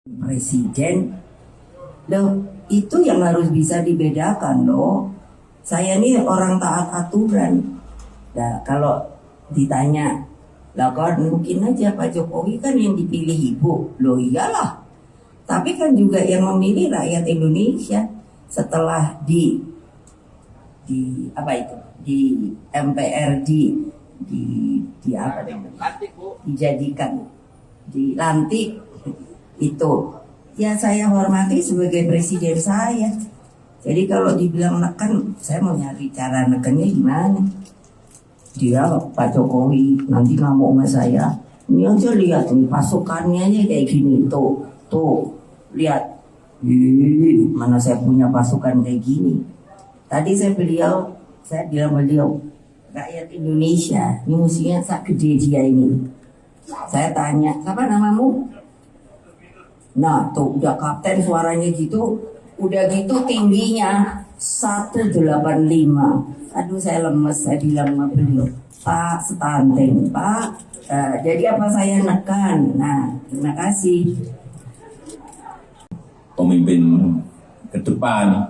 Presiden, loh itu yang harus bisa dibedakan loh. Saya ini orang taat aturan. Nah, kalau ditanya, lah kan mungkin aja Pak Jokowi kan yang dipilih ibu. Loh iyalah. Tapi kan juga yang memilih rakyat Indonesia setelah di apa itu? Di MPR di apa namanya? Dijadikan dilantik itu ya saya hormati sebagai presiden saya. Jadi kalau dibilang neken, saya mau nyari cara nekennya gimana. Dia Pak Jokowi nanti ngamuk sama saya. Ini aja lihat nih pasukannya aja kayak gini tuh lihat. Mana saya punya pasukan kayak gini. Tadi saya bilang beliau rakyat Indonesia ini musuhnya sak gede dia ini. Saya tanya, siapa namamu? Nah tuh udah kapten suaranya gitu. Udah gitu tingginya 185. Aduh saya lemes. Saya bilang sama beliau, Pak stunting Pak. Jadi apa saya nekan. Nah terima kasih. Pemimpin ke depan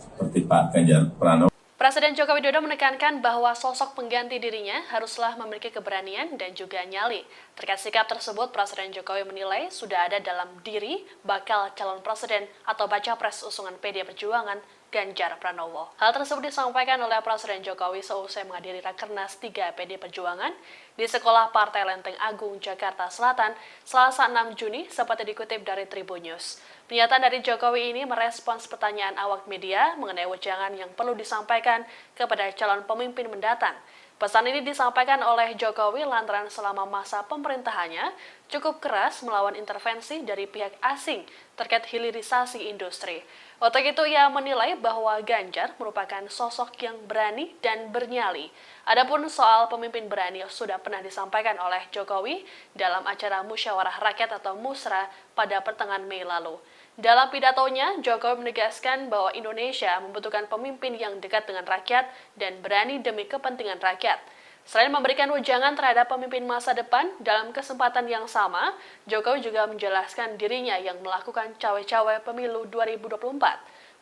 seperti Pak Ganjar Pranowo. Presiden Joko Widodo menekankan bahwa sosok pengganti dirinya haruslah memiliki keberanian dan juga nyali. Terkait sikap tersebut, Presiden Jokowi menilai sudah ada dalam diri bakal calon presiden atau baca pres usungan PD Perjuangan Ganjar Pranowo. Hal tersebut disampaikan oleh Presiden Jokowi seusai menghadiri Rakernas 3 PD Perjuangan di Sekolah Partai Lenteng Agung, Jakarta Selatan, Selasa 6 Juni, seperti dikutip dari Tribun News. Pernyataan dari Jokowi ini merespons pertanyaan awak media mengenai wejangan yang perlu disampaikan kepada calon pemimpin mendatang. Pesan ini disampaikan oleh Jokowi lantaran selama masa pemerintahannya cukup keras melawan intervensi dari pihak asing terkait hilirisasi industri. Untuk itu ia menilai bahwa Ganjar merupakan sosok yang berani dan bernyali. Adapun soal pemimpin berani sudah pernah disampaikan oleh Jokowi dalam acara Musyawarah Rakyat atau Musra pada pertengahan Mei lalu. Dalam pidatonya, Jokowi menegaskan bahwa Indonesia membutuhkan pemimpin yang dekat dengan rakyat dan berani demi kepentingan rakyat. Selain memberikan wejangan terhadap pemimpin masa depan, dalam kesempatan yang sama, Jokowi juga menjelaskan dirinya yang melakukan cawe-cawe pemilu 2024.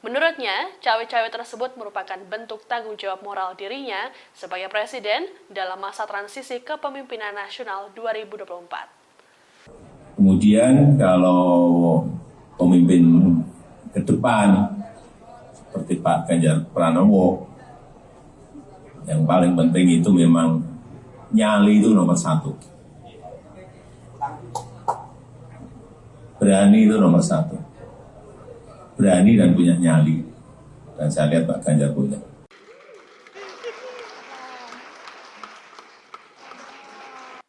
Menurutnya, cawe-cawe tersebut merupakan bentuk tanggung jawab moral dirinya sebagai presiden dalam masa transisi kepemimpinan nasional 2024. Kemudian kalau pemimpin ke depan seperti Pak Ganjar Pranowo, yang paling penting itu memang nyali itu nomor satu. Berani itu nomor satu. Berani dan punya nyali. Dan saya lihat Pak Ganjar punya.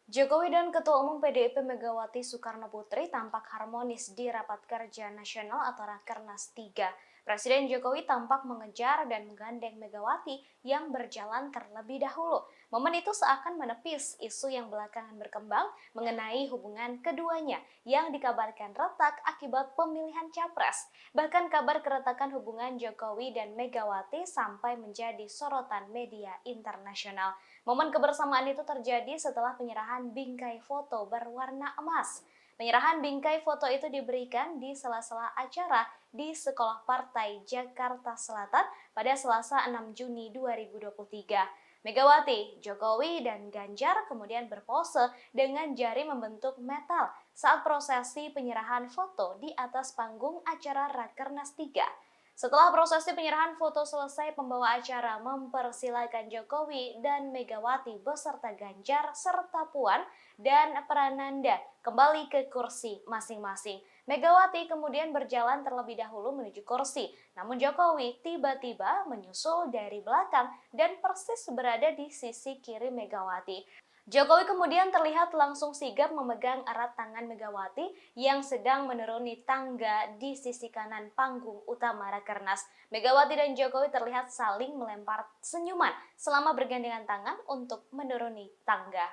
Jokowi dan Ketua Umum PDIP Megawati Soekarnoputri tampak harmonis di Rapat Kerja Nasional atau Rakernas 3. Presiden Jokowi tampak mengejar dan menggandeng Megawati yang berjalan terlebih dahulu. Momen itu seakan menepis isu yang belakangan berkembang mengenai hubungan keduanya yang dikabarkan retak akibat pemilihan capres. Bahkan kabar keretakan hubungan Jokowi dan Megawati sampai menjadi sorotan media internasional. Momen kebersamaan itu terjadi setelah penyerahan bingkai foto berwarna emas. Penyerahan bingkai foto itu diberikan di sela-sela acara di Sekolah Partai Jakarta Selatan pada Selasa 6 Juni 2023. Megawati, Jokowi, dan Ganjar kemudian berpose dengan jari membentuk metal saat prosesi penyerahan foto di atas panggung acara Rakernas 3. Setelah prosesi penyerahan foto selesai, pembawa acara mempersilakan Jokowi dan Megawati beserta Ganjar serta Puan dan Prananda kembali ke kursi masing-masing. Megawati kemudian berjalan terlebih dahulu menuju kursi, namun Jokowi tiba-tiba menyusul dari belakang dan persis berada di sisi kiri Megawati. Jokowi kemudian terlihat langsung sigap memegang erat tangan Megawati yang sedang menuruni tangga di sisi kanan panggung utama Rakernas. Megawati dan Jokowi terlihat saling melempar senyuman selama bergandengan tangan untuk menuruni tangga.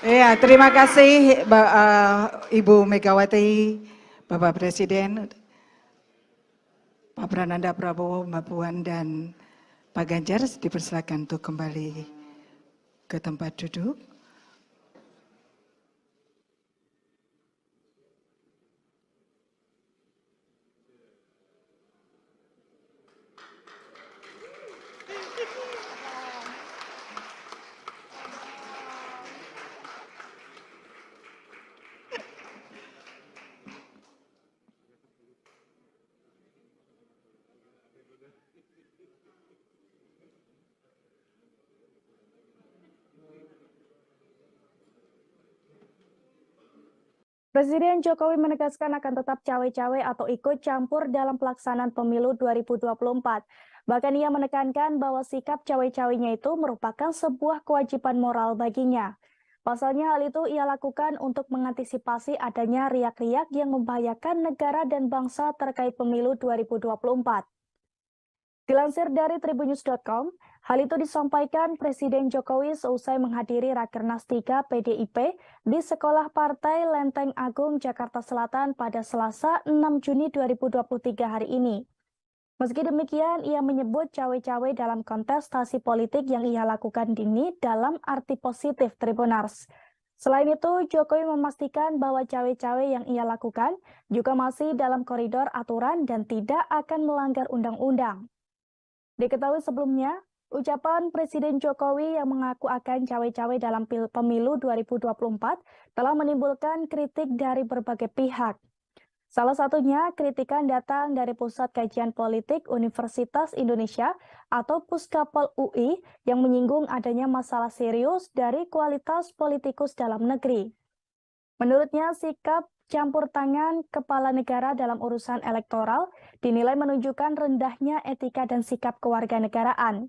Ya, terima kasih Ibu Megawati, Bapak Presiden, Pak Prananda Prabowo, Mbak Puan, dan Pak Ganjar. Dipersilakan untuk kembali ke tempat duduk. Presiden Jokowi menegaskan akan tetap cawe-cawe atau ikut campur dalam pelaksanaan pemilu 2024. Bahkan ia menekankan bahwa sikap cawe-cawenya itu merupakan sebuah kewajiban moral baginya. Pasalnya hal itu ia lakukan untuk mengantisipasi adanya riak-riak yang membahayakan negara dan bangsa terkait pemilu 2024. Dilansir dari tribunnews.com, hal itu disampaikan Presiden Jokowi seusai menghadiri Rakernas 3 PDIP di Sekolah Partai Lenteng Agung, Jakarta Selatan pada Selasa 6 Juni 2023 hari ini. Meski demikian, ia menyebut cawe-cawe dalam kontestasi politik yang ia lakukan ini dalam arti positif Tribunars. Selain itu, Jokowi memastikan bahwa cawe-cawe yang ia lakukan juga masih dalam koridor aturan dan tidak akan melanggar undang-undang. Diketahui sebelumnya, ucapan Presiden Jokowi yang mengaku akan cawe-cawe dalam pemilu 2024 telah menimbulkan kritik dari berbagai pihak. Salah satunya, kritikan datang dari Pusat Kajian Politik Universitas Indonesia atau Puskapol UI yang menyinggung adanya masalah serius dari kualitas politikus dalam negeri. Menurutnya, sikap campur tangan kepala negara dalam urusan elektoral dinilai menunjukkan rendahnya etika dan sikap kewarganegaraan.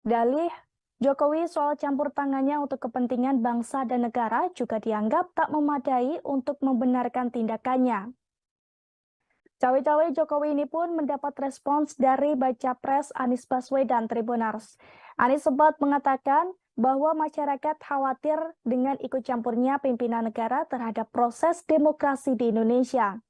Dalih Jokowi soal campur tangannya untuk kepentingan bangsa dan negara juga dianggap tak memadai untuk membenarkan tindakannya. Cawe-cawe Jokowi ini pun mendapat respons dari Baca Pres Anies Baswedan Tribunars. Anies sempat mengatakan bahwa masyarakat khawatir dengan ikut campurnya pimpinan negara terhadap proses demokrasi di Indonesia.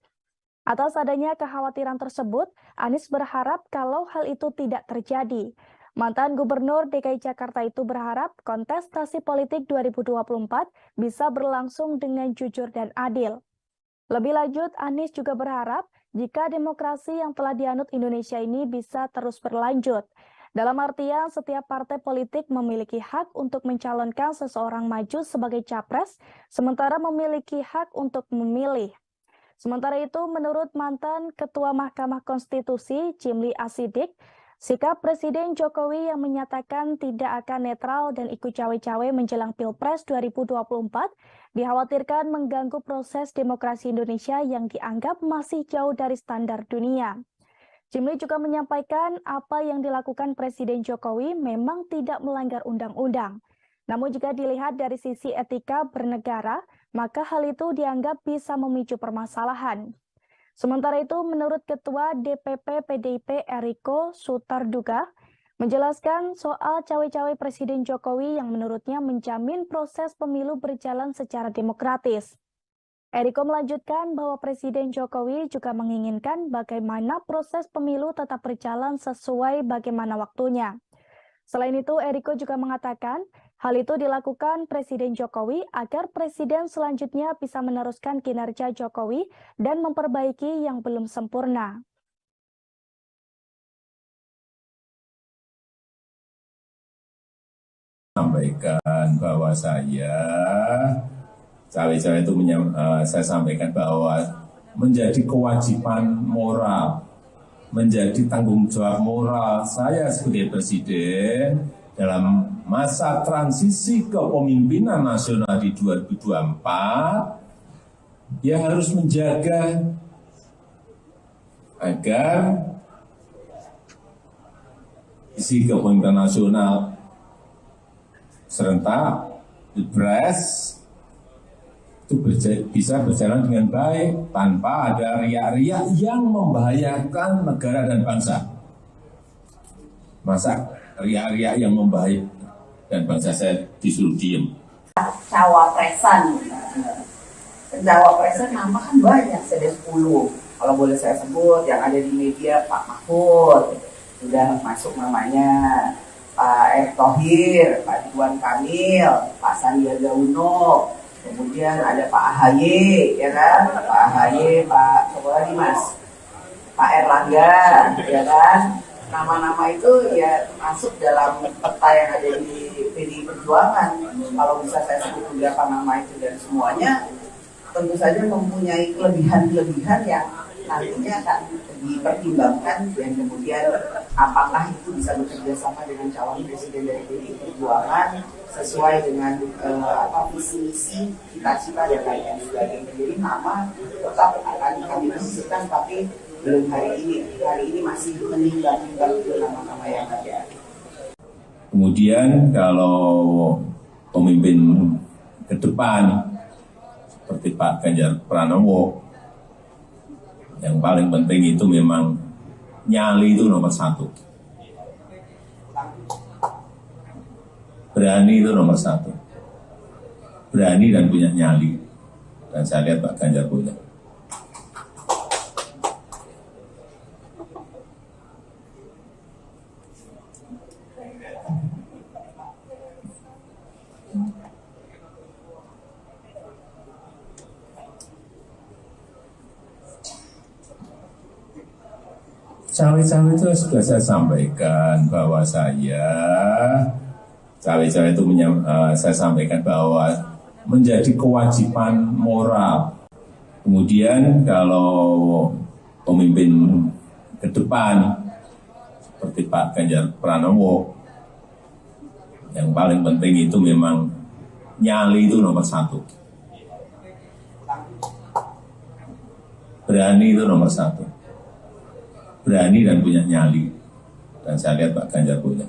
Atas adanya kekhawatiran tersebut, Anies berharap kalau hal itu tidak terjadi. Mantan Gubernur DKI Jakarta itu berharap kontestasi politik 2024 bisa berlangsung dengan jujur dan adil. Lebih lanjut, Anies juga berharap jika demokrasi yang telah dianut Indonesia ini bisa terus berlanjut. Dalam artian, setiap partai politik memiliki hak untuk mencalonkan seseorang maju sebagai capres, sementara memiliki hak untuk memilih. Sementara itu, menurut mantan Ketua Mahkamah Konstitusi, Jimli Asidik, sikap Presiden Jokowi yang menyatakan tidak akan netral dan ikut cawe-cawe menjelang Pilpres 2024 dikhawatirkan mengganggu proses demokrasi Indonesia yang dianggap masih jauh dari standar dunia. Jimli juga menyampaikan apa yang dilakukan Presiden Jokowi memang tidak melanggar undang-undang. Namun jika dilihat dari sisi etika bernegara, maka hal itu dianggap bisa memicu permasalahan. Sementara itu, menurut Ketua DPP PDIP Eriko Sutarduga, menjelaskan soal cawe-cawe Presiden Jokowi yang menurutnya menjamin proses pemilu berjalan secara demokratis. Eriko melanjutkan bahwa Presiden Jokowi juga menginginkan bagaimana proses pemilu tetap berjalan sesuai bagaimana waktunya. Selain itu, Eriko juga mengatakan hal itu dilakukan Presiden Jokowi agar Presiden selanjutnya bisa meneruskan kinerja Jokowi dan memperbaiki yang belum sempurna. Sampaikan bahwa cawe-cawe itu saya sampaikan bahwa menjadi kewajiban moral, menjadi tanggung jawab moral saya sebagai presiden dalam masa transisi kepemimpinan nasional di 2024, ya harus menjaga agar isi kepemimpinan nasional serentak Pilpres itu bisa berjalan dengan baik tanpa ada riak-riak yang membahayakan negara dan bangsa. Masa riak-riak yang membahayakan dan bangsa saya disuruh diem? Cawapresan nama kan banyak, ada 10. Kalau boleh saya sebut, yang ada di media Pak Mahfud sudah masuk namanya. Pak Erick Thohir, Pak Ridwan Kamil, Pak Sandiaga Uno, kemudian ada Pak AHY, ya kan? Pak AHY, Pak siapa lagi Mas? Pak Erlangga, ya kan? Nama-nama itu ya masuk dalam peta yang ada di PDI Perjuangan. Kalau bisa saya sebut beberapa nama itu dan semuanya tentu saja mempunyai kelebihan-kelebihan yang nantinya akan dipertimbangkan dan kemudian apakah itu bisa bekerja sama dengan calon presiden dari PDI Perjuangan sesuai dengan visi misi, cita-cita dan lain sebagainya. Jadi nama tetap akan kami diskusikan, tapi belum hari ini. Hari ini masih menimbang-nimbang nama-nama yang ada. Kemudian kalau pemimpin ke depan seperti Pak Ganjar Pranowo, yang paling penting itu memang nyali itu nomor satu. Berani itu nomor satu. Berani dan punya nyali. Dan saya lihat Pak Ganjar punya. Cawe-cawe itu sudah saya sampaikan bahwa cawe-cawe itu saya sampaikan bahwa menjadi kewajiban moral. Kemudian kalau pemimpin ke depan seperti Pak Ganjar Pranowo, yang paling penting itu memang nyali itu nomor satu. Berani itu nomor satu. Berani dan punya nyali. Dan saya lihat Pak Ganjar punya.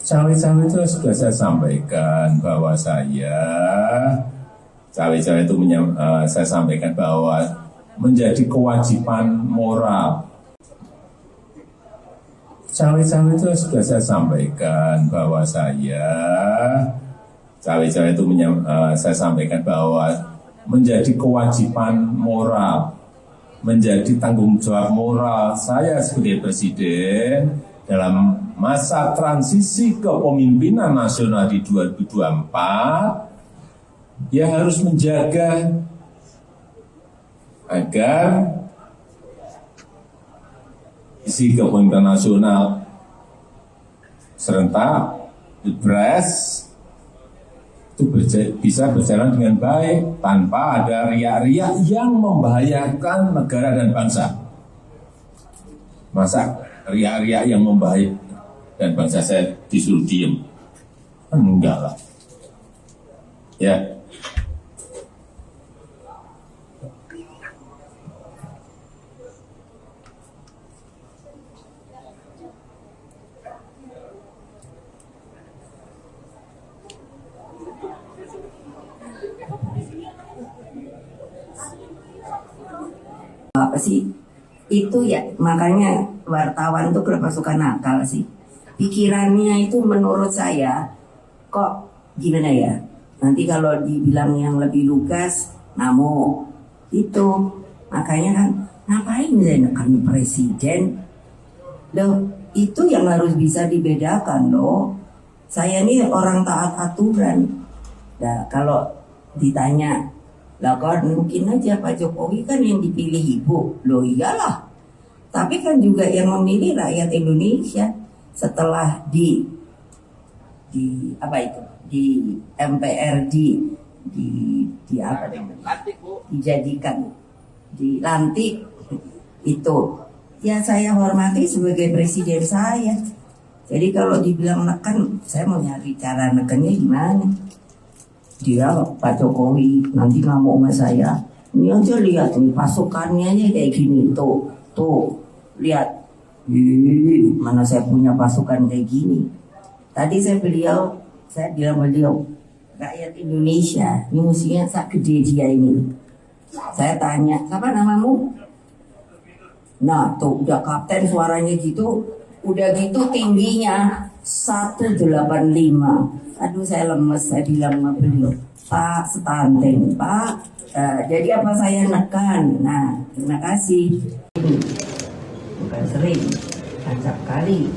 Cawe-cawe itu sudah saya sampaikan bahwa cawe-cawe itu saya sampaikan bahwa menjadi kewajiban moral. Cawe-cawe itu sudah saya sampaikan bahwa cawe-cawe itu saya sampaikan bahwa menjadi kewajiban moral, menjadi tanggung jawab moral saya sebagai presiden dalam masa transisi kepemimpinan nasional di 2024, ya harus menjaga agar isi kepemimpinan nasional serentak Pilpres itu bisa berjalan dengan baik tanpa ada riak-riak yang membahayakan negara dan bangsa. Masa riak-riak yang membahayakan dan bangsa saya disuruh diem? Enggak lah. Ya. Apa sih itu ya, makanya wartawan tuh kenapa suka nakal sih, pikirannya itu menurut saya kok gimana ya, nanti kalau dibilang yang lebih lugas namo itu, makanya kan ngapain menekan presiden loh, itu yang harus bisa dibedakan loh. Saya ini orang taat aturan. Nah kalau ditanya lah kan mungkin aja Pak Jokowi kan yang dipilih ibu. Loh iyalah. Tapi kan juga yang memilih rakyat Indonesia setelah di apa itu? Di MPRD di apa namanya? Dijadikan dilantik itu. Ya saya hormati sebagai presiden saya. Jadi kalau dibilang neken, saya mau nyari cara nekennya gimana? Dia Pak Jokowi nanti ngamuk sama saya. Ini aja lihat nih pasukannya aja kayak gini tuh lihat. Mana saya punya pasukan kayak gini. Tadi saya bilang beliau rakyat Indonesia ini musuhnya sak gede dia ini. Saya tanya, siapa namamu? Nah tuh udah kapten suaranya gitu, udah gitu tingginya 185. Aduh saya lemes, saya bilang sama beliau, Pak stunting, Pak. Jadi apa saya nekan? Nah terima kasih. Bukan sering, acap kali,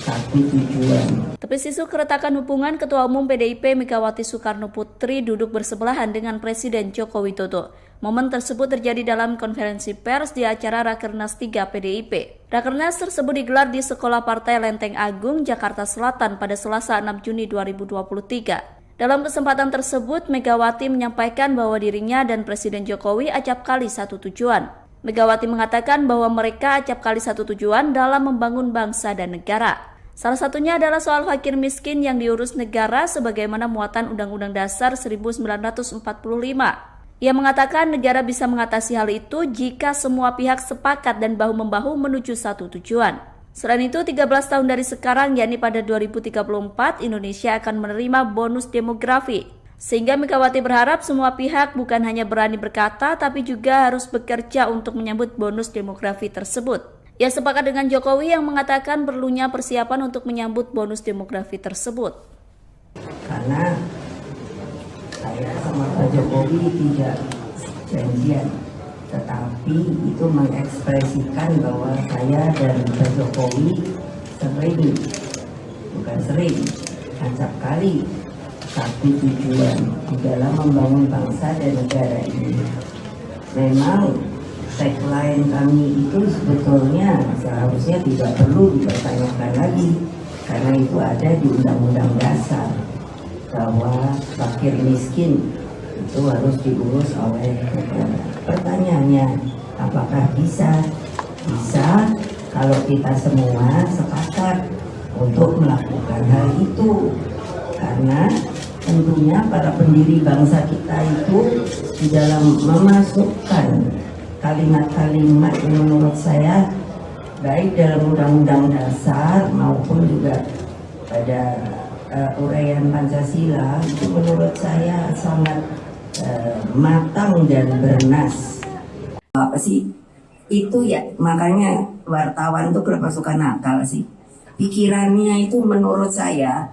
satu tujuan. Tepis isu keretakan hubungan Ketua Umum PDIP Megawati Soekarno Putri duduk bersebelahan dengan Presiden Joko Widodo. Momen tersebut terjadi dalam konferensi pers di acara Rakernas 3 PDIP. Rakernas tersebut digelar di Sekolah Partai Lenteng Agung, Jakarta Selatan pada Selasa 6 Juni 2023. Dalam kesempatan tersebut, Megawati menyampaikan bahwa dirinya dan Presiden Jokowi acap kali satu tujuan. Megawati mengatakan bahwa mereka acap kali satu tujuan dalam membangun bangsa dan negara. Salah satunya adalah soal fakir miskin yang diurus negara sebagaimana muatan Undang-Undang Dasar 1945. Ia mengatakan negara bisa mengatasi hal itu jika semua pihak sepakat dan bahu-membahu menuju satu tujuan. Selain itu, 13 tahun dari sekarang, yakni pada 2034, Indonesia akan menerima bonus demografi. Sehingga Megawati berharap semua pihak bukan hanya berani berkata, tapi juga harus bekerja untuk menyambut bonus demografi tersebut. Ia sepakat dengan Jokowi yang mengatakan perlunya persiapan untuk menyambut bonus demografi tersebut. Karena saya sama Pak Jokowi tidak janjian, tetapi itu mengekspresikan bahwa saya dan Pak Jokowi sering, bukan sering, acap kali satu tujuan di dalam membangun bangsa dan negara ini. Memang tagline kami itu sebetulnya seharusnya tidak perlu dipertanyakan lagi, karena itu ada di Undang-Undang Dasar bahwa fakir miskin itu harus diurus oleh negara. Pertanyaannya, apakah bisa? Bisa kalau kita semua sepakat untuk melakukan hal itu. Karena tentunya para pendiri bangsa kita itu di dalam memasukkan kalimat-kalimat yang menurut saya baik dalam Undang-Undang Dasar maupun juga pada uraian Pancasila itu menurut saya sangat matang dan bernas. Apa sih itu ya, makanya wartawan tuh kenapa suka nakal sih, pikirannya itu menurut saya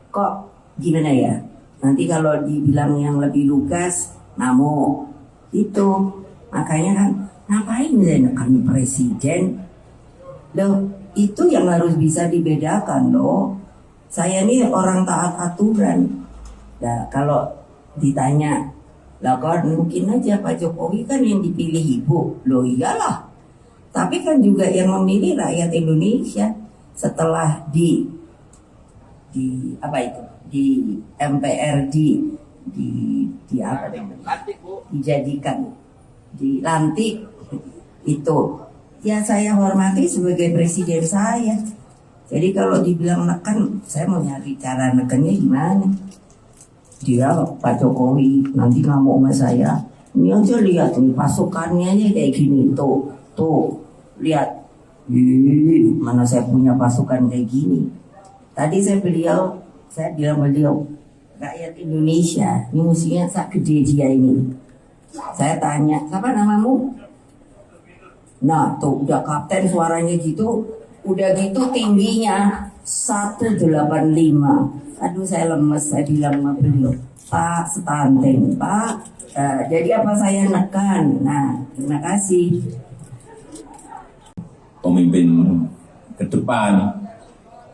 kok gimana ya, nanti kalau dibilang yang lebih lugas namo itu, makanya kan ngapain kami presiden loh, itu yang harus bisa dibedakan loh. Saya ini orang taat aturan. Nah kalau ditanya, lah kan mungkin aja Pak Jokowi kan yang dipilih ibu. Loh iyalah, tapi kan juga yang memilih rakyat Indonesia setelah di apa itu, di MPRD, di apa namanya, dijadikan, dilantik itu. Ya saya hormati sebagai presiden saya. Jadi kalau dibilang neken, saya mau nyari cara nekennya gimana. Dia Pak Jokowi nanti ngamuk sama saya. Ini aja lihat nih pasukannya aja kayak gini. Tuh lihat. Mana saya punya pasukan kayak gini. Tadi saya bilang beliau, rakyat Indonesia ini musuhnya sak gede dia ini. Saya tanya, siapa namamu? Nah tuh udah kapten suaranya gitu, udah gitu tingginya 185. Aduh saya lemes, saya bilang sama beliau, Pak stunting, Pak. Jadi apa saya nekan? Nah terima kasih. Pemimpin ke depan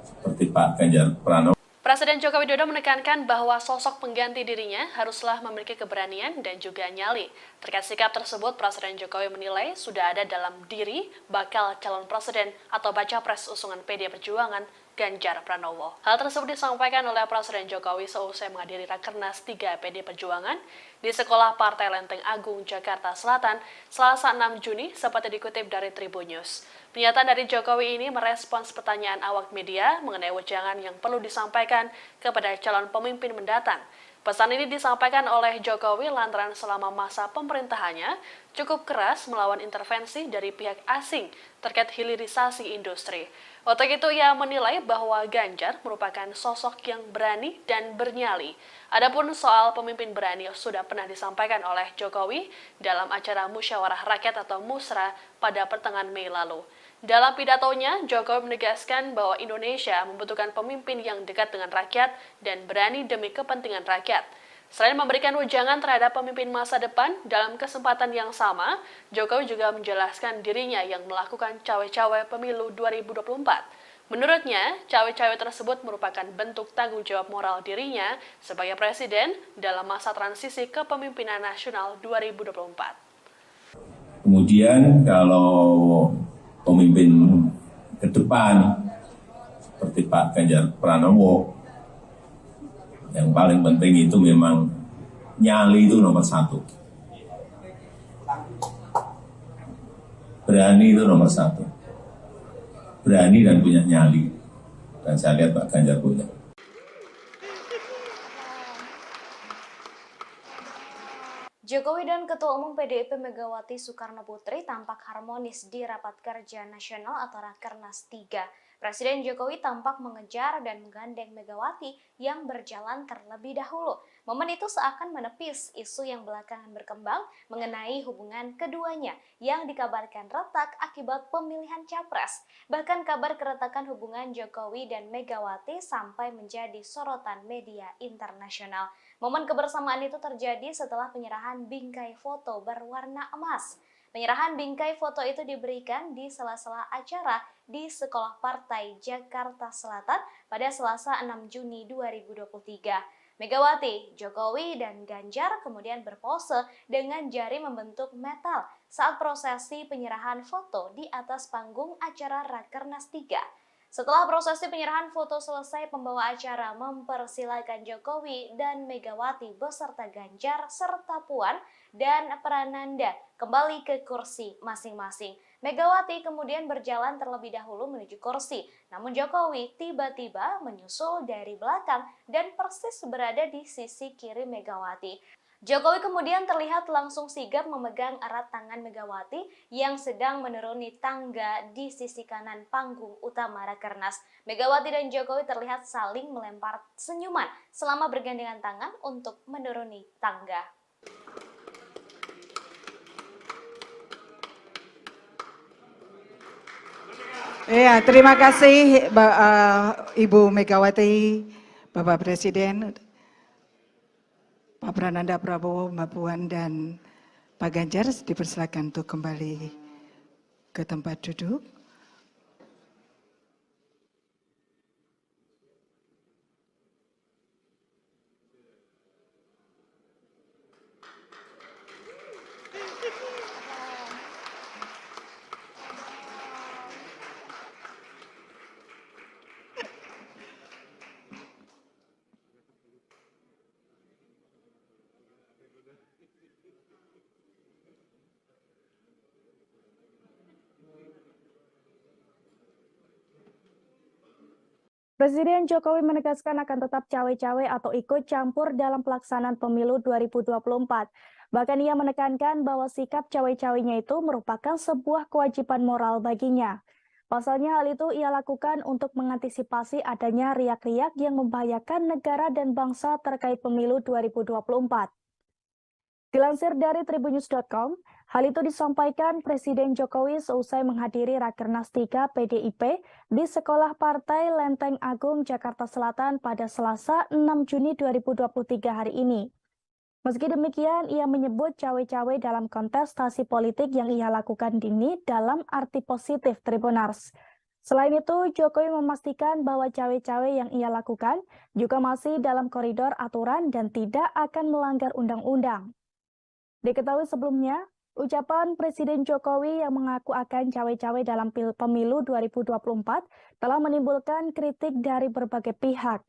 seperti Pak Ganjar Pranowo. Presiden Joko Widodo menekankan bahwa sosok pengganti dirinya haruslah memiliki keberanian dan juga nyali. Terkait sikap tersebut, Presiden Jokowi menilai sudah ada dalam diri bakal calon presiden atau baca pres usungan PD Perjuangan Ganjar Pranowo. Hal tersebut disampaikan oleh Presiden Jokowi seusai menghadiri Rakernas 3 PD Perjuangan di Sekolah Partai Lenteng Agung, Jakarta Selatan, Selasa 6 Juni, seperti dikutip dari Tribun News. Pernyataan dari Jokowi ini merespons pertanyaan awak media mengenai wejangan yang perlu disampaikan kepada calon pemimpin mendatang. Pesan ini disampaikan oleh Jokowi lantaran selama masa pemerintahannya cukup keras melawan intervensi dari pihak asing terkait hilirisasi industri. Untuk itu ia menilai bahwa Ganjar merupakan sosok yang berani dan bernyali. Adapun soal pemimpin berani sudah pernah disampaikan oleh Jokowi dalam acara Musyawarah Rakyat atau Musra pada pertengahan Mei lalu. Dalam pidatonya, Jokowi menegaskan bahwa Indonesia membutuhkan pemimpin yang dekat dengan rakyat dan berani demi kepentingan rakyat. Selain memberikan wejangan terhadap pemimpin masa depan, dalam kesempatan yang sama, Jokowi juga menjelaskan dirinya yang melakukan cawe-cawe pemilu 2024. Menurutnya, cawe-cawe tersebut merupakan bentuk tanggung jawab moral dirinya sebagai presiden dalam masa transisi kepemimpinan nasional 2024. Kemudian kalau pemimpin ke depan seperti Pak Ganjar Pranowo, yang paling penting itu memang nyali itu nomor satu. Berani itu nomor satu. Berani dan punya nyali. Dan saya lihat Pak Ganjar punya. Jokowi dan Ketua Umum PDIP Megawati Soekarno Putri tampak harmonis di Rapat Kerja Nasional atau Rakernas 3. Presiden Jokowi tampak mengejar dan menggandeng Megawati yang berjalan terlebih dahulu. Momen itu seakan menepis isu yang belakangan berkembang mengenai hubungan keduanya yang dikabarkan retak akibat pemilihan capres. Bahkan kabar keretakan hubungan Jokowi dan Megawati sampai menjadi sorotan media internasional. Momen kebersamaan itu terjadi setelah penyerahan bingkai foto berwarna emas. Penyerahan bingkai foto itu diberikan di sela-sela acara di Sekolah Partai Jakarta Selatan pada Selasa 6 Juni 2023. Megawati, Jokowi, dan Ganjar kemudian berpose dengan jari membentuk metal saat prosesi penyerahan foto di atas panggung acara Rakernas 3. Setelah prosesi penyerahan foto selesai, pembawa acara mempersilakan Jokowi dan Megawati beserta Ganjar serta Puan dan Prananda kembali ke kursi masing-masing. Megawati kemudian berjalan terlebih dahulu menuju kursi, namun Jokowi tiba-tiba menyusul dari belakang dan persis berada di sisi kiri Megawati. Jokowi kemudian terlihat langsung sigap memegang erat tangan Megawati yang sedang menuruni tangga di sisi kanan panggung utama Rakernas. Megawati dan Jokowi terlihat saling melempar senyuman selama bergandengan tangan untuk menuruni tangga. Ya, terima kasih Ibu Megawati, Bapak Presiden, Pak Prananda Prabowo, Mbak Puan, dan Pak Ganjar. Dipersilakan untuk kembali ke tempat duduk. Presiden Jokowi menegaskan akan tetap cawe-cawe atau ikut campur dalam pelaksanaan pemilu 2024. Bahkan ia menekankan bahwa sikap cawe-cawenya itu merupakan sebuah kewajiban moral baginya. Pasalnya hal itu ia lakukan untuk mengantisipasi adanya riak-riak yang membahayakan negara dan bangsa terkait pemilu 2024. Dilansir dari tribunnews.com, hal itu disampaikan Presiden Jokowi seusai menghadiri Rakernas 3 PDIP di Sekolah Partai Lenteng Agung, Jakarta Selatan pada Selasa 6 Juni 2023 hari ini. Meski demikian, ia menyebut cawe-cawe dalam kontestasi politik yang ia lakukan ini dalam arti positif Tribunars. Selain itu, Jokowi memastikan bahwa cawe-cawe yang ia lakukan juga masih dalam koridor aturan dan tidak akan melanggar undang-undang. Diketahui sebelumnya, ucapan Presiden Jokowi yang mengaku akan cawe-cawe dalam pemilu 2024 telah menimbulkan kritik dari berbagai pihak.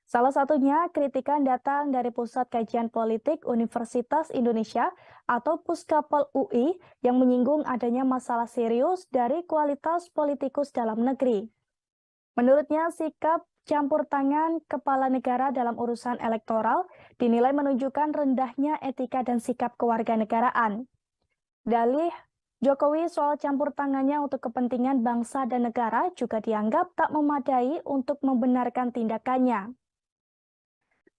Salah satunya, kritikan datang dari Pusat Kajian Politik Universitas Indonesia atau Puskapol UI yang menyinggung adanya masalah serius dari kualitas politikus dalam negeri. Menurutnya, sikap campur tangan kepala negara dalam urusan elektoral dinilai menunjukkan rendahnya etika dan sikap kewarganegaraan. Dalih Jokowi soal campur tangannya untuk kepentingan bangsa dan negara juga dianggap tak memadai untuk membenarkan tindakannya.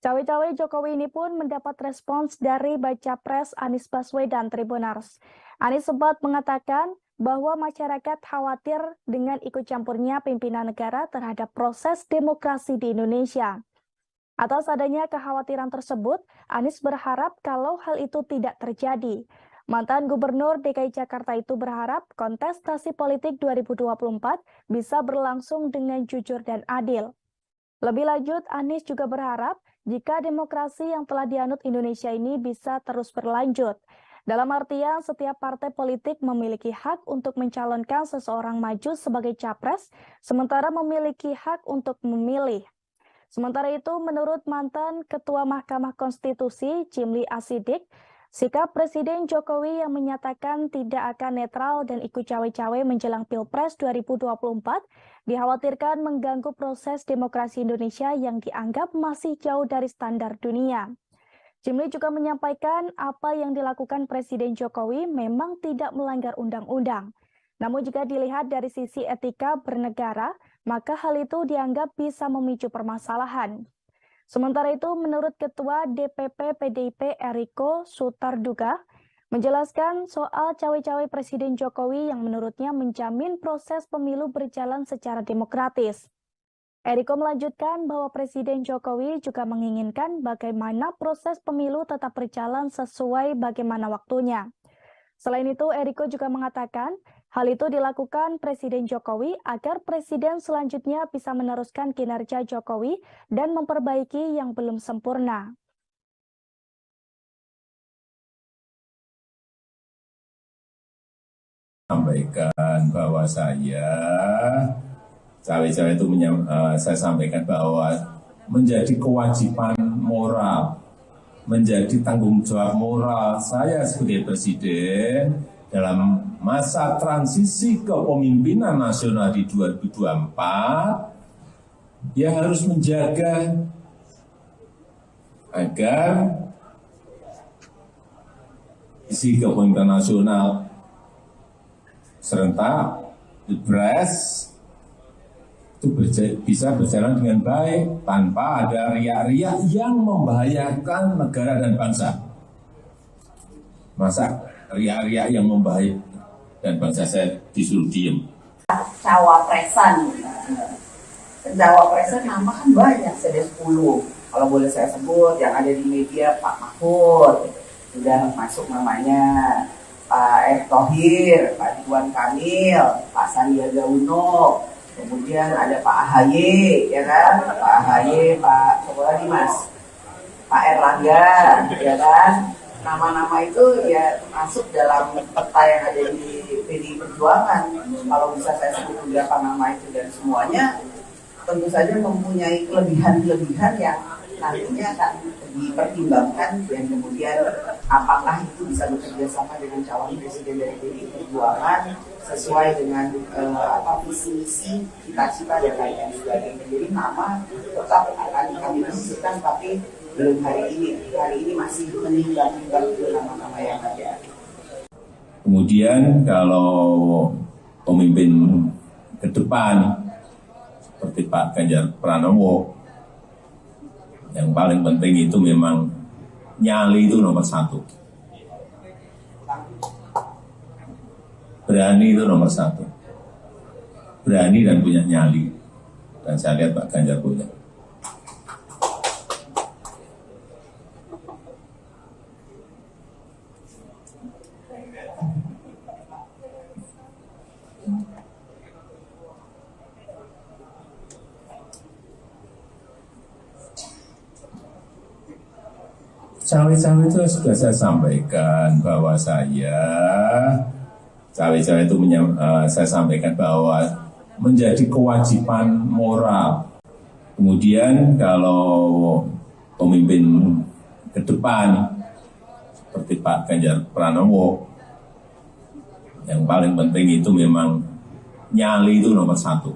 Cawe-cawe Jokowi ini pun mendapat respons dari Baca Pres Anies Baswedan Tribuners. Anies sempat mengatakan bahwa masyarakat khawatir dengan ikut campurnya pimpinan negara terhadap proses demokrasi di Indonesia. Atas adanya kekhawatiran tersebut, Anies berharap kalau hal itu tidak terjadi. Mantan Gubernur DKI Jakarta itu berharap kontestasi politik 2024 bisa berlangsung dengan jujur dan adil. Lebih lanjut, Anies juga berharap jika demokrasi yang telah dianut Indonesia ini bisa terus berlanjut. Dalam artian, setiap partai politik memiliki hak untuk mencalonkan seseorang maju sebagai capres, sementara memiliki hak untuk memilih. Sementara itu, menurut mantan Ketua Mahkamah Konstitusi, Jimli Asidik, sikap Presiden Jokowi yang menyatakan tidak akan netral dan ikut cawe-cawe menjelang Pilpres 2024 dikhawatirkan mengganggu proses demokrasi Indonesia yang dianggap masih jauh dari standar dunia. Jimli juga menyampaikan apa yang dilakukan Presiden Jokowi memang tidak melanggar undang-undang. Namun jika dilihat dari sisi etika bernegara, maka hal itu dianggap bisa memicu permasalahan. Sementara itu, menurut Ketua DPP PDIP Eriko Sutarduga, menjelaskan soal cawe-cawe Presiden Jokowi yang menurutnya menjamin proses pemilu berjalan secara demokratis. Eriko melanjutkan bahwa Presiden Jokowi juga menginginkan bagaimana proses pemilu tetap berjalan sesuai bagaimana waktunya. Selain itu, Eriko juga mengatakan hal itu dilakukan Presiden Jokowi agar Presiden selanjutnya bisa meneruskan kinerja Jokowi dan memperbaiki yang belum sempurna. Sampaikan bahwa saya cawe-cawe itu saya sampaikan bahwa menjadi kewajiban moral, menjadi tanggung jawab moral saya sebagai presiden dalam masa transisi kepemimpinan nasional di 2024, dia harus menjaga agar isi kepemimpinan nasional serentak Pilpres itu bisa berjalan dengan baik tanpa ada riak-riak yang membahayakan negara dan bangsa. Masa riak-riak yang membahayakan dan bangsa saya disuruh diem? Cawapresan nama kan banyak, ada 10. Kalau boleh saya sebut yang ada di media, Pak Mahfud sudah masuk namanya, Pak Erick Thohir, Pak Ridwan Kamil, Pak Sandiaga Uno, kemudian ada Pak AHY, ya kan? Pak AHY, Pak Sokola Dimas, Pak Erlangga, ya kan? Nama-nama itu ya masuk dalam peta yang ada di PDI Perjuangan. Kalau bisa saya sebut beberapa nama itu dan semuanya tentu saja mempunyai kelebihan-kelebihan yang nantinya akan dipertimbangkan dan kemudian apakah itu bisa bekerja sama dengan calon presiden dari PDI Perjuangan sesuai dengan visi misi, cita-cita dan lain-lain sebagainya. Jadi nama tetap akan kami diskusikan, tapi belum hari ini masih menimbang-nimbang nama-nama yang ada. Kemudian kalau pemimpin ke depan seperti Pak Ganjar Pranowo, yang paling penting itu memang nyali itu nomor 1. Berani itu nomor 1. Berani dan punya nyali. Dan saya lihat Pak Ganjar punya. Cawe-cawe itu sudah saya sampaikan bahwa saya cawe-cawe itu saya sampaikan bahwa menjadi kewajiban moral. Kemudian kalau pemimpin ke depan seperti Pak Ganjar Pranowo, yang paling penting itu memang nyali itu nomor 1.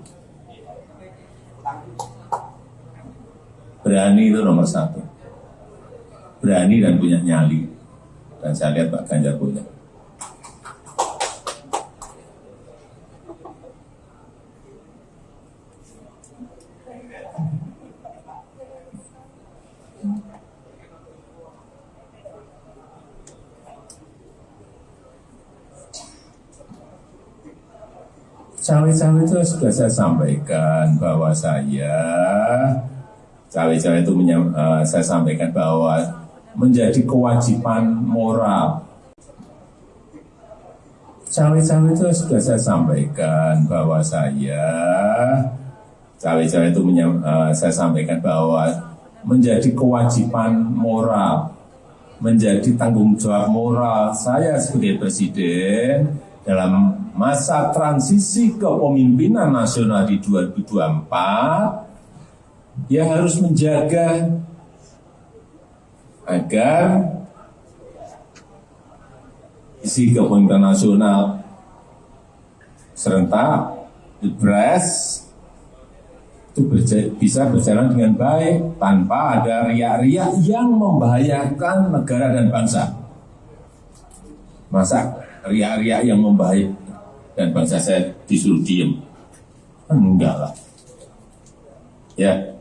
Berani itu nomor 1. Berani dan punya nyali. Dan saya lihat Pak Ganjar punya. Cawe-cawe itu sudah saya sampaikan bahwa cawe-cawe itu saya sampaikan bahwa menjadi kewajiban moral. Cawe-cawe itu sudah saya sampaikan bahwa cawe-cawe itu saya sampaikan bahwa menjadi kewajiban moral, menjadi tanggung jawab moral saya sebagai presiden dalam masa transisi kepemimpinan nasional di 2024, ya harus menjaga agar isi kepemimpinan nasional serentak, Pilpres itu bisa berjalan dengan baik tanpa ada riak-riak yang membahayakan negara dan bangsa. Masa riak-riak yang membahayakan dan bangsa saya disuruh diem? Enggak lah. Ya.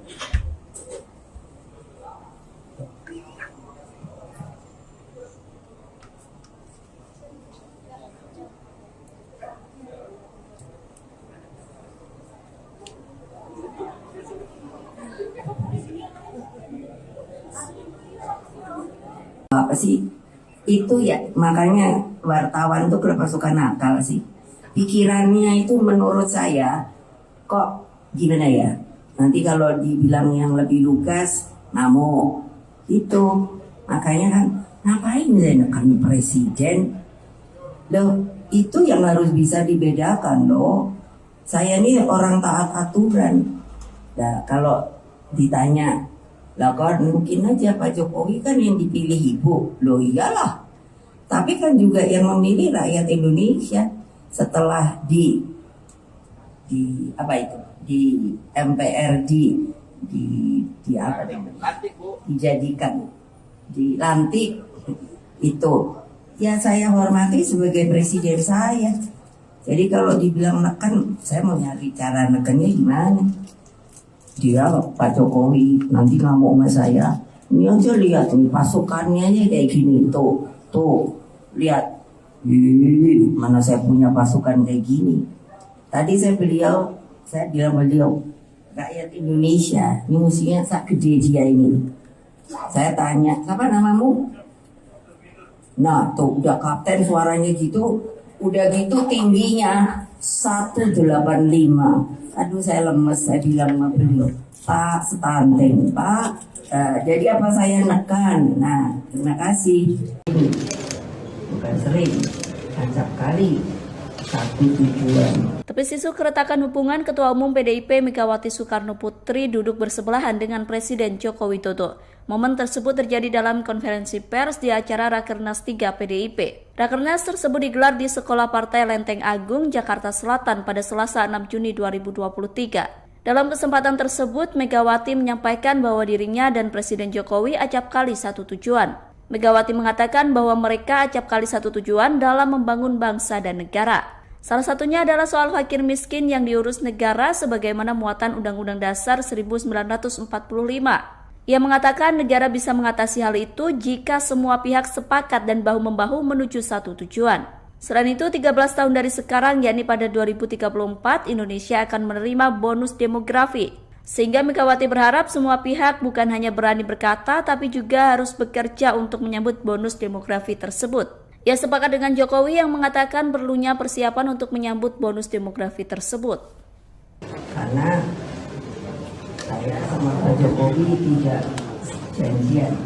Apa sih itu ya, makanya wartawan tuh kenapa suka nakal sih, pikirannya itu menurut saya kok gimana ya, nanti kalau dibilang yang lebih lugas namo itu, makanya kan ngapain menekan presiden loh, itu yang harus bisa dibedakan loh. Saya ini orang taat aturan. Nah kalau ditanya lah kan mungkin aja Pak Jokowi kan yang dipilih ibu, loh iyalah. Tapi kan juga yang memilih rakyat Indonesia setelah di apa itu di MPRD di apa dijadikan dilantik itu ya saya hormati sebagai presiden saya. Jadi kalau dibilang neken, saya mau nyari cara nekennya gimana. Dia Pak Jokowi nanti ngamuk sama saya. Ini aja lihat nih pasukannya aja kayak gini tuh lihat. Mana saya punya pasukan kayak gini. Tadi saya bilang beliau rakyat Indonesia ini musuhnya sak gede dia ini. Saya tanya siapa namamu? Nah tuh udah kapten suaranya gitu, udah gitu tingginya 185. Aduh saya lemes, saya bilang sama beliau, Pak stunting, Pak. Jadi apa saya nekan? Nah terima kasih. Ini bukan sering, acap kali satu tujuan. Tepis isu keretakan hubungan Ketua Umum PDIP Megawati Soekarno Putri duduk bersebelahan dengan Presiden Joko Widodo. Momen tersebut terjadi dalam konferensi pers di acara Rakernas 3 PDIP. Rakernas tersebut digelar di Sekolah Partai Lenteng Agung, Jakarta Selatan pada Selasa 6 Juni 2023. Dalam kesempatan tersebut, Megawati menyampaikan bahwa dirinya dan Presiden Jokowi acap kali satu tujuan. Megawati mengatakan bahwa mereka acap kali satu tujuan dalam membangun bangsa dan negara. Salah satunya adalah soal fakir miskin yang diurus negara sebagaimana muatan Undang-Undang Dasar 1945. Ia mengatakan negara bisa mengatasi hal itu jika semua pihak sepakat dan bahu-membahu menuju satu tujuan. Selain itu, 13 tahun dari sekarang, yakni pada 2034, Indonesia akan menerima bonus demografi. Sehingga Megawati berharap semua pihak bukan hanya berani berkata, tapi juga harus bekerja untuk menyambut bonus demografi tersebut. Ia sepakat dengan Jokowi yang mengatakan perlunya persiapan untuk menyambut bonus demografi tersebut. Karena saya sama Pak Jokowi tidak janjian,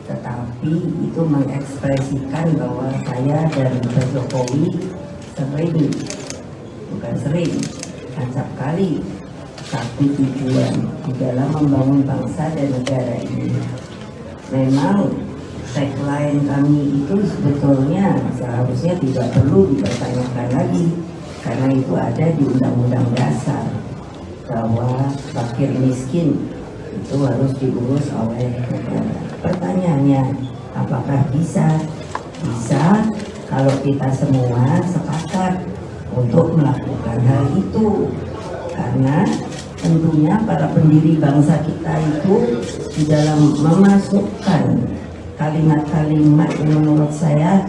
tetapi itu mengekspresikan bahwa saya dan Pak Jokowi acap kali satu tujuan di dalam membangun bangsa dan negara ini. Memang tagline kami itu sebetulnya seharusnya tidak perlu dipertanyakan lagi, karena itu ada di Undang-Undang Dasar bahwa fakir miskin itu harus diurus oleh negara. Pertanyaannya, apakah bisa? Bisa kalau kita semua sepakat untuk melakukan hal itu, karena tentunya para pendiri bangsa kita itu di dalam memasukkan kalimat-kalimat yang menurut saya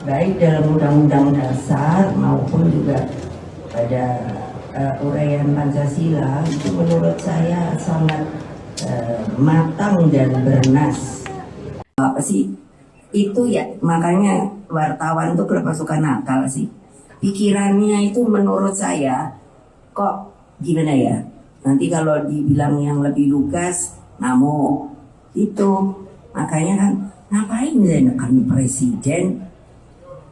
baik dalam Undang-Undang Dasar maupun juga pada uraian Pancasila itu menurut saya sangat matang dan bernas. Apa sih itu ya, makanya wartawan tuh kenapa suka nakal sih, pikirannya itu menurut saya kok gimana ya, nanti kalau dibilang yang lebih lugas ngamuk itu. Makanya kan ngapain menekan presiden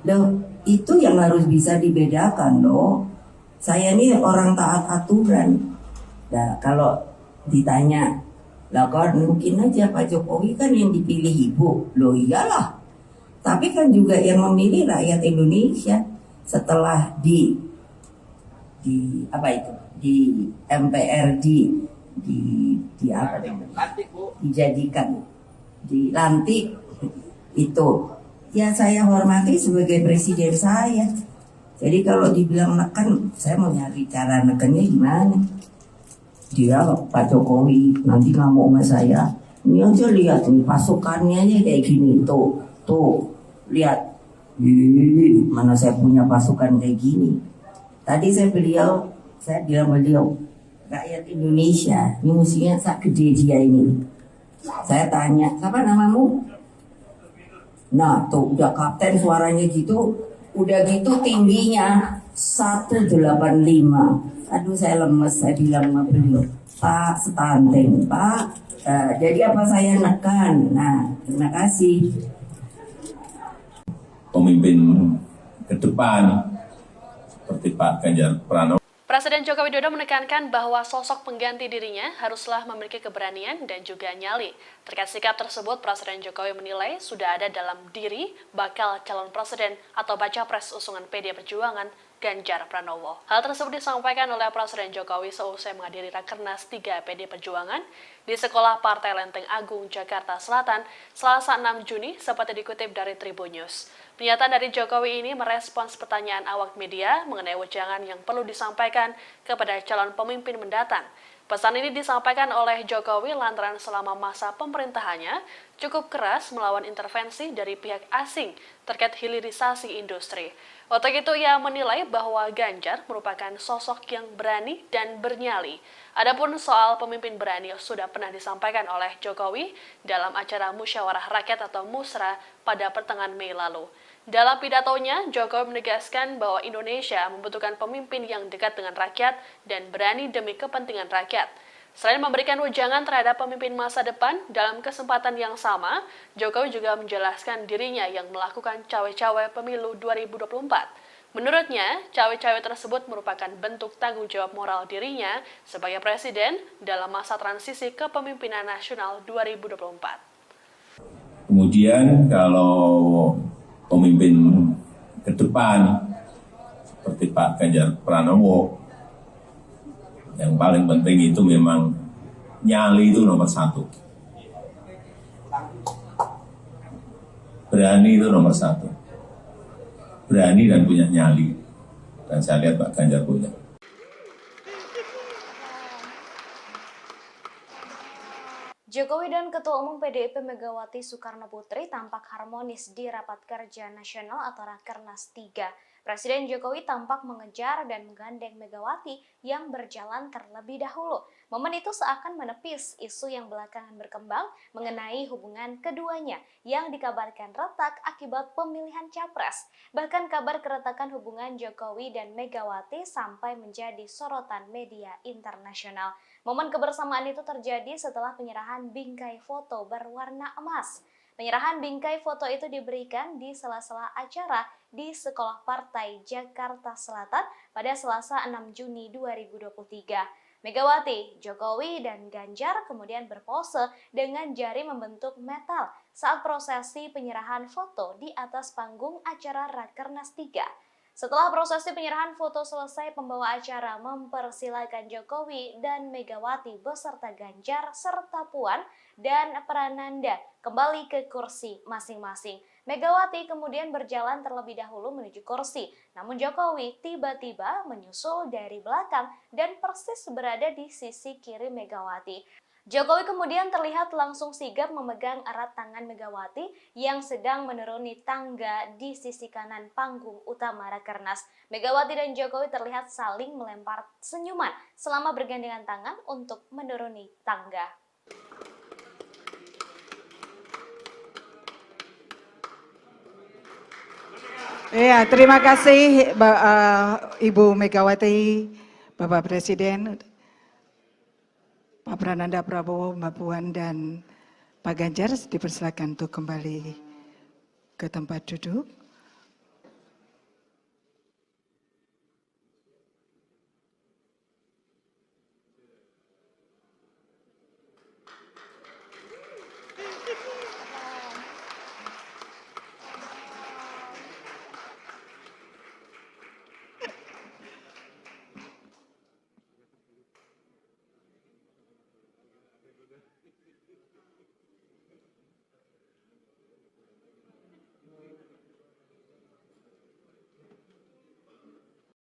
loh, itu yang harus bisa dibedakan loh. Saya ini orang taat aturan. Nah kalau ditanya, lah kan mungkin aja Pak Jokowi kan yang dipilih ibu. Loh iyalah. Tapi kan juga yang memilih rakyat Indonesia. Setelah di apa itu? Di MPR di apa namanya? Dijadikan, dilantik itu. Ya saya hormati sebagai presiden saya. Jadi kalau dibilang neken, saya mau nyari cara nekennya gimana? Dia Pak Jokowi nanti ngamuk sama saya. Ini aja lihat nih pasukannya aja kayak gini tuh lihat. Mana saya punya pasukan kayak gini. Tadi saya bilang beliau rakyat Indonesia ini musuhnya sak gede dia ini. Saya tanya, siapa namamu? Nah tuh udah kapten suaranya gitu, udah gitu tingginya 185. Aduh saya lemes, saya bilang sama beliau, Pak stunting Pak. Jadi apa saya nekan? Nah terima kasih. Pemimpin ke depan seperti Pak Ganjar Pranowo. Presiden Joko Widodo menekankan bahwa sosok pengganti dirinya haruslah memiliki keberanian dan juga nyali. Terkait sikap tersebut, Presiden Jokowi menilai sudah ada dalam diri bakal calon presiden atau baca pres usungan PD Perjuangan Ganjar Pranowo. Hal tersebut disampaikan oleh Presiden Jokowi seusai menghadiri Rakernas 3 PD Perjuangan di Sekolah Partai Lenteng Agung, Jakarta Selatan, Selasa 6 Juni, seperti dikutip dari Tribun News. Pernyataan dari Jokowi ini merespons pertanyaan awak media mengenai wejangan yang perlu disampaikan kepada calon pemimpin mendatang. Pesan ini disampaikan oleh Jokowi lantaran selama masa pemerintahannya cukup keras melawan intervensi dari pihak asing terkait hilirisasi industri. Untuk itu ia menilai bahwa Ganjar merupakan sosok yang berani dan bernyali. Adapun soal pemimpin berani sudah pernah disampaikan oleh Jokowi dalam acara Musyawarah Rakyat atau Musra pada pertengahan Mei lalu. Dalam pidatonya, Jokowi menegaskan bahwa Indonesia membutuhkan pemimpin yang dekat dengan rakyat dan berani demi kepentingan rakyat. Selain memberikan wejangan terhadap pemimpin masa depan, dalam kesempatan yang sama, Jokowi juga menjelaskan dirinya yang melakukan cawe-cawe pemilu 2024. Menurutnya, cawe-cawe tersebut merupakan bentuk tanggung jawab moral dirinya sebagai presiden dalam masa transisi kepemimpinan nasional 2024. Kemudian kalau pemimpin ke depan seperti Pak Ganjar Pranowo, yang paling penting itu memang nyali itu nomor satu. Berani itu nomor satu. Berani dan punya nyali. Dan saya lihat Pak Ganjar punya. Jokowi dan Ketua Umum PDIP Megawati Soekarno Putri tampak harmonis di Rapat Kerja Nasional atau Rakernas 3. Presiden Jokowi tampak mengejar dan menggandeng Megawati yang berjalan terlebih dahulu. Momen itu seakan menepis isu yang belakangan berkembang mengenai hubungan keduanya yang dikabarkan retak akibat pemilihan capres. Bahkan kabar keretakan hubungan Jokowi dan Megawati sampai menjadi sorotan media internasional. Momen kebersamaan itu terjadi setelah penyerahan bingkai foto berwarna emas. Penyerahan bingkai foto itu diberikan di sela-sela acara di Sekolah Partai Jakarta Selatan pada Selasa 6 Juni 2023. Megawati, Jokowi, dan Ganjar kemudian berpose dengan jari membentuk metal saat prosesi penyerahan foto di atas panggung acara Rakernas 3. Setelah prosesi penyerahan foto selesai, pembawa acara mempersilakan Jokowi dan Megawati beserta Ganjar serta Puan dan Prananda kembali ke kursi masing-masing. Megawati kemudian berjalan terlebih dahulu menuju kursi, namun Jokowi tiba-tiba menyusul dari belakang dan persis berada di sisi kiri Megawati. Jokowi kemudian terlihat langsung sigap memegang erat tangan Megawati yang sedang menuruni tangga di sisi kanan panggung utama Rakernas. Megawati dan Jokowi terlihat saling melempar senyuman selama bergandengan tangan untuk menuruni tangga. Ya, terima kasih Ibu Megawati, Bapak Presiden, Pak Prananda Prabowo, Mbak Puan, dan Pak Ganjar dipersilakan untuk kembali ke tempat duduk.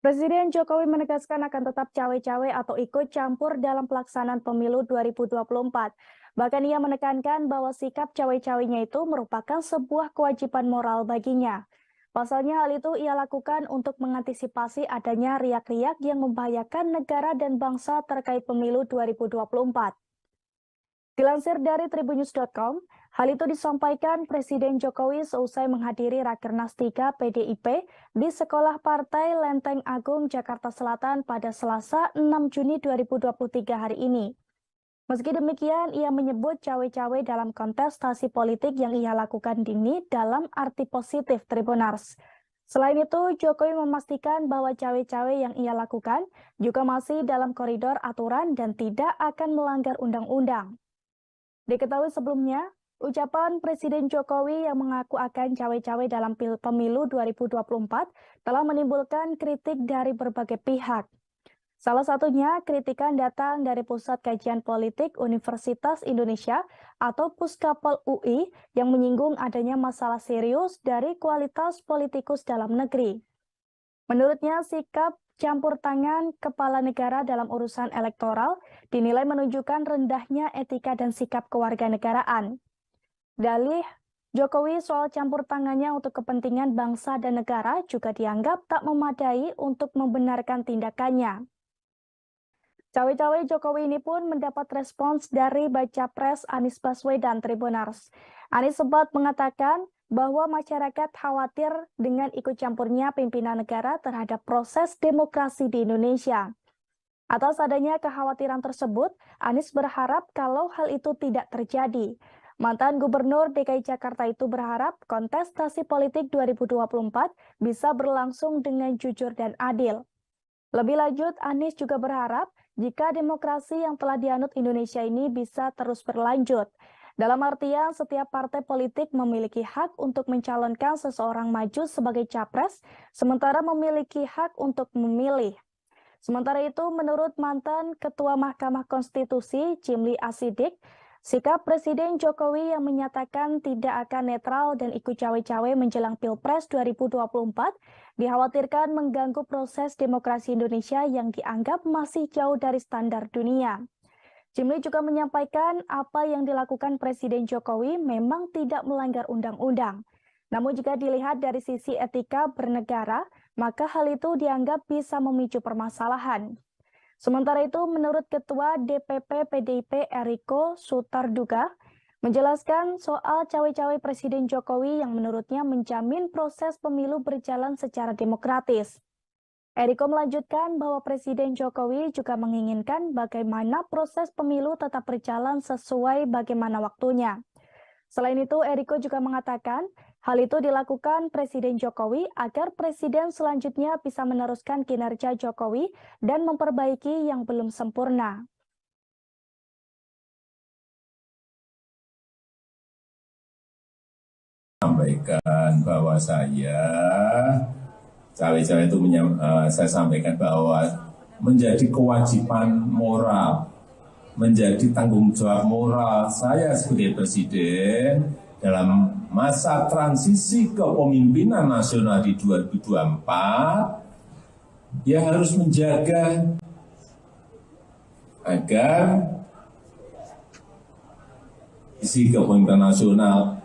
Presiden Jokowi menegaskan akan tetap cawe-cawe atau ikut campur dalam pelaksanaan pemilu 2024. Bahkan ia menekankan bahwa sikap cawe-cawenya itu merupakan sebuah kewajiban moral baginya. Pasalnya hal itu ia lakukan untuk mengantisipasi adanya riak-riak yang membahayakan negara dan bangsa terkait pemilu 2024. Dilansir dari tribunnews.com, hal itu disampaikan Presiden Jokowi seusai menghadiri Rakernas 3 PDIP di Sekolah Partai Lenteng Agung, Jakarta Selatan pada Selasa 6 Juni 2023 hari ini. Meski demikian, ia menyebut cawe-cawe dalam kontestasi politik yang ia lakukan ini dalam arti positif Tribunars. Selain itu, Jokowi memastikan bahwa cawe-cawe yang ia lakukan juga masih dalam koridor aturan dan tidak akan melanggar undang-undang. Diketahui sebelumnya, ucapan Presiden Jokowi yang mengaku akan cawe-cawe dalam pemilu 2024 telah menimbulkan kritik dari berbagai pihak. Salah satunya, kritikan datang dari Pusat Kajian Politik Universitas Indonesia atau Puskapol UI yang menyinggung adanya masalah serius dari kualitas politikus dalam negeri. Menurutnya, sikap campur tangan kepala negara dalam urusan elektoral dinilai menunjukkan rendahnya etika dan sikap kewarganegaraan. Dalih Jokowi soal campur tangannya untuk kepentingan bangsa dan negara juga dianggap tak memadai untuk membenarkan tindakannya. Cawe-cawe Jokowi ini pun mendapat respons dari Baca Pres Anies Baswedan Tribunars. Anies sempat mengatakan bahwa masyarakat khawatir dengan ikut campurnya pimpinan negara terhadap proses demokrasi di Indonesia. Atas adanya kekhawatiran tersebut, Anies berharap kalau hal itu tidak terjadi. Mantan Gubernur DKI Jakarta itu berharap kontestasi politik 2024 bisa berlangsung dengan jujur dan adil. Lebih lanjut, Anies juga berharap jika demokrasi yang telah dianut Indonesia ini bisa terus berlanjut. Dalam artian, setiap partai politik memiliki hak untuk mencalonkan seseorang maju sebagai capres, sementara memiliki hak untuk memilih. Sementara itu, menurut mantan Ketua Mahkamah Konstitusi, Jimli Asidik, sikap Presiden Jokowi yang menyatakan tidak akan netral dan ikut cawe-cawe menjelang Pilpres 2024 dikhawatirkan mengganggu proses demokrasi Indonesia yang dianggap masih jauh dari standar dunia. Jimli juga menyampaikan apa yang dilakukan Presiden Jokowi memang tidak melanggar undang-undang. Namun jika dilihat dari sisi etika bernegara, maka hal itu dianggap bisa memicu permasalahan. Sementara itu, menurut Ketua DPP PDIP Eriko Sutarduga, menjelaskan soal cawe-cawe Presiden Jokowi yang menurutnya menjamin proses pemilu berjalan secara demokratis. Eriko melanjutkan bahwa Presiden Jokowi juga menginginkan bagaimana proses pemilu tetap berjalan sesuai bagaimana waktunya. Selain itu, Eriko juga mengatakan hal itu dilakukan Presiden Jokowi agar Presiden selanjutnya bisa meneruskan kinerja Jokowi dan memperbaiki yang belum sempurna. Sampaikan bahwa cawe-cawe itu saya sampaikan bahwa menjadi kewajiban moral, menjadi tanggung jawab moral saya sebagai presiden dalam masa transisi kepemimpinan nasional di 2024, ya harus menjaga agar isi kepemimpinan nasional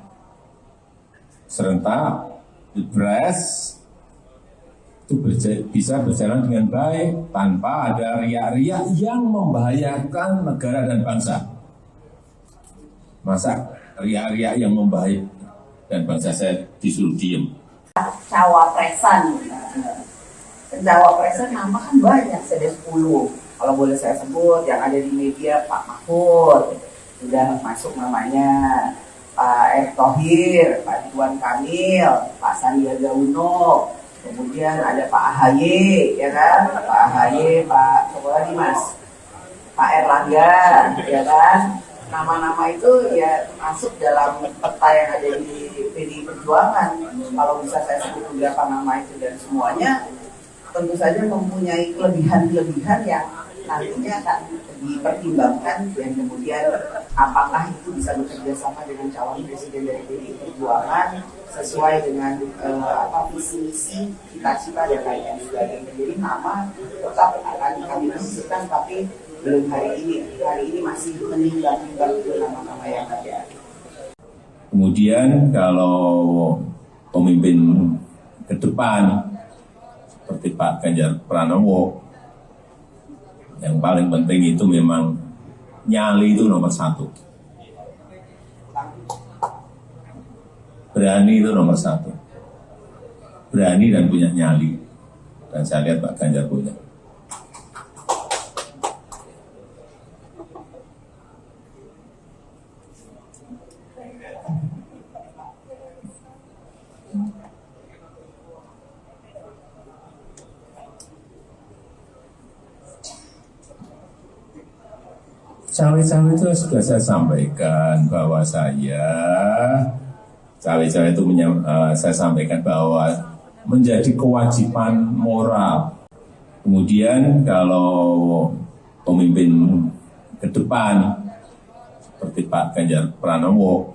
serentak, Pilpres itu bisa berjalan dengan baik tanpa ada riak-riak yang membahayakan negara dan bangsa. Masa riak-riak yang membahayakan dan bangsa saya disuruh diem? Cawapresan nama kan banyak, ada 10 kalau boleh saya sebut yang ada di media. Pak Mahfud sudah masuk namanya, Pak Erick Thohir, Pak Ridwan Kamil, Pak Sandiaga Uno, kemudian ada Pak AHY, ya kan, Pak AHY, Pak siapa lagi Mas, Pak Erlangga, ya kan. Nama-nama itu ya masuk dalam peta yang ada di PDI Perjuangan. Kalau bisa saya sebut beberapa nama itu, dan semuanya tentu saja mempunyai kelebihan-kelebihan yang nantinya akan dipertimbangkan, dan kemudian apakah itu bisa bekerja sama dengan calon presiden dari PDI Perjuangan sesuai dengan visi misi, cita-cita dan lain-lain sebagainya. Jadi nama tetap akan kami diskusikan, tapi belum hari ini masih menimbang-nimbang nama-nama yang ada. Kemudian kalau pemimpin ke depan seperti Pak Ganjar Pranowo, yang paling penting itu memang nyali itu nomor 1. Berani itu nomor 1. Berani dan punya nyali. Dan saya lihat Pak Ganjar punya. Cawe-cawe itu sudah saya sampaikan bahwa cawe-cawe itu saya sampaikan bahwa menjadi kewajiban moral. Kemudian kalau pemimpin ke depan seperti Pak Ganjar Pranowo,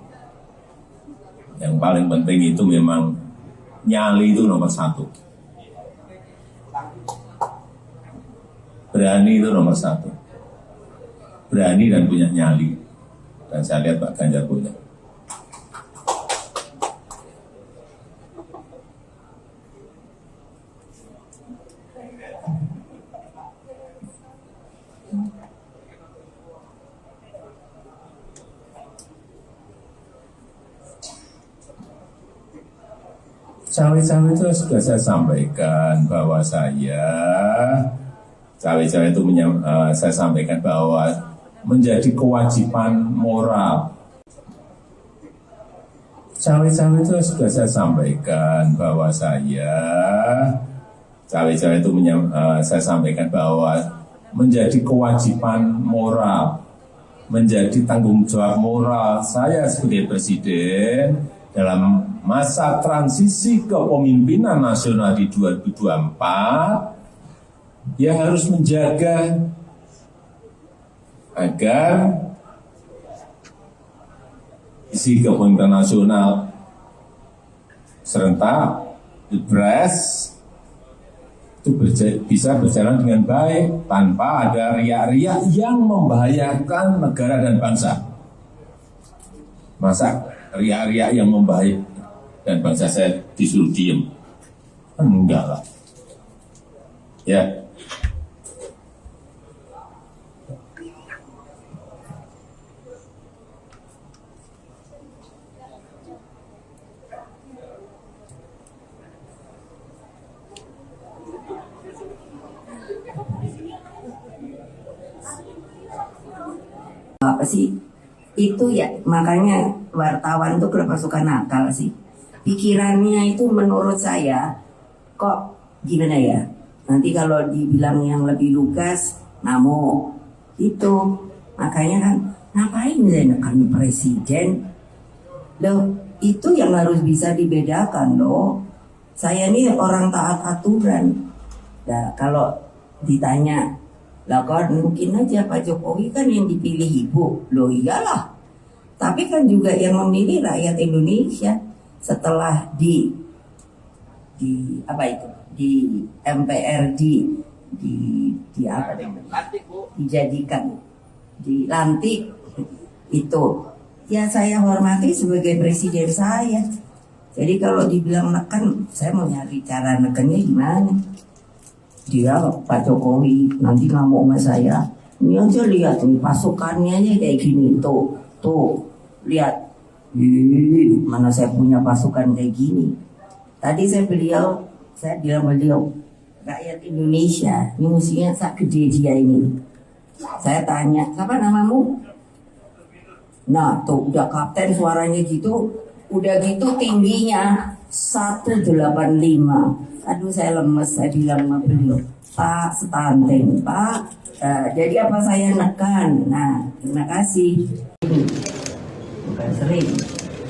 yang paling penting itu memang nyali itu nomor 1. Berani itu nomor 1. Berani dan punya nyali. Dan saya lihat Pak Ganjar punya. Cawe-cawe itu sudah saya sampaikan bahwa cawe-cawe itu saya sampaikan bahwa menjadi kewajiban moral. Cawe-cawe itu sudah saya sampaikan bahwa cawe-cawe itu saya sampaikan bahwa menjadi kewajiban moral, menjadi tanggung jawab moral saya sebagai presiden dalam masa transisi kepemimpinan nasional di 2024, ya harus menjaga agar isi kepemimpinan nasional serentak, Pilpres itu bisa berjalan dengan baik tanpa ada riak-riak yang membahayakan negara dan bangsa. Masa riak-riak yang membahayakan dan bangsa saya disuruh diem? Enggak lah. Ya. Apa sih itu ya, makanya wartawan tuh kenapa suka nakal sih, pikirannya itu menurut saya kok gimana ya, nanti kalau dibilang yang lebih lugas ngamuk itu. Makanya kan ngapain menekan presiden loh, itu yang harus bisa dibedakan loh. Saya ini orang taat aturan. Nah, kalau ditanya lah kan mungkin aja Pak Jokowi kan yang dipilih ibu. Loh iyalah. Tapi kan juga yang memilih rakyat Indonesia setelah di apa itu? Di MPR di apa namanya? Dijadikan, dilantik itu. ya saya hormati sebagai presiden saya. Jadi kalau dibilang neken, saya mau nyari cara nekennya gimana. Dia Pak Jokowi nanti ngamuk sama saya. Ini aja lihat nih pasukannya aja kayak gini. Tuh, lihat. Mana saya punya pasukan kayak gini. Tadi saya bilang beliau, rakyat Indonesia, ini musuhnya sak gede dia ini. Saya tanya, siapa namamu? Nah, tuh udah kapten suaranya gitu, udah gitu tingginya 185. Aduh saya lemes, saya bilang sama beliau, Pak stunting, Pak. Jadi apa saya nekan? Nah, terima kasih. Ini bukan sering,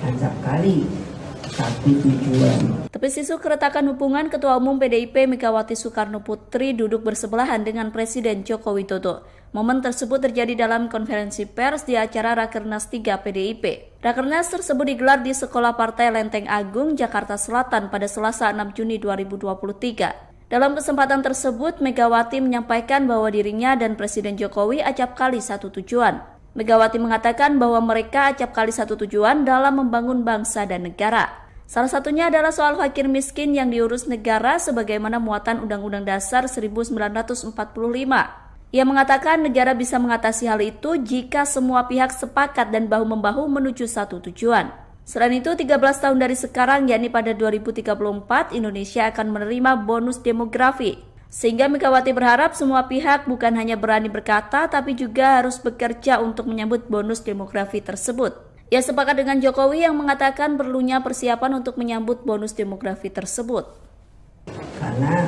acap kali, tapi tujuan. Tepis isu keretakan hubungan Ketua Umum PDIP Megawati Soekarno Putri duduk bersebelahan dengan Presiden Joko Widodo. Momen tersebut terjadi dalam konferensi pers di acara Rakernas 3 PDIP. Rakernas tersebut digelar di Sekolah Partai Lenteng Agung, Jakarta Selatan pada Selasa 6 Juni 2023. Dalam kesempatan tersebut, Megawati menyampaikan bahwa dirinya dan Presiden Jokowi acap kali satu tujuan. Megawati mengatakan bahwa mereka acap kali satu tujuan dalam membangun bangsa dan negara. Salah satunya adalah soal fakir miskin yang diurus negara sebagaimana muatan Undang-Undang Dasar 1945. Ia mengatakan negara bisa mengatasi hal itu jika semua pihak sepakat dan bahu-membahu menuju satu tujuan. Selain itu, 13 tahun dari sekarang, yakni pada 2034, Indonesia akan menerima bonus demografi. Sehingga Megawati berharap semua pihak bukan hanya berani berkata, tapi juga harus bekerja untuk menyambut bonus demografi tersebut. Ia sepakat dengan Jokowi yang mengatakan perlunya persiapan untuk menyambut bonus demografi tersebut. Karena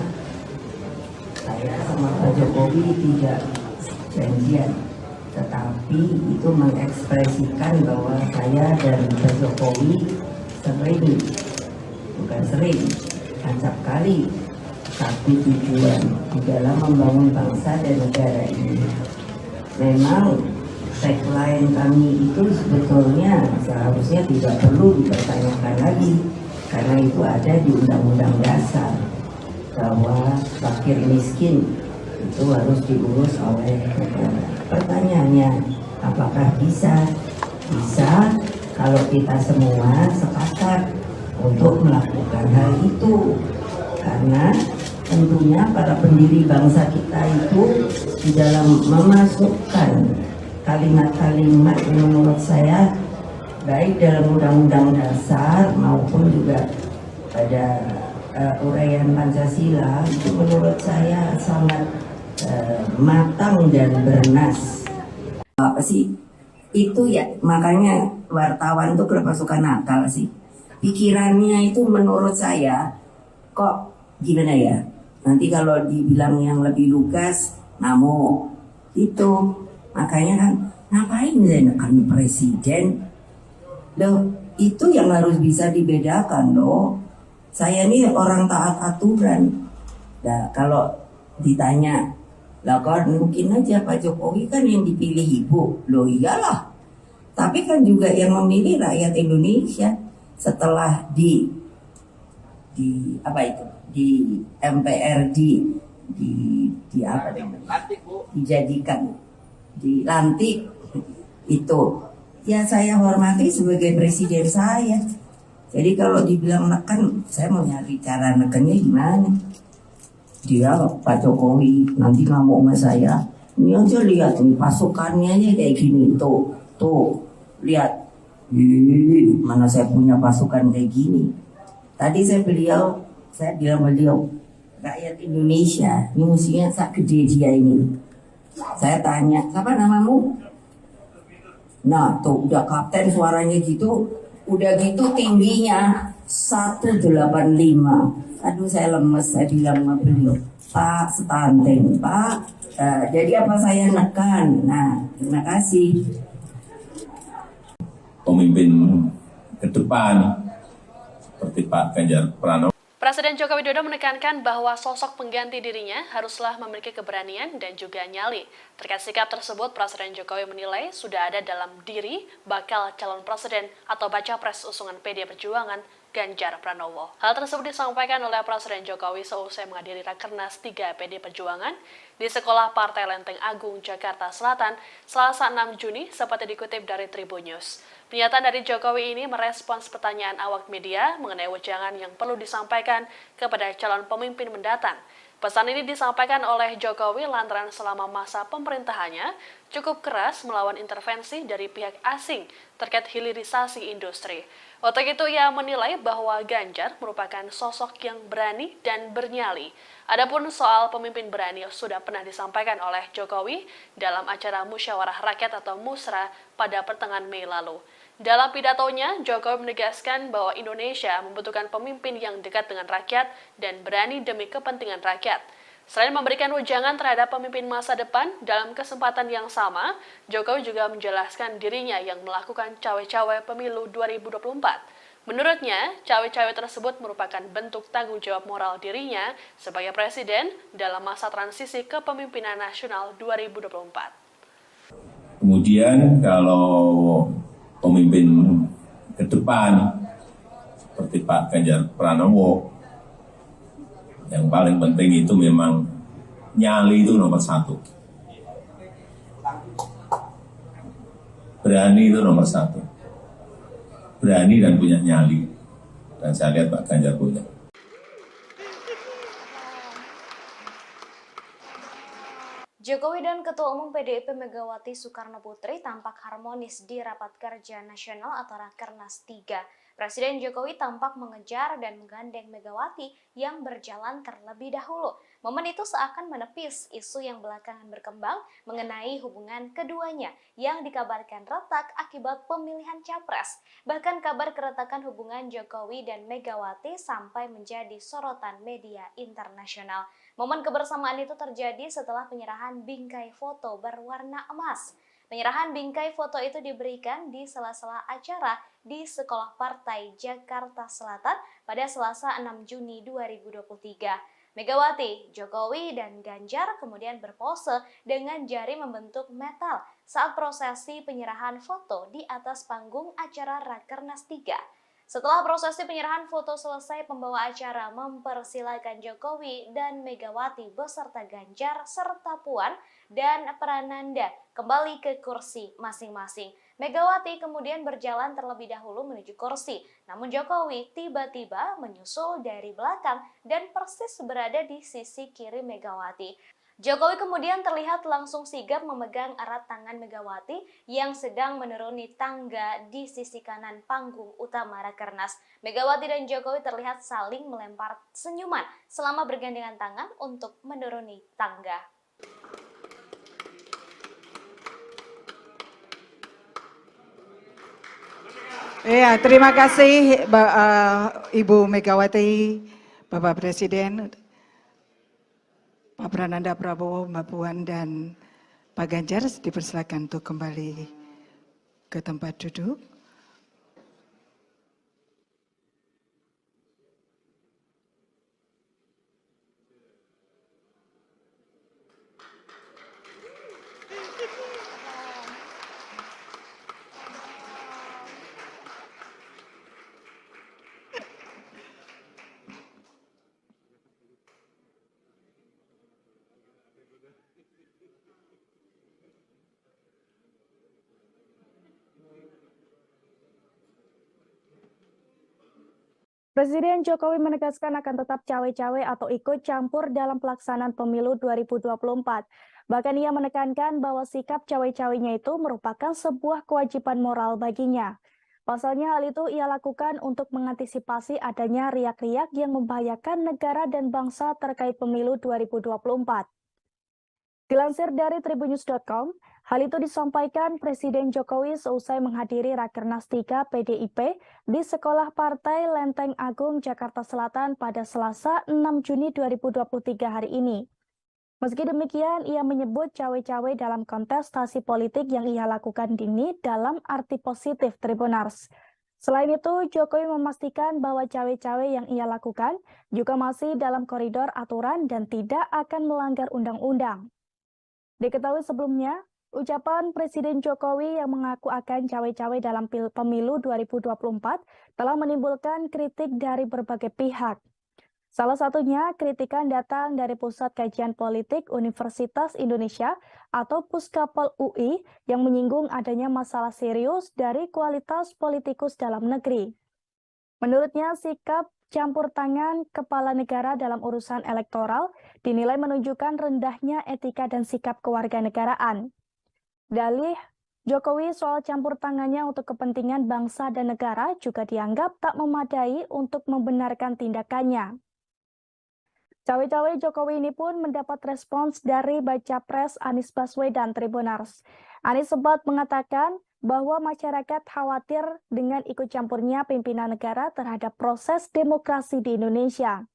saya sama Pak Jokowi tidak janjian, tetapi itu mengekspresikan bahwa saya dan Pak Jokowi bukan sering, acap kali, tapi tujuan di dalam membangun bangsa dan negara ini. Memang tagline kami itu sebetulnya seharusnya tidak perlu dipertanyakan lagi, karena itu ada di Undang-Undang Dasar bahwa fakir miskin itu harus diurus oleh negara. Pertanyaannya, apakah bisa? Bisa kalau kita semua sepakat untuk melakukan hal itu, karena tentunya para pendiri bangsa kita itu di dalam memasukkan kalimat-kalimat yang menurut saya baik dalam Undang-Undang Dasar maupun juga pada uraian Pancasila itu menurut saya sangat matang dan bernas. Apa sih itu ya, makanya wartawan tuh kerasukan akal sih. Pikirannya itu menurut saya kok gimana ya, nanti kalau dibilang yang lebih lugas ngamuk itu. Makanya kan ngapain menekan presiden? Loh, itu yang harus bisa dibedakan loh. Saya ini orang taat aturan. Nah, kalau ditanya, lah kan mungkin aja Pak Jokowi kan yang dipilih ibu. Loh iyalah. Tapi kan juga yang memilih rakyat Indonesia setelah di apa itu? Di MPR di apa namanya? Dijadikan, dilantik itu. Ya saya hormati sebagai presiden saya. Jadi kalau dibilang neken, saya mau nyari cara nekennya gimana. Dia Pak Jokowi nanti ngamuk sama saya. Ini aja lihat nih pasukannya aja kayak gini. Tuh, lihat. Mana saya punya pasukan kayak gini. Tadi saya bilang beliau, rakyat Indonesia, ini musuhnya sak gede dia ini. Saya tanya, siapa namamu? Nah, tuh udah kapten suaranya gitu, udah gitu tingginya 185. Aduh saya lemes, saya bilang sama beliau, Pak stunting, Pak. Jadi apa saya nekan? Nah, terima kasih. Pemimpin ke depan seperti Pak Ganjar Pranowo. Presiden Joko Widodo menekankan bahwa sosok pengganti dirinya haruslah memiliki keberanian dan juga nyali. Terkait sikap tersebut, Presiden Jokowi menilai sudah ada dalam diri bakal calon presiden atau baca pres usungan PD Perjuangan Ganjar Pranowo. Hal tersebut disampaikan oleh Presiden Jokowi seusai menghadiri Rakernas 3 PD Perjuangan di Sekolah Partai Lenteng Agung, Jakarta Selatan, Selasa 6 Juni, seperti dikutip dari Tribun News. Pernyataan dari Jokowi ini merespons pertanyaan awak media mengenai wejangan yang perlu disampaikan kepada calon pemimpin mendatang. Pesan ini disampaikan oleh Jokowi lantaran selama masa pemerintahannya cukup keras melawan intervensi dari pihak asing terkait hilirisasi industri. Untuk itu ia menilai bahwa Ganjar merupakan sosok yang berani dan bernyali. Adapun soal pemimpin berani sudah pernah disampaikan oleh Jokowi dalam acara Musyawarah Rakyat atau Musra pada pertengahan Mei lalu. Dalam pidatonya, Jokowi menegaskan bahwa Indonesia membutuhkan pemimpin yang dekat dengan rakyat dan berani demi kepentingan rakyat. Selain memberikan wejangan terhadap pemimpin masa depan, dalam kesempatan yang sama, Jokowi juga menjelaskan dirinya yang melakukan cawe-cawe pemilu 2024. Menurutnya, cawe-cawe tersebut merupakan bentuk tanggung jawab moral dirinya sebagai presiden dalam masa transisi kepemimpinan nasional 2024. Kemudian kalau pemimpin ke depan seperti Pak Ganjar Pranowo, yang paling penting itu memang nyali itu nomor satu. Berani itu nomor satu. Berani dan punya nyali. Dan saya lihat Pak Ganjar punya. Jokowi dan Ketua Umum PDIP Megawati Soekarno Putri tampak harmonis di Rapat Kerja Nasional atau Rakernas 3. Presiden Jokowi tampak mengejar dan menggandeng Megawati yang berjalan terlebih dahulu. Momen itu seakan menepis isu yang belakangan berkembang mengenai hubungan keduanya yang dikabarkan retak akibat pemilihan capres. Bahkan kabar keretakan hubungan Jokowi dan Megawati sampai menjadi sorotan media internasional. Momen kebersamaan itu terjadi setelah penyerahan bingkai foto berwarna emas. Penyerahan bingkai foto itu diberikan di sela-sela acara di Sekolah Partai Jakarta Selatan pada Selasa 6 Juni 2023. Megawati, Jokowi, dan Ganjar kemudian berpose dengan jari membentuk metal saat prosesi penyerahan foto di atas panggung acara Rakernas 3. Setelah prosesi penyerahan foto selesai, pembawa acara mempersilakan Jokowi dan Megawati beserta Ganjar serta Puan dan Prananda kembali ke kursi masing-masing. Megawati kemudian berjalan terlebih dahulu menuju kursi, namun Jokowi tiba-tiba menyusul dari belakang dan persis berada di sisi kiri Megawati. Jokowi kemudian terlihat langsung sigap memegang erat tangan Megawati yang sedang menuruni tangga di sisi kanan panggung utama Rakernas. Megawati dan Jokowi terlihat saling melempar senyuman selama bergandengan tangan untuk menuruni tangga. Ya, terima kasih Ibu Megawati, Bapak Presiden, Pak Prananda Prabowo, Mbak Puan, dan Pak Ganjar. Dipersilakan untuk kembali ke tempat duduk. Presiden Jokowi menegaskan akan tetap cawe-cawe atau ikut campur dalam pelaksanaan pemilu 2024. Bahkan ia menekankan bahwa sikap cawe-cawenya itu merupakan sebuah kewajiban moral baginya. Pasalnya hal itu ia lakukan untuk mengantisipasi adanya riak-riak yang membahayakan negara dan bangsa terkait pemilu 2024. Dilansir dari tribunnews.com, hal itu disampaikan Presiden Jokowi seusai menghadiri Rakernas 3 PDIP di Sekolah Partai Lenteng Agung, Jakarta Selatan pada Selasa 6 Juni 2023 hari ini. Meski demikian, ia menyebut cawe-cawe dalam kontestasi politik yang ia lakukan ini dalam arti positif Tribunars. Selain itu, Jokowi memastikan bahwa cawe-cawe yang ia lakukan juga masih dalam koridor aturan dan tidak akan melanggar undang-undang. Diketahui sebelumnya, ucapan Presiden Jokowi yang mengaku akan cawe-cawe dalam pemilu 2024 telah menimbulkan kritik dari berbagai pihak. Salah satunya, kritikan datang dari Pusat Kajian Politik Universitas Indonesia atau Puskapol UI yang menyinggung adanya masalah serius dari kualitas politikus dalam negeri. Menurutnya, sikap campur tangan kepala negara dalam urusan elektoral dinilai menunjukkan rendahnya etika dan sikap kewarganegaraan. Dalih Jokowi soal campur tangannya untuk kepentingan bangsa dan negara juga dianggap tak memadai untuk membenarkan tindakannya. Cawe-cawe Jokowi ini pun mendapat respons dari baca pres Anies Baswedan Tribunars. Anies sempat mengatakan bahwa masyarakat khawatir dengan ikut campurnya pimpinan negara terhadap proses demokrasi di Indonesia.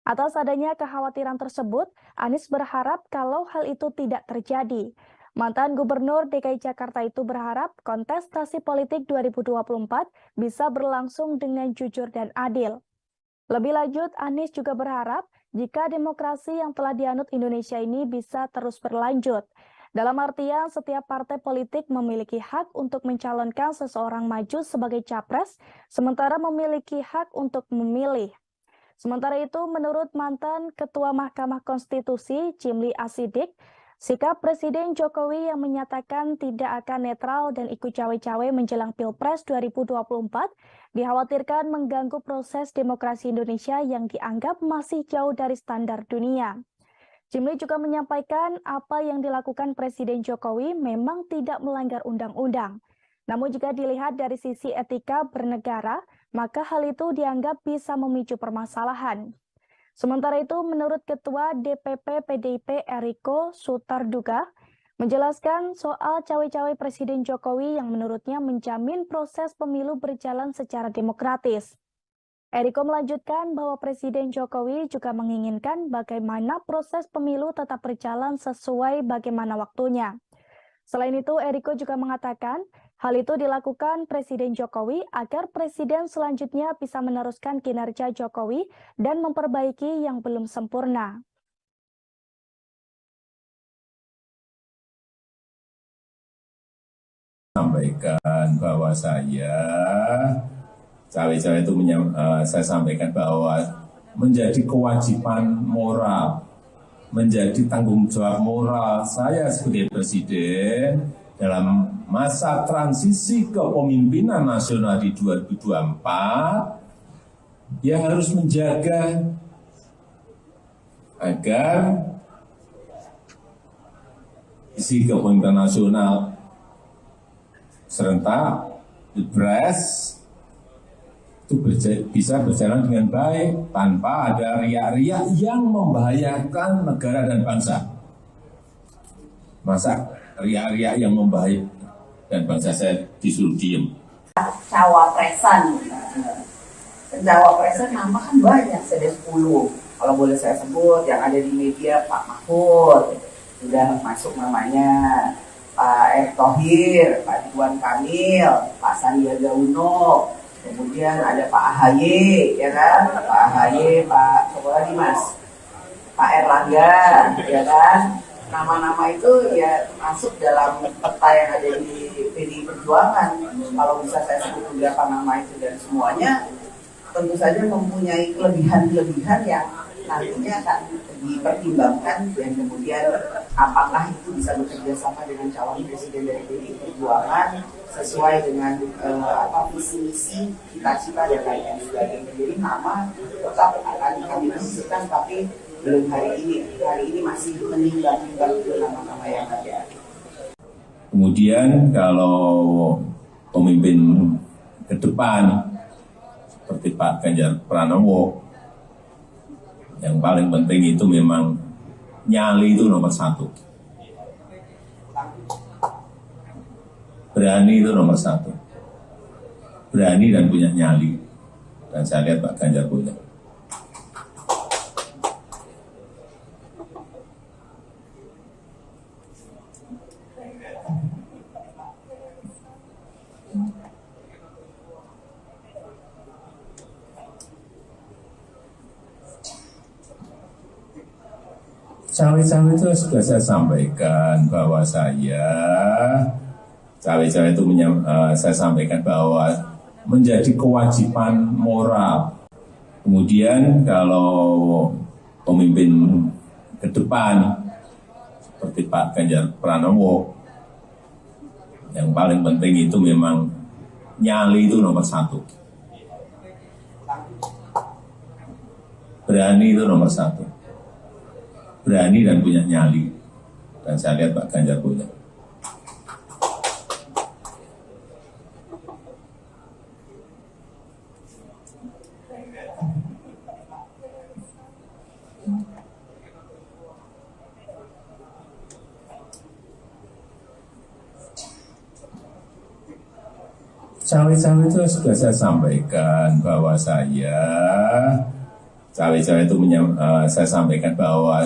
Atas adanya kekhawatiran tersebut, Anies berharap kalau hal itu tidak terjadi. Mantan Gubernur DKI Jakarta itu berharap kontestasi politik 2024 bisa berlangsung dengan jujur dan adil. Lebih lanjut, Anies juga berharap jika demokrasi yang telah dianut Indonesia ini bisa terus berlanjut. Dalam artian, setiap partai politik memiliki hak untuk mencalonkan seseorang maju sebagai capres, sementara memiliki hak untuk memilih. Sementara itu, menurut mantan Ketua Mahkamah Konstitusi, Jimli Asidik, sikap Presiden Jokowi yang menyatakan tidak akan netral dan ikut cawe-cawe menjelang Pilpres 2024 dikhawatirkan mengganggu proses demokrasi Indonesia yang dianggap masih jauh dari standar dunia. Jimli juga menyampaikan apa yang dilakukan Presiden Jokowi memang tidak melanggar undang-undang. Namun jika dilihat dari sisi etika bernegara, maka hal itu dianggap bisa memicu permasalahan. Sementara itu, menurut Ketua DPP PDIP Eriko Sutarduga, menjelaskan soal cawe-cawe Presiden Jokowi yang menurutnya menjamin proses pemilu berjalan secara demokratis. Eriko melanjutkan bahwa Presiden Jokowi juga menginginkan bagaimana proses pemilu tetap berjalan sesuai bagaimana waktunya. Selain itu, Eriko juga mengatakan hal itu dilakukan Presiden Jokowi agar Presiden selanjutnya bisa meneruskan kinerja Jokowi dan memperbaiki yang belum sempurna. Sampaikan bahwa saya cawe-cawe itu saya sampaikan bahwa menjadi kewajiban moral, menjadi tanggung jawab moral saya sebagai presiden dalam masa transisi kepemimpinan nasional di 2024, ya harus menjaga agar isi kepemimpinan nasional serentak Pilpres itu bisa berjalan dengan baik tanpa ada riak-riak yang membahayakan negara dan bangsa. Masa riak-riak yang membahayakan dan bangsa saya disuruh diem. Cawapresan nama kan banyak, ada 10. Kalau boleh saya sebut, yang ada di media Pak Mahfud, sudah masuk namanya, Pak Erick Thohir, Pak Ridwan Kamil, Pak Sandiaga Uno, kemudian ada Pak AHY, ya kan? Pak AHY, Pak siapa lagi Mas? Pak Erlangga, ya kan? Nama-nama itu ya masuk dalam peta yang ada di PDI Perjuangan. Kalau bisa saya sebut beberapa nama itu dan semuanya tentu saja mempunyai kelebihan-kelebihan yang nantinya akan dipertimbangkan dan kemudian apakah itu bisa bekerja sama dengan calon presiden dari PDI Perjuangan sesuai dengan visi misi cita-cita dan lain sebagainya. Jadi nama tetap akan kami diskusikan, tapi belum hari ini masih menimbang-nimbang nama-nama yang ada. Kemudian kalau pemimpin ke depan seperti Pak Ganjar Pranowo, yang paling penting itu memang nyali itu nomor 1. Berani itu nomor 1. Berani dan punya nyali. Dan saya lihat Pak Ganjar punya. Cawe-cawe itu sudah saya sampaikan bahwa cawe-cawe itu saya sampaikan bahwa menjadi kewajiban moral. Kemudian kalau pemimpin ke depan seperti Pak Ganjar Pranowo, yang paling penting itu memang nyali itu nomor satu. Berani itu nomor satu. Berani dan punya nyali. Dan saya lihat Pak Ganjar punya. Cawe-cawe itu sudah saya sampaikan bahwa cawe-cawe itu saya sampaikan bahwa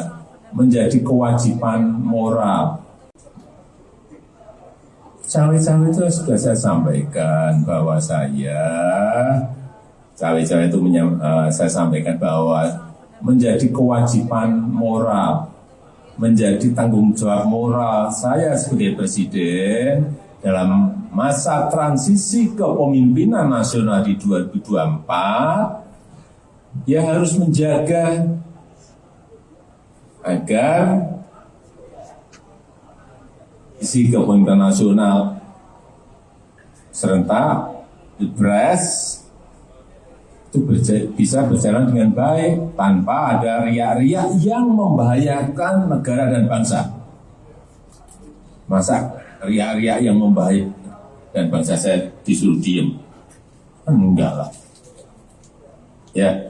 menjadi kewajiban moral. Cawe-cawe itu sudah saya sampaikan bahwa cawe-cawe itu saya sampaikan bahwa menjadi kewajiban moral, menjadi tanggung jawab moral saya sebagai presiden dalam masa transisi kepemimpinan nasional di 2024, ya harus menjaga agar isi kepemimpinan nasional serentak Pilpres itu bisa berjalan dengan baik tanpa ada riak-riak yang membahayakan negara dan bangsa. Masa riak-riak yang membahayakan dan bangsa saya disuruh diem? Enggak lah. Ya.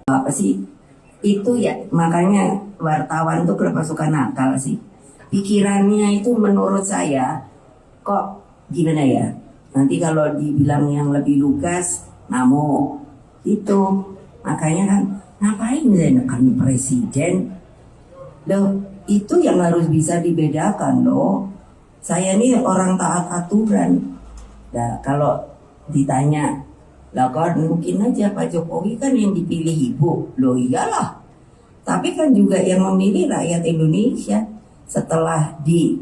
Apa sih? Itu ya, makanya wartawan tuh kenapa suka nakal sih? Pikirannya itu menurut saya kok gimana ya? Nanti kalau dibilang yang lebih lugas, namo itu. Makanya kan ngapain saya nekan presiden? Loh, itu yang harus bisa dibedakan loh. Saya ini orang taat aturan. Nah, kalau ditanya, lah kan mungkin aja Pak Jokowi kan yang dipilih ibu. Loh iyalah. Tapi kan juga yang memilih rakyat Indonesia setelah di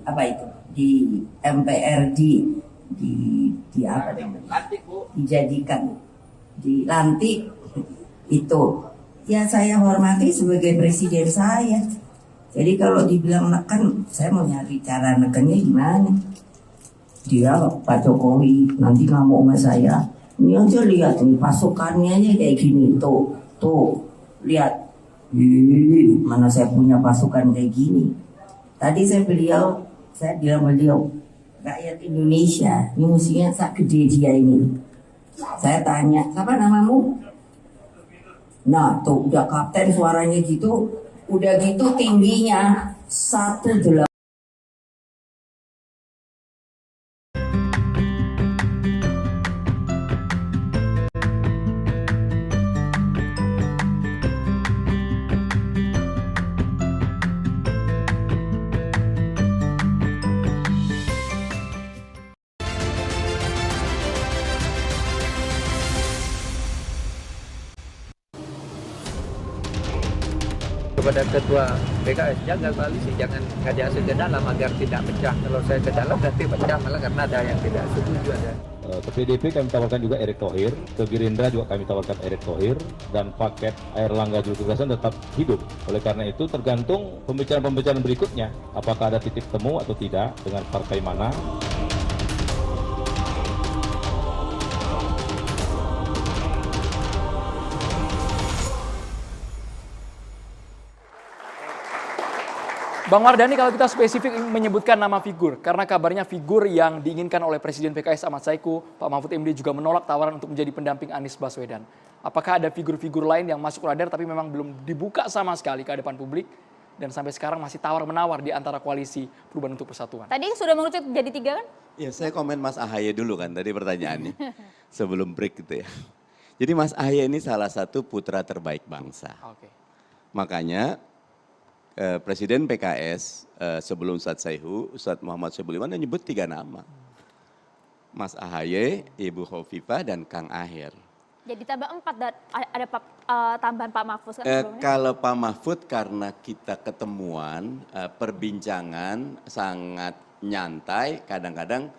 apa itu? Di MPRD di apa namanya? Dijadikan dilantik itu. Ya saya hormati sebagai presiden saya. Jadi kalau dibilang neken, saya mau nyari cara nekennya gimana? Dia Pak Jokowi nanti ngamuk sama saya. Ini aja lihat nih pasukannya aja kayak gini tuh lihat. Mana saya punya pasukan kayak gini. Tadi saya bilang beliau rakyat Indonesia ini musuhnya sak gede dia ini. Saya tanya, siapa namamu? Nah tuh udah kapten suaranya gitu, udah gitu tingginya 1,8. Kepada ketua PKS, jaga koalisi, jangan ngajak ke dalam agar tidak pecah. Kalau saya ke dalam nanti pecah malah karena ada yang tidak setuju ada. Ke PDIP kami tawarkan juga Erick Thohir, ke Gerindra juga kami tawarkan Erick Thohir, dan paket Airlangga Zulkifli Hasan tetap hidup. Oleh karena itu tergantung pembicaraan-pembicaraan berikutnya, apakah ada titik temu atau tidak dengan partai mana. Bang Mardhani, kalau kita spesifik menyebutkan nama figur, karena kabarnya figur yang diinginkan oleh Presiden PKS Ahmad Saiku, Pak Mahfud MD juga menolak tawaran untuk menjadi pendamping Anies Baswedan. Apakah ada figur-figur lain yang masuk radar tapi memang belum dibuka sama sekali ke hadapan publik dan sampai sekarang masih tawar-menawar di antara koalisi Perubahan untuk Persatuan? Tadi sudah mengerucut jadi 3 kan? Ya, saya komen Mas AHY dulu kan tadi pertanyaannya sebelum break gitu ya. Jadi Mas Ahy ini salah satu putra terbaik bangsa. Oke. Makanya Presiden PKS sebelum Ustadz Saihu, Ustadz Muhammad Soebul Iman menyebut 3 nama. Mas Ahy, Ibu Khofifah, dan Kang Aher. Jadi tambah 4 dan ada tambahan Pak Mahfud kan sebelumnya? Kalau Pak Mahfud karena kita ketemuan, perbincangan sangat nyantai, kadang-kadang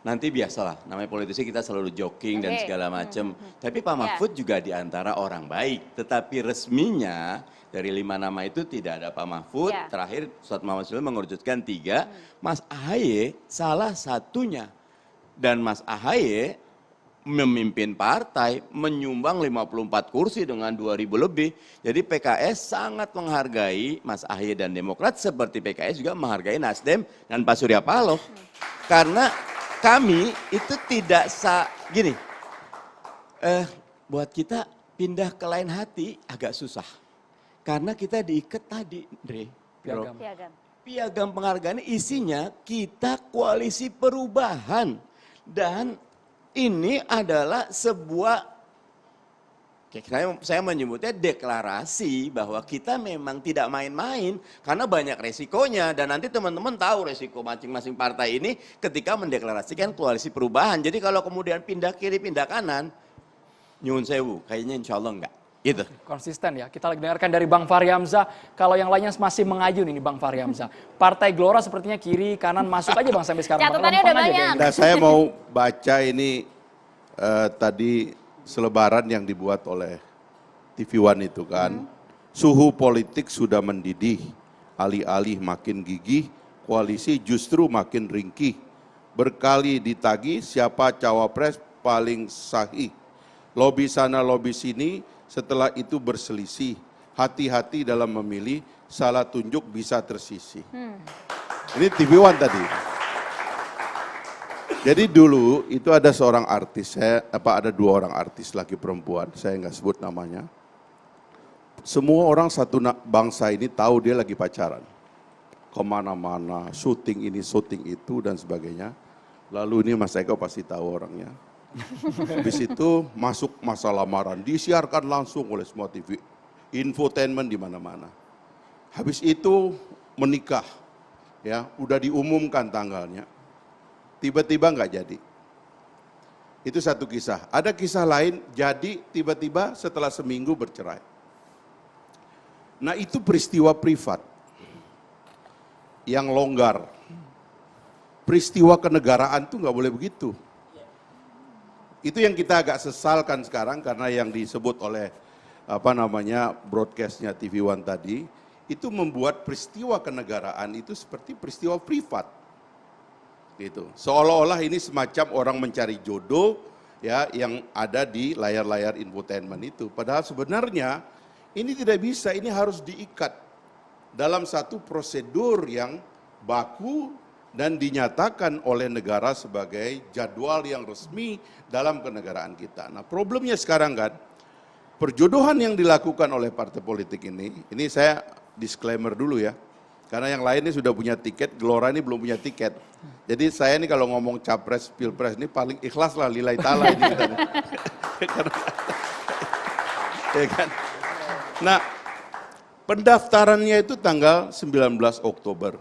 nanti biasalah, namanya politisi kita selalu joking dan segala macam. Tapi Pak Mahfud juga di antara orang baik, tetapi resminya dari 5 nama itu tidak ada Pak Mahfud. Terakhir Ustadz Muhammad Soebul mengerucutkan 3, Mas Ahy salah satunya. Dan Mas Ahy memimpin partai, menyumbang 54 kursi dengan 2.000 lebih. Jadi PKS sangat menghargai Mas Ahy dan Demokrat, seperti PKS juga menghargai Nasdem dan Pak Surya Paloh. Karena kami itu tidak gini, buat kita pindah ke lain hati agak susah. Karena kita diikat tadi, Dre. Piagam penghargaan isinya kita koalisi perubahan. Dan ini adalah sebuah, saya menyebutnya deklarasi bahwa kita memang tidak main-main karena banyak resikonya. Dan nanti teman-teman tahu resiko masing-masing partai ini ketika mendeklarasikan koalisi perubahan. Jadi kalau kemudian pindah kiri, pindah kanan, nyuwun sewu, kayaknya insya Allah enggak. Gitu. Konsisten ya. Kita lagi dengarkan dari Bang Fahri Hamzah. Kalau yang lainnya masih mengayun ini Bang Fahri Hamzah. Partai Gelora sepertinya kiri, kanan masuk aja Bang sampai sekarang. Catatannya udah banyak. Nah, saya mau baca ini tadi selebaran yang dibuat oleh TV One itu kan. Suhu politik sudah mendidih, alih-alih makin gigih, koalisi justru makin ringkih. Berkali ditagih siapa cawapres paling sahih. Lobi sana, lobi sini, setelah itu berselisih. Hati-hati dalam memilih, salah tunjuk bisa tersisih. Ini TV One tadi. Jadi dulu itu ada seorang artis, ada 2 orang artis laki perempuan, saya nggak sebut namanya. Semua orang satu bangsa ini tahu dia lagi pacaran. Kemana-mana, syuting ini, syuting itu, dan sebagainya. Lalu ini Mas Eko pasti tahu orangnya. Habis itu masuk masa lamaran, disiarkan langsung oleh semua TV, infotainment di mana-mana. Habis itu menikah, ya udah diumumkan tanggalnya, tiba-tiba nggak jadi. Itu satu kisah. Ada kisah lain, jadi tiba-tiba setelah seminggu bercerai. Nah itu peristiwa privat yang longgar. Peristiwa kenegaraan tuh nggak boleh begitu. Itu yang kita agak sesalkan sekarang karena yang disebut oleh broadcastnya TV One tadi, itu membuat peristiwa kenegaraan itu seperti peristiwa privat. Gitu. Seolah-olah ini semacam orang mencari jodoh ya yang ada di layar-layar infotainment itu. Padahal sebenarnya ini tidak bisa, ini harus diikat dalam satu prosedur yang baku dan dinyatakan oleh negara sebagai jadwal yang resmi dalam kenegaraan kita. Nah problemnya sekarang kan, perjodohan yang dilakukan oleh partai politik ini saya disclaimer dulu ya, karena yang lainnya sudah punya tiket, Gelora ini belum punya tiket. Jadi saya ini kalau ngomong capres, pilpres ini paling ikhlas lah, lillahi ta'ala ini. Ya kan? Nah pendaftarannya itu tanggal 19 Oktober.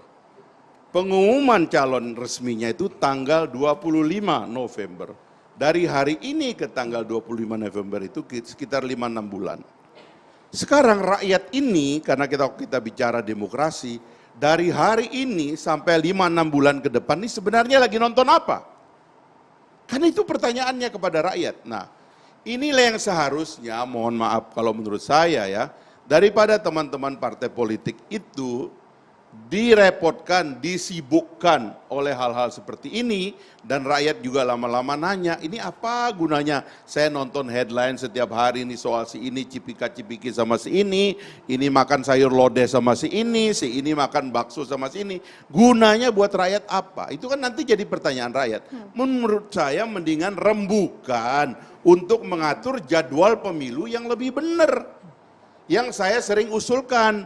Pengumuman calon resminya itu tanggal 25 November. Dari hari ini ke tanggal 25 November itu sekitar 5-6 bulan. Sekarang rakyat ini, karena kita bicara demokrasi, dari hari ini sampai 5-6 bulan ke depan ini sebenarnya lagi nonton apa? Karena itu pertanyaannya kepada rakyat. Nah, inilah yang seharusnya, mohon maaf kalau menurut saya ya, daripada teman-teman partai politik itu direpotkan, disibukkan oleh hal-hal seperti ini, dan rakyat juga lama-lama nanya, ini apa gunanya saya nonton headline setiap hari ini soal si ini cipika-cipiki sama si ini makan sayur lodeh sama si ini makan bakso sama si ini, gunanya buat rakyat apa? Itu kan nanti jadi pertanyaan rakyat. Menurut saya mendingan rembukan untuk mengatur jadwal pemilu yang lebih benar. Yang saya sering usulkan,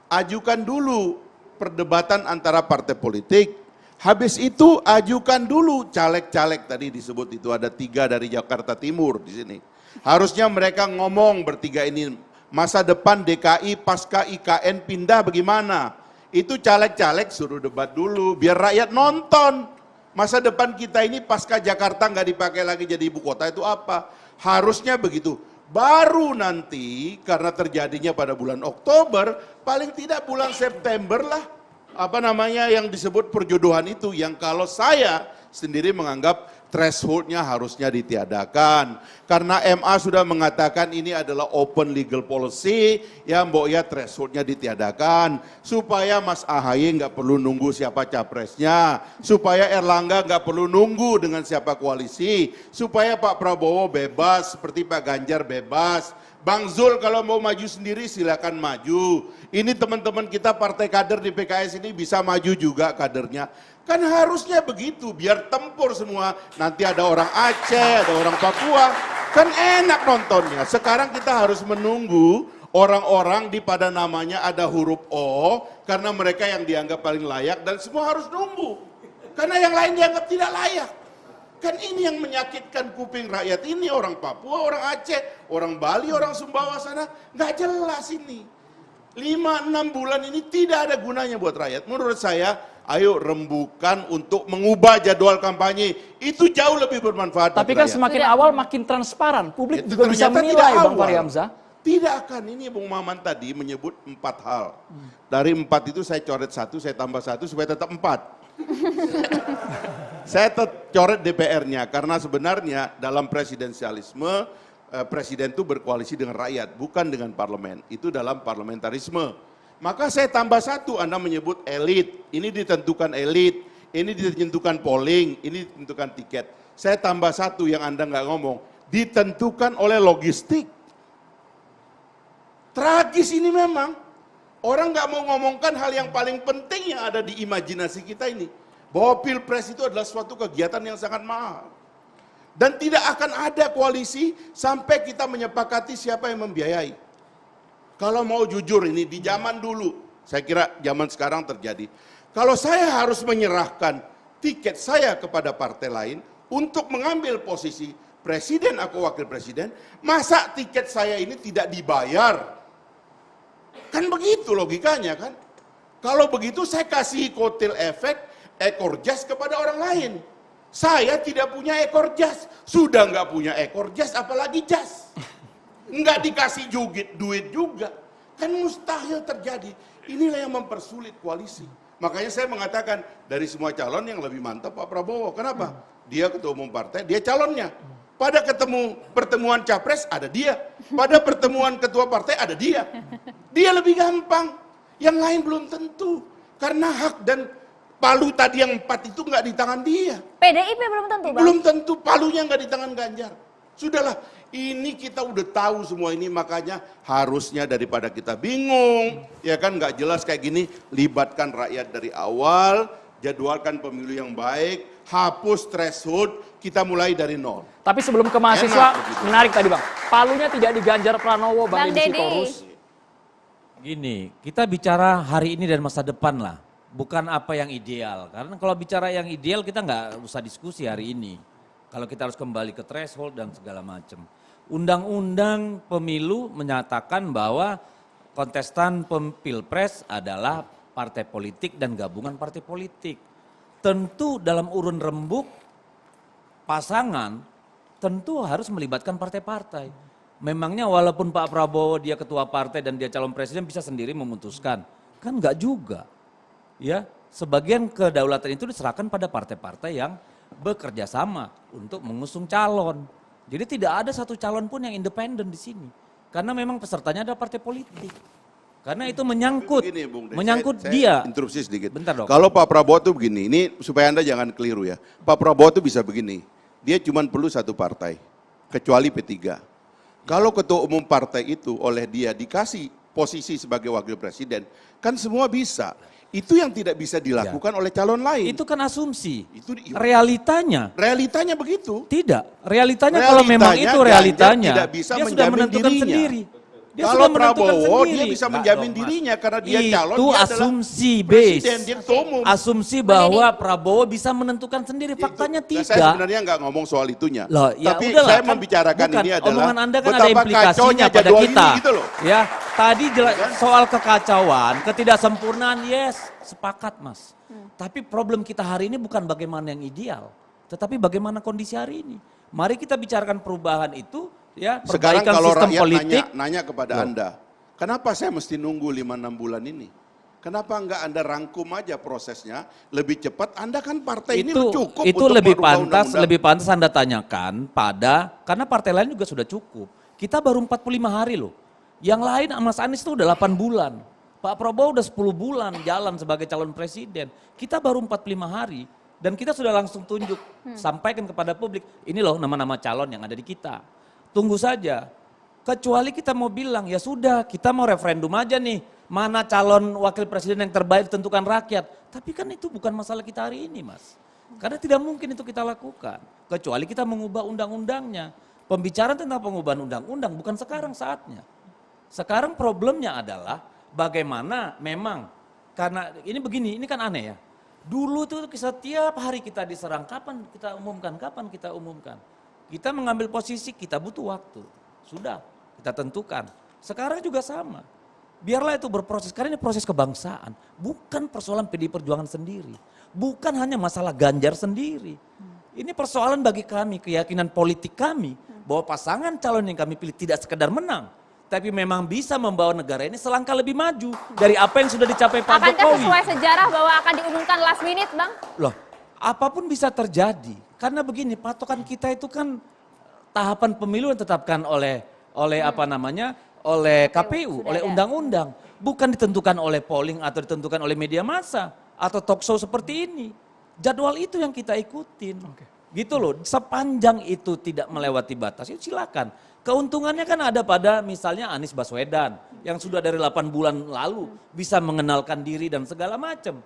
ajukan dulu perdebatan antara partai politik, habis itu ajukan dulu caleg-caleg, tadi disebut itu ada 3 dari Jakarta Timur di sini. Harusnya mereka ngomong bertiga ini, masa depan DKI pasca IKN pindah bagaimana? Itu caleg-caleg suruh debat dulu, biar rakyat nonton. Masa depan kita ini pasca Jakarta nggak dipakai lagi jadi ibu kota itu apa? Harusnya begitu. Baru nanti karena terjadinya pada bulan Oktober, paling tidak bulan September lah. Apa namanya yang disebut perjodohan itu, yang kalau saya sendiri menganggap thresholdnya harusnya ditiadakan. Karena MA sudah mengatakan ini adalah open legal policy, ya mbok ya thresholdnya ditiadakan. Supaya Mas AHY nggak perlu nunggu siapa capresnya, supaya Erlangga nggak perlu nunggu dengan siapa koalisi, supaya Pak Prabowo bebas seperti Pak Ganjar bebas. Bang Zul kalau mau maju sendiri silakan maju. Ini teman-teman kita partai kader di PKS ini bisa maju juga kadernya. Kan harusnya begitu, biar tempur semua. Nanti ada orang Aceh, ada orang Papua. Kan enak nontonnya. Sekarang kita harus menunggu orang-orang di pada namanya ada huruf O. Karena mereka yang dianggap paling layak dan semua harus nunggu. Karena yang lain dianggap tidak layak. Kan ini yang menyakitkan kuping rakyat ini. Orang Papua, orang Aceh, orang Bali, orang Sumbawa sana. Nggak jelas ini. 5-6 bulan ini tidak ada gunanya buat rakyat. Menurut saya, ayo rembukan untuk mengubah jadwal kampanye. Itu jauh lebih bermanfaat. Tapi kan semakin awal makin transparan. Publik juga bisa menilai, Bang Fahri Hamzah. Tidak akan, ini Bung Maman tadi menyebut 4 hal. Dari 4 itu saya coret 1, saya tambah 1 supaya tetap 4. Saya coret DPR-nya karena sebenarnya dalam presidensialisme, presiden itu berkoalisi dengan rakyat, bukan dengan parlemen. Itu dalam parlamentarisme. Maka saya tambah 1, Anda menyebut elit, ini ditentukan elit, ini ditentukan polling, ini ditentukan tiket. Saya tambah 1 yang Anda nggak ngomong, ditentukan oleh logistik. Tragis ini memang, orang nggak mau ngomongkan hal yang paling penting yang ada di imajinasi kita ini. Bahwa Pilpres itu adalah suatu kegiatan yang sangat mahal. Dan tidak akan ada koalisi sampai kita menyepakati siapa yang membiayai. Kalau mau jujur ini di zaman dulu, saya kira zaman sekarang terjadi. Kalau saya harus menyerahkan tiket saya kepada partai lain untuk mengambil posisi presiden atau wakil presiden, masa tiket saya ini tidak dibayar? Kan begitu logikanya kan? Kalau begitu saya kasih kotel efek, ekor jas kepada orang lain. Saya tidak punya ekor jas, sudah nggak punya ekor jas, apalagi jas. Nggak dikasih duit juga, kan mustahil terjadi. Inilah yang mempersulit koalisi. Makanya saya mengatakan dari semua calon yang lebih mantap Pak Prabowo. Kenapa? Dia ketua umum partai, dia calonnya. Pada pertemuan capres ada dia, pada pertemuan ketua partai ada dia. Dia lebih gampang, yang lain belum tentu. Karena hak dan palu tadi yang 4 itu nggak di tangan dia. PDIP belum tentu, Bang? Belum tentu, palunya nggak di tangan Ganjar. Sudahlah, ini kita udah tahu semua ini, makanya harusnya daripada kita bingung, ya kan nggak jelas kayak gini, libatkan rakyat dari awal, jadwalkan pemilu yang baik, hapus threshold, kita mulai dari nol. Tapi sebelum ke mahasiswa, menarik tadi Bang, palunya tidak di Ganjar Pranowo, Bang Deddy Sitorus. Gini, kita bicara hari ini dan masa depan lah. Bukan apa yang ideal, karena kalau bicara yang ideal kita nggak usah diskusi hari ini. Kalau kita harus kembali ke threshold dan segala macam. Undang-undang pemilu menyatakan bahwa kontestan pilpres adalah partai politik dan gabungan partai politik. Tentu dalam urun rembuk pasangan tentu harus melibatkan partai-partai. Memangnya walaupun Pak Prabowo dia ketua partai dan dia calon presiden bisa sendiri memutuskan? Kan nggak juga. Ya, sebagian kedaulatan itu diserahkan pada partai-partai yang bekerja sama untuk mengusung calon. Jadi tidak ada satu calon pun yang independen di sini. Karena memang pesertanya adalah partai politik. Karena itu menyangkut, begini, Bung, menyangkut saya dia. Interupsi sedikit. Bentar dong. Kalau Pak Prabowo tuh begini, ini supaya Anda jangan keliru ya. Pak Prabowo tuh bisa begini, dia cuma perlu 1 partai, kecuali P3. Kalau ketua umum partai itu oleh dia dikasih posisi sebagai wakil presiden, kan semua bisa. Itu yang tidak bisa dilakukan oleh calon lain. Itu kan asumsi. Realitanya begitu. Tidak. Realitanya kalau memang itu realitanya, tidak bisa dia sudah menentukan dirinya. sendiri. Dia kalau sudah menentukan Prabowo sendiri. dia bisa Enggak menjamin dong, Mas. dirinya karena dia Itu calon, dia asumsi adalah base. presiden, dia ketua umum. Asumsi bahwa Prabowo bisa menentukan sendiri. Faktanya Nah, tidak. saya sebenarnya nggak ngomong soal itunya. Loh, ya Tapi udahlah, saya kan membicarakan bukan, ini adalah omongan Anda kan ada betapa implikasinya kacaunya pada jadwal kita. ini gitu loh. Ya, tadi soal kekacauan, ketidaksempurnaan, yes, sepakat Mas. Tapi problem kita hari ini bukan bagaimana yang ideal, tetapi bagaimana kondisi hari ini. Mari kita bicarakan perubahan itu, ya, Sekarang perbaikan kalau sistem rakyat politik. nanya kepada Anda, kenapa saya mesti nunggu 5-6 bulan ini? Kenapa enggak Anda rangkum aja prosesnya lebih cepat? Anda kan partai ini cukup itu untuk lebih merubah pantas undang-undang. lebih pantas Anda tanyakan karena partai lain juga sudah cukup. Kita baru 45 hari loh. Yang lain Mas Anies itu udah 8 bulan. Pak Prabowo udah 10 bulan jalan sebagai calon presiden. Kita baru 45 hari dan kita sudah langsung tunjuk, sampaikan kepada publik, ini loh nama-nama calon yang ada di kita. Tunggu saja. Kecuali kita mau bilang, ya sudah kita mau referendum aja nih. Mana calon wakil presiden yang terbaik ditentukan rakyat. Tapi kan itu bukan masalah kita hari ini Mas. Karena tidak mungkin itu kita lakukan. Kecuali kita mengubah undang-undangnya. Pembicaraan tentang pengubahan undang-undang bukan sekarang saatnya. Sekarang problemnya adalah bagaimana memang, karena ini begini, ini kan aneh ya. Dulu tuh setiap hari kita diserang, kapan kita umumkan. Kita mengambil posisi, kita butuh waktu. Sudah, kita tentukan. Sekarang juga sama. Biarlah itu berproses, karena ini proses kebangsaan. Bukan persoalan PDI Perjuangan sendiri. Bukan hanya masalah Ganjar sendiri. Ini persoalan bagi kami, keyakinan politik kami. Bahwa pasangan calon yang kami pilih tidak sekedar menang. Tapi memang bisa membawa negara ini selangkah lebih maju dari apa yang sudah dicapai Pak Akankah Jokowi. sesuai sejarah bahwa akan diumumkan last minute, Bang? Loh, apapun bisa terjadi. Karena begini, patokan kita itu kan tahapan pemilu yang ditetapkan oleh oleh KPU, oleh undang-undang. Bukan ditentukan oleh polling atau ditentukan oleh media massa atau talk show seperti ini. Jadwal itu yang kita ikutin. Gitu loh, sepanjang itu tidak melewati batas, itu silakan. Keuntungannya kan ada pada misalnya Anies Baswedan yang sudah dari 8 bulan lalu bisa mengenalkan diri dan segala macam.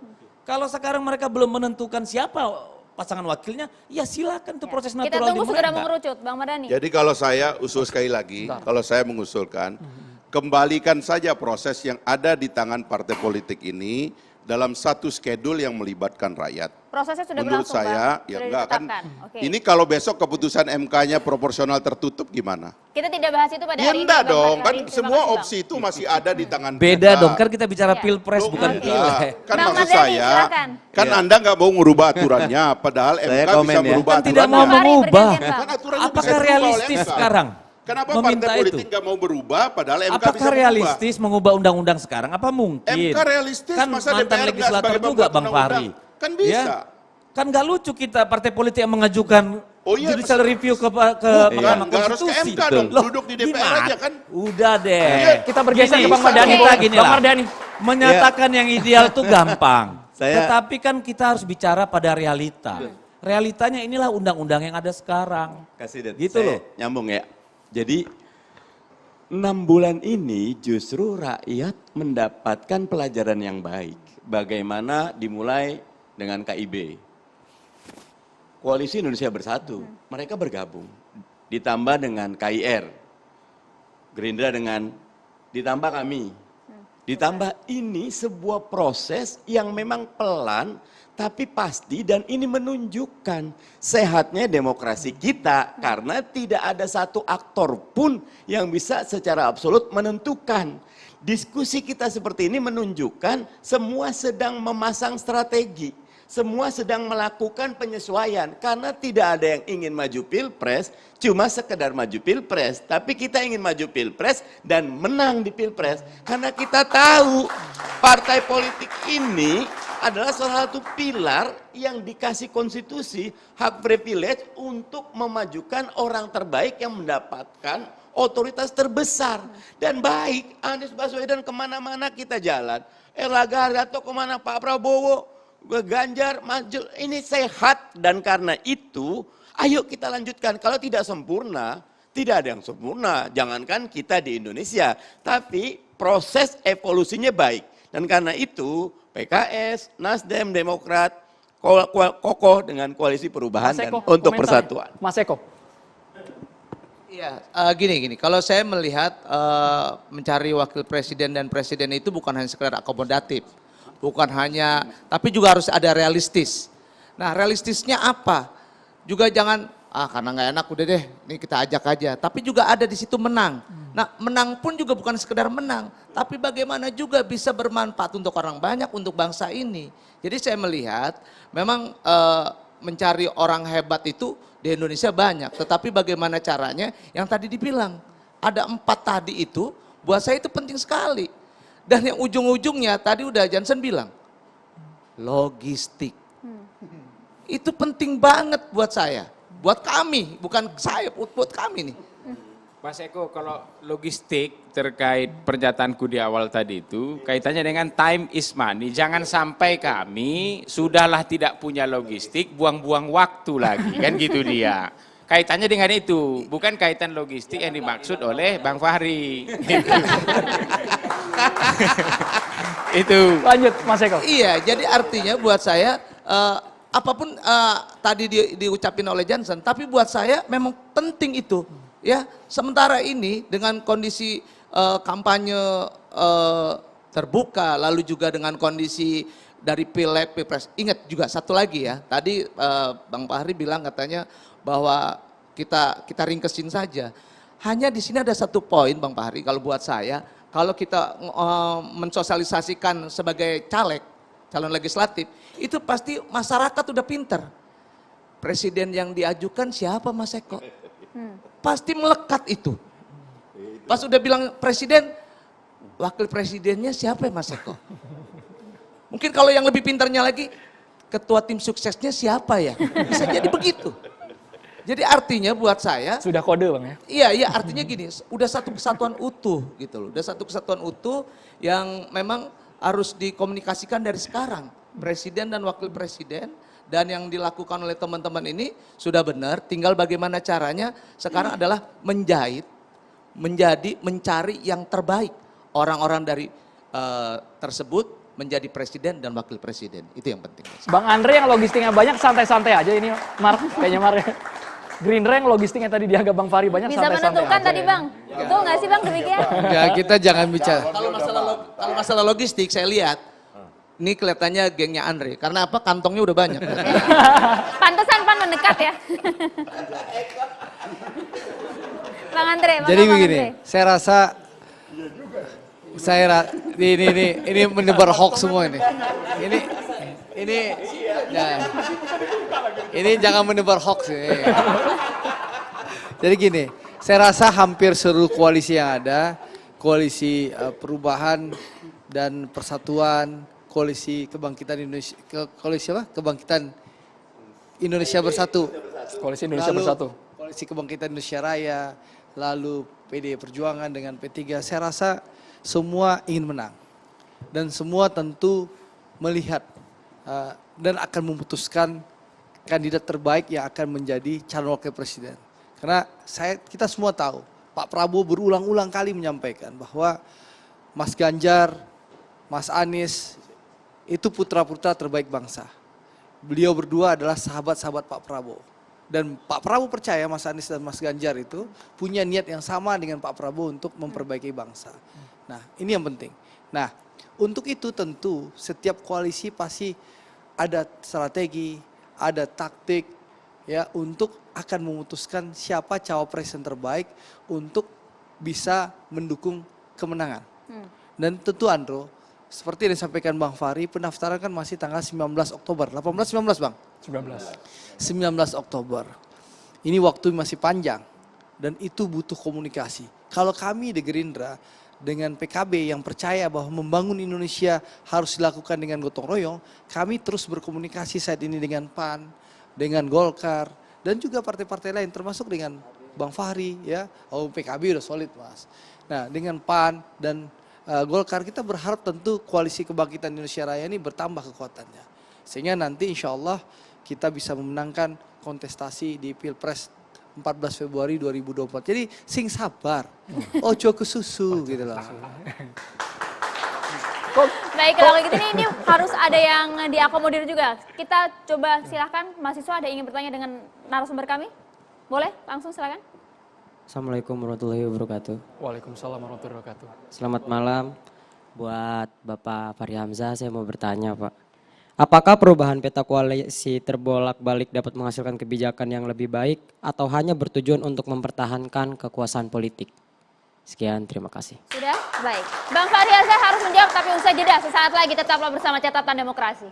Kalau sekarang mereka belum menentukan siapa pasangan wakilnya, ya silakan itu proses natural. Kita tunggu di segera mereka. mengerucut, Bang Mardhani. Jadi kalau saya usul sekali lagi, kalau saya mengusulkan, kembalikan saja proses yang ada di tangan partai politik ini dalam satu schedule yang melibatkan rakyat. Prosesnya sudah Menurut berlangsung, saya, Bang? ya Sudah enggak kan. ditetapkan? Oke. Ini kalau besok keputusan MK-nya proporsional tertutup gimana? Kita tidak bahas itu pada Ya hari ini, enggak Bang dong, Mardhani. kan Terima semua kasih, Bang. opsi itu masih ada di tangan Beda kita. dong, kan kita bicara pilpres bukan Enggak. pileg. Kan Bang maksud Mardhani, saya, silakan. kan Anda nggak mau merubah aturannya, padahal Saya MK komen bisa ya. merubah Kan tidak mau aturannya. mengubah. Kan aturannya bisa Apakah dirubah oleh realistis MK. sekarang? Kenapa meminta partai politik itu? nggak mau berubah, padahal MK bisa Apakah merubah? realistis mengubah undang-undang sekarang? Apa mungkin? MK realistis, kan masa mantan DPR nggak legislator sebagai juga pembuat Bang Fahri. undang-undang? Kan bisa. Ya? Kan nggak lucu kita partai politik yang mengajukan judicial review ke Mahkamah nggak harus ke Konstitusi. MK dong, Loh, duduk di DPR gimana? aja kan. Udah deh. Iya, kita bergeser Gini, ke Bang Mardhani. kita gini Bang lah. Mardhani. Menyatakan yang ideal itu gampang. Saya- Tetapi kan kita harus bicara pada realita. Realitanya inilah undang-undang yang ada sekarang. Kasih Gitu saya loh. nyambung ya. Jadi 6 bulan ini justru rakyat mendapatkan pelajaran yang baik. Bagaimana dimulai dengan KIB. Koalisi Indonesia Bersatu, mereka bergabung. Ditambah dengan KIR. Gerindra ditambah kami. Ditambah ini sebuah proses yang memang pelan tapi pasti, dan ini menunjukkan sehatnya demokrasi kita karena tidak ada satu aktor pun yang bisa secara absolut menentukan. Diskusi kita seperti ini menunjukkan semua sedang memasang strategi. Semua sedang melakukan penyesuaian karena tidak ada yang ingin maju pilpres cuma sekedar maju pilpres, tapi kita ingin maju pilpres dan menang di pilpres karena kita tahu partai politik ini adalah salah satu pilar yang dikasih konstitusi hak privilege untuk memajukan orang terbaik yang mendapatkan otoritas terbesar. Dan baik Anies Baswedan kemana-mana kita jalan, Erlangga Hartarto kemana, Pak Prabowo, Ganjar maju, ini sehat. Dan karena itu ayo kita lanjutkan. Kalau tidak sempurna, tidak ada yang sempurna, jangankan kita di Indonesia, tapi proses evolusinya baik. Dan karena itu PKS, Nasdem, Demokrat kokoh dengan koalisi perubahan Mas dan Eko, untuk komentar. persatuan. Mas Eko. Iya, gini. Kalau saya melihat mencari wakil presiden dan presiden itu bukan hanya sekedar akomodatif, bukan hanya, tapi juga harus ada realistis. Nah, realistisnya apa? Juga jangan karena nggak enak udah deh, ini kita ajak aja. Tapi juga ada di situ menang. Nah, menang pun juga bukan sekedar menang, tapi bagaimana juga bisa bermanfaat untuk orang banyak, untuk bangsa ini. Jadi saya melihat memang mencari orang hebat itu di Indonesia banyak, tetapi bagaimana caranya yang tadi dibilang, ada 4 tadi itu buat saya itu penting sekali. Dan yang ujung-ujungnya tadi udah Jansen bilang, logistik. Itu penting banget buat saya, buat kami, bukan saya, buat kami nih. Mas Eko, kalau logistik terkait pernyataanku di awal tadi itu, kaitannya dengan time is money. Jangan sampai kami sudahlah tidak punya logistik, buang-buang waktu lagi, kan gitu dia. Kaitannya dengan itu, bukan kaitan logistik yang dimaksud oleh Bang Fahri. Itu. Lanjut Mas Eko. Iya, jadi artinya buat saya, apapun tadi diucapin oleh Jansen, tapi buat saya memang penting itu. Ya, sementara ini dengan kondisi kampanye terbuka, lalu juga dengan kondisi dari Pileg, Pilpres. Ingat juga satu lagi ya, tadi Bang Fahri bilang katanya bahwa kita ringkesin saja. Hanya di sini ada satu poin Bang Fahri, kalau buat saya, kalau kita mensosialisasikan sebagai caleg, calon legislatif, itu pasti masyarakat udah pinter. Presiden yang diajukan siapa Mas Eko? Pasti melekat itu. Pas udah bilang presiden, wakil presidennya siapa ya Mas Eko? Mungkin kalau yang lebih pintarnya lagi, ketua tim suksesnya siapa ya? Bisa jadi begitu. Jadi artinya buat saya. Sudah kode Bang Iya, ya? artinya gini, udah satu kesatuan utuh gitu loh. Udah satu kesatuan utuh yang memang harus dikomunikasikan dari sekarang. Presiden dan wakil presiden. Dan yang dilakukan oleh teman-teman ini sudah benar, tinggal bagaimana caranya sekarang adalah mencari yang terbaik. Orang-orang dari tersebut menjadi presiden dan wakil presiden, itu yang penting. Bang Andre yang logistiknya banyak santai-santai aja ini kayaknya ya. Gerindra yang logistiknya tadi dianggap Bang Fahri banyak Bisa santai-santai menentukan aja. tadi Bang, betul nggak sih Bang demikian? Ya kita jangan bicara. Kalau masalah logistik saya lihat, ini kelihatannya gengnya Andre, karena apa? Kantongnya udah banyak. Pantesan Pan mendekat ya. Bang Andre, Jadi begini, saya rasa ini menebar hoax semua ini. Ini jangan menebar hoax ini. Jadi gini, saya rasa hampir seluruh koalisi yang ada, koalisi perubahan dan persatuan, koalisi kebangkitan Indonesia, kebangkitan Indonesia Bersatu. Koalisi Indonesia Bersatu. Koalisi Kebangkitan Indonesia Raya, lalu PDI Perjuangan dengan P3. Saya rasa semua ingin menang. Dan semua tentu melihat dan akan memutuskan kandidat terbaik yang akan menjadi calon wakil presiden. Karena kita semua tahu, Pak Prabowo berulang-ulang kali menyampaikan bahwa Mas Ganjar, Mas Anies, itu putra-putra terbaik bangsa. Beliau berdua adalah sahabat-sahabat Pak Prabowo. Dan Pak Prabowo percaya Mas Anies dan Mas Ganjar itu punya niat yang sama dengan Pak Prabowo untuk memperbaiki bangsa. Nah, ini yang penting. Nah, untuk itu tentu setiap koalisi pasti ada strategi, ada taktik ya untuk akan memutuskan siapa cawapres yang terbaik untuk bisa mendukung kemenangan. Dan tentu Andro, seperti yang disampaikan Bang Fahri, pendaftaran kan masih tanggal 19 Oktober. 18-19 Bang? 19 Oktober. Ini waktu masih panjang dan itu butuh komunikasi. Kalau kami di Gerindra dengan PKB yang percaya bahwa membangun Indonesia harus dilakukan dengan gotong royong, kami terus berkomunikasi saat ini dengan PAN, dengan Golkar, dan juga partai-partai lain termasuk dengan Bang Fahri ya. Oh, PKB udah solid Mas. Nah, dengan PAN dan Golkar kita berharap tentu koalisi kebangkitan Indonesia Raya ini bertambah kekuatannya. Sehingga nanti insya Allah kita bisa memenangkan kontestasi di Pilpres 14 Februari 2024. Jadi sing sabar, ojo kesusu gitu loh. Baik, kalau gitu ini harus ada yang diakomodir juga. Kita coba silakan mahasiswa ada ingin bertanya dengan narasumber kami? Boleh? Langsung silakan. Assalamualaikum warahmatullahi wabarakatuh. Waalaikumsalam warahmatullahi wabarakatuh. Selamat malam. Buat Bapak Fahri Hamzah, saya mau bertanya, Pak. Apakah perubahan peta koalisi terbolak-balik dapat menghasilkan kebijakan yang lebih baik atau hanya bertujuan untuk mempertahankan kekuasaan politik? Sekian, terima kasih. Sudah? Baik. Bang Fahri Hamzah harus menjawab tapi usai jeda. Sesaat lagi tetaplah bersama Catatan Demokrasi.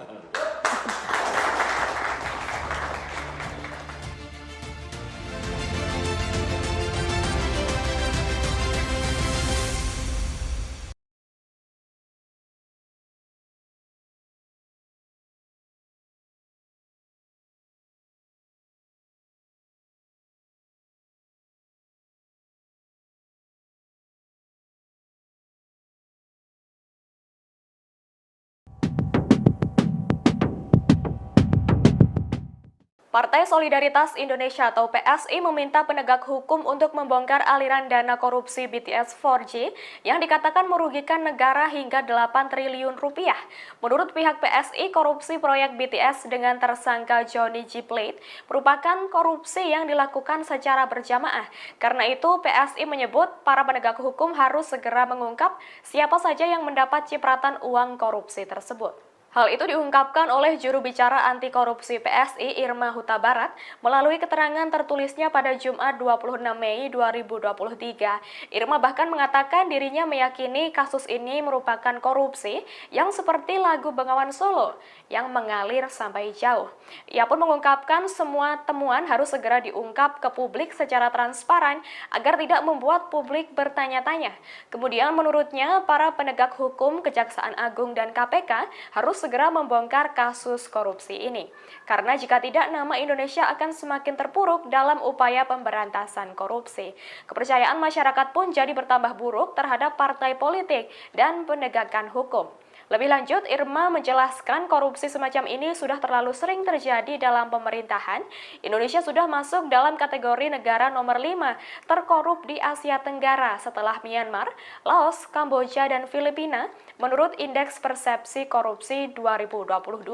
Partai Solidaritas Indonesia atau PSI meminta penegak hukum untuk membongkar aliran dana korupsi BTS 4G yang dikatakan merugikan negara hingga 8 triliun rupiah. Menurut pihak PSI, korupsi proyek BTS dengan tersangka Johnny G. Plate merupakan korupsi yang dilakukan secara berjamaah. Karena itu, PSI menyebut para penegak hukum harus segera mengungkap siapa saja yang mendapat cipratan uang korupsi tersebut. Hal itu diungkapkan oleh juru bicara anti korupsi PSI Irma Huta Barat melalui keterangan tertulisnya pada Jumat 26 Mei 2023. Irma bahkan mengatakan dirinya meyakini kasus ini merupakan korupsi yang seperti lagu Bengawan Solo yang mengalir sampai jauh. Ia pun mengungkapkan semua temuan harus segera diungkap ke publik secara transparan agar tidak membuat publik bertanya-tanya. Kemudian menurutnya para penegak hukum Kejaksaan Agung dan KPK harus segera membongkar kasus korupsi ini. Karena jika tidak, nama Indonesia akan semakin terpuruk dalam upaya pemberantasan korupsi. Kepercayaan masyarakat pun jadi bertambah buruk terhadap partai politik dan penegakan hukum. Lebih lanjut, Irma menjelaskan korupsi semacam ini sudah terlalu sering terjadi dalam pemerintahan. Indonesia sudah masuk dalam kategori negara nomor 5 terkorup di Asia Tenggara setelah Myanmar, Laos, Kamboja, dan Filipina menurut Indeks Persepsi Korupsi 2022.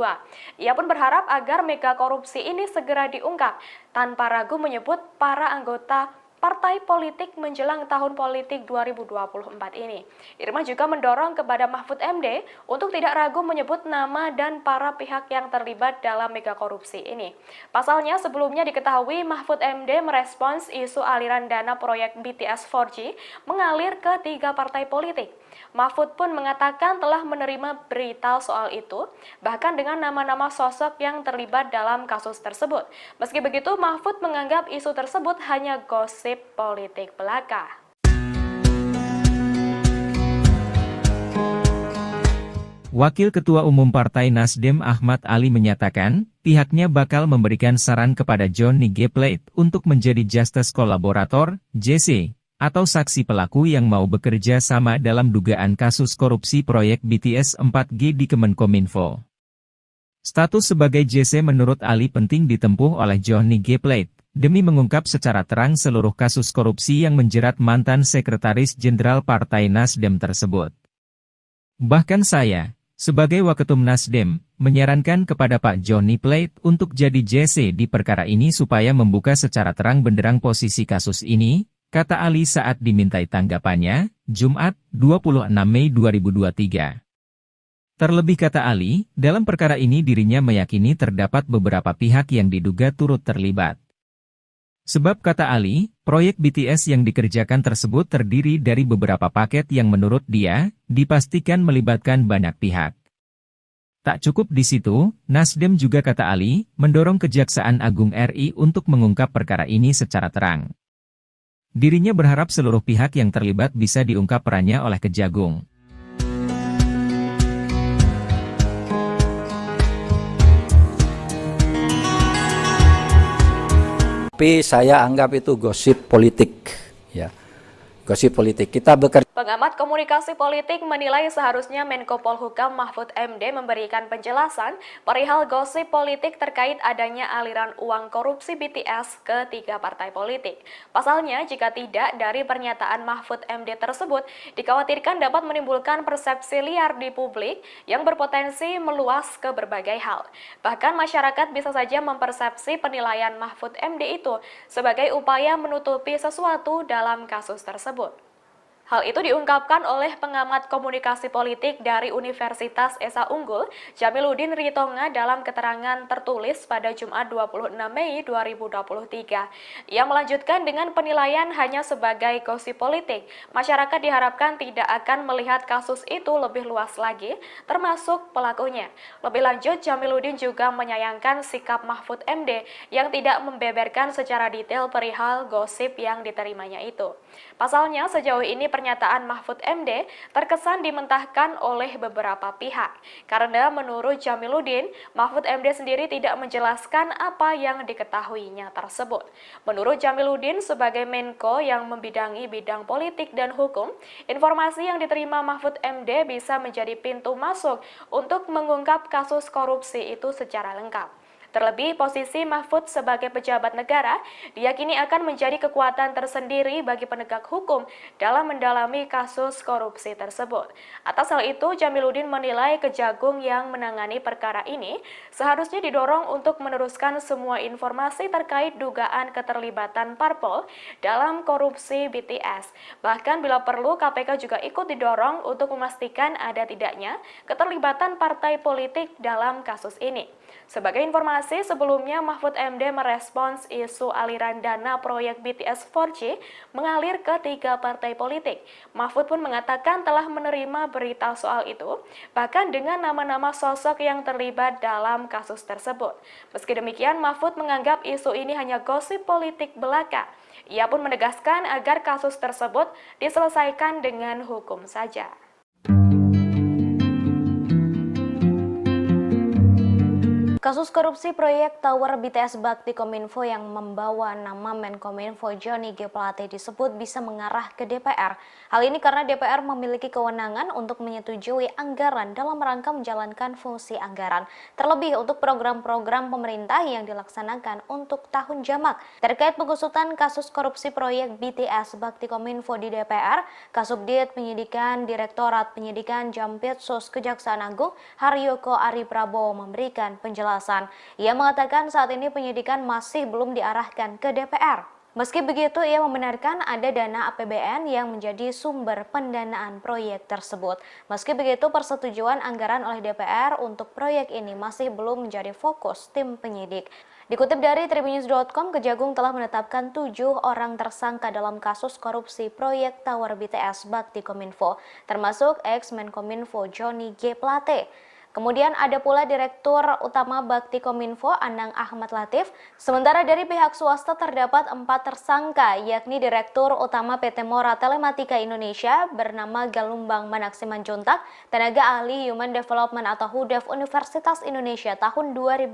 Ia pun berharap agar mega korupsi ini segera diungkap tanpa ragu menyebut para anggota partai politik menjelang tahun politik 2024 ini. Irma juga mendorong kepada Mahfud MD untuk tidak ragu menyebut nama dan para pihak yang terlibat dalam mega korupsi ini. Pasalnya sebelumnya diketahui Mahfud MD merespons isu aliran dana proyek BTS 4G mengalir ke 3 partai politik. Mahfud pun mengatakan telah menerima berita soal itu, bahkan dengan nama-nama sosok yang terlibat dalam kasus tersebut. Meski begitu, Mahfud menganggap isu tersebut hanya gosip politik belaka. Wakil Ketua Umum Partai Nasdem Ahmad Ali menyatakan, pihaknya bakal memberikan saran kepada Johnny G. Plate untuk menjadi Justice Collaborator, JC, atau saksi pelaku yang mau bekerja sama dalam dugaan kasus korupsi proyek BTS 4G di Kemenkominfo. Status sebagai JC menurut Ali penting ditempuh oleh Johnny G. Plate, demi mengungkap secara terang seluruh kasus korupsi yang menjerat mantan Sekretaris Jenderal Partai Nasdem tersebut. Bahkan saya, sebagai Waketum Nasdem, menyarankan kepada Pak Johnny Plate untuk jadi JC di perkara ini supaya membuka secara terang benderang posisi kasus ini, kata Ali saat dimintai tanggapannya, Jumat, 26 Mei 2023. Terlebih kata Ali, dalam perkara ini dirinya meyakini terdapat beberapa pihak yang diduga turut terlibat. Sebab kata Ali, proyek BTS yang dikerjakan tersebut terdiri dari beberapa paket yang menurut dia, dipastikan melibatkan banyak pihak. Tak cukup di situ, Nasdem juga kata Ali, mendorong Kejaksaan Agung RI untuk mengungkap perkara ini secara terang. Dirinya berharap seluruh pihak yang terlibat bisa diungkap perannya oleh Kejagung. Tapi saya anggap itu gosip politik, ya. gosip politik. Kita bekerja. Pengamat komunikasi politik menilai seharusnya Menko Polhukam Mahfud MD memberikan penjelasan perihal gosip politik terkait adanya aliran uang korupsi BTS ke 3 partai politik. Pasalnya, jika tidak, dari pernyataan Mahfud MD tersebut dikhawatirkan dapat menimbulkan persepsi liar di publik yang berpotensi meluas ke berbagai hal. Bahkan masyarakat bisa saja mempersepsi penilaian Mahfud MD itu sebagai upaya menutupi sesuatu dalam kasus tersebut. Hal itu diungkapkan oleh pengamat komunikasi politik dari Universitas Esa Unggul, Jamiluddin Ritonga dalam keterangan tertulis pada Jumat 26 Mei 2023. Ia melanjutkan dengan penilaian hanya sebagai gosip politik. Masyarakat diharapkan tidak akan melihat kasus itu lebih luas lagi, termasuk pelakunya. Lebih lanjut, Jamiluddin juga menyayangkan sikap Mahfud MD yang tidak membeberkan secara detail perihal gosip yang diterimanya itu. Pasalnya, sejauh ini pernyataan Mahfud MD terkesan dimentahkan oleh beberapa pihak. Karena menurut Jamiluddin, Mahfud MD sendiri tidak menjelaskan apa yang diketahuinya tersebut. Menurut Jamiluddin, sebagai Menko yang membidangi bidang politik dan hukum, informasi yang diterima Mahfud MD bisa menjadi pintu masuk untuk mengungkap kasus korupsi itu secara lengkap. Terlebih, posisi Mahfud sebagai pejabat negara diyakini akan menjadi kekuatan tersendiri bagi penegak hukum dalam mendalami kasus korupsi tersebut. Atas hal itu, Jamiluddin menilai Kejagung yang menangani perkara ini seharusnya didorong untuk meneruskan semua informasi terkait dugaan keterlibatan parpol dalam korupsi BTS. Bahkan bila perlu, KPK juga ikut didorong untuk memastikan ada tidaknya keterlibatan partai politik dalam kasus ini. Sebagai informasi, sebelumnya Mahfud MD merespons isu aliran dana proyek BTS 4G mengalir ke 3 partai politik. Mahfud pun mengatakan telah menerima berita soal itu, bahkan dengan nama-nama sosok yang terlibat dalam kasus tersebut. Meski demikian, Mahfud menganggap isu ini hanya gosip politik belaka. Ia pun menegaskan agar kasus tersebut diselesaikan dengan hukum saja. Kasus korupsi proyek Tower BTS Bakti Kominfo yang membawa nama Menkominfo Johnny G. Plate disebut bisa mengarah ke DPR. Hal ini karena DPR memiliki kewenangan untuk menyetujui anggaran dalam rangka menjalankan fungsi anggaran, terlebih untuk program-program pemerintah yang dilaksanakan untuk tahun jamak. Terkait pengusutan kasus korupsi proyek BTS Bakti Kominfo di DPR, Kasubdit Penyidikan Direktorat Penyidikan Jampitsus Kejaksaan Agung Haryoko Ari Prabowo memberikan penjelasan. Ia mengatakan saat ini penyidikan masih belum diarahkan ke DPR. Meski begitu, ia membenarkan ada dana APBN yang menjadi sumber pendanaan proyek tersebut. Meski begitu, persetujuan anggaran oleh DPR untuk proyek ini masih belum menjadi fokus tim penyidik. Dikutip dari Tribunnews.com, Kejagung telah menetapkan 7 orang tersangka dalam kasus korupsi proyek Tower BTS Bakti Kominfo, termasuk ex-Menkominfo Johnny G. Plate. Kemudian ada pula Direktur Utama Bakti Kominfo Anang Ahmad Latif. Sementara dari pihak swasta terdapat 4 tersangka, yakni Direktur Utama PT Mora Telematika Indonesia bernama Galumbang Manaksiman Juntak, tenaga ahli Human Development atau HUDEF Universitas Indonesia tahun 2020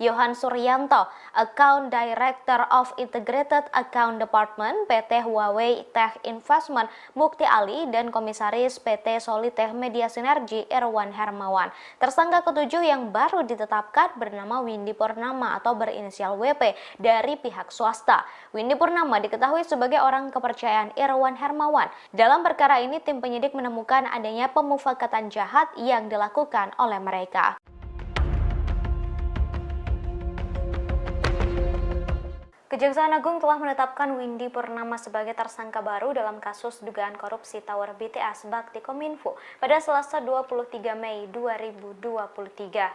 Yohan Suryanto, Account Director of Integrated Account Department PT Huawei Tech Investment Mukti Ali, dan Komisaris PT Solitech Media Sinergi Irwan Hermawan. Tersangka ketujuh yang baru ditetapkan bernama Windy Purnama atau berinisial WP dari pihak swasta. Windy Purnama diketahui sebagai orang kepercayaan Irwan Hermawan. Dalam perkara ini, tim penyidik menemukan adanya pemufakatan jahat yang dilakukan oleh mereka. Kejaksaan Agung telah menetapkan Windy Purnama sebagai tersangka baru dalam kasus dugaan korupsi Tower BTS Bakti Kominfo pada Selasa 23 Mei 2023.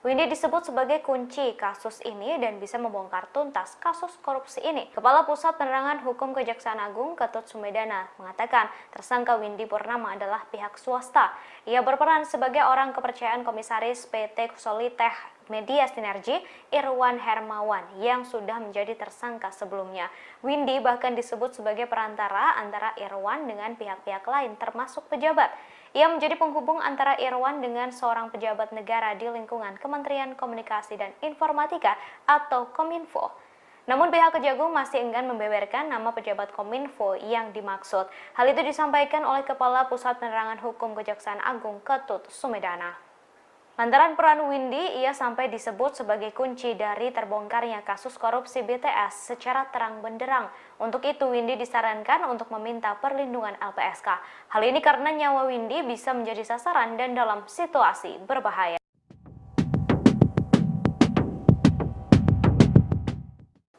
Windy disebut sebagai kunci kasus ini dan bisa membongkar tuntas kasus korupsi ini. Kepala Pusat Penerangan Hukum Kejaksaan Agung Ketut Sumedana mengatakan tersangka Windy Purnama adalah pihak swasta. Ia berperan sebagai orang kepercayaan Komisaris PT Solitech Media Sinergi Irwan Hermawan yang sudah menjadi tersangka sebelumnya. Windy bahkan disebut sebagai perantara antara Irwan dengan pihak-pihak lain termasuk pejabat. Ia menjadi penghubung antara Irwan dengan seorang pejabat negara di lingkungan Kementerian Komunikasi dan Informatika atau Kominfo. Namun pihak Kejagung masih enggan membeberkan nama pejabat Kominfo yang dimaksud. Hal itu disampaikan oleh Kepala Pusat Penerangan Hukum Kejaksaan Agung Ketut Sumedana. Lantaran peran Windy, ia sampai disebut sebagai kunci dari terbongkarnya kasus korupsi BTS secara terang benderang. Untuk itu, Windy disarankan untuk meminta perlindungan LPSK. Hal ini karena nyawa Windy bisa menjadi sasaran dan dalam situasi berbahaya.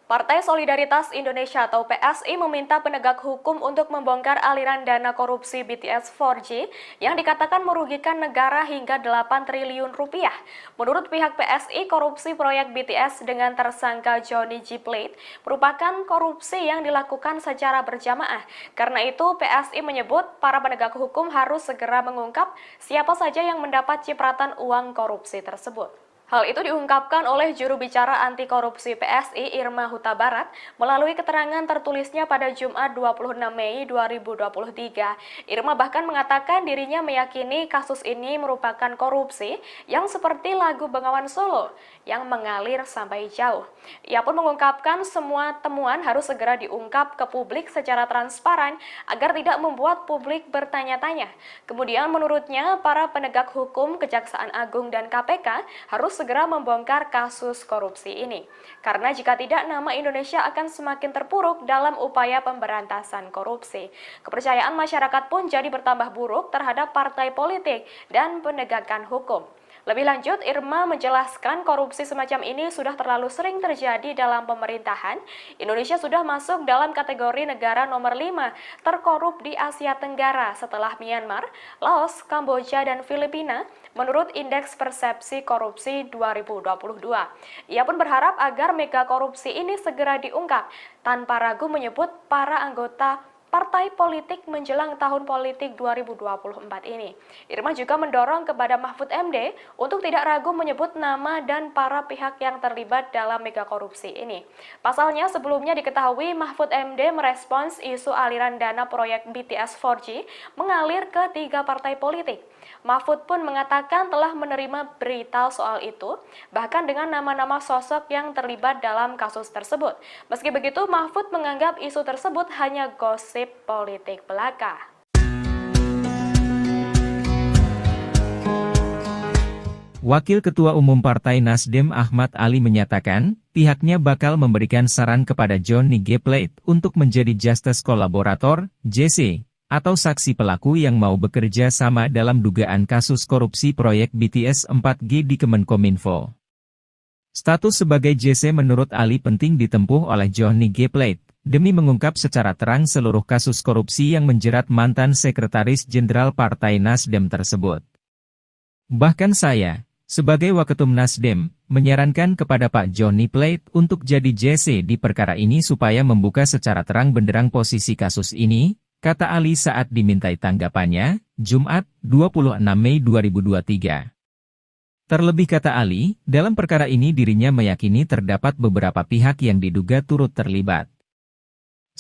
Partai Solidaritas Indonesia atau PSI meminta penegak hukum untuk membongkar aliran dana korupsi BTS 4G yang dikatakan merugikan negara hingga 8 triliun rupiah. Menurut pihak PSI, korupsi proyek BTS dengan tersangka Johnny G. Plate merupakan korupsi yang dilakukan secara berjamaah. Karena itu, PSI menyebut para penegak hukum harus segera mengungkap siapa saja yang mendapat cipratan uang korupsi tersebut. Hal itu diungkapkan oleh juru bicara anti korupsi PSI Irma Huta Barat melalui keterangan tertulisnya pada Jumat 26 Mei 2023. Irma bahkan mengatakan dirinya meyakini kasus ini merupakan korupsi yang seperti lagu Bengawan Solo yang mengalir sampai jauh. Ia pun mengungkapkan semua temuan harus segera diungkap ke publik secara transparan agar tidak membuat publik bertanya-tanya. Kemudian menurutnya para penegak hukum Kejaksaan Agung dan KPK harus segera membongkar kasus korupsi ini. Karena jika tidak, nama Indonesia akan semakin terpuruk dalam upaya pemberantasan korupsi. Kepercayaan masyarakat pun jadi bertambah buruk terhadap partai politik dan penegakan hukum. Lebih lanjut, Irma menjelaskan korupsi semacam ini sudah terlalu sering terjadi dalam pemerintahan. Indonesia sudah masuk dalam kategori negara nomor 5 terkorup di Asia Tenggara setelah Myanmar, Laos, Kamboja, dan Filipina menurut Indeks Persepsi Korupsi 2022. Ia pun berharap agar mega korupsi ini segera diungkap tanpa ragu menyebut para anggota partai politik menjelang tahun politik 2024 ini. Irma juga mendorong kepada Mahfud MD untuk tidak ragu menyebut nama dan para pihak yang terlibat dalam mega korupsi ini. Pasalnya sebelumnya diketahui Mahfud MD merespons isu aliran dana proyek BTS 4G mengalir ke 3 partai politik. Mahfud pun mengatakan telah menerima berita soal itu, bahkan dengan nama-nama sosok yang terlibat dalam kasus tersebut. Meski begitu, Mahfud menganggap isu tersebut hanya gosip politik belaka. Wakil Ketua Umum Partai Nasdem Ahmad Ali menyatakan, pihaknya bakal memberikan saran kepada Johnny G. Plate untuk menjadi Justice Collaborator, JC, atau saksi pelaku yang mau bekerja sama dalam dugaan kasus korupsi proyek BTS 4G di Kemenkominfo. Status sebagai JC menurut Ali penting ditempuh oleh Johnny G. Plate, demi mengungkap secara terang seluruh kasus korupsi yang menjerat mantan Sekretaris Jenderal Partai Nasdem tersebut. Bahkan saya, sebagai Waketum Nasdem, menyarankan kepada Pak Johnny Plate untuk jadi JC di perkara ini supaya membuka secara terang benderang posisi kasus ini, kata Ali saat dimintai tanggapannya, Jumat, 26 Mei 2023. Terlebih kata Ali, dalam perkara ini dirinya meyakini terdapat beberapa pihak yang diduga turut terlibat.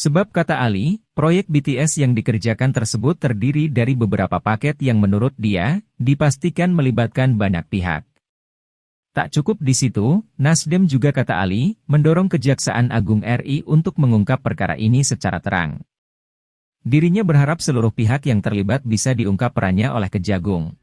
Sebab kata Ali, proyek BTS yang dikerjakan tersebut terdiri dari beberapa paket yang menurut dia, dipastikan melibatkan banyak pihak. Tak cukup di situ, Nasdem juga kata Ali, mendorong Kejaksaan Agung RI untuk mengungkap perkara ini secara terang. Dirinya berharap seluruh pihak yang terlibat bisa diungkap perannya oleh Kejagung.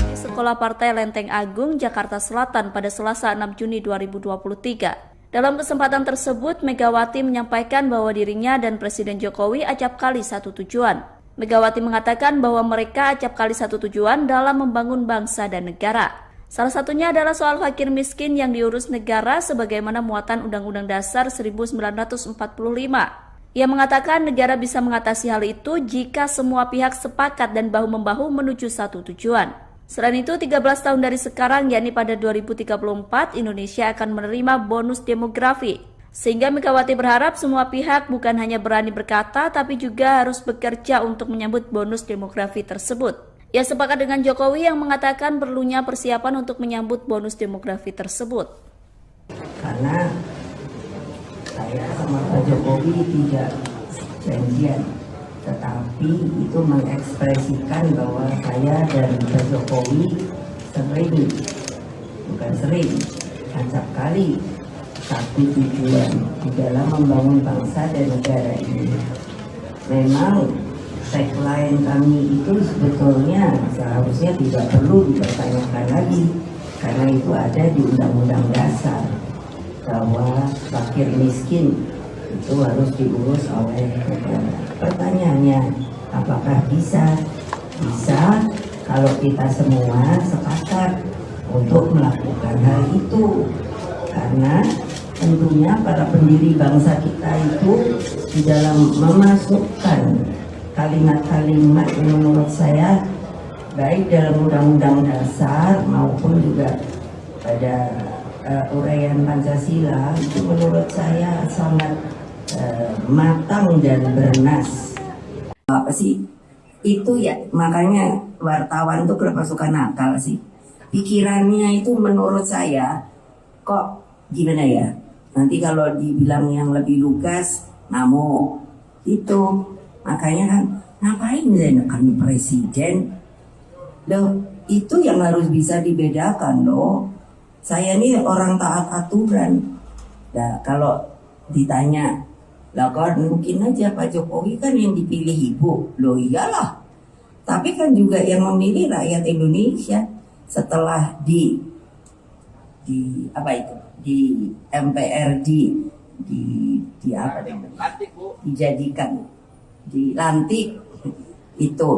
Di Sekolah Partai Lenteng Agung, Jakarta Selatan pada Selasa 6 Juni 2023. Dalam kesempatan tersebut, Megawati menyampaikan bahwa dirinya dan Presiden Jokowi acap kali satu tujuan. Megawati mengatakan bahwa mereka acap kali satu tujuan dalam membangun bangsa dan negara. Salah satunya adalah soal fakir miskin yang diurus negara sebagaimana muatan Undang-Undang Dasar 1945. Ia mengatakan negara bisa mengatasi hal itu jika semua pihak sepakat dan bahu-membahu menuju satu tujuan. Selain itu, 13 tahun dari sekarang, yakni pada 2034, Indonesia akan menerima bonus demografi. Sehingga Megawati berharap semua pihak bukan hanya berani berkata, tapi juga harus bekerja untuk menyambut bonus demografi tersebut. Ia sepakat dengan Jokowi yang mengatakan perlunya persiapan untuk menyambut bonus demografi tersebut. Karena saya sama Pak Jokowi tidak janjian, tetapi itu mengekspresikan bahwa saya dan Pak Jokowi sering, bukan sering, acap kali satu tujuan di dalam membangun bangsa dan negara ini. Memang tagline kami itu sebetulnya seharusnya tidak perlu dipertanyakan lagi, karena itu ada di Undang-Undang Dasar bahwa fakir miskin itu harus diurus oleh negara. Pertanyaannya, apakah bisa? Bisa kalau kita semua sepakat untuk melakukan hal itu, karena tentunya para pendiri bangsa kita itu di dalam memasukkan kalimat-kalimat yang menurut saya baik dalam Undang-Undang Dasar maupun juga pada uraian Pancasila itu menurut saya sangat matang dan bernas. Apa sih itu ya, makanya wartawan tuh kenapa suka nakal sih, pikirannya itu menurut saya kok gimana ya, nanti kalau dibilang yang lebih lugas ngamuk itu. Makanya kan ngapain saya nekan presiden loh, itu yang harus bisa dibedakan loh. Saya ini orang taat aturan. Nah kalau ditanya, lah kan mungkin aja Pak Jokowi kan yang dipilih ibu. Loh iyalah, tapi kan juga yang memilih rakyat Indonesia setelah di apa itu, di MPR di apa namanya, dijadikan, dilantik itu.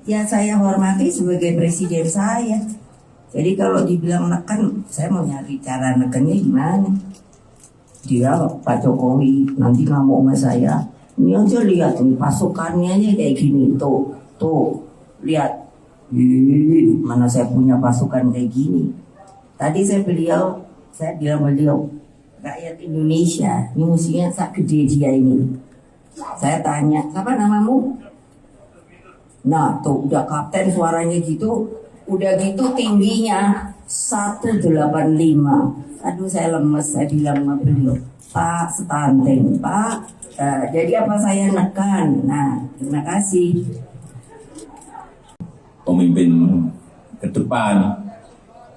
Ya saya hormati sebagai presiden saya. Jadi kalau dibilang neken, saya mau nyari cara nekennya gimana. Dia Pak Jokowi nanti ngamuk sama saya. Ini aja lihat nih pasukannya aja kayak gini. Tuh lihat. Mana saya punya pasukan kayak gini. Tadi saya bilang beliau, rakyat Indonesia ini musuhnya sak gede dia ini. Saya tanya, siapa namamu? Nah tuh udah kapten suaranya gitu. Udah gitu tingginya 185. Aduh saya lemes, saya bilang sama beliau, Pak stunting, Pak. Jadi apa saya nekan? Nah terima kasih. Pemimpin ke depan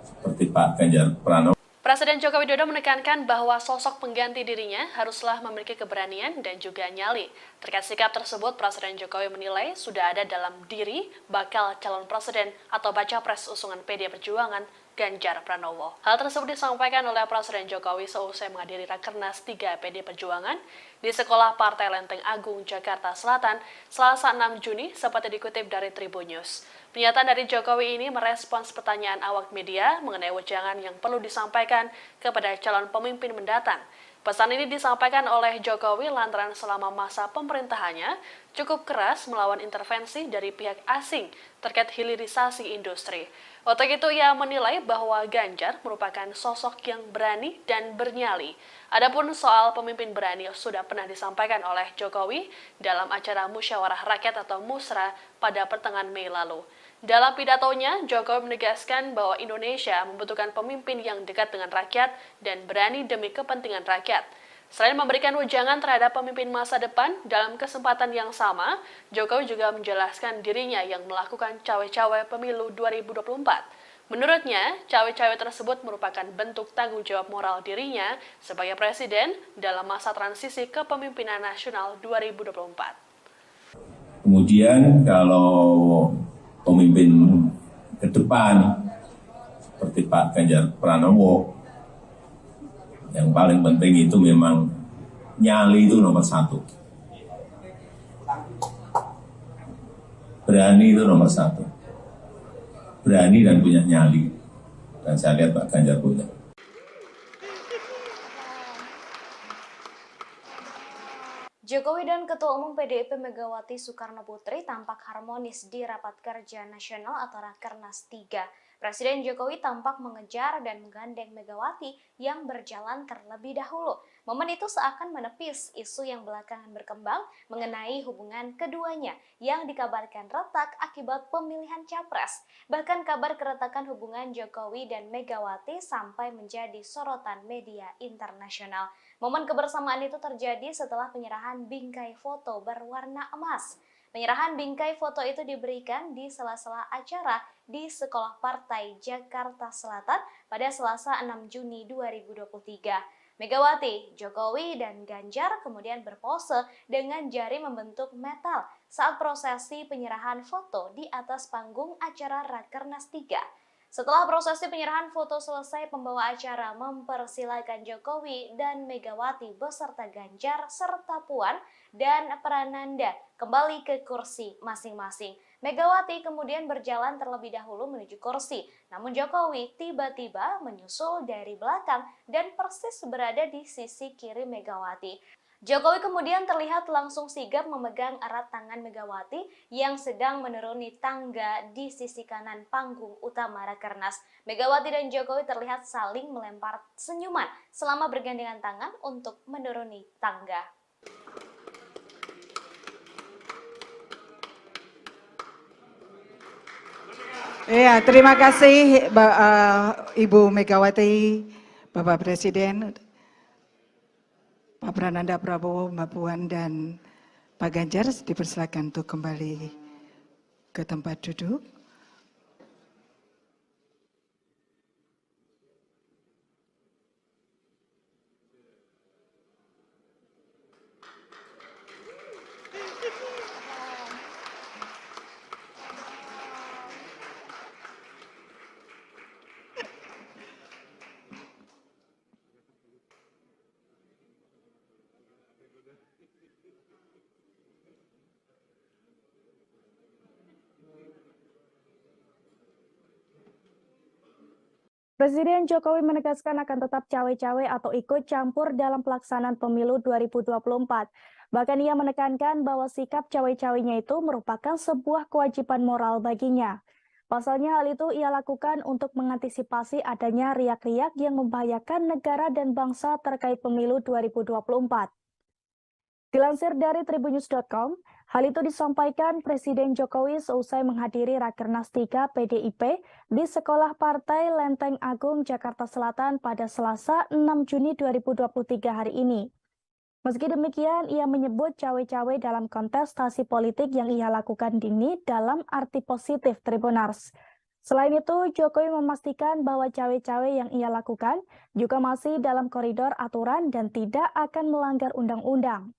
seperti Pak Ganjar Pranowo. Presiden Joko Widodo menekankan bahwa sosok pengganti dirinya haruslah memiliki keberanian dan juga nyali. Terkait sikap tersebut, Presiden Jokowi menilai sudah ada dalam diri bakal calon presiden atau baca pres usungan PD Perjuangan Ganjar Pranowo. Hal tersebut disampaikan oleh Presiden Jokowi seusai menghadiri Rakernas 3 PD Perjuangan di Sekolah Partai Lenteng Agung, Jakarta Selatan, Selasa 6 Juni, seperti dikutip dari Tribun News. Pernyataan dari Jokowi ini merespons pertanyaan awak media mengenai wejangan yang perlu disampaikan kepada calon pemimpin mendatang. Pesan ini disampaikan oleh Jokowi lantaran selama masa pemerintahannya cukup keras melawan intervensi dari pihak asing terkait hilirisasi industri. Untuk itu ia menilai bahwa Ganjar merupakan sosok yang berani dan bernyali. Adapun soal pemimpin berani sudah pernah disampaikan oleh Jokowi dalam acara Musyawarah Rakyat atau Musra pada pertengahan Mei lalu. Dalam pidatonya, Jokowi menegaskan bahwa Indonesia membutuhkan pemimpin yang dekat dengan rakyat dan berani demi kepentingan rakyat. Selain memberikan wejangan terhadap pemimpin masa depan, dalam kesempatan yang sama, Jokowi juga menjelaskan dirinya yang melakukan cawe-cawe pemilu 2024. Menurutnya, cawe-cawe tersebut merupakan bentuk tanggung jawab moral dirinya sebagai presiden dalam masa transisi kepemimpinan nasional 2024. Kemudian kalau pemimpin ke depan seperti Pak Ganjar Pranowo, yang paling penting itu memang nyali itu nomor satu. Berani itu nomor satu. Berani dan punya nyali. Dan saya lihat Pak Ganjar punya. Jokowi dan Ketua Umum PDIP Megawati Soekarno Putri tampak harmonis di Rapat Kerja Nasional atau Rakernas 3. Presiden Jokowi tampak mengejar dan menggandeng Megawati yang berjalan terlebih dahulu. Momen itu seakan menepis isu yang belakangan berkembang mengenai hubungan keduanya yang dikabarkan retak akibat pemilihan capres. Bahkan kabar keretakan hubungan Jokowi dan Megawati sampai menjadi sorotan media internasional. Momen kebersamaan itu terjadi setelah penyerahan bingkai foto berwarna emas. Penyerahan bingkai foto itu diberikan di sela-sela acara di Sekolah Partai Jakarta Selatan pada Selasa 6 Juni 2023. Megawati, Jokowi, dan Ganjar kemudian berpose dengan jari membentuk metal saat prosesi penyerahan foto di atas panggung acara Rakernas 3. Setelah prosesi penyerahan foto selesai, pembawa acara mempersilakan Jokowi dan Megawati beserta Ganjar serta Puan dan Prananda kembali ke kursi masing-masing. Megawati kemudian berjalan terlebih dahulu menuju kursi, namun Jokowi tiba-tiba menyusul dari belakang dan persis berada di sisi kiri Megawati. Jokowi kemudian terlihat langsung sigap memegang erat tangan Megawati yang sedang menuruni tangga di sisi kanan panggung utama Rakernas. Megawati dan Jokowi terlihat saling melempar senyuman selama bergandengan tangan untuk menuruni tangga. Ya, terima kasih Ibu Megawati, Bapak Presiden, Pak Prananda Prabowo, Mbak Puan, dan Pak Ganjar. Dipersilakan untuk kembali ke tempat duduk. Presiden Jokowi menegaskan akan tetap cawe-cawe atau ikut campur dalam pelaksanaan pemilu 2024. Bahkan ia menekankan bahwa sikap cawe-cawenya itu merupakan sebuah kewajiban moral baginya. Pasalnya hal itu ia lakukan untuk mengantisipasi adanya riak-riak yang membahayakan negara dan bangsa terkait pemilu 2024. Dilansir dari tribunnews.com, hal itu disampaikan Presiden Jokowi seusai menghadiri Rakernas 3 PDIP di Sekolah Partai Lenteng Agung, Jakarta Selatan pada Selasa 6 Juni 2023 hari ini. Meski demikian, ia menyebut cawe-cawe dalam kontestasi politik yang ia lakukan ini dalam arti positif Tribunars. Selain itu, Jokowi memastikan bahwa cawe-cawe yang ia lakukan juga masih dalam koridor aturan dan tidak akan melanggar undang-undang.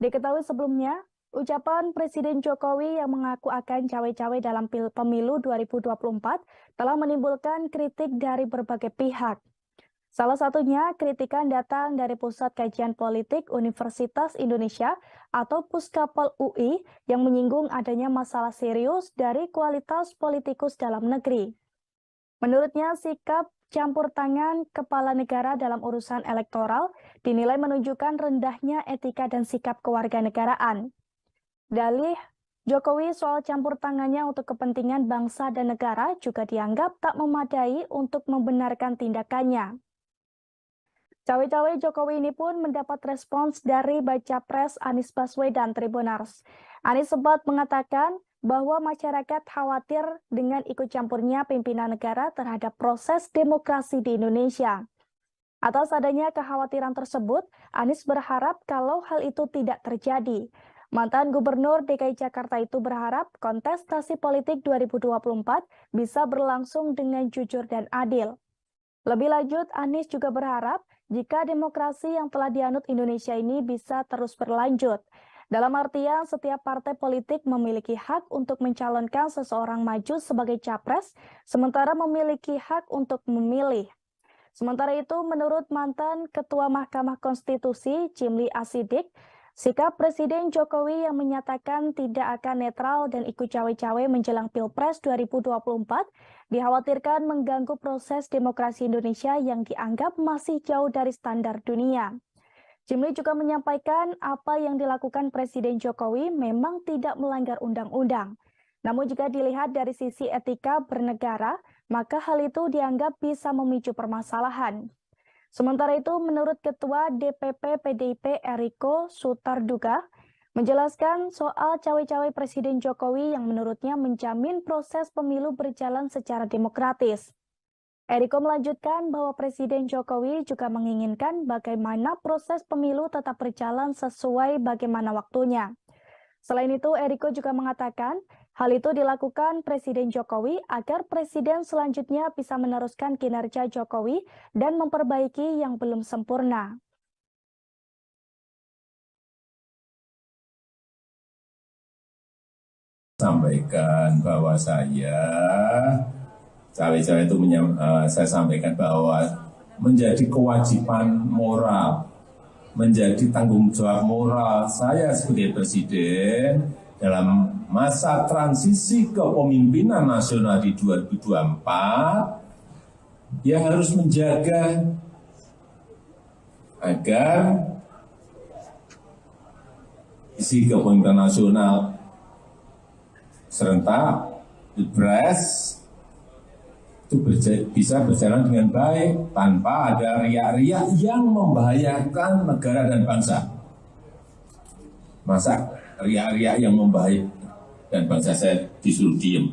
Diketahui sebelumnya, ucapan Presiden Jokowi yang mengaku akan cawe-cawe dalam pemilu 2024 telah menimbulkan kritik dari berbagai pihak. Salah satunya, kritikan datang dari Pusat Kajian Politik Universitas Indonesia atau Puskapol UI yang menyinggung adanya masalah serius dari kualitas politikus dalam negeri. Menurutnya, sikap campur tangan kepala negara dalam urusan elektoral dinilai menunjukkan rendahnya etika dan sikap kewarganegaraan. Dalih Jokowi soal campur tangannya untuk kepentingan bangsa dan negara juga dianggap tak memadai untuk membenarkan tindakannya. Cawe-cawe Jokowi ini pun mendapat respons dari Baca Pres Anies Baswedan Tribunars. Anies sempat mengatakan bahwa masyarakat khawatir dengan ikut campurnya pimpinan negara terhadap proses demokrasi di Indonesia. Atas adanya kekhawatiran tersebut, Anies berharap kalau hal itu tidak terjadi. Mantan Gubernur DKI Jakarta itu berharap kontestasi politik 2024 bisa berlangsung dengan jujur dan adil. Lebih lanjut, Anies juga berharap jika demokrasi yang telah dianut Indonesia ini bisa terus berlanjut. Dalam artian, setiap partai politik memiliki hak untuk mencalonkan seseorang maju sebagai capres, sementara memiliki hak untuk memilih. Sementara itu, menurut mantan Ketua Mahkamah Konstitusi, Cimli Asidik, sikap Presiden Jokowi yang menyatakan tidak akan netral dan ikut cawe-cawe menjelang Pilpres 2024 dikhawatirkan mengganggu proses demokrasi Indonesia yang dianggap masih jauh dari standar dunia. Cimli juga menyampaikan apa yang dilakukan Presiden Jokowi memang tidak melanggar undang-undang. Namun jika dilihat dari sisi etika bernegara, maka hal itu dianggap bisa memicu permasalahan. Sementara itu, menurut Ketua DPP PDIP Eriko Sutarduga, menjelaskan soal cawe-cawe Presiden Jokowi yang menurutnya menjamin proses pemilu berjalan secara demokratis. Eriko melanjutkan bahwa Presiden Jokowi juga menginginkan bagaimana proses pemilu tetap berjalan sesuai bagaimana waktunya. Selain itu, Eriko juga mengatakan hal itu dilakukan Presiden Jokowi agar presiden selanjutnya bisa meneruskan kinerja Jokowi dan memperbaiki yang belum sempurna. Sampaikan bahwa saya cawe-cawe itu saya sampaikan bahwa menjadi kewajiban moral, menjadi tanggung jawab moral saya sebagai presiden dalam masa transisi kepemimpinan nasional di 2024 yang harus menjaga agar isi kepemimpinan nasional serentak Pilpres itu bisa berjalan dengan baik tanpa ada riak-riak yang membahayakan negara dan bangsa. Masa riak-riak yang membahayakan dan bangsa saya disuruh diem?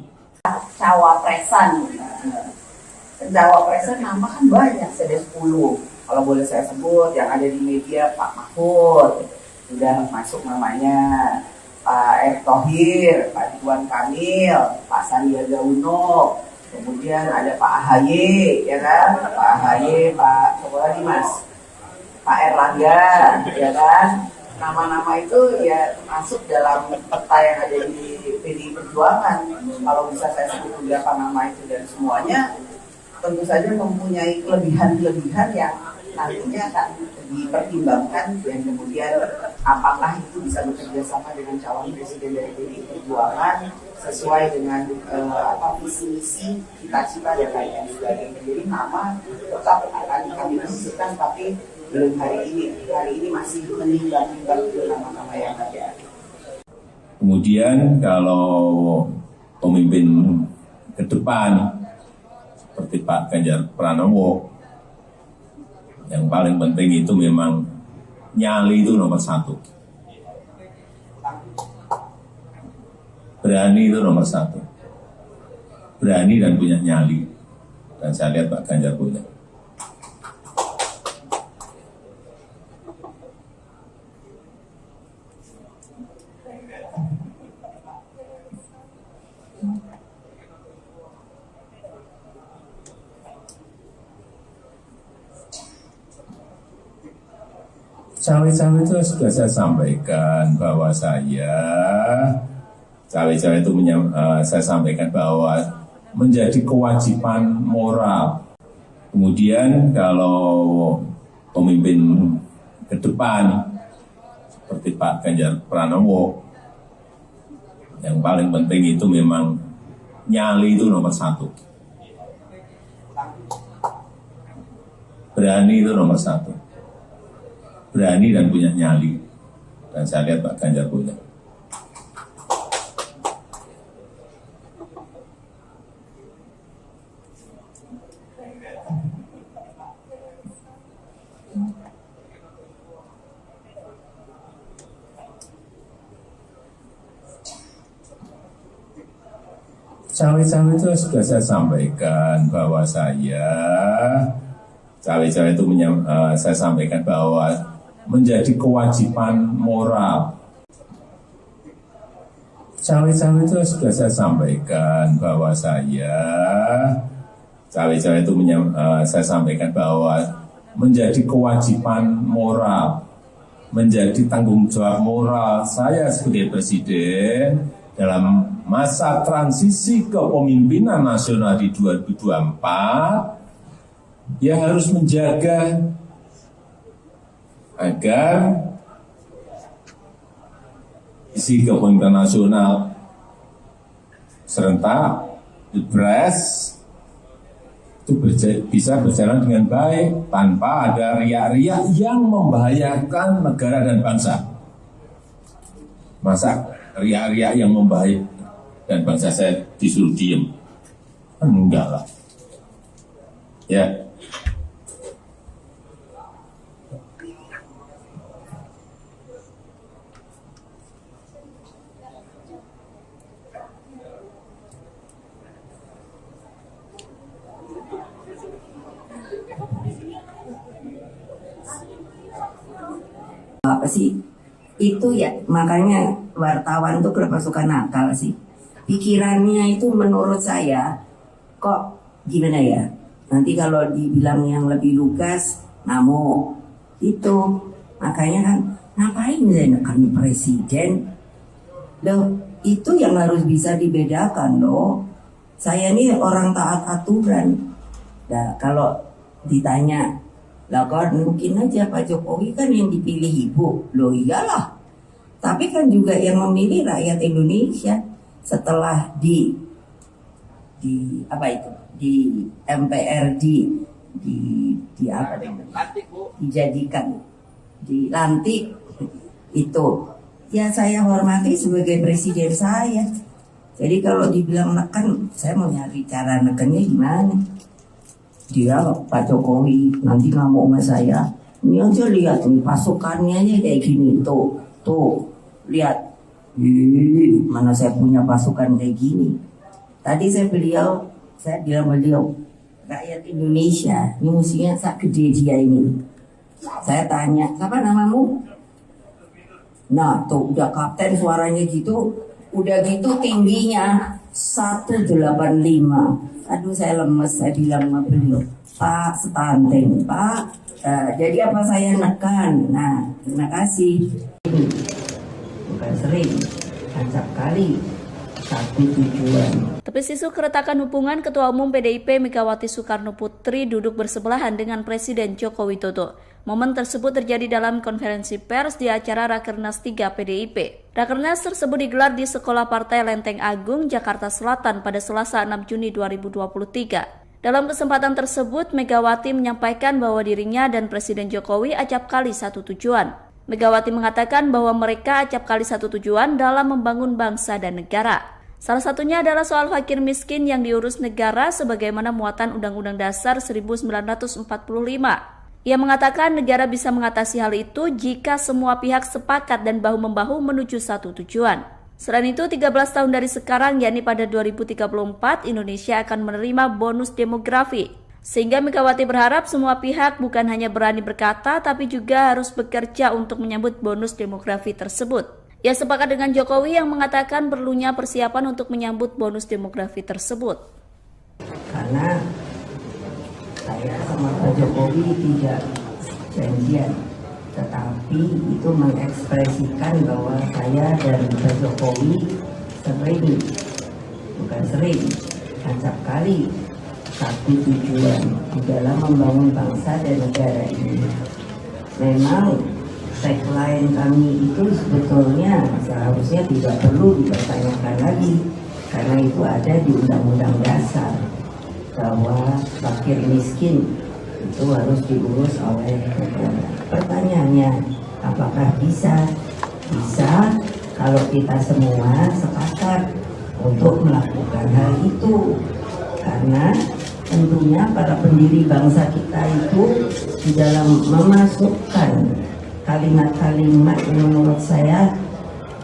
Cawapresan nama kan banyak, ada 10. Kalau boleh saya sebut yang ada di media, Pak Mahfud sudah masuk namanya, Pak Erick Thohir, Pak Ridwan Kamil, Pak Sandiaga Uno, kemudian ada Pak AHY, ya kan? Pak AHY, Pak siapa lagi Mas? Pak Erlangga, ya kan? Nama-nama itu ya masuk dalam peta yang ada di PDI Perjuangan. Kalau bisa saya sebut beberapa nama itu dan semuanya tentu saja mempunyai kelebihan-kelebihan yang nantinya akan dipertimbangkan dan kemudian apakah itu bisa bekerja sama dengan calon presiden dari PDI Perjuangan sesuai dengan visi misi cita-cita dan lain sebagainya. Jadi nama tetap akan kami menentukan, tapi belum hari ini masih menimbang-nimbang nama-nama yang ada. Kemudian kalau pemimpin ke depan seperti Pak Ganjar Pranowo, yang paling penting itu memang nyali itu nomor 1. Berani itu nomor 1. Berani dan punya nyali. Dan saya lihat Pak Ganjar punya. Cawe-cawe itu sudah saya sampaikan bahwa saya sampaikan bahwa menjadi kewajiban moral. Kemudian kalau pemimpin ke depan seperti Pak Ganjar Pranowo, yang paling penting itu memang nyali itu nomor 1. Berani itu nomor 1. Berani dan punya nyali. Dan saya lihat Pak Ganjar punya. Cawe-cawe itu sudah saya sampaikan bahwa saya sampaikan bahwa menjadi kewajiban moral. Cawe-cawe itu sudah saya sampaikan bahwa saya sampaikan bahwa menjadi kewajiban moral, menjadi tanggung jawab moral saya sebagai presiden dalam masa transisi kepemimpinan nasional di 2024 yang harus menjaga agar isi kepemimpinan nasional serentak Pilpres itu bisa berjalan dengan baik tanpa ada riak-riak yang membahayakan negara dan bangsa. Masa riak-riak yang membahayakan dan bangsa saya disuruh diem? Enggak lah. Ya. Apa sih itu ya, makanya wartawan tuh kenapa suka nakal sih? Pikirannya itu menurut saya kok gimana ya? Nanti kalau dibilang yang lebih lugas, ngamuk itu. Makanya kan ngapain saya nekan presiden? Loh, itu yang harus bisa dibedakan loh. Saya ini orang taat aturan. Nah, kalau ditanya, lah kan mungkin aja Pak Jokowi kan yang dipilih ibu. Loh iyalah. Tapi kan juga yang memilih rakyat Indonesia setelah di apa itu? Di MPRD di apa namanya? Dijadikan dilantik itu. Ya saya hormati sebagai presiden saya. Jadi kalau dibilang neken, saya mau nyari cara nekennya gimana? Dia Pak Jokowi nanti ngamuk sama saya. Ini aja lihat nih pasukannya aja kayak gini tuh lihat. Mana saya punya pasukan kayak gini. Tadi saya bilang beliau rakyat Indonesia ini musuhnya sak gede dia ini. Saya tanya, siapa namamu? Nah tuh udah kapten suaranya gitu, udah gitu tingginya 185. Aduh saya lemes, saya bilang sama beliau, Pak stunting, Pak. Jadi apa saya nekan? Nah terima kasih. Bukan sering, acap kali. Satu tujuan. Tepis isu keretakan hubungan Ketua Umum PDIP Megawati Soekarno Putri duduk bersebelahan dengan Presiden Joko Widodo. Momen tersebut terjadi dalam konferensi pers di acara Rakernas 3 PDIP. Rakernas tersebut digelar di Sekolah Partai Lenteng Agung, Jakarta Selatan pada Selasa 6 Juni 2023. Dalam kesempatan tersebut, Megawati menyampaikan bahwa dirinya dan Presiden Jokowi acap kali satu tujuan. Megawati mengatakan bahwa mereka acap kali satu tujuan dalam membangun bangsa dan negara. Salah satunya adalah soal fakir miskin yang diurus negara sebagaimana muatan Undang-Undang Dasar 1945. Ia mengatakan negara bisa mengatasi hal itu jika semua pihak sepakat dan bahu-membahu menuju satu tujuan. Selain itu, 13 tahun dari sekarang, yakni pada 2034, Indonesia akan menerima bonus demografi. Sehingga Megawati berharap semua pihak bukan hanya berani berkata, tapi juga harus bekerja untuk menyambut bonus demografi tersebut. Ia sepakat dengan Jokowi yang mengatakan perlunya persiapan untuk menyambut bonus demografi tersebut. Karena saya sama Pak Jokowi tidak janjian, tetapi itu mengekspresikan bahwa saya dan Pak Jokowi acap kali satu tujuan di dalam membangun bangsa dan negara ini. Memang tagline kami itu sebetulnya seharusnya tidak perlu dipertanyakan lagi, karena itu ada di Undang-Undang Dasar bahwa fakir miskin itu harus diurus oleh negara. Pertanyaannya, apakah bisa? Bisa kalau kita semua sepakat untuk melakukan hal itu, karena tentunya para pendiri bangsa kita itu di dalam memasukkan kalimat-kalimat yang menurut saya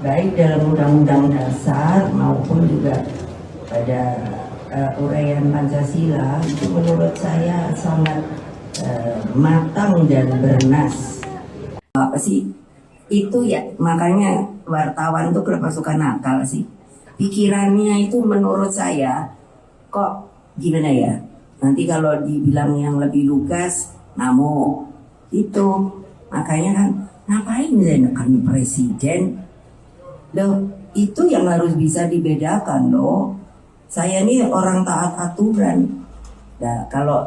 baik dalam Undang-Undang Dasar maupun juga pada uraian Pancasila itu menurut saya sangat matang dan bernas. Apa sih itu ya, makanya wartawan tuh kenapa suka nakal sih? Pikirannya itu menurut saya kok gimana ya? Nanti kalau dibilang yang lebih lugas, ngamuk itu. Makanya kan ngapain saya nekan presiden? Loh, itu yang harus bisa dibedakan loh. Saya ini orang taat aturan. Nah, kalau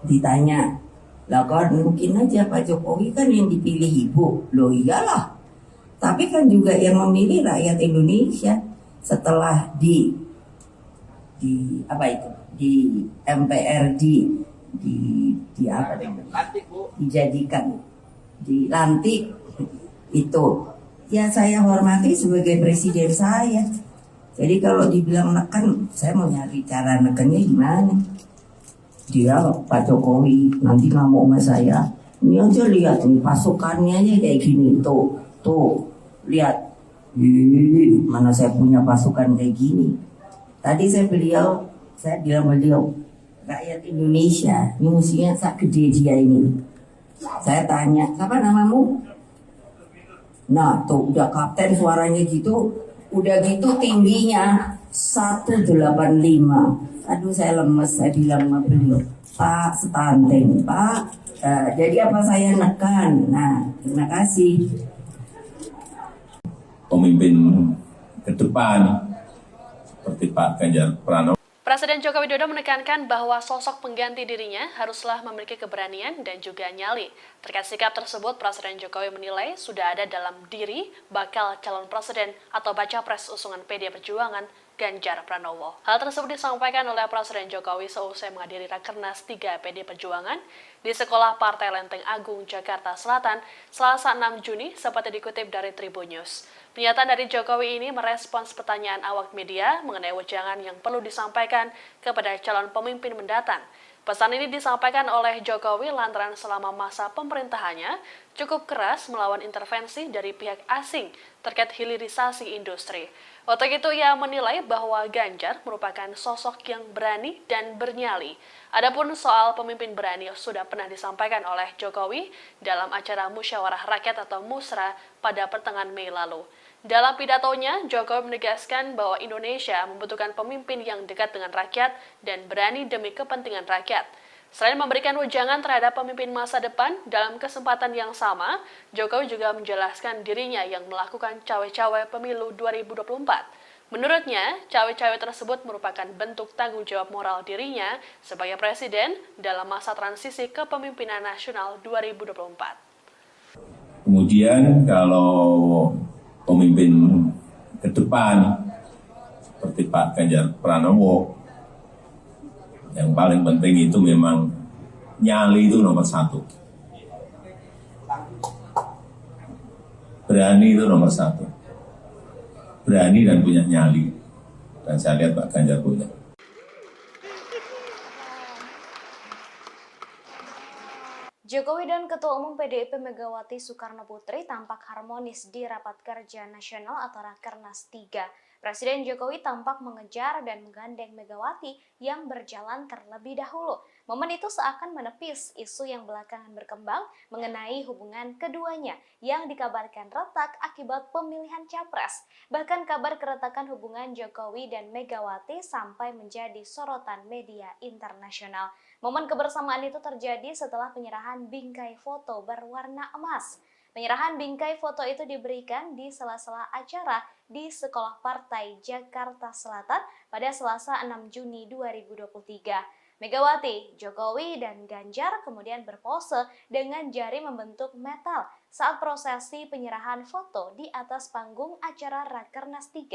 ditanya, lah kan mungkin aja Pak Jokowi kan yang dipilih ibu. Loh iyalah. Tapi kan juga yang memilih rakyat Indonesia setelah di apa itu? Di MPRD di apa namanya? Dijadikan dilantik itu. Ya saya hormati sebagai presiden saya. Jadi kalau dibilang neken, saya mau nyari cara nekennya gimana? Dia Pak Jokowi nanti ngamuk sama saya. Ini aja lihat nih pasukannya aja kayak gini tuh lihat. Mana saya punya pasukan kayak gini. Tadi saya bilang beliau rakyat Indonesia ini musuhnya sak gede dia ini. Saya tanya, siapa namamu? Nah tuh udah kapten suaranya gitu, udah gitu tingginya 185. Aduh saya lemes, saya bilang sama beliau, Pak stunting, Pak. Jadi apa saya nekan? Nah terima kasih. Pemimpin ke depan seperti Pak Ganjar Pranowo. Presiden Joko Widodo menekankan bahwa sosok pengganti dirinya haruslah memiliki keberanian dan juga nyali. Terkait sikap tersebut, Presiden Jokowi menilai sudah ada dalam diri bakal calon presiden atau baca pres usungan PD Perjuangan Ganjar Pranowo. Hal tersebut disampaikan oleh Presiden Jokowi seusai menghadiri Rakernas 3 PD Perjuangan di Sekolah Partai Lenteng Agung, Jakarta Selatan, Selasa 6 Juni, seperti dikutip dari Tribun News. Pernyataan dari Jokowi ini merespons pertanyaan awak media mengenai wejangan yang perlu disampaikan kepada calon pemimpin mendatang. Pesan ini disampaikan oleh Jokowi lantaran selama masa pemerintahannya cukup keras melawan intervensi dari pihak asing terkait hilirisasi industri. Untuk itu ia menilai bahwa Ganjar merupakan sosok yang berani dan bernyali. Adapun soal pemimpin berani sudah pernah disampaikan oleh Jokowi dalam acara Musyawarah Rakyat atau Musra pada pertengahan Mei lalu. Dalam pidatonya, Jokowi menegaskan bahwa Indonesia membutuhkan pemimpin yang dekat dengan rakyat dan berani demi kepentingan rakyat. Selain memberikan wejangan terhadap pemimpin masa depan, dalam kesempatan yang sama, Jokowi juga menjelaskan dirinya yang melakukan cawe-cawe pemilu 2024. Menurutnya, cawe-cawe tersebut merupakan bentuk tanggung jawab moral dirinya sebagai presiden dalam masa transisi kepemimpinan nasional 2024. Kemudian kalau pemimpin ke depan seperti Pak Ganjar Pranowo, yang paling penting itu memang nyali itu nomor satu. Berani itu nomor satu. Berani dan punya nyali. Dan saya lihat Pak Ganjar punya. Jokowi dan Ketua Umum PDIP Megawati Soekarno Putri tampak harmonis di Rapat Kerja Nasional atau Rakernas 3. Presiden Jokowi tampak mengejar dan menggandeng Megawati yang berjalan terlebih dahulu. Momen itu seakan menepis isu yang belakangan berkembang mengenai hubungan keduanya yang dikabarkan retak akibat pemilihan capres. Bahkan kabar keretakan hubungan Jokowi dan Megawati sampai menjadi sorotan media internasional. Momen kebersamaan itu terjadi setelah penyerahan bingkai foto berwarna emas. Penyerahan bingkai foto itu diberikan di sela-sela acara di Sekolah Partai Jakarta Selatan pada Selasa 6 Juni 2023. Megawati, Jokowi, dan Ganjar kemudian berpose dengan jari membentuk metal saat prosesi penyerahan foto di atas panggung acara Rakernas 3.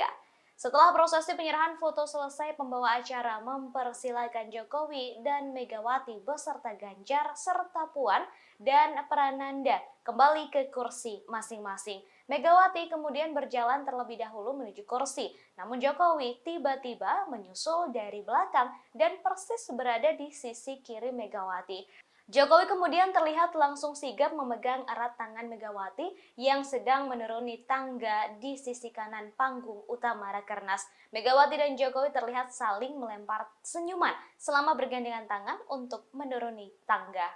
Setelah prosesi penyerahan foto selesai, pembawa acara mempersilakan Jokowi dan Megawati beserta Ganjar serta Puan dan Prananda kembali ke kursi masing-masing. Megawati kemudian berjalan terlebih dahulu menuju kursi, namun Jokowi tiba-tiba menyusul dari belakang dan persis berada di sisi kiri Megawati. Jokowi kemudian terlihat langsung sigap memegang erat tangan Megawati yang sedang menuruni tangga di sisi kanan panggung utama Rakernas. Megawati dan Jokowi terlihat saling melempar senyuman selama bergandengan tangan untuk menuruni tangga.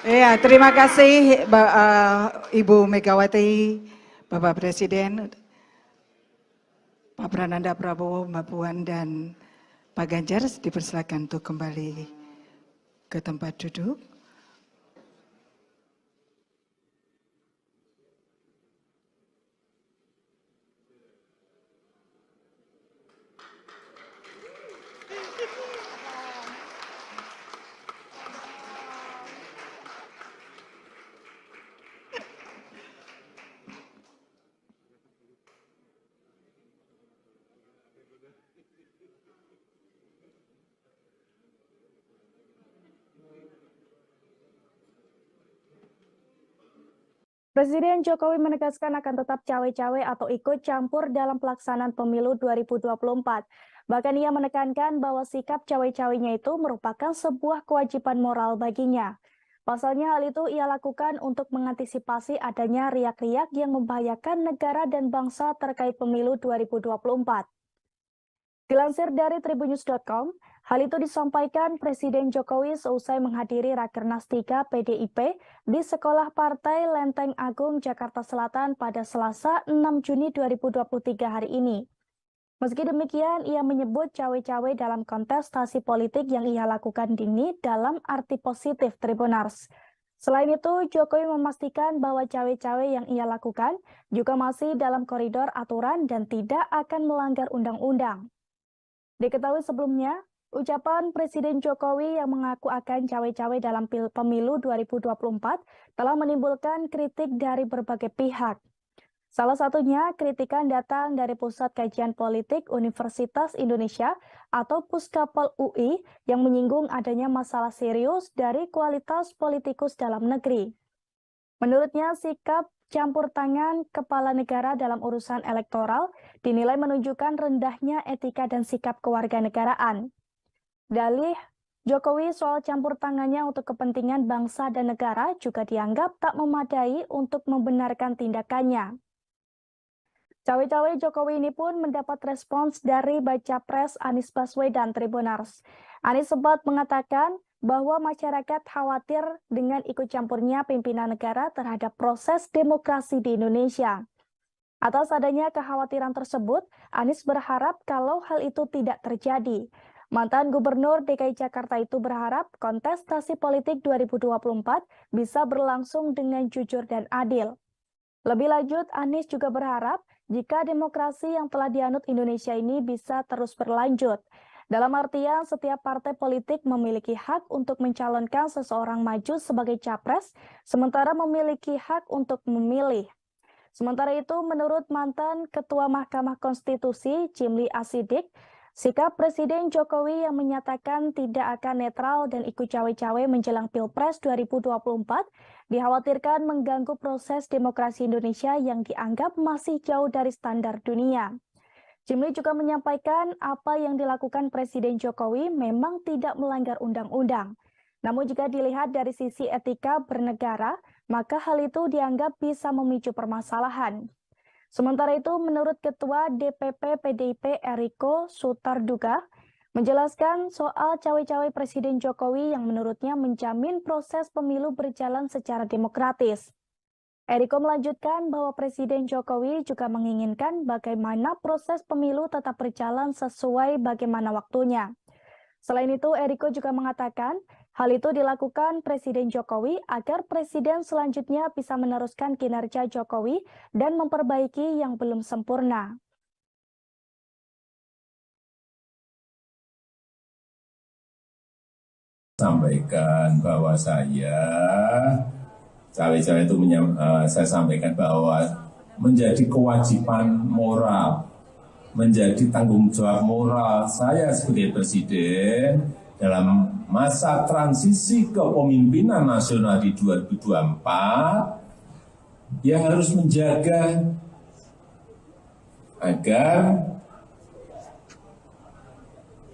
Ya, terima kasih Ibu Megawati, Bapak Presiden, Pak Prananda Prabowo, Mbak Puan, dan Pak Ganjar dipersilakan untuk kembali ke tempat duduk. Presiden Jokowi menegaskan akan tetap cawe-cawe atau ikut campur dalam pelaksanaan pemilu 2024. Bahkan ia menekankan bahwa sikap cawe-cawenya itu merupakan sebuah kewajiban moral baginya. Pasalnya hal itu ia lakukan untuk mengantisipasi adanya riak-riak yang membahayakan negara dan bangsa terkait pemilu 2024. Dilansir dari tribunnews.com, hal itu disampaikan Presiden Jokowi seusai menghadiri Rakernas 3 PDIP di Sekolah Partai Lenteng Agung, Jakarta Selatan pada Selasa 6 Juni 2023 hari ini. Meski demikian, ia menyebut cawe-cawe dalam kontestasi politik yang ia lakukan ini dalam arti positif Tribunars. Selain itu, Jokowi memastikan bahwa cawe-cawe yang ia lakukan juga masih dalam koridor aturan dan tidak akan melanggar undang-undang. Diketahui sebelumnya, ucapan Presiden Jokowi yang mengaku akan cawe-cawe dalam pemilu 2024 telah menimbulkan kritik dari berbagai pihak. Salah satunya, kritikan datang dari Pusat Kajian Politik Universitas Indonesia atau Puskapol UI yang menyinggung adanya masalah serius dari kualitas politikus dalam negeri. Menurutnya, sikap campur tangan kepala negara dalam urusan elektoral dinilai menunjukkan rendahnya etika dan sikap kewarganegaraan. Dalih Jokowi soal campur tangannya untuk kepentingan bangsa dan negara juga dianggap tak memadai untuk membenarkan tindakannya. Cawe-cawe Jokowi ini pun mendapat respons dari baca pres Anies Baswedan Tribunars. Anies sempat mengatakan bahwa masyarakat khawatir dengan ikut campurnya pimpinan negara terhadap proses demokrasi di Indonesia. Atas adanya kekhawatiran tersebut, Anies berharap kalau hal itu tidak terjadi. Mantan Gubernur DKI Jakarta itu berharap kontestasi politik 2024 bisa berlangsung dengan jujur dan adil. Lebih lanjut, Anies juga berharap jika demokrasi yang telah dianut Indonesia ini bisa terus berlanjut. Dalam artian, setiap partai politik memiliki hak untuk mencalonkan seseorang maju sebagai capres, sementara memiliki hak untuk memilih. Sementara itu, menurut mantan Ketua Mahkamah Konstitusi, Jimli Asidik, sikap Presiden Jokowi yang menyatakan tidak akan netral dan ikut cawe-cawe menjelang Pilpres 2024 dikhawatirkan mengganggu proses demokrasi Indonesia yang dianggap masih jauh dari standar dunia. Jimli juga menyampaikan apa yang dilakukan Presiden Jokowi memang tidak melanggar undang-undang. Namun jika dilihat dari sisi etika bernegara, maka hal itu dianggap bisa memicu permasalahan. Sementara itu, menurut Ketua DPP PDIP Eriko Sutarduga, menjelaskan soal cawe-cawe Presiden Jokowi yang menurutnya menjamin proses pemilu berjalan secara demokratis. Eriko melanjutkan bahwa Presiden Jokowi juga menginginkan bagaimana proses pemilu tetap berjalan sesuai bagaimana waktunya. Selain itu, Eriko juga mengatakan hal itu dilakukan Presiden Jokowi agar Presiden selanjutnya bisa meneruskan kinerja Jokowi dan memperbaiki yang belum sempurna. Sampaikan bahwa saya cawe-cawe itu saya sampaikan bahwa menjadi kewajiban moral, menjadi tanggung jawab moral saya sebagai presiden dalam masa transisi kepemimpinan nasional di 2024, ya harus menjaga agar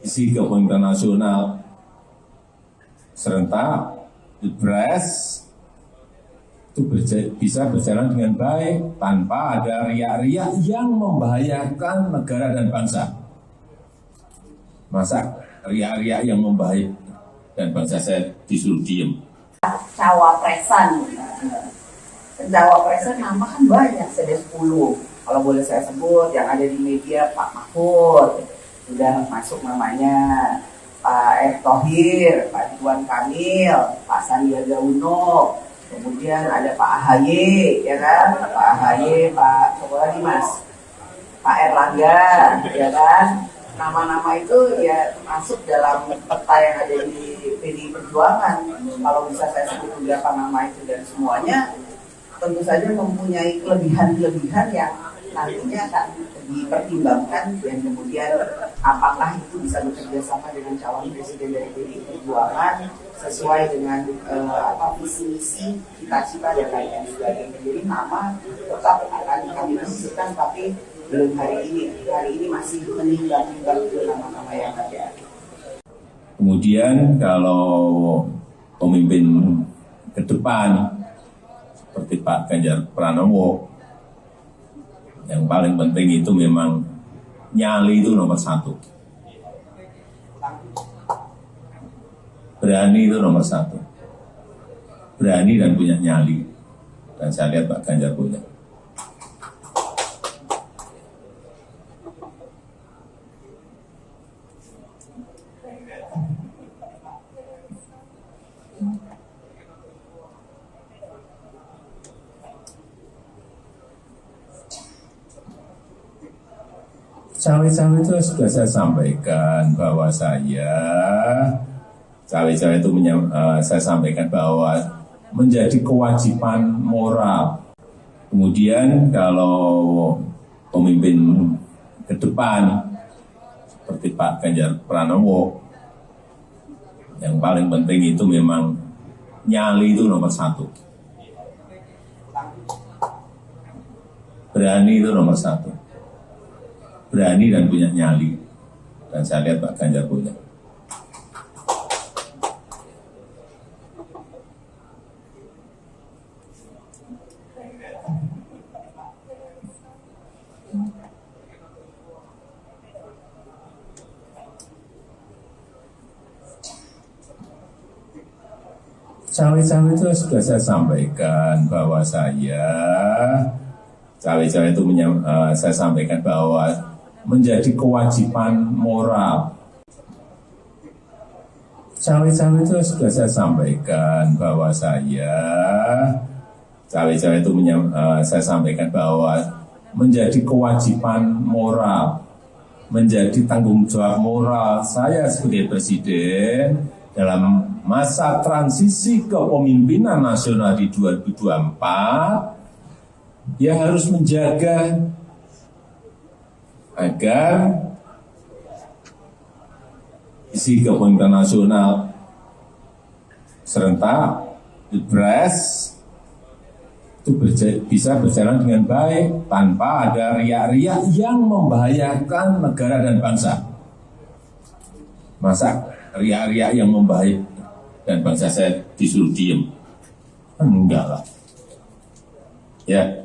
isi kepemimpinan nasional serentak Pilpres itu bisa berjalan dengan baik tanpa ada riak-riak yang membahayakan negara dan bangsa. Masa riak-riak yang membahayakan dan bangsa saya disuruh diem? Cawapresan nama kan banyak, ada 10. Kalau boleh saya sebut yang ada di media, Pak Mahfud sudah masuk namanya, Pak Erick Thohir, Pak Ridwan Kamil, Pak Sandiaga Uno, kemudian ada Pak AHY, ya kan? Pak AHY, Pak siapa lagi Mas? Pak Erlangga, ya kan? Nama-nama itu ya masuk dalam peta yang ada di PDI Perjuangan. Kalau bisa saya sebut beberapa nama itu dan semuanya tentu saja mempunyai kelebihan-kelebihan yang nantinya akan dipertimbangkan dan kemudian apakah itu bisa bekerja sama dengan calon presiden dari PDI Perjuangan sesuai dengan visi misi cita-cita dan lain sebagainya. Jadi nama tetap akan kami diskusikan, tapi belum hari ini. Hari ini masih menimbang-nimbang nama-nama yang ada. Kemudian kalau pemimpin ke depan seperti Pak Ganjar Pranowo, yang paling penting itu memang nyali itu nomor 1. Berani itu nomor satu. Berani dan punya nyali. Dan saya lihat Pak Ganjar punya. Cawe-cawe itu sudah saya sampaikan bahwa cawe-cawe itu saya sampaikan bahwa menjadi kewajiban moral. Kemudian kalau pemimpin ke depan seperti Pak Ganjar Pranowo, yang paling penting itu memang nyali itu nomor satu. Berani itu nomor satu. Berani dan punya nyali. Dan saya lihat Pak Ganjar punya. Cawe-cawe itu sudah saya sampaikan bahwa cawe-cawe itu saya sampaikan bahwa menjadi kewajiban moral. Cawe-cawe itu sudah saya sampaikan bahwa cawe-cawe itu saya sampaikan bahwa menjadi kewajiban moral, menjadi tanggung jawab moral saya sebagai presiden dalam masa transisi kepemimpinan nasional di 2024, ya harus menjaga agar isi kepemimpinan nasional serentak Pilpres itu bisa berjalan dengan baik tanpa ada riak-riak yang membahayakan negara dan bangsa. Masa riak-riak yang membahayakan dan bangsa saya disuruh diem? Enggak lah. Ya.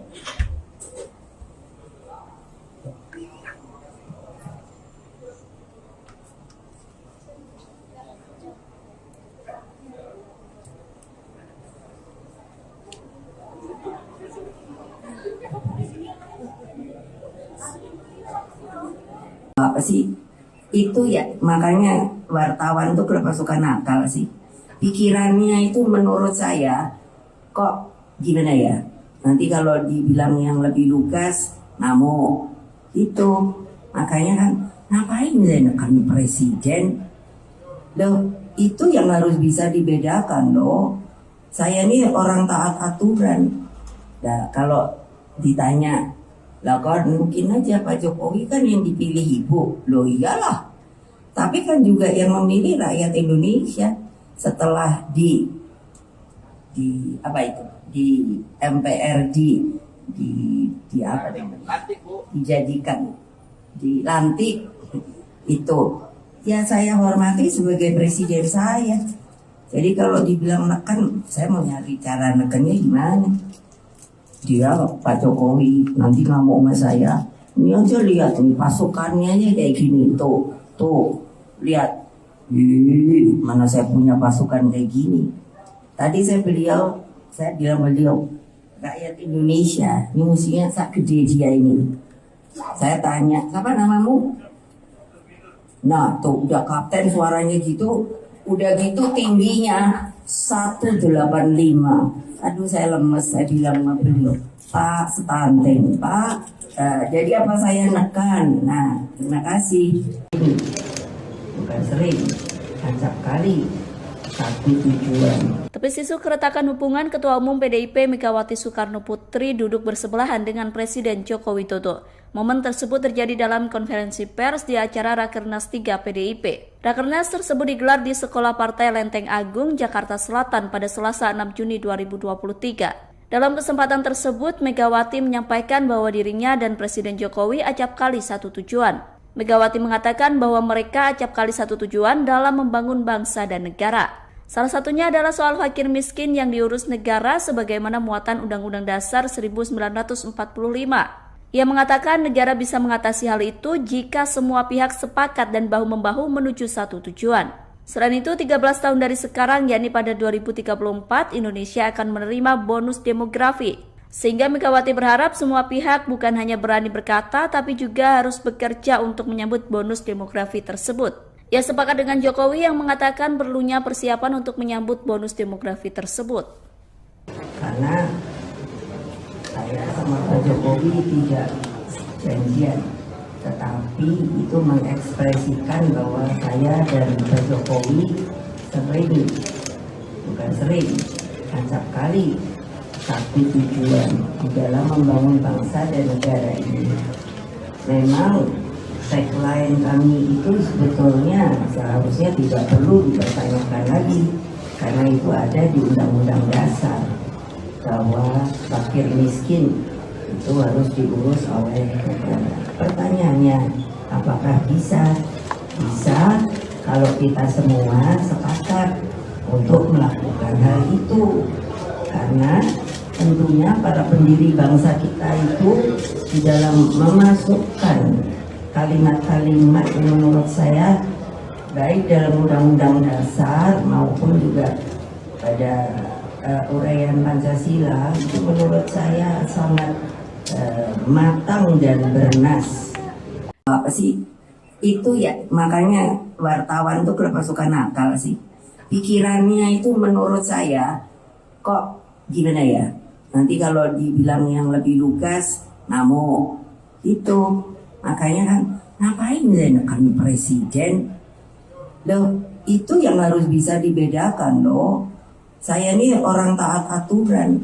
Apa sih itu ya, makanya wartawan tuh kenapa suka nakal sih, pikirannya itu menurut saya kok gimana ya, nanti kalau dibilang yang lebih lugas ngamuk itu, makanya kan ngapain saya nekan presiden loh, itu yang harus bisa dibedakan loh. Saya ini orang taat aturan. Nah kalau ditanya lah kan mungkin aja Pak Jokowi kan yang dipilih ibu, loh iyalah. Tapi kan juga yang memilih rakyat Indonesia setelah di apa itu di MPR di apa namanya, dijadikan dilantik itu ya saya hormati sebagai presiden saya. Jadi kalau dibilang neken, saya mau nyari cara nekennya gimana. Dia Pak Jokowi nanti ngamuk sama saya, ini aja lihat nih pasukannya aja kayak gini, tuh lihat, mana saya punya pasukan kayak gini. Tadi saya bilang beliau rakyat Indonesia ini mestinya sak gede dia ini. Saya tanya, siapa namamu? Nah tuh udah kapten suaranya gitu, udah gitu tingginya 185. Aduh saya lemes, saya bilang sama beliau, Pak stunting, Pak. Jadi apa saya nekan? Nah terima kasih. Bukan sering, acap kali. Satu tujuan. Tepis isu keretakan hubungan Ketua Umum PDIP Megawati Soekarno Putri duduk bersebelahan dengan Presiden Joko Widodo. Momen tersebut terjadi dalam konferensi pers di acara Rakernas 3 PDIP. Rakernas tersebut digelar di Sekolah Partai Lenteng Agung, Jakarta Selatan pada Selasa 6 Juni 2023. Dalam kesempatan tersebut, Megawati menyampaikan bahwa dirinya dan Presiden Jokowi acap kali satu tujuan. Megawati mengatakan bahwa mereka acap kali satu tujuan dalam membangun bangsa dan negara. Salah satunya adalah soal fakir miskin yang diurus negara sebagaimana muatan Undang-Undang Dasar 1945. Ia mengatakan negara bisa mengatasi hal itu jika semua pihak sepakat dan bahu-membahu menuju satu tujuan. Selain itu, 13 tahun dari sekarang, yakni pada 2034, Indonesia akan menerima bonus demografi. Sehingga Megawati berharap semua pihak bukan hanya berani berkata, tapi juga harus bekerja untuk menyambut bonus demografi tersebut. Ia sepakat dengan Jokowi yang mengatakan perlunya persiapan untuk menyambut bonus demografi tersebut. Karena saya sama Pak Jokowi tidak janjian, tetapi itu mengekspresikan bahwa saya dan Pak Jokowi acap kali satu tujuan di dalam membangun bangsa dan negara ini. Memang tagline kami itu sebetulnya seharusnya tidak perlu dipertanyakan lagi, karena itu ada di Undang-Undang Dasar bahwa fakir miskin itu harus diurus oleh negara. Pertanyaannya, apakah bisa? Bisa kalau kita semua sepakat untuk melakukan hal itu, karena tentunya para pendiri bangsa kita itu di dalam memasukkan kalimat-kalimat yang menurut saya baik dalam Undang-Undang Dasar maupun juga pada uraian Pancasila itu menurut saya sangat matang dan bernas. Apa sih itu ya, makanya wartawan tuh kenapa suka nakal sih, pikirannya itu menurut saya kok gimana ya, nanti kalau dibilang yang lebih lugas namo itu. Makanya kan ngapain menekan presiden loh, itu yang harus bisa dibedakan loh. Saya ini orang taat aturan.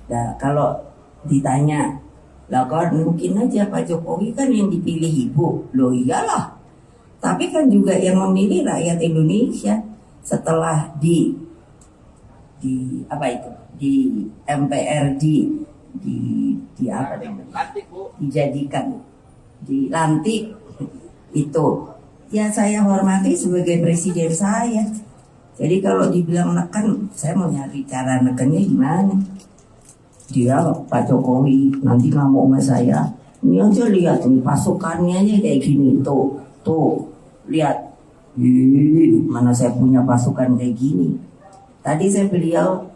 Nah kalau ditanya, lah kan mungkin aja Pak Jokowi kan yang dipilih ibu, loh iyalah, tapi kan juga yang memilih rakyat Indonesia setelah di apa itu, di MPR dijadikan, dilantik itu, ya saya hormati sebagai presiden saya. Jadi kalau dibilang neken, saya mau nyari cara nekennya gimana. Dia Pak Jokowi nanti ngamuk sama saya, ini aja lihat nih pasukannya aja kayak gini, tuh lihat, mana saya punya pasukan kayak gini. Tadi saya bilang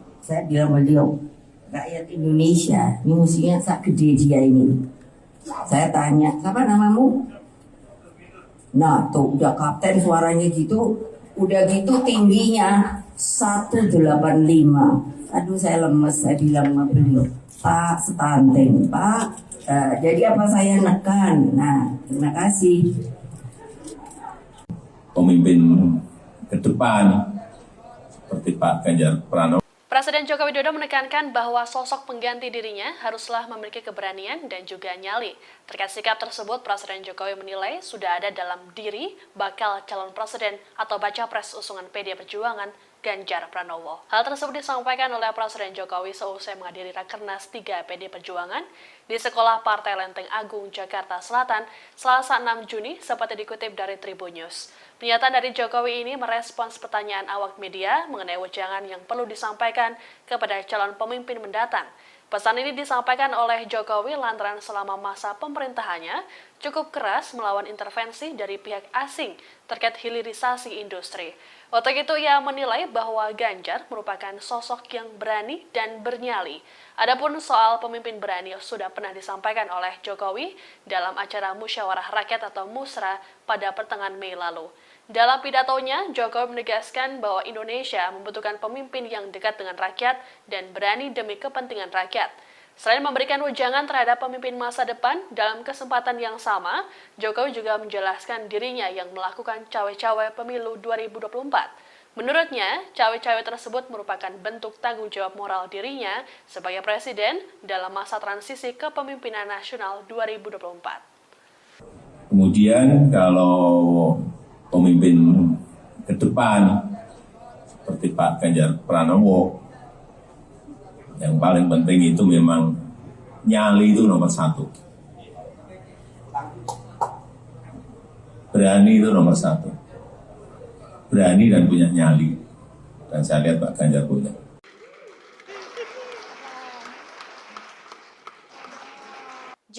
beliau rakyat Indonesia ini musuhnya sak gede dia ini. Saya tanya, siapa namamu? Nah tuh udah kapten suaranya gitu, udah gitu tingginya 185. Aduh saya lemes, saya bilang sama beliau, Pak stunting Pak, jadi apa saya nekan. Nah terima kasih. Pemimpin ke depan seperti Pak Ganjar Pranowo. Presiden Joko Widodo menekankan bahwa sosok pengganti dirinya haruslah memiliki keberanian dan juga nyali. Terkait sikap tersebut, Presiden Jokowi menilai sudah ada dalam diri bakal calon presiden atau baca pres usungan PD Perjuangan Ganjar Pranowo. Hal tersebut disampaikan oleh Presiden Jokowi seusai menghadiri Rakernas 3 PD Perjuangan di Sekolah Partai Lenteng Agung, Jakarta Selatan, Selasa 6 Juni, seperti dikutip dari Tribun News. Pernyataan dari Jokowi ini merespons pertanyaan awak media mengenai wejangan yang perlu disampaikan kepada calon pemimpin mendatang. Pesan ini disampaikan oleh Jokowi lantaran selama masa pemerintahannya cukup keras melawan intervensi dari pihak asing terkait hilirisasi industri. Untuk itu ia menilai bahwa Ganjar merupakan sosok yang berani dan bernyali. Adapun soal pemimpin berani sudah pernah disampaikan oleh Jokowi dalam acara Musyawarah Rakyat atau Musra pada pertengahan Mei lalu. Dalam pidatonya, Jokowi menegaskan bahwa Indonesia membutuhkan pemimpin yang dekat dengan rakyat dan berani demi kepentingan rakyat. Selain memberikan wejangan terhadap pemimpin masa depan, dalam kesempatan yang sama, Jokowi juga menjelaskan dirinya yang melakukan cawe-cawe pemilu 2024. Menurutnya, cawe-cawe tersebut merupakan bentuk tanggung jawab moral dirinya sebagai presiden dalam masa transisi kepemimpinan nasional 2024. Kemudian kalau pemimpin ke depan seperti Pak Ganjar Pranowo, yang paling penting itu memang nyali itu nomor satu. Berani itu nomor satu. Berani dan punya nyali. Dan saya lihat Pak Ganjar punya.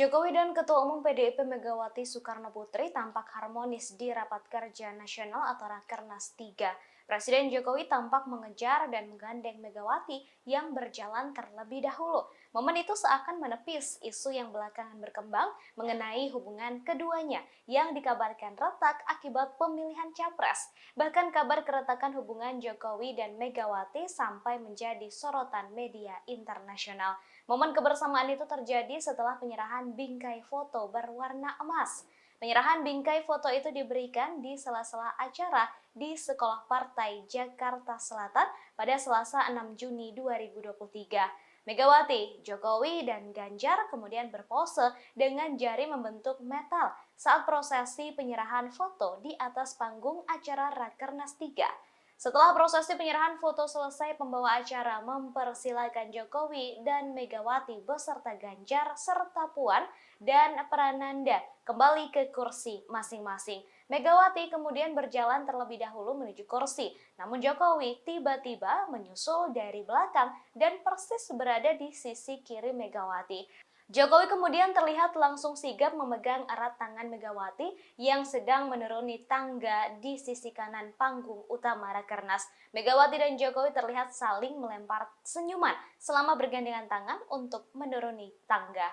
Jokowi dan Ketua Umum PDIP Megawati Soekarno Putri tampak harmonis di Rapat Kerja Nasional atau Rakernas 3. Presiden Jokowi tampak mengejar dan menggandeng Megawati yang berjalan terlebih dahulu. Momen itu seakan menepis isu yang belakangan berkembang mengenai hubungan keduanya yang dikabarkan retak akibat pemilihan capres. Bahkan kabar keretakan hubungan Jokowi dan Megawati sampai menjadi sorotan media internasional. Momen kebersamaan itu terjadi setelah penyerahan bingkai foto berwarna emas. Penyerahan bingkai foto itu diberikan di sela-sela acara di Sekolah Partai Jakarta Selatan pada Selasa 6 Juni 2023. Megawati, Jokowi, dan Ganjar kemudian berpose dengan jari membentuk metal saat prosesi penyerahan foto di atas panggung acara Rakernas 3. Setelah prosesi penyerahan foto selesai, pembawa acara mempersilakan Jokowi dan Megawati beserta Ganjar serta Puan dan Prananda kembali ke kursi masing-masing. Megawati kemudian berjalan terlebih dahulu menuju kursi, namun Jokowi tiba-tiba menyusul dari belakang dan persis berada di sisi kiri Megawati. Jokowi kemudian terlihat langsung sigap memegang erat tangan Megawati yang sedang menuruni tangga di sisi kanan panggung utama Rakernas. Megawati dan Jokowi terlihat saling melempar senyuman selama bergandengan tangan untuk menuruni tangga.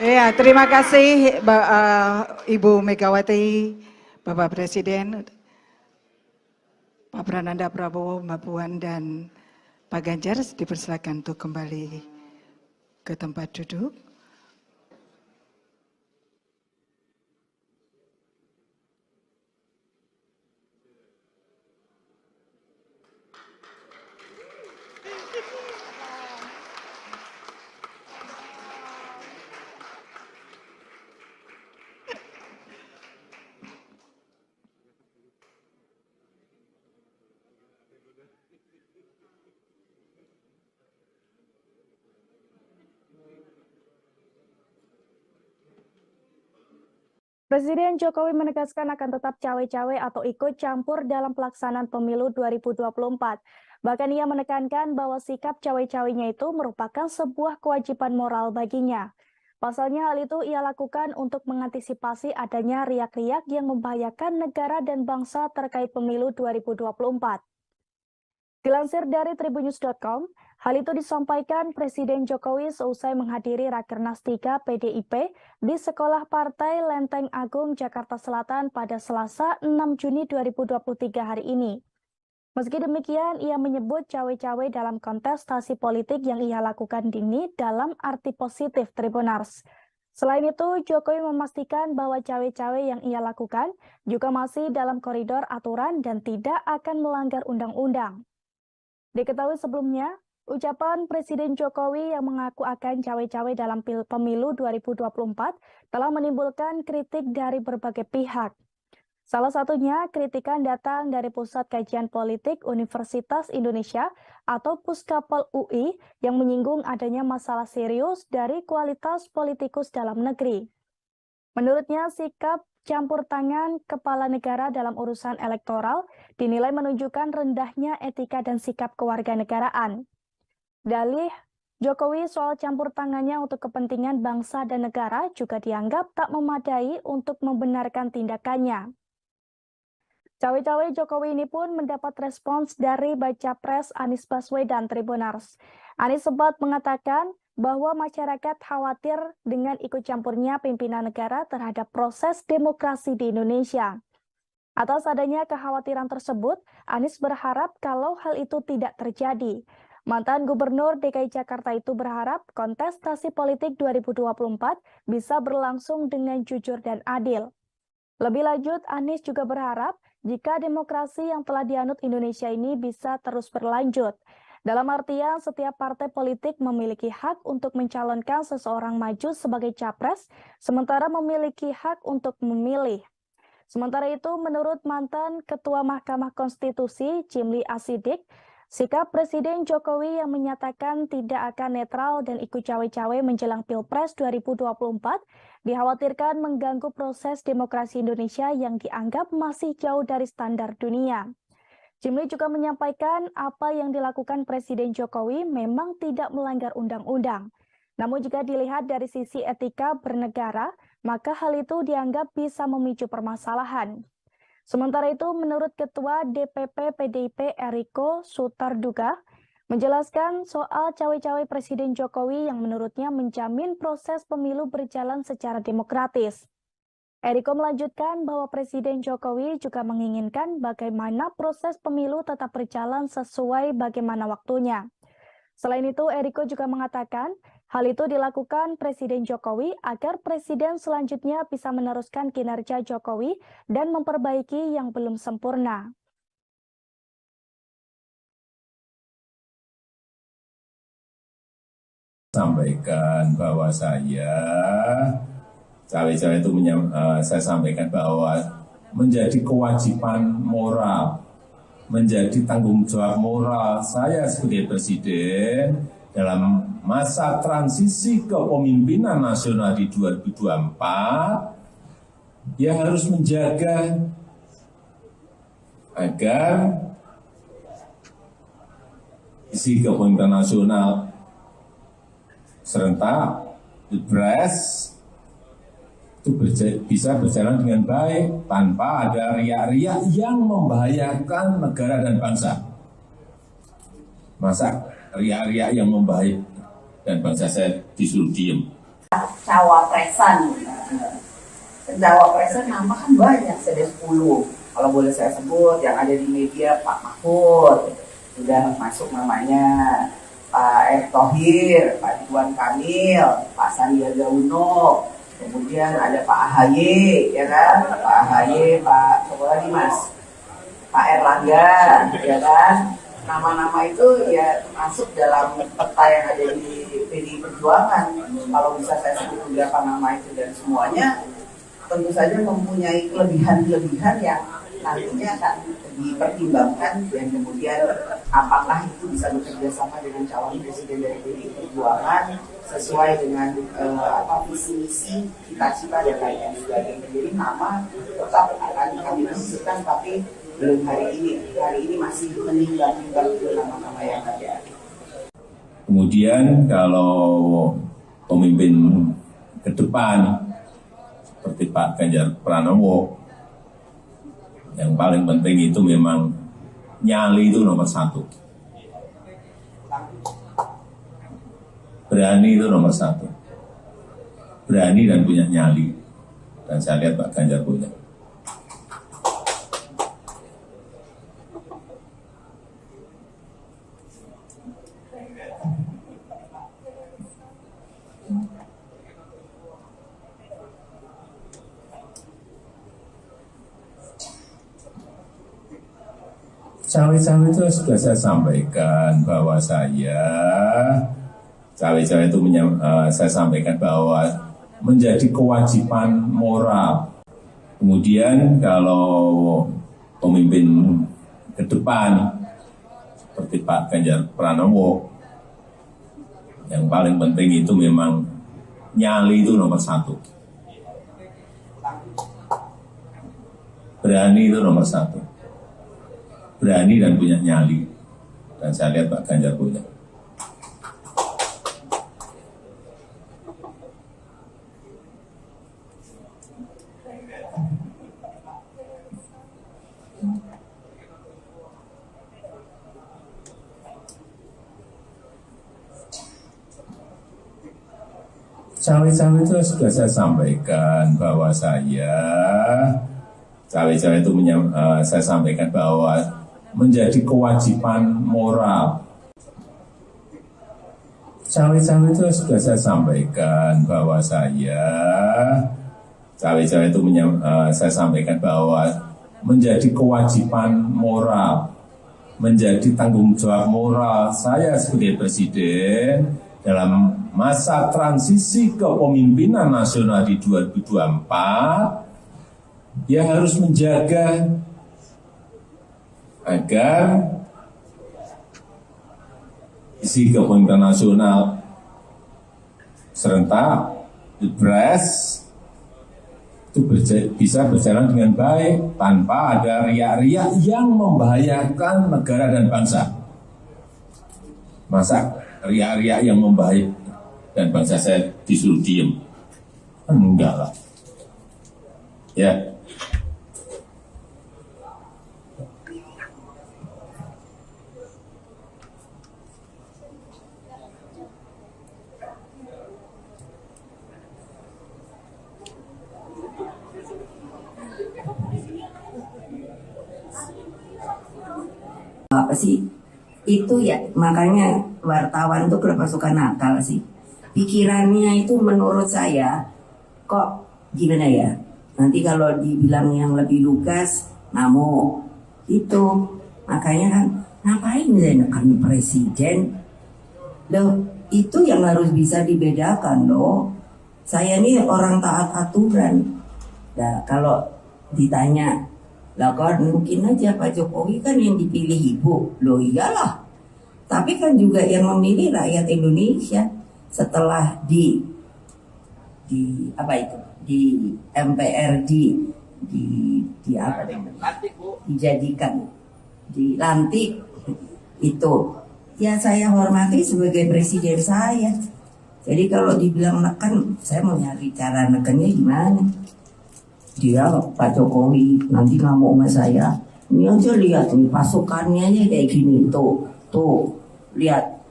Ya, terima kasih Ibu Megawati, Bapak Presiden, Pak Prananda Prabowo, Mbak Puan, dan Pak Ganjar. Dipersilakan untuk kembali ke tempat duduk. Presiden Jokowi menegaskan akan tetap cawe-cawe atau ikut campur dalam pelaksanaan pemilu 2024. Bahkan ia menekankan bahwa sikap cawe-cawenya itu merupakan sebuah kewajiban moral baginya. Pasalnya hal itu ia lakukan untuk mengantisipasi adanya riak-riak yang membahayakan negara dan bangsa terkait pemilu 2024. Dilansir dari tribunnews.com, hal itu disampaikan Presiden Jokowi seusai menghadiri Rakernas 3 PDIP di Sekolah Partai Lenteng Agung, Jakarta Selatan pada Selasa 6 Juni 2023 hari ini. Meski demikian, ia menyebut cawe-cawe dalam kontestasi politik yang ia lakukan ini dalam arti positif Tribunars. Selain itu, Jokowi memastikan bahwa cawe-cawe yang ia lakukan juga masih dalam koridor aturan dan tidak akan melanggar undang-undang. Diketahui sebelumnya, ucapan Presiden Jokowi yang mengaku akan cawe-cawe dalam pemilu 2024 telah menimbulkan kritik dari berbagai pihak. Salah satunya, kritikan datang dari Pusat Kajian Politik Universitas Indonesia atau Puskapol UI yang menyinggung adanya masalah serius dari kualitas politikus dalam negeri. Menurutnya, sikap campur tangan kepala negara dalam urusan elektoral dinilai menunjukkan rendahnya etika dan sikap kewarganegaraan. Dalih Jokowi soal campur tangannya untuk kepentingan bangsa dan negara juga dianggap tak memadai untuk membenarkan tindakannya. Cawe-cawe Jokowi ini pun mendapat respons dari Baca Pres Anies Baswedan Tribunars. Anies sempat mengatakan bahwa masyarakat khawatir dengan ikut campurnya pimpinan negara terhadap proses demokrasi di Indonesia. Atas adanya kekhawatiran tersebut, Anies berharap kalau hal itu tidak terjadi. Mantan Gubernur DKI Jakarta itu berharap kontestasi politik 2024 bisa berlangsung dengan jujur dan adil. Lebih lanjut, Anies juga berharap jika demokrasi yang telah dianut Indonesia ini bisa terus berlanjut. Dalam artian, setiap partai politik memiliki hak untuk mencalonkan seseorang maju sebagai capres, sementara memiliki hak untuk memilih. Sementara itu, menurut mantan Ketua Mahkamah Konstitusi, Jimli Asidik, sikap Presiden Jokowi yang menyatakan tidak akan netral dan ikut cawe-cawe menjelang Pilpres 2024 dikhawatirkan mengganggu proses demokrasi Indonesia yang dianggap masih jauh dari standar dunia. Jimli juga menyampaikan apa yang dilakukan Presiden Jokowi memang tidak melanggar undang-undang. Namun jika dilihat dari sisi etika bernegara, maka hal itu dianggap bisa memicu permasalahan. Sementara itu, menurut Ketua DPP PDIP Eriko Sutarduga, menjelaskan soal cawe-cawe Presiden Jokowi yang menurutnya menjamin proses pemilu berjalan secara demokratis. Eriko melanjutkan bahwa Presiden Jokowi juga menginginkan bagaimana proses pemilu tetap berjalan sesuai bagaimana waktunya. Selain itu, Eriko juga mengatakan hal itu dilakukan Presiden Jokowi agar Presiden selanjutnya bisa meneruskan kinerja Jokowi dan memperbaiki yang belum sempurna. Sampaikan bahwa saya cawe-cawe itu saya sampaikan bahwa menjadi kewajiban moral, menjadi tanggung jawab moral saya sebagai presiden dalam masa transisi kepemimpinan nasional di 2024, ya harus menjaga agar isi kepemimpinan nasional serentak, Pilpres itu bisa berjalan dengan baik tanpa ada riak-riak yang membahayakan negara dan bangsa. Masa riak-riak yang membahayakan dan bangsa saya disuruh diem. Cawapresan nama kan banyak, ada 10. Kalau boleh saya sebut yang ada di media, Pak Mahfud sudah masuk namanya, Pak Erick Thohir, Pak Ridwan Kamil, Pak Sandiaga Uno, kemudian ada Pak AHY, ya kan? Pak AHY, Pak siapa lagi Mas? Pak Erlangga, ya kan? Nama-nama itu ya masuk dalam peta yang ada di PDI Perjuangan. Kalau bisa saya sebut beberapa nama itu dan semuanya tentu saja mempunyai kelebihan-kelebihan yang nantinya akan dipertimbangkan dan kemudian apakah itu bisa bekerja sama dengan calon presiden dari PDI Perjuangan sesuai dengan visi misi cita-cita dan lain sebagainya. Jadi nama tetap akan kami masukkan, tapi belum hari ini masih menimbang-nimbang nama-nama yang ada. Kemudian kalau pemimpin ke depan seperti Pak Ganjar Pranowo, yang paling penting itu memang nyali itu nomor 1. Berani itu nomor 1. Berani dan punya nyali. Dan saya lihat Pak Ganjar punya. Cawe-cawe itu sudah saya sampaikan bahwa saya cawe-cawe itu saya sampaikan bahwa menjadi kewajiban moral. Kemudian kalau pemimpin ke depan seperti Pak Ganjar Pranowo, yang paling penting itu memang nyali itu nomor 1. Berani itu nomor 1. Berani dan punya nyali. Dan saya lihat Pak Ganjar punya. Cawe-cawe itu sudah saya sampaikan bahwa saya cawe-cawe itu saya sampaikan bahwa menjadi kewajiban moral. Cawe-cawe itu sudah saya sampaikan bahwa saya cawe-cawe itu saya sampaikan bahwa menjadi kewajiban moral, menjadi tanggung jawab moral saya sebagai presiden dalam masa transisi kepemimpinan nasional di 2024, ya harus menjaga agar isi kepemimpinan nasional serentak, Pilpres itu bisa berjalan dengan baik tanpa ada riak-riak yang membahayakan negara dan bangsa. Masa riak-riak yang membahayakan dan bangsa saya disuruh diem? Enggak lah. Ya. Apa sih itu ya, makanya wartawan tuh kenapa suka nakal sih, pikirannya itu menurut saya kok gimana ya, nanti kalau dibilang yang lebih lugas ngamuk itu, makanya kan ngapain saya nekan presiden loh, itu yang harus bisa dibedakan loh. Saya ini orang taat aturan. Nah kalau ditanya lah kan mungkin aja Pak Jokowi kan yang dipilih ibu. Loh iyalah. Tapi kan juga yang memilih rakyat Indonesia setelah di apa itu? Di MPR di apa namanya? Dijadikan dilantik itu. Ya saya hormati sebagai presiden saya. Jadi kalau dibilang neken, saya mau nyari cara nekennya gimana? Dia Pak Jokowi nanti ngamuk sama saya. Ini aja lihat nih pasukannya aja kayak gini tuh lihat.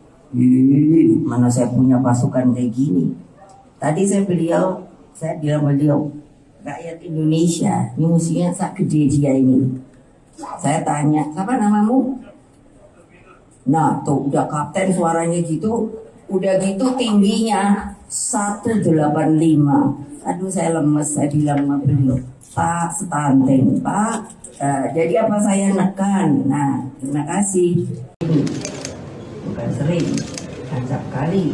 Mana saya punya pasukan kayak gini. Tadi saya bilang beliau rakyat Indonesia ini musuhnya sak gede dia ini. Saya tanya siapa namamu? Nah tuh udah kapten suaranya gitu, udah gitu tingginya 185. Aduh saya lemes, saya bilang sama beliau, Pak stunting, Pak. Jadi apa saya nekan? Nah, terima kasih. Bukan sering, acap kali,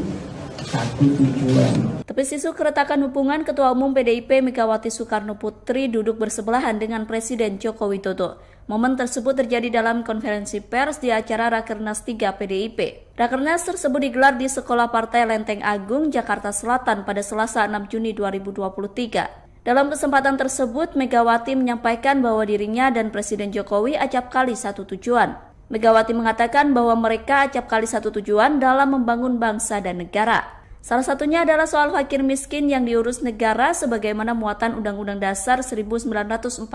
satu tujuan. Tepis isu keretakan hubungan Ketua Umum PDIP Megawati Soekarno Putri duduk bersebelahan dengan Presiden Joko Widodo. Momen tersebut terjadi dalam konferensi pers di acara Rakernas 3 PDIP. Rakernas tersebut digelar di Sekolah Partai Lenteng Agung, Jakarta Selatan pada Selasa 6 Juni 2023. Dalam kesempatan tersebut, Megawati menyampaikan bahwa dirinya dan Presiden Jokowi acap kali satu tujuan. Megawati mengatakan bahwa mereka acap kali satu tujuan dalam membangun bangsa dan negara. Salah satunya adalah soal fakir miskin yang diurus negara sebagaimana muatan Undang-Undang Dasar 1945.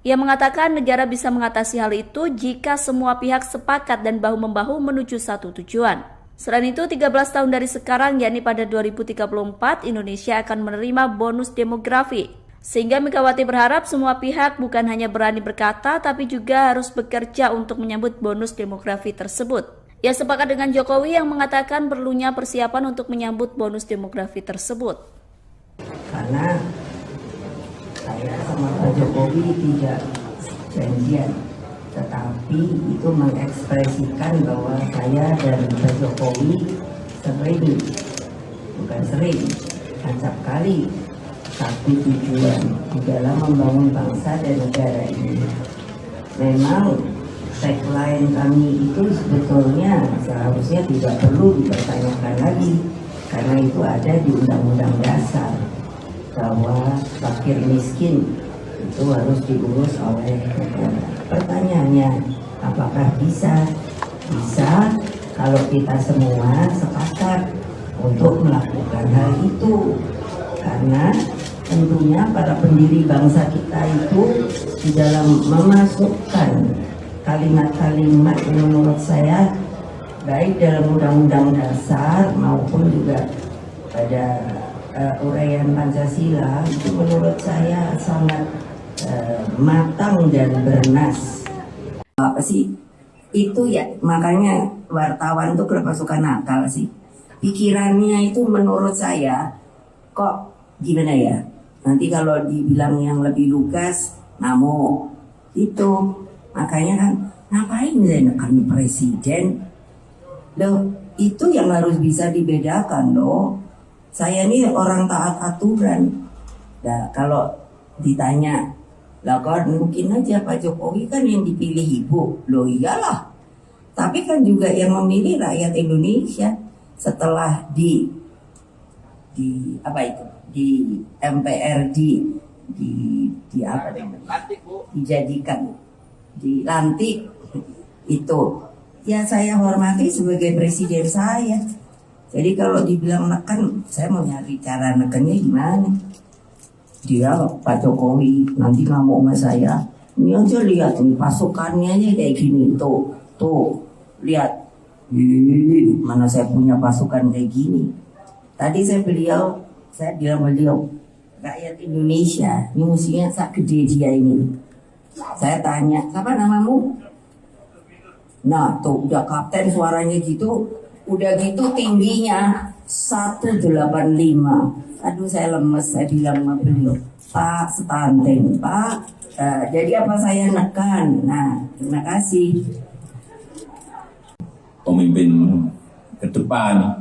Ia mengatakan negara bisa mengatasi hal itu jika semua pihak sepakat dan bahu-membahu menuju satu tujuan. Selain itu, 13 tahun dari sekarang, yakni pada 2034, Indonesia akan menerima bonus demografi. Sehingga Megawati berharap semua pihak bukan hanya berani berkata, tapi juga harus bekerja untuk menyambut bonus demografi tersebut. Ia sepakat dengan Jokowi yang mengatakan perlunya persiapan untuk menyambut bonus demografi tersebut. Karena saya sama Pak Jokowi tidak janjian, tetapi itu mengekspresikan bahwa saya dan Pak Jokowi sering, acap kali satu tujuan di dalam membangun bangsa dan negara ini. Memang tagline kami itu sebetulnya seharusnya tidak perlu dipertanyakan lagi, karena itu ada di Undang-Undang Dasar bahwa fakir miskin itu harus diurus oleh negara. Pertanyaannya, apakah bisa? Bisa kalau kita semua sepakat untuk melakukan hal itu. Karena tentunya para pendiri bangsa kita itu di dalam memasukkan kalimat-kalimat yang menurut saya baik dalam Undang-Undang Dasar maupun juga pada uraian Pancasila itu menurut saya sangat matang dan bernas. Apa sih itu ya, makanya wartawan tuh kenapa suka nakal sih, pikirannya itu menurut saya kok gimana ya, nanti kalau dibilang yang lebih lugas ngamuk itu, makanya kan ngapain saya nekan presiden loh, itu yang harus bisa dibedakan loh. Saya ini orang taat aturan. Nah, kalau ditanya, lah kan mungkin aja Pak Jokowi kan yang dipilih ibu. Loh iyalah. Tapi kan juga yang memilih rakyat Indonesia setelah apa itu? di MPR di apa namanya? Dijadikan, dilantik itu. Ya saya hormati sebagai presiden saya. Jadi kalau dibilang neken, saya mau nyari cara nekennya gimana? Dia Pak Jokowi nanti ngamuk sama saya. Ini aja lihat nih pasukannya aja kayak gini tuh lihat. Mana saya punya pasukan kayak gini. Tadi saya bilang beliau rakyat Indonesia ini musuhnya sak gede dia ini. Saya tanya, siapa namamu? Nah tuh udah kapten suaranya gitu, udah gitu tingginya 185. Aduh saya lemes, saya bilang sama beliau, Pak stunting, Pak. Jadi apa saya nekan? Nah terima kasih. Pemimpin ke depan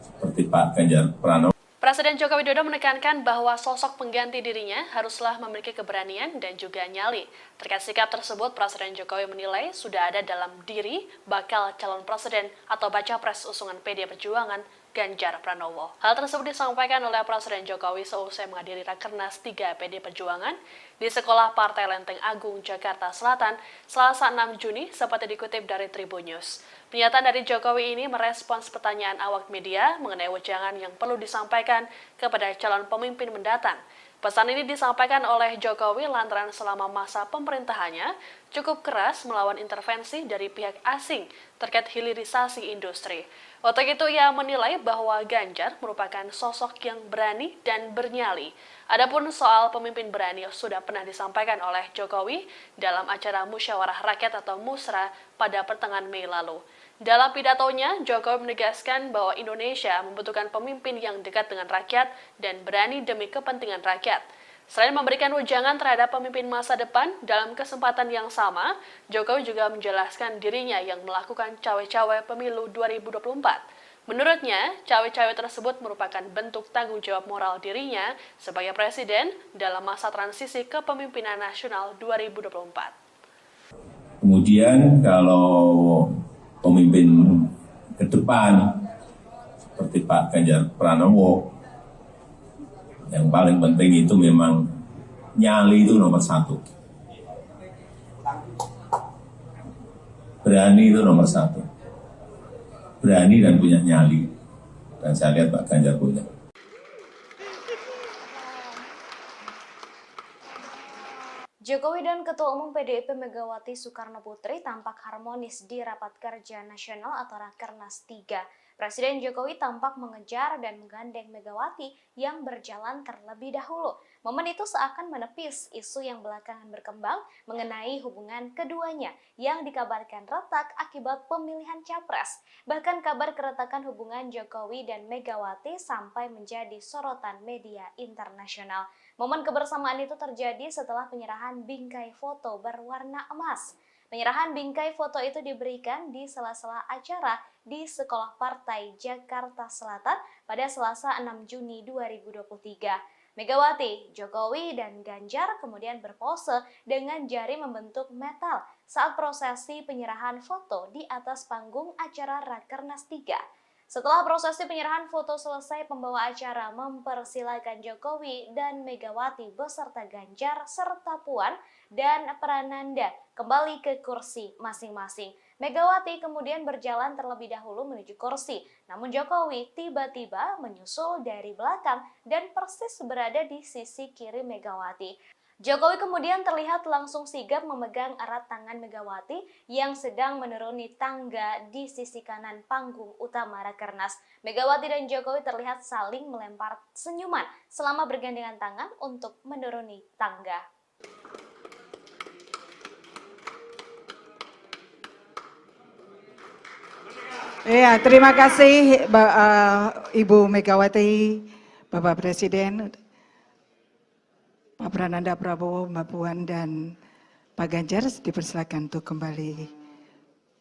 seperti Pak Ganjar Pranowo. Presiden Joko Widodo menekankan bahwa sosok pengganti dirinya haruslah memiliki keberanian dan juga nyali. Terkait sikap tersebut, Presiden Jokowi menilai sudah ada dalam diri bakal calon presiden atau baca pres usungan PD Perjuangan Ganjar Pranowo. Hal tersebut disampaikan oleh Presiden Jokowi seusai menghadiri Rakernas 3 PD Perjuangan di Sekolah Partai Lenteng Agung, Jakarta Selatan, Selasa 6 Juni, seperti dikutip dari Tribun News. Pernyataan dari Jokowi ini merespons pertanyaan awak media mengenai wejangan yang perlu disampaikan kepada calon pemimpin mendatang. Pesan ini disampaikan oleh Jokowi lantaran selama masa pemerintahannya cukup keras melawan intervensi dari pihak asing terkait hilirisasi industri. Untuk itu ia menilai bahwa Ganjar merupakan sosok yang berani dan bernyali. Adapun soal pemimpin berani sudah pernah disampaikan oleh Jokowi dalam acara Musyawarah Rakyat atau Musra pada pertengahan Mei lalu. Dalam pidatonya, Jokowi menegaskan bahwa Indonesia membutuhkan pemimpin yang dekat dengan rakyat dan berani demi kepentingan rakyat. Selain memberikan wejangan terhadap pemimpin masa depan, dalam kesempatan yang sama, Jokowi juga menjelaskan dirinya yang melakukan cawe-cawe pemilu 2024. Menurutnya, cawe-cawe tersebut merupakan bentuk tanggung jawab moral dirinya sebagai presiden dalam masa transisi kepemimpinan nasional 2024. Kemudian kalau pemimpin ke depan seperti Pak Ganjar Pranowo, yang paling penting itu memang nyali itu nomor satu. Berani itu nomor satu. Berani dan punya nyali. Dan saya lihat Pak Ganjar punya. Jokowi dan Ketua Umum PDIP Megawati Soekarno Putri tampak harmonis di Rapat Kerja Nasional atau Rakernas 3. Presiden Jokowi tampak mengejar dan menggandeng Megawati yang berjalan terlebih dahulu. Momen itu seakan menepis isu yang belakangan berkembang mengenai hubungan keduanya yang dikabarkan retak akibat pemilihan capres. Bahkan kabar keretakan hubungan Jokowi dan Megawati sampai menjadi sorotan media internasional. Momen kebersamaan itu terjadi setelah penyerahan bingkai foto berwarna emas. Penyerahan bingkai foto itu diberikan di sela-sela acara di Sekolah Partai Jakarta Selatan pada Selasa 6 Juni 2023. Megawati, Jokowi, dan Ganjar kemudian berpose dengan jari membentuk metal saat prosesi penyerahan foto di atas panggung acara Rakernas 3. Setelah prosesi penyerahan foto selesai, pembawa acara mempersilakan Jokowi dan Megawati beserta Ganjar serta Puan dan Prananda kembali ke kursi masing-masing. Megawati kemudian berjalan terlebih dahulu menuju kursi, namun Jokowi tiba-tiba menyusul dari belakang dan persis berada di sisi kiri Megawati. Jokowi kemudian terlihat langsung sigap memegang erat tangan Megawati yang sedang menuruni tangga di sisi kanan panggung utama Rakernas. Megawati dan Jokowi terlihat saling melempar senyuman selama bergandengan tangan untuk menuruni tangga. Ya, terima kasih Ibu Megawati, Bapak Presiden, Pak Prananda Prabowo, Mbak Puan, dan Pak Ganjar dipersilakan untuk kembali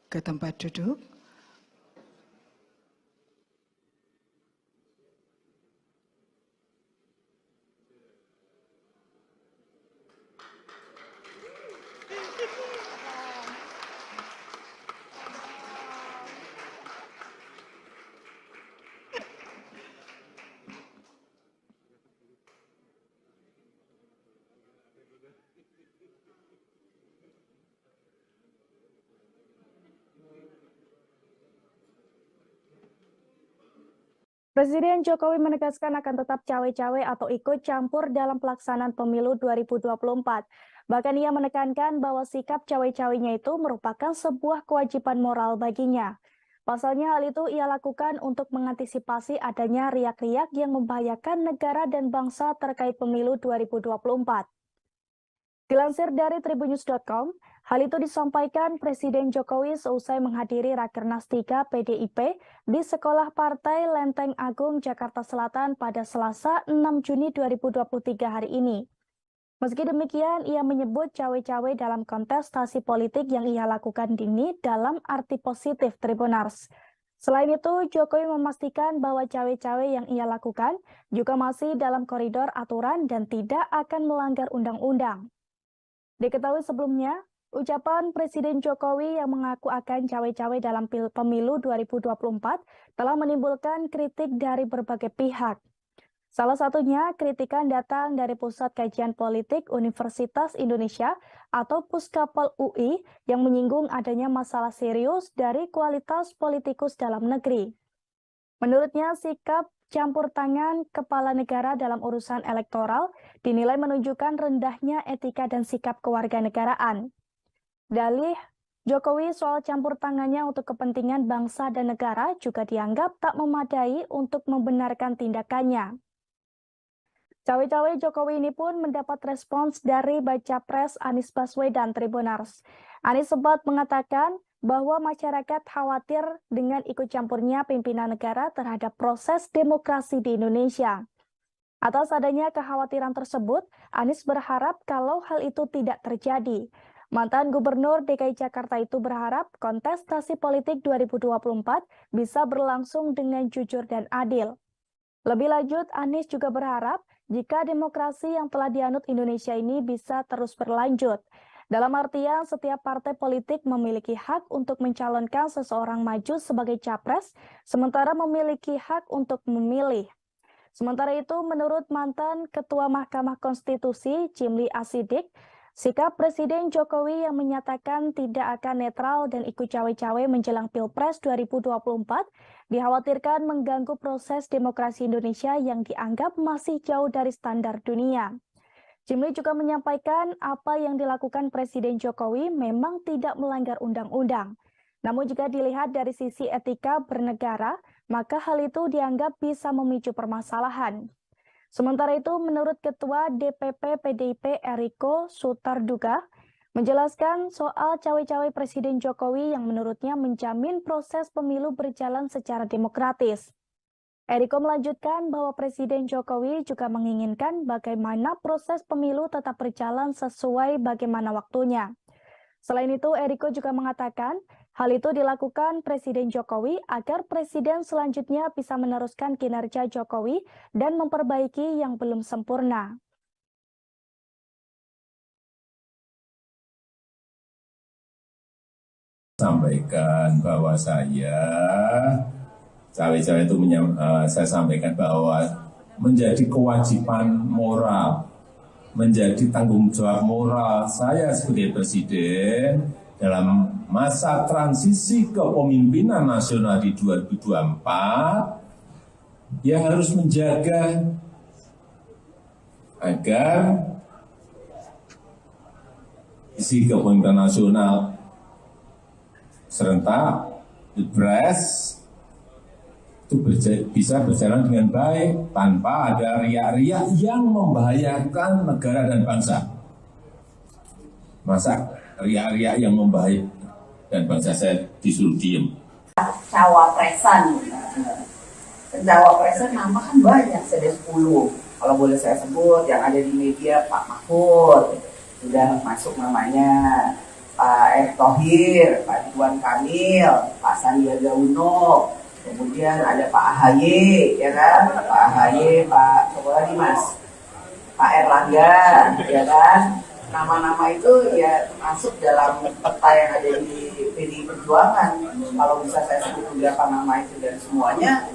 ke tempat duduk. Presiden Jokowi menegaskan akan tetap cawe-cawe atau ikut campur dalam pelaksanaan pemilu 2024. Bahkan ia menekankan bahwa sikap cawe-cawenya itu merupakan sebuah kewajiban moral baginya. Pasalnya hal itu ia lakukan untuk mengantisipasi adanya riak-riak yang membahayakan negara dan bangsa terkait pemilu 2024. Dilansir dari tribunnews.com, hal itu disampaikan Presiden Jokowi seusai menghadiri Rakernas 3 PDIP di Sekolah Partai Lenteng Agung, Jakarta Selatan pada Selasa 6 Juni 2023 hari ini. Meski demikian, ia menyebut cawe-cawe dalam kontestasi politik yang ia lakukan ini dalam arti positif Tribunars. Selain itu, Jokowi memastikan bahwa cawe-cawe yang ia lakukan juga masih dalam koridor aturan dan tidak akan melanggar undang-undang. Diketahui sebelumnya, ucapan Presiden Jokowi yang mengaku akan cawe-cawe dalam pemilu 2024 telah menimbulkan kritik dari berbagai pihak. Salah satunya, kritikan datang dari Pusat Kajian Politik Universitas Indonesia atau Puskapol UI yang menyinggung adanya masalah serius dari kualitas politikus dalam negeri. Menurutnya, sikap campur tangan kepala negara dalam urusan elektoral dinilai menunjukkan rendahnya etika dan sikap kewarganegaraan. Dalih Jokowi soal campur tangannya untuk kepentingan bangsa dan negara juga dianggap tak memadai untuk membenarkan tindakannya. Cawe-cawe Jokowi ini pun mendapat respons dari baca pres Anies Baswedan Tribunars. Anies sempat mengatakan bahwa masyarakat khawatir dengan ikut campurnya pimpinan negara terhadap proses demokrasi di Indonesia. Atas adanya kekhawatiran tersebut, Anies berharap kalau hal itu tidak terjadi. Mantan Gubernur DKI Jakarta itu berharap kontestasi politik 2024 bisa berlangsung dengan jujur dan adil. Lebih lanjut, Anies juga berharap jika demokrasi yang telah dianut Indonesia ini bisa terus berlanjut. Dalam artian, setiap partai politik memiliki hak untuk mencalonkan seseorang maju sebagai capres, sementara memiliki hak untuk memilih. Sementara itu, menurut mantan Ketua Mahkamah Konstitusi, Jimli Asidik, sikap Presiden Jokowi yang menyatakan tidak akan netral dan ikut cawe-cawe menjelang Pilpres 2024 dikhawatirkan mengganggu proses demokrasi Indonesia yang dianggap masih jauh dari standar dunia. Jimli juga menyampaikan apa yang dilakukan Presiden Jokowi memang tidak melanggar undang-undang. Namun jika dilihat dari sisi etika bernegara, maka hal itu dianggap bisa memicu permasalahan. Sementara itu, menurut Ketua DPP PDIP Eriko Sutarduga, menjelaskan soal cawe-cawe Presiden Jokowi yang menurutnya menjamin proses pemilu berjalan secara demokratis. Eriko melanjutkan bahwa Presiden Jokowi juga menginginkan bagaimana proses pemilu tetap berjalan sesuai bagaimana waktunya. Selain itu, Eriko juga mengatakan hal itu dilakukan Presiden Jokowi agar Presiden selanjutnya bisa meneruskan kinerja Jokowi dan memperbaiki yang belum sempurna. Sampaikan bahwa cawe-cawe itu saya sampaikan bahwa menjadi kewajiban moral, menjadi tanggung jawab moral saya sebagai presiden dalam masa transisi kepemimpinan nasional di 2024, ya harus menjaga agar isi kepemimpinan nasional serentak, Pilpres itu bisa berjalan dengan baik tanpa ada riak-riak yang membahayakan negara dan bangsa. Masa riak-riak yang membahayakan dan bangsa saya disuruh diem? Cawapresan nama kan banyak, ada 10. Kalau boleh saya sebut, yang ada di media Pak Mahfud, sudah masuk namanya, Pak Erick Thohir, Pak Ridwan Kamil, Pak Sandiaga Uno, kemudian ada Pak AHY, ya kan? Pak AHY, Pak Sokola Dimas, Pak Erlangga, ya kan? Nama-nama itu ya masuk dalam peta yang ada di PDI Perjuangan. Kalau bisa saya sebut beberapa nama itu dan semuanya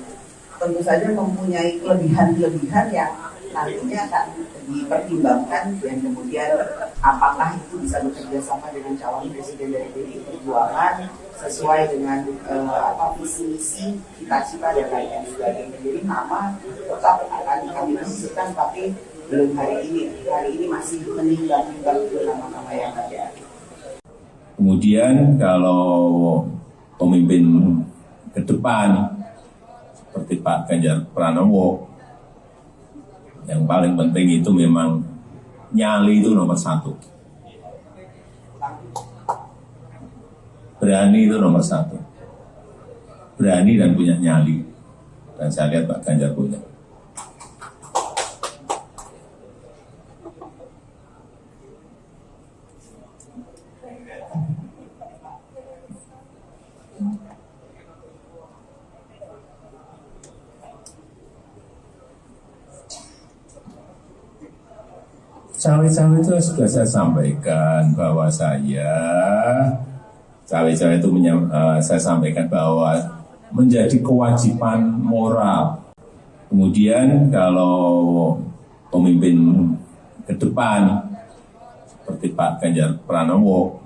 tentu saja mempunyai kelebihan-kelebihan yang nantinya akan dipertimbangkan dan kemudian apakah itu bisa bekerja sama dengan calon presiden dari PDI Perjuangan sesuai dengan visi misi, cita-cita dan lain sebagainya. Jadi nama tetap akan kami diskusikan, tapi belum hari ini. Hari ini masih menimbang-nimbang nama-nama yang ada. Kemudian kalau pemimpin ke depan seperti Pak Ganjar Pranowo, yang paling penting itu memang nyali itu nomor satu. Berani itu nomor satu. Berani dan punya nyali. Dan saya lihat Pak Ganjar punya. Cawe-cawe itu sudah saya sampaikan bahwa cawe-cawe itu saya sampaikan bahwa menjadi kewajiban moral. Kemudian kalau pemimpin ke depan seperti Pak Ganjar Pranowo,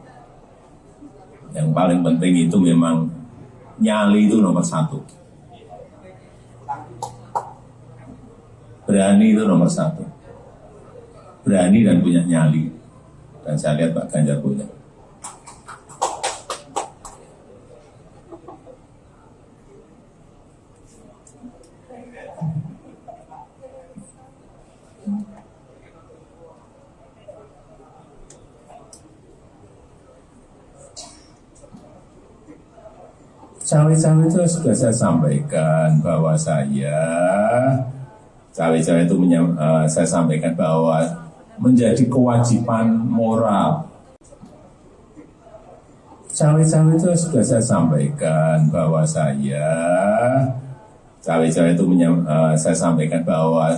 yang paling penting itu memang nyali itu nomor satu. Berani itu nomor satu. Berani dan punya nyali. Dan saya lihat Pak Ganjar punya. Cawe-cawe itu sudah saya sampaikan bahwa cawe-cawe itu saya sampaikan bahwa menjadi kewajiban moral. Cawe-cawe itu sudah saya sampaikan bahwa cawe-cawe itu saya sampaikan bahwa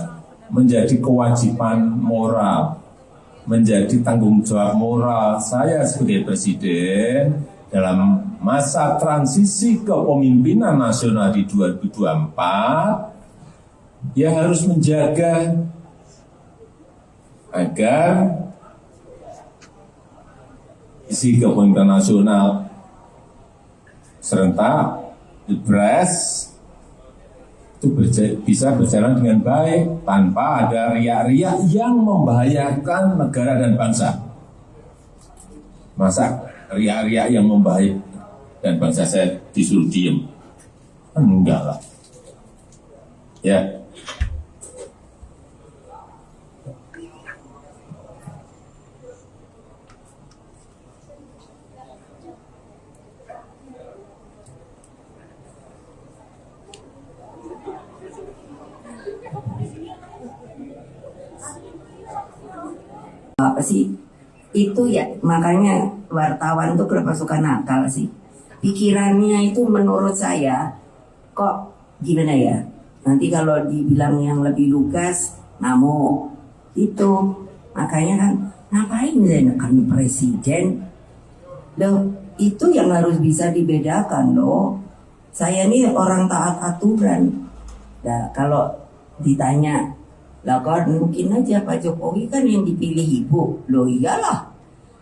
menjadi kewajiban moral, menjadi tanggung jawab moral saya sebagai presiden dalam masa transisi kepemimpinan nasional di 2024, ya harus menjaga agar isi kepemimpinan nasional serentak Pilpres itu bisa berjalan dengan baik tanpa ada riak-riak yang membahayakan negara dan bangsa. Masa riak-riak yang membahayakan dan bangsa saya disuruh diem? Enggak lah. Ya. Apa sih itu ya, makanya wartawan tuh kenapa suka nakal sih, pikirannya itu menurut saya kok gimana ya, nanti kalau dibilang yang lebih lugas namo itu, makanya kan ngapain menekan presiden loh, itu yang harus bisa dibedakan loh. Saya ini orang taat aturan. Nah kalau ditanya lah kan mungkin aja Pak Jokowi kan yang dipilih ibu, loh iyalah.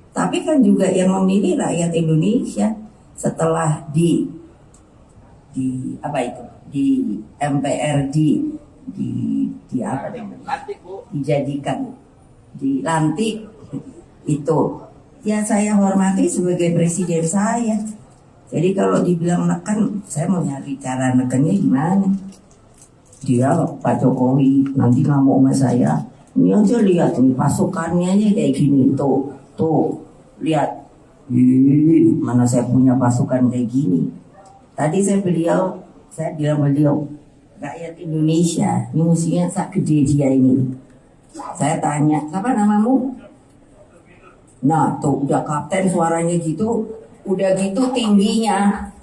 Tapi kan juga yang memilih rakyat Indonesia setelah di apa itu di MPR di apa namanya, dijadikan dilantik itu ya saya hormati sebagai presiden saya. Jadi kalau dibilang neken, saya mau nyari cara nekennya gimana. Dia Pak Jokowi nanti ngamuk sama saya. Ini aja lihat nih pasukannya aja kayak gini tuh lihat. Mana saya punya pasukan kayak gini. Tadi saya bilang beliau rakyat Indonesia ini musuhnya sak gede dia ini. Saya tanya siapa namamu? Nah tuh udah kapten suaranya gitu, udah gitu tingginya.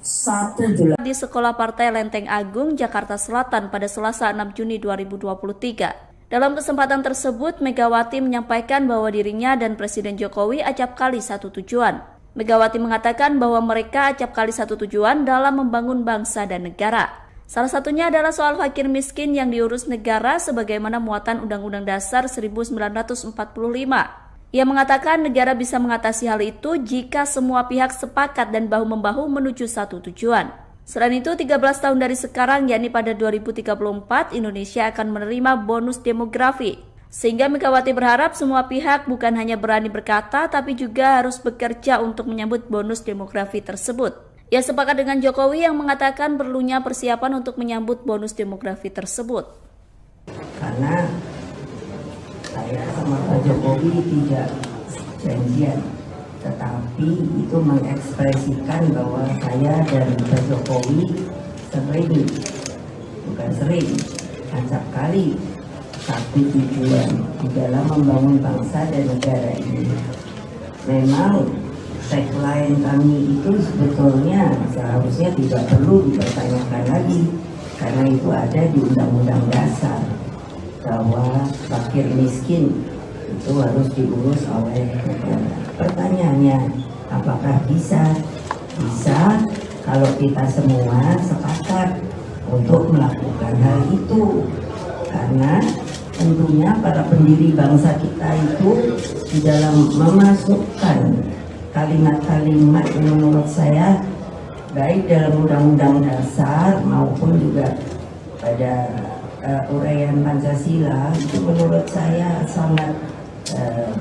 Di Sekolah Partai Lenteng Agung, Jakarta Selatan pada Selasa 6 Juni 2023. Dalam kesempatan tersebut, Megawati menyampaikan bahwa dirinya dan Presiden Jokowi acap kali satu tujuan. Megawati mengatakan bahwa mereka acap kali satu tujuan dalam membangun bangsa dan negara. Salah satunya adalah soal fakir miskin yang diurus negara sebagaimana muatan Undang-Undang Dasar 1945. Ia mengatakan negara bisa mengatasi hal itu jika semua pihak sepakat dan bahu-membahu menuju satu tujuan. Selain itu, 13 tahun dari sekarang, yakni pada 2034, Indonesia akan menerima bonus demografi. Sehingga Megawati berharap semua pihak bukan hanya berani berkata, tapi juga harus bekerja untuk menyambut bonus demografi tersebut. Ia sepakat dengan Jokowi yang mengatakan perlunya persiapan untuk menyambut bonus demografi tersebut. Karena saya sama Pak Jokowi tidak janjian, tetapi itu mengekspresikan bahwa saya dan Pak Jokowi sering, acap kali satu tujuan di dalam membangun bangsa dan negara ini. Memang tagline kami itu sebetulnya seharusnya tidak perlu dipertanyakan lagi, karena itu ada di Undang-Undang Dasar bahwa fakir miskin itu harus diurus oleh negara. Pertanyaannya, apakah bisa? Bisa kalau kita semua sepakat untuk melakukan hal itu, karena tentunya para pendiri bangsa kita itu di dalam memasukkan kalimat-kalimat yang menurut saya baik dalam Undang-Undang Dasar maupun juga pada uraian Pancasila itu menurut saya sangat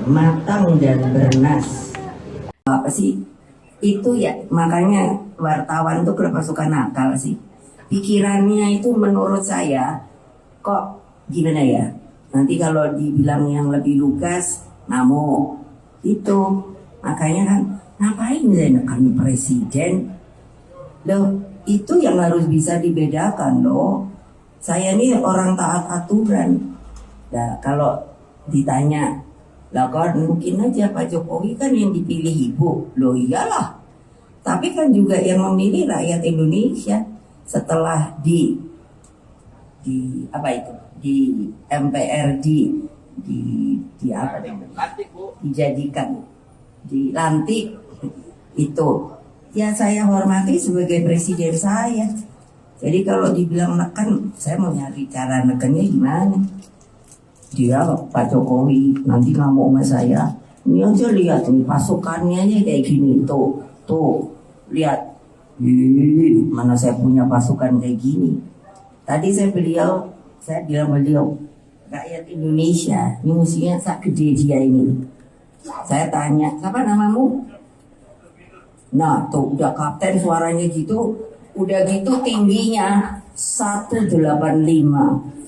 matang dan bernas. Apa sih itu ya, makanya wartawan tuh kenapa suka nakal sih, pikirannya itu menurut saya kok gimana ya, nanti kalau dibilang yang lebih lugas ngamuk itu. Makanya kan, ngapain menekan presiden? Loh, itu yang harus bisa dibedakan loh. Saya ini orang taat aturan. Nah, kalau ditanya, lah kan mungkin aja Pak Jokowi kan yang dipilih ibu. Loh iyalah. Tapi kan juga yang memilih rakyat Indonesia setelah di MPRD dijadikan, dilantik itu, ya saya hormati sebagai presiden saya. Jadi kalau dibilang neken, saya mau nyari cara nekennya gimana. Dia Pak Jokowi nanti ngamuk sama saya, ini aja lihat nih pasukannya aja kayak gini, tuh lihat, mana saya punya pasukan kayak gini. Tadi saya bilang beliau rakyat Indonesia ini musuhnya sak gede dia ini. Saya tanya, siapa namamu? Nah tuh udah kapten suaranya gitu, udah gitu tingginya 185.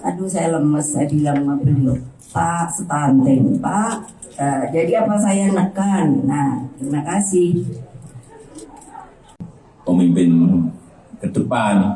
Aduh saya lemes, saya bilang sama beliau, Pak stunting Pak. Jadi apa saya nekan? Nah terima kasih. Pemimpin ke depan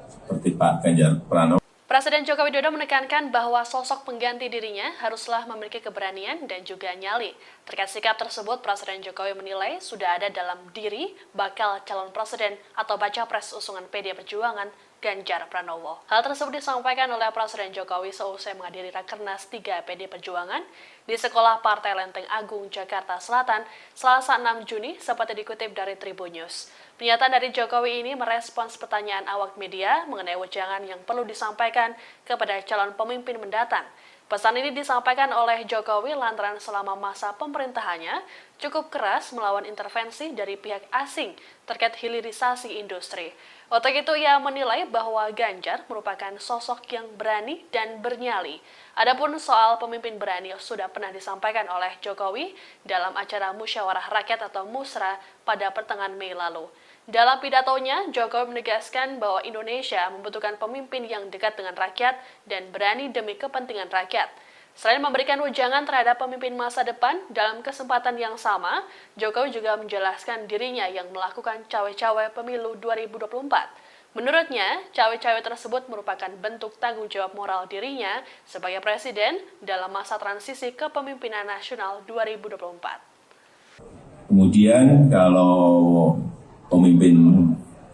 seperti Pak Ganjar Pranowo. Presiden Joko Widodo menekankan bahwa sosok pengganti dirinya haruslah memiliki keberanian dan juga nyali. Terkait sikap tersebut, Presiden Jokowi menilai sudah ada dalam diri bakal calon presiden atau baca pres usungan PD Perjuangan Ganjar Pranowo. Hal tersebut disampaikan oleh Presiden Jokowi seusai menghadiri Rakernas 3 PD Perjuangan di Sekolah Partai Lenteng Agung, Jakarta Selatan, Selasa 6 Juni, seperti dikutip dari Tribun News. Pernyataan dari Jokowi ini merespons pertanyaan awak media mengenai wejangan yang perlu disampaikan kepada calon pemimpin mendatang. Pesan ini disampaikan oleh Jokowi lantaran selama masa pemerintahannya cukup keras melawan intervensi dari pihak asing terkait hilirisasi industri. Untuk itu ia menilai bahwa Ganjar merupakan sosok yang berani dan bernyali. Adapun soal pemimpin berani sudah pernah disampaikan oleh Jokowi dalam acara Musyawarah Rakyat atau Musra pada pertengahan Mei lalu. Dalam pidatonya, Jokowi menegaskan bahwa Indonesia membutuhkan pemimpin yang dekat dengan rakyat dan berani demi kepentingan rakyat. Selain memberikan wejangan terhadap pemimpin masa depan, dalam kesempatan yang sama, Jokowi juga menjelaskan dirinya yang melakukan cawe-cawe pemilu 2024. Menurutnya, cawe-cawe tersebut merupakan bentuk tanggung jawab moral dirinya sebagai presiden dalam masa transisi kepemimpinan nasional 2024. Kemudian kalau pemimpin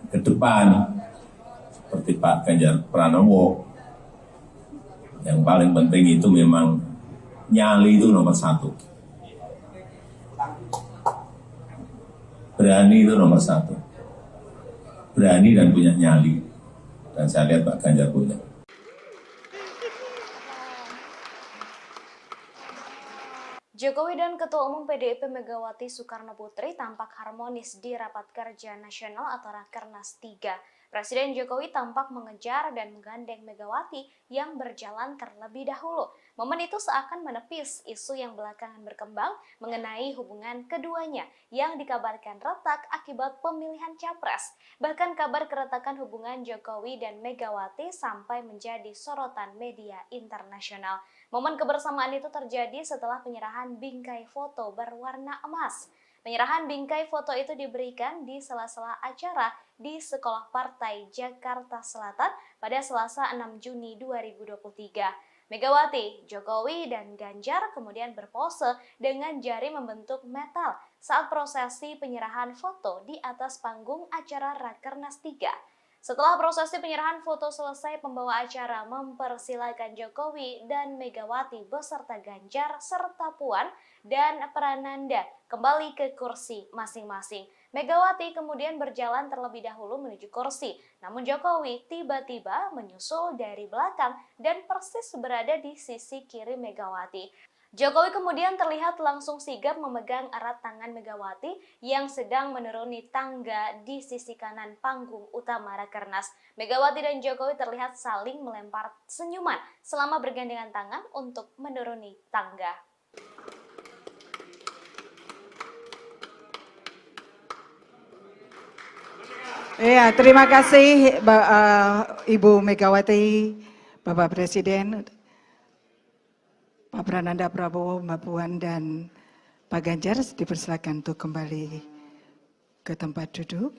ke depan seperti Pak Ganjar Pranowo, yang paling penting itu memang nyali itu nomor satu. Berani itu nomor satu. Berani dan punya nyali. Dan saya lihat Pak Ganjar punya. Jokowi dan Ketua Umum PDIP Megawati Soekarno Putri tampak harmonis di Rapat Kerja Nasional atau Rakernas 3. Presiden Jokowi tampak mengejar dan menggandeng Megawati yang berjalan terlebih dahulu. Momen itu seakan menepis isu yang belakangan berkembang mengenai hubungan keduanya yang dikabarkan retak akibat pemilihan capres. Bahkan kabar keretakan hubungan Jokowi dan Megawati sampai menjadi sorotan media internasional. Momen kebersamaan itu terjadi setelah penyerahan bingkai foto berwarna emas. Penyerahan bingkai foto itu diberikan di sela-sela acara di Sekolah Partai Jakarta Selatan pada Selasa 6 Juni 2023. Megawati, Jokowi, dan Ganjar kemudian berpose dengan jari membentuk metal saat prosesi penyerahan foto di atas panggung acara Rakernas 3. Setelah prosesi penyerahan foto selesai, pembawa acara mempersilakan Jokowi dan Megawati beserta Ganjar serta Puan dan Prananda kembali ke kursi masing-masing. Megawati kemudian berjalan terlebih dahulu menuju kursi, namun Jokowi tiba-tiba menyusul dari belakang dan persis berada di sisi kiri Megawati. Jokowi kemudian terlihat langsung sigap memegang erat tangan Megawati yang sedang menuruni tangga di sisi kanan panggung utama Rakernas. Megawati dan Jokowi terlihat saling melempar senyuman selama bergandengan tangan untuk menuruni tangga. Ya, terima kasih Ibu Megawati, Bapak Presiden, Pak Prananda Prabowo, Mbak Puan, dan Pak Ganjar dipersilakan untuk kembali ke tempat duduk.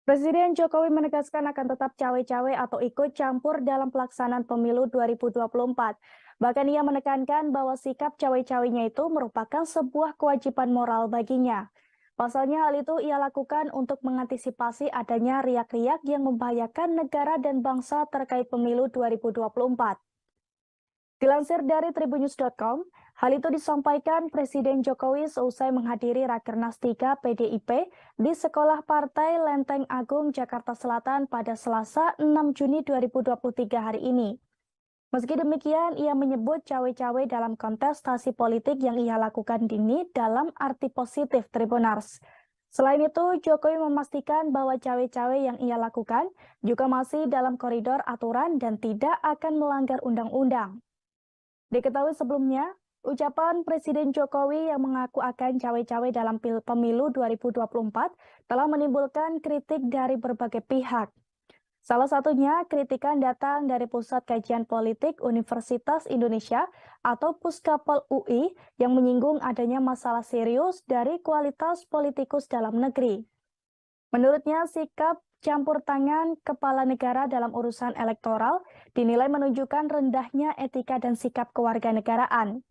Presiden Jokowi menegaskan akan tetap cawe-cawe atau ikut campur dalam pelaksanaan pemilu 2024. Bahkan ia menekankan bahwa sikap cawe-cawenya itu merupakan sebuah kewajiban moral baginya. Pasalnya hal itu ia lakukan untuk mengantisipasi adanya riak-riak yang membahayakan negara dan bangsa terkait pemilu 2024. Dilansir dari tribunnews.com, hal itu disampaikan Presiden Jokowi seusai menghadiri Rakernas 3 PDIP di Sekolah Partai Lenteng Agung, Jakarta Selatan pada Selasa 6 Juni 2023 hari ini. Meski demikian, ia menyebut cawe-cawe dalam kontestasi politik yang ia lakukan ini dalam arti positif Tribunars. Selain itu, Jokowi memastikan bahwa cawe-cawe yang ia lakukan juga masih dalam koridor aturan dan tidak akan melanggar undang-undang. Diketahui sebelumnya, ucapan Presiden Jokowi yang mengaku akan cawe-cawe dalam pemilu 2024 telah menimbulkan kritik dari berbagai pihak. Salah satunya, kritikan datang dari Pusat Kajian Politik Universitas Indonesia atau Puskapol UI yang menyinggung adanya masalah serius dari kualitas politikus dalam negeri. Menurutnya, sikap campur tangan kepala negara dalam urusan elektoral dinilai menunjukkan rendahnya etika dan sikap kewarganegaraan.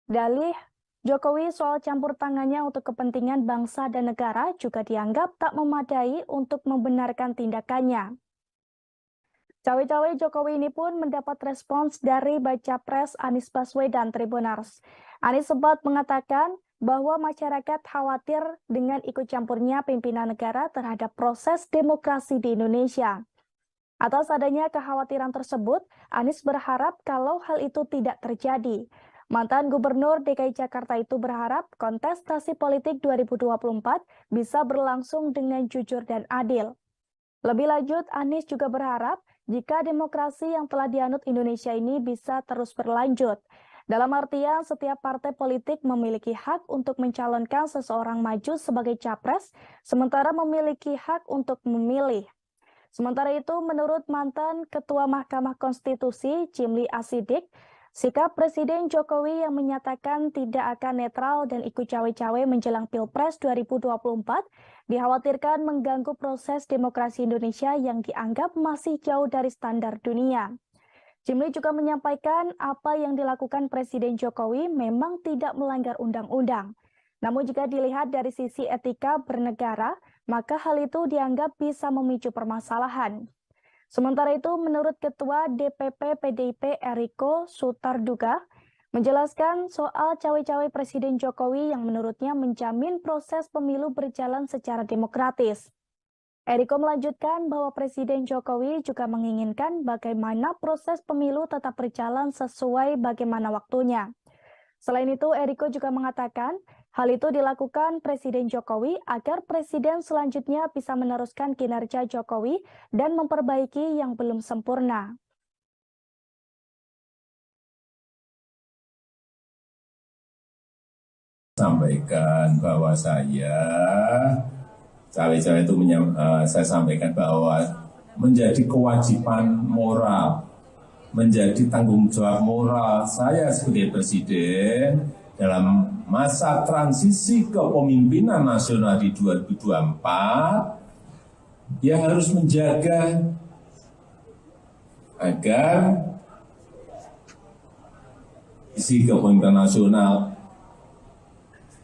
Dalih Jokowi soal campur tangannya untuk kepentingan bangsa dan negara juga dianggap tak memadai untuk membenarkan tindakannya. Cawe-cawe Jokowi ini pun mendapat respons dari baca pres Anies Baswedan Tribunars. Anies sempat mengatakan bahwa masyarakat khawatir dengan ikut campurnya pimpinan negara terhadap proses demokrasi di Indonesia. Atas adanya kekhawatiran tersebut, Anies berharap kalau hal itu tidak terjadi. Mantan Gubernur DKI Jakarta itu berharap kontestasi politik 2024 bisa berlangsung dengan jujur dan adil. Lebih lanjut, Anies juga berharap jika demokrasi yang telah dianut Indonesia ini bisa terus berlanjut. Dalam artian, setiap partai politik memiliki hak untuk mencalonkan seseorang maju sebagai capres, sementara memiliki hak untuk memilih. Sementara itu, menurut mantan Ketua Mahkamah Konstitusi, Jimli Asidik, Sikap Presiden Jokowi yang menyatakan tidak akan netral dan ikut cawe-cawe menjelang Pilpres 2024 dikhawatirkan mengganggu proses demokrasi Indonesia yang dianggap masih jauh dari standar dunia. Jimli juga menyampaikan apa yang dilakukan Presiden Jokowi memang tidak melanggar undang-undang. Namun jika dilihat dari sisi etika bernegara, maka hal itu dianggap bisa memicu permasalahan. Sementara itu, menurut Ketua DPP PDIP Eriko Sutarduga, menjelaskan soal cawe-cawe Presiden Jokowi yang menurutnya menjamin proses pemilu berjalan secara demokratis. Eriko melanjutkan bahwa Presiden Jokowi juga menginginkan bagaimana proses pemilu tetap berjalan sesuai bagaimana waktunya. Selain itu, Eriko juga mengatakan hal itu dilakukan Presiden Jokowi agar presiden selanjutnya bisa meneruskan kinerja Jokowi dan memperbaiki yang belum sempurna. Sampaikan bahwa saya cawe-cawe itu saya sampaikan bahwa menjadi kewajiban moral, menjadi tanggung jawab moral saya sebagai presiden dalam masa transisi kepemimpinan nasional di 2024, dia harus menjaga agar isi kepemimpinan nasional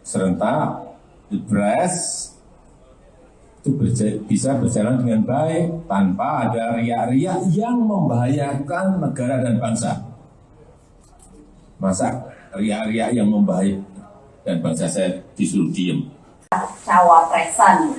serentak Pilpres itu bisa berjalan dengan baik tanpa ada riak-riak yang membahayakan negara dan bangsa. Masa riak-riak yang membahayakan dan bangsa saya disuruh diem. Cawapresan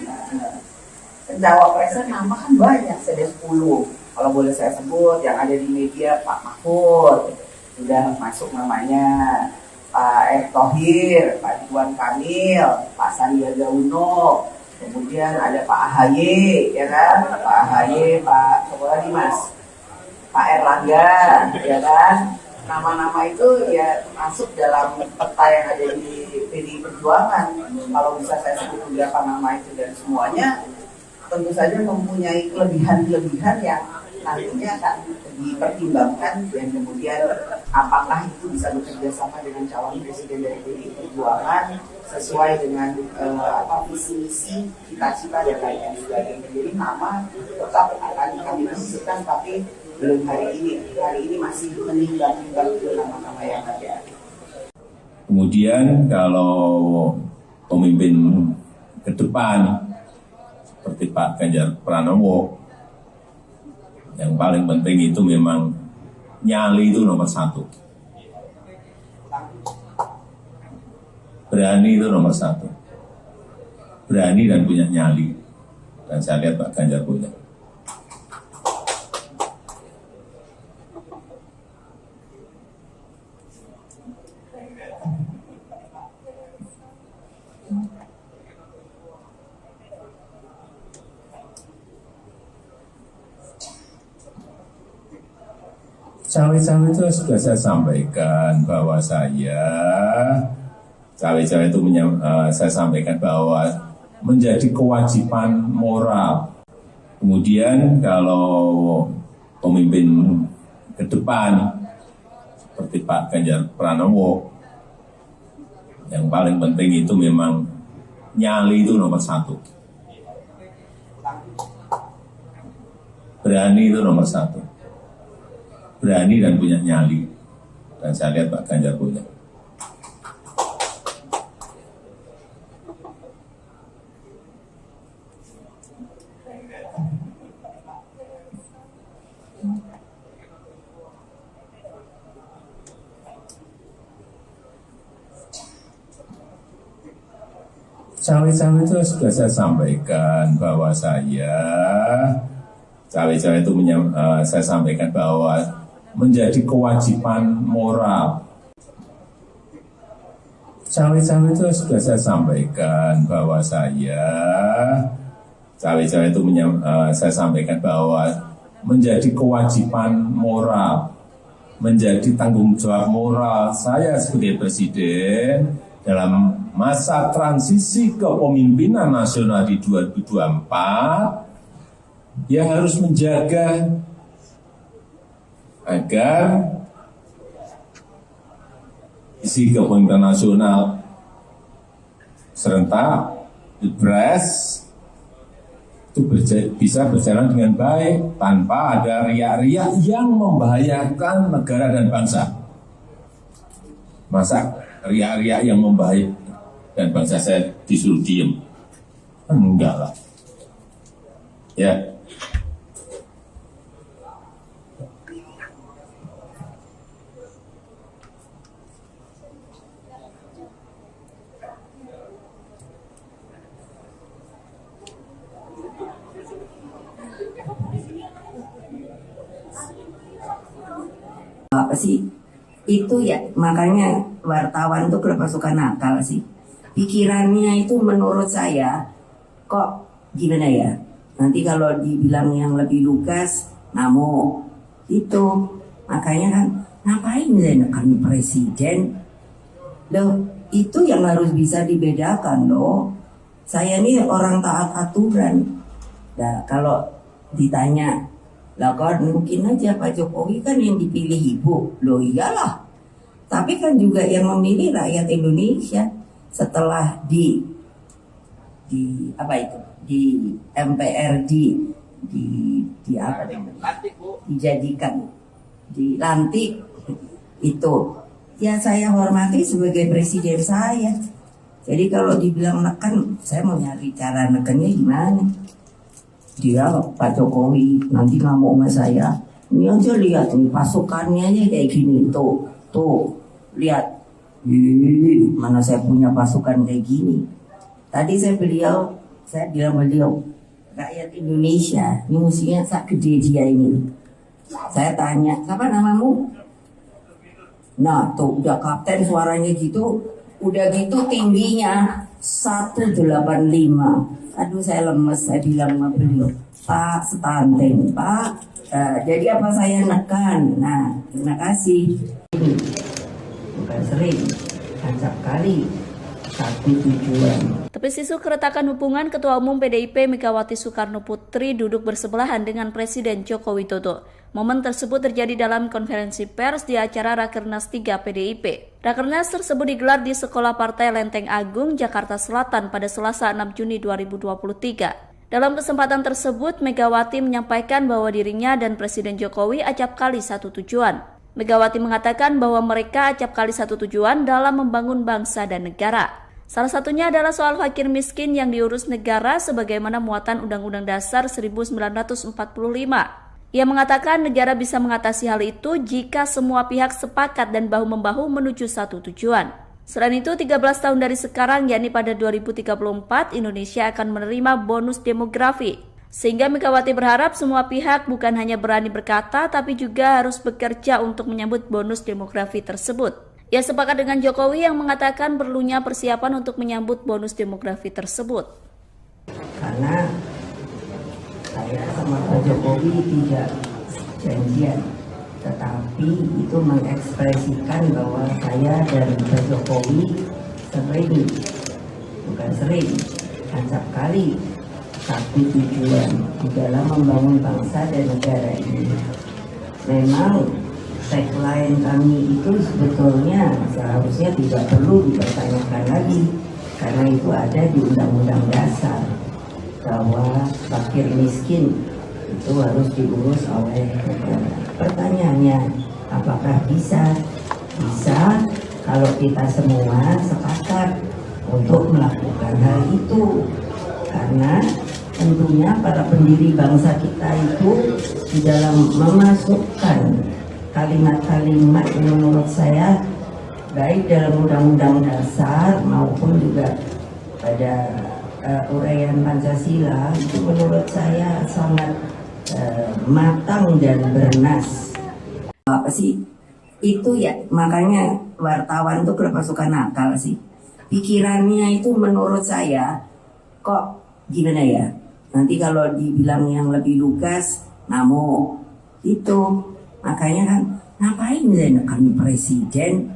nama kan banyak, ada 10. Kalau boleh saya sebut yang ada di media, Pak Mahfud sudah masuk namanya, Pak Erick Thohir, Pak Ridwan Kamil, Pak Sandiaga Uno, kemudian ada Pak AHY, ya kan? Pak AHY, Pak Mas, Pak Erlangga, ya kan? Nama-nama itu ya masuk dalam peta yang ada di PDI Perjuangan. Kalau bisa saya sebut beberapa nama itu dan semuanya tentu saja mempunyai kelebihan-kelebihan yang nantinya akan dipertimbangkan dan kemudian apakah itu bisa bekerja sama dengan calon presiden dari PDI Perjuangan sesuai dengan visi misi cita-cita dan lain-lain sebagainya. Jadi nama tetap akan kami diskusikan, tapi belum hari ini masih menimbang-nimbang nama-nama yang ada. Kemudian kalau pemimpin ke depan seperti Pak Ganjar Pranowo, yang paling penting itu memang nyali itu nomor 1. Berani itu nomor 1. Berani dan punya nyali. Dan saya lihat Pak Ganjar punya. Cawe-cawe itu sudah saya sampaikan bahwa saya cawe-cawe itu saya sampaikan bahwa menjadi kewajiban moral. Kemudian kalau pemimpin ke depan seperti Pak Ganjar Pranowo, yang paling penting itu memang nyali itu nomor 1. Berani itu nomor 1. Berani dan punya nyali. Dan saya lihat Pak Ganjar punya. Cawe-cawe itu sudah saya sampaikan bahwa saya cawe-cawe itu saya sampaikan bahwa menjadi kewajiban moral. Cawe-cawe itu sudah saya sampaikan bahwa saya cawe-cawe itu saya sampaikan bahwa menjadi kewajiban moral, menjadi tanggung jawab moral saya sebagai presiden dalam masa transisi kepemimpinan nasional di 2024, dia harus menjaga agar seleksi kepemimpinan nasional serentak, pilpres itu bisa berjalan dengan baik tanpa ada riak-riak yang membahayakan negara dan bangsa. Masa riak-riak yang membahayakan dan bangsa saya disuruh diem? Enggak lah. Ya. Apa sih itu ya, makanya wartawan tuh kenapa suka nakal sih, pikirannya itu menurut saya kok gimana ya, nanti kalau dibilang yang lebih lugas ngamuk itu, makanya kan ngapain menekan presiden loh, itu yang harus bisa dibedakan loh. Saya ini orang taat aturan. Nah kalau ditanya lah kan mungkin aja Pak Jokowi kan yang dipilih ibu, loh iyalah. Tapi kan juga yang memilih rakyat Indonesia setelah di apa itu di MPRD di apa dijadikan dilantik itu ya saya hormati sebagai presiden saya. Jadi kalau dibilang neken, saya mau nyari cara nekennya gimana. Dia Pak Jokowi nanti ngamuk sama saya. Ini aja lihat nih pasukannya aja kayak gini tuh lihat. Mana saya punya pasukan kayak gini. Tadi saya bilang beliau rakyat Indonesia ini musiknya sak gede dia ini. Saya tanya siapa namamu? Nah tuh udah kapten suaranya gitu, udah gitu tingginya 185. Aduh saya lemes, saya bilang sama beliau, Pak stunting, Pak. Jadi apa saya nekan? Nah terima kasih. Bukan sering, acap kali satu tujuan. Tepis isu keretakan hubungan Ketua Umum PDIP Megawati Soekarno Putri duduk bersebelahan dengan Presiden Joko Widodo. Momen tersebut terjadi dalam konferensi pers di acara Rakernas 3 PDIP. Rakernas tersebut digelar di Sekolah Partai Lenteng Agung, Jakarta Selatan pada Selasa 6 Juni 2023. Dalam kesempatan tersebut, Megawati menyampaikan bahwa dirinya dan Presiden Jokowi acap kali satu tujuan. Megawati mengatakan bahwa mereka acap kali satu tujuan dalam membangun bangsa dan negara. Salah satunya adalah soal fakir miskin yang diurus negara sebagaimana muatan Undang-Undang Dasar 1945. Ia mengatakan negara bisa mengatasi hal itu jika semua pihak sepakat dan bahu-membahu menuju satu tujuan. Selain itu, 13 tahun dari sekarang, yakni pada 2034, Indonesia akan menerima bonus demografi. Sehingga Megawati berharap semua pihak bukan hanya berani berkata, tapi juga harus bekerja untuk menyambut bonus demografi tersebut. Ia sepakat dengan Jokowi yang mengatakan perlunya persiapan untuk menyambut bonus demografi tersebut. Karena saya sama Pak Jokowi tidak janjian, tetapi itu mengekspresikan bahwa saya dan Pak Jokowi sering, acap kali satu tujuan di dalam membangun bangsa dan negara ini. Memang tagline kami itu sebetulnya seharusnya tidak perlu dipertanyakan lagi, karena itu ada di Undang-Undang Dasar bahwa fakir miskin itu harus diurus oleh negara. Pertanyaannya, apakah bisa? Bisa kalau kita semua sepakat untuk melakukan hal itu. Karena tentunya para pendiri bangsa kita itu di dalam memasukkan kalimat-kalimat yang menurut saya baik dalam Undang-Undang Dasar maupun juga pada uraian Pancasila itu menurut saya sangat matang dan bernas. Apa sih itu ya, makanya wartawan tuh kenapa suka nakal sih, pikirannya itu menurut saya kok gimana ya, nanti kalau dibilang yang lebih lugas ngamuk itu, makanya kan ngapain menekan presiden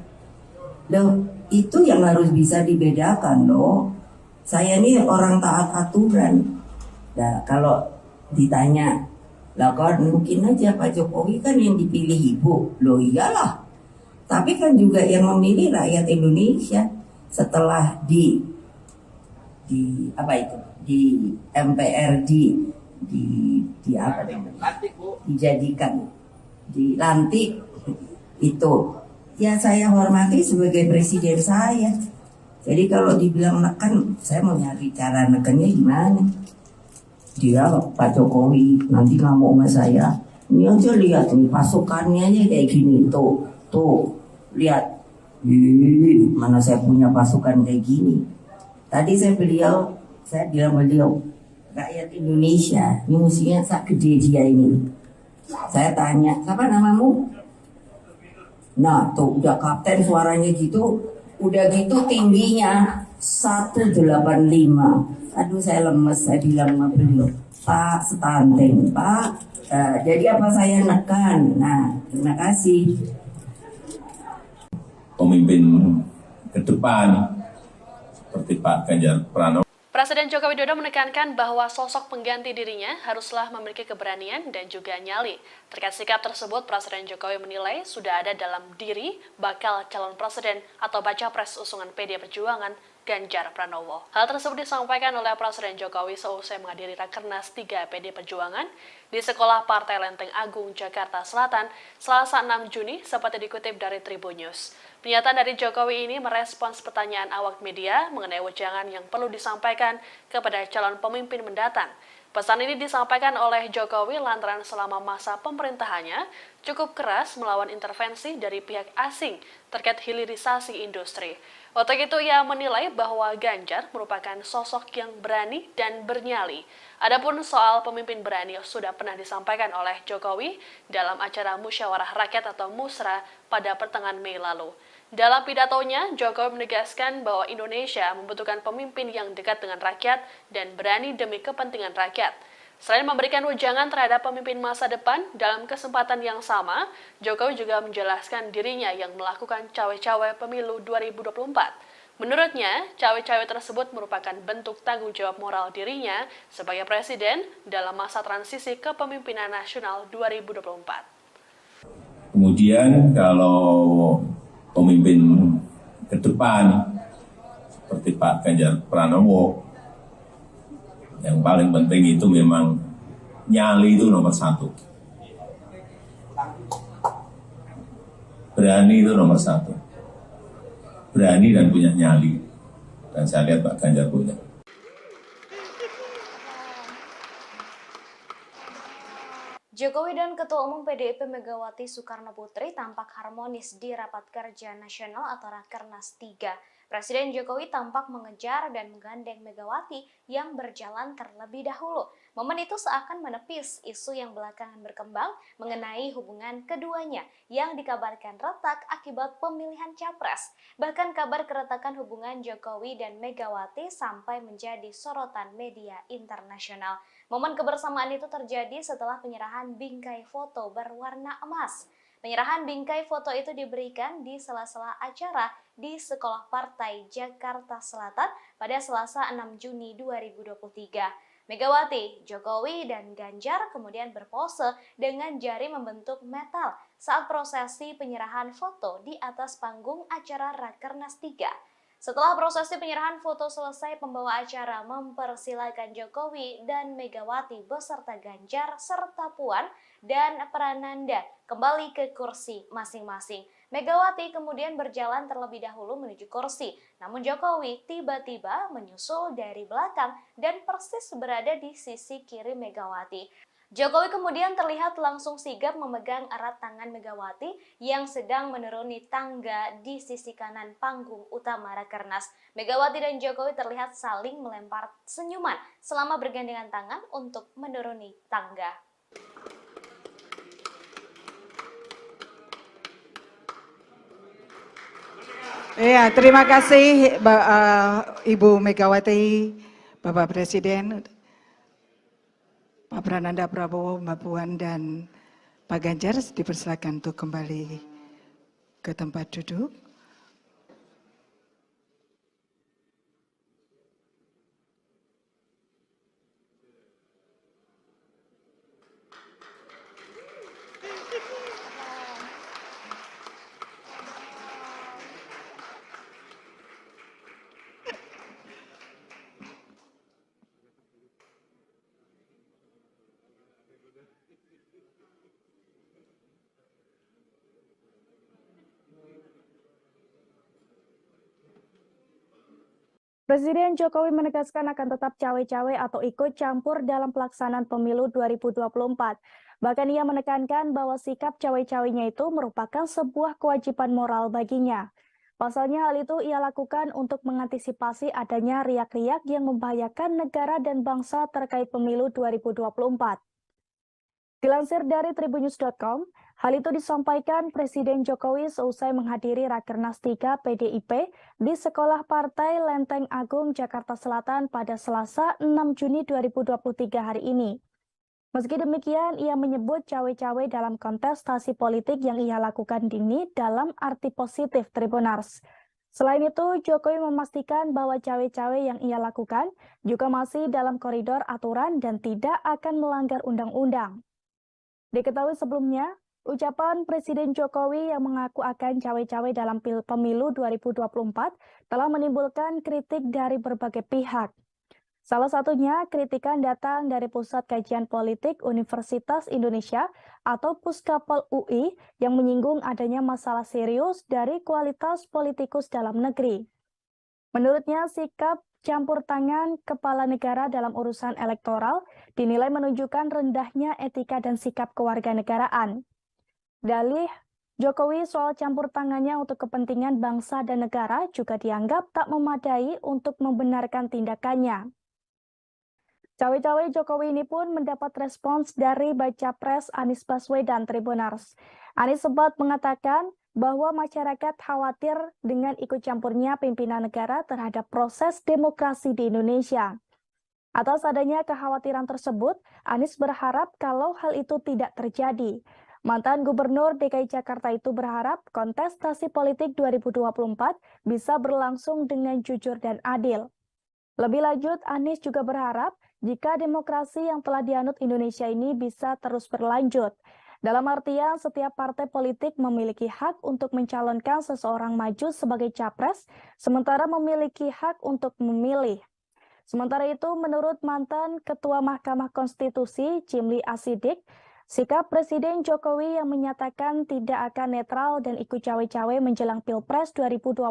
loh, itu yang harus bisa dibedakan loh. Saya ini orang taat aturan. Nah kalau ditanya lah kan mungkin aja Pak Jokowi kan yang dipilih ibu, loh iyalah. Tapi kan juga yang memilih rakyat Indonesia setelah di apa itu di MPR di apa namanya dijadikan dilantik itu ya saya hormati sebagai presiden saya. Jadi kalau dibilang neken, saya mau nyari cara nekennya gimana? Dia Pak Jokowi nanti nggak mau sama saya. Ini aja lihat nih pasukannya aja kayak gini tuh lihat. Mana saya punya pasukan kayak gini. Tadi saya bilang beliau rakyat Indonesia ini musuhnya sak gede dia ini. Saya tanya siapa namamu? Nah tuh udah kapten suaranya gitu. Udah gitu tingginya 185. Aduh saya lemes, saya bilang sama beliau, Pak stunting, Pak. Jadi apa saya nekan? Nah terima kasih. Pemimpin ke depan seperti Pak Ganjar Pranowo. Presiden Joko Widodo menekankan bahwa sosok pengganti dirinya haruslah memiliki keberanian dan juga nyali. Terkait sikap tersebut, Presiden Jokowi menilai sudah ada dalam diri bakal calon presiden atau baca pres usungan PD Perjuangan Ganjar Pranowo. Hal tersebut disampaikan oleh Presiden Jokowi seusai menghadiri Rakernas 3 PD Perjuangan di Sekolah Partai Lenteng Agung, Jakarta Selatan, Selasa 6 Juni, seperti dikutip dari Tribun News. Pernyataan dari Jokowi ini merespons pertanyaan awak media mengenai wejangan yang perlu disampaikan kepada calon pemimpin mendatang. Pesan ini disampaikan oleh Jokowi lantaran selama masa pemerintahannya cukup keras melawan intervensi dari pihak asing terkait hilirisasi industri. Untuk itu ia menilai bahwa Ganjar merupakan sosok yang berani dan bernyali. Adapun soal pemimpin berani sudah pernah disampaikan oleh Jokowi dalam acara Musyawarah Rakyat atau Musra pada pertengahan Mei lalu. Dalam pidatonya, Jokowi menegaskan bahwa Indonesia membutuhkan pemimpin yang dekat dengan rakyat dan berani demi kepentingan rakyat. Selain memberikan wejangan terhadap pemimpin masa depan, dalam kesempatan yang sama, Jokowi juga menjelaskan dirinya yang melakukan cawe-cawe pemilu 2024. Menurutnya, cawe-cawe tersebut merupakan bentuk tanggung jawab moral dirinya sebagai presiden dalam masa transisi kepemimpinan nasional 2024. Kemudian kalau pemimpin ke depan seperti Pak Ganjar Pranowo, yang paling penting itu memang nyali itu nomor satu. Berani itu nomor satu. Berani dan punya nyali. Dan saya lihat Pak Ganjar punya. Jokowi dan Ketua Umum PDIP Megawati Soekarno Putri tampak harmonis di Rapat Kerja Nasional atau Rakernas 3. Presiden Jokowi tampak mengejar dan menggandeng Megawati yang berjalan terlebih dahulu. Momen itu seakan menepis isu yang belakangan berkembang mengenai hubungan keduanya yang dikabarkan retak akibat pemilihan capres. Bahkan kabar keretakan hubungan Jokowi dan Megawati sampai menjadi sorotan media internasional. Momen kebersamaan itu terjadi setelah penyerahan bingkai foto berwarna emas. Penyerahan bingkai foto itu diberikan di sela-sela acara di Sekolah Partai Jakarta Selatan pada Selasa 6 Juni 2023. Megawati, Jokowi, dan Ganjar kemudian berpose dengan jari membentuk metal saat prosesi penyerahan foto di atas panggung acara Rakernas 3. Setelah prosesi penyerahan foto selesai, pembawa acara mempersilakan Jokowi dan Megawati beserta Ganjar serta Puan dan Prananda kembali ke kursi masing-masing. Megawati kemudian berjalan terlebih dahulu menuju kursi, namun Jokowi tiba-tiba menyusul dari belakang dan persis berada di sisi kiri Megawati. Jokowi kemudian terlihat langsung sigap memegang erat tangan Megawati yang sedang menuruni tangga di sisi kanan panggung utama Rakernas. Megawati dan Jokowi terlihat saling melempar senyuman selama bergandengan tangan untuk menuruni tangga. Ya, terima kasih Ibu Megawati, Bapak Presiden, Pak Prananda Prabowo, Mbak Puan, dan Pak Ganjar dipersilakan untuk kembali ke tempat duduk. Presiden Jokowi menegaskan akan tetap cawe-cawe atau ikut campur dalam pelaksanaan pemilu 2024. Bahkan ia menekankan bahwa sikap cawe-cawenya itu merupakan sebuah kewajiban moral baginya. Pasalnya hal itu ia lakukan untuk mengantisipasi adanya riak-riak yang membahayakan negara dan bangsa terkait pemilu 2024. Dilansir dari tribunnews.com, hal itu disampaikan Presiden Jokowi seusai menghadiri Rakernas 3 PDIP di Sekolah Partai Lenteng Agung, Jakarta Selatan pada Selasa 6 Juni 2023 hari ini. Meski demikian, ia menyebut cawe-cawe dalam kontestasi politik yang ia lakukan ini dalam arti positif Tribunars. Selain itu, Jokowi memastikan bahwa cawe-cawe yang ia lakukan juga masih dalam koridor aturan dan tidak akan melanggar undang-undang. Diketahui sebelumnya, ucapan Presiden Jokowi yang mengaku akan cawe-cawe dalam pemilu 2024 telah menimbulkan kritik dari berbagai pihak. Salah satunya kritikan datang dari Pusat Kajian Politik Universitas Indonesia atau Puskapol UI yang menyinggung adanya masalah serius dari kualitas politikus dalam negeri. Menurutnya, sikap campur tangan kepala negara dalam urusan elektoral dinilai menunjukkan rendahnya etika dan sikap kewarganegaraan. Dalih Jokowi soal campur tangannya untuk kepentingan bangsa dan negara juga dianggap tak memadai untuk membenarkan tindakannya. Cawe-cawe Jokowi ini pun mendapat respons dari Baca Pres Anies Baswedan Tribunars. Anies sempat mengatakan bahwa masyarakat khawatir dengan ikut campurnya pimpinan negara terhadap proses demokrasi di Indonesia. Atas adanya kekhawatiran tersebut, Anies berharap kalau hal itu tidak terjadi. Mantan Gubernur DKI Jakarta itu berharap kontestasi politik 2024 bisa berlangsung dengan jujur dan adil. Lebih lanjut, Anies juga berharap jika demokrasi yang telah dianut Indonesia ini bisa terus berlanjut. Dalam artian, setiap partai politik memiliki hak untuk mencalonkan seseorang maju sebagai capres, sementara memiliki hak untuk memilih. Sementara itu, menurut mantan Ketua Mahkamah Konstitusi, Jimli Asidik, sikap Presiden Jokowi yang menyatakan tidak akan netral dan ikut cawe-cawe menjelang Pilpres 2024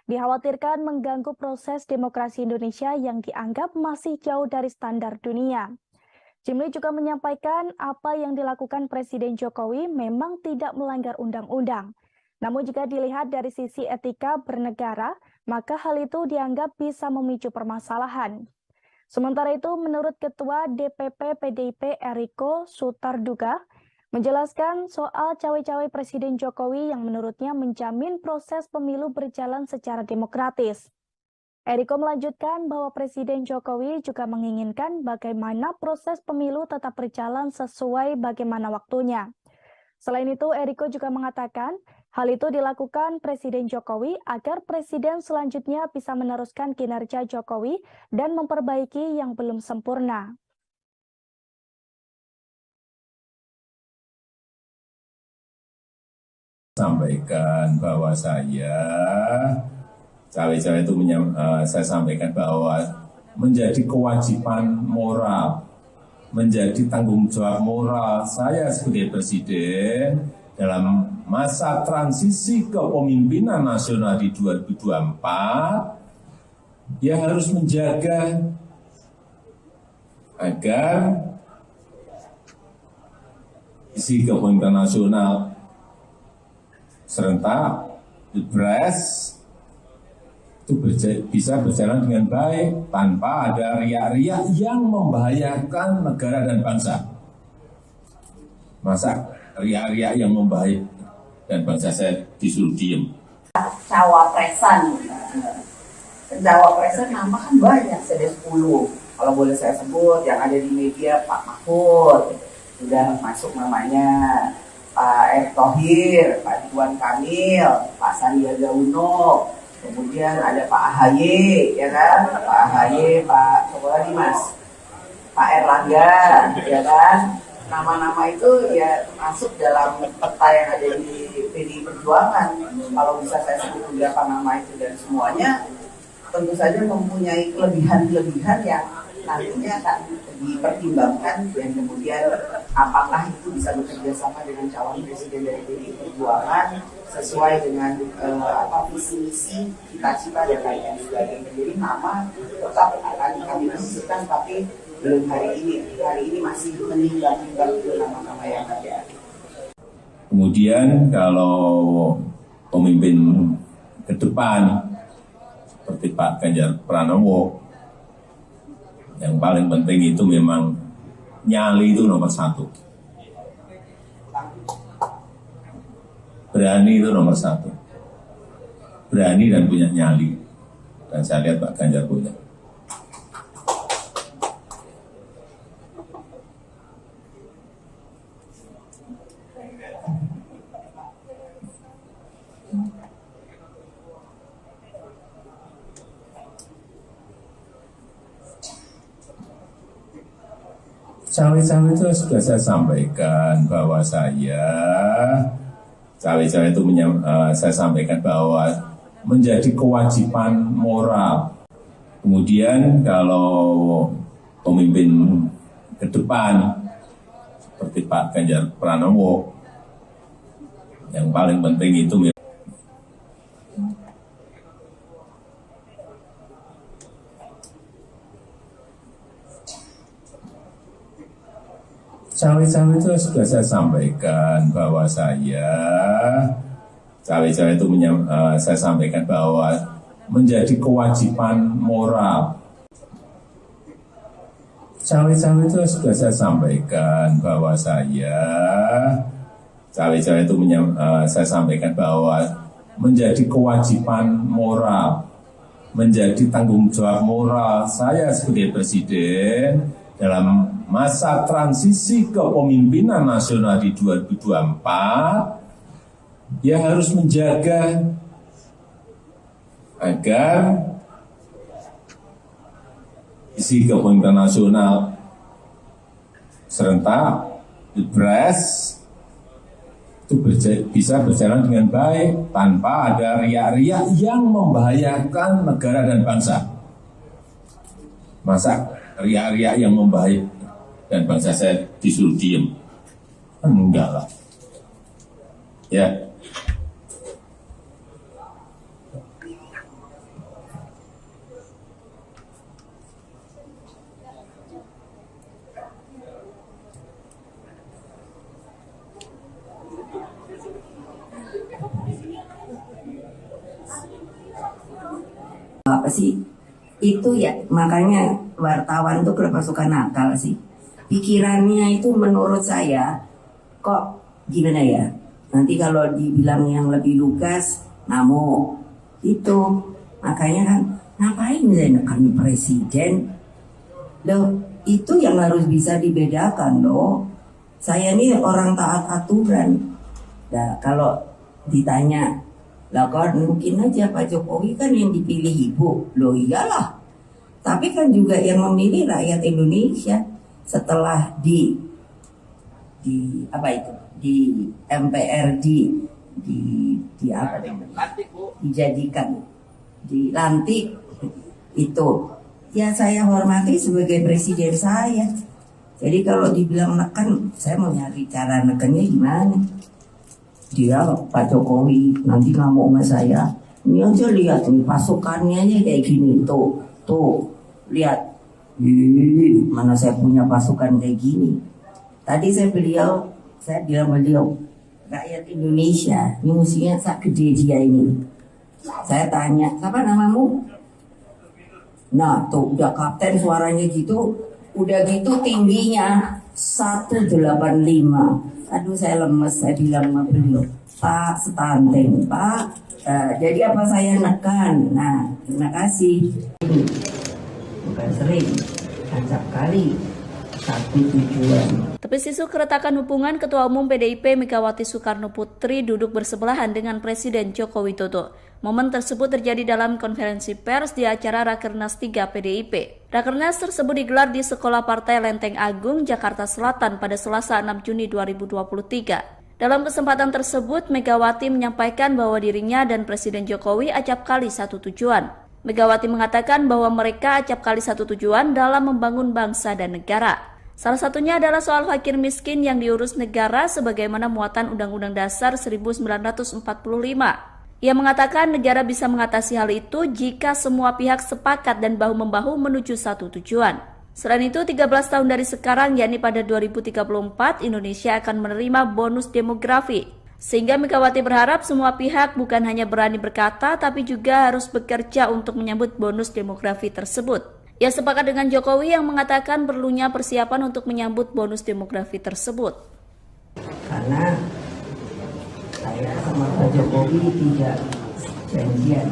dikhawatirkan mengganggu proses demokrasi Indonesia yang dianggap masih jauh dari standar dunia. Jimli juga menyampaikan apa yang dilakukan Presiden Jokowi memang tidak melanggar undang-undang. Namun jika dilihat dari sisi etika bernegara, maka hal itu dianggap bisa memicu permasalahan. Sementara itu, menurut Ketua DPP PDIP Eriko Sutarduga, menjelaskan soal cawe-cawe Presiden Jokowi yang menurutnya menjamin proses pemilu berjalan secara demokratis. Eriko melanjutkan bahwa Presiden Jokowi juga menginginkan bagaimana proses pemilu tetap berjalan sesuai bagaimana waktunya. Selain itu, Eriko juga mengatakan hal itu dilakukan Presiden Jokowi agar Presiden selanjutnya bisa meneruskan kinerja Jokowi dan memperbaiki yang belum sempurna. Sampaikan bahwa cawe-cawe itu saya sampaikan bahwa menjadi kewajiban moral, menjadi tanggung jawab moral saya sebagai presiden dalam masa transisi kepemimpinan nasional di 2024 yang harus menjaga agar isi kepemimpinan nasional serentak Pilpres itu bisa berjalan dengan baik tanpa ada riak-riak yang membahayakan negara dan bangsa. Masa riak-riak yang membahayakan dan bangsa saya disuruh diem? Cawapresan nama kan banyak, ada 10. Kalau boleh saya sebut, yang ada di media Pak Mahfud, sudah masuk namanya, Pak Erick Thohir, Pak Ridwan Kamil, Pak Sandiaga Uno, kemudian ada Pak AHY, ya kan? Pak AHY, Pak siapa lagi Mas? Pak Erlangga, ya kan? Nama-nama itu ya masuk dalam peta yang ada di PDI Perjuangan. Kalau bisa saya sebut beberapa nama itu dan semuanya tentu saja mempunyai kelebihan-kelebihan yang nantinya akan dipertimbangkan dan kemudian apakah itu bisa bekerja sama dengan calon presiden dari PDI Perjuangan sesuai dengan visi misi, cita-cita dan lain sebagainya. Nama tetap akan kami diskusikan, tapi belum hari ini. Hari ini masih menimbang-nimbang nama-nama yang ada. Kemudian kalau pemimpin ke depan seperti Pak Ganjar Pranowo, yang paling penting itu memang nyali itu nomor satu. Berani itu nomor satu. Berani dan punya nyali. Dan saya lihat Pak Ganjar punya. Cawe-cawe itu sudah saya sampaikan bahwa cawe-cawe itu saya sampaikan bahwa menjadi kewajiban moral. Kemudian kalau pemimpin ke depan seperti Pak Ganjar Pranowo, yang paling penting itu cawe-cawe itu sudah saya sampaikan bahwa cawe-cawe itu saya sampaikan bahwa menjadi kewajiban moral. Cawe-cawe itu sudah saya sampaikan bahwa cawe-cawe itu saya sampaikan bahwa menjadi kewajiban moral, menjadi tanggung jawab moral saya sebagai presiden dalam masa transisi kepemimpinan nasional di 2024, ya harus menjaga agar isi kepemimpinan nasional serentak Pilpres itu bisa berjalan dengan baik tanpa ada riak-riak yang membahayakan negara dan bangsa. Masa riak-riak yang membahayakan dan bangsa saya disuruh diem? Enggak lah. Ya. Apa sih? Itu ya, makanya wartawan tuh kenapa suka nakal sih? Pikirannya itu menurut saya kok gimana ya? Nanti kalau dibilang yang lebih lugas, ngamuk itu. Makanya kan ngapain saya nekan presiden? Loh, itu yang harus bisa dibedakan loh. Saya ini orang taat aturan. Nah, kalau ditanya, lah kan mungkin aja Pak Jokowi kan yang dipilih ibu. Loh iyalah. Tapi kan juga yang memilih rakyat Indonesia. Setelah di MPRD dijadikan dilantik itu, ya saya hormati sebagai presiden saya. Jadi kalau dibilang neken, saya mau nyari cara nekennya gimana. Dia Pak Jokowi nanti ngamuk sama saya, ini aja lihat nih pasukannya aja kayak gini, tuh lihat. Mana saya punya pasukan kayak gini. Tadi saya bilang beliau, rakyat Indonesia, ini musuhnya sak gede dia ini. Saya tanya, siapa namamu? Nah tuh udah kapten suaranya gitu, udah gitu tingginya 185. Aduh saya lemes, saya bilang sama beliau, Pak stunting, Pak. Jadi apa saya nekan? Nah terima kasih. Bukan sering, acap kali, satu tujuan. Tepis isu keretakan hubungan Ketua Umum PDIP Megawati Soekarno Putri duduk bersebelahan dengan Presiden Joko Widodo. Momen tersebut terjadi dalam konferensi pers di acara Rakernas 3 PDIP. Rakernas tersebut digelar di Sekolah Partai Lenteng Agung, Jakarta Selatan pada Selasa 6 Juni 2023. Dalam kesempatan tersebut, Megawati menyampaikan bahwa dirinya dan Presiden Jokowi acap kali satu tujuan. Megawati mengatakan bahwa mereka acap kali satu tujuan dalam membangun bangsa dan negara. Salah satunya adalah soal fakir miskin yang diurus negara sebagaimana muatan Undang-Undang Dasar 1945. Ia mengatakan negara bisa mengatasi hal itu jika semua pihak sepakat dan bahu-membahu menuju satu tujuan. Selain itu, 13 tahun dari sekarang, yakni pada 2034, Indonesia akan menerima bonus demografi. Sehingga Megawati berharap semua pihak bukan hanya berani berkata, tapi juga harus bekerja untuk menyambut bonus demografi tersebut. Ia sepakat dengan Jokowi yang mengatakan perlunya persiapan untuk menyambut bonus demografi tersebut. Karena saya sama Pak Jokowi tidak janjian,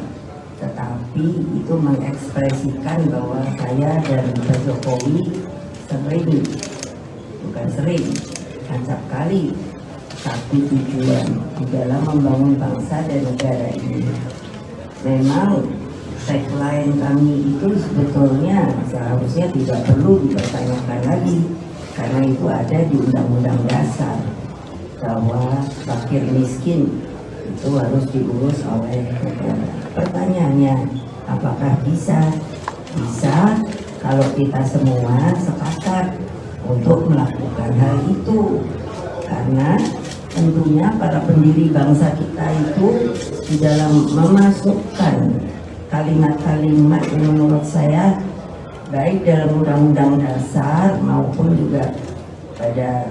tetapi itu mengekspresikan bahwa saya dan Pak Jokowi sering, acap kali satu tujuan di dalam membangun bangsa dan negara ini. Memang tagline kami itu sebetulnya seharusnya tidak perlu dipertanyakan lagi, karena itu ada di Undang-Undang Dasar bahwa fakir miskin itu harus diurus oleh negara. Pertanyaannya, apakah bisa? Bisa kalau kita semua sepakat untuk melakukan hal itu, karena tentunya para pendiri bangsa kita itu di dalam memasukkan kalimat-kalimat yang menurut saya baik dalam Undang-Undang Dasar maupun juga pada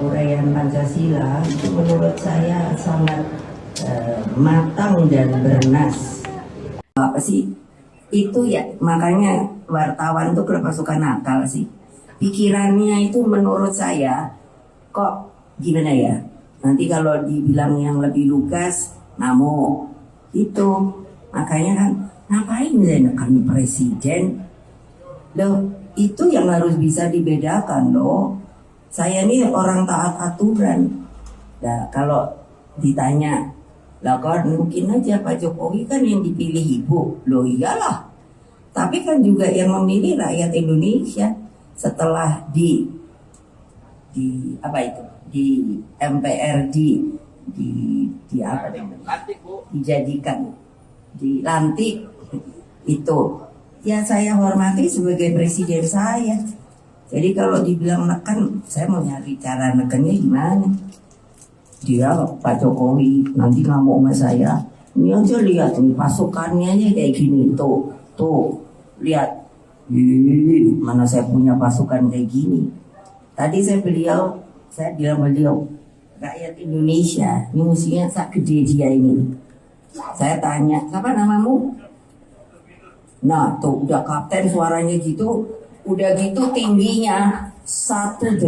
uraian Pancasila itu menurut saya sangat matang dan bernas. Apa sih itu ya, makanya wartawan tuh kenapa suka nakal sih, pikirannya itu menurut saya kok gimana ya, nanti kalau dibilang yang lebih lugas ngamuk itu. Makanya kan, ngapain menekan presiden? Loh, itu yang harus bisa dibedakan loh. Saya ini orang taat aturan. Nah, kalau ditanya, lah kan mungkin aja Pak Jokowi kan yang dipilih ibu. Loh iyalah. Tapi kan juga yang memilih rakyat Indonesia setelah di MPR dijadikan, dilantik itu, ya saya hormati sebagai presiden saya. Jadi kalau dibilang neken, saya mau nyari cara nekennya gimana. Dia Pak Jokowi nanti ngamuk sama saya, ini aja lihat nih pasukannya aja kayak gini, tuh lihat, mana saya punya pasukan kayak gini. Tadi saya bilang beliau rakyat Indonesia ini musuhnya sak gede dia ini. Saya tanya, siapa namamu? Nah tuh udah kapten suaranya gitu, udah gitu tingginya 185.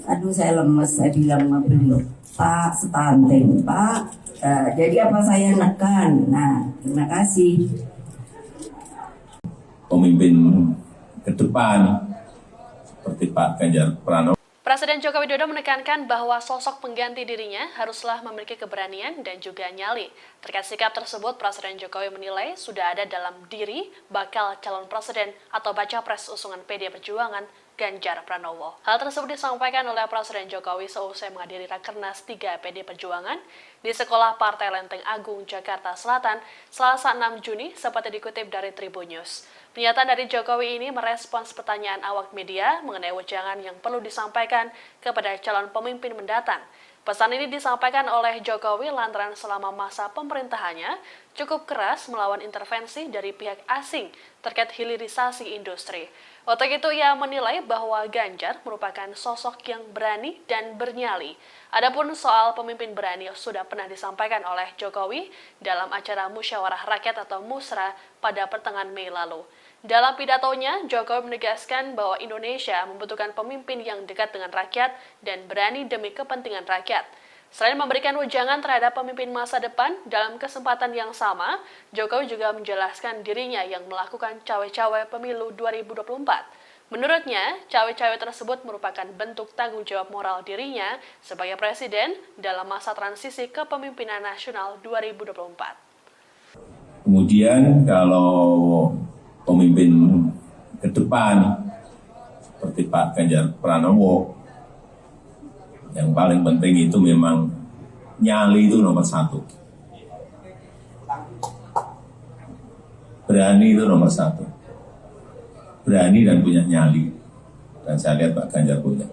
Aduh saya lemes, saya bilang sama beliau, Pak stunting Pak, jadi apa saya nekan? Nah terima kasih. Pemimpin ke depan seperti Pak Ganjar Pranowo. Presiden Joko Widodo menekankan bahwa sosok pengganti dirinya haruslah memiliki keberanian dan juga nyali. Terkait sikap tersebut, Presiden Jokowi menilai sudah ada dalam diri bakal calon presiden atau baca pres usungan PD Perjuangan Ganjar Pranowo. Hal tersebut disampaikan oleh Presiden Jokowi seusai menghadiri Rakernas 3 PD Perjuangan di Sekolah Partai Lenteng Agung, Jakarta Selatan, Selasa 6 Juni, seperti dikutip dari Tribun News. Pernyataan dari Jokowi ini merespons pertanyaan awak media mengenai wejangan yang perlu disampaikan kepada calon pemimpin mendatang. Pesan ini disampaikan oleh Jokowi lantaran selama masa pemerintahannya cukup keras melawan intervensi dari pihak asing terkait hilirisasi industri. Untuk itu ia menilai bahwa Ganjar merupakan sosok yang berani dan bernyali. Adapun soal pemimpin berani sudah pernah disampaikan oleh Jokowi dalam acara Musyawarah Rakyat atau Musra pada pertengahan Mei lalu. Dalam pidatonya, Jokowi menegaskan bahwa Indonesia membutuhkan pemimpin yang dekat dengan rakyat dan berani demi kepentingan rakyat. Selain memberikan wejangan terhadap pemimpin masa depan, dalam kesempatan yang sama, Jokowi juga menjelaskan dirinya yang melakukan cawe-cawe pemilu 2024. Menurutnya, cawe-cawe tersebut merupakan bentuk tanggung jawab moral dirinya sebagai presiden dalam masa transisi kepemimpinan nasional 2024. Kemudian kalau pemimpin ke depan seperti Pak Ganjar Pranowo, yang paling penting itu memang nyali itu nomor 1. Berani itu nomor 1. Berani dan punya nyali. Dan saya lihat Pak Ganjar punya.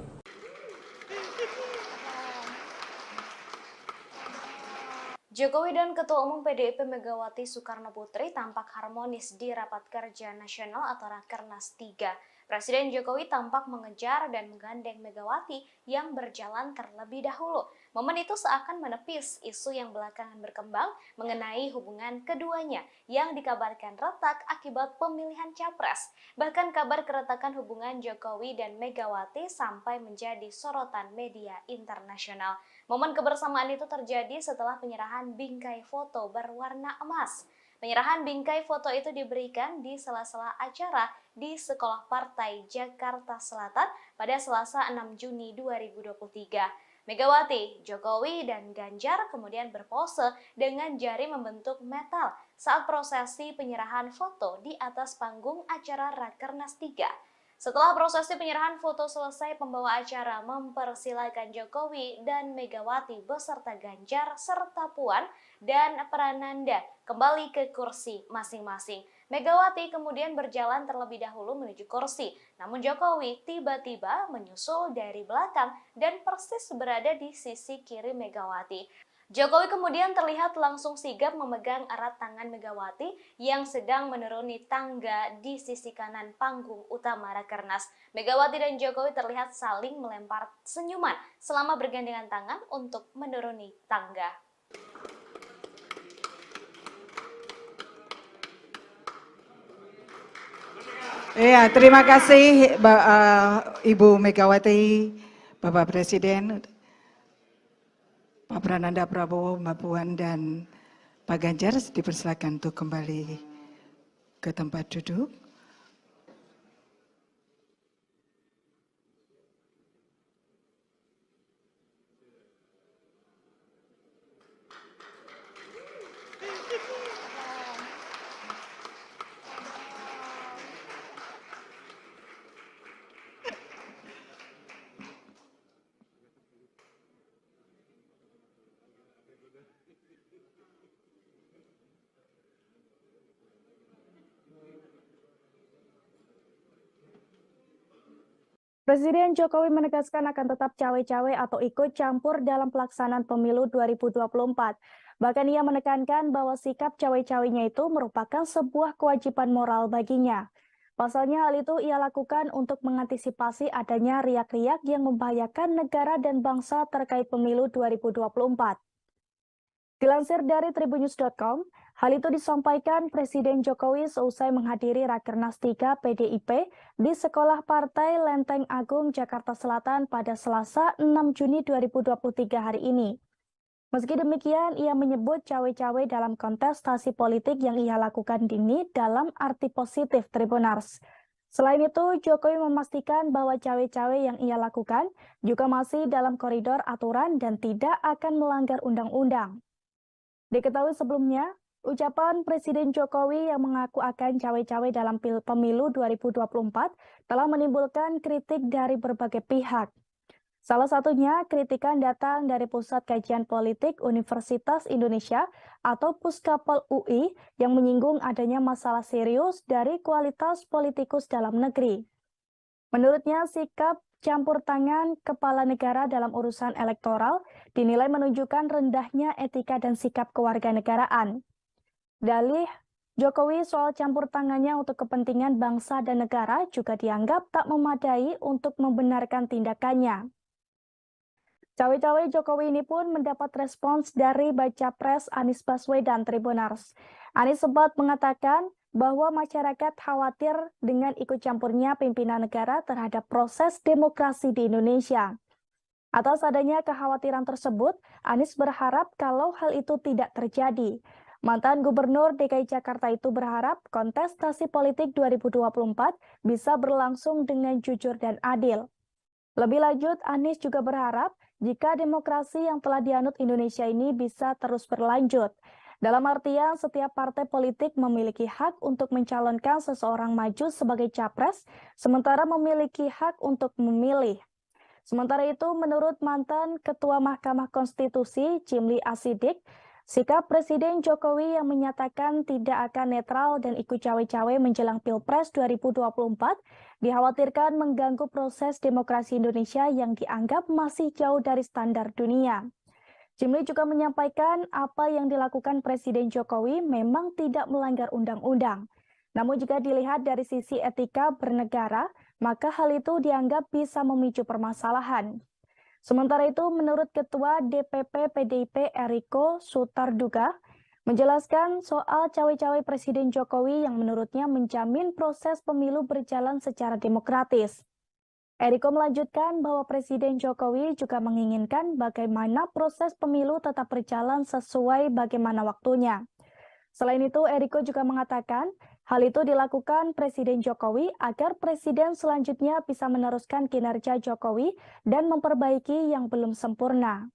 Jokowi dan Ketua Umum PDIP Megawati Soekarno Putri tampak harmonis di Rapat Kerja Nasional atau Rakernas 3. Presiden Jokowi tampak mengejar dan menggandeng Megawati yang berjalan terlebih dahulu. Momen itu seakan menepis isu yang belakangan berkembang mengenai hubungan keduanya yang dikabarkan retak akibat pemilihan capres. Bahkan kabar keretakan hubungan Jokowi dan Megawati sampai menjadi sorotan media internasional. Momen kebersamaan itu terjadi setelah penyerahan bingkai foto berwarna emas. Penyerahan bingkai foto itu diberikan di sela-sela acara di Sekolah Partai Jakarta Selatan pada Selasa 6 Juni 2023. Megawati, Jokowi, dan Ganjar kemudian berpose dengan jari membentuk metal saat prosesi penyerahan foto di atas panggung acara Rakernas 3. Setelah prosesi penyerahan foto selesai, pembawa acara mempersilahkan Jokowi dan Megawati beserta Ganjar serta Puan dan Prananda kembali ke kursi masing-masing. Megawati kemudian berjalan terlebih dahulu menuju kursi, namun Jokowi tiba-tiba menyusul dari belakang dan persis berada di sisi kiri Megawati. Jokowi kemudian terlihat langsung sigap memegang erat tangan Megawati yang sedang menuruni tangga di sisi kanan panggung utama Rakernas. Megawati dan Jokowi terlihat saling melempar senyuman selama bergandengan tangan untuk menuruni tangga. Ya, terima kasih Ibu Megawati, Bapak Presiden, Pak Prananda Prabowo, Mbak Puan, dan Pak Ganjar dipersilakan untuk kembali ke tempat duduk. Presiden Jokowi menegaskan akan tetap cawe-cawe atau ikut campur dalam pelaksanaan pemilu 2024. Bahkan ia menekankan bahwa sikap cawe-cawenya itu merupakan sebuah kewajiban moral baginya. Pasalnya hal itu ia lakukan untuk mengantisipasi adanya riak-riak yang membahayakan negara dan bangsa terkait pemilu 2024. Dilansir dari tribunnews.com, hal itu disampaikan Presiden Jokowi seusai menghadiri Rakernas 3 PDIP di Sekolah Partai Lenteng Agung, Jakarta Selatan pada Selasa 6 Juni 2023 hari ini. Meski demikian, ia menyebut cawe-cawe dalam kontestasi politik yang ia lakukan ini dalam arti positif Tribunars. Selain itu, Jokowi memastikan bahwa cawe-cawe yang ia lakukan juga masih dalam koridor aturan dan tidak akan melanggar undang-undang. Diketahui sebelumnya, ucapan Presiden Jokowi yang mengaku akan cawe-cawe dalam pemilu 2024 telah menimbulkan kritik dari berbagai pihak. Salah satunya kritikan datang dari Pusat Kajian Politik Universitas Indonesia atau Puskapol UI yang menyinggung adanya masalah serius dari kualitas politikus dalam negeri. Menurutnya, sikap campur tangan kepala negara dalam urusan elektoral dinilai menunjukkan rendahnya etika dan sikap kewarganegaraan. Dalih Jokowi soal campur tangannya untuk kepentingan bangsa dan negara juga dianggap tak memadai untuk membenarkan tindakannya. Cawe-cawe Jokowi ini pun mendapat respons dari Baca Pres Anies Baswedan Tribunars. Anies sempat mengatakan bahwa masyarakat khawatir dengan ikut campurnya pimpinan negara terhadap proses demokrasi di Indonesia. Atas adanya kekhawatiran tersebut, Anies berharap kalau hal itu tidak terjadi. Mantan Gubernur DKI Jakarta itu berharap kontestasi politik 2024 bisa berlangsung dengan jujur dan adil. Lebih lanjut, Anies juga berharap jika demokrasi yang telah dianut Indonesia ini bisa terus berlanjut. Dalam artian, setiap partai politik memiliki hak untuk mencalonkan seseorang maju sebagai capres, sementara memiliki hak untuk memilih. Sementara itu, menurut mantan Ketua Mahkamah Konstitusi, Jimli Asidik, Sikap Presiden Jokowi yang menyatakan tidak akan netral dan ikut cawe-cawe menjelang Pilpres 2024 dikhawatirkan mengganggu proses demokrasi Indonesia yang dianggap masih jauh dari standar dunia. Jimli juga menyampaikan apa yang dilakukan Presiden Jokowi memang tidak melanggar undang-undang. Namun jika dilihat dari sisi etika bernegara, maka hal itu dianggap bisa memicu permasalahan. Sementara itu, menurut Ketua DPP PDIP Eriko Sutarduga, menjelaskan soal cawe-cawe Presiden Jokowi yang menurutnya menjamin proses pemilu berjalan secara demokratis. Eriko melanjutkan bahwa Presiden Jokowi juga menginginkan bagaimana proses pemilu tetap berjalan sesuai bagaimana waktunya. Selain itu, Eriko juga mengatakan hal itu dilakukan Presiden Jokowi agar Presiden selanjutnya bisa meneruskan kinerja Jokowi dan memperbaiki yang belum sempurna.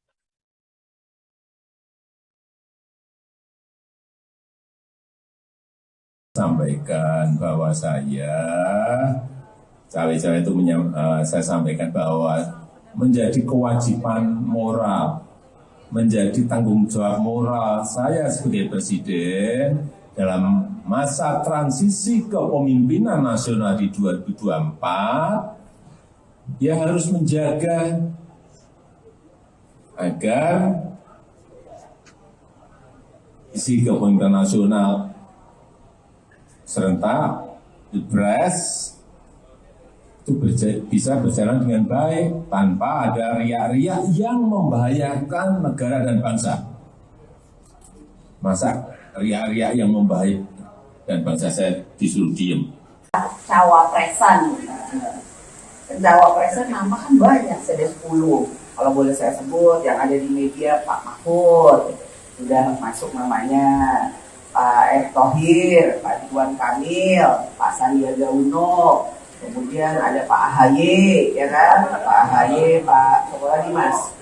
Sampaikan bahwa saya itu saya sampaikan bahwa menjadi kewajiban moral, menjadi tanggung jawab moral saya sebagai presiden dalam masa transisi kepemimpinan nasional di 2024, ya harus menjaga agar isi kepemimpinan nasional serentak Pilpres itu bisa berjalan dengan baik tanpa ada riak-riak yang membahayakan negara dan bangsa. Masa riak-riak yang membahayakan dan bangsa saya disuruh diem? Cawapresan nama kan banyak, ada 10. Kalau boleh saya sebut yang ada di media, Pak Mahfud sudah masuk namanya, Pak Erick Thohir, Pak Ridwan Kamil, Pak Sandiaga Uno, kemudian ada Pak AHY, ya kan? Pak AHY, Pak siapa lagi Mas?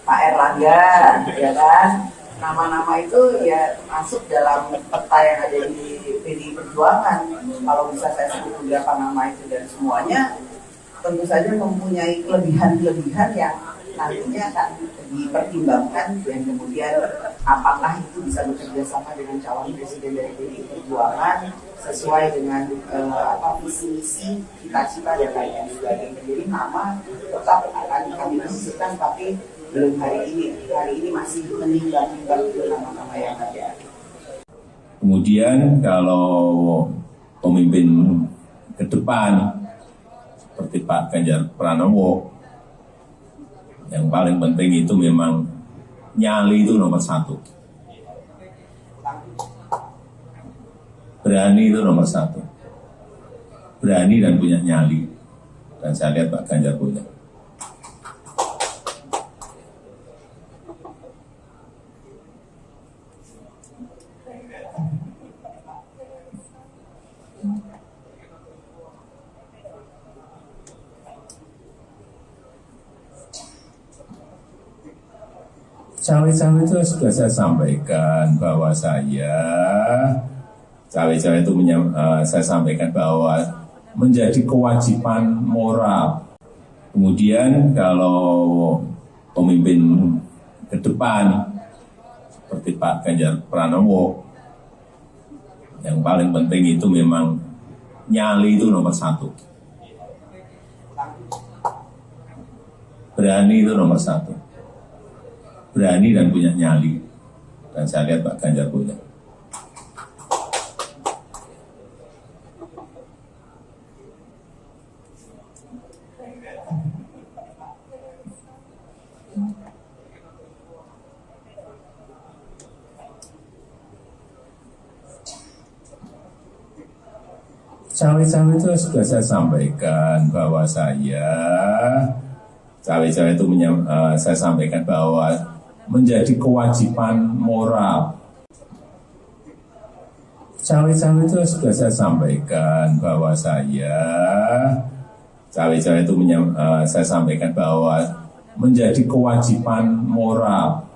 Pak Erlangga, ya kan? Nama-nama itu ya masuk dalam peta yang ada di PDI Perjuangan. Kalau bisa saya sebut beberapa nama itu dan semuanya tentu saja mempunyai kelebihan-kelebihan yang nantinya akan dipertimbangkan dan kemudian apakah itu bisa bekerja sama dengan calon presiden dari PDI Perjuangan sesuai dengan visi misi cita-cita dan lain sebagainya. Jadi nama tetap akan kami masukkan, tapi belum hari ini masih menimbang-nimbang nama-nama yang ada. Kemudian kalau pemimpin ke depan seperti Pak Ganjar Pranowo, yang paling penting itu memang nyali itu nomor 1. Berani itu nomor 1. Berani dan punya nyali. Dan saya lihat Pak Ganjar punya. Cawe-cawe itu sudah saya sampaikan bahwa saya sampaikan bahwa menjadi kewajiban moral. Kemudian kalau pemimpin ke depan seperti Pak Ganjar Pranowo, yang paling penting itu memang nyali itu nomor 1. Berani itu nomor 1. Berani dan punya nyali. Dan saya lihat Pak Ganjar punya. Cawe-cawe itu sudah saya sampaikan bahwa saya sampaikan bahwa menjadi kewajiban moral. Cawe-cawe itu sudah saya sampaikan bahwa saya sampaikan bahwa menjadi kewajiban moral,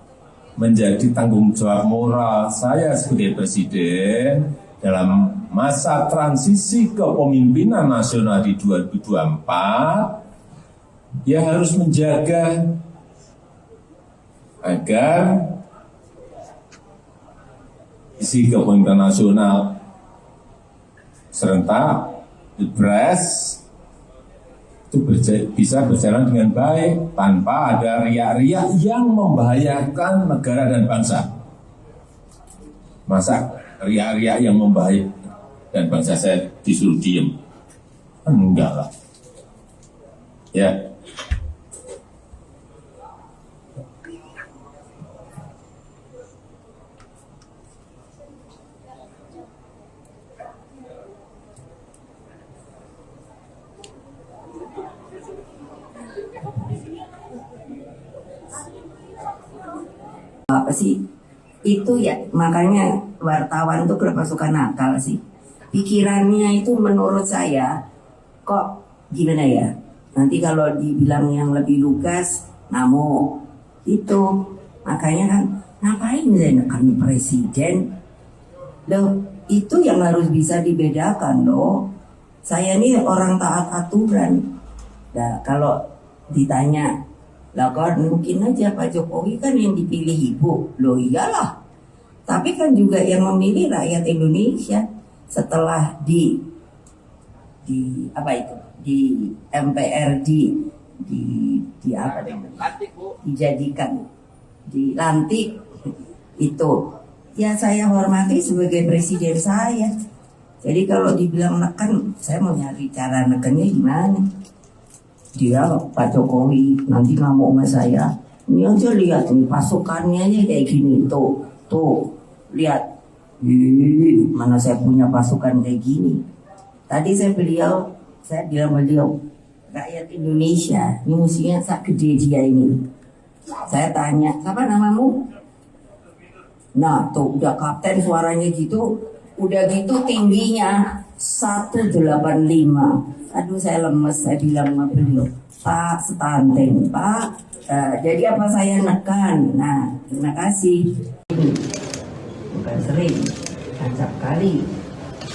menjadi tanggung jawab moral saya sebagai presiden dalam masa transisi kepemimpinan nasional di 2024, ya harus menjaga agar isi kepemimpinan nasional serentak, pilpres itu bisa berjalan dengan baik tanpa ada riak-riak yang membahayakan negara dan bangsa. Masa riak-riak yang membahayakan dan bangsa saya disuruh diem? Enggak lah. Ya. Apa sih itu ya, makanya wartawan tuh kenapa suka nakal sih, pikirannya itu menurut saya kok gimana ya, nanti kalau dibilang yang lebih lugas ngamuk itu, makanya kan ngapain saya nekan presiden loh, itu yang harus bisa dibedakan loh. Saya ini orang taat aturan. Nah kalau ditanya lah kan mungkin aja Pak Jokowi kan yang dipilih ibu. Loh iyalah. Tapi kan juga yang memilih rakyat Indonesia. Setelah di apa itu? Di MPRD di apa namanya? Dijadikan dilantik itu. Ya saya hormati sebagai presiden saya. Jadi kalau dibilang neken, saya mau nyari cara nekennya gimana? Dia Pak Jokowi nanti ngamuk sama saya. Ini aja lihat nih pasukannya aja kayak gini, tuh lihat. Mana saya punya pasukan kayak gini. Tadi saya bilang beliau rakyat Indonesia ini musuhnya sak gede dia ini. Saya tanya, siapa namamu? Nah tuh udah kapten suaranya gitu, udah gitu tingginya 185. Aduh saya lemes, saya bilang sama beliau, Pak stunting, Pak. Jadi apa saya nekan? Nah terima kasih. Bukan sering, acap kali.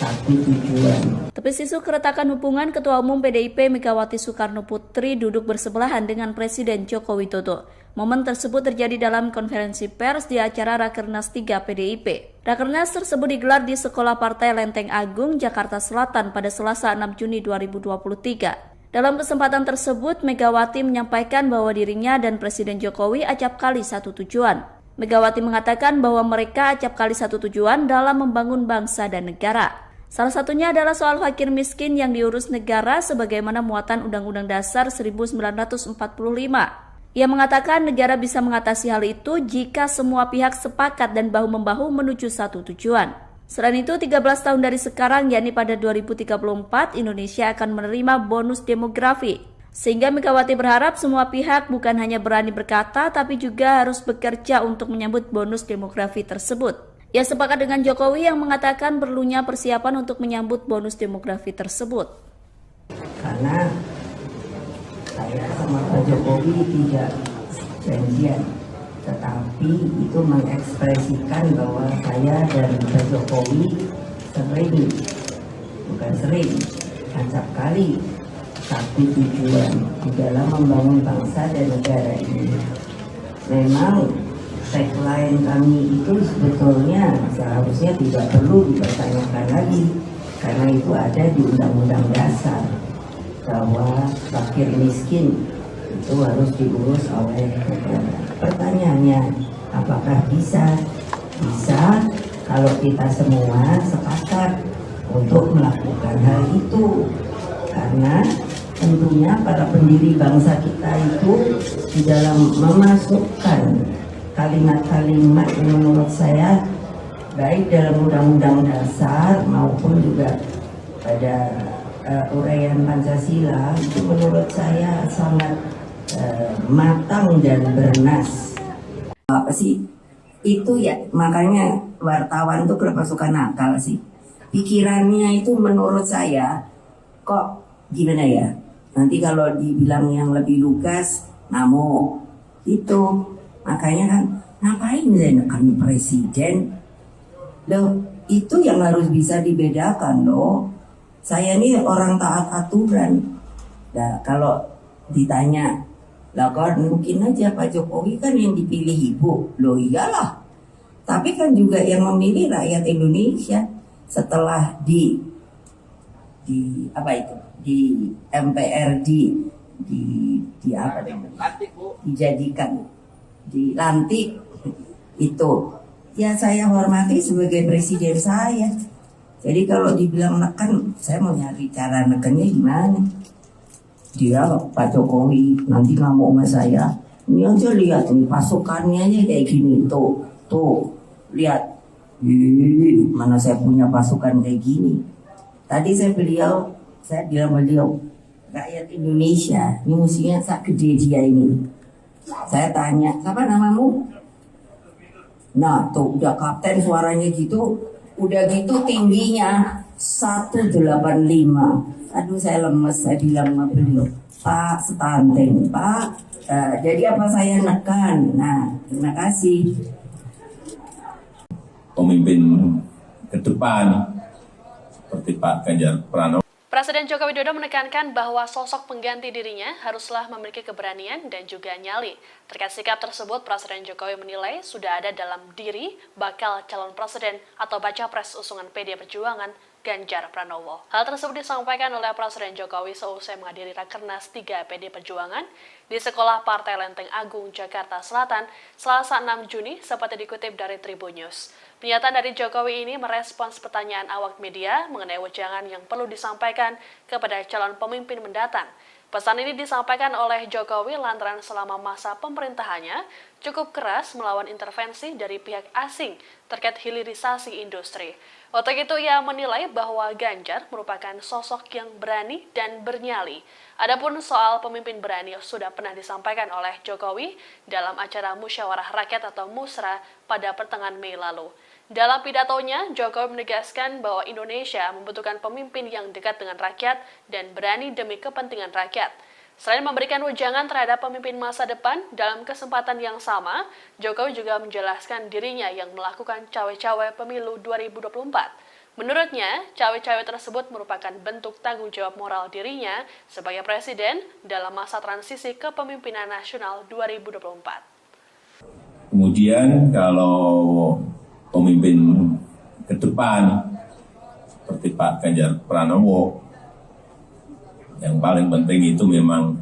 Satu tujuan. Tepis isu keretakan hubungan Ketua Umum PDIP Megawati Soekarno Putri duduk bersebelahan dengan Presiden Joko Widodo. Momen tersebut terjadi dalam konferensi pers di acara Rakernas 3 PDIP. Rakernas tersebut digelar di Sekolah Partai Lenteng Agung, Jakarta Selatan pada Selasa 6 Juni 2023. Dalam kesempatan tersebut, Megawati menyampaikan bahwa dirinya dan Presiden Jokowi acap kali satu tujuan. Megawati mengatakan bahwa mereka acap kali satu tujuan dalam membangun bangsa dan negara. Salah satunya adalah soal fakir miskin yang diurus negara sebagaimana muatan Undang-Undang Dasar 1945. Ia mengatakan negara bisa mengatasi hal itu jika semua pihak sepakat dan bahu-membahu menuju satu tujuan. Selain itu, 13 tahun dari sekarang, yakni pada 2034, Indonesia akan menerima bonus demografi. Sehingga Megawati berharap semua pihak bukan hanya berani berkata, tapi juga harus bekerja untuk menyambut bonus demografi tersebut. Ia sepakat dengan Jokowi yang mengatakan perlunya persiapan untuk menyambut bonus demografi tersebut. Karena saya sama Pak Jokowi tidak janjian, tetapi itu mengekspresikan bahwa saya dan Pak Jokowi acap kali satu tujuan di dalam membangun bangsa dan negara ini. Memang tagline kami itu sebetulnya seharusnya tidak perlu dipertanyakan lagi, karena itu ada di Undang-Undang Dasar bahwa fakir miskin itu harus diurus oleh negara. Pertanyaannya, apakah bisa? Bisa kalau kita semua sepakat untuk melakukan hal itu, karena tentunya para pendiri bangsa kita itu di dalam memasukkan kalimat-kalimat yang menurut saya baik dalam Undang-Undang Dasar maupun juga pada uraian Pancasila itu menurut saya sangat matang dan bernas. Apa sih itu ya, makanya wartawan tuh kenapa suka nakal sih, pikirannya itu menurut saya kok gimana ya, nanti kalau dibilang yang lebih lugas ngamuk itu. Makanya kan ngapain saya nekan presiden loh, itu yang harus bisa dibedakan loh. Saya ini orang taat aturan. Nah kalau ditanya lah kan mungkin aja Pak Jokowi kan yang dipilih ibu. Loh iyalah. Tapi kan juga yang memilih rakyat Indonesia setelah di apa itu di MPR di apa namanya dijadikan dilantik itu ya saya hormati sebagai presiden saya. Jadi kalau dibilang neken, saya mau nyari cara nekennya gimana? Dia Pak Jokowi nanti ngamuk sama saya. Ini aja lihat nih pasukannya aja kayak gini tuh lihat. Mana saya punya pasukan kayak gini. Tadi saya bilang beliau rakyat Indonesia ini musuhnya sak gede dia ini. Saya tanya, siapa namamu? Nah tuh udah kapten suaranya gitu, udah gitu tingginya 185. Aduh saya lemes, saya bilang sama beliau, Pak stunting, Pak. Jadi apa saya nekan? Nah terima kasih. Pemimpin ke depan seperti Pak Ganjar Pranowo. Presiden Joko Widodo menekankan bahwa sosok pengganti dirinya haruslah memiliki keberanian dan juga nyali. Terkait sikap tersebut, Presiden Jokowi menilai sudah ada dalam diri bakal calon presiden atau baca pres usungan PD Perjuangan Ganjar Pranowo. Hal tersebut disampaikan oleh Presiden Jokowi seusai menghadiri Rakernas 3 PD Perjuangan di Sekolah Partai Lenteng Agung, Jakarta Selatan, Selasa 6 Juni, seperti dikutip dari Tribun News. Pernyataan dari Jokowi ini merespons pertanyaan awak media mengenai wejangan yang perlu disampaikan kepada calon pemimpin mendatang. Pesan ini disampaikan oleh Jokowi lantaran selama masa pemerintahannya cukup keras melawan intervensi dari pihak asing terkait hilirisasi industri. Untuk itu ia menilai bahwa Ganjar merupakan sosok yang berani dan bernyali. Adapun soal pemimpin berani sudah pernah disampaikan oleh Jokowi dalam acara Musyawarah Rakyat atau Musra pada pertengahan Mei lalu. Dalam pidatonya, Jokowi menegaskan bahwa Indonesia membutuhkan pemimpin yang dekat dengan rakyat dan berani demi kepentingan rakyat. Selain memberikan wejangan terhadap pemimpin masa depan, dalam kesempatan yang sama, Jokowi juga menjelaskan dirinya yang melakukan cawe-cawe pemilu 2024. Menurutnya, cawe-cawe tersebut merupakan bentuk tanggung jawab moral dirinya sebagai presiden dalam masa transisi kepemimpinan nasional 2024. Kemudian kalau pemimpin ke depan seperti Pak Ganjar Pranowo, yang paling penting itu memang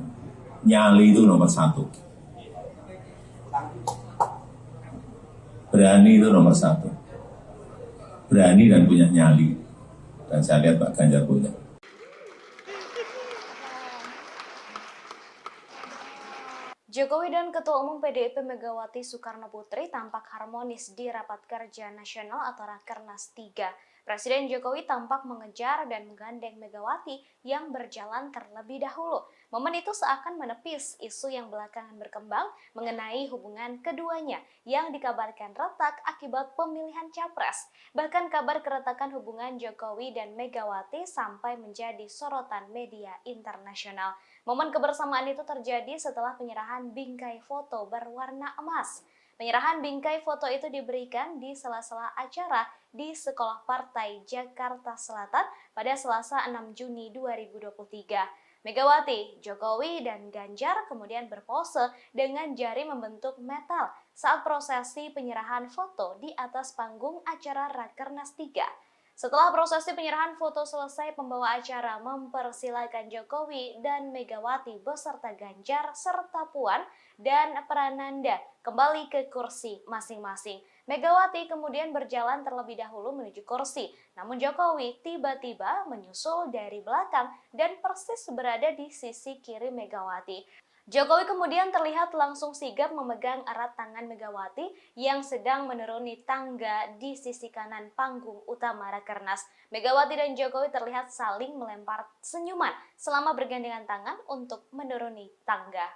nyali itu nomor satu. Berani itu nomor satu. Berani dan punya nyali. Dan saya lihat Pak Ganjar punya. Jokowi dan Ketua Umum PDIP Megawati Soekarno Putri tampak harmonis di Rapat Kerja Nasional atau Rakernas 3. Presiden Jokowi tampak mengejar dan menggandeng Megawati yang berjalan terlebih dahulu. Momen itu seakan menepis isu yang belakangan berkembang mengenai hubungan keduanya yang dikabarkan retak akibat pemilihan capres. Bahkan kabar keretakan hubungan Jokowi dan Megawati sampai menjadi sorotan media internasional. Momen kebersamaan itu terjadi setelah penyerahan bingkai foto berwarna emas. Penyerahan bingkai foto itu diberikan di sela-sela acara di Sekolah Partai Jakarta Selatan pada Selasa 6 Juni 2023. Megawati, Jokowi, dan Ganjar kemudian berpose dengan jari membentuk metal saat prosesi penyerahan foto di atas panggung acara Rakernas 3. Setelah prosesi penyerahan foto selesai, pembawa acara mempersilakan Jokowi dan Megawati beserta Ganjar serta Puan dan Prananda kembali ke kursi masing-masing. Megawati kemudian berjalan terlebih dahulu menuju kursi, namun Jokowi tiba-tiba menyusul dari belakang dan persis berada di sisi kiri Megawati. Jokowi kemudian terlihat langsung sigap memegang erat tangan Megawati yang sedang menuruni tangga di sisi kanan panggung utama Rakernas. Megawati dan Jokowi terlihat saling melempar senyuman selama bergandengan tangan untuk menuruni tangga.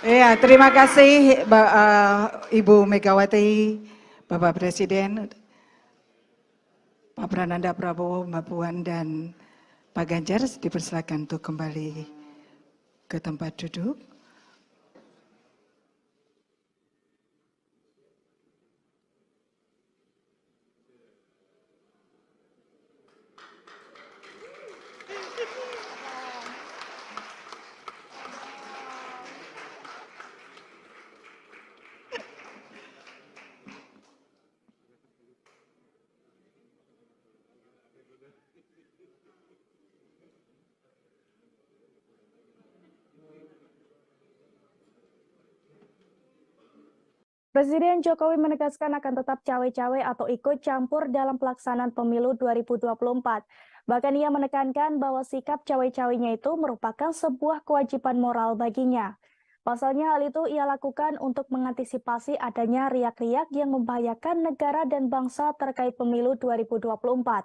Ya, terima kasih Ibu Megawati, Bapak Presiden, Pak Prananda Prabowo, Mbak Puan, dan Pak Ganjar dipersilakan untuk kembali ke tempat duduk. Presiden Jokowi menegaskan akan tetap cawe-cawe atau ikut campur dalam pelaksanaan pemilu 2024. Bahkan ia menekankan bahwa sikap cawe-cawenya itu merupakan sebuah kewajiban moral baginya. Pasalnya hal itu ia lakukan untuk mengantisipasi adanya riak-riak yang membahayakan negara dan bangsa terkait pemilu 2024.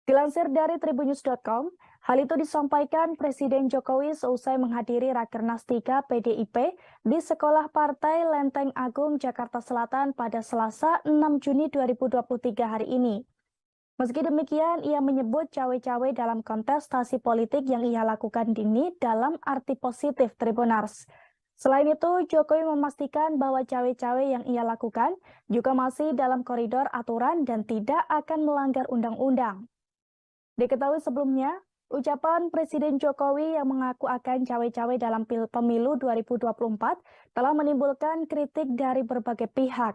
Dilansir dari tribunnews.com, hal itu disampaikan Presiden Jokowi seusai menghadiri Rakernas 3 PDIP di Sekolah Partai Lenteng Agung, Jakarta Selatan pada Selasa 6 Juni 2023 hari ini. Meski demikian, ia menyebut cawe-cawe dalam kontestasi politik yang ia lakukan ini dalam arti positif Tribunars. Selain itu, Jokowi memastikan bahwa cawe-cawe yang ia lakukan juga masih dalam koridor aturan dan tidak akan melanggar undang-undang. Diketahui sebelumnya, ucapan Presiden Jokowi yang mengaku akan cawe-cawe dalam pemilu 2024 telah menimbulkan kritik dari berbagai pihak.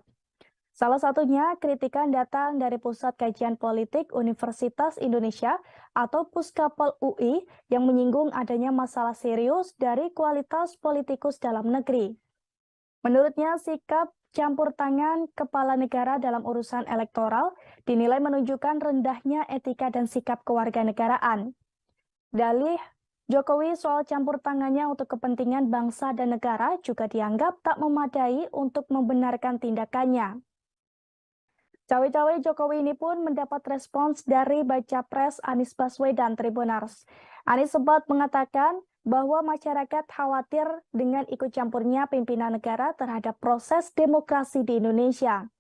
Salah satunya, kritikan datang dari Pusat Kajian Politik Universitas Indonesia atau Puskapol UI yang menyinggung adanya masalah serius dari kualitas politikus dalam negeri. Menurutnya, sikap campur tangan kepala negara dalam urusan elektoral dinilai menunjukkan rendahnya etika dan sikap kewarganegaraan. Dalih Jokowi soal campur tangannya untuk kepentingan bangsa dan negara juga dianggap tak memadai untuk membenarkan tindakannya. Cawe-cawe Jokowi ini pun mendapat respons dari Baca Pres Anies Baswedan Tribunars. Anies sempat mengatakan bahwa masyarakat khawatir dengan ikut campurnya pimpinan negara terhadap proses demokrasi di Indonesia.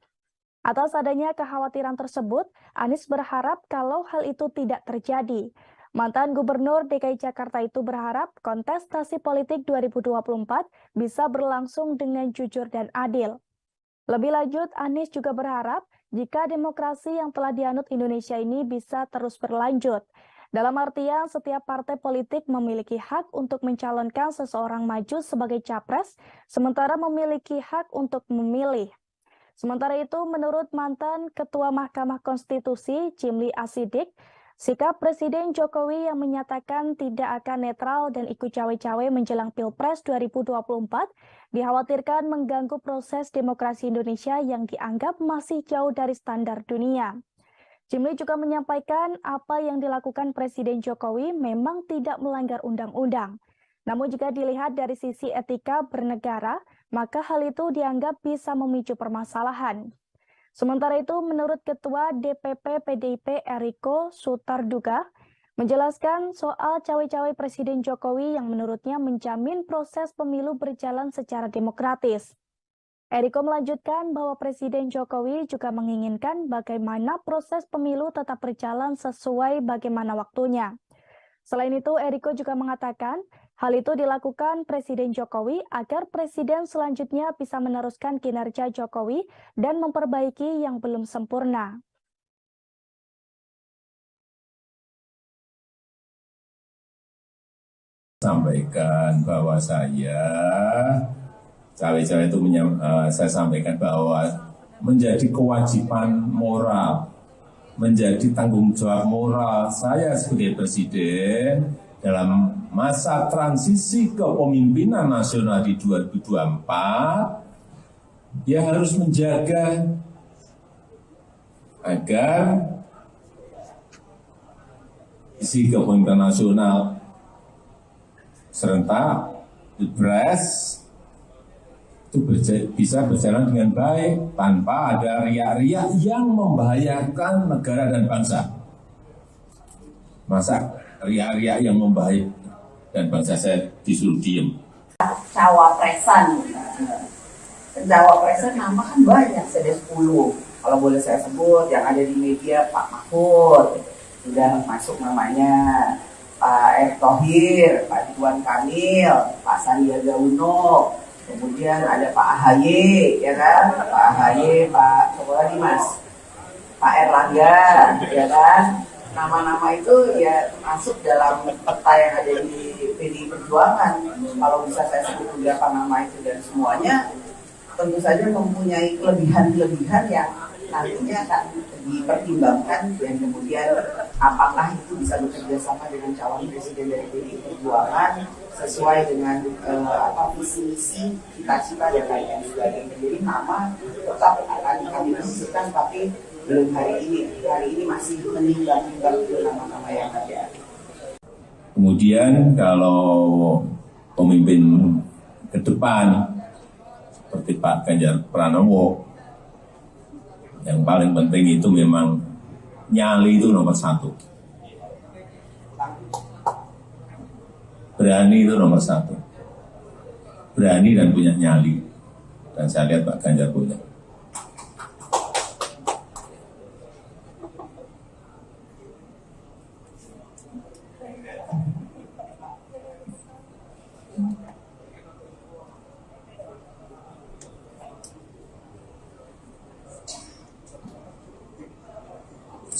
Atas adanya kekhawatiran tersebut, Anies berharap kalau hal itu tidak terjadi. Mantan Gubernur DKI Jakarta itu berharap kontestasi politik 2024 bisa berlangsung dengan jujur dan adil. Lebih lanjut, Anies juga berharap jika demokrasi yang telah dianut Indonesia ini bisa terus berlanjut. Dalam artian, setiap partai politik memiliki hak untuk mencalonkan seseorang maju sebagai capres, sementara memiliki hak untuk memilih. Sementara itu, menurut mantan Ketua Mahkamah Konstitusi, Jimli Asidik, sikap Presiden Jokowi yang menyatakan tidak akan netral dan ikut cawe-cawe menjelang Pilpres 2024 dikhawatirkan mengganggu proses demokrasi Indonesia yang dianggap masih jauh dari standar dunia. Jimli juga menyampaikan apa yang dilakukan Presiden Jokowi memang tidak melanggar undang-undang. Namun jika dilihat dari sisi etika bernegara, maka hal itu dianggap bisa memicu permasalahan. Sementara itu, menurut Ketua DPP PDIP Eriko Sutarduga, menjelaskan soal cawe-cawe Presiden Jokowi yang menurutnya menjamin proses pemilu berjalan secara demokratis. Eriko melanjutkan bahwa Presiden Jokowi juga menginginkan bagaimana proses pemilu tetap berjalan sesuai bagaimana waktunya. Selain itu, Eriko juga mengatakan hal itu dilakukan Presiden Jokowi agar Presiden selanjutnya bisa meneruskan kinerja Jokowi dan memperbaiki yang belum sempurna. Sampaikan bahwa cawe-cawe itu saya sampaikan bahwa menjadi kewajiban moral, menjadi tanggung jawab moral saya sebagai presiden dalam masa transisi kepemimpinan nasional di 2024, ya harus menjaga agar isi kepemimpinan nasional serentak Pilpres itu bisa berjalan dengan baik tanpa ada riak-riak yang membahayakan negara dan bangsa. Masa riak-riak yang membahayakan dan bangsa saya disuruh diem? Cawapresan nama kan banyak, ada 10. Kalau boleh saya sebut yang ada di media, Pak Mahfud sudah masuk namanya, Pak Erick Thohir, Pak Ridwan Kamil, Pak Sandiaga Uno. Kemudian ada Pak AHY, ya kan? Pak AHY, Pak siapa lagi Mas? Pak Erlangga, ya kan? Nama-nama itu ya masuk dalam peta yang ada di PDI Perjuangan. Kalau bisa saya sebut beberapa nama itu dan semuanya tentu saja mempunyai kelebihan-kelebihan yang nantinya akan dipertimbangkan dan kemudian apakah itu bisa bekerja sama dengan calon presiden dari PDI Perjuangan sesuai dengan visi misi cita-cita dan lain sebagainya. Jadi nama tetap akan kami masukkan, tapi belum hari ini masih menimbang nama-nama yang ada. Kemudian kalau pemimpin ke depan seperti Pak Ganjar Pranowo, yang paling penting itu memang nyali itu nomor satu. Berani itu nomor satu. Berani dan punya nyali. Dan saya lihat Pak Ganjar punya.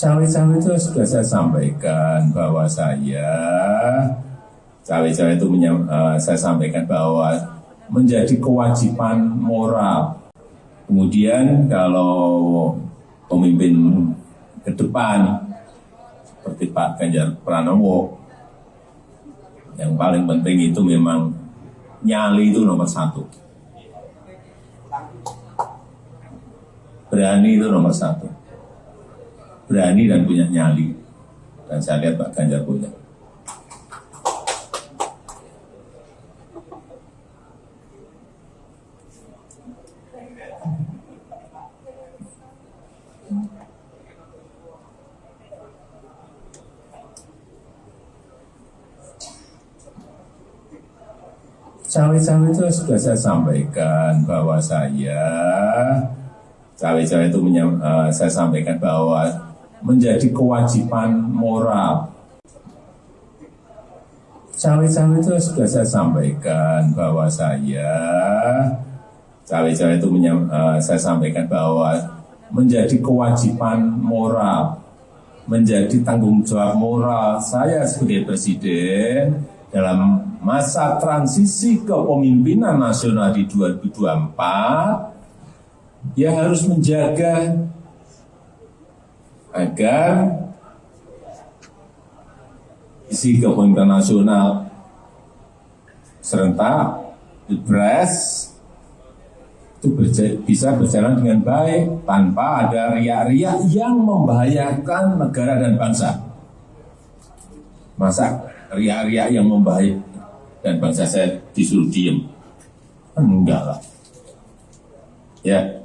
Cawe-cawe itu sudah saya sampaikan bahwa cawe-cawe itu saya sampaikan bahwa menjadi kewajiban moral. Kemudian kalau pemimpin ke depan seperti Pak Ganjar Pranowo, yang paling penting itu memang nyali itu nomor satu. Berani itu nomor satu. Berani dan punya nyali. Dan saya lihat Pak Ganjar punya. Cawe-cawe itu sudah saya sampaikan bahwa cawe-cawe itu saya sampaikan bahwa menjadi kewajiban moral. Cawe-cawe itu sudah saya sampaikan bahwa cawe-cawe itu saya sampaikan bahwa menjadi kewajiban moral, menjadi tanggung jawab moral saya sebagai presiden dalam masa transisi kepemimpinan nasional di 2024, ya harus menjaga agar isi kepemimpinan nasional serentak Pilpres itu bisa berjalan dengan baik tanpa ada riak-riak yang membahayakan negara dan bangsa. Masa riak-riak yang membahayakan dan bangsa saya disuruh diem? Enggak lah. Ya.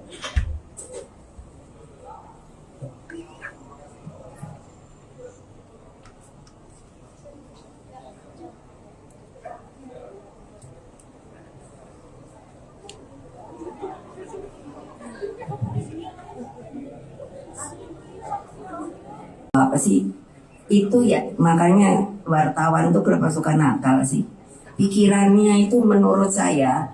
Apa sih itu ya, makanya wartawan tuh kenapa suka nakal sih, pikirannya itu menurut saya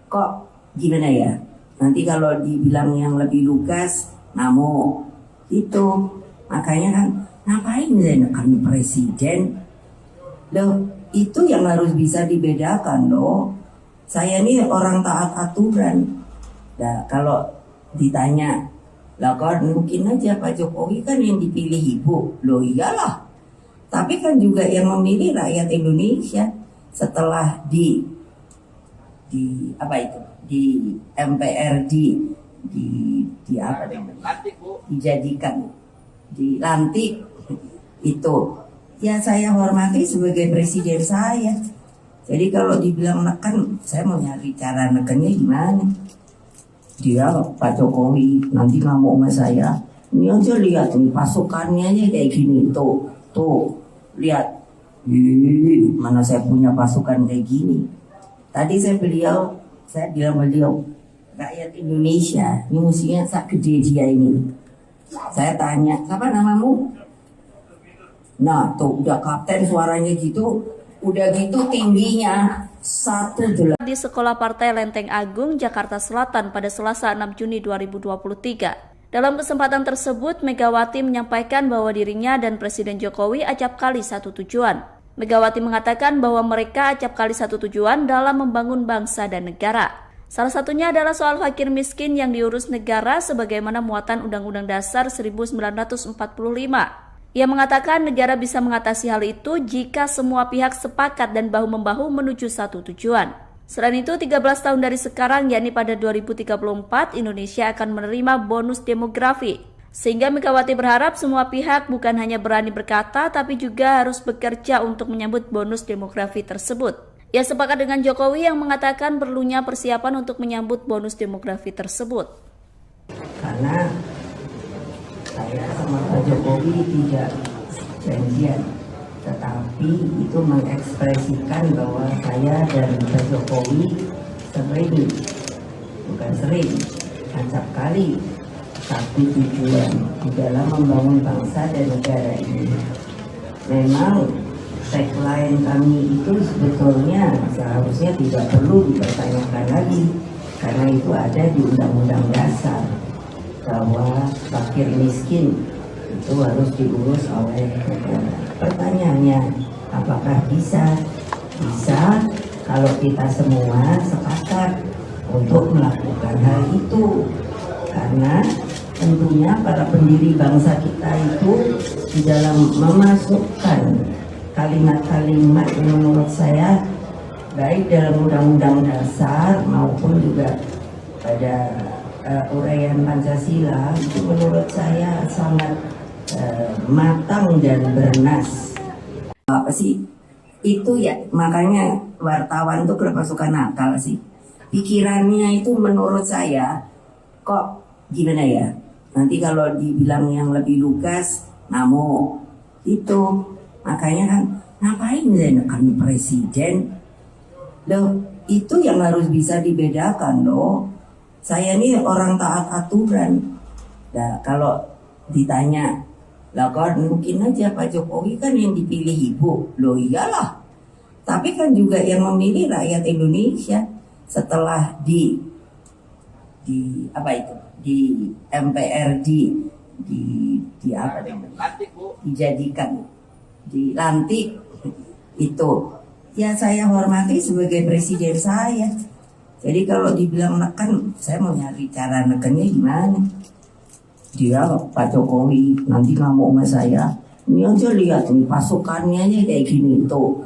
kok gimana ya, nanti kalau dibilang yang lebih lugas namo itu, makanya kan ngapain saya nekan presiden loh, itu yang harus bisa dibedakan loh. Saya ini orang taat aturan. Nah kalau ditanya lah kan mungkin aja Pak Jokowi kan yang dipilih ibu. Loh iyalah. Tapi kan juga yang memilih rakyat Indonesia setelah di apa itu? Di MPR di apa namanya? Dijadikan dilantik itu. Ya saya hormati sebagai presiden saya. Jadi kalau dibilang neken, saya mau nyari cara nekennya gimana? Dia Pak Jokowi nanti ngamuk sama saya. Ini aja lihat nih pasukannya aja kayak gini tuh lihat. Mana saya punya pasukan kayak gini. Tadi saya bilang beliau rakyat Indonesia ini musuhnya sak gede dia ini. Saya tanya siapa namamu? Nah tuh udah kapten suaranya gitu, udah gitu tingginya 1,8. Di Sekolah Partai Lenteng Agung, Jakarta Selatan pada Selasa 6 Juni 2023. Dalam kesempatan tersebut, Megawati menyampaikan bahwa dirinya dan Presiden Jokowi acap kali satu tujuan. Megawati mengatakan bahwa mereka acap kali satu tujuan dalam membangun bangsa dan negara. Salah satunya adalah soal fakir miskin yang diurus negara sebagaimana muatan Undang-Undang Dasar 1945. Ia mengatakan negara bisa mengatasi hal itu jika semua pihak sepakat dan bahu-membahu menuju satu tujuan. Selain itu, 13 tahun dari sekarang, yakni pada 2034, Indonesia akan menerima bonus demografi. Sehingga Megawati berharap semua pihak bukan hanya berani berkata, tapi juga harus bekerja untuk menyambut bonus demografi tersebut. Ia sepakat dengan Jokowi yang mengatakan perlunya persiapan untuk menyambut bonus demografi tersebut. Karena saya sama Pak Jokowi tidak janjian, tetapi itu mengekspresikan bahwa saya dan Pak Jokowi sering, acap kali satu tujuan di dalam membangun bangsa dan negara ini. Memang tagline kami itu sebetulnya seharusnya tidak perlu dipertanyakan lagi, karena itu ada di Undang-Undang Dasar bahwa fakir miskin itu harus diurus oleh negara. Pertanyaannya, apakah bisa? Bisa kalau kita semua sepakat untuk melakukan hal itu, karena tentunya para pendiri bangsa kita itu di dalam memasukkan kalimat-kalimat yang menurut saya baik dalam Undang-Undang Dasar maupun juga pada uraian Pancasila itu menurut saya sangat matang dan bernas. Apa sih itu ya, makanya wartawan tuh kenapa suka nakal sih, pikirannya itu menurut saya kok gimana ya, nanti kalau dibilang yang lebih lugas ngamuk itu. Makanya kan ngapain menekan presiden? Loh, itu yang harus bisa dibedakan loh. Saya ini orang taat aturan. Nah, kalau ditanya, lah kan mungkin aja Pak Jokowi kan yang dipilih ibu. Loh iyalah. Tapi kan juga yang memilih rakyat Indonesia setelah di apa itu? Di MPRD di apa namanya? Dijadikan, dilantik itu, ya saya hormati sebagai presiden saya. Jadi kalau dibilang neken, saya mau nyari cara nekennya gimana. Dia Pak Jokowi nanti ngamuk sama saya, ini aja lihat nih pasukannya aja kayak gini, tuh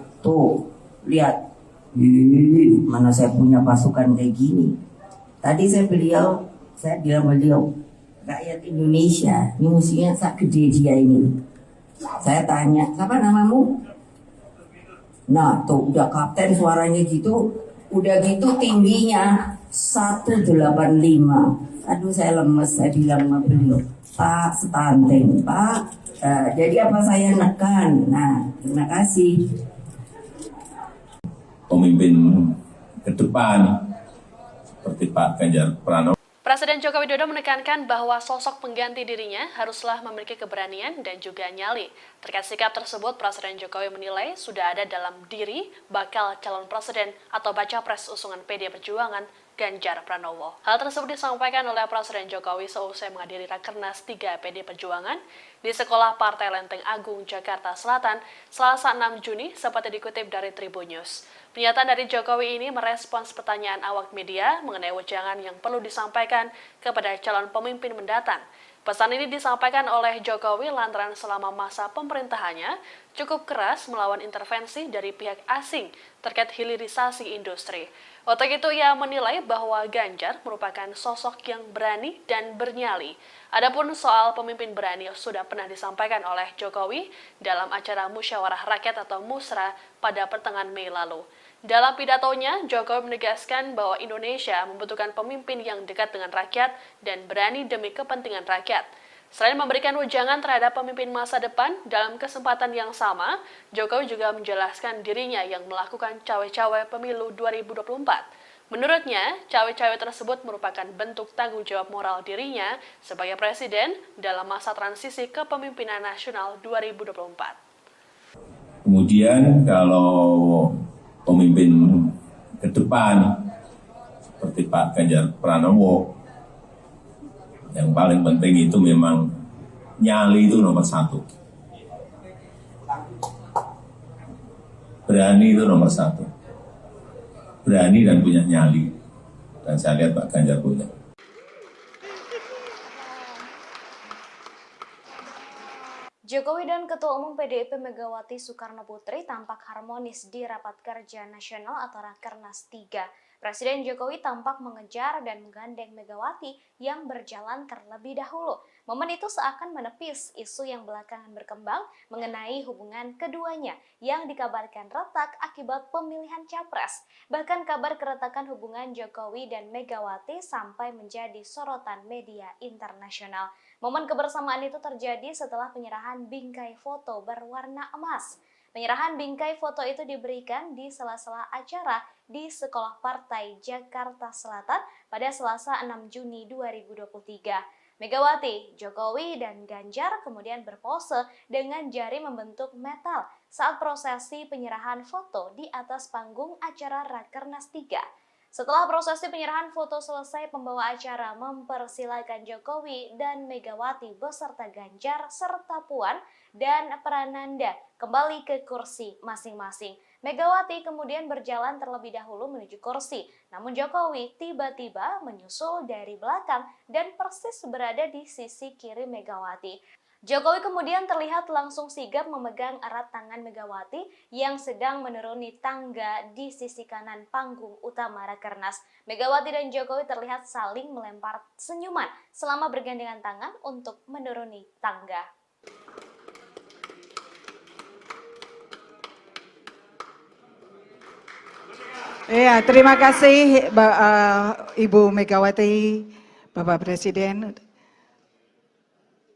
lihat, mana saya punya pasukan kayak gini. Tadi saya bilang beliau rakyat Indonesia ini musuhnya sak gede dia ini. Saya tanya, siapa namamu? Nah tuh udah kapten suaranya gitu, udah gitu tingginya 185. Aduh saya lemes, saya bilang sama beliau, Pak stunting Pak. Jadi apa saya nekan? Nah terima kasih. Pemimpin ke depan seperti Pak Ganjar Pranowo. Presiden Joko Widodo menekankan bahwa sosok pengganti dirinya haruslah memiliki keberanian dan juga nyali. Terkait sikap tersebut, Presiden Jokowi menilai sudah ada dalam diri bakal calon presiden atau baca pres usungan PD Perjuangan Ganjar Pranowo. Hal tersebut disampaikan oleh Presiden Jokowi seusai menghadiri Rakernas 3 PD Perjuangan di Sekolah Partai Lenteng Agung, Jakarta Selatan, Selasa 6 Juni, seperti dikutip dari Tribun News. Pernyataan dari Jokowi ini merespons pertanyaan awak media mengenai wejangan yang perlu disampaikan kepada calon pemimpin mendatang. Pesan ini disampaikan oleh Jokowi lantaran selama masa pemerintahannya cukup keras melawan intervensi dari pihak asing terkait hilirisasi industri. Untuk itu ia menilai bahwa Ganjar merupakan sosok yang berani dan bernyali. Adapun soal pemimpin berani sudah pernah disampaikan oleh Jokowi dalam acara Musyawarah Rakyat atau Musra pada pertengahan Mei lalu. Dalam pidatonya, Jokowi menegaskan bahwa Indonesia membutuhkan pemimpin yang dekat dengan rakyat dan berani demi kepentingan rakyat. Selain memberikan wejangan terhadap pemimpin masa depan, dalam kesempatan yang sama, Jokowi juga menjelaskan dirinya yang melakukan cawe-cawe pemilu 2024. Menurutnya, cawe-cawe tersebut merupakan bentuk tanggung jawab moral dirinya sebagai presiden dalam masa transisi kepemimpinan nasional 2024. Kemudian kalau pemimpin ke depan seperti Pak Ganjar Pranowo, yang paling penting itu memang nyali itu nomor satu. Berani itu nomor satu. Berani dan punya nyali. Dan saya lihat Pak Ganjar punya. Jokowi dan Ketua Umum PDIP Megawati Soekarno Putri tampak harmonis di Rapat Kerja Nasional atau Rakernas 3. Presiden Jokowi tampak mengejar dan menggandeng Megawati yang berjalan terlebih dahulu. Momen itu seakan menepis isu yang belakangan berkembang mengenai hubungan keduanya yang dikabarkan retak akibat pemilihan capres. Bahkan kabar keretakan hubungan Jokowi dan Megawati sampai menjadi sorotan media internasional. Momen kebersamaan itu terjadi setelah penyerahan bingkai foto berwarna emas. Penyerahan bingkai foto itu diberikan di sela-sela acara di Sekolah Partai Jakarta Selatan pada Selasa 6 Juni 2023. Megawati, Jokowi, dan Ganjar kemudian berpose dengan jari membentuk metal saat prosesi penyerahan foto di atas panggung acara Rakernas 3. Setelah prosesi penyerahan foto selesai, pembawa acara mempersilakan Jokowi dan Megawati beserta Ganjar serta Puan dan Prananda kembali ke kursi masing-masing. Megawati kemudian berjalan terlebih dahulu menuju kursi, namun Jokowi tiba-tiba menyusul dari belakang dan persis berada di sisi kiri Megawati. Jokowi kemudian terlihat langsung sigap memegang erat tangan Megawati yang sedang menuruni tangga di sisi kanan panggung utama Rakernas. Megawati dan Jokowi terlihat saling melempar senyuman selama bergandengan tangan untuk menuruni tangga. Ya, terima kasih Ibu Megawati, Bapak Presiden,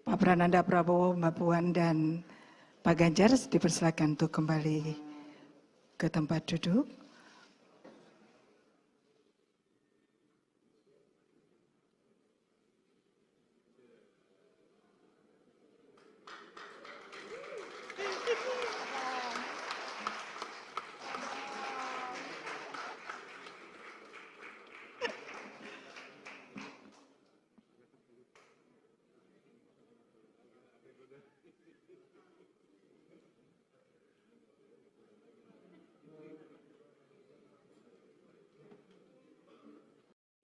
Pak Prananda Prabowo, Mbak Puan, dan Pak Ganjar dipersilakan untuk kembali ke tempat duduk.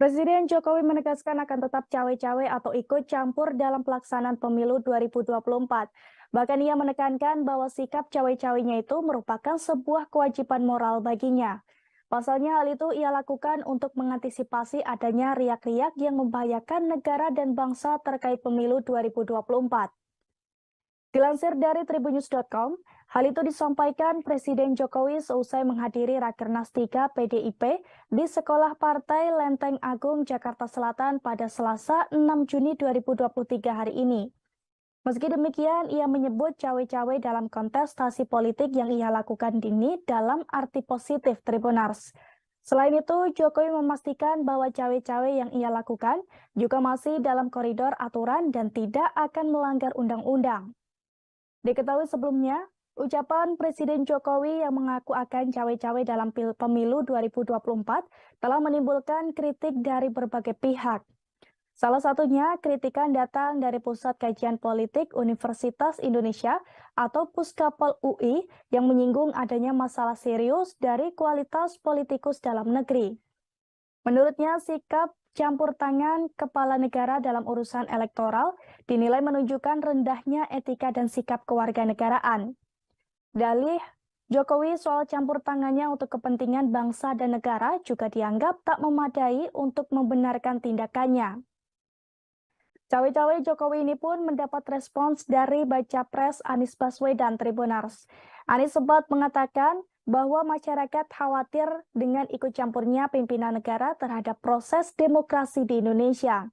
Presiden Jokowi menegaskan akan tetap cawe-cawe atau ikut campur dalam pelaksanaan pemilu 2024. Bahkan ia menekankan bahwa sikap cawe-cawenya itu merupakan sebuah kewajiban moral baginya. Pasalnya hal itu ia lakukan untuk mengantisipasi adanya riak-riak yang membahayakan negara dan bangsa terkait pemilu 2024. Dilansir dari tribunnews.com, hal itu disampaikan Presiden Jokowi seusai menghadiri Rakernas 3 PDIP di Sekolah Partai Lenteng Agung, Jakarta Selatan pada Selasa 6 Juni 2023 hari ini. Meski demikian, ia menyebut cawe-cawe dalam kontestasi politik yang ia lakukan ini dalam arti positif Tribunars. Selain itu, Jokowi memastikan bahwa cawe-cawe yang ia lakukan juga masih dalam koridor aturan dan tidak akan melanggar undang-undang. Diketahui sebelumnya, ucapan Presiden Jokowi yang mengaku akan cawe-cawe dalam pemilu 2024 telah menimbulkan kritik dari berbagai pihak. Salah satunya, kritikan datang dari Pusat Kajian Politik Universitas Indonesia atau Puskapol UI yang menyinggung adanya masalah serius dari kualitas politikus dalam negeri. Menurutnya, sikap campur tangan kepala negara dalam urusan elektoral dinilai menunjukkan rendahnya etika dan sikap kewarganegaraan. Dalih Jokowi soal campur tangannya untuk kepentingan bangsa dan negara juga dianggap tak memadai untuk membenarkan tindakannya. Cawe-cawe Jokowi ini pun mendapat respons dari Baca Pres Anies Baswedan Tribunars. Anies sempat mengatakan bahwa masyarakat khawatir dengan ikut campurnya pimpinan negara terhadap proses demokrasi di Indonesia.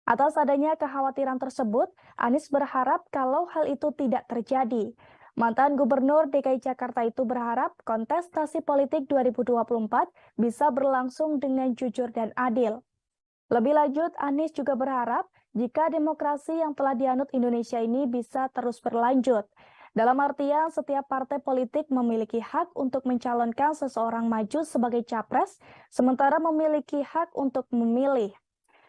Atas adanya kekhawatiran tersebut, Anies berharap kalau hal itu tidak terjadi. Mantan Gubernur DKI Jakarta itu berharap kontestasi politik 2024 bisa berlangsung dengan jujur dan adil. Lebih lanjut, Anies juga berharap jika demokrasi yang telah dianut Indonesia ini bisa terus berlanjut. Dalam artian, setiap partai politik memiliki hak untuk mencalonkan seseorang maju sebagai capres, sementara memiliki hak untuk memilih.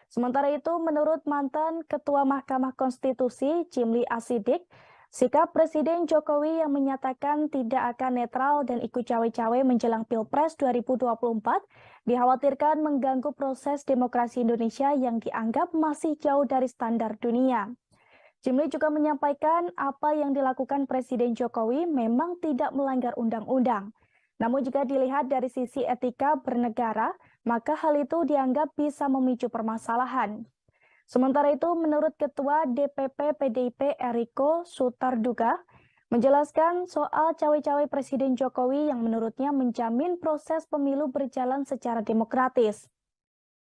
Sementara itu, menurut mantan Ketua Mahkamah Konstitusi, Cimli Asidik, sikap Presiden Jokowi yang menyatakan tidak akan netral dan ikut cawe-cawe menjelang Pilpres 2024 dikhawatirkan mengganggu proses demokrasi Indonesia yang dianggap masih jauh dari standar dunia. Jimli juga menyampaikan apa yang dilakukan Presiden Jokowi memang tidak melanggar undang-undang. Namun jika dilihat dari sisi etika bernegara, maka hal itu dianggap bisa memicu permasalahan. Sementara itu, menurut Ketua DPP PDIP Eriko Sutarduga, menjelaskan soal cawe-cawe Presiden Jokowi yang menurutnya menjamin proses pemilu berjalan secara demokratis.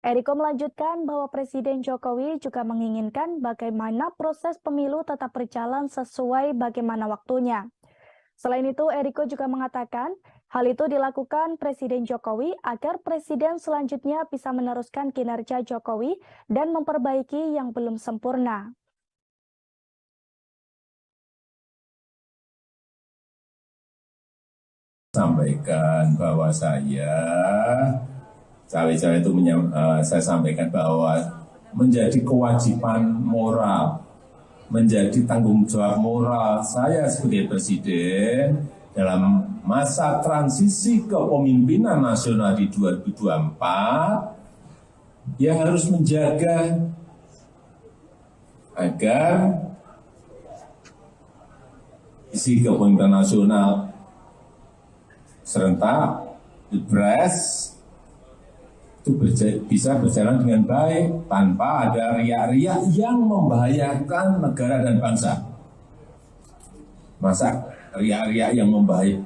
Eriko melanjutkan bahwa Presiden Jokowi juga menginginkan bagaimana proses pemilu tetap berjalan sesuai bagaimana waktunya. Selain itu, Eriko juga mengatakan hal itu dilakukan Presiden Jokowi agar Presiden selanjutnya bisa meneruskan kinerja Jokowi dan memperbaiki yang belum sempurna. Sampaikan bahwa cawe-cawe itu saya sampaikan bahwa menjadi kewajiban moral, menjadi tanggung jawab moral saya sebagai presiden dalam masa transisi kepemimpinan nasional di 2024, dia harus menjaga agar isi kepemimpinan nasional serentak, Pilpres itu bisa berjalan dengan baik tanpa ada riak-riak yang membahayakan negara dan bangsa. Masa riak-riak yang membahayakan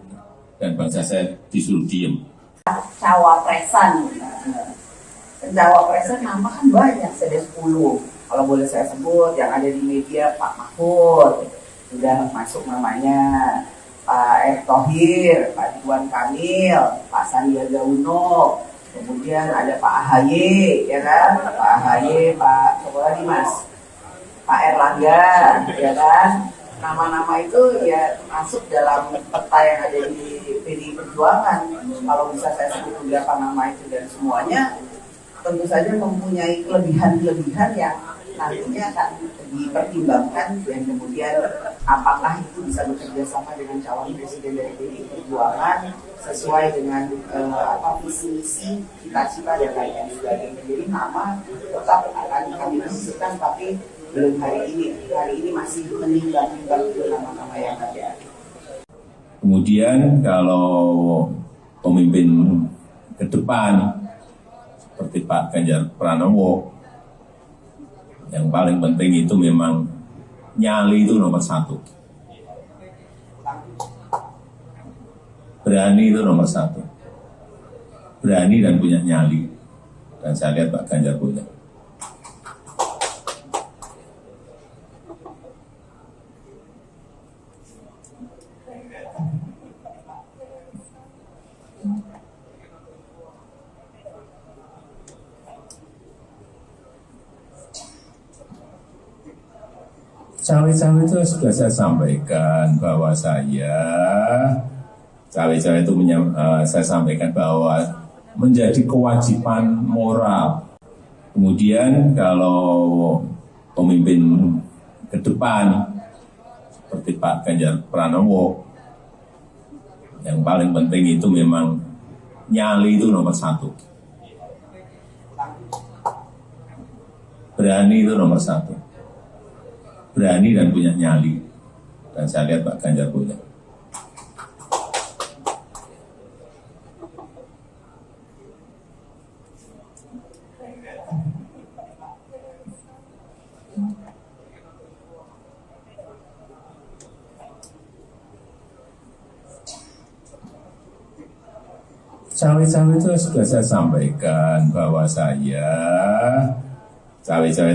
dan bangsa saya disuruh diem? Cawapresan nama kan banyak, ada 10. Kalau boleh saya sebut yang ada di media, Pak Mahfud sudah masuk namanya, Pak Erick Thohir, Pak Ridwan Kamil, Pak Sandiaga Uno, kemudian ada Pak AHY, ya kan? Pak AHY, Pak Pak Erlangga, ya kan? Nama-nama itu ya masuk dalam peta yang ada di PDI Perjuangan. Kalau bisa saya sebut beberapa nama itu dan semuanya tentu saja mempunyai kelebihan-kelebihan yang nantinya akan dipertimbangkan dan kemudian apakah itu bisa bekerja sama dengan calon presiden dari PDI Perjuangan sesuai dengan visi misi, cita-cita dan lain-lain sebagainya. Jadi nama tetap akan kami diskusikan, tapi belum hari ini. Hari ini masih menimbang-nimbang nama-nama yang ada. Kemudian kalau pemimpin ke depan seperti Pak Ganjar Pranowo, yang paling penting itu memang nyali itu nomor 1. Berani itu nomor 1. Berani dan punya nyali. Dan saya lihat Pak Ganjar punya. Cawe-cawe itu sudah saya sampaikan bahwa cawe-cawe itu saya sampaikan bahwa menjadi kewajiban moral. Kemudian kalau pemimpin ke depan seperti Pak Ganjar Pranowo, yang paling penting itu memang nyali itu nomor 1. Berani itu nomor 1. Berani dan punya nyali. Dan saya lihat Pak Ganjar punya. Cawe-cawe itu sudah saya sampaikan bahwa cawe-cawe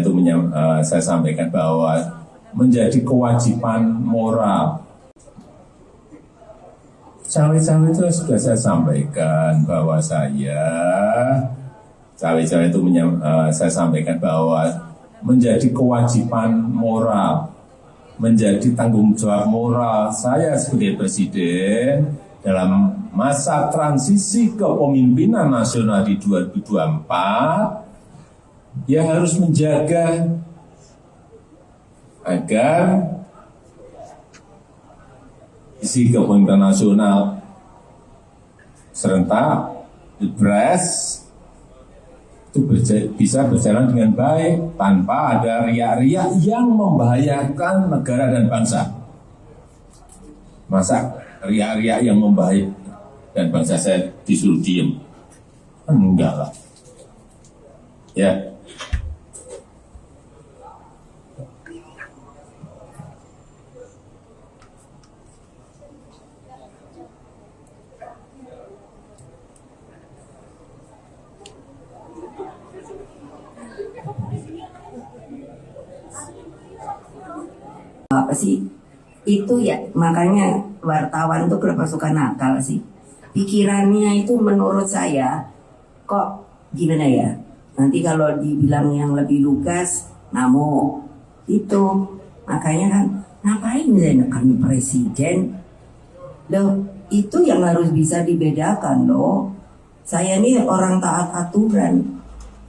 itu saya sampaikan bahwa menjadi kewajiban moral. Cawe-cawe itu sudah saya sampaikan bahwa cawe-cawe itu saya sampaikan bahwa menjadi kewajiban moral, menjadi tanggung jawab moral saya sebagai presiden dalam masa transisi kepemimpinan nasional di 2024, dia harus menjaga agar isi kepemimpinan nasional serentak, Pilpres itu itu bisa berjalan dengan baik tanpa ada riak-riak yang membahayakan negara dan bangsa. Masa riak-riak yang membahayakan dan bangsa saya disuruh diem? Enggak lah. Ya. Apa sih itu ya, makanya wartawan tuh kenapa suka nakal sih, pikirannya itu menurut saya kok gimana ya, nanti kalau dibilang yang lebih lugas ngamuk itu, makanya kan ngapain menekan presiden loh, itu yang harus bisa dibedakan loh. Saya ini orang taat aturan.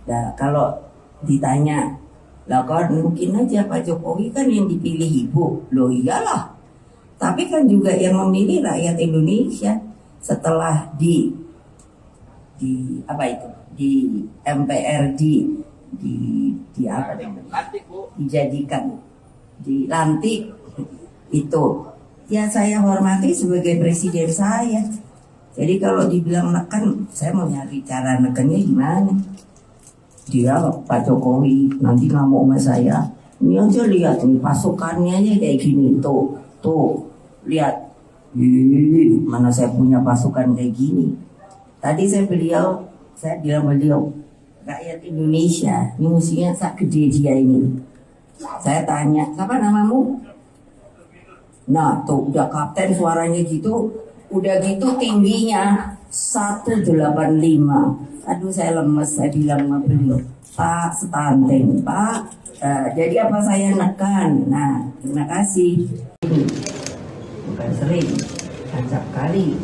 Nah kalau ditanya lah kan mungkin aja Pak Jokowi kan yang dipilih ibu, loh iyalah. Tapi kan juga yang memilih rakyat Indonesia setelah di apa itu, di MPRD, di apa namanya, dijadikan, dilantik itu. Ya saya hormati sebagai presiden saya. Jadi kalau dibilang neken, saya mau nyari cara nekennya gimana? Dia Pak Jokowi nanti ngamuk sama saya. Ini aja lihat nih pasukannya aja kayak gini tuh lihat. Mana saya punya pasukan kayak gini. Tadi saya bilang beliau rakyat Indonesia ini musuhnya sak gede dia ini. Saya tanya, siapa namamu? Nah tuh udah kapten suaranya gitu, udah gitu tingginya 185. Aduh saya lemes, saya bilang sama beliau, Pak stunting, Pak. Jadi apa saya nekan? Nah terima kasih. Bukan sering, acap kali,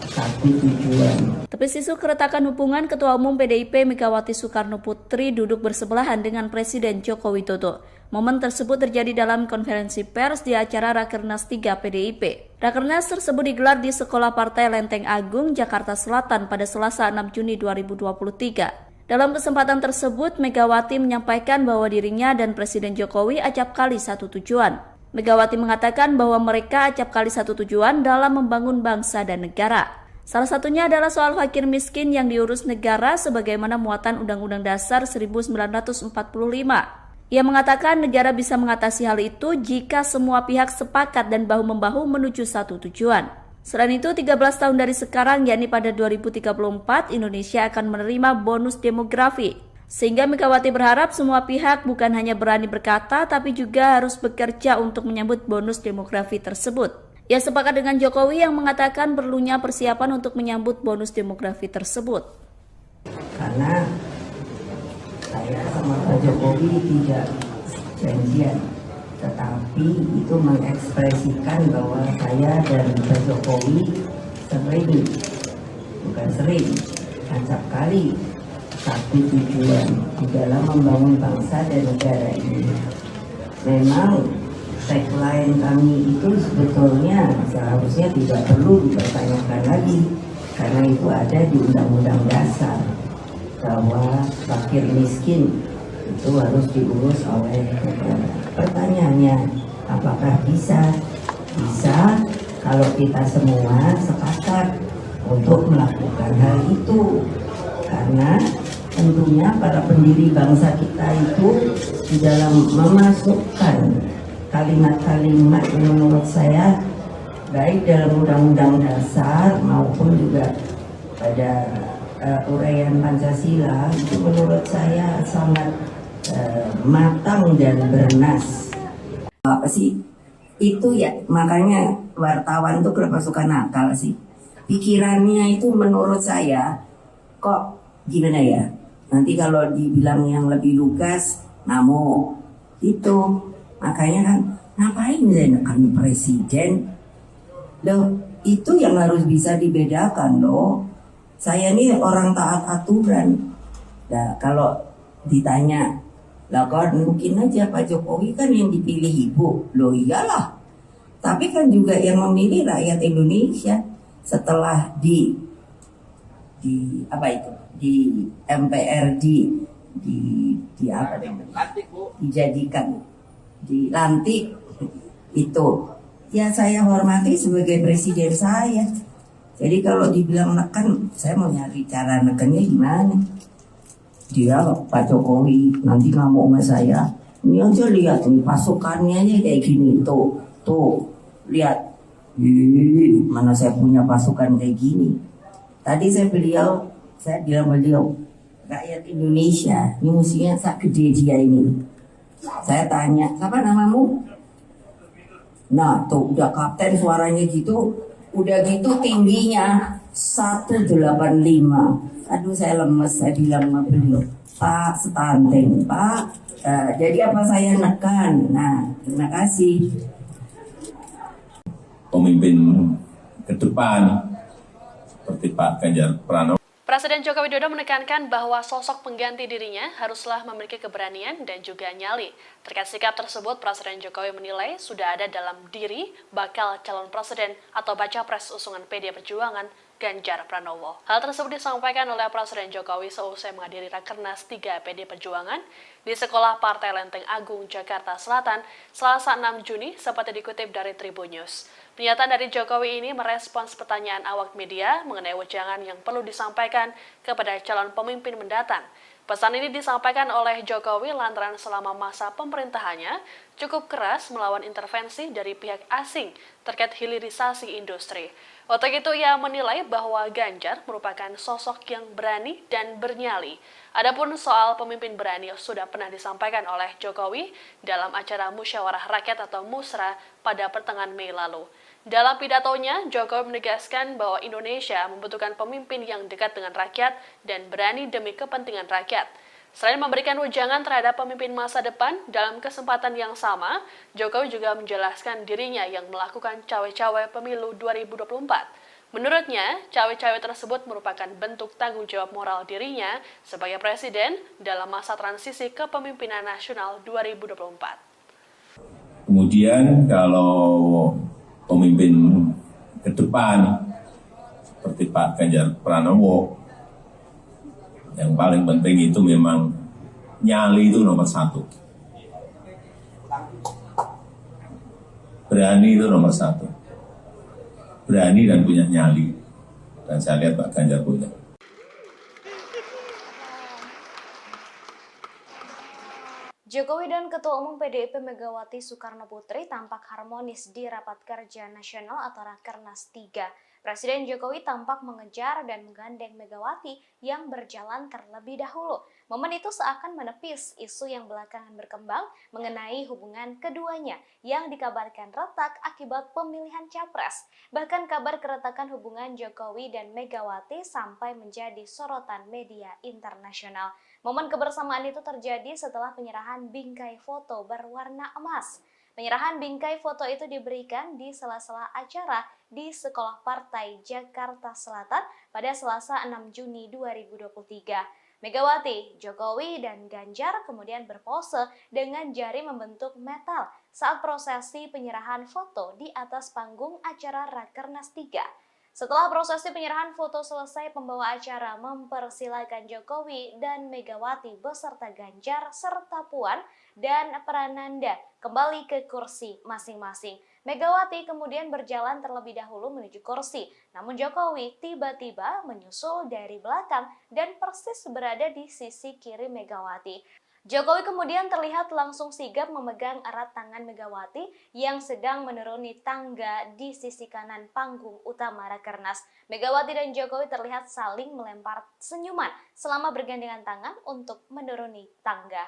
tapi tujuan. Tepis isu keretakan hubungan Ketua Umum PDIP Megawati Soekarno Putri duduk bersebelahan dengan Presiden Joko Widodo. Momen tersebut terjadi dalam konferensi pers di acara Rakernas 3 PDIP. Rakernas tersebut digelar di Sekolah Partai Lenteng Agung, Jakarta Selatan pada Selasa 6 Juni 2023. Dalam kesempatan tersebut, Megawati menyampaikan bahwa dirinya dan Presiden Jokowi acap kali satu tujuan. Megawati mengatakan bahwa mereka acap kali satu tujuan dalam membangun bangsa dan negara. Salah satunya adalah soal fakir miskin yang diurus negara sebagaimana muatan Undang-Undang Dasar 1945. Ia mengatakan negara bisa mengatasi hal itu jika semua pihak sepakat dan bahu-membahu menuju satu tujuan. Selain itu, 13 tahun dari sekarang, yakni pada 2034, Indonesia akan menerima bonus demografi. Sehingga Megawati berharap semua pihak bukan hanya berani berkata, tapi juga harus bekerja untuk menyambut bonus demografi tersebut. Ia sepakat dengan Jokowi yang mengatakan perlunya persiapan untuk menyambut bonus demografi tersebut. Karena saya sama Pak Jokowi tidak janjian, tetapi itu mengekspresikan bahwa saya dan Pak Jokowi sering, acap kali, tapi tujuan di dalam membangun bangsa dan negara ini. Memang tagline kami itu sebetulnya seharusnya tidak perlu dipertanyakan lagi, karena itu ada di Undang-Undang Dasar bahwa fakir miskin itu harus diurus oleh negara. Pertanyaannya, apakah bisa? Bisa kalau kita semua sepakat untuk melakukan hal itu. Karena tentunya para pendiri bangsa kita itu di dalam memasukkan kalimat-kalimat yang menurut saya baik dalam Undang-Undang Dasar maupun juga pada uraian Pancasila itu menurut saya sangat matang dan bernas. Apa sih itu ya, makanya wartawan tuh kenapa suka nakal sih, pikirannya itu menurut saya kok gimana ya, nanti kalau dibilang yang lebih lugas ngamuk itu, makanya kan ngapain menekan presiden loh, itu yang harus bisa dibedakan loh. Saya ini orang taat aturan. Nah kalau ditanya, lah kan mungkin aja Pak Jokowi kan yang dipilih ibu, loh iyalah. Tapi kan juga yang memilih rakyat Indonesia setelah di apa itu, di MPRD di apa namanya? Dijadikan, dilantik itu. Ya saya hormati sebagai presiden saya. Jadi kalau dibilang neken, saya mau nyari cara nekennya gimana? Dia Pak Jokowi nanti ngamuk sama saya. Ini aja lihat nih pasukannya aja kayak gini tuh lihat. Mana saya punya pasukan kayak gini. Tadi saya bilang beliau rakyat Indonesia ini musuhnya sak gede dia ini. Saya tanya, siapa namamu? Nah tuh udah kapten suaranya gitu, udah gitu tingginya 185. Aduh saya lemes, saya bilang sama beliau, Pak stunting, Pak. Jadi apa saya nekan? Nah terima kasih. Pemimpin ke depan seperti Pak Ganjar Pranowo. Presiden Joko Widodo menekankan bahwa sosok pengganti dirinya haruslah memiliki keberanian dan juga nyali. Terkait sikap tersebut, Presiden Jokowi menilai sudah ada dalam diri bakal calon presiden atau baca pres usungan PD Perjuangan Ganjar Pranowo. Hal tersebut disampaikan oleh Presiden Jokowi seusai menghadiri Rakernas 3 PD Perjuangan di Sekolah Partai Lenteng Agung, Jakarta Selatan, Selasa 6 Juni, seperti dikutip dari Tribun News. Pernyataan dari Jokowi ini merespons pertanyaan awak media mengenai wejangan yang perlu disampaikan kepada calon pemimpin mendatang. Pesan ini disampaikan oleh Jokowi lantaran selama masa pemerintahannya cukup keras melawan intervensi dari pihak asing terkait hilirisasi industri. Untuk itu ia menilai bahwa Ganjar merupakan sosok yang berani dan bernyali. Adapun soal pemimpin berani sudah pernah disampaikan oleh Jokowi dalam acara Musyawarah Rakyat atau Musra pada pertengahan Mei lalu. Dalam pidatonya, Jokowi menegaskan bahwa Indonesia membutuhkan pemimpin yang dekat dengan rakyat dan berani demi kepentingan rakyat. Selain memberikan wejangan terhadap pemimpin masa depan, dalam kesempatan yang sama, Jokowi juga menjelaskan dirinya yang melakukan cawe-cawe pemilu 2024. Menurutnya, cawe-cawe tersebut merupakan bentuk tanggung jawab moral dirinya sebagai presiden dalam masa transisi kepemimpinan nasional 2024. Kemudian kalau pemimpin ke depan seperti Pak Ganjar Pranowo, yang paling penting itu memang nyali itu nomor satu. Berani itu nomor satu. Berani dan punya nyali. Dan saya lihat Pak Ganjar punya. Jokowi dan Ketua Umum PDIP Megawati Soekarno Putri tampak harmonis di Rapat Kerja Nasional atau Rakernas 3. Presiden Jokowi tampak mengejar dan menggandeng Megawati yang berjalan terlebih dahulu. Momen itu seakan menepis isu yang belakangan berkembang mengenai hubungan keduanya yang dikabarkan retak akibat pemilihan capres. Bahkan kabar keretakan hubungan Jokowi dan Megawati sampai menjadi sorotan media internasional. Momen kebersamaan itu terjadi setelah penyerahan bingkai foto berwarna emas. Penyerahan bingkai foto itu diberikan di sela-sela acara di Sekolah Partai Jakarta Selatan pada Selasa 6 Juni 2023. Megawati, Jokowi, dan Ganjar kemudian berpose dengan jari membentuk metal saat prosesi penyerahan foto di atas panggung acara Rakernas 3. Setelah prosesi penyerahan foto selesai, pembawa acara mempersilakan Jokowi dan Megawati beserta Ganjar serta Puan dan Prananda kembali ke kursi masing-masing. Megawati kemudian berjalan terlebih dahulu menuju kursi, namun Jokowi tiba-tiba menyusul dari belakang dan persis berada di sisi kiri Megawati. Jokowi kemudian terlihat langsung sigap memegang erat tangan Megawati yang sedang menuruni tangga di sisi kanan panggung utama Rakernas. Megawati dan Jokowi terlihat saling melempar senyuman selama bergandengan tangan untuk menuruni tangga.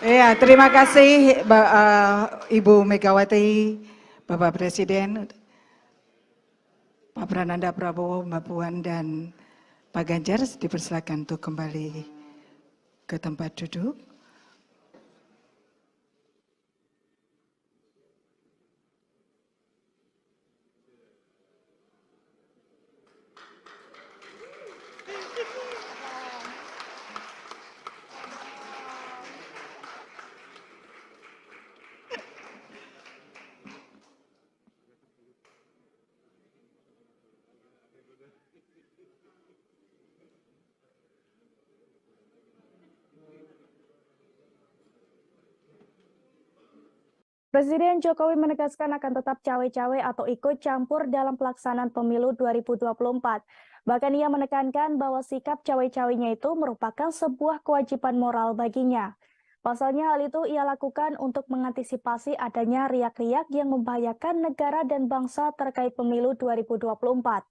Ya, terima kasih Ibu Megawati, Bapak Presiden, Pak Prananda Prabowo, Mbak Puan, dan Pak Ganjar dipersilakan untuk kembali ke tempat duduk. Presiden Jokowi menegaskan akan tetap cawe-cawe atau ikut campur dalam pelaksanaan pemilu 2024. Bahkan ia menekankan bahwa sikap cawe-cawenya itu merupakan sebuah kewajiban moral baginya. Pasalnya hal itu ia lakukan untuk mengantisipasi adanya riak-riak yang membahayakan negara dan bangsa terkait pemilu 2024.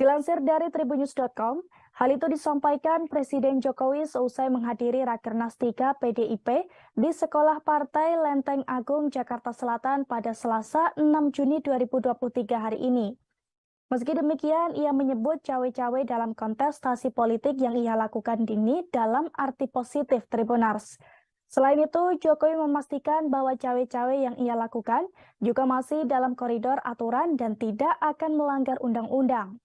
Dilansir dari tribunnews.com, hal itu disampaikan Presiden Jokowi seusai menghadiri Rakernas 3 PDIP di Sekolah Partai Lenteng Agung, Jakarta Selatan pada Selasa 6 Juni 2023 hari ini. Meski demikian, ia menyebut cawe-cawe dalam kontestasi politik yang ia lakukan ini dalam arti positif Tribunars. Selain itu, Jokowi memastikan bahwa cawe-cawe yang ia lakukan juga masih dalam koridor aturan dan tidak akan melanggar undang-undang.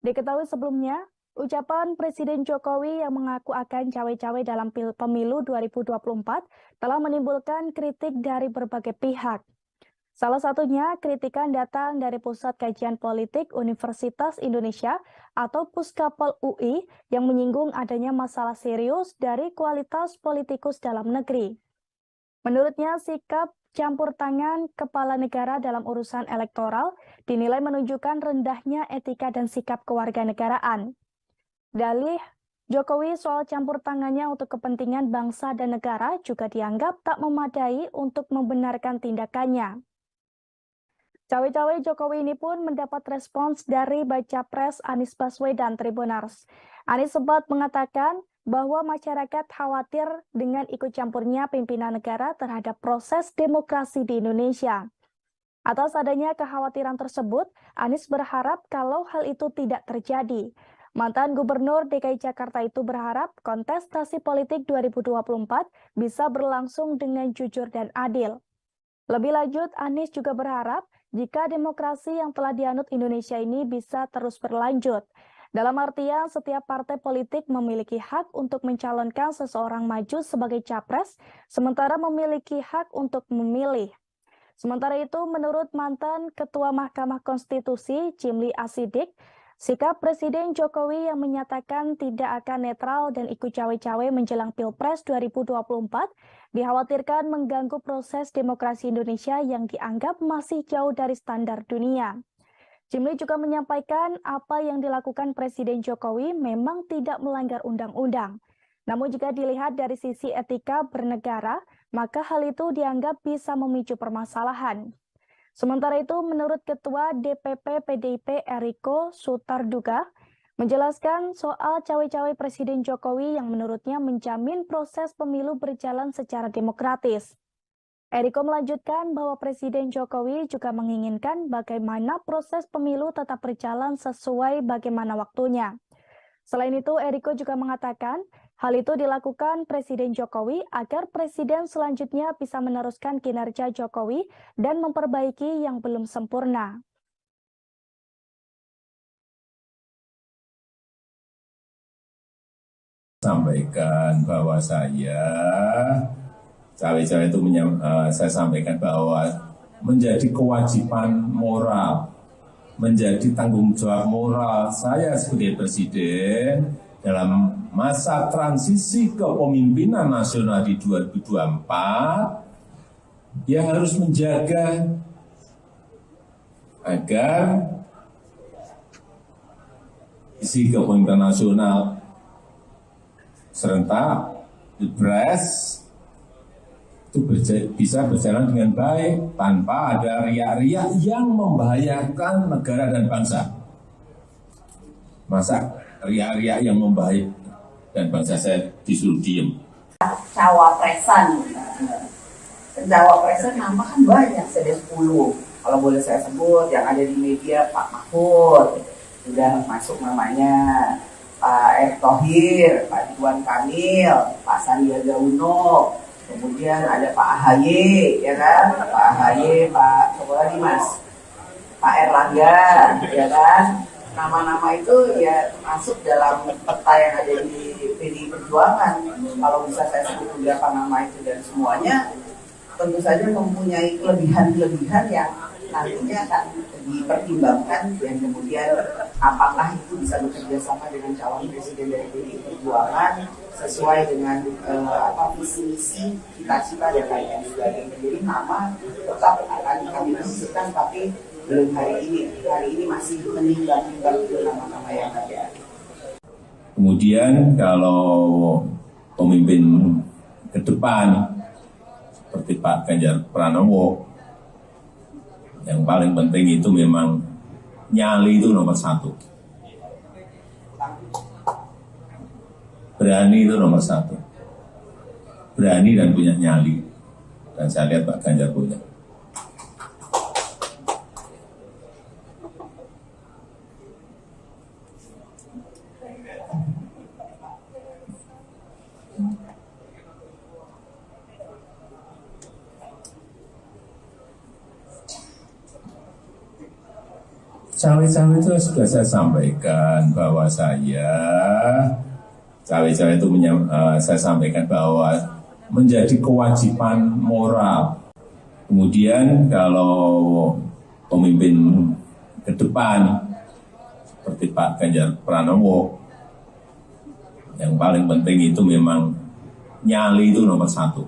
Diketahui sebelumnya, ucapan Presiden Jokowi yang mengaku akan cawe-cawe dalam pemilu 2024 telah menimbulkan kritik dari berbagai pihak. Salah satunya kritikan datang dari Pusat Kajian Politik Universitas Indonesia atau Puskapol UI yang menyinggung adanya masalah serius dari kualitas politikus dalam negeri. Menurutnya, sikap campur tangan kepala negara dalam urusan elektoral dinilai menunjukkan rendahnya etika dan sikap kewarganegaraan. Dalih Jokowi soal campur tangannya untuk kepentingan bangsa dan negara juga dianggap tak memadai untuk membenarkan tindakannya. Cawe-cawe Jokowi ini pun mendapat respons dari baca pres Anies Baswedan Tribunars. Anies sempat mengatakan bahwa masyarakat khawatir dengan ikut campurnya pimpinan negara terhadap proses demokrasi di Indonesia. Atas adanya kekhawatiran tersebut, Anies berharap kalau hal itu tidak terjadi. Mantan Gubernur DKI Jakarta itu berharap kontestasi politik 2024 bisa berlangsung dengan jujur dan adil. Lebih lanjut, Anies juga berharap jika demokrasi yang telah dianut Indonesia ini bisa terus berlanjut. Dalam artian, setiap partai politik memiliki hak untuk mencalonkan seseorang maju sebagai capres, sementara memiliki hak untuk memilih. Sementara itu, menurut mantan Ketua Mahkamah Konstitusi, Jimli Asidik, sikap Presiden Jokowi yang menyatakan tidak akan netral dan ikut cawe-cawe menjelang Pilpres 2024 dikhawatirkan mengganggu proses demokrasi Indonesia yang dianggap masih jauh dari standar dunia. Jimli juga menyampaikan apa yang dilakukan Presiden Jokowi memang tidak melanggar undang-undang. Namun jika dilihat dari sisi etika bernegara, maka hal itu dianggap bisa memicu permasalahan. Sementara itu, menurut Ketua DPP PDIP Eriko Sutarduga, menjelaskan soal cawe-cawe Presiden Jokowi yang menurutnya menjamin proses pemilu berjalan secara demokratis. Eriko melanjutkan bahwa Presiden Jokowi juga menginginkan bagaimana proses pemilu tetap berjalan sesuai bagaimana waktunya. Selain itu, Eriko juga mengatakan hal itu dilakukan Presiden Jokowi agar Presiden selanjutnya bisa meneruskan kinerja Jokowi dan memperbaiki yang belum sempurna. Sampaikan bahwa cawe-cawe itu saya sampaikan bahwa menjadi kewajiban moral, menjadi tanggung jawab moral saya sebagai presiden dalam masa transisi kepemimpinan nasional di 2024, ya harus menjaga agar isi kepemimpinan nasional serentak Pilpres itu bisa berjalan dengan baik tanpa ada riak-riak yang membahayakan negara dan bangsa. Masa riak-riak yang membahayakan dan bangsa saya disuruh diem? Cawapresan nama kan banyak, ada 10. Kalau boleh saya sebut, yang ada di media Pak Mahfud, sudah masuk namanya, Pak Erick Thohir, Pak Ridwan Kamil, Pak Sandiaga Uno, kemudian ada Pak AHY, ya kan? Pak AHY, Pak siapa lagi Mas? Pak Erlangga, ya kan? Nama-nama itu ya masuk dalam peta yang ada di PDI Perjuangan. Kalau bisa saya sebut beberapa nama itu dan semuanya tentu saja mempunyai kelebihan-kelebihan yang nantinya akan dipertimbangkan dan kemudian apakah itu bisa bekerja sama dengan calon presiden dari PDI Perjuangan sesuai dengan visi misi cita-cita dan lain sebagainya. Jadi nama tetap akan kami masukkan, tapi belum hari ini masih menimbang-nimbang nama-nama yang ada. Kemudian kalau pemimpin ke depan seperti Pak Ganjar Pranowo, yang paling penting itu memang nyali itu nomor satu. Berani itu nomor satu. Berani dan punya nyali. Dan saya lihat Pak Ganjar punya. Cawe-cawe itu sudah saya sampaikan bahwa cawe-cawe itu saya sampaikan bahwa menjadi kewajiban moral. Kemudian kalau pemimpin ke depan seperti Pak Ganjar Pranowo, yang paling penting itu memang nyali itu nomor satu.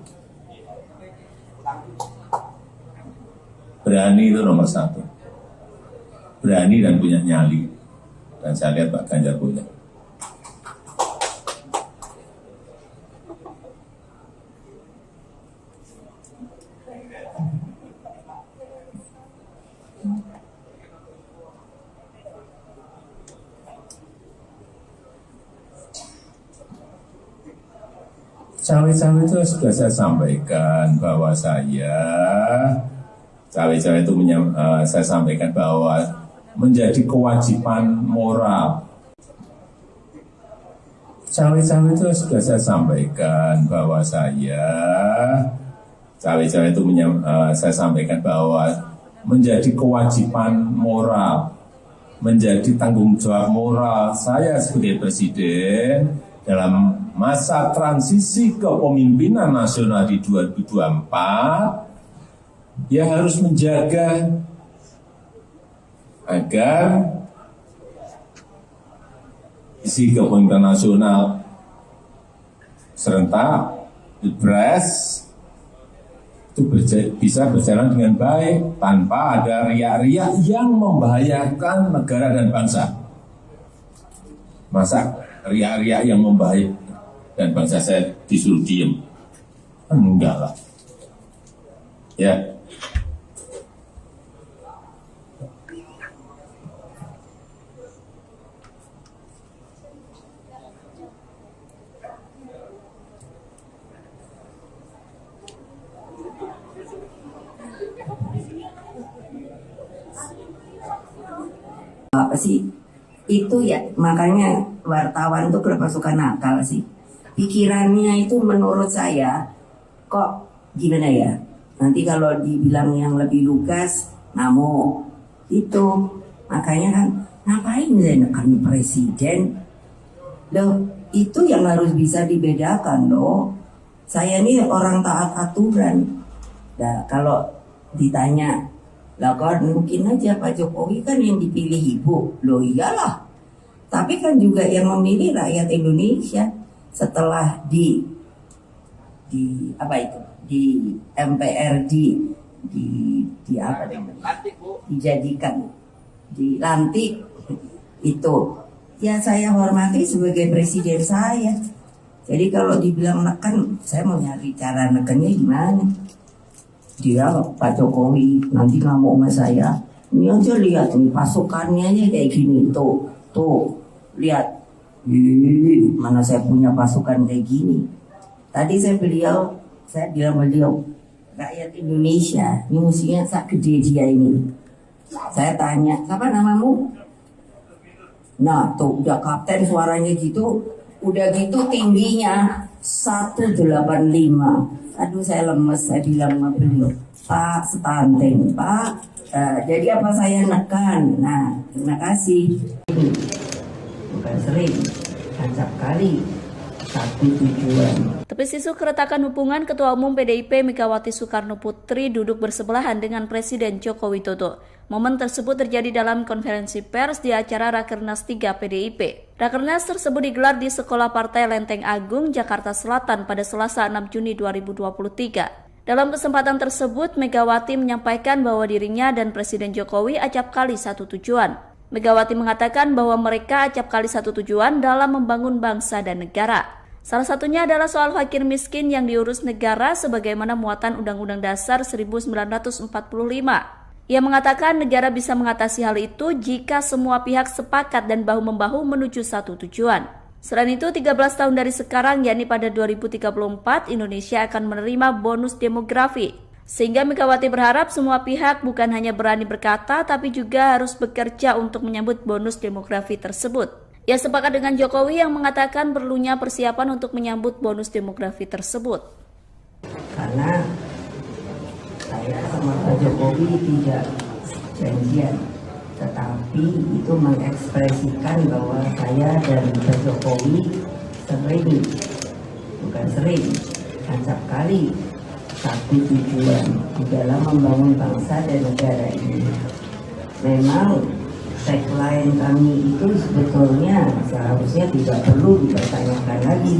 Berani itu nomor satu. Berani dan punya nyali. Dan saya lihat Pak Ganjar punya. Cawe-cawe itu sudah saya sampaikan bahwa cawe-cawe itu saya sampaikan bahwa menjadi kewajiban moral. Cawe-cawe itu sudah saya sampaikan bahwa cawe-cawe itu saya sampaikan bahwa menjadi kewajiban moral, menjadi tanggung jawab moral saya sebagai presiden dalam masa transisi kepemimpinan nasional di 2024, ya harus menjaga agar isi kepemimpinan nasional serentak Pilpres itu bisa berjalan dengan baik tanpa ada riak-riak yang membahayakan negara dan bangsa. Masa riak-riak yang membahayakan dan bangsa saya disuruh diem? Enggak lah. Ya. Apa sih itu ya, makanya wartawan tuh kenapa suka nakal sih, pikirannya itu menurut saya kok gimana ya, nanti kalau dibilang yang lebih lugas ngamuk itu. Makanya kan ngapain menekan presiden loh, itu yang harus bisa dibedakan loh. Saya ini orang taat aturan. Nah, kalau ditanya lah kan mungkin aja Pak Jokowi kan yang dipilih ibu. Loh iyalah. Tapi kan juga yang memilih rakyat Indonesia setelah di MPR dijadikan, dilantik itu. Ya saya hormati sebagai presiden saya. Jadi kalau dibilang neken, saya mau nyari cara nekennya gimana. Dia Pak Jokowi nanti ngamuk sama saya. Ini aja lihat nih pasukannya aja kayak gini tuh lihat. Mana saya punya pasukan kayak gini. Tadi saya bilang beliau rakyat Indonesia ini musuhnya sak gede dia ini. Saya tanya, siapa namamu? Nah tuh udah kapten suaranya gitu, udah gitu tingginya 185. Aduh saya lemes, saya bilang sama beliau, Pak stunting, Pak. Jadi apa saya nekan? Nah terima kasih. Bukan sering, acap kali. satu tujuan. Tepis isu keretakan hubungan Ketua Umum PDIP Megawati Soekarno Putri duduk bersebelahan dengan Presiden Joko Widodo. Momen tersebut terjadi dalam konferensi pers di acara Rakernas 3 PDIP. Rakernas tersebut digelar di Sekolah Partai Lenteng Agung, Jakarta Selatan pada Selasa 6 Juni 2023. Dalam kesempatan tersebut, Megawati menyampaikan bahwa dirinya dan Presiden Jokowi acap kali satu tujuan. Megawati mengatakan bahwa mereka acap kali satu tujuan dalam membangun bangsa dan negara. Salah satunya adalah soal fakir miskin yang diurus negara sebagaimana muatan Undang-Undang Dasar 1945. Ia mengatakan negara bisa mengatasi hal itu jika semua pihak sepakat dan bahu-membahu menuju satu tujuan. Selain itu, 13 tahun dari sekarang, yakni pada 2034, Indonesia akan menerima bonus demografi. Sehingga Megawati berharap semua pihak bukan hanya berani berkata, tapi juga harus bekerja untuk menyambut bonus demografi tersebut. Ia sepakat dengan Jokowi yang mengatakan perlunya persiapan untuk menyambut bonus demografi tersebut. Karena saya sama Pak Jokowi tidak janjian, tetapi itu mengekspresikan bahwa saya dan Pak Jokowi acap kali satu tujuan di dalam membangun bangsa dan negara ini. Memang tagline kami itu sebetulnya seharusnya tidak perlu dipertanyakan lagi,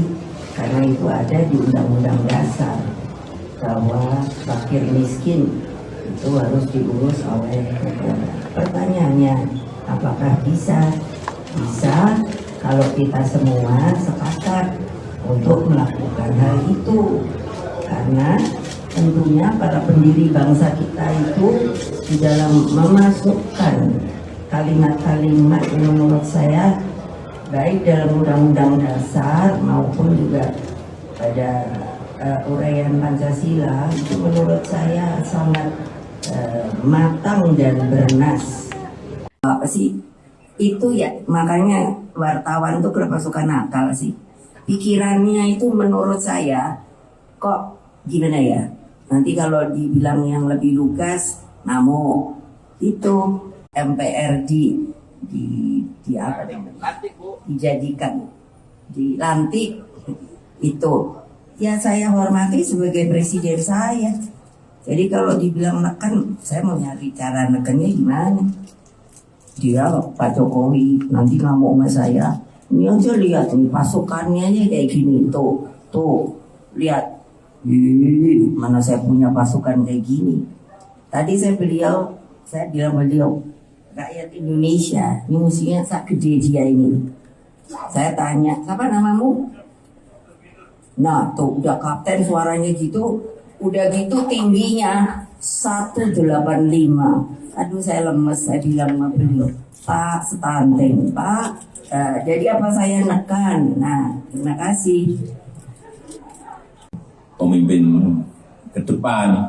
karena itu ada di Undang-Undang Dasar bahwa fakir miskin itu harus diurus oleh negara. Pertanyaannya, apakah bisa? Bisa kalau kita semua sepakat untuk melakukan hal itu, karena tentunya para pendiri bangsa kita itu di dalam memasukkan kalimat-kalimat yang menurut saya baik dalam Undang-Undang Dasar maupun juga pada uraian Pancasila itu menurut saya sangat matang dan bernas. Apa sih itu ya, makanya wartawan tuh kenapa suka nakal sih, pikirannya itu menurut saya kok gimana ya, nanti kalau dibilang yang lebih lugas namo itu MPR di apa namanya, dijadikan dilantik itu ya saya hormati sebagai presiden saya. Jadi kalau dibilang neken, saya mau nyari cara nekennya gimana. Dia Pak Jokowi nanti ngamuk sama saya, ini aja lihat nih pasukannya aja kayak gini, tuh lihat. Mana saya punya pasukan kayak gini. Tadi saya bilang beliau rakyat Indonesia ini musuhnya sak gede dia ini. Saya tanya, siapa namamu? Nah tuh udah kapten suaranya gitu, udah gitu tingginya 185. Aduh saya lemes, saya bilang sama beliau, Pak stunting Pak. Jadi apa saya nekan? Nah terima kasih. Pemimpin ke depan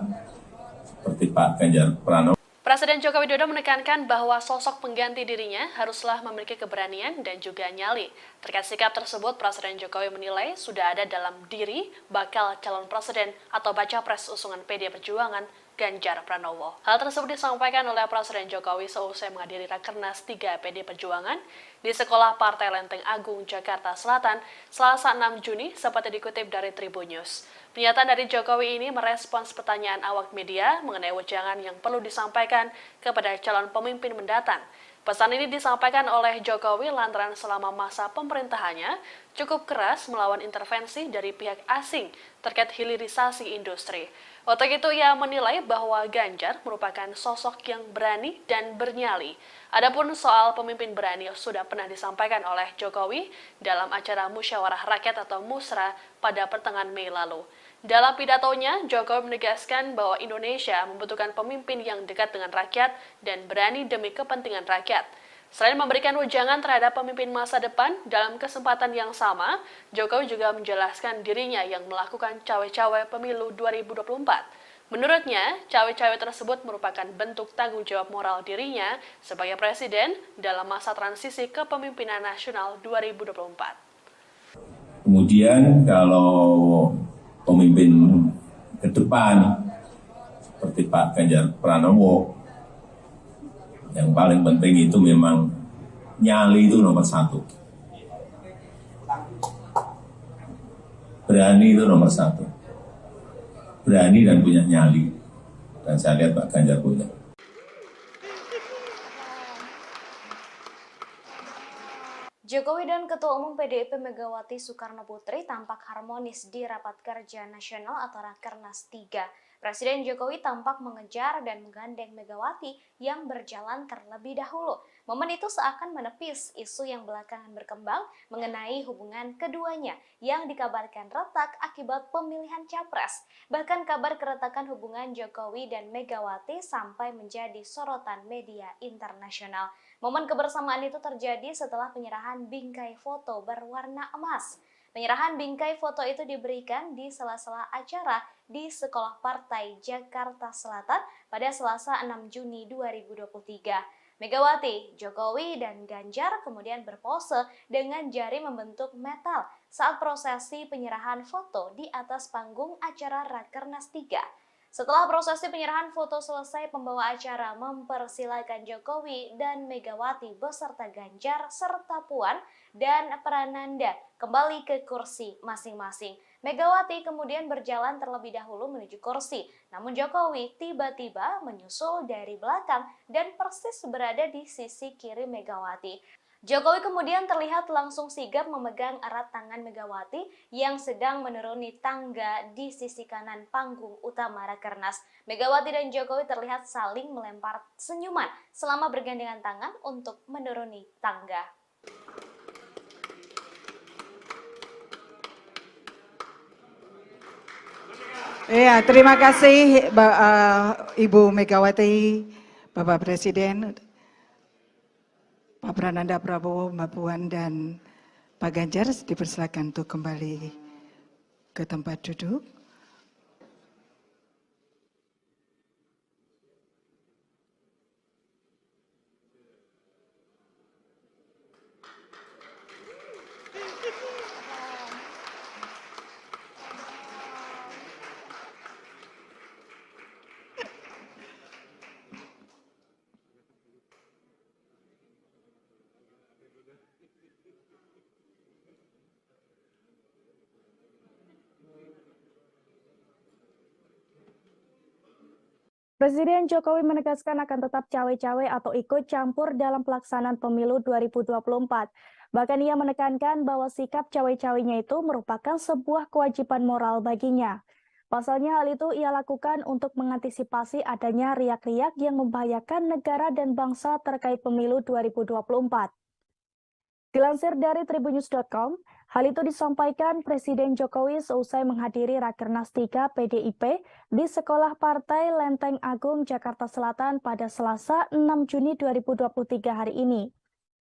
seperti Pak Ganjar Pranowo. Presiden Joko Widodo menekankan bahwa sosok pengganti dirinya haruslah memiliki keberanian dan juga nyali. Terkait sikap tersebut, Presiden Jokowi menilai sudah ada dalam diri bakal calon presiden atau baca pres usungan PD Perjuangan Ganjar Pranowo. Hal tersebut disampaikan oleh Presiden Jokowi seusai menghadiri Rakernas 3 PD Perjuangan di Sekolah Partai Lenteng Agung, Jakarta Selatan, Selasa 6 Juni, seperti dikutip dari Tribun News. Pernyataan dari Jokowi ini merespons pertanyaan awak media mengenai wejangan yang perlu disampaikan kepada calon pemimpin mendatang. Pesan ini disampaikan oleh Jokowi lantaran selama masa pemerintahannya cukup keras melawan intervensi dari pihak asing terkait hilirisasi industri. Untuk itu ia menilai bahwa Ganjar merupakan sosok yang berani dan bernyali. Adapun soal pemimpin berani sudah pernah disampaikan oleh Jokowi dalam acara Musyawarah Rakyat atau Musra pada pertengahan Mei lalu. Dalam pidatonya, Jokowi menegaskan bahwa Indonesia membutuhkan pemimpin yang dekat dengan rakyat dan berani demi kepentingan rakyat. Selain memberikan wejangan terhadap pemimpin masa depan, dalam kesempatan yang sama, Jokowi juga menjelaskan dirinya yang melakukan cawe-cawe pemilu 2024. Menurutnya, cawe-cawe tersebut merupakan bentuk tanggung jawab moral dirinya sebagai presiden dalam masa transisi kepemimpinan nasional 2024. Kemudian kalau pemimpin ke depan seperti Pak Ganjar Pranowo, yang paling penting itu memang nyali itu nomor satu. Berani itu nomor satu. Berani dan punya nyali. Dan saya lihat Pak Ganjar punya. Jokowi dan Ketua Umum PDIP Megawati Soekarno Putri tampak harmonis di Rapat Kerja Nasional atau Rakernas 3. Presiden Jokowi tampak mengejar dan menggandeng Megawati yang berjalan terlebih dahulu. Momen itu seakan menepis isu yang belakangan berkembang mengenai hubungan keduanya yang dikabarkan retak akibat pemilihan capres. Bahkan kabar keretakan hubungan Jokowi dan Megawati sampai menjadi sorotan media internasional. Momen kebersamaan itu terjadi setelah penyerahan bingkai foto berwarna emas. Penyerahan bingkai foto itu diberikan di sela-sela acara di Sekolah Partai Jakarta Selatan pada Selasa 6 Juni 2023. Megawati, Jokowi, dan Ganjar kemudian berpose dengan jari membentuk metal saat prosesi penyerahan foto di atas panggung acara Rakernas 3. Setelah prosesi penyerahan foto selesai, pembawa acara mempersilakan Jokowi dan Megawati beserta Ganjar serta Puan dan Prananda kembali ke kursi masing-masing. Megawati kemudian berjalan terlebih dahulu menuju kursi, namun Jokowi tiba-tiba menyusul dari belakang dan persis berada di sisi kiri Megawati. Jokowi kemudian terlihat langsung sigap memegang erat tangan Megawati yang sedang menuruni tangga di sisi kanan panggung utama Rakernas. Megawati dan Jokowi terlihat saling melempar senyuman selama bergandengan tangan untuk menuruni tangga. Ya, terima kasih Ibu Megawati, Bapak Presiden, Pak Prananda Prabowo, Mbak Puan, dan Pak Ganjar dipersilakan untuk kembali ke tempat duduk. Presiden Jokowi menegaskan akan tetap cawe-cawe atau ikut campur dalam pelaksanaan pemilu 2024. Bahkan ia menekankan bahwa sikap cawe-cawenya itu merupakan sebuah kewajiban moral baginya. Pasalnya hal itu ia lakukan untuk mengantisipasi adanya riak-riak yang membahayakan negara dan bangsa terkait pemilu 2024. Dilansir dari tribunnews.com, hal itu disampaikan Presiden Jokowi seusai menghadiri Rakernas 3 PDIP di Sekolah Partai Lenteng Agung, Jakarta Selatan pada Selasa 6 Juni 2023 hari ini.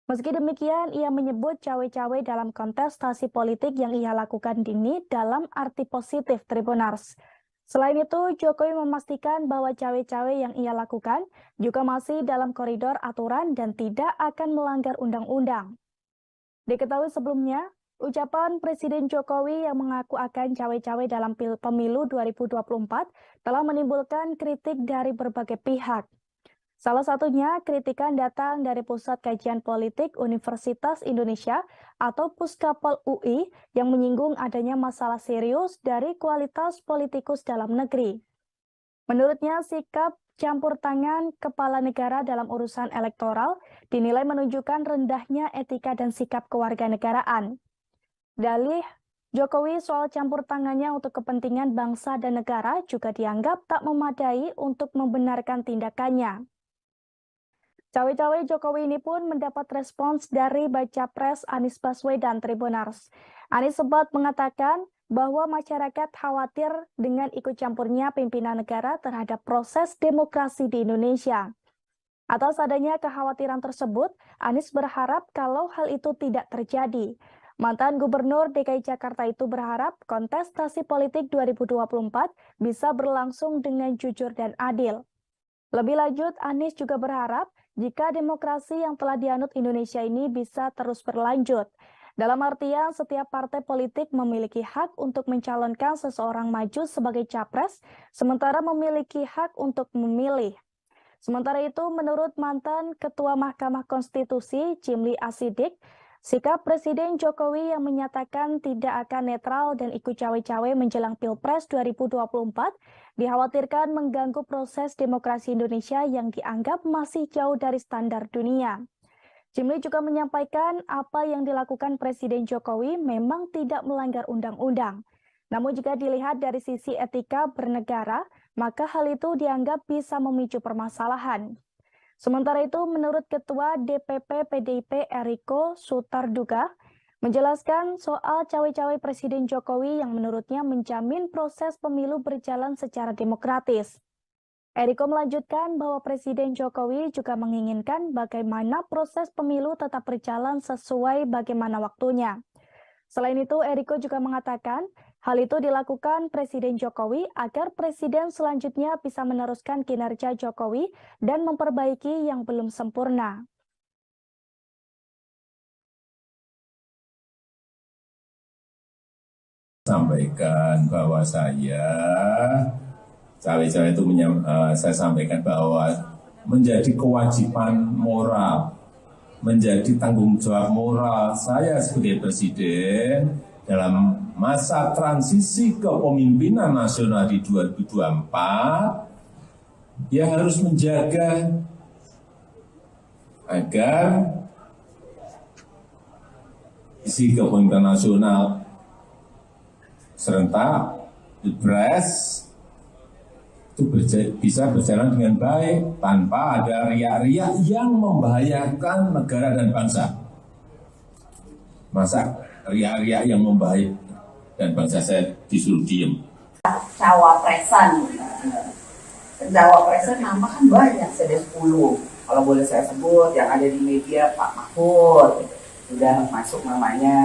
Meski demikian, ia menyebut cawe-cawe dalam kontestasi politik yang ia lakukan ini dalam arti positif Tribunars. Selain itu, Jokowi memastikan bahwa cawe-cawe yang ia lakukan juga masih dalam koridor aturan dan tidak akan melanggar undang-undang. Diketahui sebelumnya, ucapan Presiden Jokowi yang mengaku akan cawe-cawe dalam pemilu 2024 telah menimbulkan kritik dari berbagai pihak. Salah satunya, kritikan datang dari Pusat Kajian Politik Universitas Indonesia atau Puskapol UI yang menyinggung adanya masalah serius dari kualitas politikus dalam negeri. Menurutnya, sikap campur tangan kepala negara dalam urusan elektoral dinilai menunjukkan rendahnya etika dan sikap kewarganegaraan. Dalih Jokowi soal campur tangannya untuk kepentingan bangsa dan negara juga dianggap tak memadai untuk membenarkan tindakannya. Cawe-cawe Jokowi ini pun mendapat respons dari Baca Pres Anies Baswedan Tribunars. Anies sempat mengatakan bahwa masyarakat khawatir dengan ikut campurnya pimpinan negara terhadap proses demokrasi di Indonesia. Atas adanya kekhawatiran tersebut, Anies berharap kalau hal itu tidak terjadi. Mantan Gubernur DKI Jakarta itu berharap kontestasi politik 2024 bisa berlangsung dengan jujur dan adil. Lebih lanjut, Anies juga berharap jika demokrasi yang telah dianut Indonesia ini bisa terus berlanjut. Dalam artian, setiap partai politik memiliki hak untuk mencalonkan seseorang maju sebagai capres, sementara memiliki hak untuk memilih. Sementara itu, menurut mantan Ketua Mahkamah Konstitusi Jimli Asidik, Sikap Presiden Jokowi yang menyatakan tidak akan netral dan ikut cawe-cawe menjelang Pilpres 2024 dikhawatirkan mengganggu proses demokrasi Indonesia yang dianggap masih jauh dari standar dunia. Jimli juga menyampaikan apa yang dilakukan Presiden Jokowi memang tidak melanggar undang-undang. Namun jika dilihat dari sisi etika bernegara, maka hal itu dianggap bisa memicu permasalahan. Sementara itu, menurut Ketua DPP PDIP Eriko Sutarduga, menjelaskan soal cawe-cawe Presiden Jokowi yang menurutnya menjamin proses pemilu berjalan secara demokratis. Eriko melanjutkan bahwa Presiden Jokowi juga menginginkan bagaimana proses pemilu tetap berjalan sesuai bagaimana waktunya. Selain itu, Eriko juga mengatakan hal itu dilakukan Presiden Jokowi agar presiden selanjutnya bisa meneruskan kinerja Jokowi dan memperbaiki yang belum sempurna. Sampaikan bahwa saya cawe-cawe itu saya sampaikan bahwa menjadi kewajiban moral, menjadi tanggung jawab moral saya sebagai presiden dalam masa transisi kepemimpinan nasional di 2024, dia harus menjaga agar isi kepemimpinan nasional serentak Pilpres itu bisa berjalan dengan baik tanpa ada riak-riak yang membahayakan negara dan bangsa. Masa riak-riak yang membahayakan dan bangsa saya disuruh diem. Cawapresan nama kan banyak, ada 10. Kalau boleh saya sebut yang ada di media, Pak Mahfud sudah masuk namanya,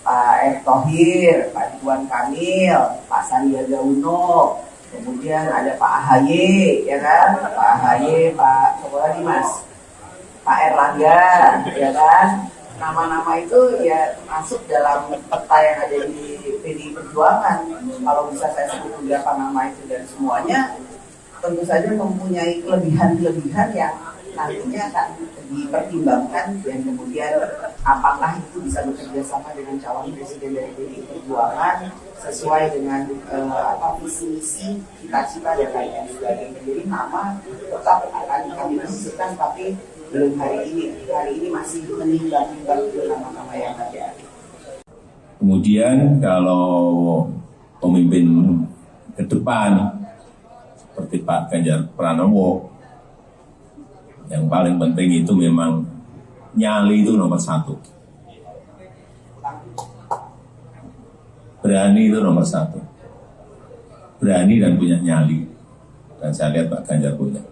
Pak Erick Thohir, Pak Ridwan Kamil, Pak Sandiaga Uno, kemudian ada Pak AHY, ya kan? Pak AHY, Pak Sokola Dimas, Pak Erlangga, ya kan? Nama-nama itu ya masuk dalam peta yang ada di PDI Perjuangan. Kalau bisa saya sebut beberapa nama itu dan semuanya tentu saja mempunyai kelebihan-kelebihan yang nantinya akan dipertimbangkan dan kemudian apakah itu bisa bekerja sama dengan calon presiden dari PDI Perjuangan sesuai dengan visi misi, cita-cita dan lain sebagainya. Jadi nama tetap akan kami diskusikan, tapi belum hari ini masih menimbang-nimbang nama-nama yang ada. Kemudian kalau pemimpin ke depan seperti Pak Ganjar Pranowo, yang paling penting itu memang nyali itu nomor 1. Berani itu nomor 1. Berani dan punya nyali. Dan saya lihat Pak Ganjar punya.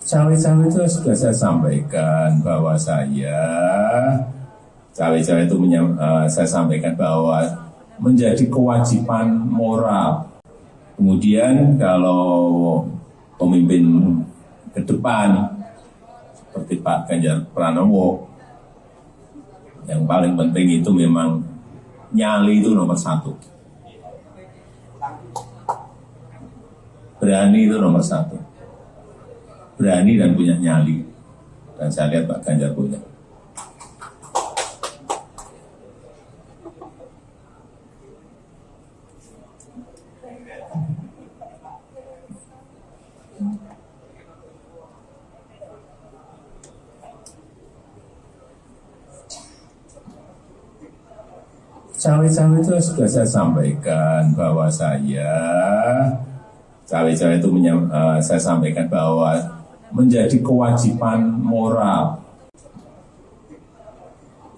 Cawe-cawe itu sudah saya sampaikan bahwa saya cawe-cawe itu saya sampaikan bahwa menjadi kewajiban moral. Kemudian kalau pemimpin ke depan seperti Pak Ganjar Pranowo, yang paling penting itu memang nyali itu nomor 1. Berani itu nomor 1. Berani dan punya nyali. Dan saya lihat Pak Ganjar punya. Cawe-cawe itu sudah saya sampaikan bahwa saya cawe-cawe itu saya sampaikan bahwa menjadi kewajiban moral.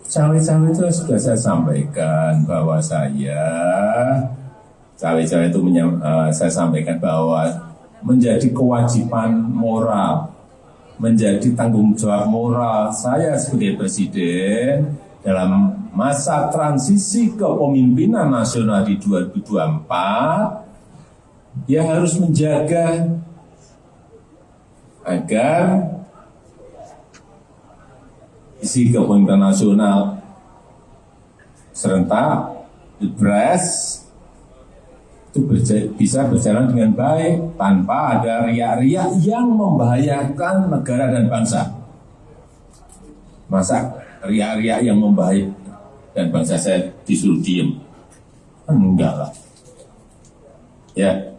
Cawe-cawe itu sudah saya sampaikan bahwa saya cawe-cawe itu saya sampaikan bahwa menjadi kewajiban moral, menjadi tanggung jawab moral saya sebagai presiden dalam masa transisi kepemimpinan nasional di 2024, dia harus menjaga agar isi kepemimpinan nasional serentak, pilpres itu bisa berjalan dengan baik tanpa ada riak-riak yang membahayakan negara dan bangsa. Masa riak-riak yang membahayakan dan bangsa saya disuruh diem? Enggak lah. Ya.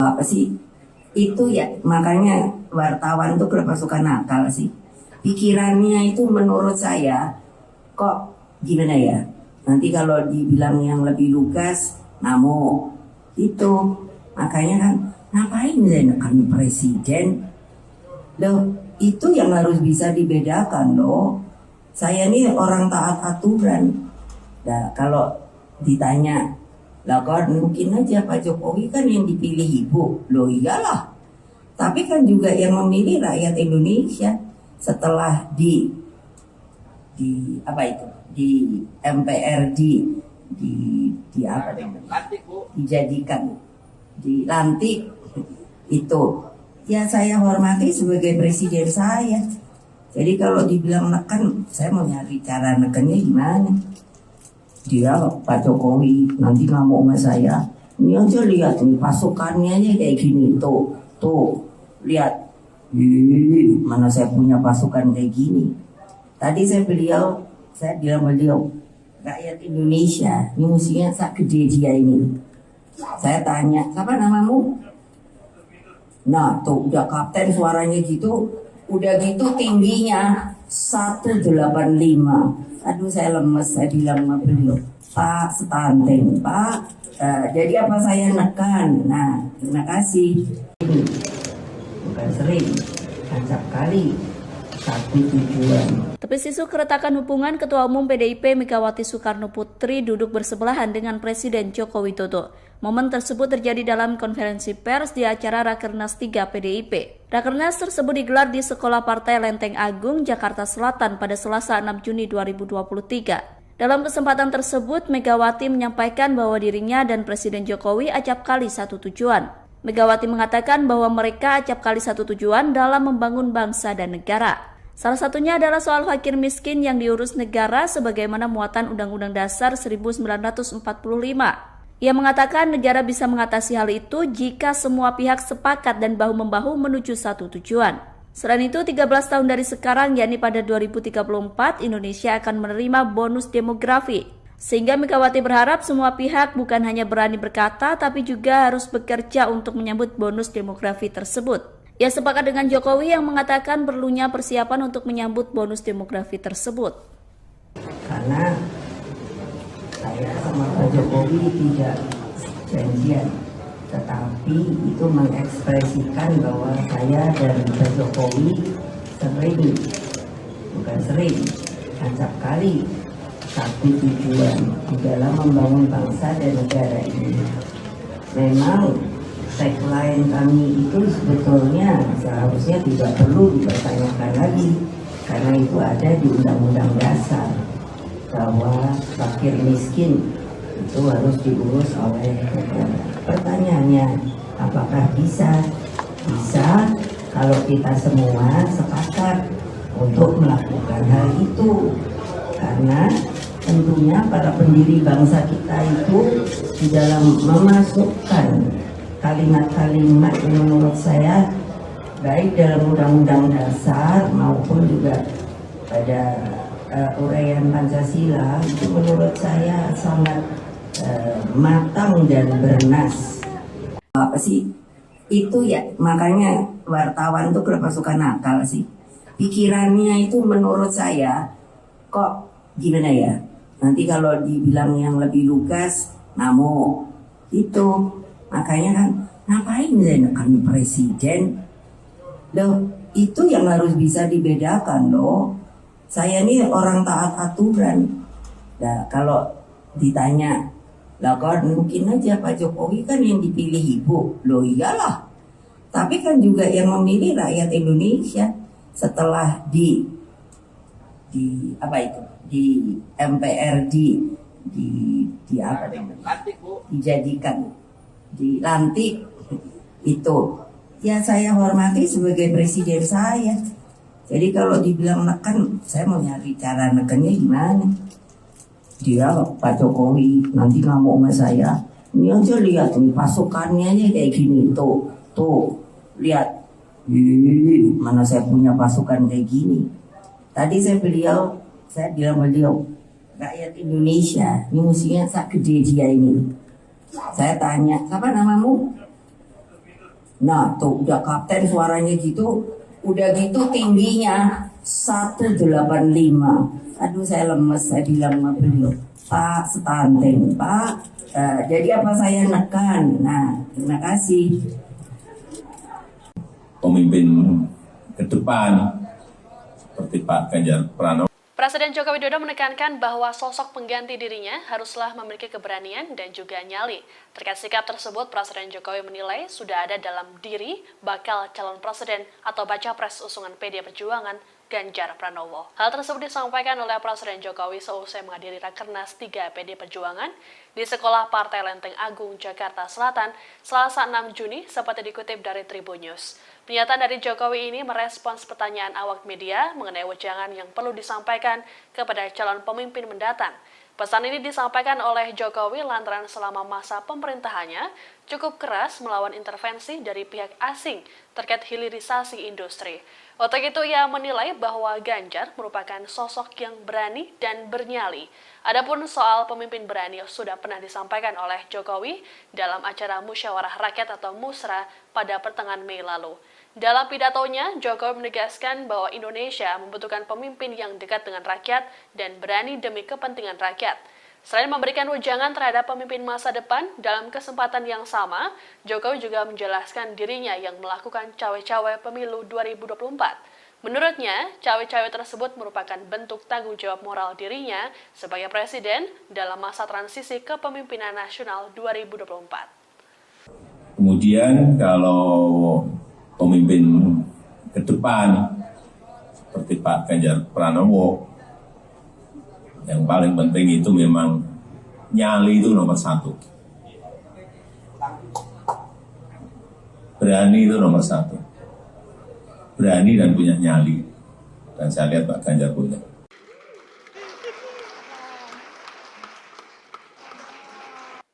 Apa sih itu ya, makanya wartawan tuh kenapa suka nakal sih, pikirannya itu menurut saya kok gimana ya, nanti kalau dibilang yang lebih lugas namo itu, makanya kan ngapain menekan presiden loh, itu yang harus bisa dibedakan loh. Saya ini orang taat aturan. Nah kalau ditanya lah kan mungkin aja Pak Jokowi kan yang dipilih ibu, loh iyalah. Tapi kan juga yang memilih rakyat Indonesia setelah di apa itu di MPRD di apa dijadikan dilantik itu ya saya hormati sebagai presiden saya. Jadi kalau dibilang neken, saya mau nyari cara nekennya gimana. Dia Pak Jokowi nanti ngamuk sama saya. Ini aja lihat nih pasukannya aja kayak gini tuh lihat. Mana saya punya pasukan kayak gini. Tadi saya bilang beliau rakyat Indonesia ini musiknya sak gede dia ini. Saya tanya siapa namamu? Nah tuh udah kapten suaranya gitu, udah gitu tingginya 185. Aduh saya lemes, saya bilang sama beliau, Pak stunting, Pak. Jadi apa saya nekan? Nah terima kasih. Bukan sering, acap kali. Satu tujuan. Tepis isu keretakan hubungan Ketua Umum PDIP Megawati Soekarno Putri duduk bersebelahan dengan Presiden Joko Widodo. Momen tersebut terjadi dalam konferensi pers di acara Rakernas 3 PDIP. Rakernas tersebut digelar di Sekolah Partai Lenteng Agung, Jakarta Selatan pada Selasa 6 Juni 2023. Dalam kesempatan tersebut, Megawati menyampaikan bahwa dirinya dan Presiden Jokowi acap kali satu tujuan. Megawati mengatakan bahwa mereka acap kali satu tujuan dalam membangun bangsa dan negara. Salah satunya adalah soal fakir miskin yang diurus negara sebagaimana muatan Undang-Undang Dasar 1945. Ia mengatakan negara bisa mengatasi hal itu jika semua pihak sepakat dan bahu-membahu menuju satu tujuan. Selain itu, 13 tahun dari sekarang, yakni pada 2034, Indonesia akan menerima bonus demografi. Sehingga Megawati berharap semua pihak bukan hanya berani berkata, tapi juga harus bekerja untuk menyambut bonus demografi tersebut. Ia sepakat dengan Jokowi yang mengatakan perlunya persiapan untuk menyambut bonus demografi tersebut. Karena saya sama Pak Jokowi tidak janjian, tetapi itu mengekspresikan bahwa saya dan Pak Jokowi sering, acap kali satu tujuan di dalam membangun bangsa dan negara ini. Memang tagline kami itu sebetulnya seharusnya tidak perlu dipertanyakan lagi, karena itu ada di Undang-Undang Dasar bahwa fakir miskin itu harus diurus oleh negara. Pertanyaannya, apakah bisa? Bisa kalau kita semua sepakat untuk melakukan hal itu, karena tentunya para pendiri bangsa kita itu di dalam memasukkan kalimat-kalimat yang menurut saya baik dalam Undang-Undang Dasar maupun juga pada uraian Pancasila itu menurut saya sangat matang dan bernas. Apa sih itu ya, makanya wartawan tuh kenapa suka nakal sih, pikirannya itu menurut saya kok gimana ya, nanti kalau dibilang yang lebih lugas namo itu, makanya kan ngapain menekan presiden loh, itu yang harus bisa dibedakan loh. Saya ini orang taat aturan. Nah kalau ditanya lah kan mungkin aja Pak Jokowi kan yang dipilih ibu, loh iyalah. Tapi kan juga yang memilih rakyat Indonesia setelah di apa itu di MPR di apa namanya dijadikan dilantik itu ya saya hormati sebagai presiden saya. Jadi kalau dibilang neken, saya mau nyari cara nekennya gimana? Dia Pak Jokowi nanti ngamuk sama saya. Ini aja lihat nih pasukannya aja kayak gini tuh lihat. Mana saya punya pasukan kayak gini. Tadi saya bilang beliau rakyat Indonesia ini musuhnya sak gede dia ini. Saya tanya, siapa namamu? Nah tuh udah kapten suaranya gitu. Udah gitu tingginya 185. Aduh saya lemes, saya bilang sama beliau, Pak stunting, Pak. Jadi apa saya nekan? Nah terima kasih. Pemimpin ke depan seperti Pak Ganjar Pranowo. Presiden Joko Widodo menekankan bahwa sosok pengganti dirinya haruslah memiliki keberanian dan juga nyali. Terkait sikap tersebut, Presiden Jokowi menilai sudah ada dalam diri bakal calon presiden atau baca pres usungan PD Perjuangan Ganjar Pranowo. Hal tersebut disampaikan oleh Presiden Jokowi seusai menghadiri Rakernas 3 PD Perjuangan di Sekolah Partai Lenteng Agung, Jakarta Selatan, Selasa 6 Juni, seperti dikutip dari Tribun News. Pernyataan dari Jokowi ini merespons pertanyaan awak media mengenai wejangan yang perlu disampaikan kepada calon pemimpin mendatang. Pesan ini disampaikan oleh Jokowi lantaran selama masa pemerintahannya cukup keras melawan intervensi dari pihak asing terkait hilirisasi industri. Untuk itu ia menilai bahwa Ganjar merupakan sosok yang berani dan bernyali. Adapun soal pemimpin berani sudah pernah disampaikan oleh Jokowi dalam acara Musyawarah Rakyat atau Musra pada pertengahan Mei lalu. Dalam pidatonya, Jokowi menegaskan bahwa Indonesia membutuhkan pemimpin yang dekat dengan rakyat dan berani demi kepentingan rakyat. Selain memberikan wejangan terhadap pemimpin masa depan, dalam kesempatan yang sama, Jokowi juga menjelaskan dirinya yang melakukan cawe-cawe pemilu 2024. Menurutnya, cawe-cawe tersebut merupakan bentuk tanggung jawab moral dirinya sebagai presiden dalam masa transisi kepemimpinan nasional 2024. Kemudian kalau pemimpin ke depan seperti Pak Ganjar Pranowo, yang paling penting itu memang nyali itu nomor satu. Berani itu nomor satu. Berani dan punya nyali. Dan saya lihat Pak Ganjar punya.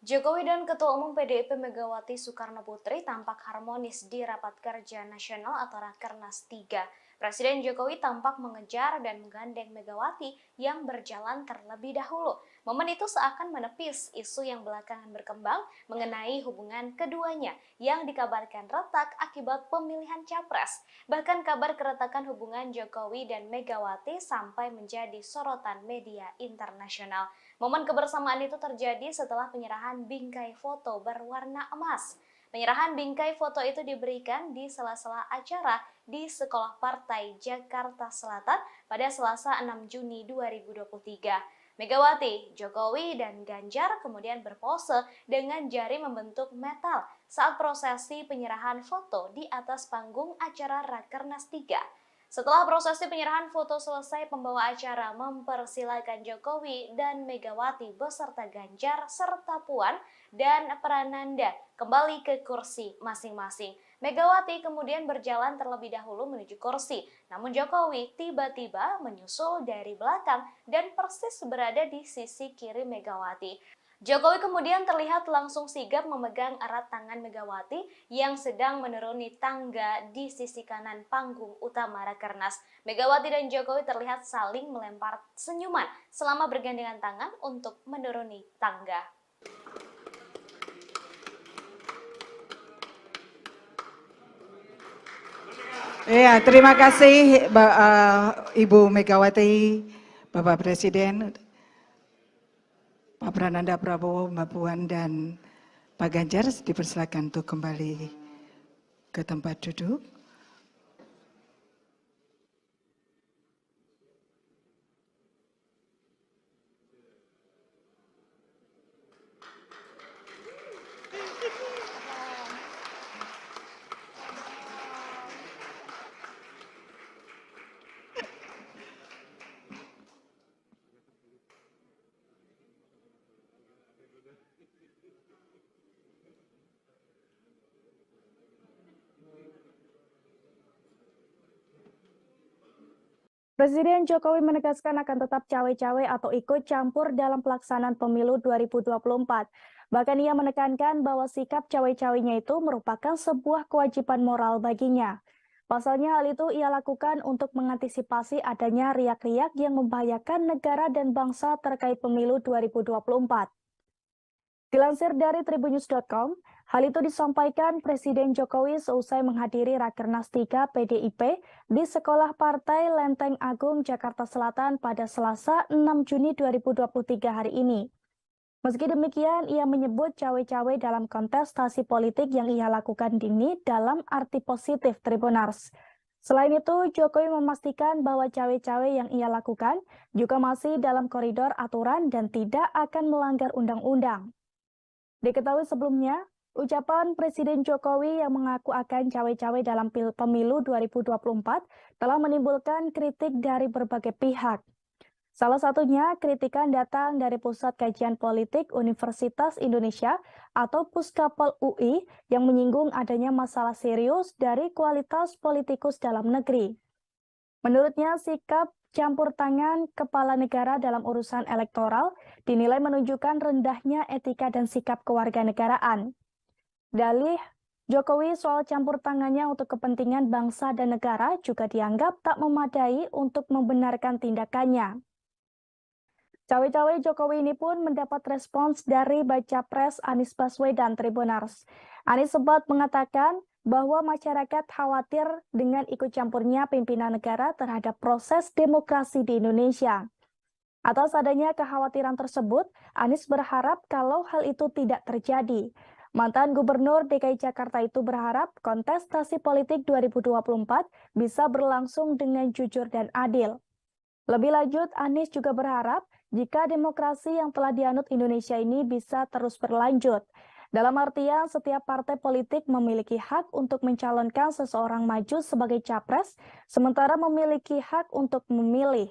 Jokowi dan Ketua Umum PDIP Megawati Soekarno Putri tampak harmonis di Rapat Kerja Nasional atau Rakernas 3. Presiden Jokowi tampak mengejar dan menggandeng Megawati yang berjalan terlebih dahulu. Momen itu seakan menepis isu yang belakangan berkembang mengenai hubungan keduanya yang dikabarkan retak akibat pemilihan capres. Bahkan kabar keretakan hubungan Jokowi dan Megawati sampai menjadi sorotan media internasional. Momen kebersamaan itu terjadi setelah penyerahan bingkai foto berwarna emas. Penyerahan bingkai foto itu diberikan di sela-sela acara di Sekolah Partai Jakarta Selatan pada Selasa 6 Juni 2023. Megawati, Jokowi, dan Ganjar kemudian berpose dengan jari membentuk metal saat prosesi penyerahan foto di atas panggung acara Rakernas 3. Setelah prosesi penyerahan foto selesai, pembawa acara mempersilakan Jokowi dan Megawati beserta Ganjar serta Puan dan Prananda kembali ke kursi masing-masing. Megawati kemudian berjalan terlebih dahulu menuju kursi, namun Jokowi tiba-tiba menyusul dari belakang dan persis berada di sisi kiri Megawati. Jokowi kemudian terlihat langsung sigap memegang erat tangan Megawati yang sedang menuruni tangga di sisi kanan panggung utama Rakernas. Megawati dan Jokowi terlihat saling melempar senyuman selama bergandengan tangan untuk menuruni tangga. Ya, terima kasih Ibu Megawati, Bapak Presiden, Pak Prananda Prabowo, Mbak Puan, dan Pak Ganjar dipersilakan untuk kembali ke tempat duduk. Presiden Jokowi menegaskan akan tetap cawe-cawe atau ikut campur dalam pelaksanaan pemilu 2024. Bahkan ia menekankan bahwa sikap cawe-cawenya itu merupakan sebuah kewajiban moral baginya. Pasalnya hal itu ia lakukan untuk mengantisipasi adanya riak-riak yang membahayakan negara dan bangsa terkait pemilu 2024. Dilansir dari tribunnews.com, hal itu disampaikan Presiden Jokowi seusai menghadiri Rakernas 3 PDIP di Sekolah Partai Lenteng Agung, Jakarta Selatan pada Selasa 6 Juni 2023 hari ini. Meski demikian, ia menyebut cawe-cawe dalam kontestasi politik yang ia lakukan ini dalam arti positif Tribunars. Selain itu, Jokowi memastikan bahwa cawe-cawe yang ia lakukan juga masih dalam koridor aturan dan tidak akan melanggar undang-undang. Diketahui sebelumnya, ucapan Presiden Jokowi yang mengaku akan cawe-cawe dalam pemilu 2024 telah menimbulkan kritik dari berbagai pihak. Salah satunya kritikan datang dari Pusat Kajian Politik Universitas Indonesia atau Puskapol UI yang menyinggung adanya masalah serius dari kualitas politikus dalam negeri. Menurutnya, sikap campur tangan kepala negara dalam urusan elektoral dinilai menunjukkan rendahnya etika dan sikap kewarganegaraan. Dalih Jokowi soal campur tangannya untuk kepentingan bangsa dan negara juga dianggap tak memadai untuk membenarkan tindakannya. Cawe-cawe Jokowi ini pun mendapat respons dari baca pres Anies Baswedan Tribunars. Anies sempat mengatakan bahwa masyarakat khawatir dengan ikut campurnya pimpinan negara terhadap proses demokrasi di Indonesia. Atas adanya kekhawatiran tersebut, Anies berharap kalau hal itu tidak terjadi. Mantan Gubernur DKI Jakarta itu berharap kontestasi politik 2024 bisa berlangsung dengan jujur dan adil. Lebih lanjut, Anies juga berharap jika demokrasi yang telah dianut Indonesia ini bisa terus berlanjut. Dalam artian, setiap partai politik memiliki hak untuk mencalonkan seseorang maju sebagai capres, sementara memiliki hak untuk memilih.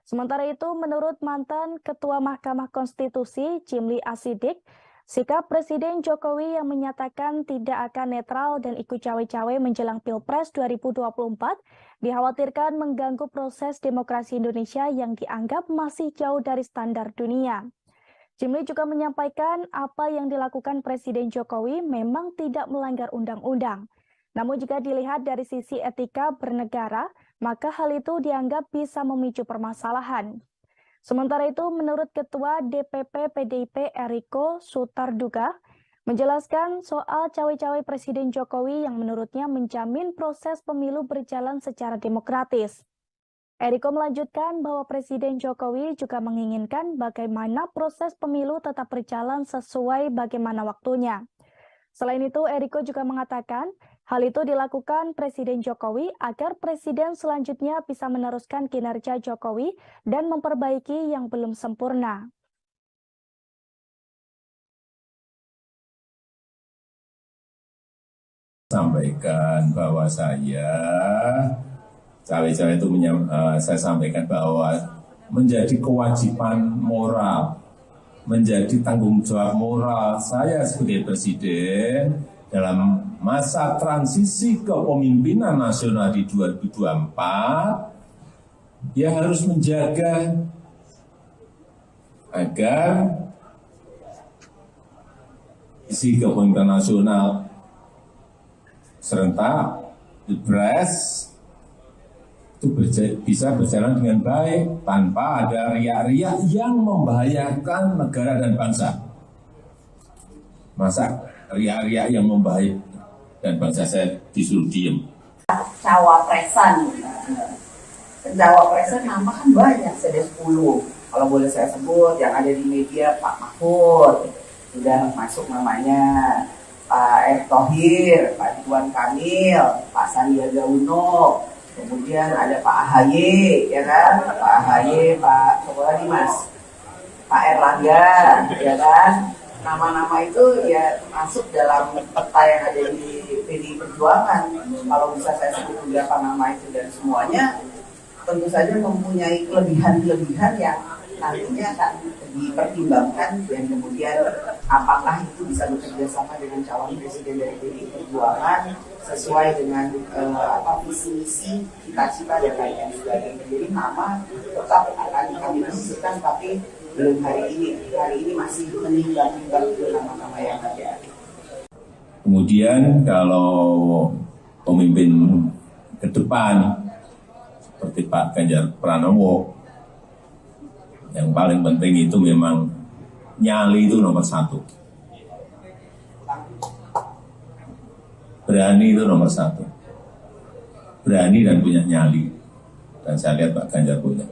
Sementara itu, menurut mantan Ketua Mahkamah Konstitusi, Jimli Asidik, sikap Presiden Jokowi yang menyatakan tidak akan netral dan ikut cawe-cawe menjelang Pilpres 2024 dikhawatirkan mengganggu proses demokrasi Indonesia yang dianggap masih jauh dari standar dunia. Jimli juga menyampaikan apa yang dilakukan Presiden Jokowi memang tidak melanggar undang-undang. Namun jika dilihat dari sisi etika bernegara, maka hal itu dianggap bisa memicu permasalahan. Sementara itu, menurut Ketua DPP PDIP Eriko Sutarduga, menjelaskan soal cawe-cawe Presiden Jokowi yang menurutnya menjamin proses pemilu berjalan secara demokratis. Eriko melanjutkan bahwa Presiden Jokowi juga menginginkan bagaimana proses pemilu tetap berjalan sesuai bagaimana waktunya. Selain itu, Eriko juga mengatakan hal itu dilakukan Presiden Jokowi agar Presiden selanjutnya bisa meneruskan kinerja Jokowi dan memperbaiki yang belum sempurna. Sampaikan bahwa cawe-cawe itu saya sampaikan bahwa menjadi kewajiban moral, menjadi tanggung jawab moral saya sebagai presiden dalam masa transisi kepemimpinan nasional di 2024, ya harus menjaga agar isi kepemimpinan nasional serentak Pilpres itu bisa berjalan dengan baik tanpa ada riak-riak yang membahayakan negara dan bangsa. Masa riak-riak yang membahayakan dan bangsa saya disuruh diem? Cawapresan nama kan banyak, ada 10. Kalau boleh saya sebut, yang ada di media Pak Mahfud, sudah masuk namanya, Pak Erick Thohir, Pak Ridwan Kamil, Pak Sandiaga Uno, kemudian ada Pak AHY, ya kan? Pak AHY, Pak Pak Erlangga, ya kan? Nama-nama itu ya masuk dalam peta yang ada di PDI Perjuangan. Kalau bisa saya sebut beberapa nama itu dan semuanya tentu saja mempunyai kelebihan-kelebihan yang nantinya akan dipertimbangkan dan kemudian apakah itu bisa bekerja sama dengan calon presiden dari PDI Perjuangan sesuai dengan visi misi cita-cita dan lain-lain juga. Dan jadi nama tetap akan kami diskusikan, tapi belum hari ini masih menimbang-nimbang nama-nama yang ada. Kemudian kalau pemimpin ke depan seperti Pak Ganjar Pranowo, yang paling penting itu memang nyali itu nomor satu. Berani itu nomor satu. Berani dan punya nyali. Dan saya lihat Pak Ganjar punya.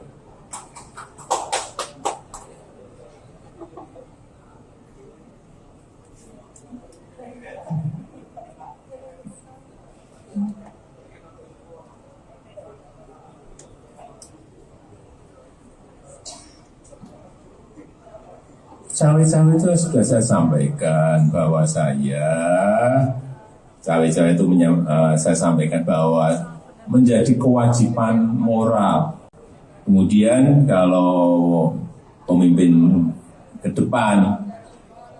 Cawe-cawe itu sudah saya sampaikan bahwa cawe-cawe itu saya sampaikan bahwa menjadi kewajiban moral. Kemudian kalau pemimpin ke depan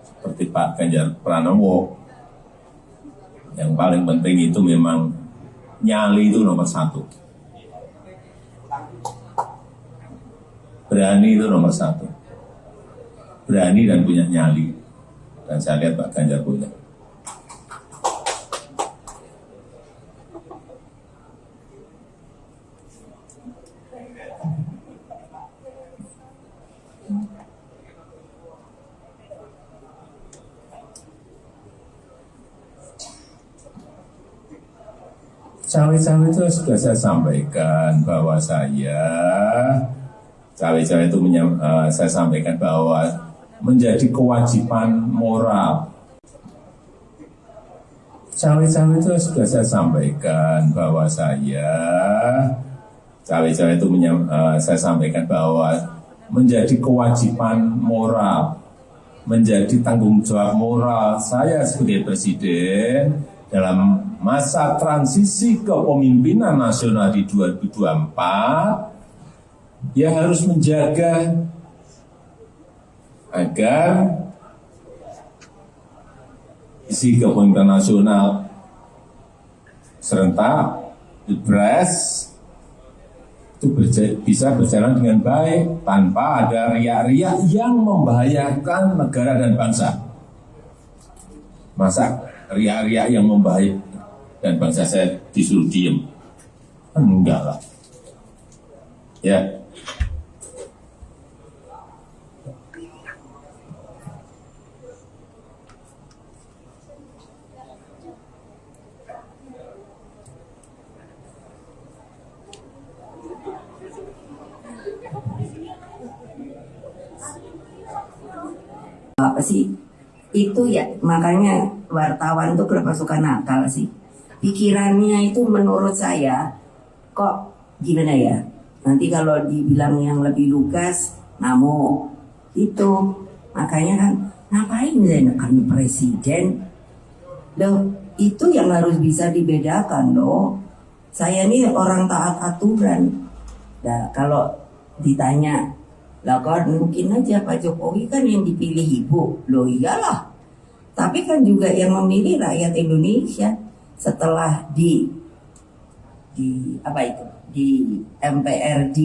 seperti Pak Ganjar Pranowo, yang paling penting itu memang nyali itu nomor satu. Berani itu nomor satu. Berani dan punya nyali. Dan saya lihat Pak Ganjar punya. Cawe-cawe itu sudah saya sampaikan bahwa cawe-cawe itu saya sampaikan bahwa menjadi kewajiban moral. Cawe-cawe itu sudah saya sampaikan bahwa cawe-cawe itu saya sampaikan bahwa menjadi kewajiban moral, menjadi tanggung jawab moral saya sebagai presiden dalam masa transisi kepemimpinan nasional di 2024, ya harus menjaga agar isi kepemimpinan nasional serentak Pilpres itu bisa berjalan dengan baik tanpa ada riak-riak yang membahayakan negara dan bangsa. Masa riak-riak yang membahayakan dan bangsa saya disuruh diem? Enggak lah. Ya. Apa sih itu ya, makanya wartawan tuh kenapa suka nakal sih, pikirannya itu menurut saya kok gimana ya, nanti kalau dibilang yang lebih lugas ngamuk itu, makanya kan ngapain menekan presiden loh, itu yang harus bisa dibedakan loh. Saya ini orang taat aturan. Nah kalau ditanya lah kan mungkin aja Pak Jokowi kan yang dipilih ibu. Loh iyalah. Tapi kan juga yang memilih rakyat Indonesia setelah di MPRD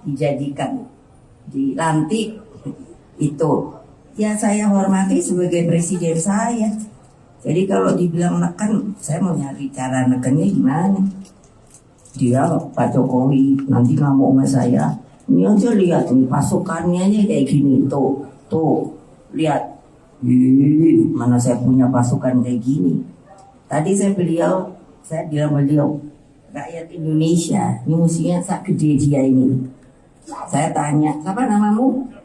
dijadikan dilantik itu. Ya saya hormati sebagai presiden saya. Jadi kalau dibilang neken, saya mau nyari cara nekennya gimana. Dia Pak Jokowi nanti ngamuk sama saya. Ini aja lihat nih pasukannya aja kayak gini tuh lihat. Mana saya punya pasukan kayak gini. Tadi saya bilang beliau rakyat Indonesia ini musuhnya sak gede dia ini. Saya tanya siapa namamu?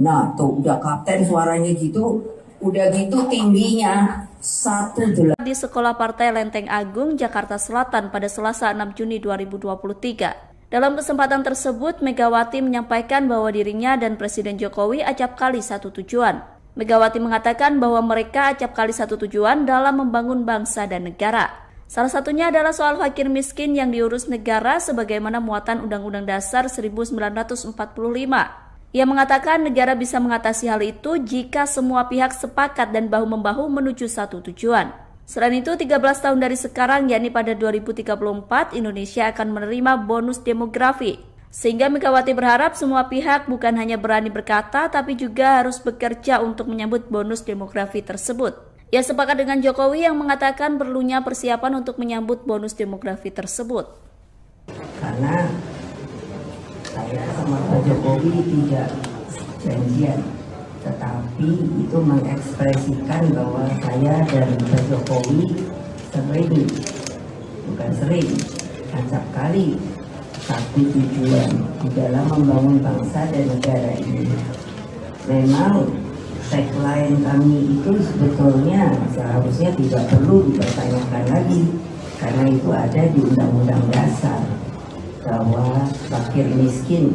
Nah tuh udah kapten suaranya gitu, udah gitu tingginya 1,8. Di Sekolah Partai Lenteng Agung, Jakarta Selatan pada Selasa 6 Juni 2023. Dalam kesempatan tersebut, Megawati menyampaikan bahwa dirinya dan Presiden Jokowi acap kali satu tujuan. Megawati mengatakan bahwa mereka acap kali satu tujuan dalam membangun bangsa dan negara. Salah satunya adalah soal fakir miskin yang diurus negara sebagaimana muatan Undang-Undang Dasar 1945. Ia mengatakan negara bisa mengatasi hal itu jika semua pihak sepakat dan bahu-membahu menuju satu tujuan. Selain itu, 13 tahun dari sekarang, yakni pada 2034, Indonesia akan menerima bonus demografi. Sehingga Megawati berharap semua pihak bukan hanya berani berkata, tapi juga harus bekerja untuk menyambut bonus demografi tersebut. Ia sepakat dengan Jokowi yang mengatakan perlunya persiapan untuk menyambut bonus demografi tersebut. Karena saya sama Pak Jokowi tidak janjian, tetapi itu mengekspresikan bahwa saya dan Pak Jokowi acap kali satu tujuan di dalam membangun bangsa dan negara ini. Memang tagline kami itu sebetulnya seharusnya tidak perlu dipertanyakan lagi, karena itu ada di Undang-Undang Dasar bahwa fakir miskin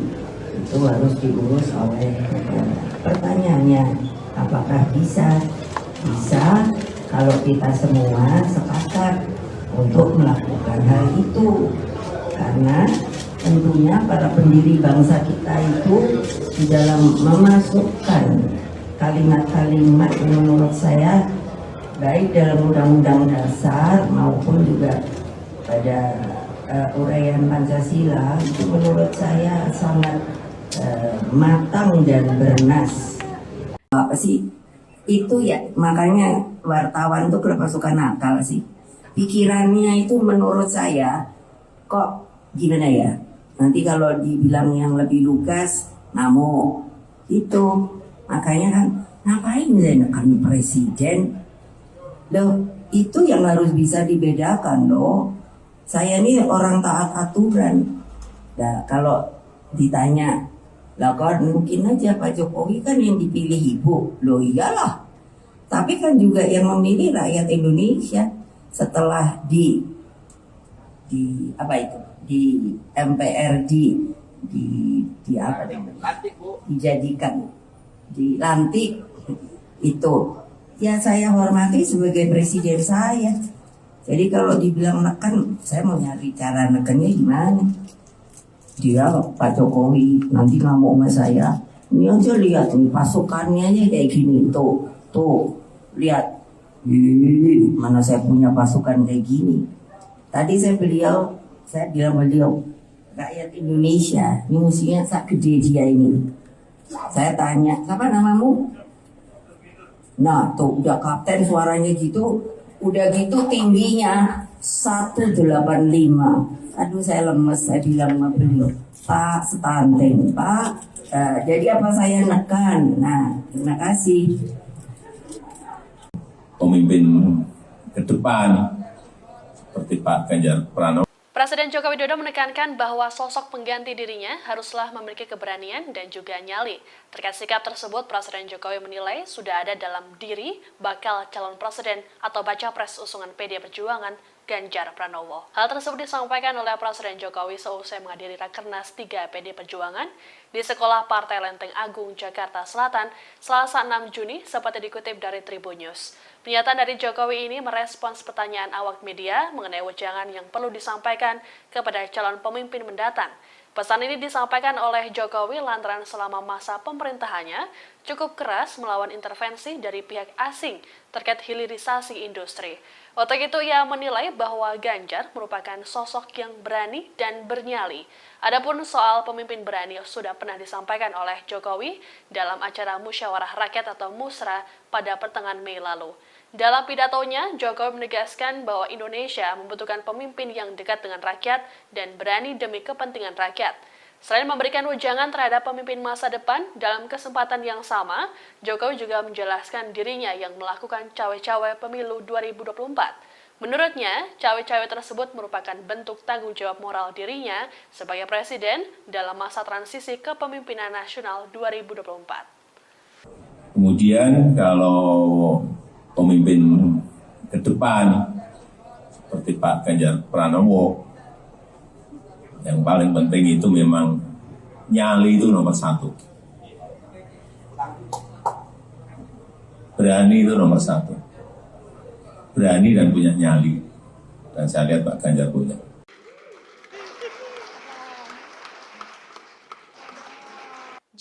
itu harus diurus oleh negara. Pertanyaannya, apakah bisa? Bisa kalau kita semua sepakat untuk melakukan hal itu, karena tentunya para pendiri bangsa kita itu di dalam memasukkan kalimat-kalimat yang menurut saya baik dalam Undang-Undang Dasar maupun juga pada uraian Pancasila itu menurut saya sangat matang dan bernas. Apa sih itu ya, makanya wartawan tuh kenapa suka nakal sih, pikirannya itu menurut saya kok gimana ya, nanti kalau dibilang yang lebih lugas ngamuk itu. Makanya kan ngapain saya nekan presiden loh, itu yang harus bisa dibedakan loh. Saya ini orang taat aturan. Nah, kalau ditanya, lah kan mungkin aja Pak Jokowi kan yang dipilih ibu. Loh iyalah. Tapi kan juga yang memilih rakyat Indonesia setelah di apa itu? Di MPR dijadikan, dilantik itu. Ya saya hormati sebagai presiden saya. Jadi kalau dibilang neken, saya mau nyari cara nekennya gimana. Dia Pak Jokowi nanti ngamuk sama saya. Ini aja lihat nih pasukannya aja kayak gini. Tuh lihat. Mana saya punya pasukan kayak gini. Tadi saya bilang beliau, rakyat Indonesia ini musuhnya sak gede dia ini. Saya tanya, siapa namamu? Nah tuh udah kapten suaranya gitu. Udah gitu tingginya 185. Aduh saya lemes, saya bilang sama beliau, Pak stunting, Pak. Jadi apa saya nekan? Nah terima kasih. Pemimpin ke depan seperti Pak Ganjar Pranowo. Presiden Joko Widodo menekankan bahwa sosok pengganti dirinya haruslah memiliki keberanian dan juga nyali. Terkait sikap tersebut, Presiden Jokowi menilai sudah ada dalam diri bakal calon presiden atau baca pres usungan PD Perjuangan Ganjar Pranowo. Hal tersebut disampaikan oleh Presiden Jokowi seusai menghadiri Rakernas 3 PD Perjuangan di Sekolah Partai Lenteng Agung, Jakarta Selatan, Selasa 6 Juni, seperti dikutip dari Tribun News. Pernyataan dari Jokowi ini merespons pertanyaan awak media mengenai wejangan yang perlu disampaikan kepada calon pemimpin mendatang. Pesan ini disampaikan oleh Jokowi lantaran selama masa pemerintahannya cukup keras melawan intervensi dari pihak asing terkait hilirisasi industri. Untuk itu ia menilai bahwa Ganjar merupakan sosok yang berani dan bernyali. Adapun soal pemimpin berani sudah pernah disampaikan oleh Jokowi dalam acara Musyawarah Rakyat atau Musra pada pertengahan Mei lalu. Dalam pidatonya, Jokowi menegaskan bahwa Indonesia membutuhkan pemimpin yang dekat dengan rakyat dan berani demi kepentingan rakyat. Selain memberikan wejangan terhadap pemimpin masa depan, dalam kesempatan yang sama, Jokowi juga menjelaskan dirinya yang melakukan cawe-cawe pemilu 2024. Menurutnya, cawe-cawe tersebut merupakan bentuk tanggung jawab moral dirinya sebagai presiden dalam masa transisi kepemimpinan nasional 2024. Kemudian kalau pemimpin ke depan seperti Pak Ganjar Pranowo, yang paling penting itu memang nyali itu nomor satu. Berani itu nomor satu. Berani dan punya nyali. Dan saya lihat Pak Ganjar punya.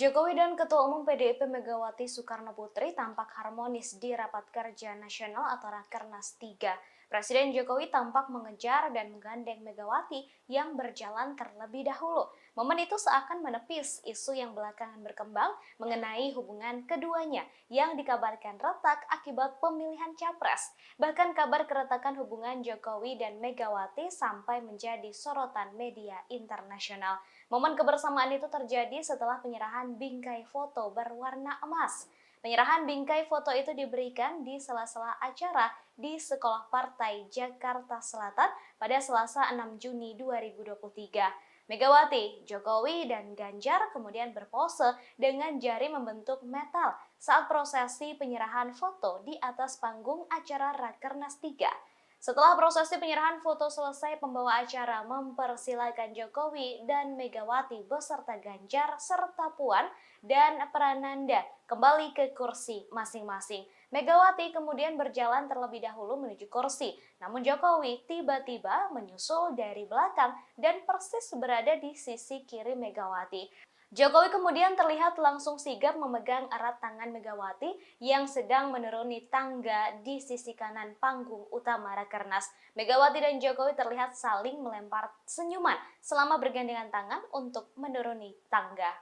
Jokowi dan Ketua Umum PDIP Megawati Soekarno Putri tampak harmonis di Rapat Kerja Nasional atau Rakernas 3. Presiden Jokowi tampak mengejar dan menggandeng Megawati yang berjalan terlebih dahulu. Momen itu seakan menepis isu yang belakangan berkembang mengenai hubungan keduanya yang dikabarkan retak akibat pemilihan capres. Bahkan kabar keretakan hubungan Jokowi dan Megawati sampai menjadi sorotan media internasional. Momen kebersamaan itu terjadi setelah penyerahan bingkai foto berwarna emas. Penyerahan bingkai foto itu diberikan di sela-sela acara di Sekolah Partai Jakarta Selatan pada Selasa 6 Juni 2023. Megawati, Jokowi, dan Ganjar kemudian berpose dengan jari membentuk metal saat prosesi penyerahan foto di atas panggung acara Rakernas 3. Setelah prosesi penyerahan foto selesai, pembawa acara mempersilakan Jokowi dan Megawati beserta Ganjar serta Puan dan Prananda kembali ke kursi masing-masing. Megawati kemudian berjalan terlebih dahulu menuju kursi, namun Jokowi tiba-tiba menyusul dari belakang dan persis berada di sisi kiri Megawati. Jokowi kemudian terlihat langsung sigap memegang erat tangan Megawati yang sedang menuruni tangga di sisi kanan panggung utama Rakernas. Megawati dan Jokowi terlihat saling melempar senyuman selama bergandengan tangan untuk menuruni tangga.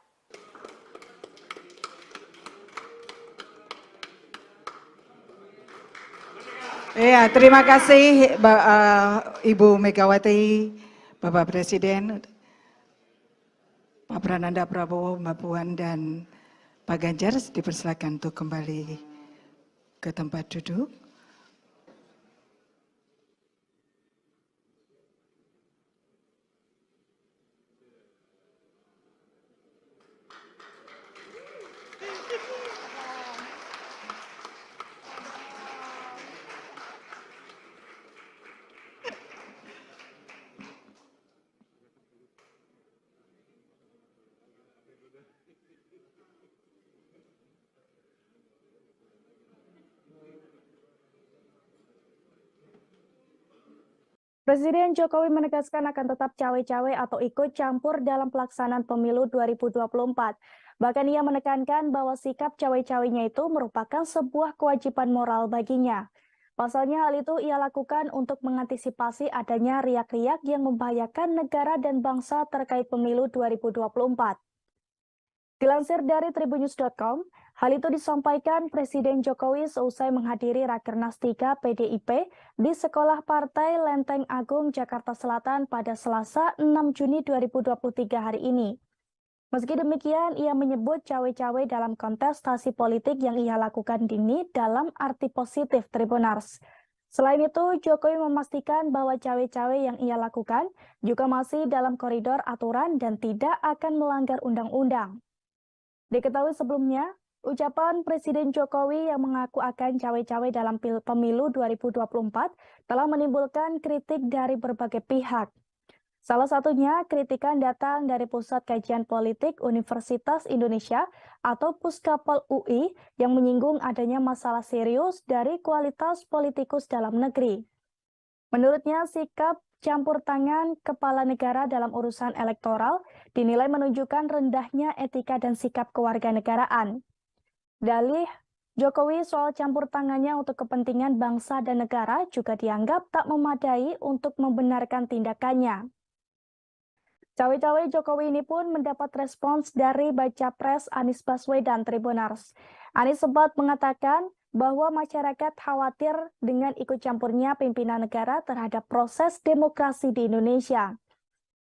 Ya, terima kasih Ibu Megawati, Bapak Presiden, Pak Prananda Prabowo, Mbak Puan, dan Pak Ganjar dipersilakan untuk kembali ke tempat duduk. Presiden Jokowi menegaskan akan tetap cawe-cawe atau ikut campur dalam pelaksanaan pemilu 2024. Bahkan ia menekankan bahwa sikap cawe-cawenya itu merupakan sebuah kewajiban moral baginya. Pasalnya hal itu ia lakukan untuk mengantisipasi adanya riak-riak yang membahayakan negara dan bangsa terkait pemilu 2024. Dilansir dari tribunnews.com, hal itu disampaikan Presiden Jokowi seusai menghadiri Rakernas 3 PDIP di Sekolah Partai Lenteng Agung, Jakarta Selatan pada Selasa 6 Juni 2023 hari ini. Meski demikian, ia menyebut cawe-cawe dalam kontestasi politik yang ia lakukan ini dalam arti positif Tribunars. Selain itu, Jokowi memastikan bahwa cawe-cawe yang ia lakukan juga masih dalam koridor aturan dan tidak akan melanggar undang-undang. Diketahui sebelumnya, ucapan Presiden Jokowi yang mengaku akan cawe-cawe dalam pemilu 2024 telah menimbulkan kritik dari berbagai pihak. Salah satunya, kritikan datang dari Pusat Kajian Politik Universitas Indonesia atau Puskapol UI yang menyinggung adanya masalah serius dari kualitas politikus dalam negeri. Menurutnya, sikap campur tangan kepala negara dalam urusan elektoral dinilai menunjukkan rendahnya etika dan sikap kewarganegaraan. Dalih Jokowi soal campur tangannya untuk kepentingan bangsa dan negara juga dianggap tak memadai untuk membenarkan tindakannya. Cawe-cawe Jokowi ini pun mendapat respons dari Baca Pres Anies Baswedan Tribunars. Anies sempat mengatakan bahwa masyarakat khawatir dengan ikut campurnya pimpinan negara terhadap proses demokrasi di Indonesia.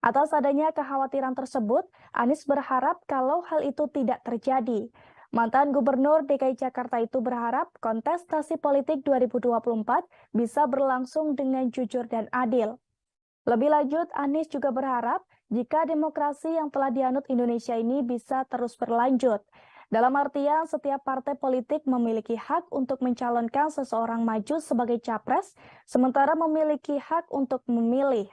Atas adanya kekhawatiran tersebut, Anies berharap kalau hal itu tidak terjadi. Mantan Gubernur DKI Jakarta itu berharap kontestasi politik 2024 bisa berlangsung dengan jujur dan adil. Lebih lanjut, Anies juga berharap jika demokrasi yang telah dianut Indonesia ini bisa terus berlanjut. Dalam artian, setiap partai politik memiliki hak untuk mencalonkan seseorang maju sebagai capres, sementara memiliki hak untuk memilih.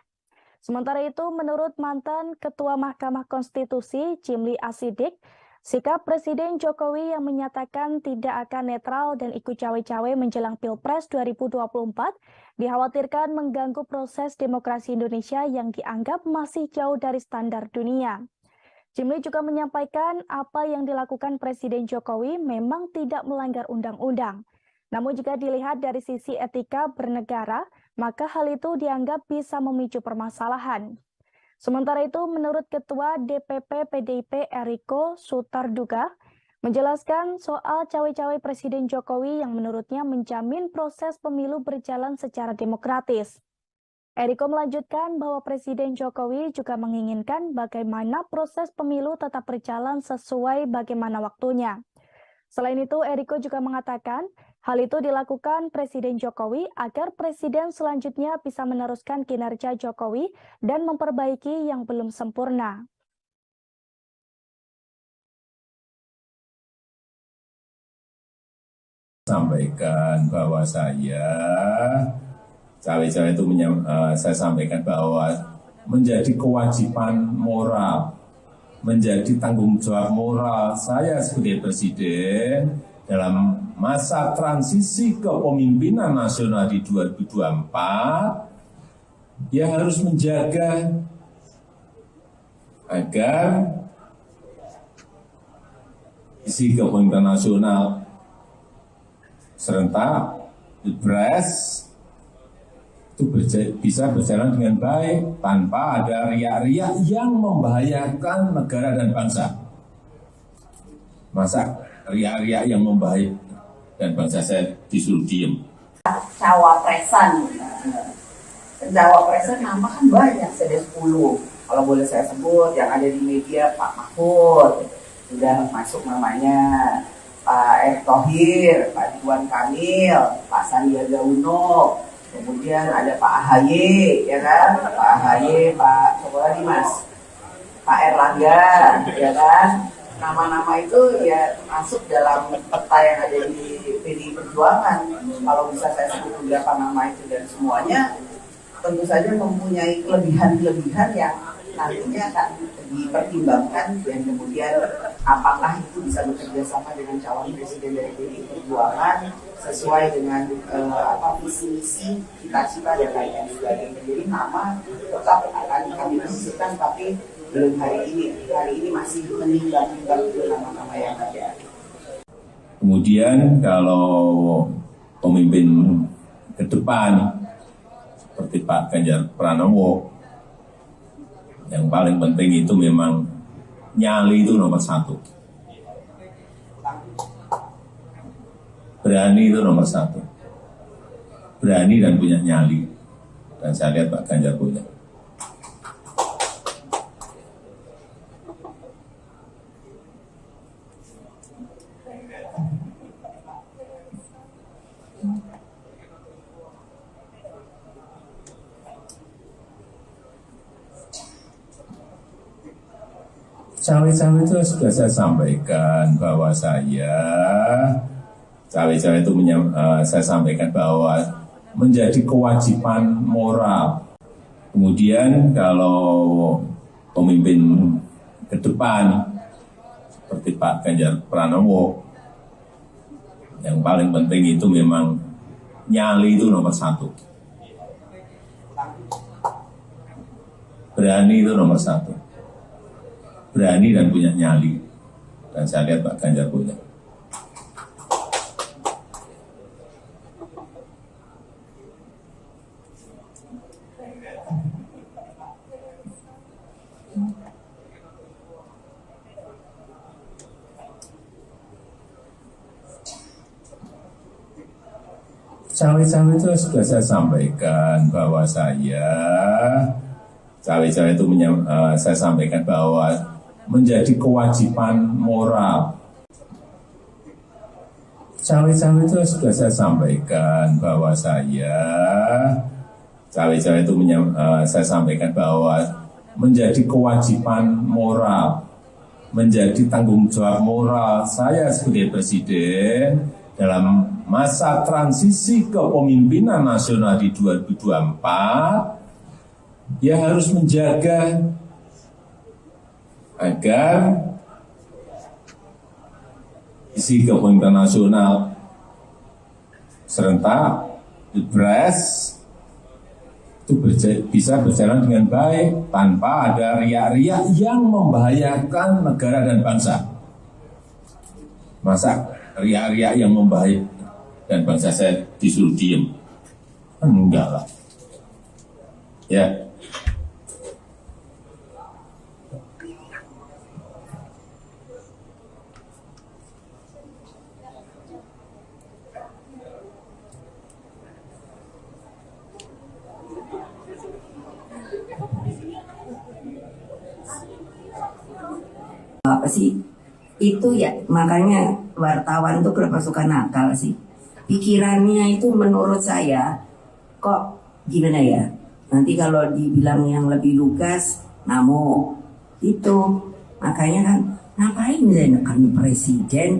Sementara itu, menurut mantan Ketua Mahkamah Konstitusi, Cimli Asidik, sikap Presiden Jokowi yang menyatakan tidak akan netral dan ikut cawe-cawe menjelang Pilpres 2024 dikhawatirkan mengganggu proses demokrasi Indonesia yang dianggap masih jauh dari standar dunia. Jimli juga menyampaikan apa yang dilakukan Presiden Jokowi memang tidak melanggar undang-undang. Namun jika dilihat dari sisi etika bernegara, maka hal itu dianggap bisa memicu permasalahan. Sementara itu, menurut Ketua DPP PDIP Eriko Sutarduga, menjelaskan soal cawe-cawe Presiden Jokowi yang menurutnya menjamin proses pemilu berjalan secara demokratis. Eriko melanjutkan bahwa Presiden Jokowi juga menginginkan bagaimana proses pemilu tetap berjalan sesuai bagaimana waktunya. Selain itu, Eriko juga mengatakan hal itu dilakukan Presiden Jokowi agar Presiden selanjutnya bisa meneruskan kinerja Jokowi dan memperbaiki yang belum sempurna. Sampaikan bahwa saya cawe-cawe itu saya sampaikan bahwa menjadi kewajiban moral, menjadi tanggung jawab moral saya sebagai presiden dalam masa transisi kepemimpinan nasional di 2024, ya harus menjaga agar isi kepemimpinan nasional serentak, Pilpres itu bisa berjalan dengan baik tanpa ada riak-riak yang membahayakan negara dan bangsa. Masa riak-riak yang membahayakan dan bangsa saya disuruh diem? Cawapresan nama kan banyak, ada 10. Kalau boleh saya sebut, yang ada di media Pak Mahfud, sudah masuk namanya. Pak Erick Thohir, Pak Ridwan Kamil, Pak Sandiaga Uno, kemudian ada Pak AHY, ya kan? Pak AHY, Pak siapa lagi Mas? Pak Erlangga, ya kan? Nama-nama itu ya masuk dalam peta yang ada di PDI Perjuangan. Kalau bisa saya sebut beberapa nama itu dan semuanya tentu saja mempunyai kelebihan-kelebihan yang nantinya akan dipertimbangkan dan kemudian apakah itu bisa bekerja sama dengan calon presiden dari PDI Perjuangan sesuai dengan visi misi cita-cita dan lain sebagainya. Jadi nama tetap akan kami masukkan, tapi belum hari ini. Hari ini masih menimbang-nimbang nama-nama yang ada. Kemudian kalau pemimpin ke depan seperti Pak Ganjar Pranowo, yang paling penting itu memang nyali itu nomor 1. Berani itu nomor 1. Berani dan punya nyali. Dan saya lihat Pak Ganjar punya. Cawe-cawe itu sudah saya sampaikan bahwa saya saya sampaikan bahwa menjadi kewajiban moral. Kemudian kalau pemimpin ke depan seperti Pak Ganjar Pranowo, yang paling penting itu memang nyali itu nomor 1. Berani itu nomor 1. Berani dan punya nyali. Dan saya lihat Pak Ganjar punya. Cawe-cawe itu sudah saya sampaikan bahwa saya cawe-cawe itu saya sampaikan bahwa menjadi kewajiban moral. Cawe-cawe itu sudah saya sampaikan bahwa saya cawe-cawe itu saya sampaikan bahwa menjadi kewajiban moral, menjadi tanggung jawab moral saya sebagai presiden dalam masa transisi kepemimpinan nasional di 2024, ya harus menjaga agar isi kepemimpinan nasional serentak, Pilpres itu bisa berjalan dengan baik tanpa ada riak-riak yang membahayakan negara dan bangsa. Masa riak-riak yang membahayakan dan bangsa saya disuruh diem? Enggak lah. Ya. Apa sih itu ya, makanya wartawan tuh kenapa suka nakal sih, pikirannya itu menurut saya kok gimana ya, nanti kalau dibilang yang lebih lugas namo itu, makanya kan ngapain saya nekan presiden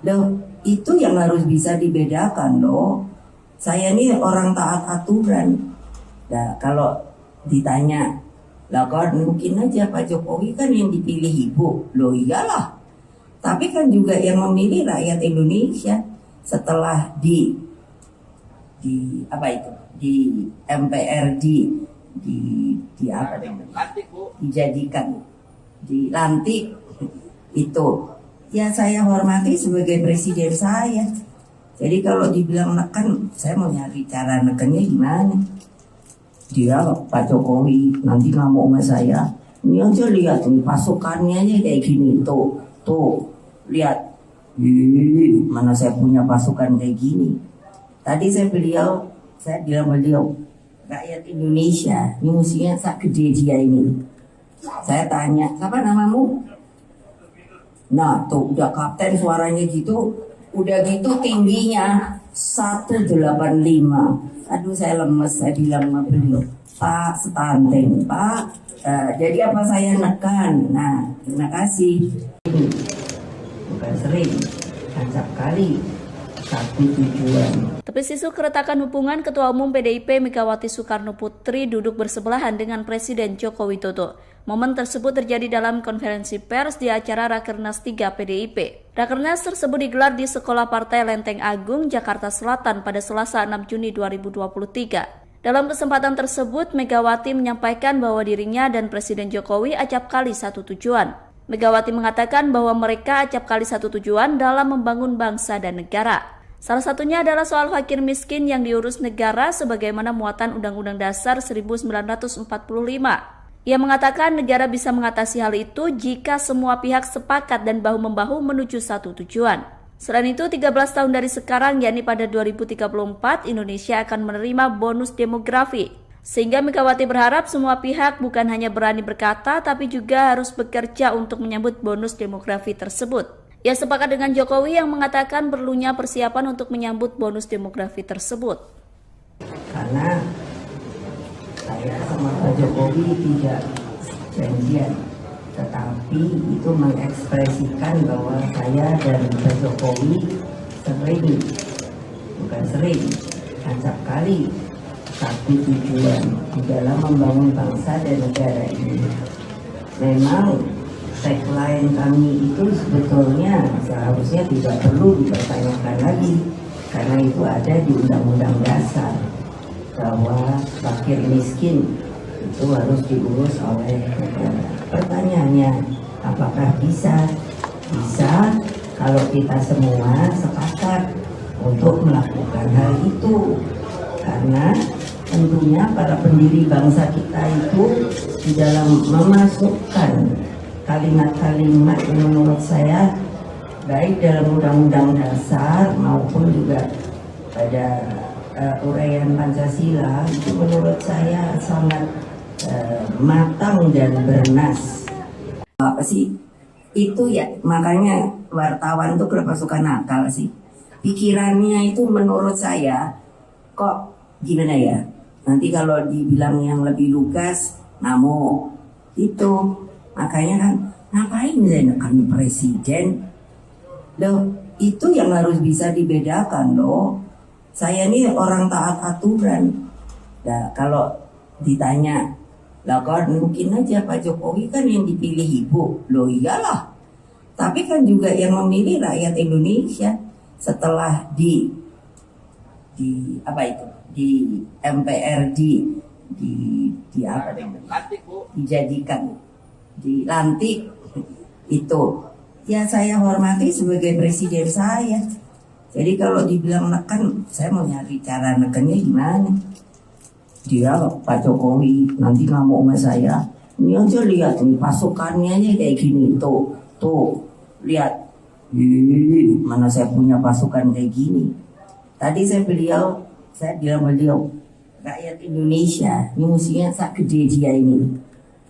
loh, itu yang harus bisa dibedakan loh. Saya ini orang taat aturan. Nah kalau ditanya lah kan mungkin aja Pak Jokowi kan yang dipilih ibu. Loh iyalah. Tapi kan juga yang memilih rakyat Indonesia setelah di apa itu? Di MPR di apa namanya? Dijadikan, dilantik itu. Ya saya hormati sebagai presiden saya. Jadi kalau dibilang neken, saya mau nyari cara nekennya gimana? Dia Pak Jokowi nanti ngamuk sama saya, ini aja lihat nih pasukannya aja kayak gini, tuh lihat, mana saya punya pasukan kayak gini. Tadi saya bilang beliau rakyat Indonesia ini musuhnya sak gede dia ini. Saya tanya, siapa namamu? Nah tuh udah kapten suaranya gitu, udah gitu tingginya 185. Aduh saya lemes, saya bilang sama beliau, Pak stunting, Pak. Jadi apa saya nekan? Nah terima kasih. Bukan sering, acap kali, satu tujuan. Tepis isu keretakan hubungan Ketua Umum PDIP Megawati Soekarno Putri duduk bersebelahan dengan Presiden Joko Widodo. Momen tersebut terjadi dalam konferensi pers di acara Rakernas 3 PDIP. Rakernas tersebut digelar di Sekolah Partai Lenteng Agung, Jakarta Selatan pada Selasa 6 Juni 2023. Dalam kesempatan tersebut, Megawati menyampaikan bahwa dirinya dan Presiden Jokowi acap kali satu tujuan. Megawati mengatakan bahwa mereka acap kali satu tujuan dalam membangun bangsa dan negara. Salah satunya adalah soal fakir miskin yang diurus negara sebagaimana muatan Undang-Undang Dasar 1945. Ia mengatakan negara bisa mengatasi hal itu jika semua pihak sepakat dan bahu-membahu menuju satu tujuan. Selain itu, 13 tahun dari sekarang, yakni pada 2034, Indonesia akan menerima bonus demografi. Sehingga Megawati berharap semua pihak bukan hanya berani berkata, tapi juga harus bekerja untuk menyambut bonus demografi tersebut. Ia sepakat dengan Jokowi yang mengatakan perlunya persiapan untuk menyambut bonus demografi tersebut. Karena saya sama Pak Jokowi tidak janjian, tetapi itu mengekspresikan bahwa saya dan Pak Jokowi acap kali satu tujuan di dalam membangun bangsa dan negara ini. Memang tagline kami itu sebetulnya seharusnya tidak perlu dipertanyakan lagi, karena itu ada di Undang-Undang Dasar bahwa fakir miskin itu harus diurus oleh negara. Pertanyaannya, apakah bisa? Bisa kalau kita semua sepakat untuk melakukan hal itu. Karena tentunya para pendiri bangsa kita itu di dalam memasukkan kalimat-kalimat yang menurut saya baik dalam Undang-Undang Dasar maupun juga pada uraian Pancasila itu menurut saya sangat matang dan bernas. Apa sih itu ya, makanya wartawan tuh kenapa suka nakal sih, pikirannya itu menurut saya kok gimana ya, nanti kalau dibilang yang lebih lugas namo itu, makanya kan ngapain saya nekan presiden loh, itu yang harus bisa dibedakan loh. Saya ini orang taat aturan. Nah, kalau ditanya, lah kan mungkin aja Pak Jokowi kan yang dipilih ibu. Loh iyalah. Tapi kan juga yang memilih rakyat Indonesia setelah di apa itu di MPR di apa namanya, dijadikan, dilantik itu, ya saya hormati sebagai presiden saya. Jadi kalau dibilang neken, saya mau nyari cara nekennya gimana. Dia Pak Jokowi nanti ngamuk sama saya. Ini aja lihat nih pasukannya aja kayak gini, tuh lihat. Mana saya punya pasukan kayak gini. Tadi saya bilang beliau, rakyat Indonesia, ini musuhnya sak gede dia ini.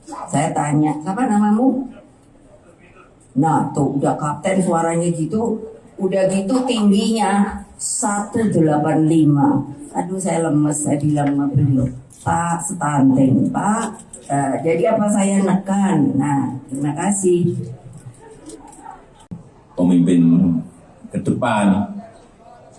Saya tanya, siapa namamu? Nah tuh udah kapten suaranya gitu, udah gitu tingginya 185. Aduh saya lemes, saya bilang sama beliau, Pak stunting, Pak. Jadi apa saya nekan? Nah terima kasih. Pemimpin ke depan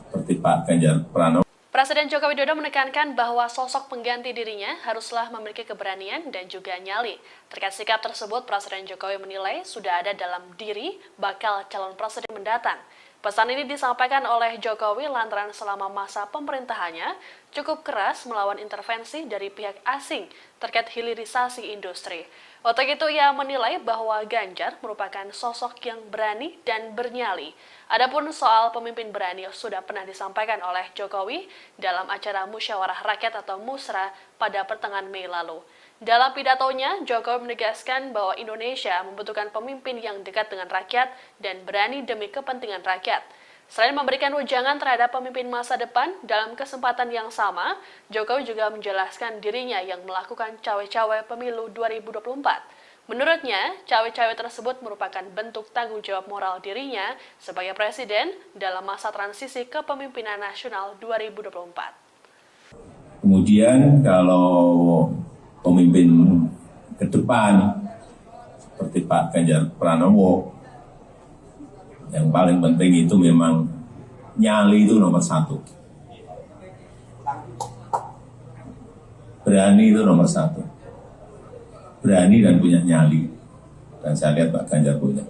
seperti Pak Ganjar Pranowo. Presiden Joko Widodo menekankan bahwa sosok pengganti dirinya haruslah memiliki keberanian dan juga nyali. Terkait sikap tersebut, Presiden Jokowi menilai sudah ada dalam diri bakal calon presiden mendatang. Pesan ini disampaikan oleh Jokowi lantaran selama masa pemerintahannya cukup keras melawan intervensi dari pihak asing terkait hilirisasi industri. Untuk itu ia menilai bahwa Ganjar merupakan sosok yang berani dan bernyali. Adapun soal pemimpin berani sudah pernah disampaikan oleh Jokowi dalam acara Musyawarah Rakyat atau Musra pada pertengahan Mei lalu. Dalam pidatonya, Jokowi menegaskan bahwa Indonesia membutuhkan pemimpin yang dekat dengan rakyat dan berani demi kepentingan rakyat. Selain memberikan wejangan terhadap pemimpin masa depan, dalam kesempatan yang sama, Jokowi juga menjelaskan dirinya yang melakukan cawe-cawe pemilu 2024. Menurutnya, cawe-cawe tersebut merupakan bentuk tanggung jawab moral dirinya sebagai presiden dalam masa transisi kepemimpinan nasional 2024. Kemudian kalau pemimpin ke depan seperti Pak Ganjar Pranowo, yang paling penting itu memang nyali itu nomor satu. Berani itu nomor satu. Berani dan punya nyali. Dan saya lihat Pak Ganjar punya.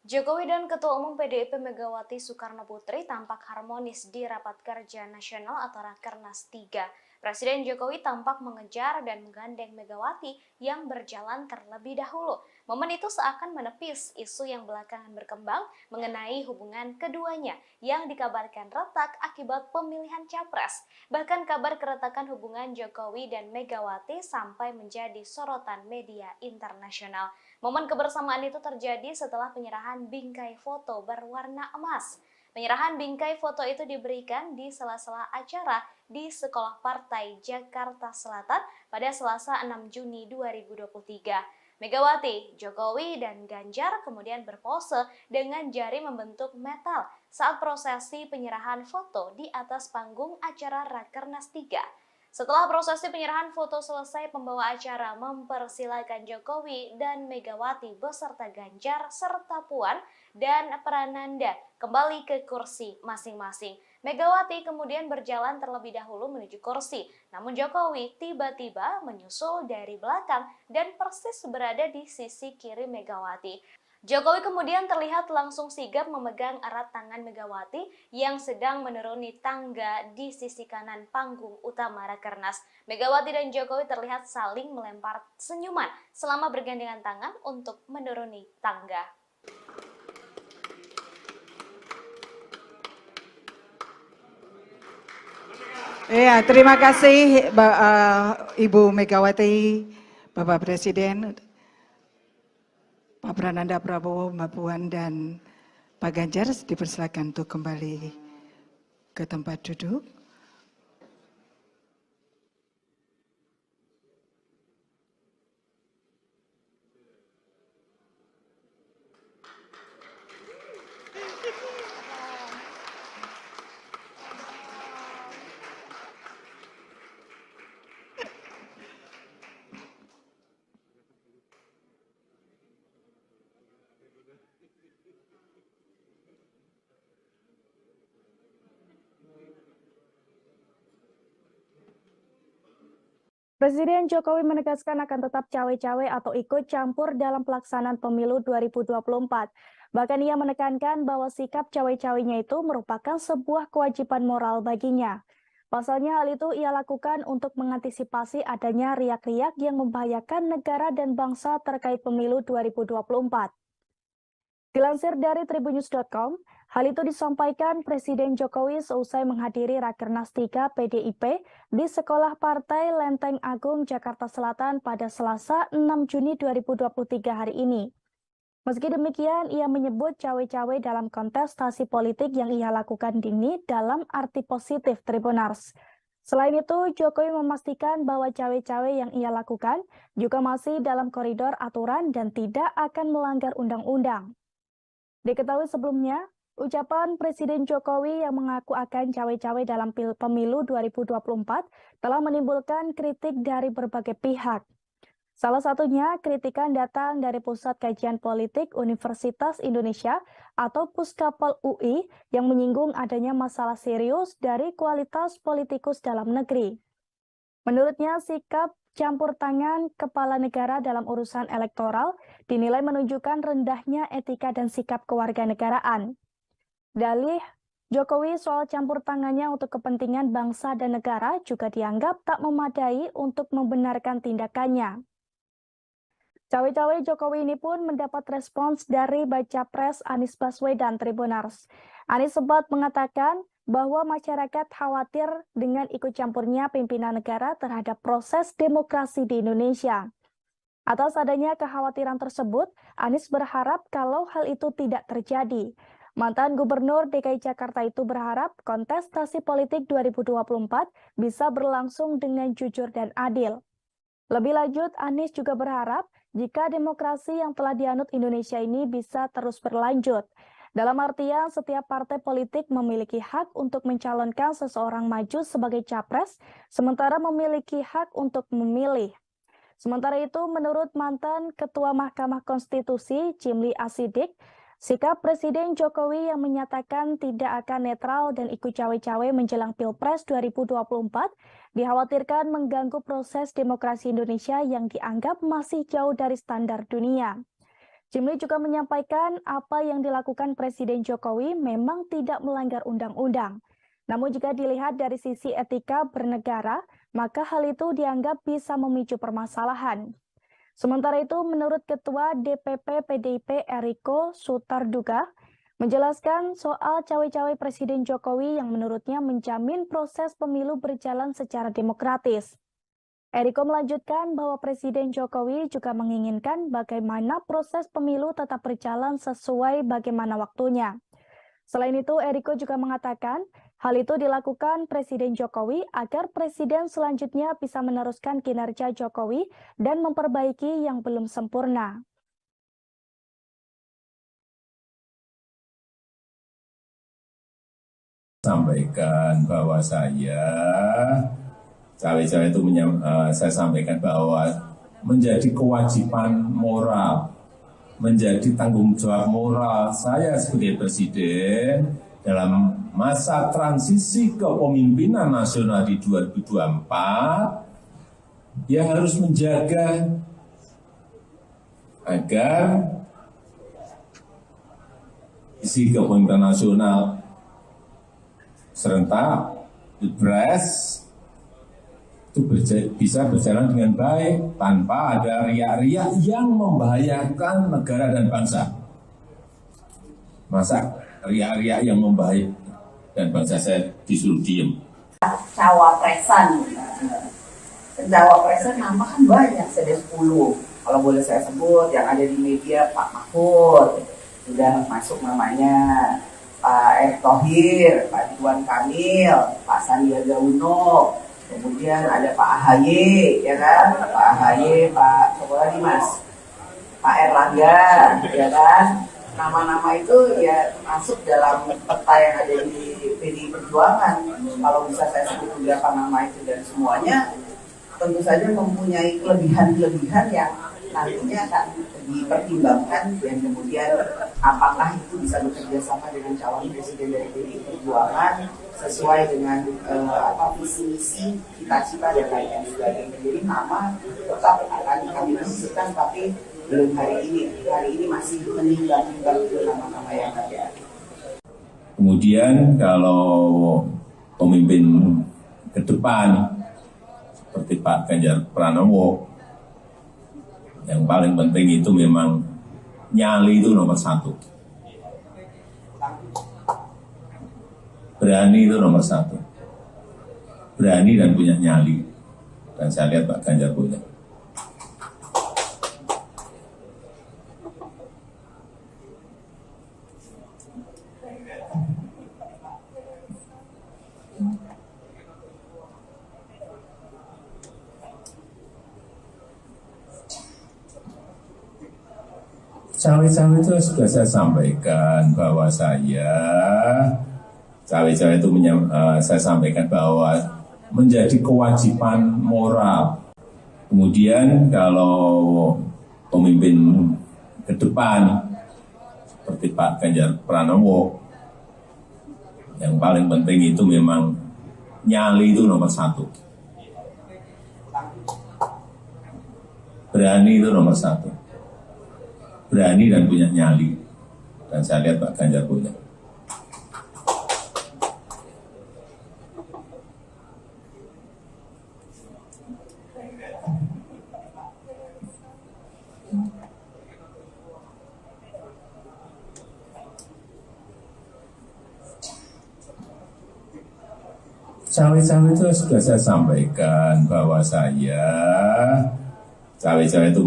Jokowi dan Ketua Umum PDIP Megawati Soekarno Putri tampak harmonis di Rapat Kerja Nasional atau Rakernas 3. Presiden Jokowi tampak mengejar dan menggandeng Megawati yang berjalan terlebih dahulu. Momen itu seakan menepis isu yang belakangan berkembang mengenai hubungan keduanya yang dikabarkan retak akibat pemilihan capres. Bahkan kabar keretakan hubungan Jokowi dan Megawati sampai menjadi sorotan media internasional. Momen kebersamaan itu terjadi setelah penyerahan bingkai foto berwarna emas. Penyerahan bingkai foto itu diberikan di sela-sela acara di Sekolah Partai Jakarta Selatan pada Selasa 6 Juni 2023. Megawati, Jokowi, dan Ganjar kemudian berpose dengan jari membentuk metal saat prosesi penyerahan foto di atas panggung acara Rakernas 3. Setelah prosesi penyerahan foto selesai, pembawa acara mempersilakan Jokowi dan Megawati beserta Ganjar serta Puan dan Prananda kembali ke kursi masing-masing. Megawati kemudian berjalan terlebih dahulu menuju kursi, namun Jokowi tiba-tiba menyusul dari belakang dan persis berada di sisi kiri Megawati. Jokowi kemudian terlihat langsung sigap memegang erat tangan Megawati yang sedang menuruni tangga di sisi kanan panggung utama Rakernas. Megawati dan Jokowi terlihat saling melempar senyuman selama bergandengan tangan untuk menuruni tangga. Ya, terima kasih Ibu Megawati, Bapak Presiden, Pak Prananda Prabowo, Mbak Puan, dan Pak Ganjar dipersilakan untuk kembali ke tempat duduk. Presiden Jokowi menegaskan akan tetap cawe-cawe atau ikut campur dalam pelaksanaan pemilu 2024. Bahkan ia menekankan bahwa sikap cawe-cawenya itu merupakan sebuah kewajiban moral baginya. Pasalnya hal itu ia lakukan untuk mengantisipasi adanya riak-riak yang membahayakan negara dan bangsa terkait pemilu 2024. Dilansir dari tribunnews.com, hal itu disampaikan Presiden Jokowi seusai menghadiri Rakernas 3 PDIP di Sekolah Partai Lenteng Agung, Jakarta Selatan pada Selasa 6 Juni 2023 hari ini. Meski demikian, ia menyebut cawe-cawe dalam kontestasi politik yang ia lakukan ini dalam arti positif Tribunars. Selain itu, Jokowi memastikan bahwa cawe-cawe yang ia lakukan juga masih dalam koridor aturan dan tidak akan melanggar undang-undang. Diketahui sebelumnya, ucapan Presiden Jokowi yang mengaku akan cawe-cawe dalam pemilu 2024 telah menimbulkan kritik dari berbagai pihak. Salah satunya, kritikan datang dari Pusat Kajian Politik Universitas Indonesia atau Puskapol UI yang menyinggung adanya masalah serius dari kualitas politikus dalam negeri. Menurutnya, sikap campur tangan kepala negara dalam urusan elektoral dinilai menunjukkan rendahnya etika dan sikap kewarganegaraan. Dalih Jokowi soal campur tangannya untuk kepentingan bangsa dan negara juga dianggap tak memadai untuk membenarkan tindakannya. Cawe-cawe Jokowi ini pun mendapat respons dari baca pres Anies Baswedan Tribunars. Anies sempat mengatakan bahwa masyarakat khawatir dengan ikut campurnya pimpinan negara terhadap proses demokrasi di Indonesia. Atas adanya kekhawatiran tersebut, Anies berharap kalau hal itu tidak terjadi. Mantan Gubernur DKI Jakarta itu berharap kontestasi politik 2024 bisa berlangsung dengan jujur dan adil. Lebih lanjut, Anies juga berharap jika demokrasi yang telah dianut Indonesia ini bisa terus berlanjut. Dalam artian, setiap partai politik memiliki hak untuk mencalonkan seseorang maju sebagai capres, sementara memiliki hak untuk memilih. Sementara itu, menurut mantan Ketua Mahkamah Konstitusi, Jimli Asidik, sikap Presiden Jokowi yang menyatakan tidak akan netral dan ikut cawe-cawe menjelang Pilpres 2024 dikhawatirkan mengganggu proses demokrasi Indonesia yang dianggap masih jauh dari standar dunia. Jimli juga menyampaikan apa yang dilakukan Presiden Jokowi memang tidak melanggar undang-undang. Namun jika dilihat dari sisi etika bernegara, maka hal itu dianggap bisa memicu permasalahan. Sementara itu, menurut Ketua DPP PDIP Eriko Sutarduga, menjelaskan soal cawe-cawe Presiden Jokowi yang menurutnya menjamin proses pemilu berjalan secara demokratis. Eriko melanjutkan bahwa Presiden Jokowi juga menginginkan bagaimana proses pemilu tetap berjalan sesuai bagaimana waktunya. Selain itu, Eriko juga mengatakan hal itu dilakukan Presiden Jokowi agar Presiden selanjutnya bisa meneruskan kinerja Jokowi dan memperbaiki yang belum sempurna. Sampaikan bahwa cawe-cawe itu saya sampaikan bahwa menjadi kewajiban moral, menjadi tanggung jawab moral saya sebagai presiden dalam masa transisi kepemimpinan nasional di 2024, ya harus menjaga agar isi kepemimpinan nasional serentak Pilpres itu bisa berjalan dengan baik tanpa ada riak-riak yang membahayakan negara dan bangsa. Masa riak-riak yang membahayakan dan bangsa saya disuruh diem? Cawapresan nama kan banyak, ada 10. Kalau boleh saya sebut yang ada di media, Pak Mahfud sudah masuk namanya, Pak Erick Thohir, Pak Ridwan Kamil, Pak Sandiaga Uno, kemudian ada Pak AHY, ya kan? Pak AHY, Pak Mas, Pak Erlangga, ya kan? Nama-nama itu ya masuk dalam peta yang ada di PDI Perjuangan. Kalau bisa saya sebut beberapa nama itu dan semuanya tentu saja mempunyai kelebihan-kelebihan yang nantinya akan dipertimbangkan dan kemudian apakah itu bisa bekerja sama dengan calon presiden dari PDI Perjuangan sesuai dengan visi misi, cita-cita dan lain-lain sebagainya. Jadi nama tetap akan kami diskusikan, tapi belum hari ini masih menimbang nama-nama yang ada. Kemudian kalau pemimpin ke depan seperti Pak Ganjar Pranowo, yang paling penting itu memang nyali itu nomor satu. Berani itu nomor satu. Berani dan punya nyali. Dan saya lihat Pak Ganjar punya. Cawe-cawe itu sudah saya sampaikan bahwa cawe-cawe itu saya sampaikan bahwa menjadi kewajiban moral. Kemudian kalau pemimpin ke depan seperti Pak Ganjar Pranowo, yang paling penting itu memang nyali itu nomor satu. Berani itu nomor satu. Berani dan punya nyali. Dan saya lihat Pak Ganjar punya. Cawe-cawe itu sudah saya sampaikan bahwa cawe-cawe itu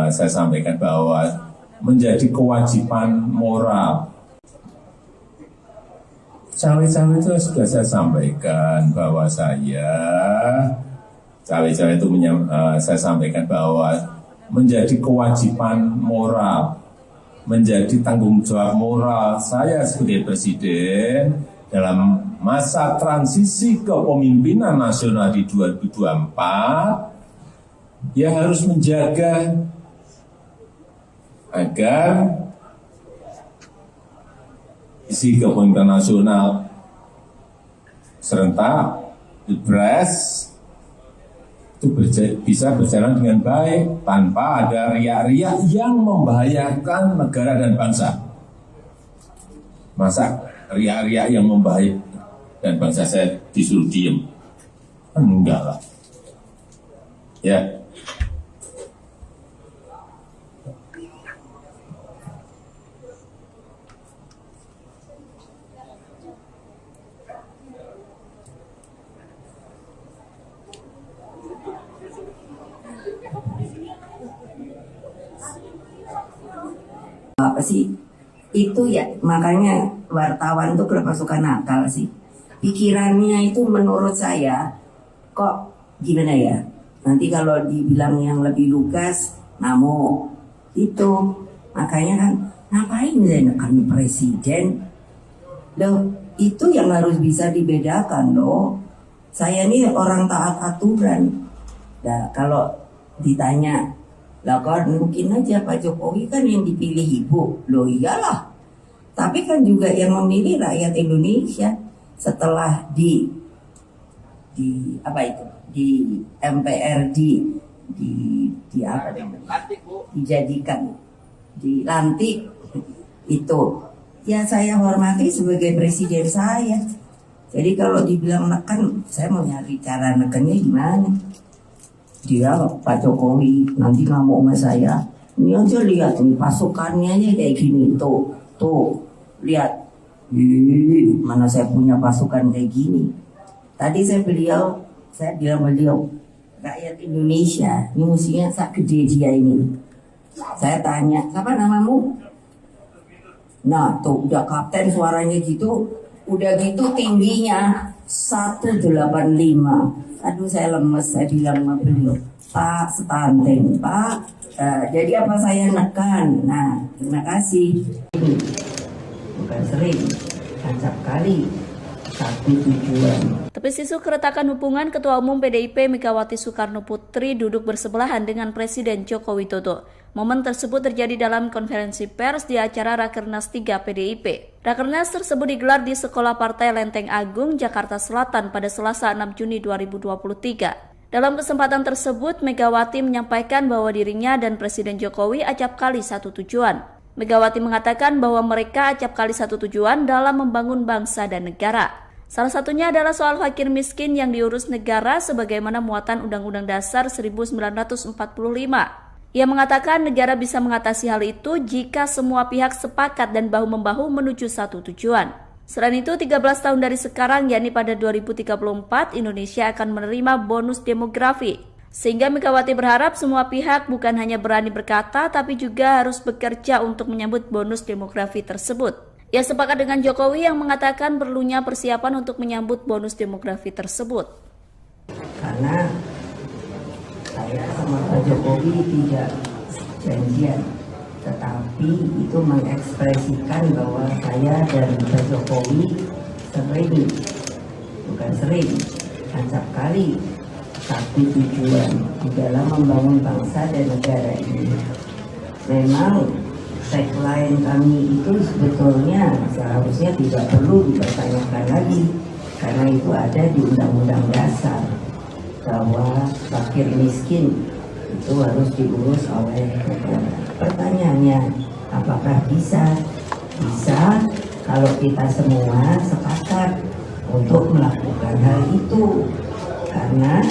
saya sampaikan bahwa menjadi kewajiban moral. Cawe-cawe itu sudah saya sampaikan bahwa cawe-cawe itu saya sampaikan bahwa menjadi kewajiban moral, menjadi tanggung jawab moral saya sebagai presiden dalam masa transisi kepemimpinan nasional di 2024, ya harus menjaga agar isi kepemimpinan nasional serentak Pilpres itu bisa berjalan dengan baik tanpa ada riak-riak yang membahayakan negara dan bangsa. Masa riak-riak yang membahayakan dan bangsa saya disuruh diem? Enggak lah. Ya. Apa sih itu ya, makanya wartawan tuh kenapa suka nakal sih, pikirannya itu menurut saya kok gimana ya, nanti kalau dibilang yang lebih lugas namo itu, makanya kan ngapain saya nekan presiden loh, itu yang harus bisa dibedakan loh. Saya ini orang taat aturan. Nah kalau ditanya lah kan mungkin aja Pak Jokowi kan yang dipilih ibu, loh iyalah. Tapi kan juga yang memilih rakyat Indonesia setelah di apa itu, di MPR di apa namanya, dijadikan, dilantik itu. Ya saya hormati sebagai presiden saya. Jadi kalau dibilang neken, saya mau nyari cara nekennya gimana? Dia Pak Jokowi nanti ngamuk sama saya. Ini aja lihat nih pasukannya aja kayak gini, tuh lihat, mana saya punya pasukan kayak gini. Tadi saya bilang beliau rakyat Indonesia ini mestinya sak gede dia ini. Saya tanya, siapa namamu? Nah tuh udah kapten suaranya gitu, udah gitu tingginya 185. Aduh saya lemes, saya bilang sama beliau, Pak stunting, Pak. Jadi apa saya nekan? Nah terima kasih. Bukan sering, acap kali. Satu tujuan. Tepis isu keretakan hubungan Ketua Umum PDIP Megawati Soekarno Putri duduk bersebelahan dengan Presiden Joko Widodo. Momen tersebut terjadi dalam konferensi pers di acara Rakernas 3 PDIP. Rakernas tersebut digelar di Sekolah Partai Lenteng Agung, Jakarta Selatan pada Selasa 6 Juni 2023. Dalam kesempatan tersebut, Megawati menyampaikan bahwa dirinya dan Presiden Jokowi acap kali satu tujuan. Megawati mengatakan bahwa mereka acap kali satu tujuan dalam membangun bangsa dan negara. Salah satunya adalah soal fakir miskin yang diurus negara sebagaimana muatan Undang-Undang Dasar 1945. Ia mengatakan negara bisa mengatasi hal itu jika semua pihak sepakat dan bahu-membahu menuju satu tujuan. Selain itu, 13 tahun dari sekarang, yakni pada 2034, Indonesia akan menerima bonus demografi. Sehingga Megawati berharap semua pihak bukan hanya berani berkata, tapi juga harus bekerja untuk menyambut bonus demografi tersebut. Ia sepakat dengan Jokowi yang mengatakan perlunya persiapan untuk menyambut bonus demografi tersebut. Karena saya sama Pak Jokowi tidak janjian, tetapi itu mengekspresikan bahwa saya dan Pak Jokowi acap kali satu tujuan di dalam membangun bangsa dan negara ini. Memang tagline kami itu sebetulnya seharusnya tidak perlu dipertanyakan lagi, karena itu ada di Undang-Undang Dasar bahwa fakir miskin itu harus diurus oleh negara. Pertanyaannya, apakah bisa? Bisa kalau kita semua sepakat untuk melakukan hal itu. Karena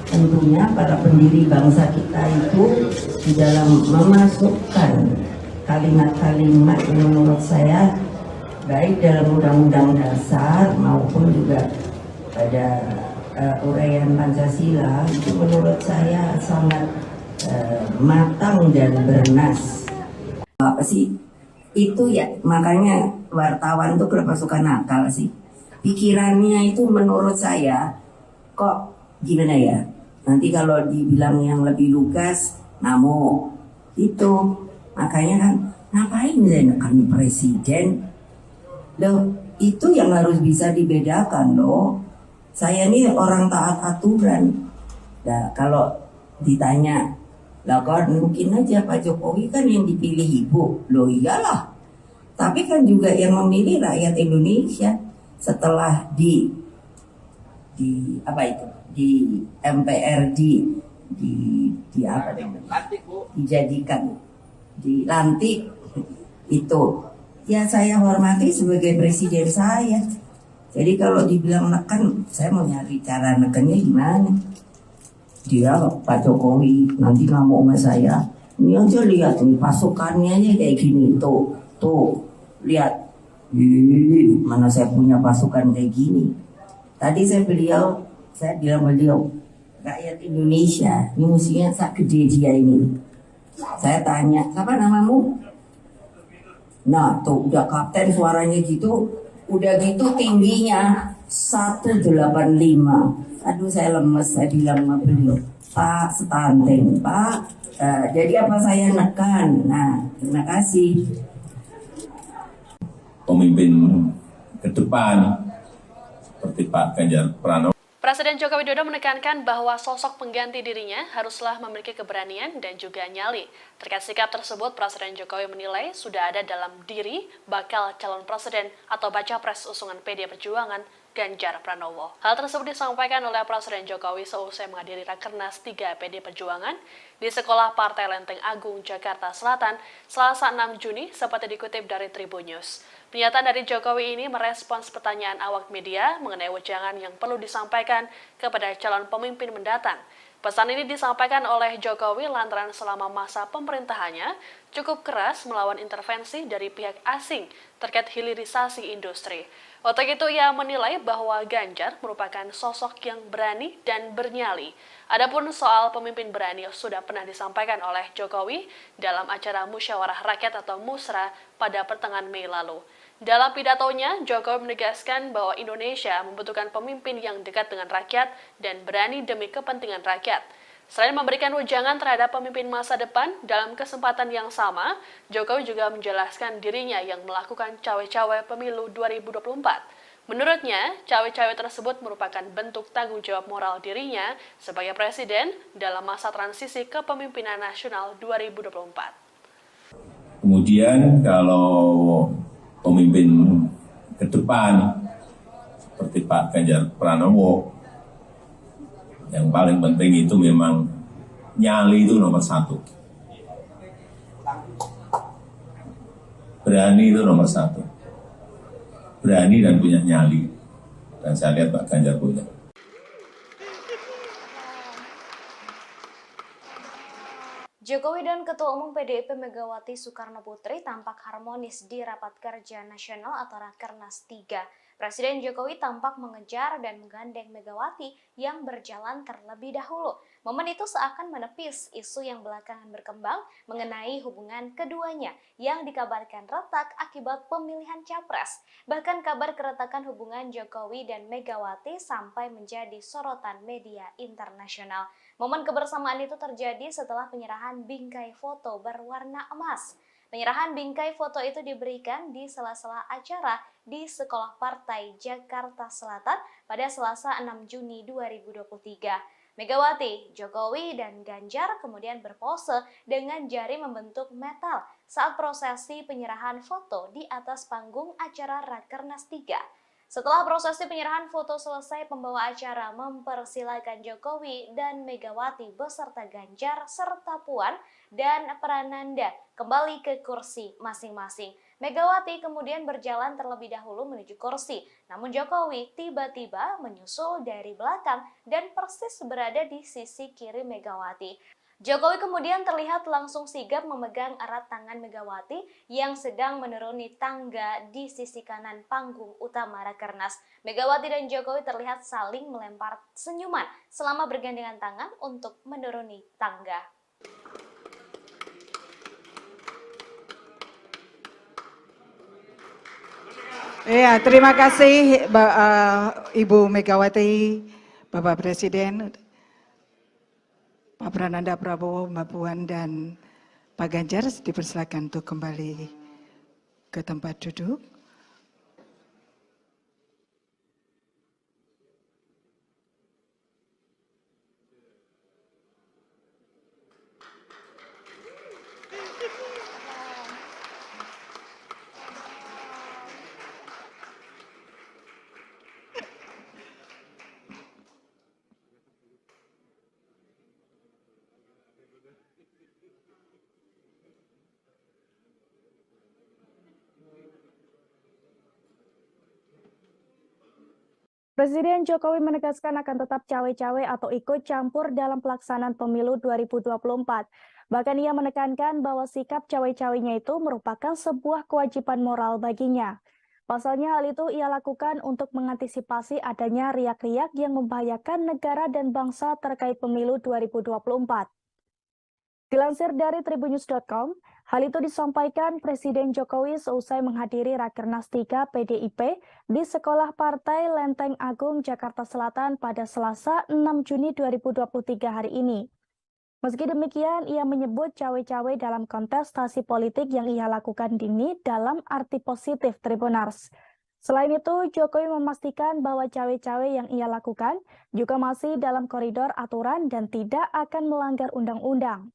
tentunya para pendiri bangsa kita itu di dalam memasukkan kalimat-kalimat yang menurut saya baik dalam Undang-Undang Dasar maupun juga pada uraian Pancasila itu menurut saya sangat matang dan bernas. Apa sih itu ya, makanya wartawan tuh kerasukan akal sih. Pikirannya itu menurut saya kok gimana ya, nanti kalau dibilang yang lebih lugas namo itu, makanya kan ngapain menekan presiden loh, itu yang harus bisa dibedakan loh. Saya ini orang taat aturan. Nah kalau ditanya lah kan mungkin aja Pak Jokowi kan yang dipilih ibu, loh iyalah, tapi kan juga yang memilih rakyat Indonesia setelah di apa itu, di MPRD dijadikan, dilantik itu ya saya hormati sebagai presiden saya. Jadi kalau dibilang neken, saya mau nyari cara nekennya gimana. Dia Pak Jokowi nanti ngamuk sama saya, ini aja lihat nih pasukannya aja kayak gini, tuh lihat, mana saya punya pasukan kayak gini. Tadi saya bilang beliau rakyat Indonesia ini musuhnya sak gede dia ini. Saya tanya, siapa namamu? Nah tuh udah kapten suaranya gitu, udah gitu tingginya 185. Aduh saya lemes, saya bilang sama beliau, Pak stunting Pak, jadi apa saya nekan. Nah terima kasih. Pemimpin ke depan seperti Pak Ganjar Pranowo. Presiden Joko Widodo menekankan bahwa sosok pengganti dirinya haruslah memiliki keberanian dan juga nyali. Terkait sikap tersebut, Presiden Jokowi menilai sudah ada dalam diri bakal calon presiden atau baca pres usungan PD Perjuangan Ganjar Pranowo. Hal tersebut disampaikan oleh Presiden Jokowi seusai menghadiri Rakernas 3 PD Perjuangan di Sekolah Partai Lenteng Agung, Jakarta Selatan, Selasa 6 Juni, seperti dikutip dari Tribun News. Pernyataan dari Jokowi ini merespons pertanyaan awak media mengenai wejangan yang perlu disampaikan kepada calon pemimpin mendatang. Pesan ini disampaikan oleh Jokowi lantaran selama masa pemerintahannya cukup keras melawan intervensi dari pihak asing terkait hilirisasi industri. Untuk itu ia menilai bahwa Ganjar merupakan sosok yang berani dan bernyali. Adapun soal pemimpin berani sudah pernah disampaikan oleh Jokowi dalam acara Musyawarah Rakyat atau Musra pada pertengahan Mei lalu. Dalam pidatonya, Jokowi menegaskan bahwa Indonesia membutuhkan pemimpin yang dekat dengan rakyat dan berani demi kepentingan rakyat. Selain memberikan wejangan terhadap pemimpin masa depan, dalam kesempatan yang sama, Jokowi juga menjelaskan dirinya yang melakukan cawe-cawe pemilu 2024. Menurutnya, cawe-cawe tersebut merupakan bentuk tanggung jawab moral dirinya sebagai presiden dalam masa transisi kepemimpinan nasional 2024. Kemudian kalau pemimpin ke depan seperti Pak Ganjar Pranowo Yang paling penting itu memang nyali itu nomor satu. Berani itu nomor satu. Berani dan punya nyali. Dan saya lihat Pak Ganjar punya. Jokowi dan Ketua Umum PDIP Megawati Soekarno Putri tampak harmonis di Rapat Kerja Nasional atau Rakernas 3. Presiden Jokowi tampak mengejar dan menggandeng Megawati yang berjalan terlebih dahulu. Momen itu seakan menepis isu yang belakangan berkembang mengenai hubungan keduanya yang dikabarkan retak akibat pemilihan capres. Bahkan kabar keretakan hubungan Jokowi dan Megawati sampai menjadi sorotan media internasional. Momen kebersamaan itu terjadi setelah penyerahan bingkai foto berwarna emas. Penyerahan bingkai foto itu diberikan di sela-sela acara di Sekolah Partai Jakarta Selatan pada Selasa 6 Juni 2023. Megawati, Jokowi, dan Ganjar kemudian berpose dengan jari membentuk metal saat prosesi penyerahan foto di atas panggung acara Rakernas 3. Setelah prosesi penyerahan foto selesai, pembawa acara mempersilakan Jokowi dan Megawati beserta Ganjar serta Puan dan Prananda kembali ke kursi masing-masing. Megawati kemudian berjalan terlebih dahulu menuju kursi, namun Jokowi tiba-tiba menyusul dari belakang dan persis berada di sisi kiri Megawati. Jokowi kemudian terlihat langsung sigap memegang erat tangan Megawati yang sedang menuruni tangga di sisi kanan panggung utama Rakernas. Megawati dan Jokowi terlihat saling melempar senyuman selama bergandengan tangan untuk menuruni tangga. Ya, terima kasih Ibu Megawati, Bapak Presiden, Pak Prananda Prabowo, Mbak Puan, dan Pak Ganjar dipersilakan untuk kembali ke tempat duduk. Presiden Jokowi menegaskan akan tetap cawe-cawe atau ikut campur dalam pelaksanaan pemilu 2024. Bahkan ia menekankan bahwa sikap cawe-cawenya itu merupakan sebuah kewajiban moral baginya. Pasalnya hal itu ia lakukan untuk mengantisipasi adanya riak-riak yang membahayakan negara dan bangsa terkait pemilu 2024. Dilansir dari tribunnews.com, hal itu disampaikan Presiden Jokowi seusai menghadiri Rakernas 3 PDIP di Sekolah Partai Lenteng Agung, Jakarta Selatan pada Selasa 6 Juni 2023 hari ini. Meski demikian, ia menyebut cawe-cawe dalam kontestasi politik yang ia lakukan ini dalam arti positif Tribunars. Selain itu, Jokowi memastikan bahwa cawe-cawe yang ia lakukan juga masih dalam koridor aturan dan tidak akan melanggar undang-undang.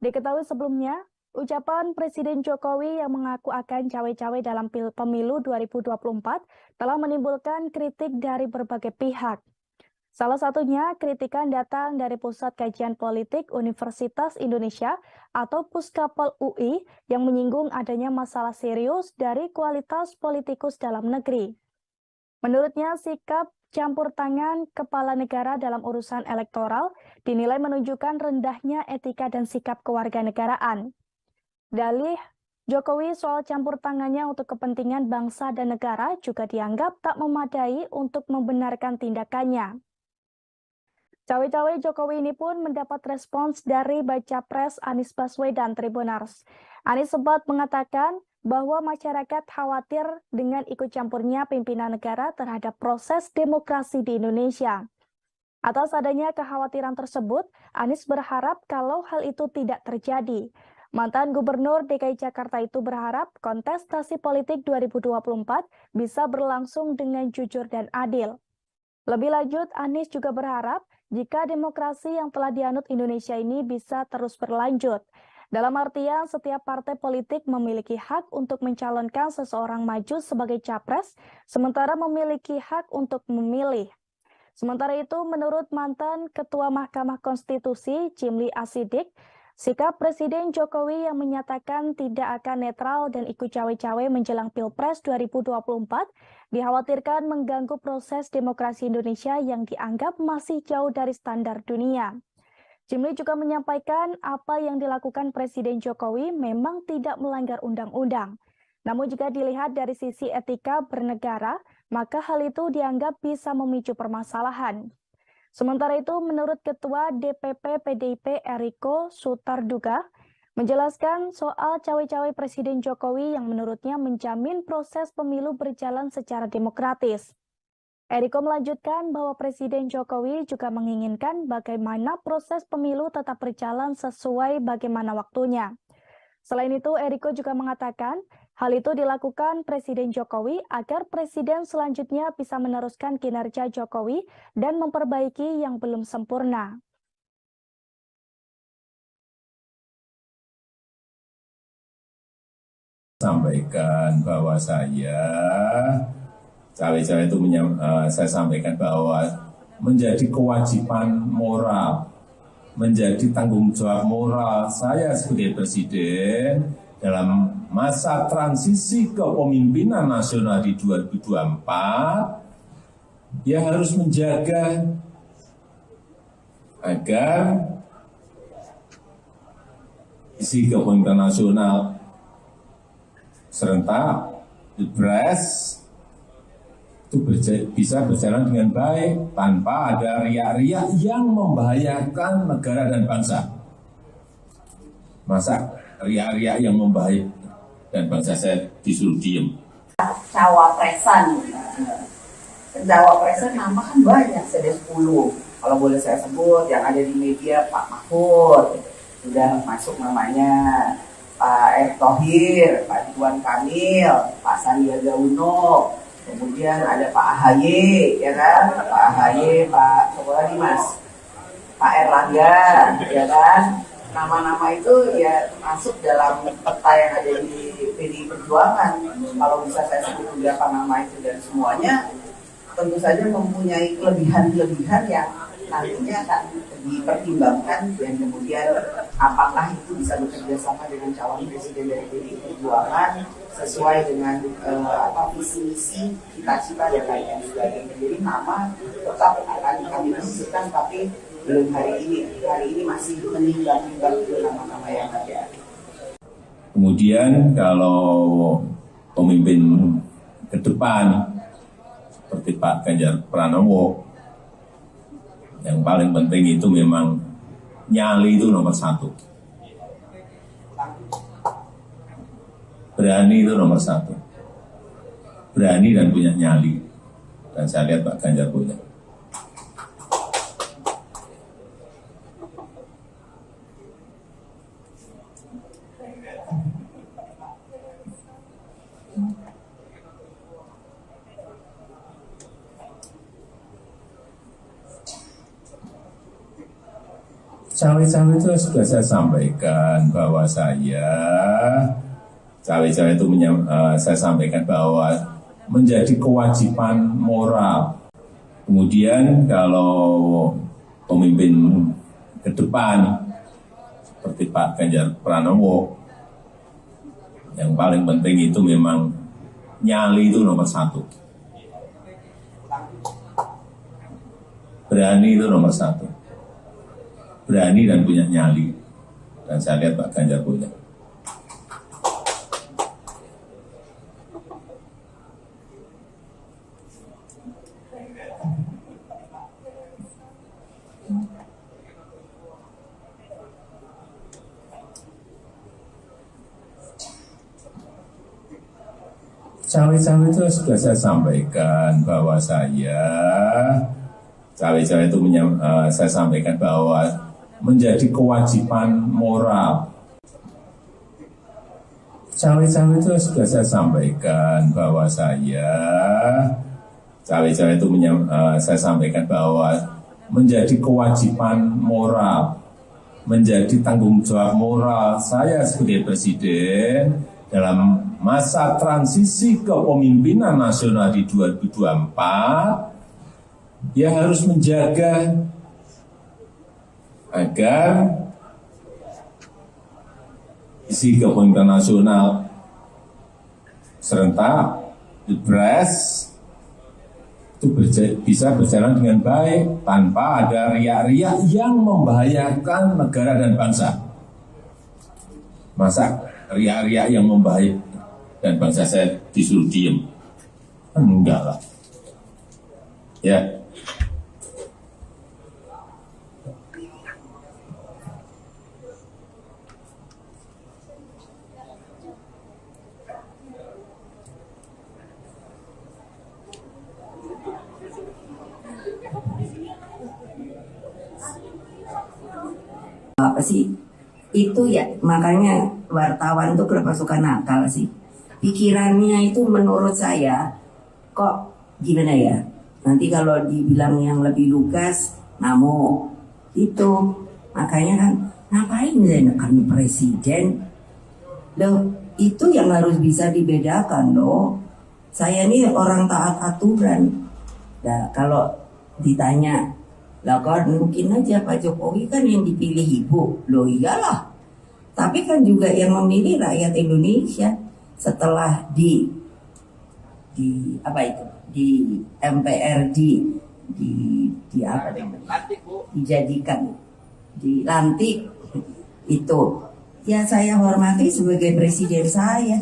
Diketahui sebelumnya, ucapan Presiden Jokowi yang mengaku akan cawe-cawe dalam pemilu 2024 telah menimbulkan kritik dari berbagai pihak. Salah satunya, kritikan datang dari Pusat Kajian Politik Universitas Indonesia atau Puskapol UI yang menyinggung adanya masalah serius dari kualitas politikus dalam negeri. Menurutnya, sikap campur tangan kepala negara dalam urusan elektoral dinilai menunjukkan rendahnya etika dan sikap kewarganegaraan. Dalih Jokowi soal campur tangannya untuk kepentingan bangsa dan negara juga dianggap tak memadai untuk membenarkan tindakannya. Cawe-cawe Jokowi ini pun mendapat respons dari Baca Pres Anies Baswedan Tribunars. Anies sempat mengatakan bahwa masyarakat khawatir dengan ikut campurnya pimpinan negara terhadap proses demokrasi di Indonesia. Atas adanya kekhawatiran tersebut, Anies berharap kalau hal itu tidak terjadi. Mantan Gubernur DKI Jakarta itu berharap kontestasi politik 2024 bisa berlangsung dengan jujur dan adil. Lebih lanjut, Anies juga berharap jika demokrasi yang telah dianut Indonesia ini bisa terus berlanjut. Dalam artian, setiap partai politik memiliki hak untuk mencalonkan seseorang maju sebagai capres, sementara memiliki hak untuk memilih. Sementara itu, menurut mantan Ketua Mahkamah Konstitusi Jimli Asidik, sikap Presiden Jokowi yang menyatakan tidak akan netral dan ikut cawe-cawe menjelang Pilpres 2024 dikhawatirkan mengganggu proses demokrasi Indonesia yang dianggap masih jauh dari standar dunia. Jimli juga menyampaikan apa yang dilakukan Presiden Jokowi memang tidak melanggar undang-undang. Namun jika dilihat dari sisi etika bernegara, maka hal itu dianggap bisa memicu permasalahan. Sementara itu, menurut Ketua DPP PDIP Eriko Sutarduga, menjelaskan soal cawe-cawe Presiden Jokowi yang menurutnya menjamin proses pemilu berjalan secara demokratis. Eriko melanjutkan bahwa Presiden Jokowi juga menginginkan bagaimana proses pemilu tetap berjalan sesuai bagaimana waktunya. Selain itu, Eriko juga mengatakan hal itu dilakukan Presiden Jokowi agar Presiden selanjutnya bisa meneruskan kinerja Jokowi dan memperbaiki yang belum sempurna. Sampaikan bahwa saya cawe-cawe itu saya sampaikan bahwa menjadi kewajiban moral, menjadi tanggung jawab moral saya sebagai presiden dalam masa transisi kepemimpinan nasional di 2024, ya harus menjaga agar isi kepemimpinan nasional serentak Pilpres itu bisa berjalan dengan baik tanpa ada riak-riak yang membahayakan negara dan bangsa. Masa riak-riak yang membahayakan dan bangsa saya disuruh diem? Cawapresan nama kan banyak, ada 10. Kalau boleh saya sebut, yang ada di media Pak Mahfud, sudah masuk namanya, Pak Erick Thohir, Pak Ridwan Kamil, Pak Sandiaga Uno, kemudian ada Pak AHY, ya kan? Pak AHY, Pak siapa lagi Mas? Pak Erlangga, ya kan? Nama-nama itu ya masuk dalam peta yang ada di PDI Perjuangan. Kalau bisa saya sebut beberapa nama itu dan semuanya tentu saja mempunyai kelebihan-kelebihan yang nantinya akan dipertimbangkan dan kemudian apakah itu bisa bekerja sama dengan calon presiden dari PDI Perjuangan sesuai dengan visi misi cita-cita dan lain sebagainya. Jadi nama tetap akan kami menentukan, tapi belum hari ini masih menimbang-nimbang nama-nama yang ada. Kemudian kalau pemimpin ke depan seperti Pak Ganjar Pranowo, yang paling penting itu memang nyali itu nomor 1. Berani itu nomor 1. Berani dan punya nyali. Dan saya lihat Pak Ganjar punya. Cawe-cawe itu sudah saya sampaikan bahwa cawe-cawe itu saya sampaikan bahwa menjadi kewajiban moral. Kemudian kalau pemimpin ke depan seperti Pak Ganjar Pranowo, yang paling penting itu memang nyali itu nomor 1. Berani itu nomor 1. Berani dan punya nyali. Dan saya lihat Pak Ganjar punya. Cawe-cawe itu sudah saya sampaikan bahwa cawe-cawe itu saya sampaikan bahwa menjadi kewajiban moral. Cawe-cawe itu sudah saya sampaikan bahwa cawe-cawe itu saya sampaikan bahwa menjadi kewajiban moral, menjadi tanggung jawab moral saya sebagai presiden dalam masa transisi kepemimpinan nasional di 2024, ya harus menjaga agar isi kepemimpinan nasional serentak Pilpres itu bisa berjalan dengan baik tanpa ada riak-riak yang membahayakan negara dan bangsa. Masa riak-riak yang membahayakan dan bangsa saya disuruh diem? Enggak lah. Ya. Apa sih itu ya, makanya wartawan tuh kenapa suka nakal sih, pikirannya itu menurut saya kok gimana ya, nanti kalau dibilang yang lebih lugas namo itu, makanya kan ngapain saya nekan presiden loh, itu yang harus bisa dibedakan loh. Saya ini orang taat aturan. Nah kalau ditanya lah kan mungkin aja Pak Jokowi kan yang dipilih ibu. Loh iyalah. Tapi kan juga yang memilih rakyat Indonesia setelah di apa itu? Di MPR di apa namanya? Dijadikan, dilantik itu. Ya saya hormati sebagai presiden saya.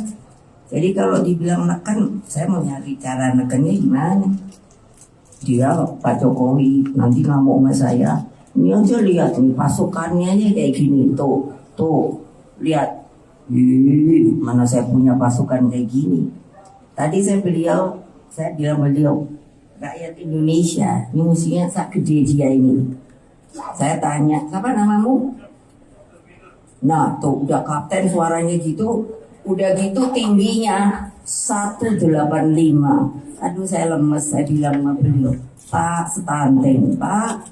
Jadi kalau dibilang neken, saya mau nyari cara nekennya gimana? Dia Pak Jokowi nanti ngamuk sama saya, ini aja lihat nih pasukannya aja kayak gini, tuh lihat, mana saya punya pasukan kayak gini. Tadi saya bilang beliau rakyat Indonesia ini musuhnya sak gede dia ini. Saya tanya, siapa namamu? Nah tuh udah kapten suaranya gitu, udah gitu tingginya 185. Aduh saya lemes, saya bilang sama beliau, Pak stunting, Pak.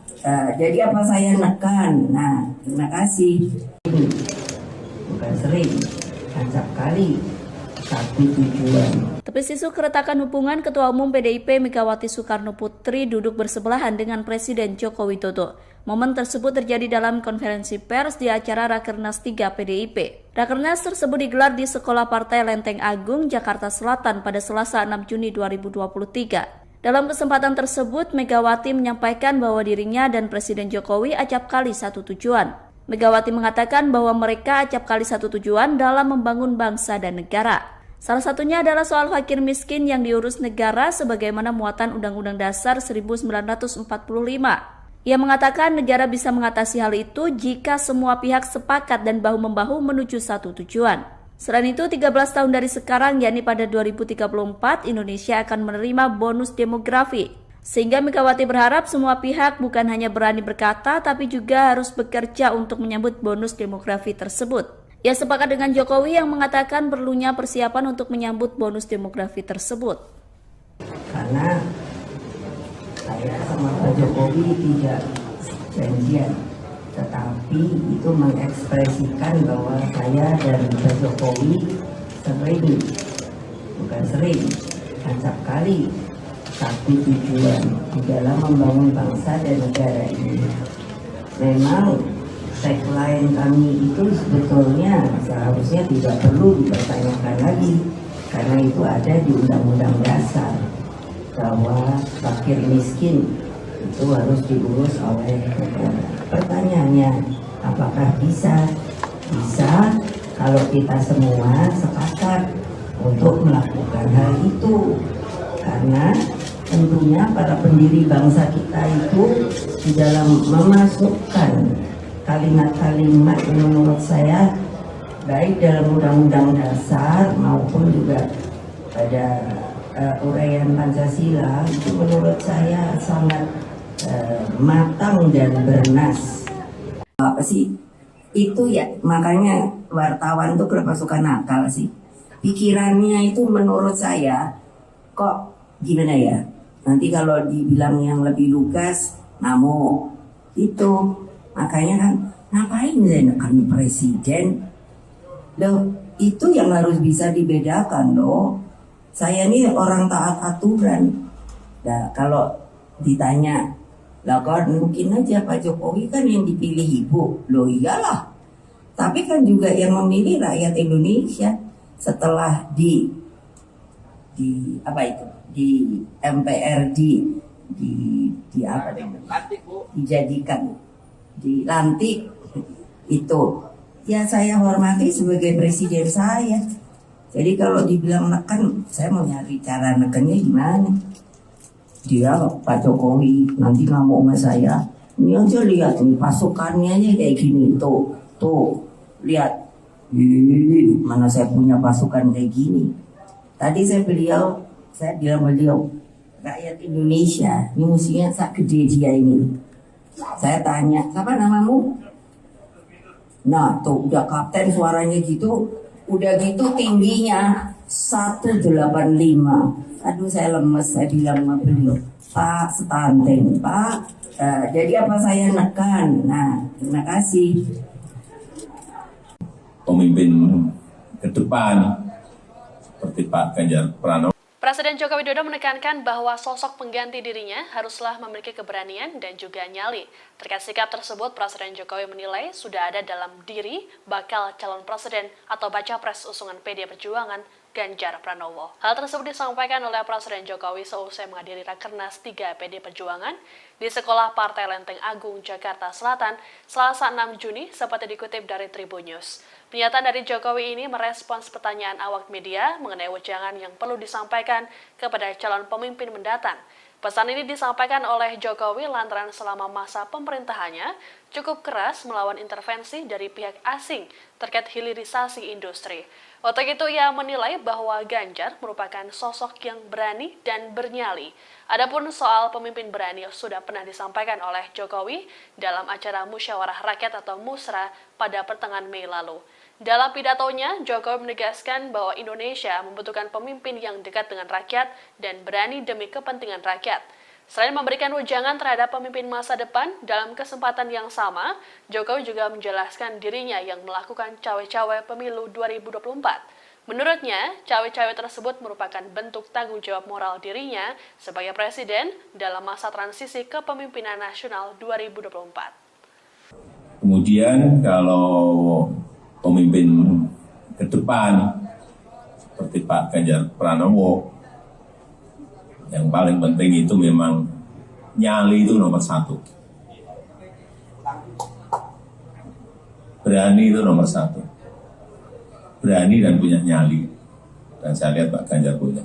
Jadi apa saya nekan? Nah terima kasih. Bukan sering, acap kali, tapi tujuan. Tepis isu keretakan hubungan Ketua Umum PDIP Megawati Soekarno Putri duduk bersebelahan dengan Presiden Joko Widodo. Momen tersebut terjadi dalam konferensi pers di acara Rakernas 3 PDIP. Rakernas tersebut digelar di Sekolah Partai Lenteng Agung, Jakarta Selatan pada Selasa 6 Juni 2023. Dalam kesempatan tersebut, Megawati menyampaikan bahwa dirinya dan Presiden Jokowi acap kali satu tujuan. Megawati mengatakan bahwa mereka acap kali satu tujuan dalam membangun bangsa dan negara. Salah satunya adalah soal fakir miskin yang diurus negara sebagaimana muatan Undang-Undang Dasar 1945. Ia mengatakan negara bisa mengatasi hal itu jika semua pihak sepakat dan bahu-membahu menuju satu tujuan. Selain itu, 13 tahun dari sekarang, yakni pada 2034, Indonesia akan menerima bonus demografi. Sehingga Megawati berharap semua pihak bukan hanya berani berkata, tapi juga harus bekerja untuk menyambut bonus demografi tersebut. Ia sepakat dengan Jokowi yang mengatakan perlunya persiapan untuk menyambut bonus demografi tersebut. Karena saya sama Pak Jokowi tidak janjian, tetapi itu mengekspresikan bahwa saya dan Pak Jokowi sering, acap kali, tapi tujuan di dalam membangun bangsa dan negara ini. Memang tagline kami itu sebetulnya seharusnya tidak perlu dipertanyakan lagi, karena itu ada di Undang-Undang Dasar bahwa fakir miskin itu harus diurus oleh negara. Pertanyaannya, apakah bisa? Bisa kalau kita semua sepakat untuk melakukan hal itu, karena tentunya para pendiri bangsa kita itu di dalam memasukkan kalimat-kalimat yang menurut saya baik dalam Undang-Undang Dasar maupun juga pada uraian Pancasila itu menurut saya sangat matang dan bernas. Apa sih itu ya, makanya wartawan tuh kenapa suka nakal sih, pikirannya itu menurut saya kok gimana ya, nanti kalau dibilang yang lebih lugas namo itu, makanya kan ngapain saya nekan presiden loh, itu yang harus bisa dibedakan loh. Saya ini orang taat aturan. Nah kalau ditanya, lah kan mungkin aja Pak Jokowi kan yang dipilih ibu. Loh iyalah, tapi kan juga yang memilih rakyat Indonesia. Setelah di apa itu, di MPR di apa namanya, dijadikan, dilantik itu, ya saya hormati sebagai presiden saya. Jadi kalau dibilang neken, saya mau nyari cara nekennya gimana. Dia Pak Jokowi nanti ngamuk sama saya. Ini aja lihat nih pasukannya aja kayak gini, tuh lihat. Mana saya punya pasukan kayak gini. Tadi saya bilang beliau, rakyat Indonesia ini musuhnya sak gede dia ini. Saya tanya, siapa namamu? Nah tuh udah kapten suaranya gitu, udah gitu tingginya 185. Aduh saya lemes, saya bilang sama beliau, Pak stunting, Pak. Jadi apa saya nekan? Nah terima kasih. Pemimpin ke depan seperti Pak Ganjar Pranowo. Presiden Joko Widodo menekankan bahwa sosok pengganti dirinya haruslah memiliki keberanian dan juga nyali. Terkait sikap tersebut, Presiden Jokowi menilai sudah ada dalam diri bakal calon presiden atau baca pres usungan PD Perjuangan Ganjar Pranowo. Hal tersebut disampaikan oleh Presiden Jokowi seusai menghadiri Rakernas 3 PD Perjuangan di Sekolah Partai Lenteng Agung, Jakarta Selatan, Selasa 6 Juni, seperti dikutip dari Tribun News. Pernyataan dari Jokowi ini merespons pertanyaan awak media mengenai wejangan yang perlu disampaikan kepada calon pemimpin mendatang. Pesan ini disampaikan oleh Jokowi lantaran selama masa pemerintahannya cukup keras melawan intervensi dari pihak asing terkait hilirisasi industri. Untuk itu ia menilai bahwa Ganjar merupakan sosok yang berani dan bernyali. Adapun soal pemimpin berani sudah pernah disampaikan oleh Jokowi dalam acara Musyawarah Rakyat atau Musra pada pertengahan Mei lalu. Dalam pidatonya, Jokowi menegaskan bahwa Indonesia membutuhkan pemimpin yang dekat dengan rakyat dan berani demi kepentingan rakyat. Selain memberikan wejangan terhadap pemimpin masa depan, dalam kesempatan yang sama, Jokowi juga menjelaskan dirinya yang melakukan cawe-cawe pemilu 2024. Menurutnya, cawe-cawe tersebut merupakan bentuk tanggung jawab moral dirinya sebagai presiden dalam masa transisi kepemimpinan nasional 2024. Kemudian kalau pemimpin ke depan seperti Pak Ganjar Pranowo, yang paling penting itu memang nyali itu nomor satu. Berani itu nomor satu. Berani dan punya nyali. Dan saya lihat Pak Ganjar punya.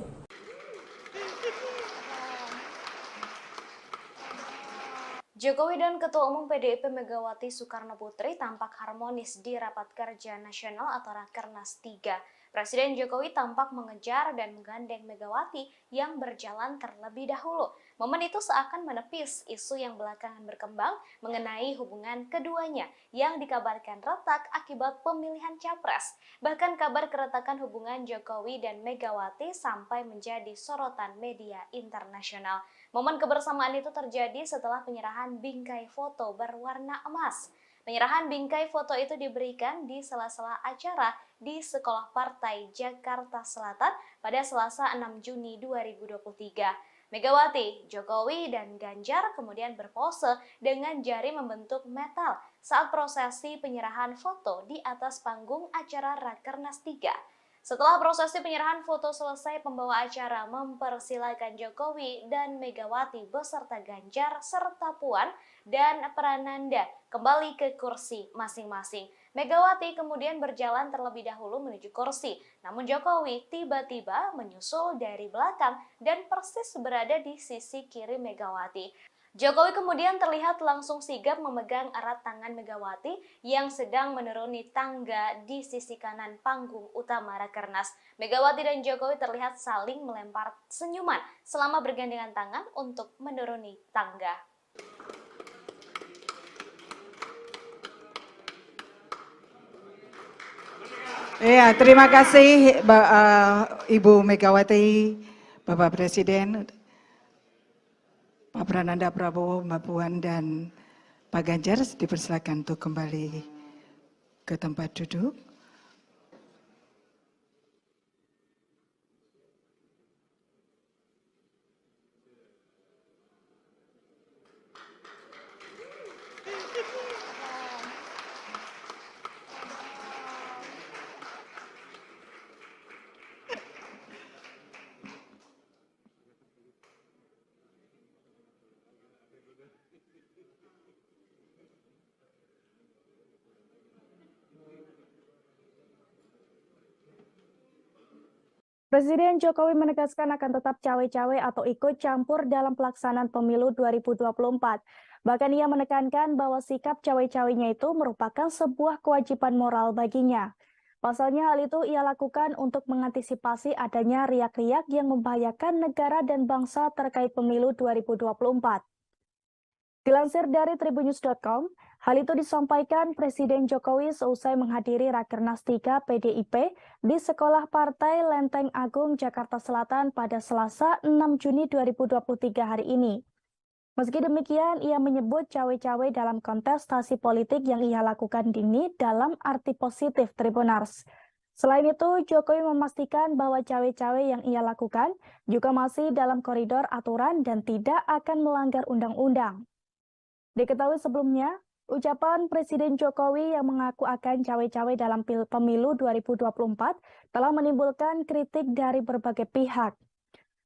Jokowi dan Ketua Umum PDIP Megawati Soekarno Putri tampak harmonis di Rapat Kerja Nasional atau Rakernas 3. Presiden Jokowi tampak mengejar dan menggandeng Megawati yang berjalan terlebih dahulu. Momen itu seakan menepis isu yang belakangan berkembang mengenai hubungan keduanya yang dikabarkan retak akibat pemilihan capres. Bahkan kabar keretakan hubungan Jokowi dan Megawati sampai menjadi sorotan media internasional. Momen kebersamaan itu terjadi setelah penyerahan bingkai foto berwarna emas. Penyerahan bingkai foto itu diberikan di sela-sela acara di Sekolah Partai Jakarta Selatan pada Selasa 6 Juni 2023. Megawati, Jokowi, dan Ganjar kemudian berpose dengan jari membentuk metal saat prosesi penyerahan foto di atas panggung acara Rakernas 3. Setelah prosesi penyerahan foto selesai, pembawa acara mempersilakan Jokowi dan Megawati beserta Ganjar serta Puan dan Prananda kembali ke kursi masing-masing. Megawati kemudian berjalan terlebih dahulu menuju kursi, namun Jokowi tiba-tiba menyusul dari belakang dan persis berada di sisi kiri Megawati. Jokowi kemudian terlihat langsung sigap memegang erat tangan Megawati yang sedang menuruni tangga di sisi kanan panggung utama Rakernas. Megawati dan Jokowi terlihat saling melempar senyuman selama bergandengan tangan untuk menuruni tangga. Ya, terima kasih Ibu Megawati, Bapak Presiden, Pak Prananda Prabowo, Mbak Puan, dan Pak Ganjar dipersilakan untuk kembali ke tempat duduk. Presiden Jokowi menegaskan akan tetap cawe-cawe atau ikut campur dalam pelaksanaan pemilu 2024. Bahkan ia menekankan bahwa sikap cawe-cawenya itu merupakan sebuah kewajiban moral baginya. Pasalnya hal itu ia lakukan untuk mengantisipasi adanya riak-riak yang membahayakan negara dan bangsa terkait pemilu 2024. Dilansir dari tribunnews.com, hal itu disampaikan Presiden Jokowi seusai menghadiri Rakernas 3 PDIP di Sekolah Partai Lenteng Agung, Jakarta Selatan pada Selasa 6 Juni 2023 hari ini. Meski demikian, ia menyebut cawe-cawe dalam kontestasi politik yang ia lakukan ini dalam arti positif Tribunars. Selain itu, Jokowi memastikan bahwa cawe-cawe yang ia lakukan juga masih dalam koridor aturan dan tidak akan melanggar undang-undang. Diketahui sebelumnya, ucapan Presiden Jokowi yang mengaku akan cawe-cawe dalam pemilu 2024 telah menimbulkan kritik dari berbagai pihak.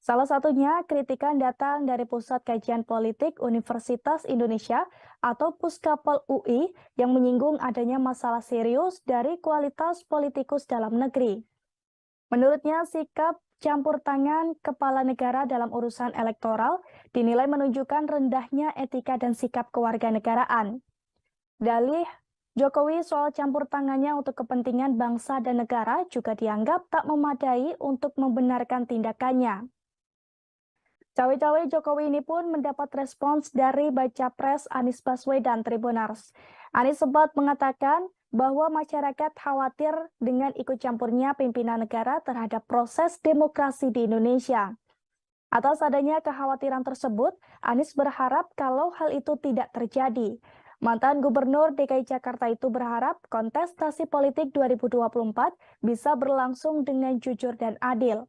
Salah satunya, kritikan datang dari Pusat Kajian Politik Universitas Indonesia atau Puskapol UI yang menyinggung adanya masalah serius dari kualitas politikus dalam negeri. Menurutnya, sikap campur tangan kepala negara dalam urusan elektoral dinilai menunjukkan rendahnya etika dan sikap kewarganegaraan. Dalih Jokowi soal campur tangannya untuk kepentingan bangsa dan negara juga dianggap tak memadai untuk membenarkan tindakannya. Cawe-cawe Jokowi ini pun mendapat respons dari baca pres Anies Baswedan Tribunars. Anies sempat mengatakan bahwa masyarakat khawatir dengan ikut campurnya pimpinan negara terhadap proses demokrasi di Indonesia. Atas adanya kekhawatiran tersebut, Anies berharap kalau hal itu tidak terjadi. Mantan Gubernur DKI Jakarta itu berharap kontestasi politik 2024 bisa berlangsung dengan jujur dan adil.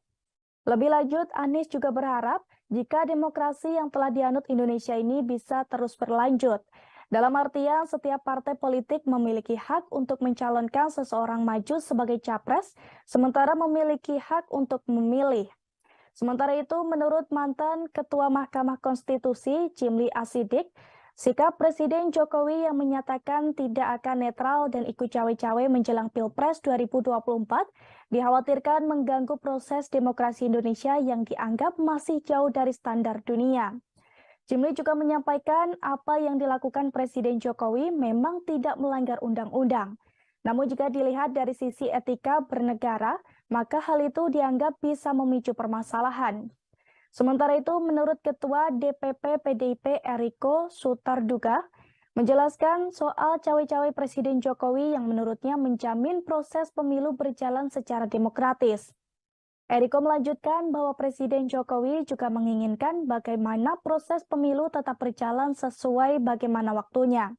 Lebih lanjut, Anies juga berharap jika demokrasi yang telah dianut Indonesia ini bisa terus berlanjut. Dalam artian, setiap partai politik memiliki hak untuk mencalonkan seseorang maju sebagai capres, sementara memiliki hak untuk memilih. Sementara itu, menurut mantan Ketua Mahkamah Konstitusi, Jimli Asidik, sikap Presiden Jokowi yang menyatakan tidak akan netral dan ikut cawe-cawe menjelang Pilpres 2024 dikhawatirkan mengganggu proses demokrasi Indonesia yang dianggap masih jauh dari standar dunia. Jimli juga menyampaikan apa yang dilakukan Presiden Jokowi memang tidak melanggar undang-undang. Namun jika dilihat dari sisi etika bernegara, maka hal itu dianggap bisa memicu permasalahan. Sementara itu, menurut Ketua DPP PDIP Eriko Sutarduga, menjelaskan soal cawe-cawe Presiden Jokowi yang menurutnya menjamin proses pemilu berjalan secara demokratis. Eriko melanjutkan bahwa Presiden Jokowi juga menginginkan bagaimana proses pemilu tetap berjalan sesuai bagaimana waktunya.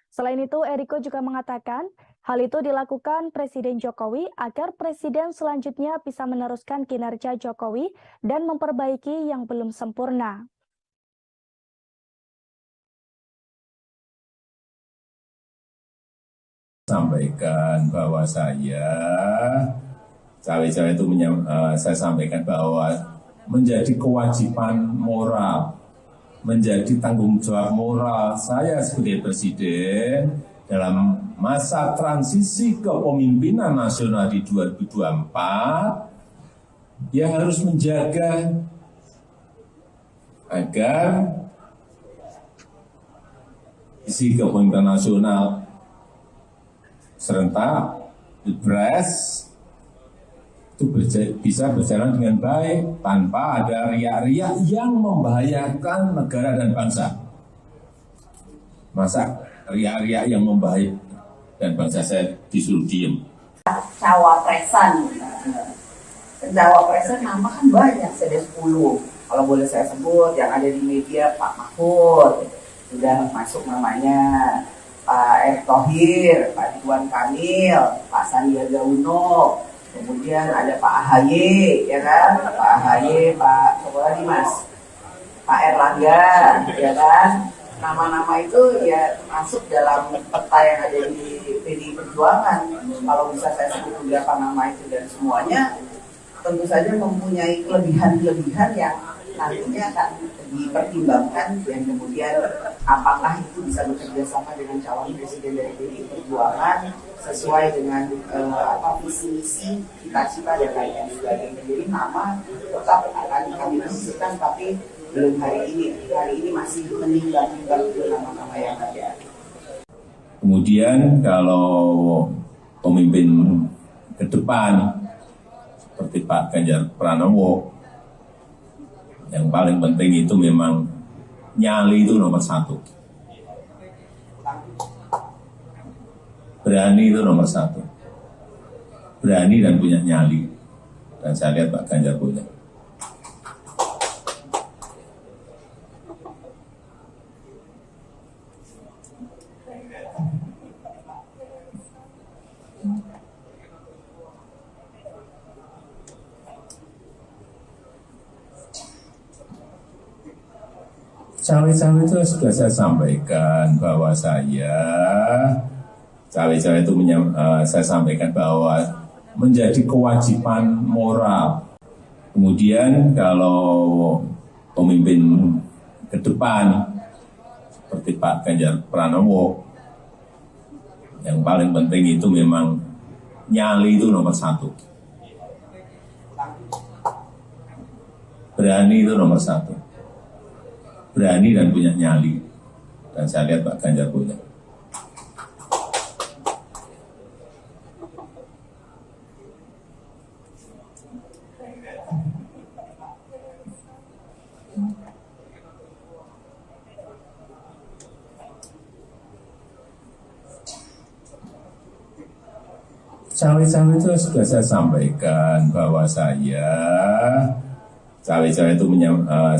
Selain itu, Eriko juga mengatakan hal itu dilakukan Presiden Jokowi agar Presiden selanjutnya bisa meneruskan kinerja Jokowi dan memperbaiki yang belum sempurna. Sampaikan bahwa cawe-cawe itu saya sampaikan bahwa menjadi kewajiban moral, menjadi tanggung jawab moral saya sebagai presiden dalam masa transisi kepemimpinan nasional di 2024, dia harus menjaga agar isi kepemimpinan nasional serentak, Pilpres itu bisa berjalan dengan baik tanpa ada riak-riak yang membahayakan negara dan bangsa. Masa riak-riak yang membahayakan dan bangsa saya disuruh diem? Cawapresan nama kan banyak, ada 10. Kalau boleh saya sebut, yang ada di media Pak Mahfud, sudah masuk namanya, Pak Erick Thohir, Pak Ridwan Kamil, Pak Sandiaga Uno, kemudian ada Pak AHY, ya kan? Pak AHY, Pak Mas, Pak Erlangga, ya kan? Nama-nama itu ya masuk dalam peta yang ada di PDI Perjuangan. Kalau bisa saya sebut beberapa nama itu dan semuanya tentu saja mempunyai kelebihan-kelebihan yang nantinya akan dipertimbangkan dan kemudian apakah itu bisa bekerja sama dengan calon presiden dari PDI Perjuangan sesuai dengan visi misi, cita-cita dan lain sebagainya. Jadi nama tetap akan kami diskusikan, tapi belum hari ini. Hari ini masih menimbang-nimbang nama-nama yang ada. Kemudian kalau pemimpin ke depan seperti Pak Ganjar Pranowo, yang paling penting itu memang nyali itu nomor satu. Berani itu nomor satu. Berani dan punya nyali. Dan saya lihat Pak Ganjar punya. Cawe-cawe itu sudah saya sampaikan bahwa cawe-cawe itu saya sampaikan bahwa menjadi kewajiban moral. Kemudian kalau pemimpin ke depan seperti Pak Ganjar Pranowo, yang paling penting itu memang nyali itu nomor satu. Berani itu nomor satu. Berani dan punya nyali. Dan saya lihat Pak Ganjar punya. Cawe-cawe itu sudah saya sampaikan bahwa cawe-cawe itu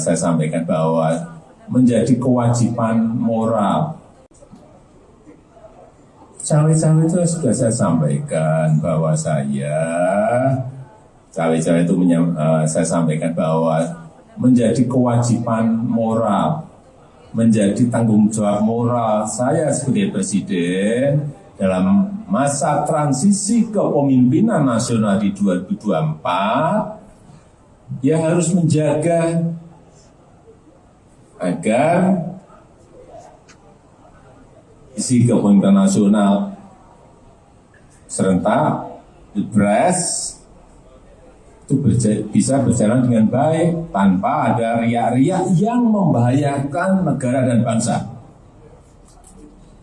saya sampaikan bahwa menjadi kewajiban moral. Cawe-cawe itu sudah saya sampaikan bahwa cawe-cawe itu saya sampaikan bahwa menjadi kewajiban moral, menjadi tanggung jawab moral saya sebagai presiden dalam masa transisi kepemimpinan nasional di 2024, ya harus menjaga agar isi kepemimpinan nasional serentak Pilpres itu bisa berjalan dengan baik tanpa ada riak-riak yang membahayakan negara dan bangsa.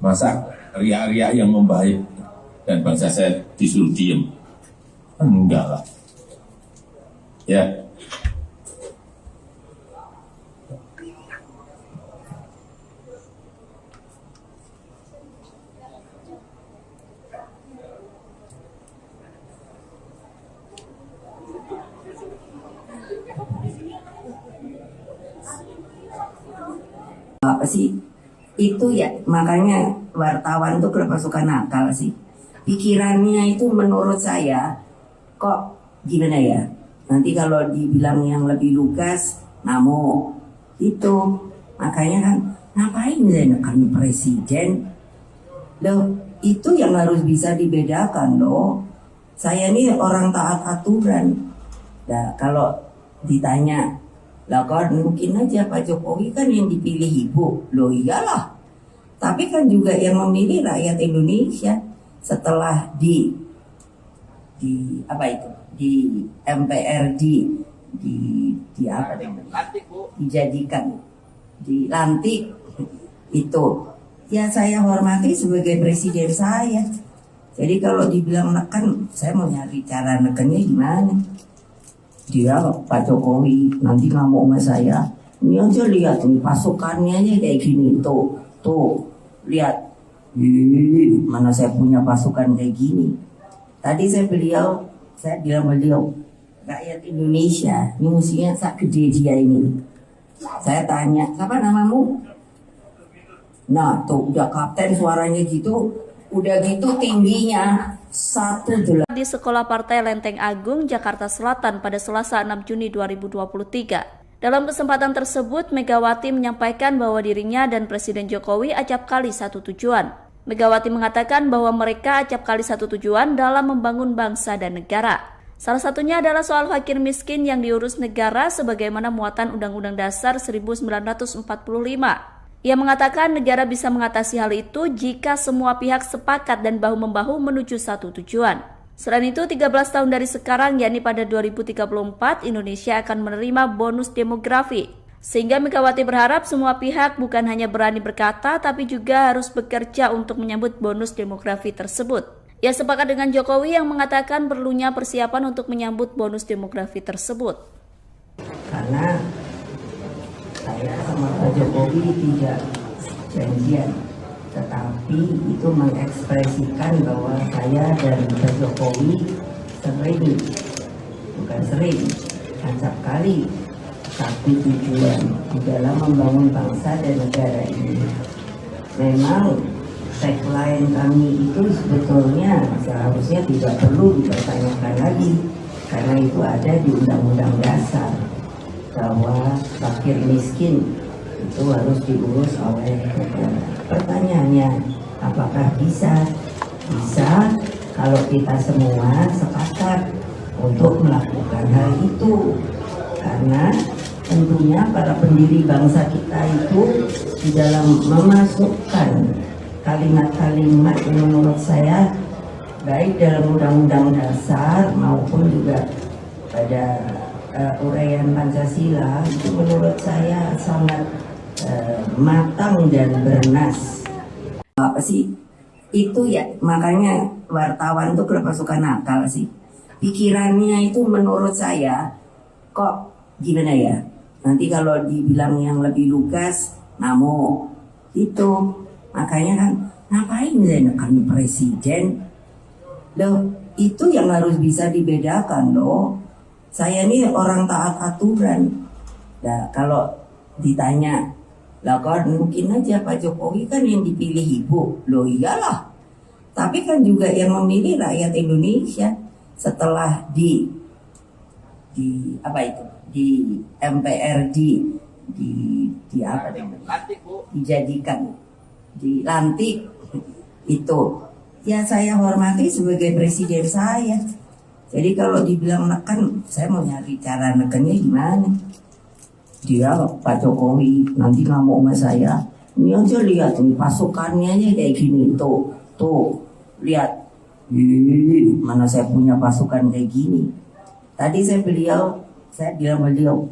Masa riak-riak yang membahayakan dan bangsa saya disuruh diem? Enggak lah. Ya. Apa sih itu ya, makanya wartawan tuh kenapa suka nakal sih, pikirannya itu menurut saya kok gimana ya, nanti kalau dibilang yang lebih lugas namo itu, makanya kan ngapain menekan presiden loh, itu yang harus bisa dibedakan loh. Saya ini orang taat aturan. Nah kalau ditanya lah kan mungkin aja Pak Jokowi kan yang dipilih ibu, loh iyalah. Tapi kan juga yang memilih rakyat Indonesia setelah di apa itu di MPRD di apa dijadikan dilantik itu ya saya hormati sebagai presiden saya. Jadi kalau dibilang neken, saya mau nyari cara nekennya gimana? Dia Pak Jokowi nanti ngamuk sama saya. Ini aja lihat nih pasukannya aja kayak gini tuh lihat. Mana saya punya pasukan kayak gini. Tadi saya bilang beliau rakyat Indonesia ini mestinya sak gede dia ini. Saya tanya siapa namamu? Nah tuh udah kapten suaranya gitu, udah gitu tingginya 1,8. Di Sekolah Partai Lenteng Agung, Jakarta Selatan pada Selasa 6 Juni 2023. Dalam kesempatan tersebut, Megawati menyampaikan bahwa dirinya dan Presiden Jokowi acap kali satu tujuan. Megawati mengatakan bahwa mereka acap kali satu tujuan dalam membangun bangsa dan negara. Salah satunya adalah soal fakir miskin yang diurus negara sebagaimana muatan Undang-Undang Dasar 1945. Ia mengatakan negara bisa mengatasi hal itu jika semua pihak sepakat dan bahu-membahu menuju satu tujuan. Selain itu, 13 tahun dari sekarang, yakni pada 2034, Indonesia akan menerima bonus demografi. Sehingga Megawati berharap semua pihak bukan hanya berani berkata, tapi juga harus bekerja untuk menyambut bonus demografi tersebut. Ia sepakat dengan Jokowi yang mengatakan perlunya persiapan untuk menyambut bonus demografi tersebut. Karena saya sama Pak Jokowi tidak janjian, tetapi itu mengekspresikan bahwa saya dan Pak Jokowi acap kali satu tujuan di dalam membangun bangsa dan negara ini. Memang tagline kami itu sebetulnya seharusnya tidak perlu dipertanyakan lagi, karena itu ada di Undang-Undang Dasar bahwa fakir miskin itu harus diurus oleh negara. Pertanyaannya, apakah bisa? Bisa kalau kita semua sepakat untuk melakukan hal itu, karena tentunya para pendiri bangsa kita itu di dalam memasukkan kalimat-kalimat yang menurut saya baik dalam Undang-Undang Dasar maupun juga pada uraian Pancasila itu menurut saya sangat matang dan bernas. Apa sih itu ya, makanya wartawan tuh kenapa suka nakal sih, pikirannya itu menurut saya kok gimana ya, nanti kalau dibilang yang lebih lugas ngamuk itu. Makanya kan ngapain menekan presiden? Loh, itu yang harus bisa dibedakan loh. Saya ini orang taat aturan. Nah, kalau ditanya, lah kan mungkin aja Pak Jokowi kan yang dipilih ibu. Loh iyalah. Tapi kan juga yang memilih rakyat Indonesia setelah di MPR dijadikan, dilantik itu, ya saya hormati sebagai presiden saya. Jadi kalau dibilang neken, saya mau nyari cara nekennya gimana. Dia Pak Jokowi nanti ngamuk sama saya, ini aja lihat nih pasukannya aja kayak gini, tuh lihat, mana saya punya pasukan kayak gini. Tadi saya bilang beliau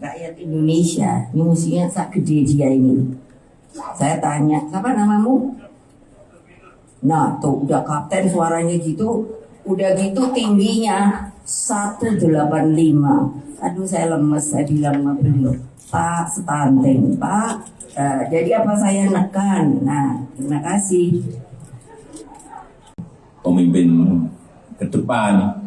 rakyat Indonesia ini musuhnya sak gede dia ini. Saya tanya, siapa namamu? Nah tuh udah kapten suaranya gitu, udah gitu tingginya 185. Aduh saya lemes, saya bilang sama beliau, Pak stunting Pak, jadi apa saya nekan? Nah terima kasih. Pemimpin ke depan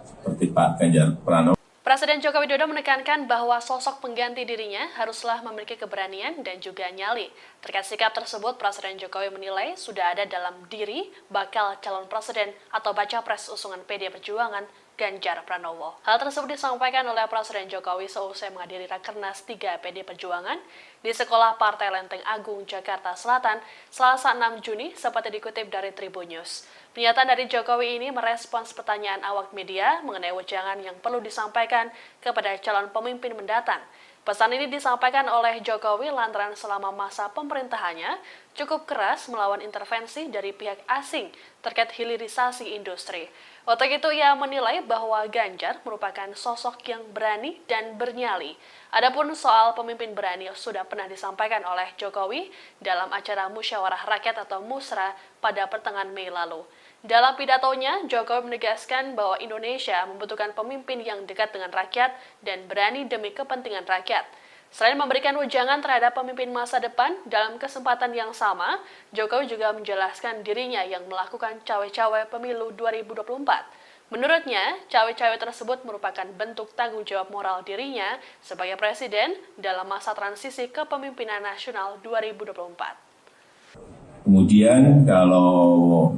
seperti Pak Ganjar Pranowo. Presiden Joko Widodo menekankan bahwa sosok pengganti dirinya haruslah memiliki keberanian dan juga nyali. Terkait sikap tersebut, Presiden Jokowi menilai sudah ada dalam diri bakal calon presiden atau baca pres usungan PD Perjuangan Ganjar Pranowo. Hal tersebut disampaikan oleh Presiden Jokowi seusai menghadiri Rakernas 3 PD Perjuangan di Sekolah Partai Lenteng Agung, Jakarta Selatan, Selasa 6 Juni, seperti dikutip dari Tribun News. Pernyataan dari Jokowi ini merespons pertanyaan awak media mengenai wejangan yang perlu disampaikan kepada calon pemimpin mendatang. Pesan ini disampaikan oleh Jokowi lantaran selama masa pemerintahannya cukup keras melawan intervensi dari pihak asing terkait hilirisasi industri. Untuk itu ia menilai bahwa Ganjar merupakan sosok yang berani dan bernyali. Adapun soal pemimpin berani sudah pernah disampaikan oleh Jokowi dalam acara Musyawarah Rakyat atau Musra pada pertengahan Mei lalu. Dalam pidatonya, Jokowi menegaskan bahwa Indonesia membutuhkan pemimpin yang dekat dengan rakyat dan berani demi kepentingan rakyat. Selain memberikan wejangan terhadap pemimpin masa depan, dalam kesempatan yang sama, Jokowi juga menjelaskan dirinya yang melakukan cawe-cawe pemilu 2024. Menurutnya, cawe-cawe tersebut merupakan bentuk tanggung jawab moral dirinya sebagai presiden dalam masa transisi kepemimpinan nasional 2024. Kemudian kalau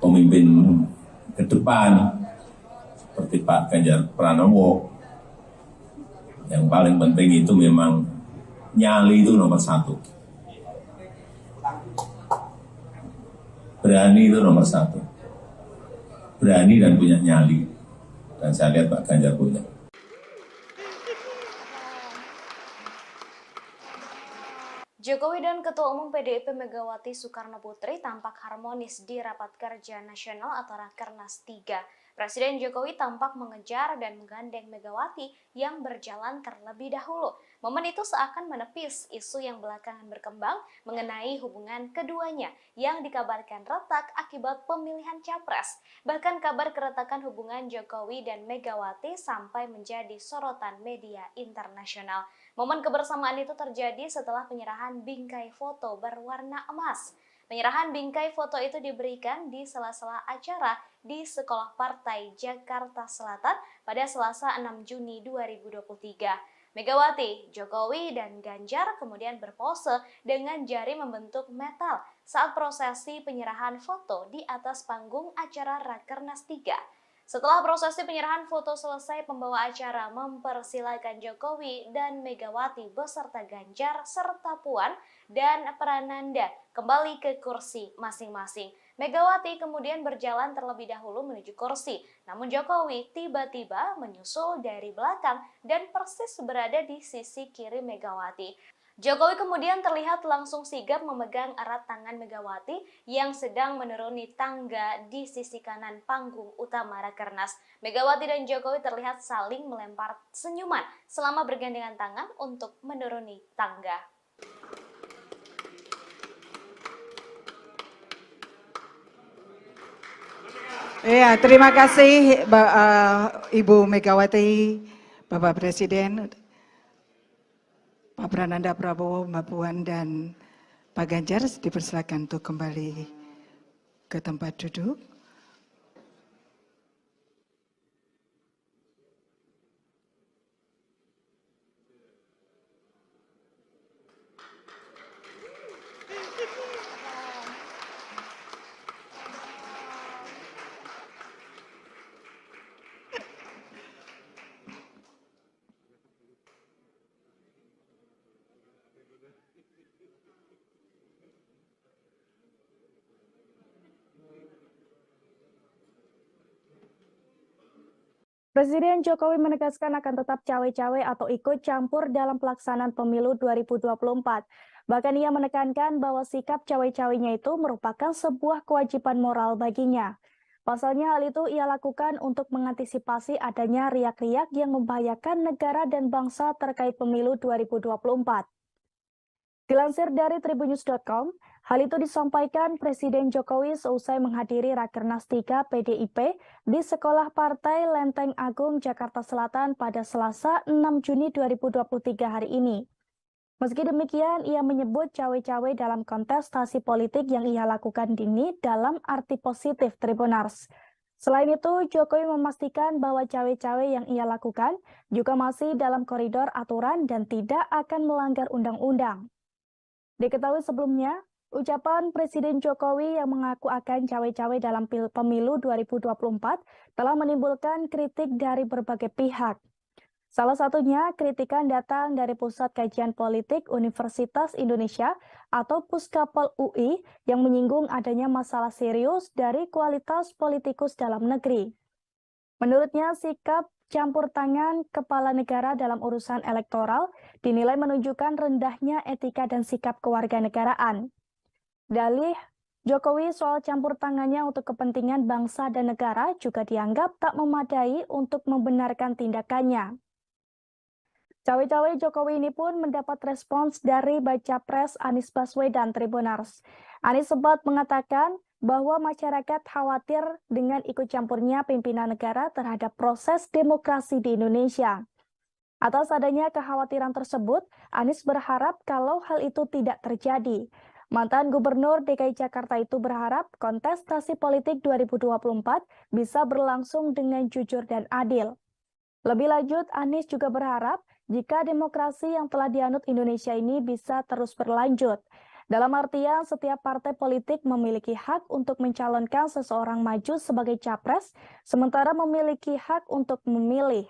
pemimpin ke depan seperti Pak Ganjar Pranowo, yang paling penting itu memang nyali itu nomor satu. Berani itu nomor satu. Berani dan punya nyali. Dan saya lihat Pak Ganjar punya. Jokowi dan Ketua Umum PDIP Megawati Soekarno Putri tampak harmonis di Rapat Kerja Nasional atau Rakernas 3. Presiden Jokowi tampak mengejar dan menggandeng Megawati yang berjalan terlebih dahulu. Momen itu seakan menepis isu yang belakangan berkembang mengenai hubungan keduanya yang dikabarkan retak akibat pemilihan capres. Bahkan kabar keretakan hubungan Jokowi dan Megawati sampai menjadi sorotan media internasional. Momen kebersamaan itu terjadi setelah penyerahan bingkai foto berwarna emas. Penyerahan bingkai foto itu diberikan di sela-sela acara di Sekolah Partai Jakarta Selatan pada Selasa 6 Juni 2023. Megawati, Jokowi, dan Ganjar kemudian berpose dengan jari membentuk metal saat prosesi penyerahan foto di atas panggung acara Rakernas 3. Setelah prosesi penyerahan foto selesai, pembawa acara mempersilakan Jokowi dan Megawati beserta Ganjar serta Puan dan Prananda kembali ke kursi masing-masing. Megawati kemudian berjalan terlebih dahulu menuju kursi, namun Jokowi tiba-tiba menyusul dari belakang dan persis berada di sisi kiri Megawati. Jokowi kemudian terlihat langsung sigap memegang erat tangan Megawati yang sedang menuruni tangga di sisi kanan panggung utama Rakernas. Megawati dan Jokowi terlihat saling melempar senyuman selama bergandengan tangan untuk menuruni tangga. Ya, terima kasih Ibu Megawati, Bapak Presiden, Pak Prananda Prabowo, Mbak Puan, dan Pak Ganjar dipersilakan untuk kembali ke tempat duduk. Presiden Jokowi menegaskan akan tetap cawe-cawe atau ikut campur dalam pelaksanaan pemilu 2024. Bahkan ia menekankan bahwa sikap cawe-cawenya itu merupakan sebuah kewajiban moral baginya. Pasalnya hal itu ia lakukan untuk mengantisipasi adanya riak-riak yang membahayakan negara dan bangsa terkait pemilu 2024. Dilansir dari tribunnews.com, hal itu disampaikan Presiden Jokowi seusai menghadiri Rakernas 3 PDIP di Sekolah Partai Lenteng Agung, Jakarta Selatan pada Selasa 6 Juni 2023 hari ini. Meski demikian, ia menyebut cawe-cawe dalam kontestasi politik yang ia lakukan ini dalam arti positif Tribunars. Selain itu, Jokowi memastikan bahwa cawe-cawe yang ia lakukan juga masih dalam koridor aturan dan tidak akan melanggar undang-undang. Diketahui sebelumnya, ucapan Presiden Jokowi yang mengaku akan cawe-cawe dalam pemilu 2024 telah menimbulkan kritik dari berbagai pihak. Salah satunya kritikan datang dari Pusat Kajian Politik Universitas Indonesia atau Puskapol UI yang menyinggung adanya masalah serius dari kualitas politikus dalam negeri. Menurutnya, sikap campur tangan kepala negara dalam urusan elektoral dinilai menunjukkan rendahnya etika dan sikap kewarganegaraan. Dalih Jokowi soal campur tangannya untuk kepentingan bangsa dan negara juga dianggap tak memadai untuk membenarkan tindakannya. Cawe-cawe Jokowi ini pun mendapat respons dari Baca Pres Anies Baswedan Tribunars. Anies sempat mengatakan bahwa masyarakat khawatir dengan ikut campurnya pimpinan negara terhadap proses demokrasi di Indonesia. Atas adanya kekhawatiran tersebut, Anies berharap kalau hal itu tidak terjadi. Mantan Gubernur DKI Jakarta itu berharap kontestasi politik 2024 bisa berlangsung dengan jujur dan adil. Lebih lanjut, Anies juga berharap jika demokrasi yang telah dianut Indonesia ini bisa terus berlanjut. Dalam artian, setiap partai politik memiliki hak untuk mencalonkan seseorang maju sebagai capres, sementara memiliki hak untuk memilih.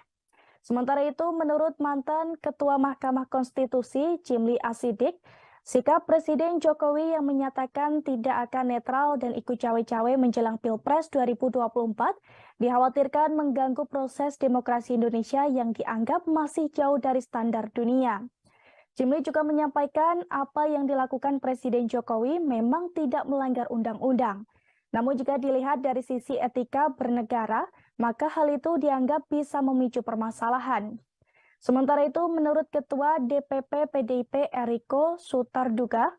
Sementara itu, menurut mantan Ketua Mahkamah Konstitusi, Jimli Asidik, Sikap Presiden Jokowi yang menyatakan tidak akan netral dan ikut cawe-cawe menjelang Pilpres 2024 dikhawatirkan mengganggu proses demokrasi Indonesia yang dianggap masih jauh dari standar dunia. Jimli juga menyampaikan apa yang dilakukan Presiden Jokowi memang tidak melanggar undang-undang. Namun jika dilihat dari sisi etika bernegara, maka hal itu dianggap bisa memicu permasalahan. Sementara itu, menurut Ketua DPP PDIP Eriko Sutarduga,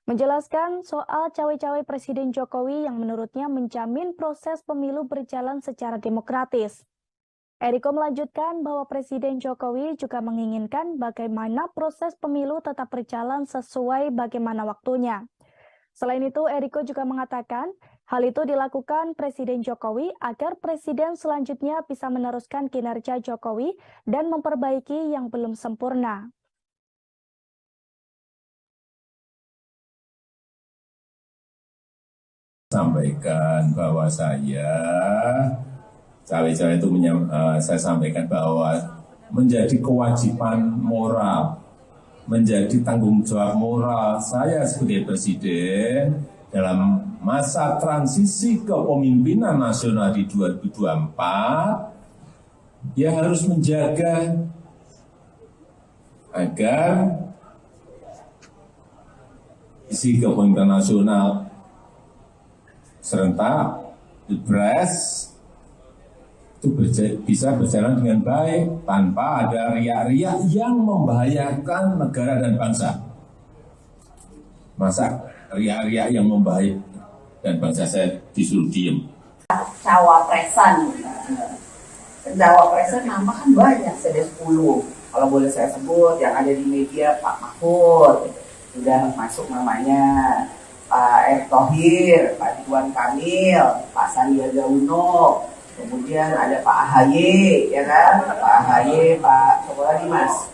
menjelaskan soal cawe-cawe Presiden Jokowi yang menurutnya menjamin proses pemilu berjalan secara demokratis. Eriko melanjutkan bahwa Presiden Jokowi juga menginginkan bagaimana proses pemilu tetap berjalan sesuai bagaimana waktunya. Selain itu, Eriko juga mengatakan hal itu dilakukan Presiden Jokowi agar Presiden selanjutnya bisa meneruskan kinerja Jokowi dan memperbaiki yang belum sempurna. Sampaikan bahwa saya itu saya sampaikan bahwa menjadi kewajiban moral, menjadi tanggung jawab moral saya sebagai Presiden dalam masa transisi kepemimpinan nasional di 2024, ya harus menjaga agar isi kepemimpinan nasional serentak Pilpres itu bisa berjalan dengan baik tanpa ada riak-riak yang membahayakan negara dan bangsa. Masa riak-riak yang membahayakan dan bangsa saya disuruh diem? Cawapresan nama kan banyak, ada 10. Kalau boleh saya sebut, yang ada di media Pak Mahfud, sudah masuk namanya, Pak Erick Thohir, Pak Ridwan Kamil, Pak Sandiaga Uno, kemudian ada Pak AHY, ya kan? Pak AHY, Pak siapa lagi Mas?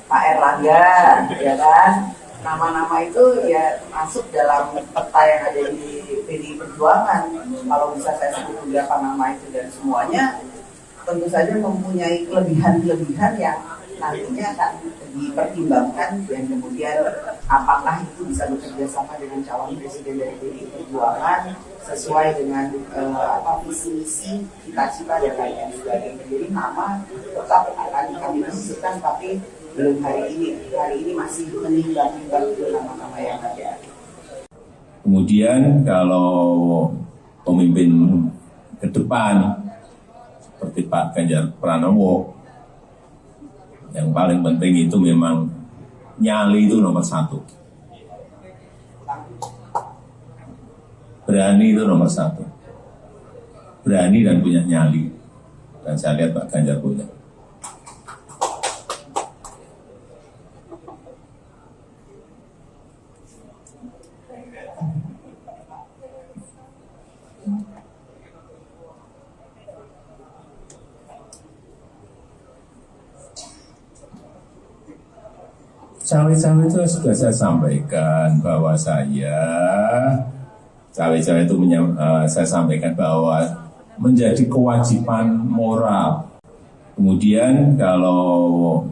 Pak Erlangga, ya kan? Nama-nama itu ya masuk dalam peta yang ada di PDI Perjuangan. Kalau bisa saya sebut beberapa nama itu dan semuanya tentu saja mempunyai kelebihan-kelebihan yang nantinya akan dipertimbangkan dan kemudian apakah itu bisa bekerja sama dengan calon presiden dari PDI Perjuangan sesuai dengan visi misi cita-cita dan lain sebagainya. Jadi nama tetap akan kami masukkan, tapi belum hari ini masih menimbang-nimbang nama-nama yang ada. Kemudian kalau pemimpin ke depan seperti Pak Ganjar Pranowo, yang paling penting itu memang nyali itu nomor 1. Berani itu nomor 1. Berani dan punya nyali. Dan saya lihat Pak Ganjar punya. Cawe-cawe itu sudah saya sampaikan bahwa saya sampaikan bahwa menjadi kewajiban moral. Kemudian kalau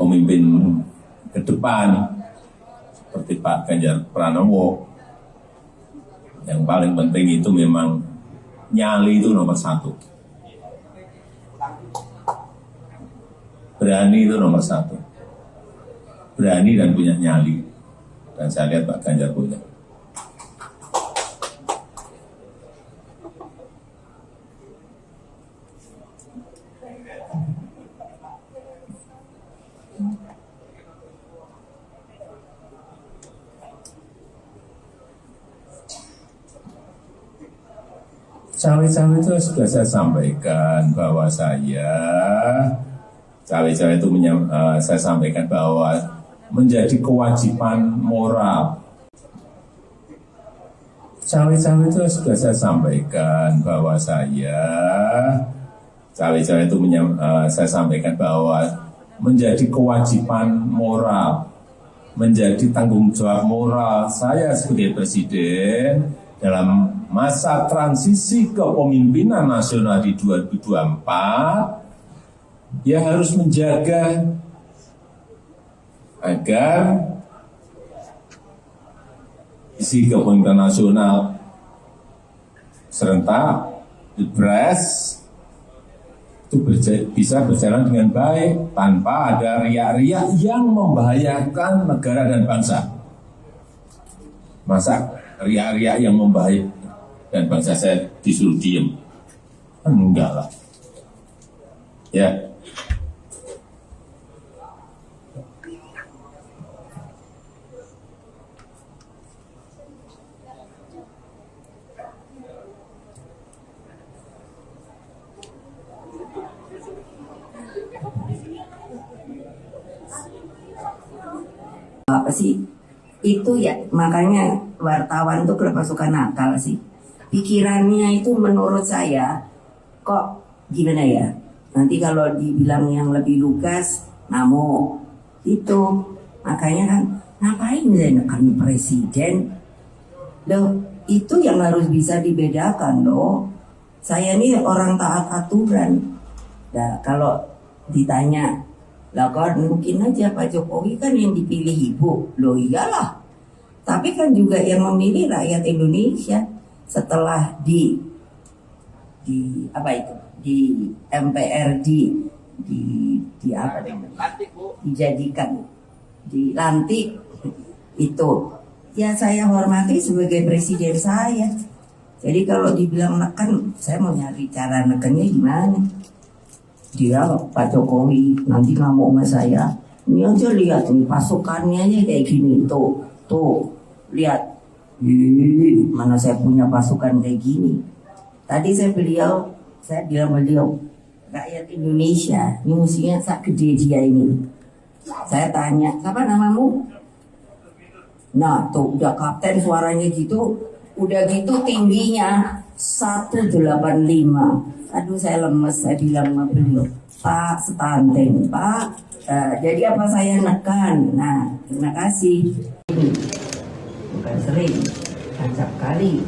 pemimpin ke depan seperti Pak Ganjar Pranowo, yang paling penting itu memang nyali itu nomor 1. Berani itu nomor 1. Berani dan punya nyali. Dan saya lihat Pak Ganjar punya. Cawe-cawe itu sudah saya sampaikan bahwa saya sampaikan bahwa menjadi kewajiban moral. Cawe-cawe itu sudah saya sampaikan bahwa saya sampaikan bahwa menjadi kewajiban moral, menjadi tanggung jawab moral saya sebagai Presiden dalam masa transisi kepemimpinan nasional di 2024, ya harus menjaga agar kompetisi kepemimpinan nasional serentak, Pilpres itu bisa berjalan dengan baik tanpa ada riak-riak yang membahayakan negara dan bangsa. Masa riak-riak yang membahayakan dan bangsa saya disuruh diem? Enggak lah. Ya. Apa sih itu ya, makanya wartawan tuh kenapa suka nakal sih, pikirannya itu menurut saya kok gimana ya, nanti kalau dibilang yang lebih lugas ngamuk itu, makanya kan ngapain menekan presiden loh, itu yang harus bisa dibedakan loh. Saya ini orang taat aturan. Nah kalau ditanya lah kan mungkin aja Pak Jokowi kan yang dipilih ibu. Loh iyalah. Tapi kan juga yang memilih rakyat Indonesia setelah di apa itu? Di MPR di apa namanya? Dijadikan dilantik itu. Ya saya hormati sebagai presiden saya. Jadi kalau dibilang neken, saya mau nyari cara nekennya gimana? Dia Pak Jokowi nanti ngamuk sama saya. Ini aja lihat nih pasukannya aja kayak gini tuh lihat. Mana saya punya pasukan kayak gini. Tadi saya bilang beliau rakyat Indonesia ini musuhnya sak gede dia ini. Saya tanya siapa namamu? Nah tuh udah kapten suaranya gitu, udah gitu tingginya 185. Aduh saya lemes, saya bilang sama beliau, Pak stunting, Pak. Jadi apa saya nekan? Nah terima kasih. Ini bukan sering, acap kali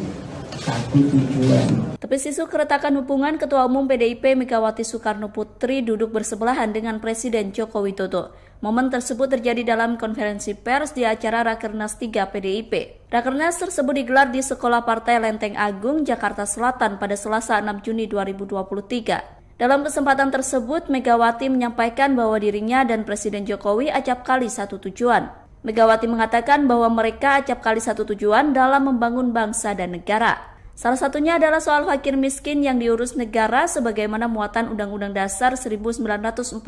satu tujuan. Tepis isu keretakan hubungan Ketua Umum PDIP Megawati Soekarno Putri duduk bersebelahan dengan Presiden Joko Widodo. Momen tersebut terjadi dalam konferensi pers di acara Rakernas 3 PDIP. Rakernas tersebut digelar di Sekolah Partai Lenteng Agung, Jakarta Selatan pada Selasa 6 Juni 2023. Dalam kesempatan tersebut, Megawati menyampaikan bahwa dirinya dan Presiden Jokowi acap kali satu tujuan. Megawati mengatakan bahwa mereka acap kali satu tujuan dalam membangun bangsa dan negara. Salah satunya adalah soal fakir miskin yang diurus negara sebagaimana muatan Undang-Undang Dasar 1945.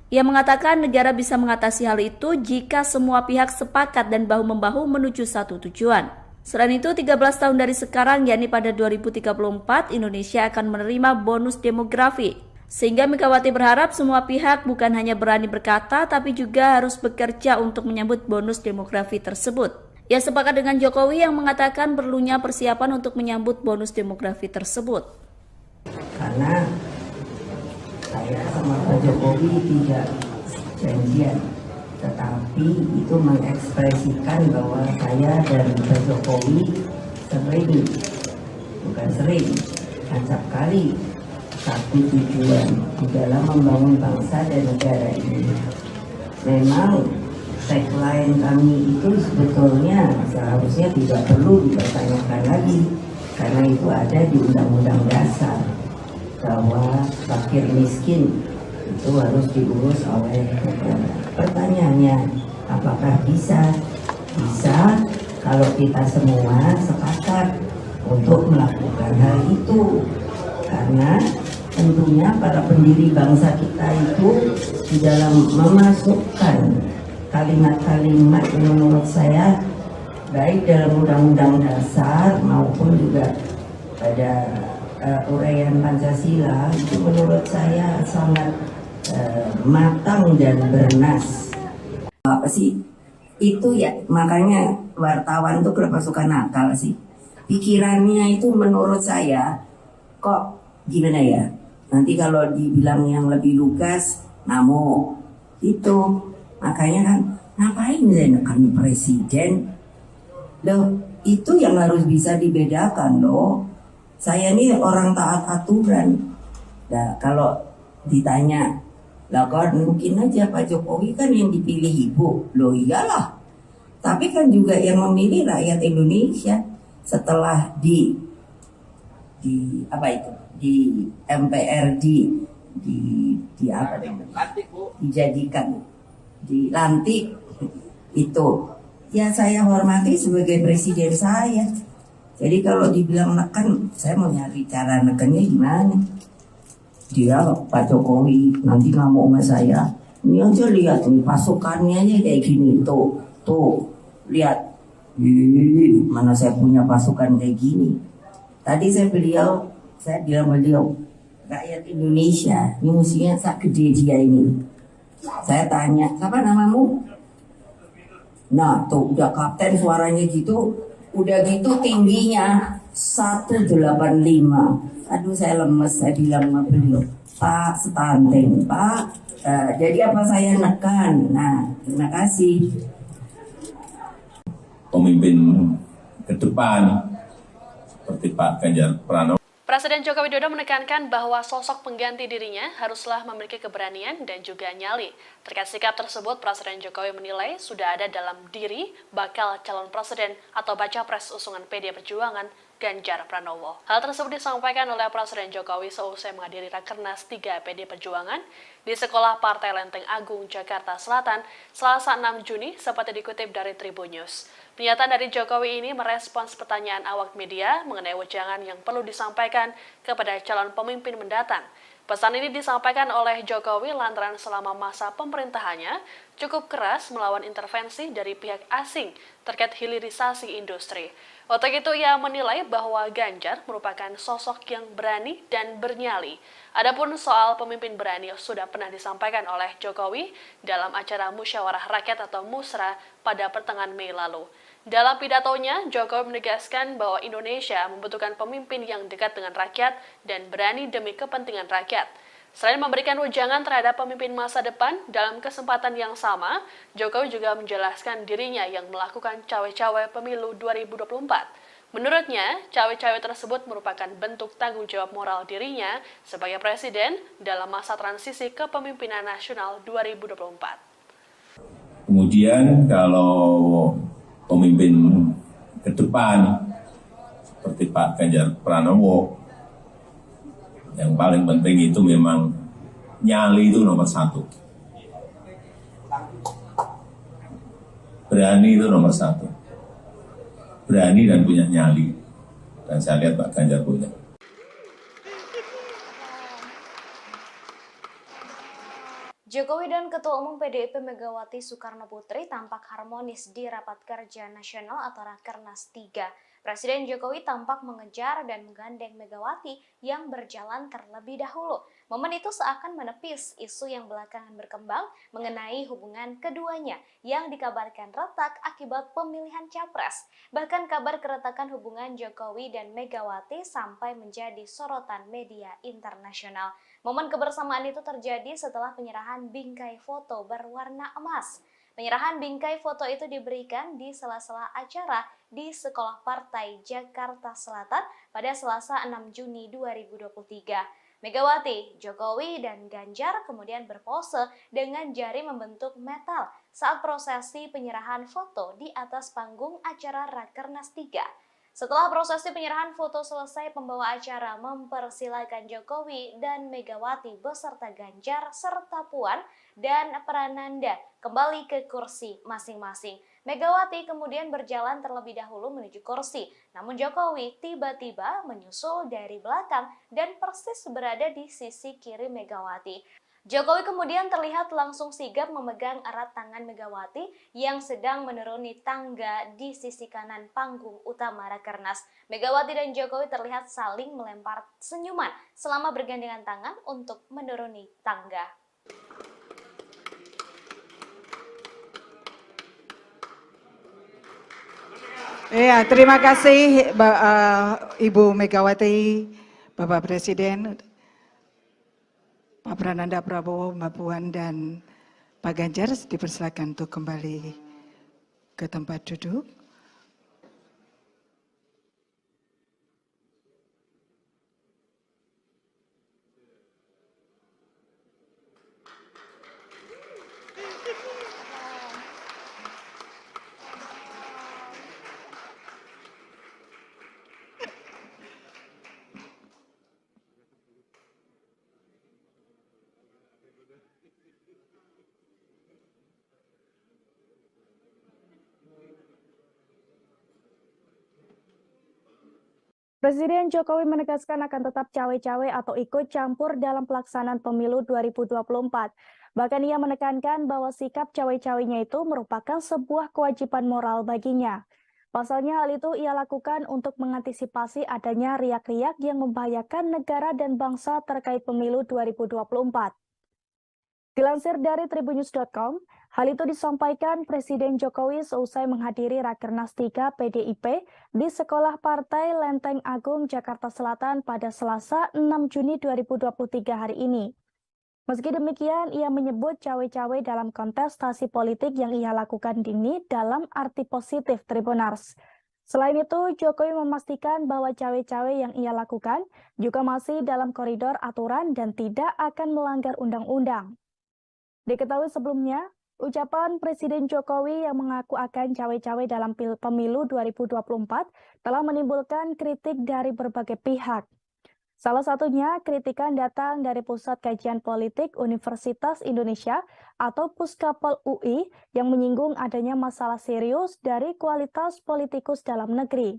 Ia mengatakan negara bisa mengatasi hal itu jika semua pihak sepakat dan bahu-membahu menuju satu tujuan. Selain itu, 13 tahun dari sekarang, yakni pada 2034, Indonesia akan menerima bonus demografi. Sehingga Megawati berharap semua pihak bukan hanya berani berkata, tapi juga harus bekerja untuk menyambut bonus demografi tersebut. Ia sepakat dengan Jokowi yang mengatakan perlunya persiapan untuk menyambut bonus demografi tersebut. Karena saya sama Pak Jokowi tidak janjian, tetapi itu mengekspresikan bahwa saya dan Pak Jokowi acap kali satu tujuan di dalam membangun bangsa dan negara ini. Memang tagline kami itu sebetulnya seharusnya tidak perlu dipertanyakan lagi, karena itu ada di Undang-Undang Dasar bahwa fakir miskin itu harus diurus oleh negara. Pertanyaannya, apakah bisa? Bisa kalau kita semua sepakat untuk melakukan hal itu, karena tentunya para pendiri bangsa kita itu di dalam memasukkan kalimat-kalimat yang menurut saya baik dalam Undang-Undang Dasar maupun juga pada uraian Pancasila itu menurut saya sangat matang dan bernas. Apa sih itu ya, makanya wartawan tuh kenapa suka nakal sih, pikirannya itu menurut saya kok gimana ya, nanti kalau dibilang yang lebih lugas ngamuk itu, makanya kan ngapain menekan presiden loh, itu yang harus bisa dibedakan loh. Saya ini orang taat aturan. Nah kalau ditanya lah kan mungkin aja Pak Jokowi kan yang dipilih ibu. Loh iyalah. Tapi kan juga yang memilih rakyat Indonesia setelah di apa itu di MPR di apa namanya, dijadikan dilantik itu, ya saya hormati sebagai presiden saya. Jadi kalau dibilang neken, saya mau nyari cara nekennya gimana. Dia Pak Jokowi nanti ngamuk sama saya. Ini aja lihat nih pasukannya aja kayak gini, tuh lihat. Mana saya punya pasukan kayak gini. Tadi saya bilang beliau, rakyat Indonesia ini musuhnya sak gede dia ini. Saya tanya, siapa namamu? Nah tuh udah kapten suaranya gitu, udah gitu tingginya 185. Aduh saya lemes, saya bilang sama beliau, Pak stunting, Pak. Jadi apa saya nekan? Nah terima kasih. Pemimpin ke depan seperti Pak Ganjar Pranowo. Presiden Joko Widodo menekankan bahwa sosok pengganti dirinya haruslah memiliki keberanian dan juga nyali. Terkait sikap tersebut, Presiden Jokowi menilai sudah ada dalam diri bakal calon presiden atau baca pres usungan PD Perjuangan Ganjar Pranowo. Hal tersebut disampaikan oleh Presiden Jokowi seusai menghadiri Rakernas 3 PD Perjuangan di Sekolah Partai Lenteng Agung, Jakarta Selatan, Selasa 6 Juni, seperti dikutip dari Tribun News. Pernyataan dari Jokowi ini merespons pertanyaan awak media mengenai wejangan yang perlu disampaikan kepada calon pemimpin mendatang. Pesan ini disampaikan oleh Jokowi lantaran selama masa pemerintahannya cukup keras melawan intervensi dari pihak asing terkait hilirisasi industri. Untuk itu ia menilai bahwa Ganjar merupakan sosok yang berani dan bernyali. Adapun soal pemimpin berani sudah pernah disampaikan oleh Jokowi dalam acara Musyawarah Rakyat atau Musra pada pertengahan Mei lalu. Dalam pidatonya, Jokowi menegaskan bahwa Indonesia membutuhkan pemimpin yang dekat dengan rakyat dan berani demi kepentingan rakyat. Selain memberikan wejangan terhadap pemimpin masa depan, dalam kesempatan yang sama, Jokowi juga menjelaskan dirinya yang melakukan cawe-cawe pemilu 2024. Menurutnya, cawe-cawe tersebut merupakan bentuk tanggung jawab moral dirinya sebagai presiden dalam masa transisi kepemimpinan nasional 2024. Kemudian kalau pemimpin ke depan seperti Pak Ganjar Pranowo, yang paling penting itu memang nyali itu nomor satu. Berani itu nomor satu. Berani dan punya nyali. Dan saya lihat Pak Ganjar punya. Jokowi dan Ketua Umum PDIP Megawati Soekarno Putri tampak harmonis di Rapat Kerja Nasional atau Rakernas 3. Presiden Jokowi tampak mengejar dan menggandeng Megawati yang berjalan terlebih dahulu. Momen itu seakan menepis isu yang belakangan berkembang mengenai hubungan keduanya yang dikabarkan retak akibat pemilihan capres. Bahkan kabar keretakan hubungan Jokowi dan Megawati sampai menjadi sorotan media internasional. Momen kebersamaan itu terjadi setelah penyerahan bingkai foto berwarna emas. Penyerahan bingkai foto itu diberikan di sela-sela acara di Sekolah Partai Jakarta Selatan pada Selasa 6 Juni 2023. Megawati, Jokowi, dan Ganjar kemudian berpose dengan jari membentuk metal saat prosesi penyerahan foto di atas panggung acara Rakernas 3. Setelah prosesi penyerahan foto selesai, pembawa acara mempersilakan Jokowi dan Megawati beserta Ganjar serta Puan dan Prananda kembali ke kursi masing-masing. Megawati kemudian berjalan terlebih dahulu menuju kursi, namun Jokowi tiba-tiba menyusul dari belakang dan persis berada di sisi kiri Megawati. Jokowi kemudian terlihat langsung sigap memegang erat tangan Megawati yang sedang menuruni tangga di sisi kanan panggung utama Rakernas. Megawati dan Jokowi terlihat saling melempar senyuman selama bergandengan tangan untuk menuruni tangga. Ya, terima kasih Ibu Megawati, Bapak Presiden, Pak Prananda Prabowo, Mbak Puan, dan Pak Ganjar dipersilakan untuk kembali ke tempat duduk. Presiden Jokowi menegaskan akan tetap cawe-cawe atau ikut campur dalam pelaksanaan pemilu 2024. Bahkan ia menekankan bahwa sikap cawe-cawenya itu merupakan sebuah kewajiban moral baginya. Pasalnya hal itu ia lakukan untuk mengantisipasi adanya riak-riak yang membahayakan negara dan bangsa terkait pemilu 2024. Dilansir dari tribunnews.com, hal itu disampaikan Presiden Jokowi seusai menghadiri Rakernas 3 PDIP di Sekolah Partai Lenteng Agung, Jakarta Selatan pada Selasa 6 Juni 2023 hari ini. Meski demikian, ia menyebut cawe-cawe dalam kontestasi politik yang ia lakukan ini dalam arti positif Tribunars. Selain itu, Jokowi memastikan bahwa cawe-cawe yang ia lakukan juga masih dalam koridor aturan dan tidak akan melanggar undang-undang. Diketahui sebelumnya, ucapan Presiden Jokowi yang mengaku akan cawe-cawe dalam pemilu 2024 telah menimbulkan kritik dari berbagai pihak. Salah satunya, kritikan datang dari Pusat Kajian Politik Universitas Indonesia atau Puskapol UI yang menyinggung adanya masalah serius dari kualitas politikus dalam negeri.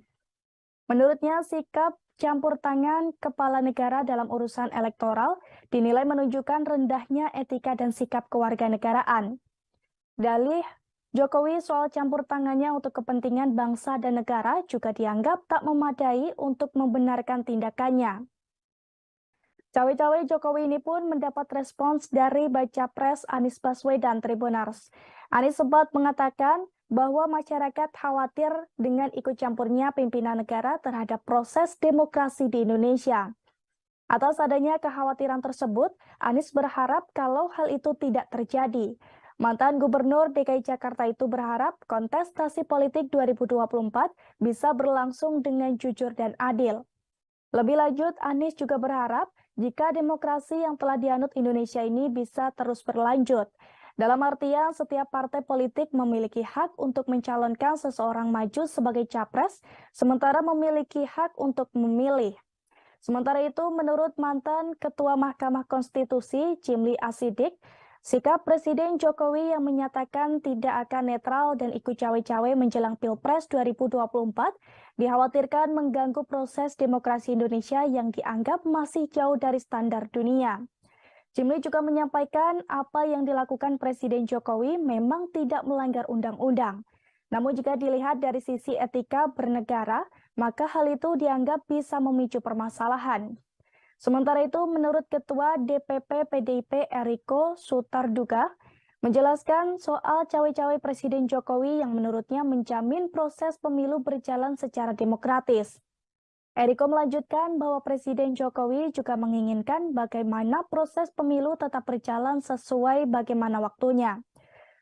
Menurutnya, sikap campur tangan kepala negara dalam urusan elektoral dinilai menunjukkan rendahnya etika dan sikap kewarganegaraan. Dalih Jokowi soal campur tangannya untuk kepentingan bangsa dan negara juga dianggap tak memadai untuk membenarkan tindakannya. Cawe-cawe Jokowi ini pun mendapat respons dari Baca Pres Anies Baswedan Tribunars. Anies sempat mengatakan bahwa masyarakat khawatir dengan ikut campurnya pimpinan negara terhadap proses demokrasi di Indonesia. Atas adanya kekhawatiran tersebut, Anies berharap kalau hal itu tidak terjadi. Mantan Gubernur DKI Jakarta itu berharap kontestasi politik 2024 bisa berlangsung dengan jujur dan adil. Lebih lanjut, Anies juga berharap jika demokrasi yang telah dianut Indonesia ini bisa terus berlanjut. Dalam artian, setiap partai politik memiliki hak untuk mencalonkan seseorang maju sebagai capres, sementara memiliki hak untuk memilih. Sementara itu, menurut mantan Ketua Mahkamah Konstitusi, Jimli Asidik, sikap Presiden Jokowi yang menyatakan tidak akan netral dan ikut cawe-cawe menjelang Pilpres 2024 dikhawatirkan mengganggu proses demokrasi Indonesia yang dianggap masih jauh dari standar dunia. Jimli juga menyampaikan apa yang dilakukan Presiden Jokowi memang tidak melanggar undang-undang. Namun jika dilihat dari sisi etika bernegara, maka hal itu dianggap bisa memicu permasalahan. Sementara itu, menurut Ketua DPP PDIP Eriko Sutarduga, menjelaskan soal cawe-cawe Presiden Jokowi yang menurutnya menjamin proses pemilu berjalan secara demokratis. Eriko melanjutkan bahwa Presiden Jokowi juga menginginkan bagaimana proses pemilu tetap berjalan sesuai bagaimana waktunya.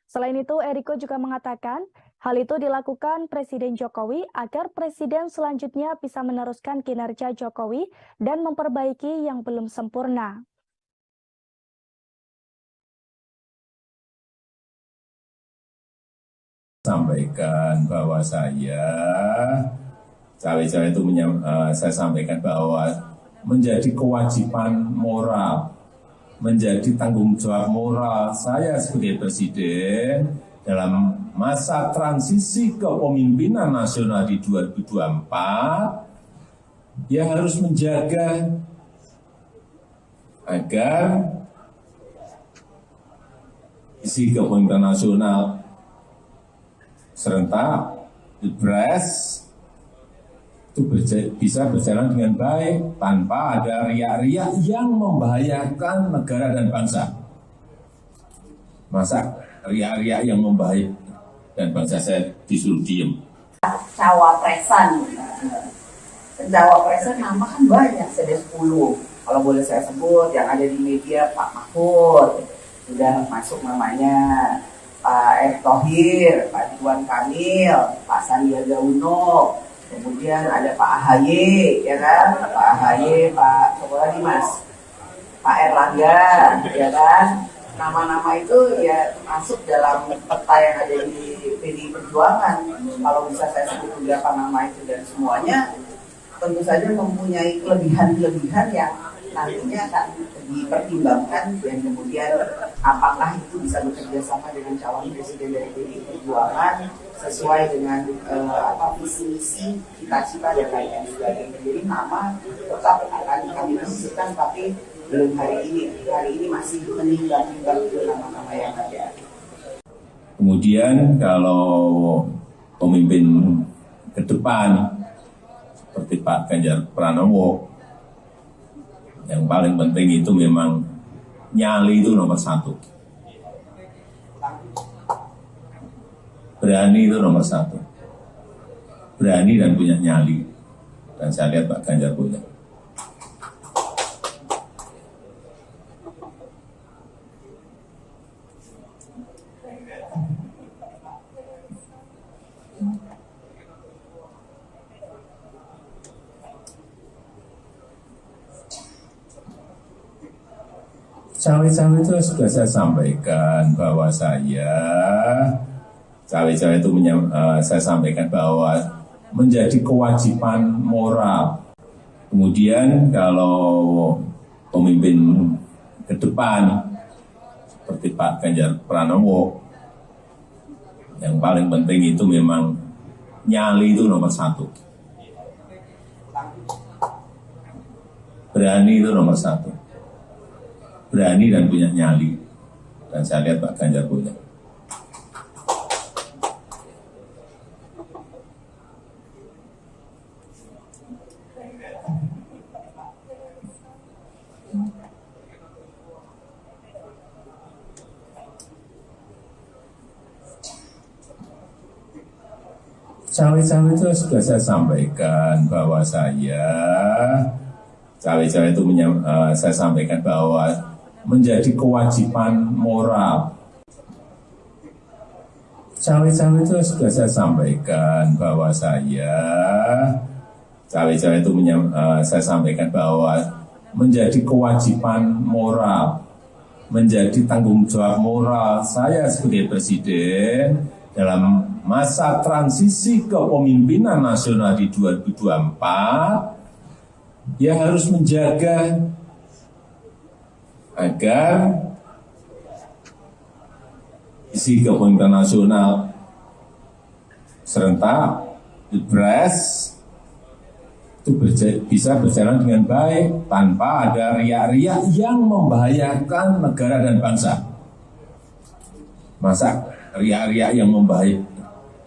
Selain itu, Eriko juga mengatakan hal itu dilakukan Presiden Jokowi agar Presiden selanjutnya bisa meneruskan kinerja Jokowi dan memperbaiki yang belum sempurna. Sampaikan bahwa cawe-cawe itu saya sampaikan bahwa menjadi kewajiban moral, menjadi tanggung jawab moral saya sebagai presiden dalam masa transisi kepemimpinan nasional di 2024, ya harus menjaga agar isi kepemimpinan nasional serentak Pilpres itu bisa berjalan dengan baik tanpa ada riak-riak yang membahayakan negara dan bangsa. Masa riak-riak yang membahayakan dan bangsa saya disuruh diem? Cawapresan nama kan banyak, ada 10. Kalau boleh saya sebut yang ada di media, Pak Mahfud sudah masuk namanya, Pak Erick Thohir, Pak Ridwan Kamil, Pak Sandiaga Uno, kemudian ada Pak AHY, ya kan? Pak AHY, Pak siapa lagi Mas? Pak Erlangga, ya kan? Nama-nama itu ya masuk dalam peta yang ada di PDI Perjuangan. Kalau bisa saya sebut beberapa nama itu dan semuanya tentu saja mempunyai kelebihan-kelebihan yang nantinya akan dipertimbangkan dan kemudian apakah itu bisa bekerja sama dengan calon presiden dari PDI Perjuangan sesuai dengan visi misi, cita-cita dan lain sebagainya. Jadi nama tetap akan kami masukkan, tapi belum hari ini. Hari ini masih menimbang-nimbang nama-nama yang ada. Kemudian kalau pemimpin ke depan seperti Pak Ganjar Pranowo, yang paling penting itu memang nyali itu nomor satu. Berani itu nomor satu. Berani dan punya nyali. Dan saya lihat Pak Ganjar punya. Cawe-cawe itu sudah saya sampaikan bahwa cawe-cawe itu saya sampaikan bahwa menjadi kewajiban moral. Kemudian kalau pemimpin ke depan seperti Pak Ganjar Pranowo, yang paling penting itu memang nyali itu nomor satu. Berani itu nomor satu. Berani dan punya nyali. Dan saya lihat Pak Ganjar punya. Cawe-cawe itu sudah saya sampaikan bahwa cawe-cawe itu saya sampaikan bahwa menjadi kewajiban moral. Cawe-cawe itu sudah saya sampaikan bahwa cawe-cawe itu saya sampaikan bahwa menjadi kewajiban moral, menjadi tanggung jawab moral saya sebagai presiden dalam masa transisi kepemimpinan nasional di 2024, ya harus menjaga agar isi kepemimpinan nasional serentak Pilpres itu bisa berjalan dengan baik tanpa ada riak-riak yang membahayakan negara dan bangsa. Masa riak-riak yang membahayakan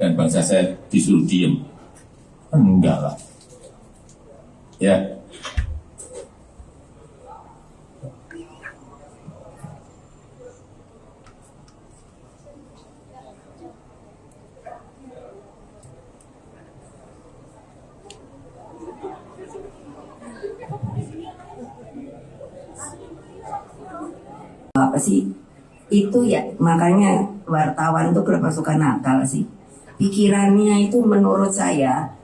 dan bangsa saya disuruh diem? Enggak lah. Ya. Apa sih itu ya, makanya wartawan tuh kenapa suka nakal sih, pikirannya itu menurut saya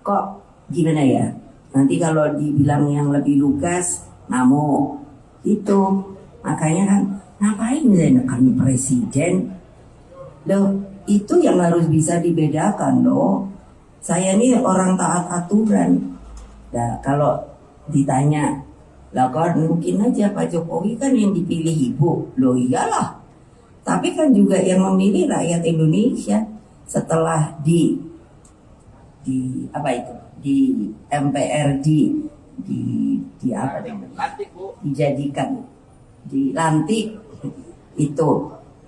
kok gimana ya, nanti kalau dibilang yang lebih lugas namo itu, makanya kan ngapain saya nekan presiden loh, itu yang harus bisa dibedakan loh. Saya ini orang taat aturan. Nah kalau ditanya lah kan mungkin aja Pak Jokowi kan yang dipilih ibu. Loh iyalah. Tapi kan juga yang memilih rakyat Indonesia setelah di apa itu? Di MPR di apa namanya? Dijadikan, dilantik itu.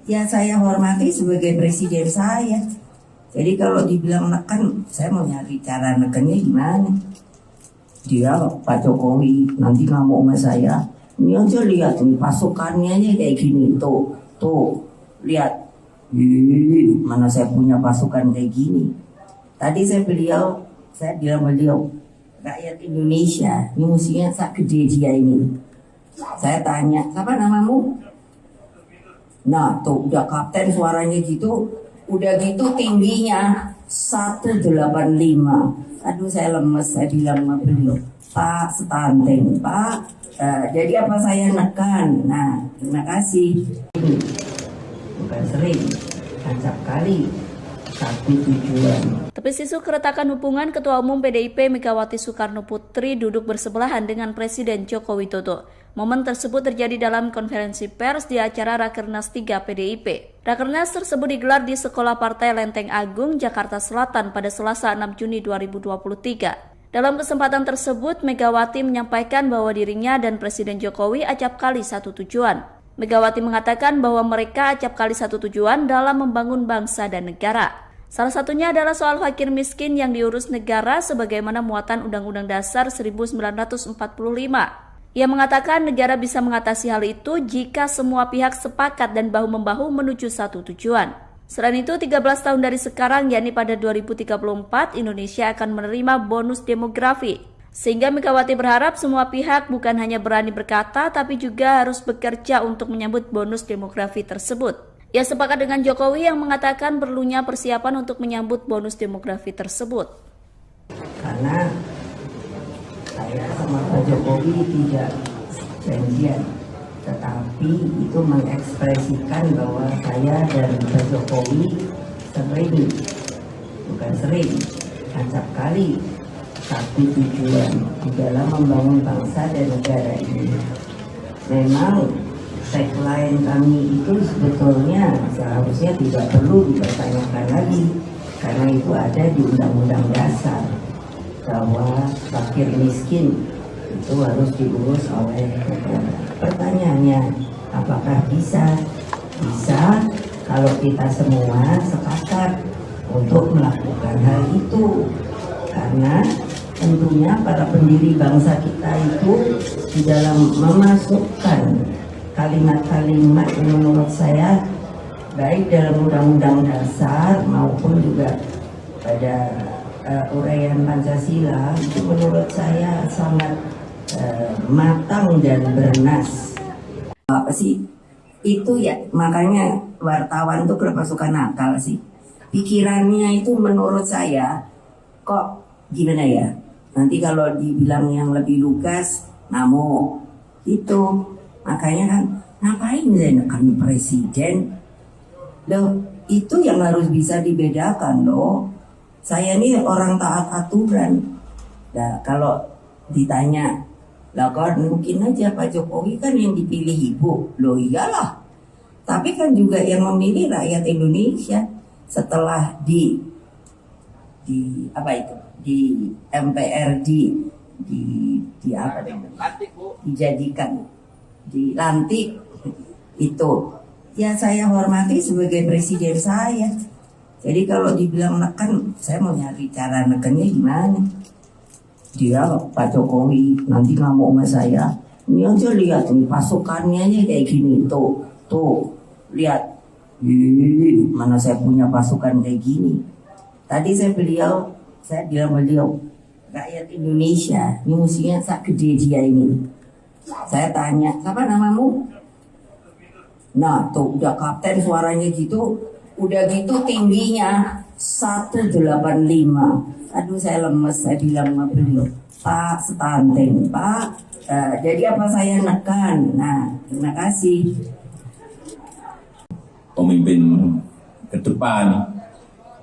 Ya saya hormati sebagai presiden saya. Jadi kalau dibilang neken, saya mau nyari cara nekennya gimana? Dia Pak Jokowi nanti ngamuk sama saya. Ini aja lihat nih pasukannya aja kayak gini tuh lihat. Mana saya punya pasukan kayak gini. Tadi saya bilang beliau rakyat Indonesia ini musuhnya sak gede dia ini. Saya tanya siapa namamu? Nah tuh udah kapten suaranya gitu, udah gitu tingginya 185. Aduh saya lemes, saya bilang sama beliau, Pak stunting, Pak. Jadi apa saya nekan? Nah terima kasih. Bukan sering, acap kali. satu tujuan. Tepis isu keretakan hubungan Ketua Umum PDIP Megawati Soekarno Putri duduk bersebelahan dengan Presiden Joko Widodo. Momen tersebut terjadi dalam konferensi pers di acara Rakernas 3 PDIP. Rakernas tersebut digelar di Sekolah Partai Lenteng Agung, Jakarta Selatan pada Selasa 6 Juni 2023. Dalam kesempatan tersebut, Megawati menyampaikan bahwa dirinya dan Presiden Jokowi acap kali satu tujuan. Megawati mengatakan bahwa mereka acap kali satu tujuan dalam membangun bangsa dan negara. Salah satunya adalah soal fakir miskin yang diurus negara sebagaimana muatan Undang-Undang Dasar 1945. Ia mengatakan negara bisa mengatasi hal itu jika semua pihak sepakat dan bahu-membahu menuju satu tujuan. Selain itu, 13 tahun dari sekarang, yakni pada 2034, Indonesia akan menerima bonus demografi. Sehingga Megawati berharap semua pihak bukan hanya berani berkata, tapi juga harus bekerja untuk menyambut bonus demografi tersebut. Ia sepakat dengan Jokowi yang mengatakan perlunya persiapan untuk menyambut bonus demografi tersebut. Karena saya sama Pak Jokowi tidak janjian, tetapi itu mengekspresikan bahwa saya dan Pak Jokowi sering, acap kali satu tujuan di dalam membangun bangsa dan negara ini. Memang tagline kami itu sebetulnya seharusnya tidak perlu dipertanyakan lagi, karena itu ada di Undang-Undang Dasar bahwa fakir miskin itu harus diurus oleh negara. Pertanyaannya, apakah bisa? Bisa kalau kita semua sepakat untuk melakukan hal itu. Karena tentunya para pendiri bangsa kita itu di dalam memasukkan kalimat-kalimat yang menurut saya baik dalam Undang-Undang Dasar maupun juga pada uraian Pancasila itu menurut saya sangat matang dan bernas. Apa sih itu ya, makanya wartawan tuh kenapa suka nakal sih, pikirannya itu menurut saya kok gimana ya, nanti kalau dibilang yang lebih lugas namo itu, makanya kan ngapain menekan presiden loh, itu yang harus bisa dibedakan loh. Saya ini orang taat aturan. Nah, kalau ditanya, lah kan mungkin aja Pak Jokowi kan yang dipilih ibu. Loh iyalah. Tapi kan juga yang memilih rakyat Indonesia setelah di MPR dijadikan, dilantik itu. Ya saya hormati sebagai presiden saya. Jadi kalau dibilang neken, saya mau nyari cara nekennya gimana. Dia Pak Jokowi nanti ngamuk sama saya. Ini aja lihat nih pasukannya aja kayak gini. Tuh lihat. Mana saya punya pasukan kayak gini. Tadi saya bilang beliau, rakyat Indonesia, ini musuhnya sak gede dia ini. Saya tanya, siapa namamu? Nah tuh udah kapten suaranya gitu. Udah gitu tingginya 185. Aduh saya lemes, saya bilang sama beliau, Pak stunting, Pak. Jadi apa saya nekan? Nah terima kasih. Pemimpin ke depan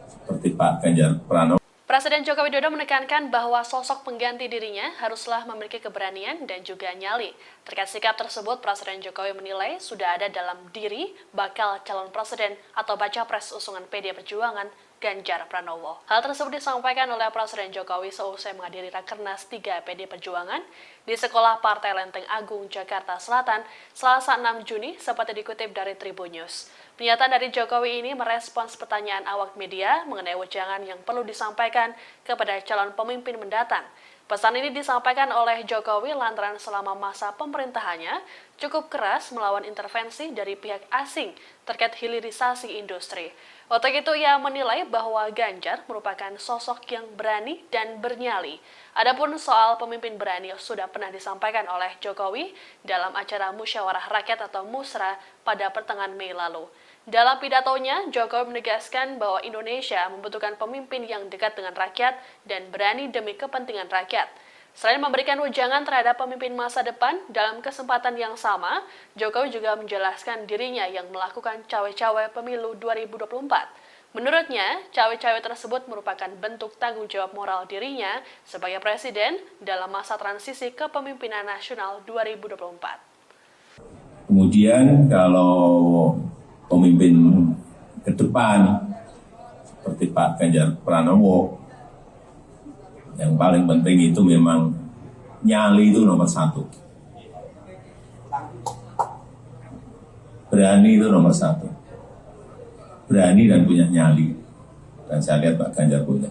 seperti Pak Ganjar Pranowo. Presiden Joko Widodo menekankan bahwa sosok pengganti dirinya haruslah memiliki keberanian dan juga nyali. Terkait sikap tersebut, Presiden Jokowi menilai sudah ada dalam diri bakal calon presiden atau baca pres usungan PD Perjuangan Ganjar Pranowo. Hal tersebut disampaikan oleh Presiden Jokowi seusai menghadiri Rakernas 3 PD Perjuangan di Sekolah Partai Lenteng Agung, Jakarta Selatan, Selasa 6 Juni, seperti dikutip dari Tribun News. Pernyataan dari Jokowi ini merespons pertanyaan awak media mengenai wejangan yang perlu disampaikan kepada calon pemimpin mendatang. Pesan ini disampaikan oleh Jokowi lantaran selama masa pemerintahannya cukup keras melawan intervensi dari pihak asing terkait hilirisasi industri. Untuk itu ia menilai bahwa Ganjar merupakan sosok yang berani dan bernyali. Adapun soal pemimpin berani sudah pernah disampaikan oleh Jokowi dalam acara Musyawarah Rakyat atau Musra pada pertengahan Mei lalu. Dalam pidatonya, Jokowi menegaskan bahwa Indonesia membutuhkan pemimpin yang dekat dengan rakyat dan berani demi kepentingan rakyat. Selain memberikan wejangan terhadap pemimpin masa depan, dalam kesempatan yang sama, Jokowi juga menjelaskan dirinya yang melakukan cawe-cawe pemilu 2024. Menurutnya, cawe-cawe tersebut merupakan bentuk tanggung jawab moral dirinya sebagai presiden dalam masa transisi kepemimpinan nasional 2024. Kemudian kalau pemimpin ke depan seperti Pak Ganjar Pranowo, yang paling penting itu memang nyali itu nomor satu. Berani itu nomor satu. Berani dan punya nyali. Dan saya lihat Pak Ganjar punya.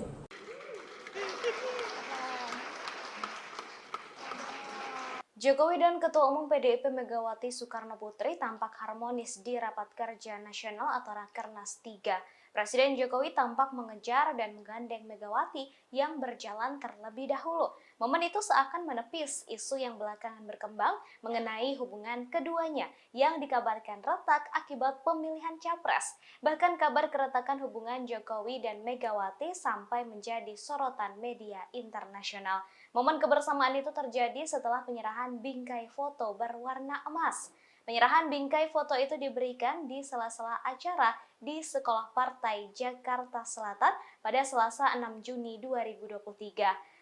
Jokowi dan Ketua Umum PDIP Megawati Soekarno Putri tampak harmonis di Rapat Kerja Nasional atau Rakernas 3. Presiden Jokowi tampak mengejar dan menggandeng Megawati yang berjalan terlebih dahulu. Momen itu seakan menepis isu yang belakangan berkembang mengenai hubungan keduanya yang dikabarkan retak akibat pemilihan capres. Bahkan kabar keretakan hubungan Jokowi dan Megawati sampai menjadi sorotan media internasional. Momen kebersamaan itu terjadi setelah penyerahan bingkai foto berwarna emas. Penyerahan bingkai foto itu diberikan di sela-sela acara di Sekolah Partai Jakarta Selatan pada Selasa 6 Juni 2023.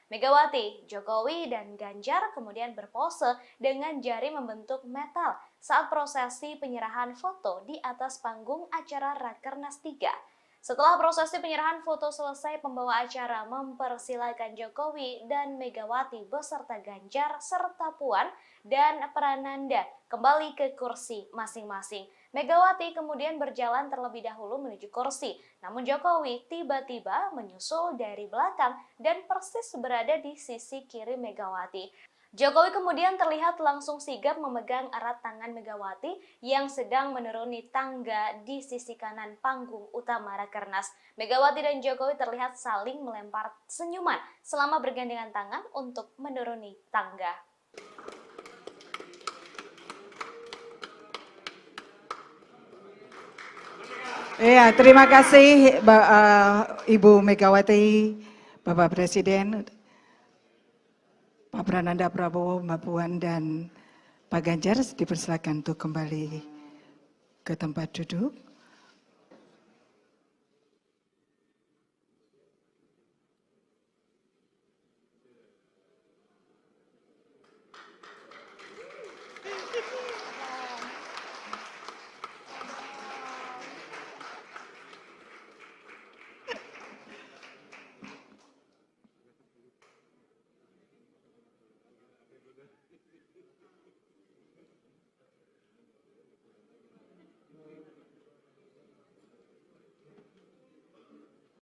Megawati, Jokowi, dan Ganjar kemudian berpose dengan jari membentuk metal saat prosesi penyerahan foto di atas panggung acara Rakernas 3. Setelah prosesi penyerahan foto selesai, pembawa acara mempersilakan Jokowi dan Megawati beserta Ganjar serta Puan dan Prananda kembali ke kursi masing-masing. Megawati kemudian berjalan terlebih dahulu menuju kursi, namun Jokowi tiba-tiba menyusul dari belakang dan persis berada di sisi kiri Megawati. Jokowi kemudian terlihat langsung sigap memegang erat tangan Megawati yang sedang menuruni tangga di sisi kanan panggung utama Rakernas. Megawati dan Jokowi terlihat saling melempar senyuman selama bergandengan tangan untuk menuruni tangga. Ya, terima kasih Ibu Megawati, Bapak Presiden, Pak Prananda Prabowo, Mbak Puan, dan Pak Ganjar. Dipersilakan untuk kembali ke tempat duduk.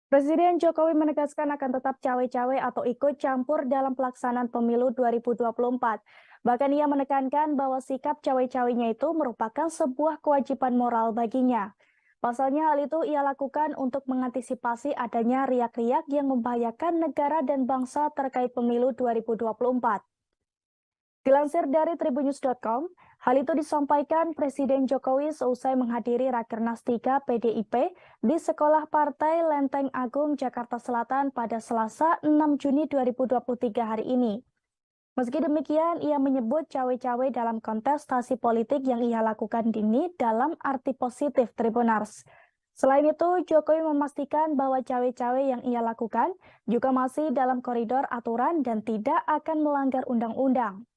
Presiden Jokowi menegaskan akan tetap cawe-cawe atau ikut campur dalam pelaksanaan pemilu 2024. Bahkan ia menekankan bahwa sikap cawe-cawenya itu merupakan sebuah kewajiban moral baginya. Pasalnya hal itu ia lakukan untuk mengantisipasi adanya riak-riak yang membahayakan negara dan bangsa terkait pemilu 2024. Dilansir dari tribunnews.com, hal itu disampaikan Presiden Jokowi seusai menghadiri Rakernas 3 PDIP di Sekolah Partai Lenteng Agung, Jakarta Selatan pada Selasa 6 Juni 2023 hari ini. Meski demikian, ia menyebut cawe-cawe dalam kontestasi politik yang ia lakukan ini dalam arti positif Tribunars. Selain itu, Jokowi memastikan bahwa cawe-cawe yang ia lakukan juga masih dalam koridor aturan dan tidak akan melanggar undang-undang.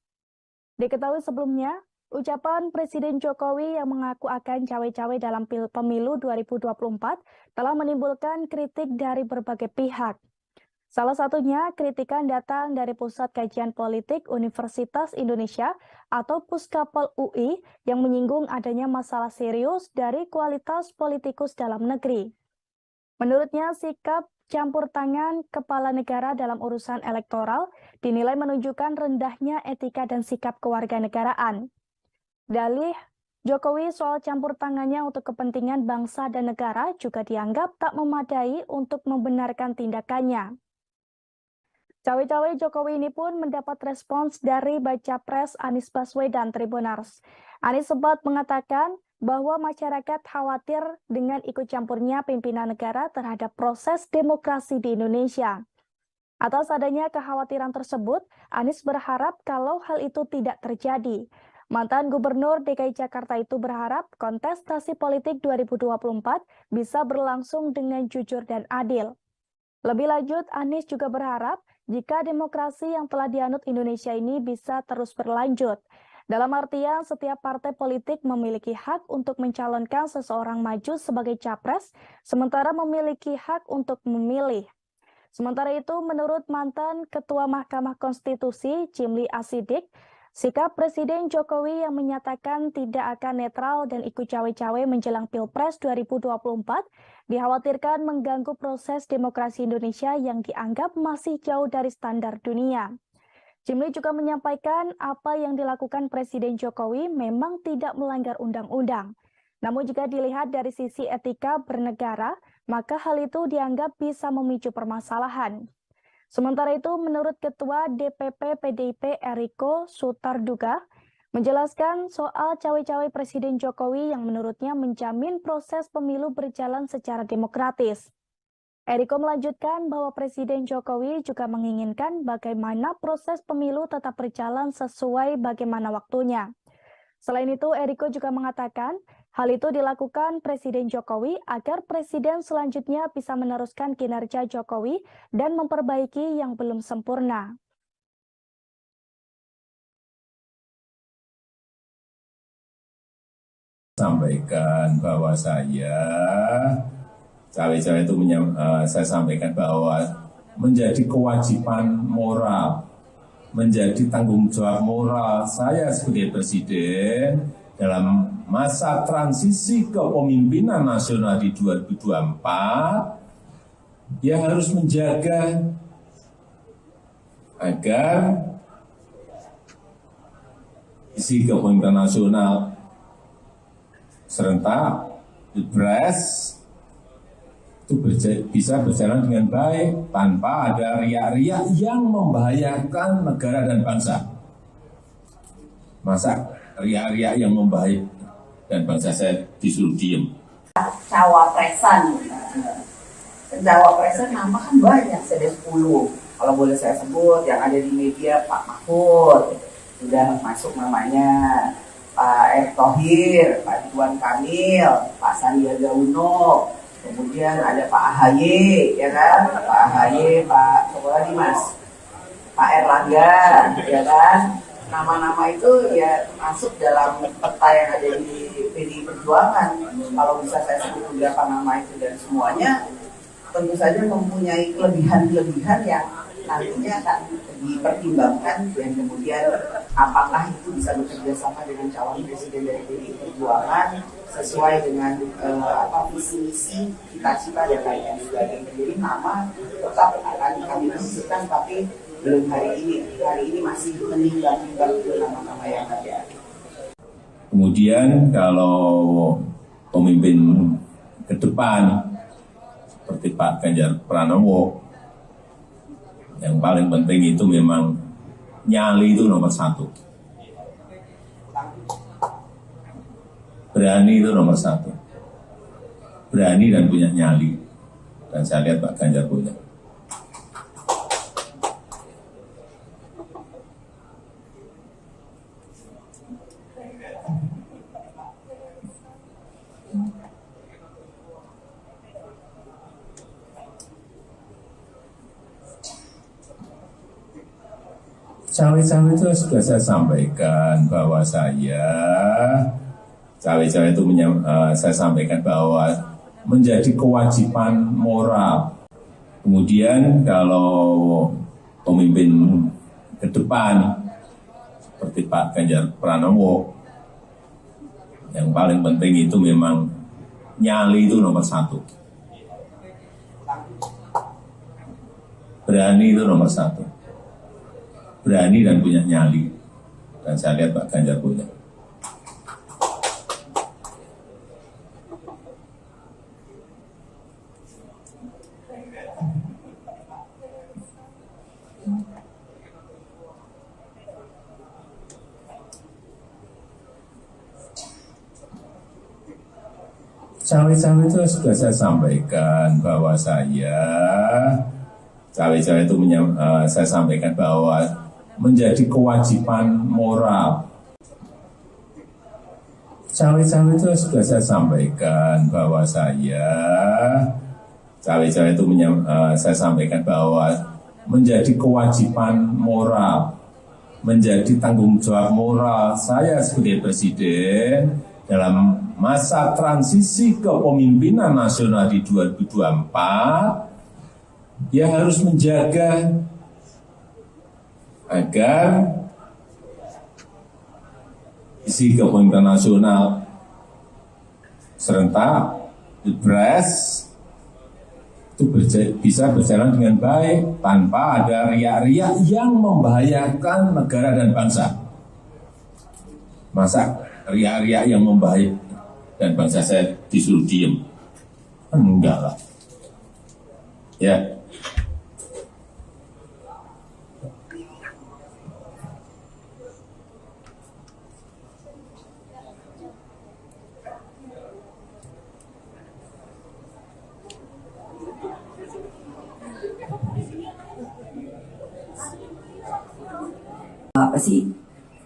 Diketahui sebelumnya, ucapan Presiden Jokowi yang mengaku akan cawe-cawe dalam pemilu 2024 telah menimbulkan kritik dari berbagai pihak. Salah satunya kritikan datang dari Pusat Kajian Politik Universitas Indonesia atau Puskapol UI yang menyinggung adanya masalah serius dari kualitas politikus dalam negeri. Menurutnya, sikap campur tangan kepala negara dalam urusan elektoral dinilai menunjukkan rendahnya etika dan sikap kewarganegaraan. Dalih Jokowi soal campur tangannya untuk kepentingan bangsa dan negara juga dianggap tak memadai untuk membenarkan tindakannya. Cawe-cawe Jokowi ini pun mendapat respons dari Baca Pres Anies Baswedan Tribunars. Anies sempat mengatakan bahwa masyarakat khawatir dengan ikut campurnya pimpinan negara terhadap proses demokrasi di Indonesia. Atas adanya kekhawatiran tersebut, Anies berharap kalau hal itu tidak terjadi. Mantan Gubernur DKI Jakarta itu berharap kontestasi politik 2024 bisa berlangsung dengan jujur dan adil. Lebih lanjut, Anies juga berharap jika demokrasi yang telah dianut Indonesia ini bisa terus berlanjut. Dalam artian, setiap partai politik memiliki hak untuk mencalonkan seseorang maju sebagai capres, sementara memiliki hak untuk memilih. Sementara itu, menurut mantan Ketua Mahkamah Konstitusi, Jimli Asidik, sikap Presiden Jokowi yang menyatakan tidak akan netral dan ikut cawe-cawe menjelang Pilpres 2024 dikhawatirkan mengganggu proses demokrasi Indonesia yang dianggap masih jauh dari standar dunia. Jimli juga menyampaikan apa yang dilakukan Presiden Jokowi memang tidak melanggar undang-undang. Namun jika dilihat dari sisi etika bernegara, maka hal itu dianggap bisa memicu permasalahan. Sementara itu, menurut Ketua DPP PDIP Eriko Sutarduga, menjelaskan soal cawe-cawe Presiden Jokowi yang menurutnya menjamin proses pemilu berjalan secara demokratis. Eriko melanjutkan bahwa Presiden Jokowi juga menginginkan bagaimana proses pemilu tetap berjalan sesuai bagaimana waktunya. Selain itu, Eriko juga mengatakan hal itu dilakukan Presiden Jokowi agar Presiden selanjutnya bisa meneruskan kinerja Jokowi dan memperbaiki yang belum sempurna. Sampaikan bahwa saya cawe-cawe itu saya sampaikan bahwa menjadi kewajiban moral, menjadi tanggung jawab moral saya sebagai presiden dalam masa transisi kepemimpinan nasional di 2024 yang harus menjaga agar isi kepemimpinan nasional serentak Pilpres itu bisa berjalan dengan baik tanpa ada riak-riak yang membahayakan negara dan bangsa. Masa riak-riak yang membahayakan dan bangsa saya disuruh diem. Cawapresan nama kan banyak, ada 10. Kalau boleh saya sebut yang ada di media, Pak Mahfud sudah masuk namanya, Pak Erick Thohir, Pak Ridwan Kamil, Pak Sandiaga Uno, kemudian ada Pak AHY, ya kan? Pak AHY, Pak siapa lagi Mas? Pak Erlangga, ya kan? Nama-nama itu ya masuk dalam peta yang ada di PDI Perjuangan. Kalau bisa saya sebut beberapa nama itu dan semuanya tentu saja mempunyai kelebihan-kelebihan yang nantinya akan dipertimbangkan dan kemudian apakah itu bisa bekerja sama dengan calon presiden dari PDI Perjuangan sesuai dengan visi misi cita-cita dan lain-lain sebagainya. Jadi nama tetap akan kami menentukan, tapi belum hari ini masih menimbang-nimbang nama-nama yang ada. Kemudian kalau pemimpin ke depan seperti Pak Ganjar Pranowo, yang paling penting itu memang nyali itu nomor 1. Berani itu nomor 1. Berani dan punya nyali. Dan saya lihat Pak Ganjar punya. Cawe-cawe itu sudah saya sampaikan bahwa saya saya sampaikan bahwa menjadi kewajiban moral. Kemudian kalau pemimpin ke depan seperti Pak Ganjar Pranowo, yang paling penting itu memang nyali itu nomor 1. Berani itu nomor 1. Berani dan punya nyali. Dan saya lihat Pak Ganjar punya. Cawe-cawe itu sudah saya sampaikan bahwa saya cawe-cawe itu saya sampaikan bahwa menjadi kewajiban moral, Cawe-cawe itu sudah saya sampaikan bahwa cawe-cawe itu saya sampaikan bahwa menjadi kewajiban moral, menjadi tanggung jawab moral saya sebagai presiden dalam masa transisi kepemimpinan nasional di 2024, yang harus menjaga agar isi kepemimpinan nasional serentak Pilpres itu bisa berjalan dengan baik tanpa ada riak-riak yang membahayakan negara dan bangsa. Masa riak-riak yang membahayakan dan bangsa saya disuruh diem? Enggak lah. Ya. Apa sih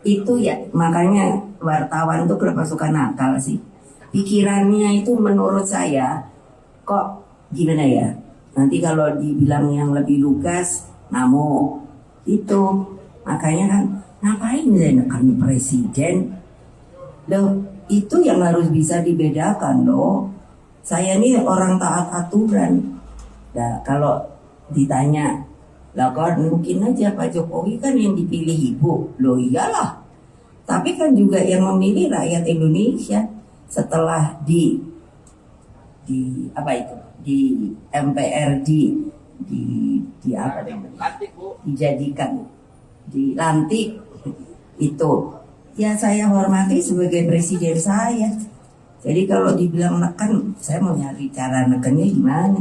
itu ya, makanya wartawan tuh kenapa suka nakal sih, pikirannya itu menurut saya kok gimana ya, nanti kalau dibilang yang lebih lugas ngamuk itu, makanya kan ngapain saya nekan presiden loh, itu yang harus bisa dibedakan loh. Saya ini orang taat aturan. Nah kalau ditanya, lah kan mungkin aja Pak Jokowi kan yang dipilih ibu. Loh iyalah. Tapi kan juga yang memilih rakyat Indonesia setelah di apa itu? Di MPR di apa namanya? Dijadikan, dilantik itu. Ya saya hormati sebagai presiden saya. Jadi kalau dibilang neken, saya mau nyari cara nekennya gimana?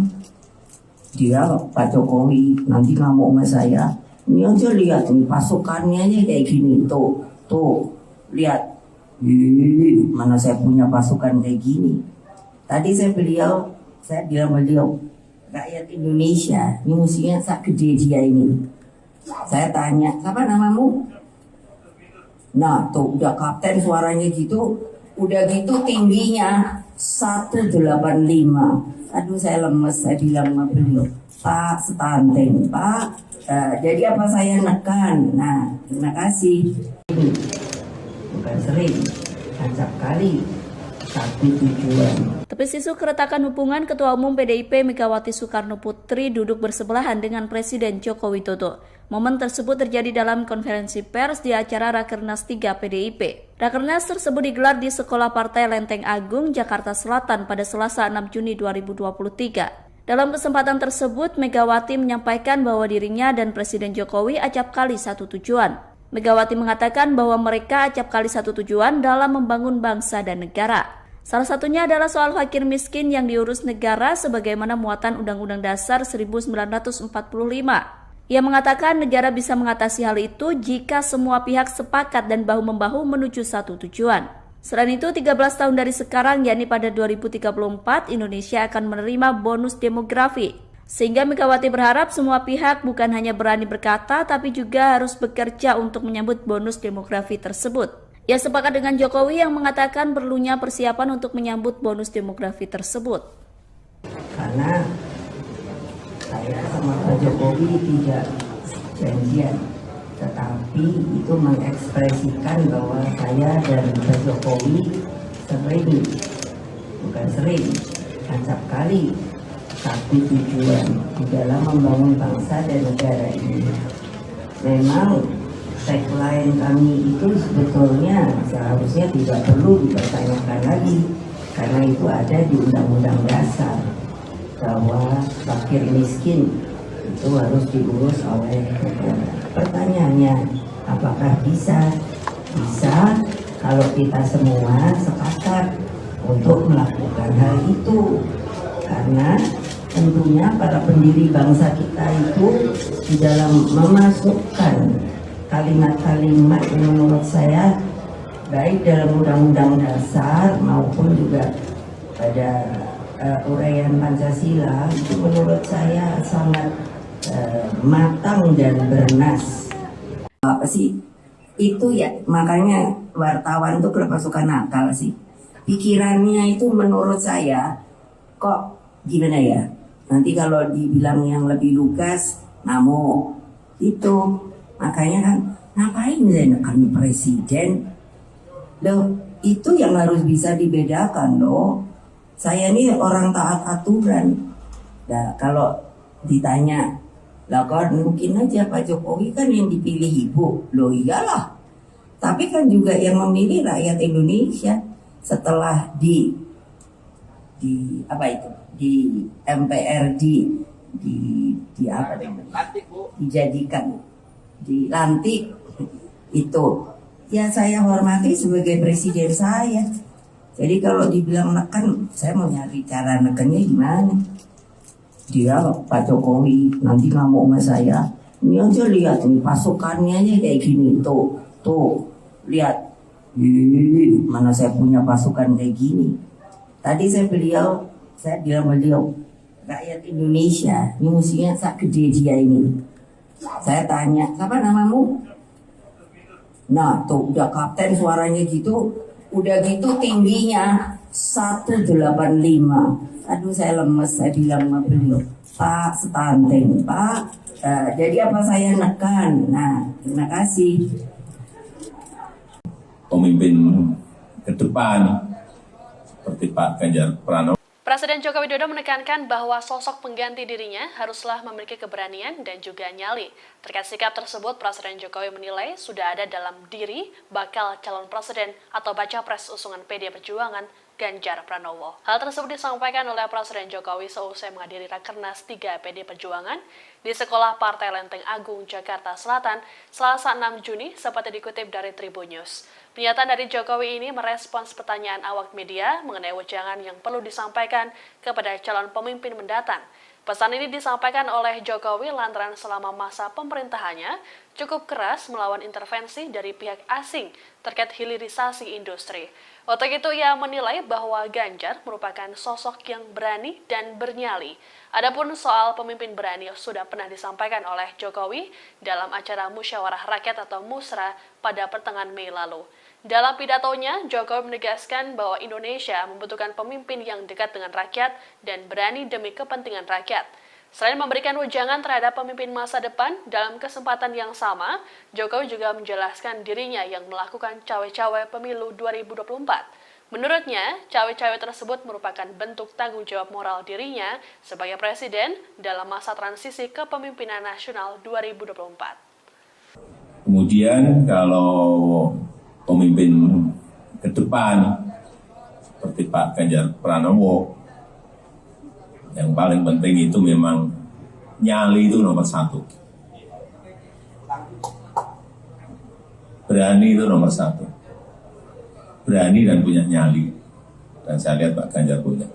Dia Pak Jokowi nanti ngamuk sama saya, ini aja lihat nih pasukannya aja kayak gini, tuh lihat, mana saya punya pasukan kayak gini. Tadi saya bilang beliau rakyat Indonesia ini musuhnya sak gede dia ini. Saya tanya, siapa namamu? Nah tuh udah kapten suaranya gitu, udah gitu tingginya 185. Aduh saya lemes, saya bilang sama beliau, Pak stunting, Pak. Jadi apa saya nekan? Nah terima kasih. Ini bukan sering, acap kali, tapi tujuan. Tepis isu keretakan hubungan Ketua Umum PDIP Megawati Soekarno Putri duduk bersebelahan dengan Presiden Joko Widodo. Momen tersebut terjadi dalam konferensi pers di acara Rakernas 3 PDIP. Rakernas tersebut digelar di Sekolah Partai Lenteng Agung, Jakarta Selatan pada Selasa 6 Juni 2023. Dalam kesempatan tersebut, Megawati menyampaikan bahwa dirinya dan Presiden Jokowi acap kali satu tujuan. Megawati mengatakan bahwa mereka acap kali satu tujuan dalam membangun bangsa dan negara. Salah satunya adalah soal fakir miskin yang diurus negara sebagaimana muatan Undang-Undang Dasar 1945. Ia mengatakan negara bisa mengatasi hal itu jika semua pihak sepakat dan bahu-membahu menuju satu tujuan. Selain itu, 13 tahun dari sekarang, yakni pada 2034, Indonesia akan menerima bonus demografi. Sehingga Megawati berharap semua pihak bukan hanya berani berkata, tapi juga harus bekerja untuk menyambut bonus demografi tersebut. Ia sepakat dengan Jokowi yang mengatakan perlunya persiapan untuk menyambut bonus demografi tersebut. Karena saya sama Pak Jokowi tidak janjian, tetapi itu mengekspresikan bahwa saya dan Pak Jokowi acap kali satu tujuan di dalam membangun bangsa dan negara ini. Memang tagline kami itu sebetulnya seharusnya tidak perlu dipertanyakan lagi, karena itu ada di Undang-Undang Dasar bahwa fakir miskin itu harus diurus oleh negara. Pertanyaannya, apakah bisa? Bisa kalau kita semua sepakat untuk melakukan hal itu, karena tentunya para pendiri bangsa kita itu di dalam memasukkan kalimat-kalimat yang menurut saya baik dalam Undang-Undang Dasar maupun juga pada uraian Pancasila itu menurut saya sangat matang dan bernas. Apa sih itu ya, makanya wartawan tuh kenapa suka nakal sih, pikirannya itu menurut saya kok gimana ya? Nanti kalau dibilang yang lebih lugas, ngamuk itu. Makanya kan ngapain saya nekan presiden? Loh, itu yang harus bisa dibedakan loh. Saya ini orang taat aturan. Nah, kalau ditanya, lah kan mungkin aja Pak Jokowi kan yang dipilih ibu. Loh iyalah. Tapi kan juga yang memilih rakyat Indonesia setelah di apa itu? Di MPRD di apa namanya? Dijadikan dilantik itu. Ya saya hormati sebagai presiden saya. Jadi kalau dibilang neken, saya mau nyari cara nekennya gimana? Dia Pak Jokowi nanti ngamuk sama saya. Ini aja lihat nih pasukannya aja kayak gini tuh lihat. Mana saya punya pasukan kayak gini. Tadi saya bilang beliau rakyat Indonesia ini musuhnya sak gede dia ini. Saya tanya, siapa namamu? Nah tuh udah kapten suaranya gitu, udah gitu tingginya 185. Aduh saya lemes, saya bilang sama beliau, Pak stunting, Pak. Jadi apa saya nekan? Nah terima kasih. Pemimpin ke depan seperti Pak Ganjar Pranowo. Presiden Joko Widodo menekankan bahwa sosok pengganti dirinya haruslah memiliki keberanian dan juga nyali. Terkait sikap tersebut, Presiden Jokowi menilai sudah ada dalam diri bakal calon presiden atau baca pres usungan PD Perjuangan Ganjar Pranowo. Hal tersebut disampaikan oleh Presiden Jokowi seusai menghadiri Rakernas 3 PD Perjuangan di Sekolah Partai Lenteng Agung, Jakarta Selatan, Selasa 6 Juni, seperti dikutip dari Tribun News. Pernyataan dari Jokowi ini merespons pertanyaan awak media mengenai wejangan yang perlu disampaikan kepada calon pemimpin mendatang. Pesan ini disampaikan oleh Jokowi lantaran selama masa pemerintahannya cukup keras melawan intervensi dari pihak asing terkait hilirisasi industri. Untuk itu ia menilai bahwa Ganjar merupakan sosok yang berani dan bernyali. Adapun soal pemimpin berani sudah pernah disampaikan oleh Jokowi dalam acara Musyawarah Rakyat atau Musra pada pertengahan Mei lalu. Dalam pidatonya, Jokowi menegaskan bahwa Indonesia membutuhkan pemimpin yang dekat dengan rakyat dan berani demi kepentingan rakyat. Selain memberikan wejangan terhadap pemimpin masa depan, dalam kesempatan yang sama, Jokowi juga menjelaskan dirinya yang melakukan cawe-cawe pemilu 2024. Menurutnya, cawe-cawe tersebut merupakan bentuk tanggung jawab moral dirinya sebagai presiden dalam masa transisi kepemimpinan nasional 2024. Kemudian kalau pemimpin ke depan seperti Pak Ganjar Pranowo, yang paling penting itu memang nyali itu nomor satu. Berani itu nomor satu. Berani dan punya nyali. Dan saya lihat Pak Ganjar punya.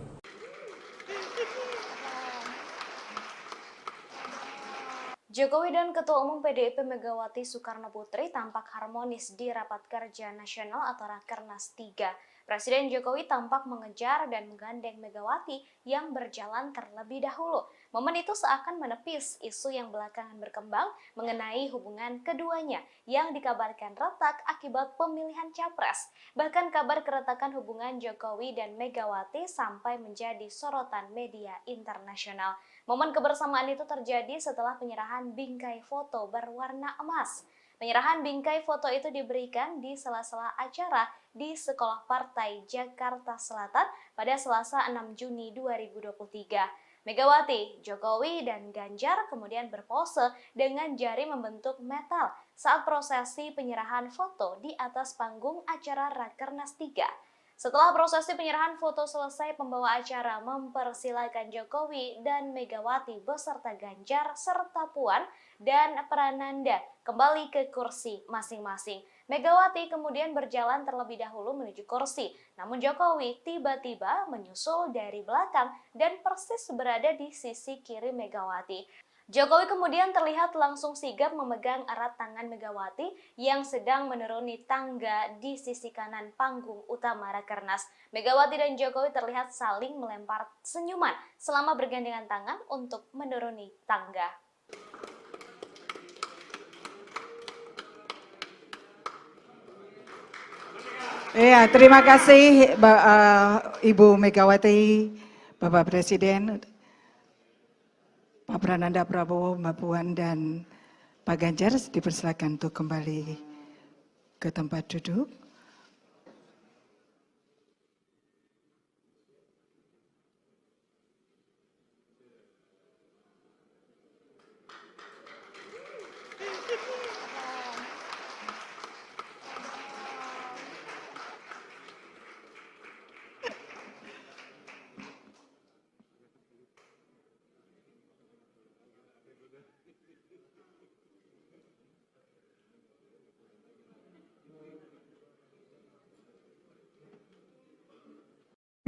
Jokowi dan Ketua Umum PDIP Megawati Soekarno Putri tampak harmonis di Rapat Kerja Nasional atau Rakernas 3. Presiden Jokowi tampak mengejar dan menggandeng Megawati yang berjalan terlebih dahulu. Momen itu seakan menepis isu yang belakangan berkembang mengenai hubungan keduanya yang dikabarkan retak akibat pemilihan capres. Bahkan kabar keretakan hubungan Jokowi dan Megawati sampai menjadi sorotan media internasional. Momen kebersamaan itu terjadi setelah penyerahan bingkai foto berwarna emas. Penyerahan bingkai foto itu diberikan di sela-sela acara di Sekolah Partai Jakarta Selatan pada Selasa 6 Juni 2023. Megawati, Jokowi, dan Ganjar kemudian berpose dengan jari membentuk metal saat prosesi penyerahan foto di atas panggung acara Rakernas 3. Setelah prosesi penyerahan foto selesai, pembawa acara mempersilakan Jokowi dan Megawati beserta Ganjar serta Puan dan Prananda kembali ke kursi masing-masing. Megawati kemudian berjalan terlebih dahulu menuju kursi, namun Jokowi tiba-tiba menyusul dari belakang dan persis berada di sisi kiri Megawati. Jokowi kemudian terlihat langsung sigap memegang erat tangan Megawati yang sedang menuruni tangga di sisi kanan panggung utama Rakernas. Megawati dan Jokowi terlihat saling melempar senyuman selama bergandengan tangan untuk menuruni tangga. Ya, terima kasih Ibu Megawati, Bapak Presiden, Pak Prananda Prabowo, Mbak Puan, dan Pak Ganjar dipersilakan untuk kembali ke tempat duduk.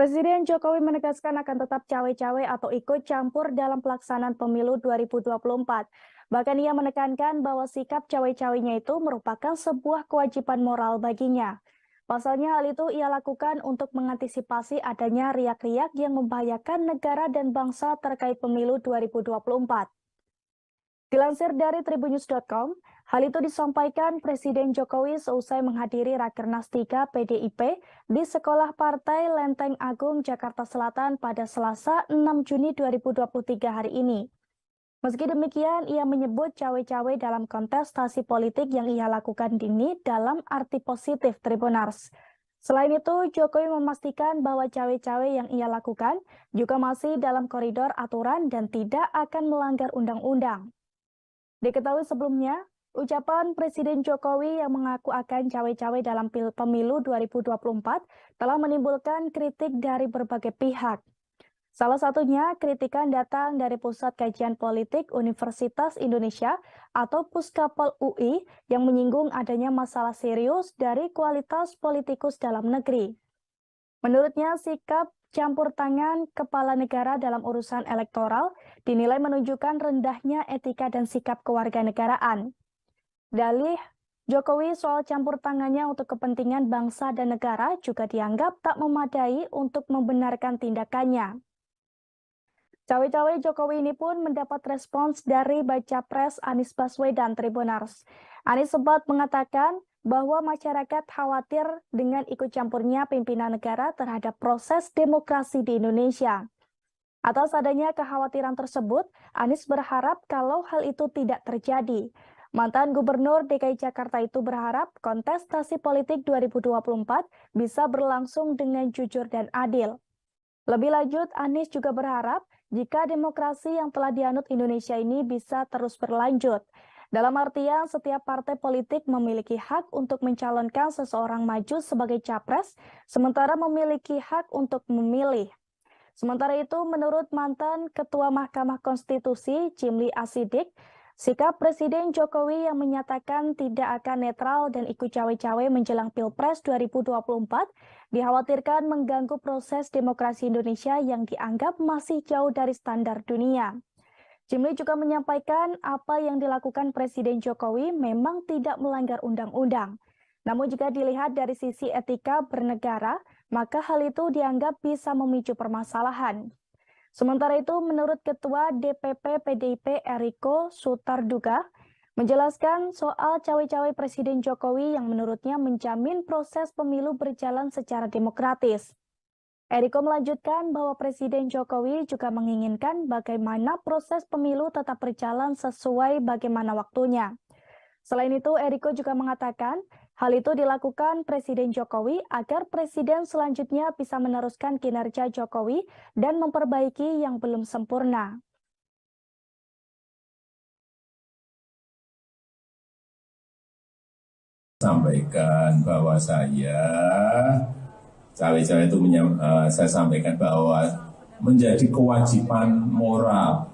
Presiden Jokowi menegaskan akan tetap cawe-cawe atau ikut campur dalam pelaksanaan pemilu 2024. Bahkan ia menekankan bahwa sikap cawe-cawenya itu merupakan sebuah kewajiban moral baginya. Pasalnya hal itu ia lakukan untuk mengantisipasi adanya riak-riak yang membahayakan negara dan bangsa terkait pemilu 2024. Dilansir dari tribunnews.com, hal itu disampaikan Presiden Jokowi seusai menghadiri Rakernas 3 PDIP di Sekolah Partai Lenteng Agung, Jakarta Selatan pada Selasa 6 Juni 2023 hari ini. Meski demikian, ia menyebut cawe-cawe dalam kontestasi politik yang ia lakukan ini dalam arti positif Tribunars. Selain itu, Jokowi memastikan bahwa cawe-cawe yang ia lakukan juga masih dalam koridor aturan dan tidak akan melanggar undang-undang. Diketahui sebelumnya, ucapan Presiden Jokowi yang mengaku akan cawe-cawe dalam pemilu 2024 telah menimbulkan kritik dari berbagai pihak. Salah satunya, kritikan datang dari Pusat Kajian Politik Universitas Indonesia atau Puskapol UI yang menyinggung adanya masalah serius dari kualitas politikus dalam negeri. Menurutnya, sikap campur tangan kepala negara dalam urusan elektoral dinilai menunjukkan rendahnya etika dan sikap kewarganegaraan. Dalih Jokowi soal campur tangannya untuk kepentingan bangsa dan negara juga dianggap tak memadai untuk membenarkan tindakannya. Cawe-cawe Jokowi ini pun mendapat respons dari Baca Pres Anies Baswedan Tribunars. Anies sempat mengatakan bahwa masyarakat khawatir dengan ikut campurnya pimpinan negara terhadap proses demokrasi di Indonesia. Atas adanya kekhawatiran tersebut, Anies berharap kalau hal itu tidak terjadi. Mantan Gubernur DKI Jakarta itu berharap kontestasi politik 2024 bisa berlangsung dengan jujur dan adil. Lebih lanjut, Anies juga berharap jika demokrasi yang telah dianut Indonesia ini bisa terus berlanjut. Dalam artian, setiap partai politik memiliki hak untuk mencalonkan seseorang maju sebagai capres, sementara memiliki hak untuk memilih. Sementara itu, menurut mantan Ketua Mahkamah Konstitusi, Jimli Asidik, sikap Presiden Jokowi yang menyatakan tidak akan netral dan ikut cawe-cawe menjelang Pilpres 2024 dikhawatirkan mengganggu proses demokrasi Indonesia yang dianggap masih jauh dari standar dunia. Jimli juga menyampaikan apa yang dilakukan Presiden Jokowi memang tidak melanggar undang-undang. Namun jika dilihat dari sisi etika bernegara, maka hal itu dianggap bisa memicu permasalahan. Sementara itu, menurut Ketua DPP PDIP Eriko Sutarduga, menjelaskan soal cawe-cawe Presiden Jokowi yang menurutnya menjamin proses pemilu berjalan secara demokratis. Eriko melanjutkan bahwa Presiden Jokowi juga menginginkan bagaimana proses pemilu tetap berjalan sesuai bagaimana waktunya. Selain itu, Eriko juga mengatakan hal itu dilakukan Presiden Jokowi agar Presiden selanjutnya bisa meneruskan kinerja Jokowi dan memperbaiki yang belum sempurna. Sampaikan bahwa cawe-cawe itu saya sampaikan bahwa menjadi kewajiban moral,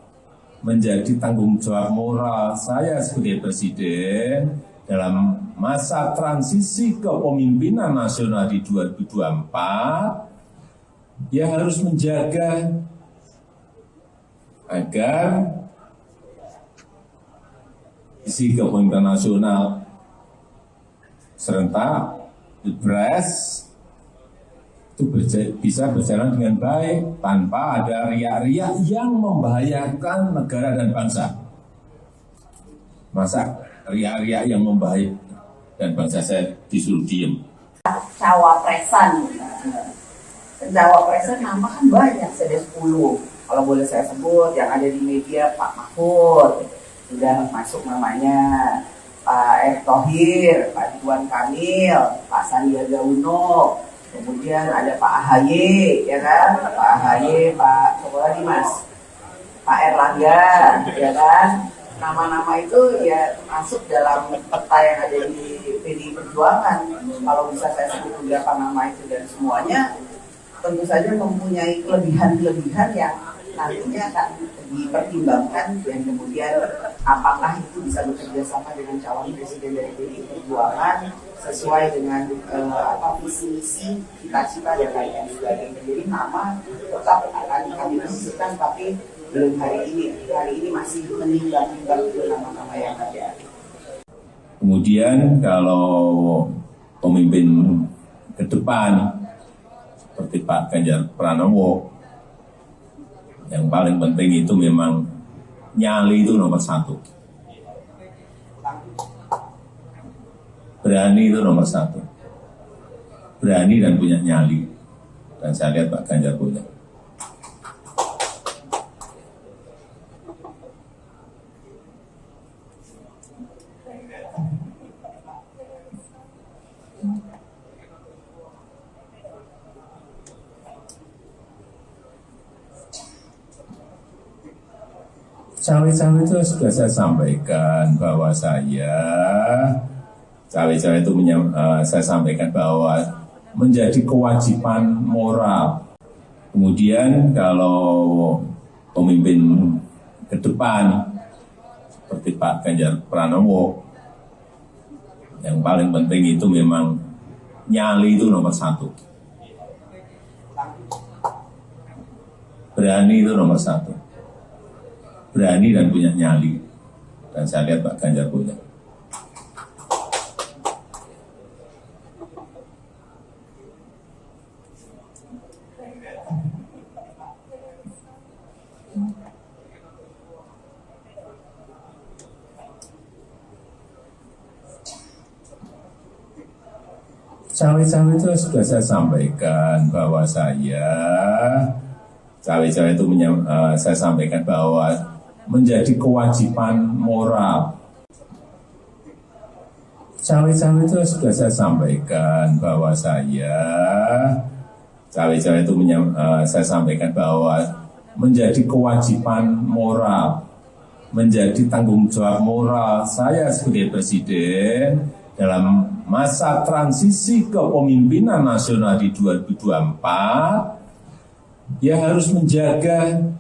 menjadi tanggung jawab moral saya sebagai presiden dalam masa transisi kepemimpinan nasional di 2024, ya harus menjaga agar isi kepemimpinan nasional serentak Pilpres itu bisa berjalan dengan baik tanpa ada riak-riak yang membahayakan negara dan bangsa. Masa riak-riak yang membahayakan dan bangsa saya disuruh diem. cawapresan. Cawapresan nama kan banyak, ada 10. Kalau boleh saya sebut, yang ada di media Pak Mahfud, sudah masuk namanya, Pak Erick Thohir, Pak Ridwan Kamil, Pak Sandiaga Uno, kemudian ada Pak AHY, ya kan? Pak AHY, Pak siapa lagi Mas? Pak Erlangga, ya kan? Nama-nama itu ya masuk dalam peta yang ada di PDI Perjuangan. Kalau bisa saya sebut beberapa nama itu dan semuanya tentu saja mempunyai kelebihan-kelebihan yang nantinya akan dipertimbangkan dan kemudian apakah itu bisa bekerja sama dengan calon presiden dari PDI Perjuangan sesuai dengan visi misi cita-cita dan lain sebagainya. Jadi nama tetap akan kami diskusikan, tapi belum hari ini masih menimbang-nimbang nama-nama yang ada. Kemudian kalau pemimpin ke depan seperti Pak Ganjar Pranowo, yang paling penting itu memang nyali itu nomor 1. Berani itu nomor 1. Berani dan punya nyali. Dan saya lihat Pak Ganjar punya. Cawe-cawe itu sudah saya sampaikan bahwa cawe-cawe itu saya sampaikan bahwa menjadi kewajiban moral. Kemudian kalau pemimpin ke depan seperti Pak Ganjar Pranowo, yang paling penting itu memang nyali itu nomor 1. Berani itu nomor 1. Berani dan punya nyali. Dan saya lihat Pak Ganjar punya. Cawe-cawe itu sudah saya sampaikan bahwa cawe-cawe itu saya sampaikan bahwa menjadi kewajiban moral. Cawe-cawe itu sudah saya sampaikan bahwa cawe-cawe itu saya sampaikan bahwa menjadi kewajiban moral, menjadi tanggung jawab moral saya sebagai presiden dalam masa transisi kepemimpinan nasional di 2024, ya harus menjaga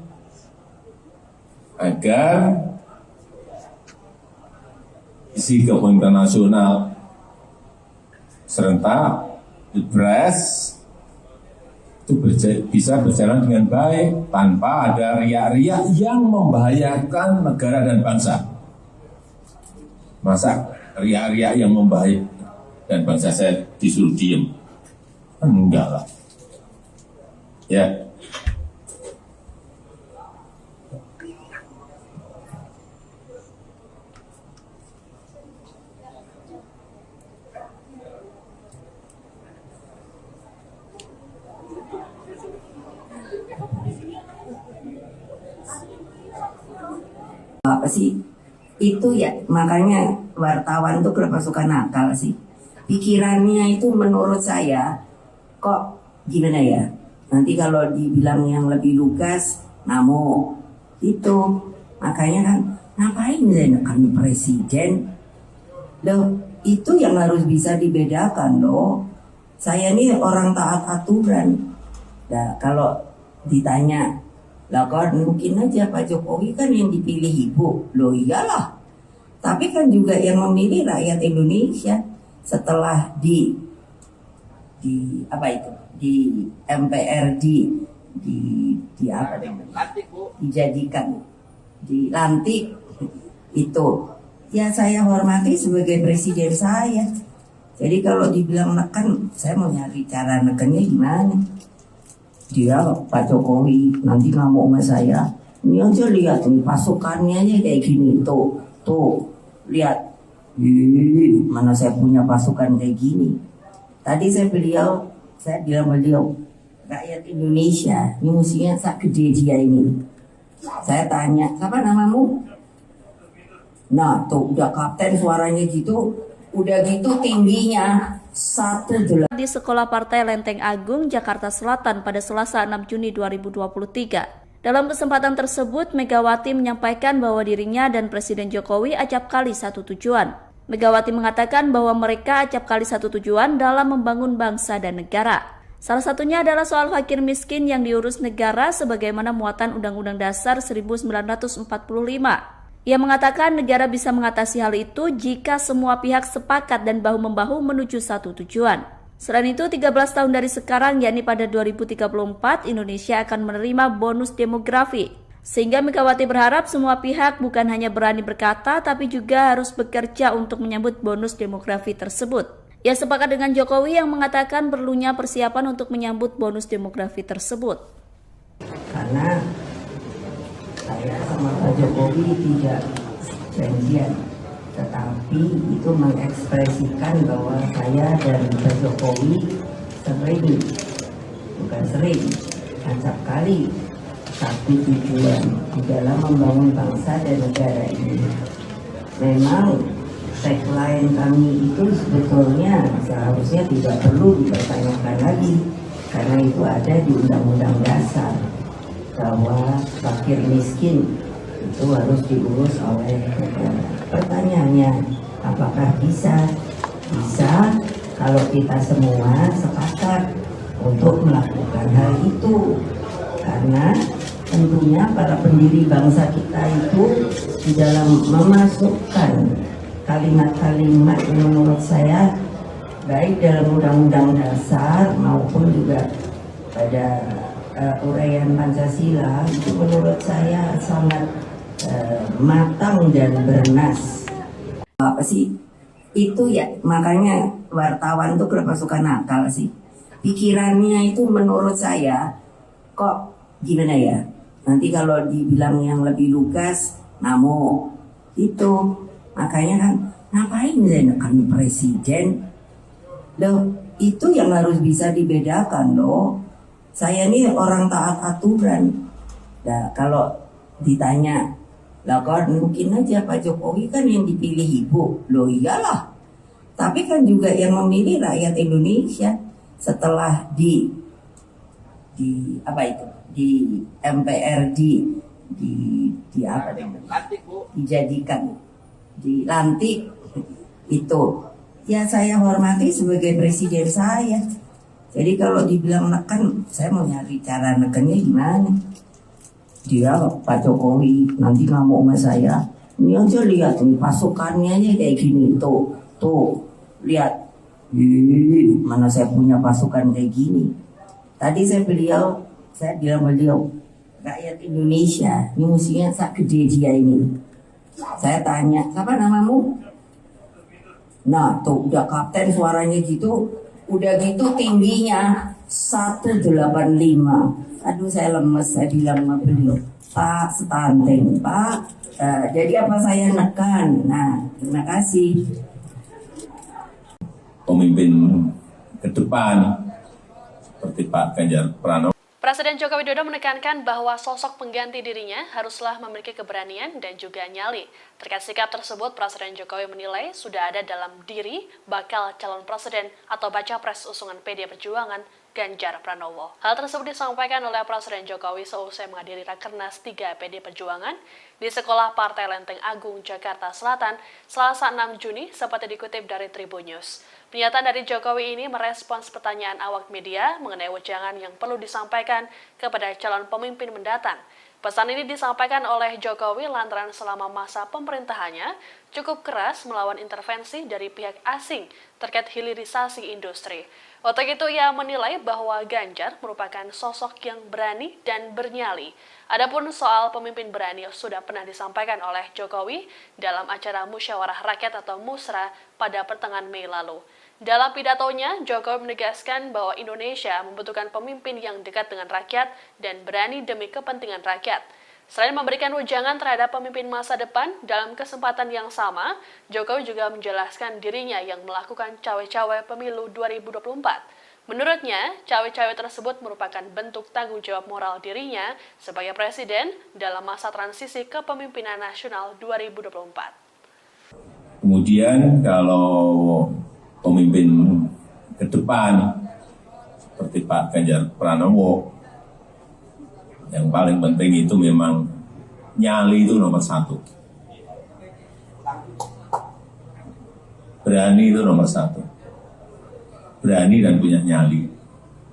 agar isi kepemimpinan nasional serentak Pilpres itu bisa berjalan dengan baik tanpa ada riak-riak yang membahayakan negara dan bangsa. Masa riak-riak yang membahayakan dan bangsa saya disuruh diem? Enggak lah. Ya. Apa sih itu ya, makanya wartawan tuh kenapa suka nakal sih, pikirannya itu menurut saya kok gimana ya, nanti kalau dibilang yang lebih lugas namo itu, makanya kan ngapain menekan presiden loh, itu yang harus bisa dibedakan loh. Saya ini orang taat aturan. Nah kalau ditanya lah kan mungkin aja Pak Jokowi kan yang dipilih ibu, loh iyalah. Tapi kan juga yang memilih rakyat Indonesia setelah di apa itu, di MPR di apa namanya, dijadikan, dilantik itu. Ya saya hormati sebagai presiden saya. Jadi kalau dibilang neken, saya mau nyari cara nekennya gimana? Dia Pak Jokowi nanti ngamuk sama saya, ini aja lihat nih pasukannya aja kayak gini, tuh lihat, mana saya punya pasukan kayak gini. Tadi saya bilang beliau, rakyat Indonesia, ini musiknya sak gede dia ini. Saya tanya, siapa namamu? Nah tuh udah kapten suaranya gitu, udah gitu tingginya 1,8. Di Sekolah Partai Lenteng Agung, Jakarta Selatan pada Selasa 6 Juni 2023. Dalam kesempatan tersebut, Megawati menyampaikan bahwa dirinya dan Presiden Jokowi acap kali satu tujuan. Megawati mengatakan bahwa mereka acap kali satu tujuan dalam membangun bangsa dan negara. Salah satunya adalah soal fakir miskin yang diurus negara sebagaimana muatan Undang-Undang Dasar 1945. Ia mengatakan negara bisa mengatasi hal itu jika semua pihak sepakat dan bahu-membahu menuju satu tujuan. Selain itu, 13 tahun dari sekarang, yakni pada 2034, Indonesia akan menerima bonus demografi. Sehingga Megawati berharap semua pihak bukan hanya berani berkata, tapi juga harus bekerja untuk menyambut bonus demografi tersebut. Ia sepakat dengan Jokowi yang mengatakan perlunya persiapan untuk menyambut bonus demografi tersebut. Karena saya sama Pak Jokowi tidak janjian, tetapi itu mengekspresikan bahwa saya dan Pak Jokowi acap kali satu tujuan di dalam membangun bangsa dan negara ini. Memang tagline kami itu sebetulnya seharusnya tidak perlu dipertanyakan lagi, karena itu ada di Undang-Undang Dasar bahwa fakir miskin itu harus diurus oleh negara. Pertanyaannya, apakah bisa? Bisa kalau kita semua sepakat untuk melakukan hal itu. Karena tentunya para pendiri bangsa kita itu di dalam memasukkan kalimat-kalimat yang menurut saya baik dalam Undang-Undang Dasar maupun juga pada uraian Pancasila itu menurut saya sangat matang dan bernas. Apa sih itu ya, makanya wartawan tuh kenapa suka nakal sih, pikirannya itu menurut saya kok gimana ya, nanti kalau dibilang yang lebih lugas ngamuk itu. Makanya kan ngapain saya nekan presiden loh, itu yang harus bisa dibedakan loh. Saya ini orang taat aturan. Nah, kalau ditanya, lah kan mungkin aja Pak Jokowi kan yang dipilih ibu. Loh iyalah. Tapi kan juga yang memilih rakyat Indonesia setelah di MPRD dijadikan, dilantik itu. Ya saya hormati sebagai presiden saya. Jadi kalau dibilang neken, saya mau nyari cara nekennya gimana. Dia Pak Jokowi nanti ngamuk sama saya. Ini aja lihat nih pasukannya aja kayak gini. Tuh lihat. Mana saya punya pasukan kayak gini. Tadi saya bilang beliau, rakyat Indonesia, ini musiknya sak gede dia ini. Saya tanya, siapa namamu? Nah tuh udah kapten suaranya gitu, udah gitu tingginya 1,85. Aduh saya lemes, saya bilang sama beliau, Pak stunting Pak. Jadi apa saya nekan? Nah terima kasih. Pemimpin ke depan seperti Pak Ganjar Pranowo. Presiden Joko Widodo menekankan bahwa sosok pengganti dirinya haruslah memiliki keberanian dan juga nyali. Terkait sikap tersebut, Presiden Jokowi menilai sudah ada dalam diri bakal calon presiden atau baca pres usungan PD Perjuangan Ganjar Pranowo. Hal tersebut disampaikan oleh Presiden Jokowi seusai menghadiri Rakernas 3 PD Perjuangan di Sekolah Partai Lenteng Agung, Jakarta Selatan, Selasa 6 Juni, seperti dikutip dari Tribun News. Pernyataan dari Jokowi ini merespons pertanyaan awak media mengenai wejangan yang perlu disampaikan kepada calon pemimpin mendatang. Pesan ini disampaikan oleh Jokowi lantaran selama masa pemerintahannya cukup keras melawan intervensi dari pihak asing terkait hilirisasi industri. Untuk itu ia menilai bahwa Ganjar merupakan sosok yang berani dan bernyali. Adapun soal pemimpin berani sudah pernah disampaikan oleh Jokowi dalam acara Musyawarah Rakyat atau Musra pada pertengahan Mei lalu. Dalam pidatonya, Jokowi menegaskan bahwa Indonesia membutuhkan pemimpin yang dekat dengan rakyat dan berani demi kepentingan rakyat. Selain memberikan wejangan terhadap pemimpin masa depan, dalam kesempatan yang sama, Jokowi juga menjelaskan dirinya yang melakukan cawe-cawe pemilu 2024. Menurutnya, cawe-cawe tersebut merupakan bentuk tanggung jawab moral dirinya sebagai presiden dalam masa transisi kepemimpinan nasional 2024. Kemudian kalau pemimpin ke depan seperti Pak Ganjar Pranowo, yang paling penting itu memang nyali itu nomor satu. Berani itu nomor satu. Berani dan punya nyali.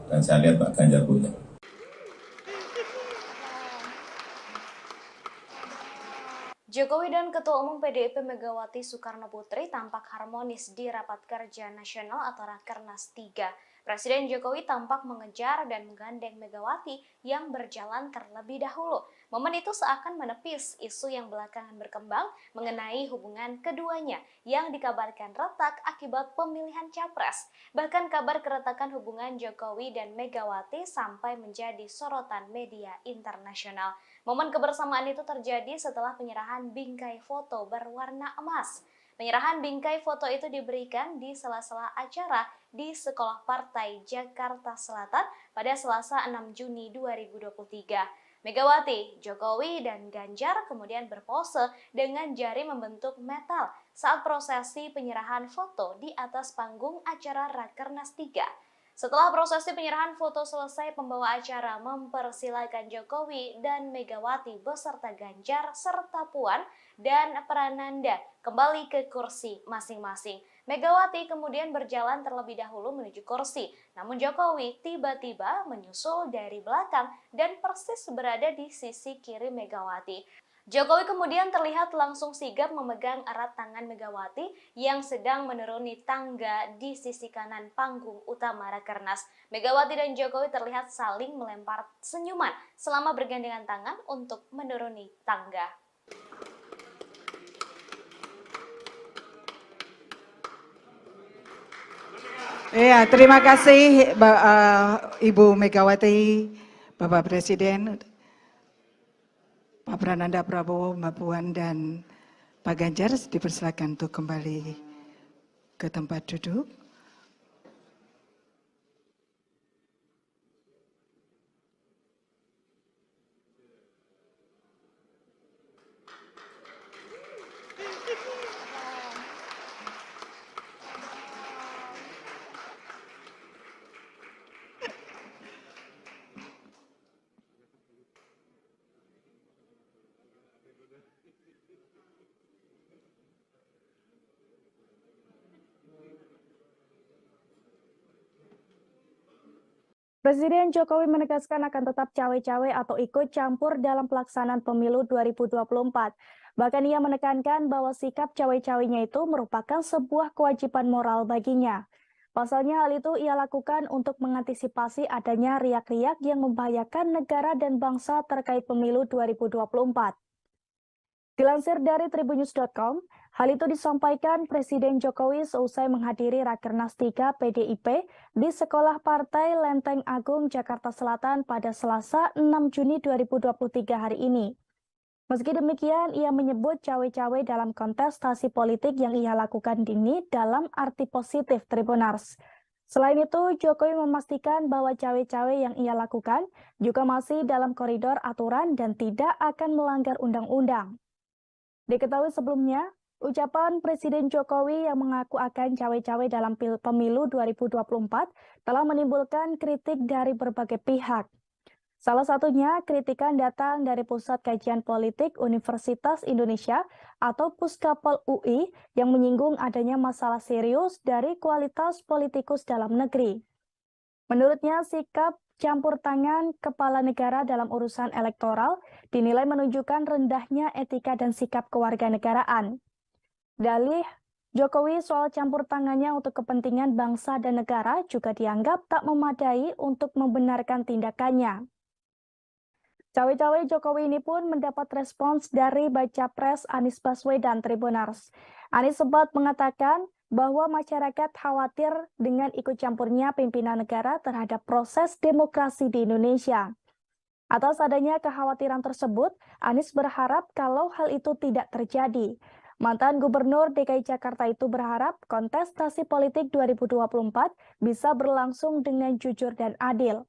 Dan saya lihat Pak Ganjar punya. Jokowi dan Ketua Umum PDIP Megawati Soekarno Putri tampak harmonis di Rapat Kerja Nasional atau Rakernas 3. Presiden Jokowi tampak mengejar dan menggandeng Megawati yang berjalan terlebih dahulu. Momen itu seakan menepis isu yang belakangan berkembang mengenai hubungan keduanya yang dikabarkan retak akibat pemilihan capres. Bahkan kabar keretakan hubungan Jokowi dan Megawati sampai menjadi sorotan media internasional. Momen kebersamaan itu terjadi setelah penyerahan bingkai foto berwarna emas. Penyerahan bingkai foto itu diberikan di sela-sela acara di Sekolah Partai Jakarta Selatan pada Selasa 6 Juni 2023. Megawati, Jokowi, dan Ganjar kemudian berpose dengan jari membentuk metal saat prosesi penyerahan foto di atas panggung acara Rakernas 3. Setelah prosesi penyerahan foto selesai, pembawa acara mempersilakan Jokowi dan Megawati beserta Ganjar serta Puan dan Prananda kembali ke kursi masing-masing. Megawati kemudian berjalan terlebih dahulu menuju kursi, namun Jokowi tiba-tiba menyusul dari belakang dan persis berada di sisi kiri Megawati. Jokowi kemudian terlihat langsung sigap memegang erat tangan Megawati yang sedang menuruni tangga di sisi kanan panggung utama Rakernas. Megawati dan Jokowi terlihat saling melempar senyuman selama bergandengan tangan untuk menuruni tangga. Ya, terima kasih Ibu Megawati, Bapak Presiden, Pak Prananda Prabowo, Mbak Puan, dan Pak Ganjar dipersilakan untuk kembali ke tempat duduk. Presiden Jokowi menegaskan akan tetap cawe-cawe atau ikut campur dalam pelaksanaan pemilu 2024. Bahkan ia menekankan bahwa sikap cawe-cawenya itu merupakan sebuah kewajiban moral baginya. Pasalnya hal itu ia lakukan untuk mengantisipasi adanya riak-riak yang membahayakan negara dan bangsa terkait pemilu 2024. Dilansir dari tribunnews.com, hal itu disampaikan Presiden Jokowi seusai menghadiri Rakernas 3 PDIP di Sekolah Partai Lenteng Agung, Jakarta Selatan pada Selasa 6 Juni 2023 hari ini. Meski demikian, ia menyebut cawe-cawe dalam kontestasi politik yang ia lakukan ini dalam arti positif Tribunars. Selain itu, Jokowi memastikan bahwa cawe-cawe yang ia lakukan juga masih dalam koridor aturan dan tidak akan melanggar undang-undang. Diketahui sebelumnya, ucapan Presiden Jokowi yang mengaku akan cawe-cawe dalam pemilu 2024 telah menimbulkan kritik dari berbagai pihak. Salah satunya, kritikan datang dari Pusat Kajian Politik Universitas Indonesia atau Puskapol UI yang menyinggung adanya masalah serius dari kualitas politikus dalam negeri. Menurutnya, sikap campur tangan kepala negara dalam urusan elektoral dinilai menunjukkan rendahnya etika dan sikap kewarganegaraan. Dalih Jokowi soal campur tangannya untuk kepentingan bangsa dan negara juga dianggap tak memadai untuk membenarkan tindakannya. Cawe-cawe Jokowi ini pun mendapat respons dari Baca Pres Anies Baswedan Tribunars. Anies sempat mengatakan bahwa masyarakat khawatir dengan ikut campurnya pimpinan negara terhadap proses demokrasi di Indonesia. Atas adanya kekhawatiran tersebut, Anies berharap kalau hal itu tidak terjadi. Mantan Gubernur DKI Jakarta itu berharap kontestasi politik 2024 bisa berlangsung dengan jujur dan adil.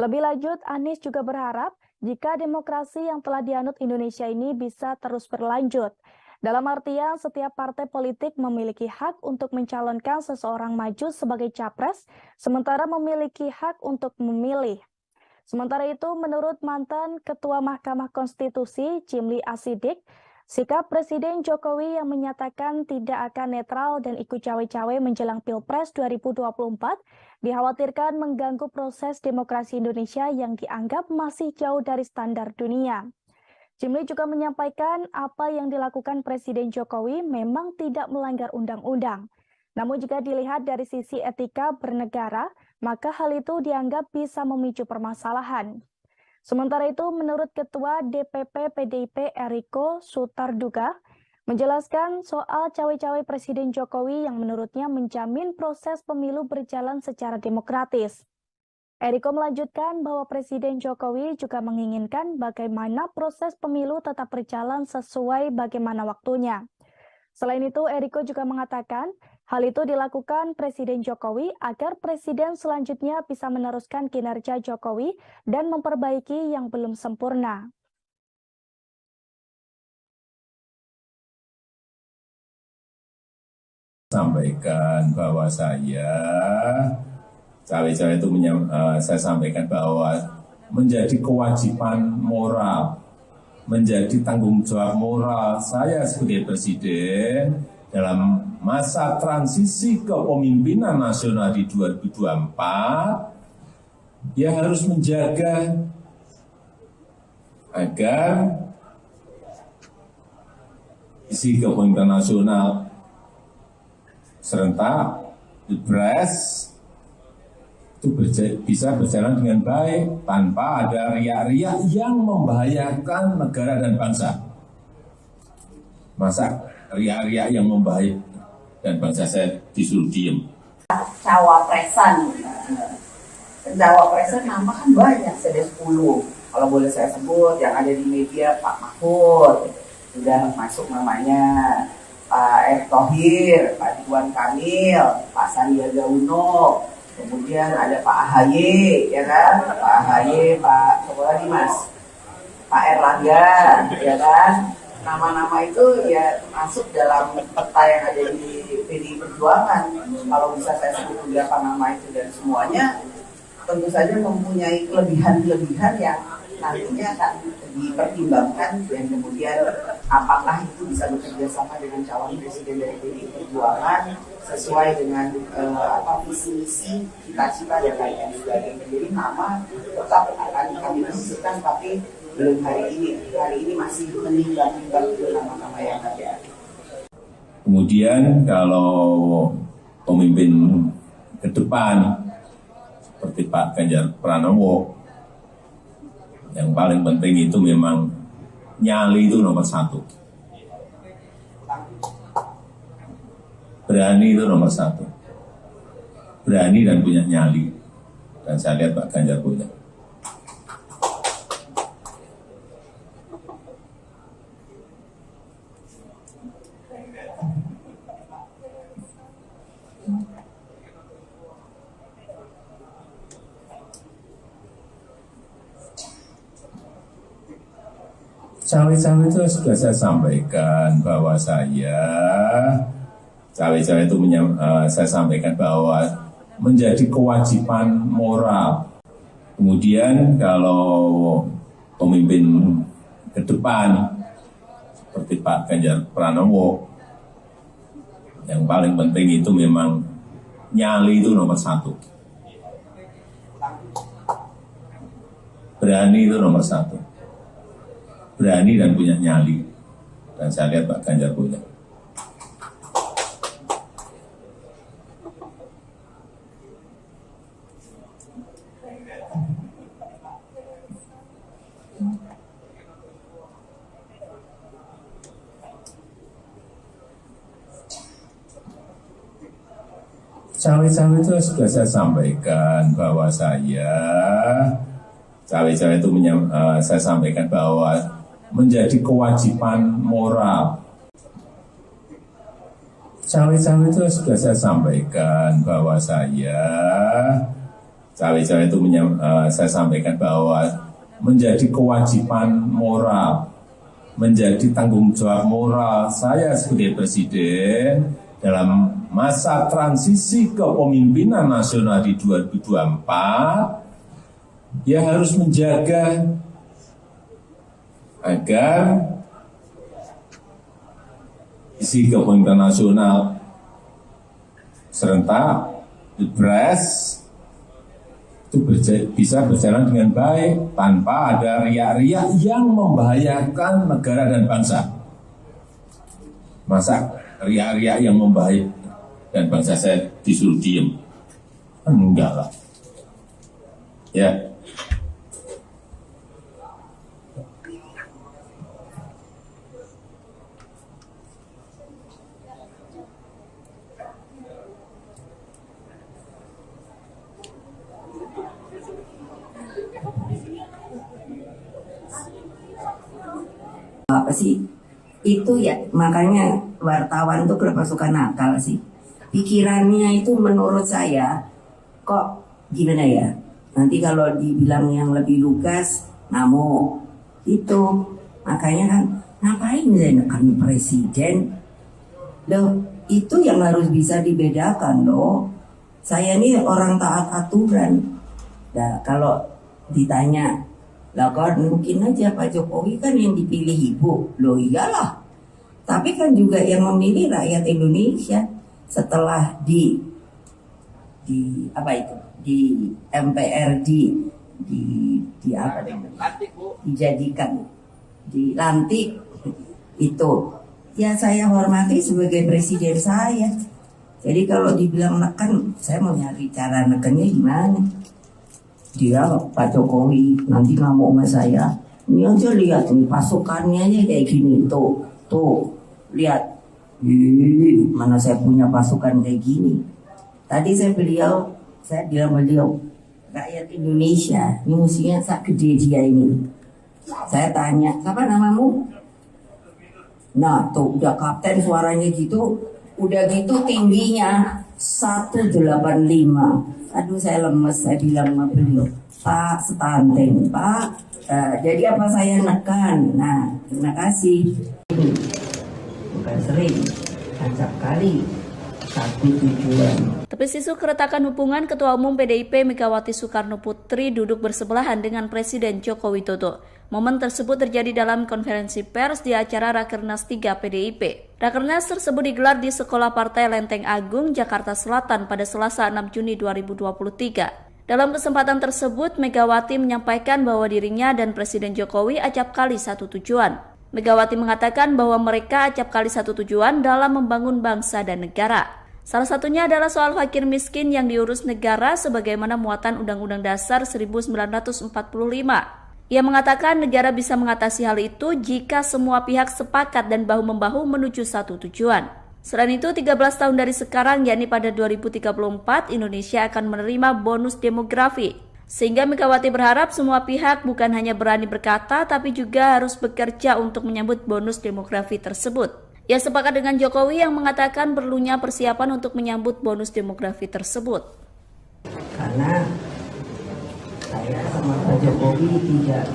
Lebih lanjut, Anies juga berharap jika demokrasi yang telah dianut Indonesia ini bisa terus berlanjut. Dalam artian, setiap partai politik memiliki hak untuk mencalonkan seseorang maju sebagai capres, sementara memiliki hak untuk memilih. Sementara itu, menurut mantan Ketua Mahkamah Konstitusi, Jimli Asidik, sikap Presiden Jokowi yang menyatakan tidak akan netral dan ikut cawe-cawe menjelang Pilpres 2024 dikhawatirkan mengganggu proses demokrasi Indonesia yang dianggap masih jauh dari standar dunia. Jimli juga menyampaikan apa yang dilakukan Presiden Jokowi memang tidak melanggar undang-undang. Namun jika dilihat dari sisi etika bernegara, maka hal itu dianggap bisa memicu permasalahan. Sementara itu, menurut Ketua DPP PDIP Eriko Sutarduga, menjelaskan soal cawe-cawe Presiden Jokowi yang menurutnya menjamin proses pemilu berjalan secara demokratis. Eriko melanjutkan bahwa Presiden Jokowi juga menginginkan bagaimana proses pemilu tetap berjalan sesuai bagaimana waktunya. Selain itu, Eriko juga mengatakan hal itu dilakukan Presiden Jokowi agar Presiden selanjutnya bisa meneruskan kinerja Jokowi dan memperbaiki yang belum sempurna. Sampaikan bahwa saya cawe-cawe itu saya sampaikan bahwa menjadi kewajiban moral, menjadi tanggung jawab moral saya sebagai presiden dalam masa transisi kepemimpinan nasional di 2024, ya harus menjaga agar isi kepemimpinan nasional serentak Pilpres itu bisa berjalan dengan baik tanpa ada riak-riak yang membahayakan negara dan bangsa. Masa riak-riak yang membahayakan dan bangsa saya disuruh diem. Cawapresan nama kan banyak, ada 10. Kalau boleh saya sebut, yang ada di media Pak Mahfud, sudah masuk namanya, Pak Erick Thohir, Pak Ridwan Kamil, Pak Sandiaga Uno, kemudian ada Pak AHY, ya kan? Pak AHY, Pak siapa lagi Mas? Pak Erlangga, ya kan? Nama-nama itu ya masuk dalam peta yang ada di PDI Perjuangan. Kalau bisa saya sebut beberapa nama itu dan semuanya tentu saja mempunyai kelebihan-kelebihan yang nantinya akan dipertimbangkan dan kemudian apakah itu bisa bekerja sama dengan calon presiden dari PDI Perjuangan sesuai dengan visi misi cita-cita dan lain-lain sebagainya. Jadi nama tetap akan kami diskusikan, tapi belum hari ini masih menimbang-nimbang nama-nama yang ada. Kemudian kalau pemimpin ke depan seperti Pak Ganjar Pranowo, yang paling penting itu memang nyali itu nomor 1. Berani itu nomor 1. Berani dan punya nyali. Dan saya lihat Pak Ganjar punya. Cawe-cawe itu sudah saya sampaikan bahwa saya cawe-cawe itu saya sampaikan bahwa menjadi kewajiban moral. Kemudian kalau pemimpin ke depan seperti Pak Ganjar Pranowo, yang paling penting itu memang nyali itu nomor 1. Berani itu nomor 1. Berani dan punya nyali. Dan saya lihat Pak Ganjar punya. Cawe-cawe itu sudah saya sampaikan bahwa saya Cawe-cawe itu saya sampaikan bahwa menjadi kewajiban moral. Cawe-cawe itu sudah saya sampaikan bahwa cawe-cawe itu saya sampaikan bahwa menjadi kewajiban moral, menjadi tanggung jawab moral saya sebagai presiden dalam masa transisi kepemimpinan nasional di 2024, ya harus menjaga agar isi kepemimpinan nasional serentak Pilpres itu bisa berjalan dengan baik tanpa ada riak-riak yang membahayakan negara dan bangsa. Masa riak-riak yang membahayakan dan bangsa saya disuruh diem? Enggak lah. Ya. Apa sih itu ya, makanya wartawan tuh kenapa suka nakal sih, pikirannya itu menurut saya kok gimana ya, nanti kalau dibilang yang lebih lugas ngamuk itu, makanya kan ngapain saya nekan presiden loh, itu yang harus bisa dibedakan loh. Saya ini orang taat aturan. Nah kalau ditanya lah kan mungkin aja Pak Jokowi kan yang dipilih ibu, loh iyalah. Tapi kan juga yang memilih rakyat Indonesia setelah di apa itu di MPRD di apa namanya dijadikan dilantik itu ya saya hormati sebagai presiden saya. Jadi kalau dibilang neken, saya mau nyari cara nekennya gimana? Dia Pak Jokowi nanti ngamuk sama saya. Ini aja lihat nih pasukannya aja kayak gini tuh lihat. Mana saya punya pasukan kayak gini. Tadi saya bilang beliau rakyat Indonesia ini musuhnya sak gede dia ini. Saya tanya siapa namamu? Nah tuh udah kapten suaranya gitu, udah gitu tingginya 185. Aduh saya lemes, saya bilang sama beliau, Pak stunting, Pak. Jadi apa saya nekan? Nah terima kasih. Bukan sering, acap kali. Satu tujuan. Tepis isu keretakan hubungan Ketua Umum PDIP Megawati Soekarno Putri duduk bersebelahan dengan Presiden Joko Widodo. Momen tersebut terjadi dalam konferensi pers di acara Rakernas 3 PDIP. Rakernas tersebut digelar di Sekolah Partai Lenteng Agung, Jakarta Selatan pada Selasa 6 Juni 2023. Dalam kesempatan tersebut, Megawati menyampaikan bahwa dirinya dan Presiden Jokowi acap kali satu tujuan. Megawati mengatakan bahwa mereka acap kali satu tujuan dalam membangun bangsa dan negara. Salah satunya adalah soal fakir miskin yang diurus negara sebagaimana muatan Undang-Undang Dasar 1945. Ia mengatakan negara bisa mengatasi hal itu jika semua pihak sepakat dan bahu-membahu menuju satu tujuan. Selain itu, 13 tahun dari sekarang, yakni pada 2034, Indonesia akan menerima bonus demografi. Sehingga Megawati berharap semua pihak bukan hanya berani berkata, tapi juga harus bekerja untuk menyambut bonus demografi tersebut. Ia sepakat dengan Jokowi yang mengatakan perlunya persiapan untuk menyambut bonus demografi tersebut. Karena saya sama Pak Jokowi tidak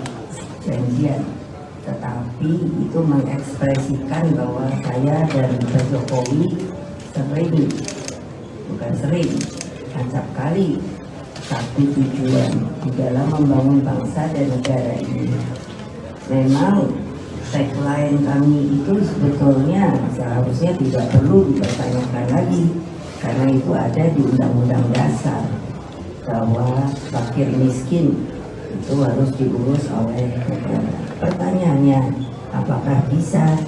janjian, tetapi itu mengekspresikan bahwa saya dan Pak Jokowi sering, acap kali satu tujuan di dalam membangun bangsa dan negara ini. Memang tagline kami itu sebetulnya seharusnya tidak perlu dipertanyakan lagi, karena itu ada di Undang-Undang Dasar bahwa fakir miskin itu harus diurus oleh negara. Pertanyaannya, apakah bisa?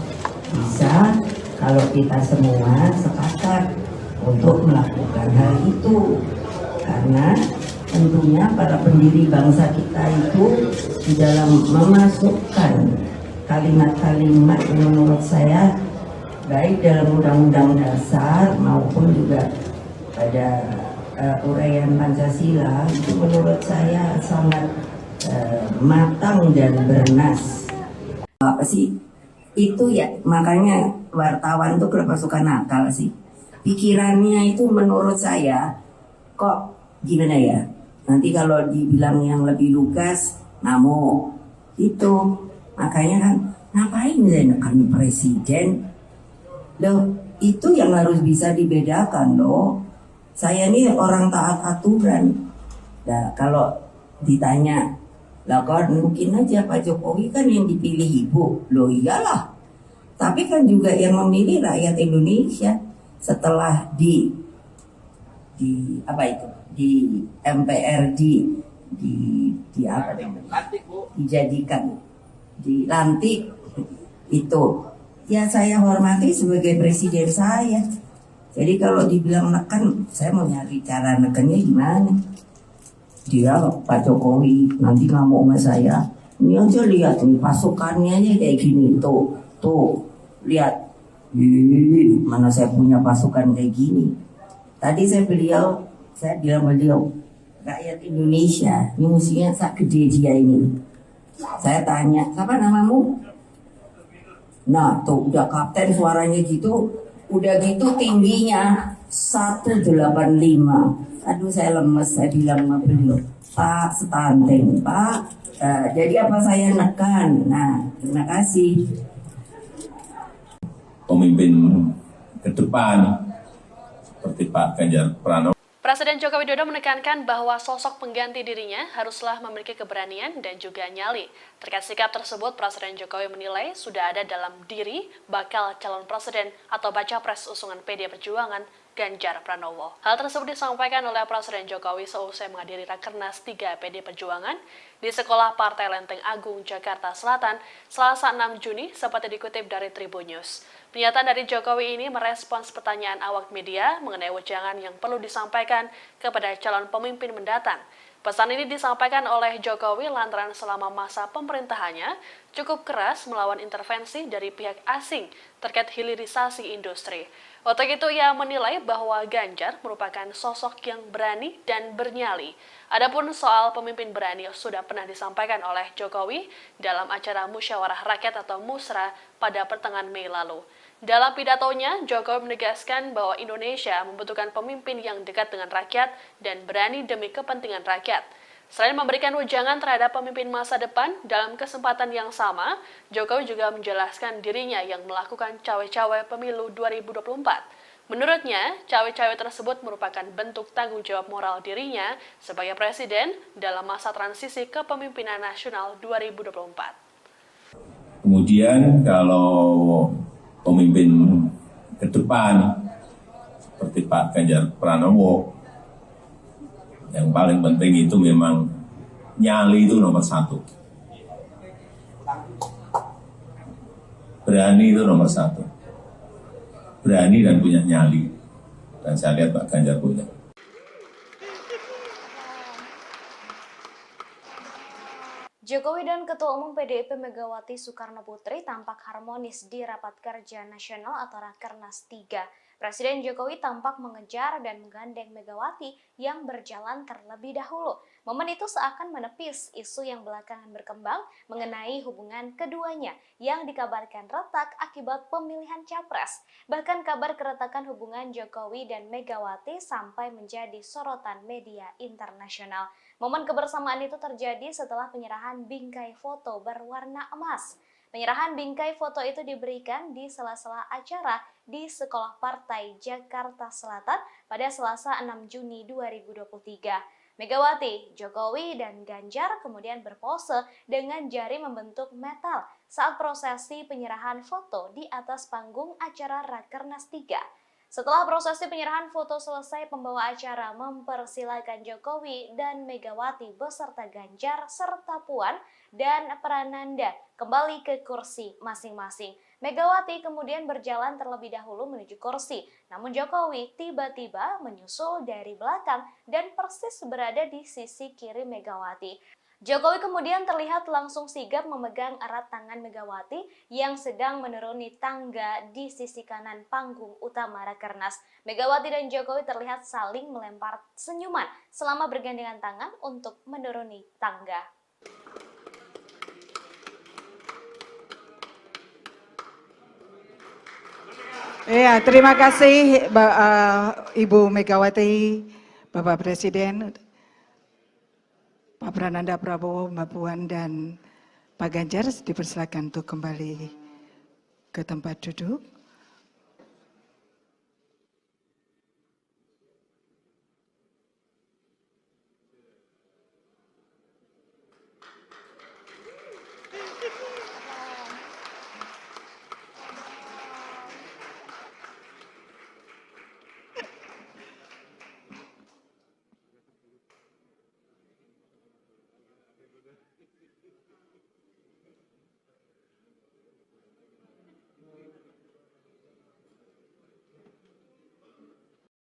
Bisa kalau kita semua sepakat untuk melakukan hal itu, karena tentunya para pendiri bangsa kita itu di dalam memasukkan kalimat-kalimat yang menurut saya baik dalam Undang-Undang Dasar maupun juga pada uraian Pancasila itu menurut saya sangat matang dan bernas. Apa sih itu ya, makanya wartawan tuh kenapa suka nakal sih, pikirannya itu menurut saya kok gimana ya, nanti kalau dibilang yang lebih lugas ngamuk itu. Makanya kan ngapain saya nekan presiden loh, itu yang harus bisa dibedakan loh. Saya ini orang taat aturan. Nah kalau ditanya, lah kan mungkin aja Pak Jokowi kan yang dipilih ibu. Loh iyalah. Tapi kan juga yang memilih rakyat Indonesia setelah di apa itu? Di MPRD di apa namanya? Dijadikan, dilantik itu. Ya saya hormati sebagai presiden saya. Jadi kalau dibilang neken, saya mau nyari cara nekennya gimana? Dia Pak Jokowi nanti ngamuk sama saya. Ini aja lihat nih pasukannya aja kayak gini tuh lihat. Mana saya punya pasukan kayak gini. Tadi saya bilang beliau rakyat Indonesia ini musuhnya sak gede dia ini. Saya tanya, siapa namamu? Nah tuh udah kapten suaranya gitu, udah gitu tingginya 185. Aduh saya lemes, saya bilang sama beliau, Pak stunting Pak. Jadi apa saya nekan? Nah terima kasih. Pemimpin ke depan seperti Pak Ganjar Pranowo. Presiden Joko Widodo menekankan bahwa sosok pengganti dirinya haruslah memiliki keberanian dan juga nyali. Terkait sikap tersebut, Presiden Jokowi menilai sudah ada dalam diri bakal calon presiden atau baca pres usungan PD Perjuangan Ganjar Pranowo. Hal tersebut disampaikan oleh Presiden Jokowi seusai menghadiri Rakernas 3 PD Perjuangan di Sekolah Partai Lenteng Agung, Jakarta Selatan, Selasa 6 Juni, seperti dikutip dari Tribun News. Pernyataan dari Jokowi ini merespons pertanyaan awak media mengenai wejangan yang perlu disampaikan kepada calon pemimpin mendatang. Pesan ini disampaikan oleh Jokowi lantaran selama masa pemerintahannya cukup keras melawan intervensi dari pihak asing terkait hilirisasi industri. Untuk itu ia menilai bahwa Ganjar merupakan sosok yang berani dan bernyali. Adapun soal pemimpin berani sudah pernah disampaikan oleh Jokowi dalam acara Musyawarah Rakyat atau Musra pada pertengahan Mei lalu. Dalam pidatonya, Jokowi menegaskan bahwa Indonesia membutuhkan pemimpin yang dekat dengan rakyat dan berani demi kepentingan rakyat. Selain memberikan wejangan terhadap pemimpin masa depan, dalam kesempatan yang sama, Jokowi juga menjelaskan dirinya yang melakukan cawe-cawe pemilu 2024. Menurutnya, cawe-cawe tersebut merupakan bentuk tanggung jawab moral dirinya sebagai presiden dalam masa transisi kepemimpinan nasional 2024. Kemudian kalau pemimpin ke depan seperti Pak Ganjar Pranowo, yang paling penting itu memang nyali itu nomor satu. Berani itu nomor satu. Berani dan punya nyali. Dan saya lihat Pak Ganjar punya. Jokowi dan Ketua Umum PDIP Megawati Soekarno Putri tampak harmonis di Rapat Kerja Nasional atau Rakernas 3. Presiden Jokowi tampak mengejar dan menggandeng Megawati yang berjalan terlebih dahulu. Momen itu seakan menepis isu yang belakangan berkembang mengenai hubungan keduanya yang dikabarkan retak akibat pemilihan capres. Bahkan kabar keretakan hubungan Jokowi dan Megawati sampai menjadi sorotan media internasional. Momen kebersamaan itu terjadi setelah penyerahan bingkai foto berwarna emas. Penyerahan bingkai foto itu diberikan di sela-sela acara di Sekolah Partai Jakarta Selatan pada Selasa 6 Juni 2023. Megawati, Jokowi, dan Ganjar kemudian berpose dengan jari membentuk metal saat prosesi penyerahan foto di atas panggung acara Rakernas 3. Setelah prosesi penyerahan foto selesai, pembawa acara mempersilakan Jokowi dan Megawati beserta Ganjar serta Puan dan Prananda kembali ke kursi masing-masing. Megawati kemudian berjalan terlebih dahulu menuju kursi, namun Jokowi tiba-tiba menyusul dari belakang dan persis berada di sisi kiri Megawati. Jokowi kemudian terlihat langsung sigap memegang erat tangan Megawati yang sedang menuruni tangga di sisi kanan panggung utama Rakernas. Megawati dan Jokowi terlihat saling melempar senyuman selama bergandengan tangan untuk menuruni tangga. Ya, terima kasih Ibu Megawati, Bapak Presiden, Pak Prananda Prabowo, Mbak Puan, dan Pak Ganjar. Dipersilakan untuk kembali ke tempat duduk.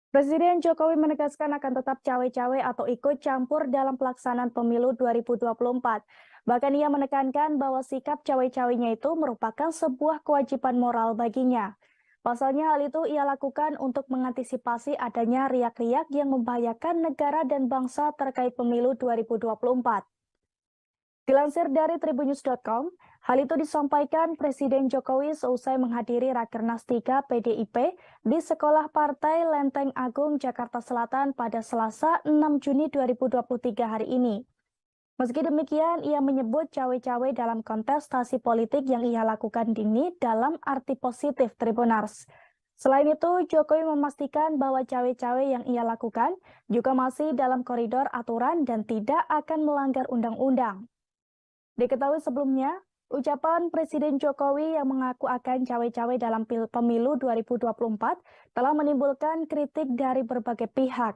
Presiden Jokowi menegaskan akan tetap cawe-cawe atau ikut campur dalam pelaksanaan pemilu 2024. Bahkan ia menekankan bahwa sikap cawe-cawenya itu merupakan sebuah kewajiban moral baginya. Pasalnya hal itu ia lakukan untuk mengantisipasi adanya riak-riak yang membahayakan negara dan bangsa terkait pemilu 2024. Dilansir dari tribunnews.com, hal itu disampaikan Presiden Jokowi seusai menghadiri Rakernas 3 PDIP di Sekolah Partai Lenteng Agung, Jakarta Selatan pada Selasa 6 Juni 2023 hari ini. Meski demikian, ia menyebut cawe-cawe dalam kontestasi politik yang ia lakukan ini dalam arti positif Tribunars. Selain itu, Jokowi memastikan bahwa cawe-cawe yang ia lakukan juga masih dalam koridor aturan dan tidak akan melanggar undang-undang. Diketahui sebelumnya, ucapan Presiden Jokowi yang mengaku akan cawe-cawe dalam pemilu 2024 telah menimbulkan kritik dari berbagai pihak.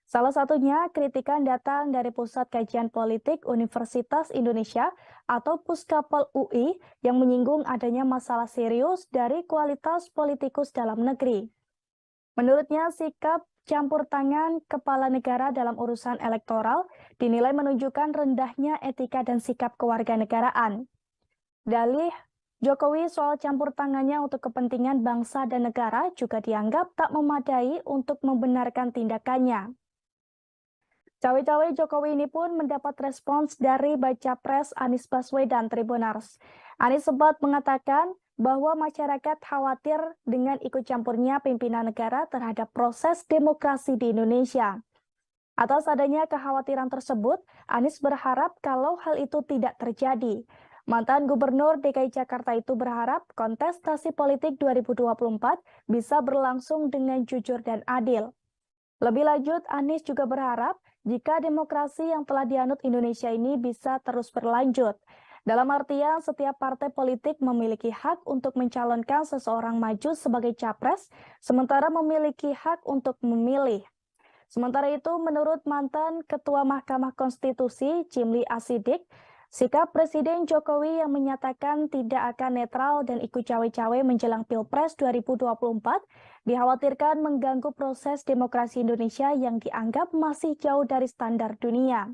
Salah satunya, kritikan datang dari Pusat Kajian Politik Universitas Indonesia atau Puskapol UI yang menyinggung adanya masalah serius dari kualitas politikus dalam negeri. Menurutnya, sikap campur tangan kepala negara dalam urusan elektoral dinilai menunjukkan rendahnya etika dan sikap kewarganegaraan. Dalih Jokowi soal campur tangannya untuk kepentingan bangsa dan negara juga dianggap tak memadai untuk membenarkan tindakannya. Cawe-cawe Jokowi ini pun mendapat respons dari Baca Pres Anies Baswedan Tribunars. Anies sempat mengatakan bahwa masyarakat khawatir dengan ikut campurnya pimpinan negara terhadap proses demokrasi di Indonesia. Atas adanya kekhawatiran tersebut, Anies berharap kalau hal itu tidak terjadi. Mantan Gubernur DKI Jakarta itu berharap kontestasi politik 2024 bisa berlangsung dengan jujur dan adil. Lebih lanjut, Anies juga berharap jika demokrasi yang telah dianut Indonesia ini bisa terus berlanjut. Dalam artian, setiap partai politik memiliki hak untuk mencalonkan seseorang maju sebagai capres, sementara memiliki hak untuk memilih. Sementara itu, menurut mantan Ketua Mahkamah Konstitusi, Jimli Asidik, sikap Presiden Jokowi yang menyatakan tidak akan netral dan ikut cawe-cawe menjelang Pilpres 2024 dikhawatirkan mengganggu proses demokrasi Indonesia yang dianggap masih jauh dari standar dunia.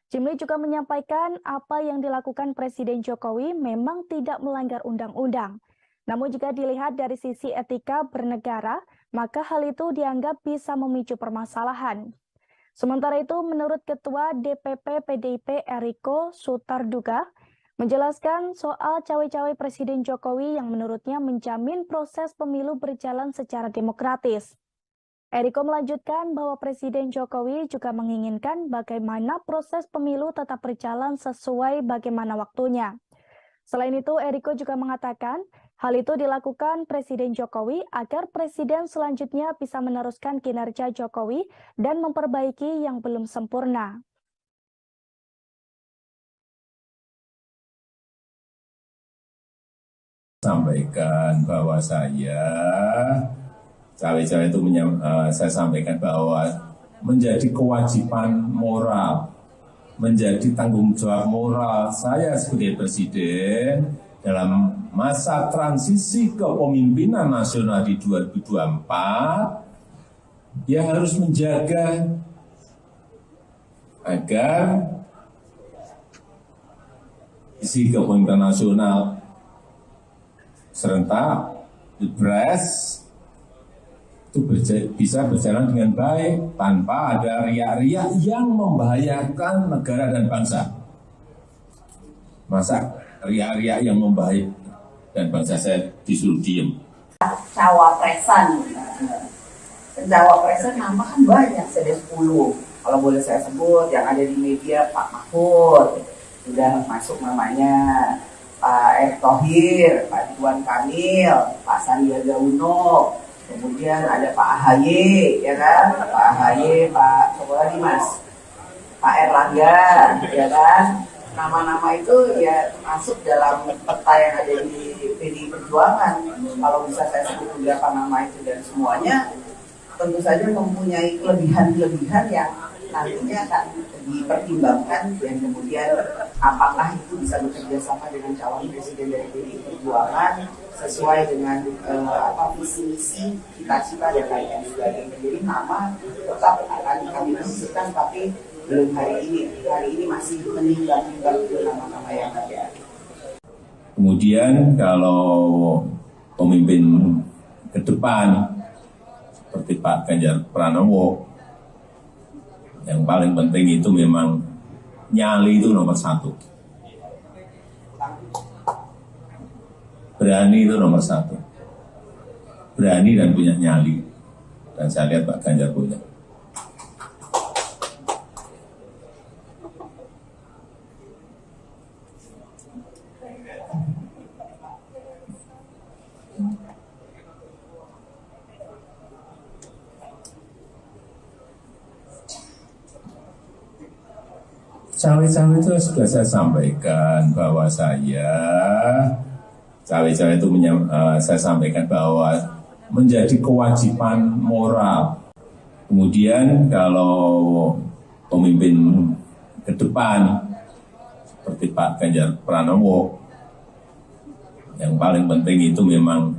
Jimli juga menyampaikan apa yang dilakukan Presiden Jokowi memang tidak melanggar undang-undang. Namun jika dilihat dari sisi etika bernegara, maka hal itu dianggap bisa memicu permasalahan. Sementara itu, menurut Ketua DPP PDIP Eriko Sutarduga, menjelaskan soal cawe-cawe Presiden Jokowi yang menurutnya menjamin proses pemilu berjalan secara demokratis. Eriko melanjutkan bahwa Presiden Jokowi juga menginginkan bagaimana proses pemilu tetap berjalan sesuai bagaimana waktunya. Selain itu, Eriko juga mengatakan hal itu dilakukan Presiden Jokowi agar Presiden selanjutnya bisa meneruskan kinerja Jokowi dan memperbaiki yang belum sempurna. Sampaikan bahwa cawe-cawe itu saya sampaikan bahwa menjadi kewajiban moral, menjadi tanggung jawab moral saya sebagai presiden dalam masa transisi kepemimpinan nasional di 2024 yang harus menjaga agar isi kepemimpinan nasional serentak Pilpres itu bisa berjalan dengan baik tanpa ada riak-riak yang membahayakan negara dan bangsa. Masa riak-riak yang membahayakan dan bangsa saya disuruh diem. cawapresan. Cawapresan nama kan banyak, ada 10. Kalau boleh saya sebut, yang ada di media Pak Mahfud, sudah masuk namanya, Pak Erick Thohir, Pak Ridwan Kamil, Pak Sandiaga Uno, kemudian ada Pak AHY, ya kan? Pak AHY, Pak siapa lagi Mas? Pak Erlangga, ya kan? Nama-nama itu ya masuk dalam peta yang ada di PDI Perjuangan. Kalau bisa saya sebut beberapa nama itu dan semuanya tentu saja mempunyai kelebihan-kelebihan yang nantinya akan dipertimbangkan dan kemudian apakah itu bisa bekerja sama dengan calon presiden dari PDI Perjuangan sesuai dengan visi misi cita-cita dan lain sebagainya. Jadi nama tetap akan kami diskusikan tapi belum hari ini masih menimbang-nimbang nama-nama yang ada. Kemudian kalau pemimpin ke depan seperti Pak Ganjar Pranowo, yang paling penting itu memang nyali itu nomor 1. Berani itu nomor 1. Berani dan punya nyali. Dan saya lihat Pak Ganjar punya. Cawe-cawe itu sudah saya sampaikan bahwa saya sampaikan bahwa menjadi kewajiban moral. Kemudian kalau pemimpin ke depan seperti Pak Ganjar Pranowo, yang paling penting itu memang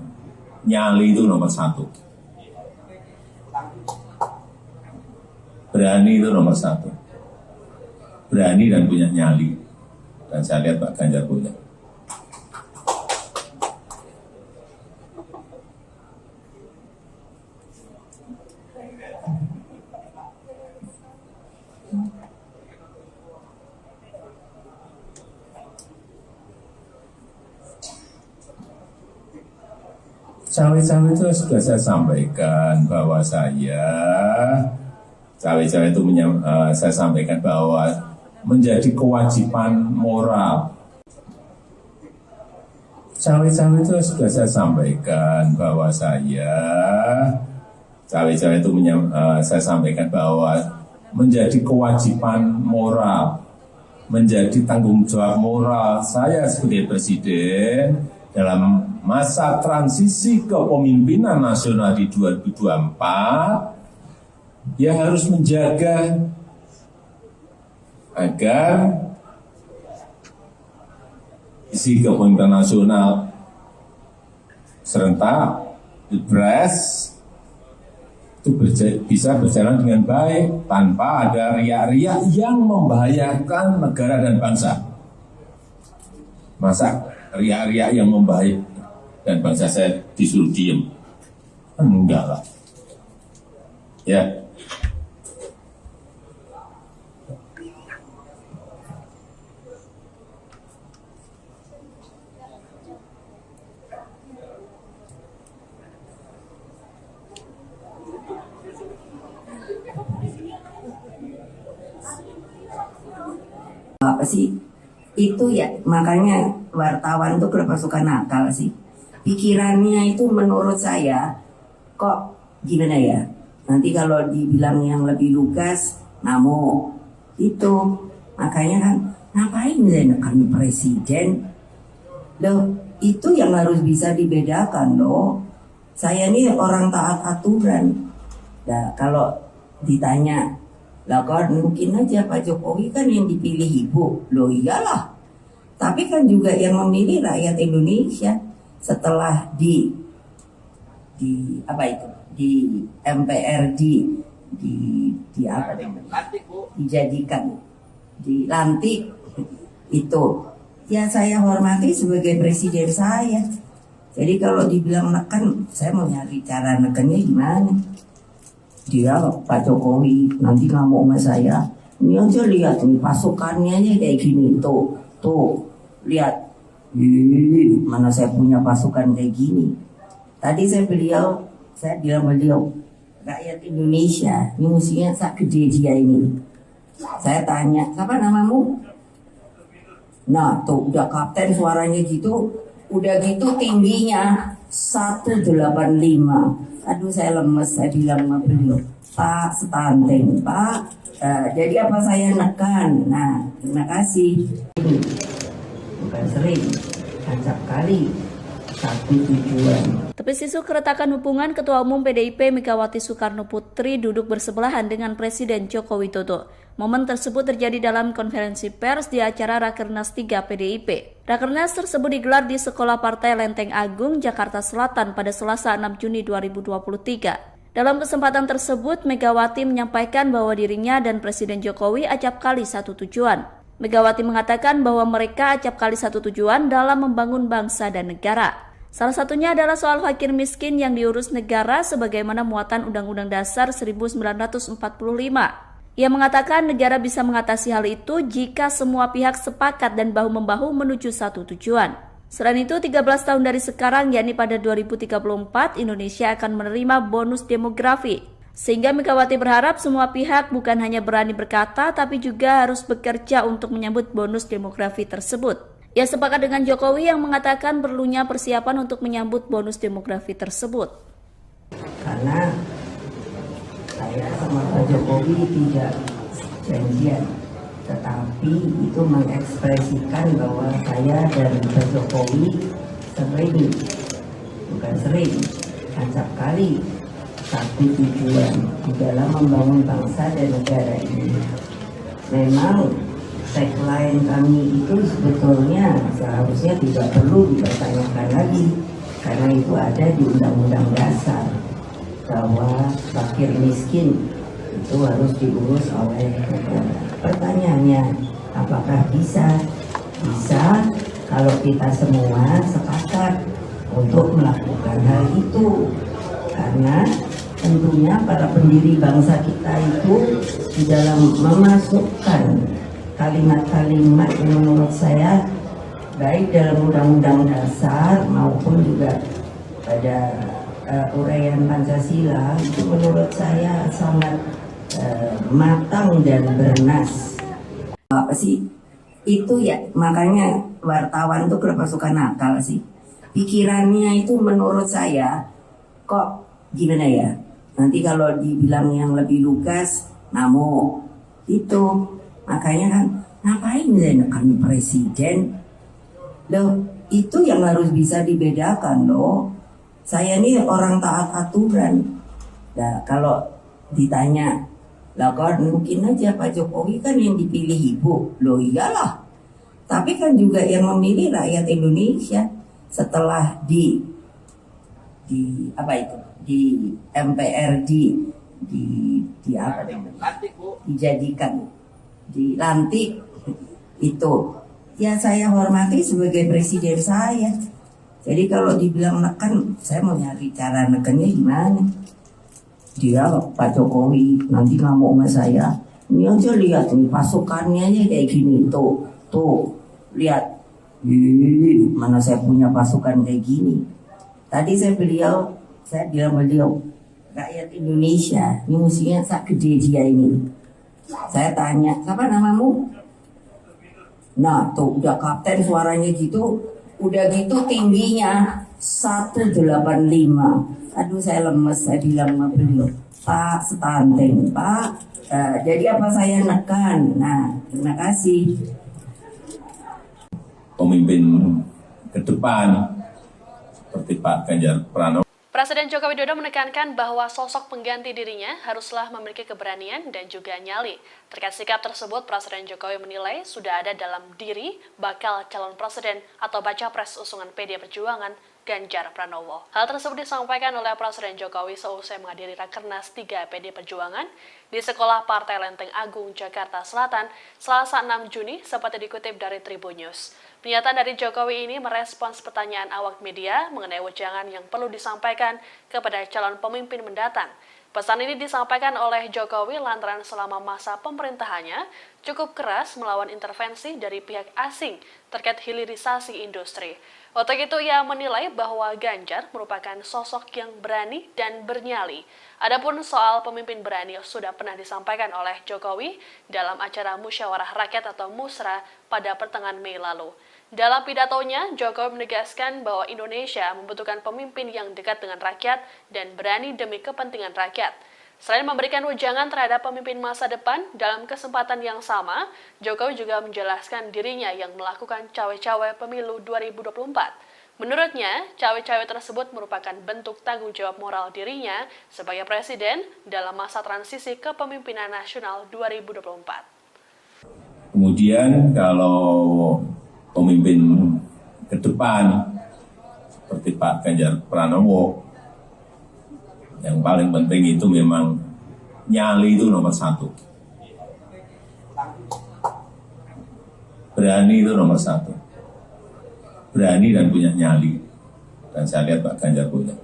nyali itu nomor 1. Berani itu nomor 1. Berani dan punya nyali. Dan saya lihat Pak Ganjar punya. Cawe-cawe itu sudah saya sampaikan bahwa saya sampaikan bahwa menjadi kewajiban moral. Cawe-cawe itu sudah saya sampaikan bahwa saya sampaikan bahwa menjadi kewajiban moral, menjadi tanggung jawab moral saya sebagai presiden dalam masa transisi kepemimpinan nasional di 2024, ya harus menjaga agar isi kepemimpinan nasional serentak Pilpres itu bisa berjalan dengan baik tanpa ada riak-riak yang membahayakan negara dan bangsa. Masa riak-riak yang membahayakan dan bangsa saya disuruh diem? Enggak lah. Ya. Apa sih itu ya, makanya wartawan tuh kenapa suka nakal sih, pikirannya itu menurut saya kok gimana ya, nanti kalau dibilang yang lebih lugas namo itu, makanya kan ngapain menekan presiden loh, itu yang harus bisa dibedakan loh. Saya ini orang taat aturan. Nah kalau ditanya lah kan mungkin aja Pak Jokowi kan yang dipilih ibu. Loh iyalah. Tapi kan juga yang memilih rakyat Indonesia setelah di MPR dijadikan dilantik itu. Ya saya hormati sebagai presiden saya. Jadi kalau dibilang neken, saya mau nyari cara nekennya gimana. Dia Pak Jokowi nanti nggak mau sama saya. Ini aja lihat nih pasukannya aja kayak gini tuh lihat. Mana saya punya pasukan kayak gini. Tadi saya bilang beliau, rakyat Indonesia, ini musuhnya sak gede dia ini. Saya tanya, siapa namamu? Nah tuh udah kapten suaranya gitu, udah gitu tingginya 185. Aduh saya lemes, saya bilang sama beliau, Pak stunting, Pak. Jadi apa saya nekan? Nah terima kasih. Bukan sering, acap kali. Satu tujuan. Tepis isu keretakan hubungan Ketua Umum PDIP Megawati Soekarno Putri duduk bersebelahan dengan Presiden Joko Widodo. Momen tersebut terjadi dalam konferensi pers di acara Rakernas 3 PDIP. Rakernas tersebut digelar di Sekolah Partai Lenteng Agung, Jakarta Selatan pada Selasa 6 Juni 2023. Dalam kesempatan tersebut, Megawati menyampaikan bahwa dirinya dan Presiden Jokowi acap kali satu tujuan. Megawati mengatakan bahwa mereka acap kali satu tujuan dalam membangun bangsa dan negara. Salah satunya adalah soal fakir miskin yang diurus negara sebagaimana muatan Undang-Undang Dasar 1945. Ia mengatakan negara bisa mengatasi hal itu jika semua pihak sepakat dan bahu-membahu menuju satu tujuan. Selain itu, 13 tahun dari sekarang, yakni pada 2034, Indonesia akan menerima bonus demografi. Sehingga Megawati berharap semua pihak bukan hanya berani berkata, tapi juga harus bekerja untuk menyambut bonus demografi tersebut. Ia sepakat dengan Jokowi yang mengatakan perlunya persiapan untuk menyambut bonus demografi tersebut. Karena saya sama Pak Jokowi tidak janjian, tetapi itu mengekspresikan bahwa saya dan Pak Jokowi sering, bukan sering, acap kali satu tujuan di dalam membangun bangsa dan negara ini. Memang tagline kami itu sebetulnya seharusnya tidak perlu dipertanyakan lagi, karena itu ada di Undang-Undang Dasar bahwa fakir miskin itu harus diurus oleh negara. Pertanyaannya, apakah bisa? Bisa kalau kita semua sepakat untuk melakukan hal itu, karena tentunya para pendiri bangsa kita itu di dalam memasukkan kalimat-kalimat yang menurut saya baik dalam Undang-Undang Dasar maupun juga pada uraian Pancasila itu menurut saya sangat matang dan bernas. Apa sih itu ya, makanya wartawan tuh kenapa suka nakal sih, pikirannya itu menurut saya kok gimana ya, nanti kalau dibilang yang lebih lugas namo itu, makanya kan ngapain menekan presiden loh, itu yang harus bisa dibedakan loh. Saya ini orang taat aturan. Nah kalau ditanya, lah kan mungkin aja Pak Jokowi kan yang dipilih ibu, loh iyalah, tapi kan juga yang memilih rakyat Indonesia setelah di apa itu, di MPR di apa namanya, dijadikan, dilantik itu ya saya hormati sebagai presiden saya. Jadi kalau dibilang neken, saya mau nyari cara nekennya gimana. Dia Pak Jokowi nanti ngamuk sama saya, ini aja lihat nih pasukannya aja kayak gini, tuh lihat, mana saya punya pasukan kayak gini. Tadi saya bilang beliau, rakyat Indonesia, ini musuhnya sak gede dia ini. Saya tanya, siapa namamu? Nah tuh udah kapten suaranya gitu, udah gitu tingginya 185. Aduh saya lemes, saya bilang sama beliau, Pak stunting, Pak. Jadi apa saya nekan? Nah terima kasih. Pemimpin ke depan seperti Pak Ganjar Pranowo. Presiden Joko Widodo menekankan bahwa sosok pengganti dirinya haruslah memiliki keberanian dan juga nyali. Terkait sikap tersebut, Presiden Jokowi menilai sudah ada dalam diri bakal calon presiden atau baca pres usungan PD Perjuangan Ganjar Pranowo. Hal tersebut disampaikan oleh Presiden Jokowi seusai menghadiri Rakernas 3 PD Perjuangan di Sekolah Partai Lenteng Agung, Jakarta Selatan, Selasa 6 Juni, seperti dikutip dari Tribun News. Pernyataan dari Jokowi ini merespons pertanyaan awak media mengenai wejangan yang perlu disampaikan kepada calon pemimpin mendatang. Pesan ini disampaikan oleh Jokowi lantaran selama masa pemerintahannya cukup keras melawan intervensi dari pihak asing terkait hilirisasi industri. Untuk itu ia menilai bahwa Ganjar merupakan sosok yang berani dan bernyali. Adapun soal pemimpin berani sudah pernah disampaikan oleh Jokowi dalam acara Musyawarah Rakyat atau Musra pada pertengahan Mei lalu. Dalam pidatonya, Jokowi menegaskan bahwa Indonesia membutuhkan pemimpin yang dekat dengan rakyat dan berani demi kepentingan rakyat. Selain memberikan wejangan terhadap pemimpin masa depan, dalam kesempatan yang sama, Jokowi juga menjelaskan dirinya yang melakukan cawe-cawe pemilu 2024. Menurutnya, cawe-cawe tersebut merupakan bentuk tanggung jawab moral dirinya sebagai presiden dalam masa transisi kepemimpinan nasional 2024. Kemudian kalau pemimpin ke depan seperti Pak Ganjar Pranowo, yang paling penting itu memang nyali itu nomor satu. Berani itu nomor satu. Berani dan punya nyali. Dan saya lihat Pak Ganjar punya.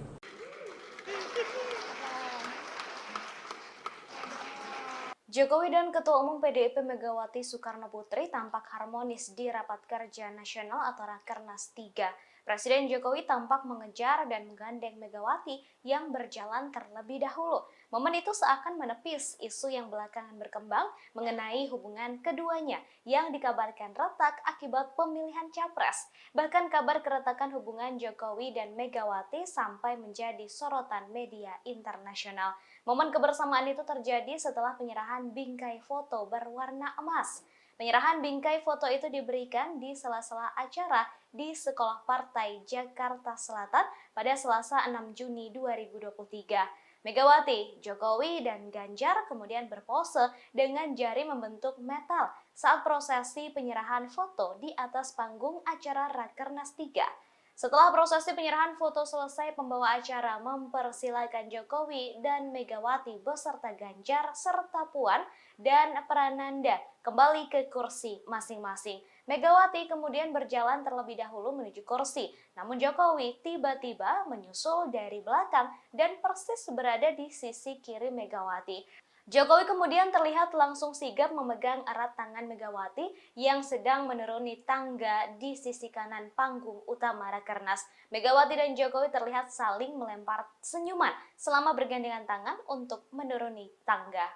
Jokowi dan Ketua Umum PDIP Megawati Soekarno Putri tampak harmonis di Rapat Kerja Nasional atau Rakernas 3. Presiden Jokowi tampak mengejar dan menggandeng Megawati yang berjalan terlebih dahulu. Momen itu seakan menepis isu yang belakangan berkembang mengenai hubungan keduanya yang dikabarkan retak akibat pemilihan capres. Bahkan kabar keretakan hubungan Jokowi dan Megawati sampai menjadi sorotan media internasional. Momen kebersamaan itu terjadi setelah penyerahan bingkai foto berwarna emas. Penyerahan bingkai foto itu diberikan di sela-sela acara di Sekolah Partai Jakarta Selatan pada Selasa 6 Juni 2023. Megawati, Jokowi, dan Ganjar kemudian berpose dengan jari membentuk metal saat prosesi penyerahan foto di atas panggung acara Rakernas 3. Setelah prosesi penyerahan foto selesai, pembawa acara mempersilakan Jokowi dan Megawati beserta Ganjar serta Puan dan Prananda kembali ke kursi masing-masing. Megawati kemudian berjalan terlebih dahulu menuju kursi, namun Jokowi tiba-tiba menyusul dari belakang dan persis berada di sisi kiri Megawati. Jokowi kemudian terlihat langsung sigap memegang erat tangan Megawati yang sedang menuruni tangga di sisi kanan panggung utama Rakernas. Megawati dan Jokowi terlihat saling melempar senyuman selama bergandengan tangan untuk menuruni tangga.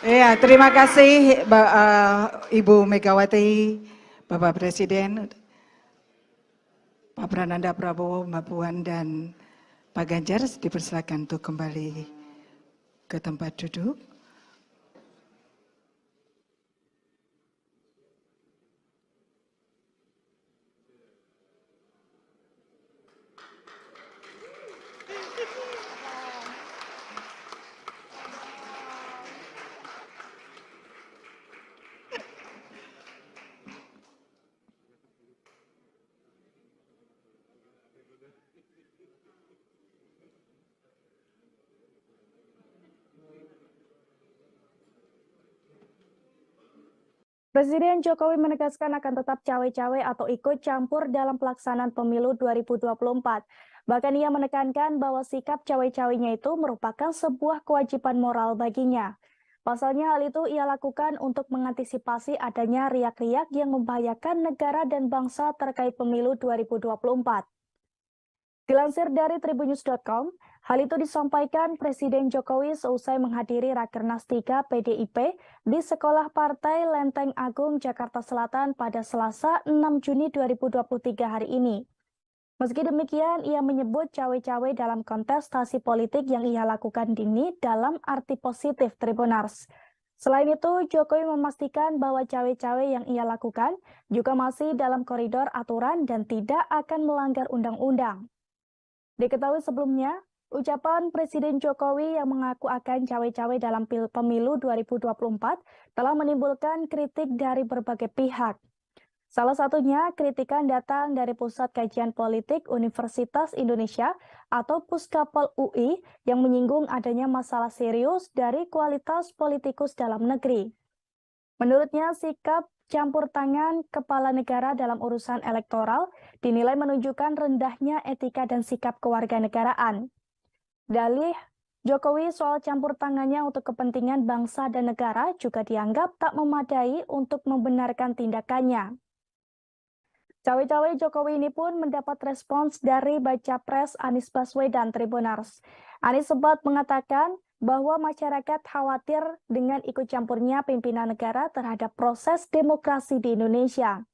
Ya, terima kasih Ibu Megawati, Bapak Presiden, Pak Prananda Prabowo, Mbak Puan, dan Pak Ganjar dipersilakan untuk kembali ke tempat duduk. Presiden Jokowi menegaskan akan tetap cawe-cawe atau ikut campur dalam pelaksanaan pemilu 2024. Bahkan ia menekankan bahwa sikap cawe-cawenya itu merupakan sebuah kewajiban moral baginya. Pasalnya hal itu ia lakukan untuk mengantisipasi adanya riak-riak yang membahayakan negara dan bangsa terkait pemilu 2024. Dilansir dari tribunnews.com, hal itu disampaikan Presiden Jokowi seusai menghadiri Rakernas 3 PDIP di Sekolah Partai Lenteng Agung, Jakarta Selatan pada Selasa 6 Juni 2023 hari ini. Meski demikian, ia menyebut cawe-cawe dalam kontestasi politik yang ia lakukan ini dalam arti positif Tribunars. Selain itu, Jokowi memastikan bahwa cawe-cawe yang ia lakukan juga masih dalam koridor aturan dan tidak akan melanggar undang-undang. Diketahui sebelumnya, ucapan Presiden Jokowi yang mengaku akan cawe-cawe dalam pemilu 2024 telah menimbulkan kritik dari berbagai pihak. Salah satunya kritikan datang dari Pusat Kajian Politik Universitas Indonesia atau Puskapol UI yang menyinggung adanya masalah serius dari kualitas politikus dalam negeri. Menurutnya, sikap campur tangan kepala negara dalam urusan elektoral dinilai menunjukkan rendahnya etika dan sikap kewarganegaraan. Dalih Jokowi soal campur tangannya untuk kepentingan bangsa dan negara juga dianggap tak memadai untuk membenarkan tindakannya. Cawe-cawe Jokowi ini pun mendapat respons dari baca pres Anies Baswedan Tribuners. Anies sempat mengatakan bahwa masyarakat khawatir dengan ikut campurnya pimpinan negara terhadap proses demokrasi di Indonesia.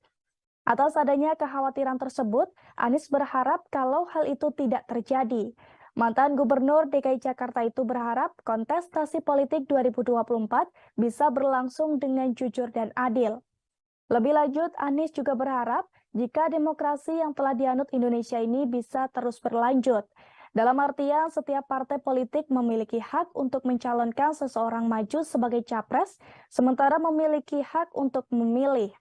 Atas adanya kekhawatiran tersebut, Anies berharap kalau hal itu tidak terjadi. Mantan Gubernur DKI Jakarta itu berharap kontestasi politik 2024 bisa berlangsung dengan jujur dan adil. Lebih lanjut, Anies juga berharap jika demokrasi yang telah dianut Indonesia ini bisa terus berlanjut. Dalam artian, setiap partai politik memiliki hak untuk mencalonkan seseorang maju sebagai capres, sementara memiliki hak untuk memilih.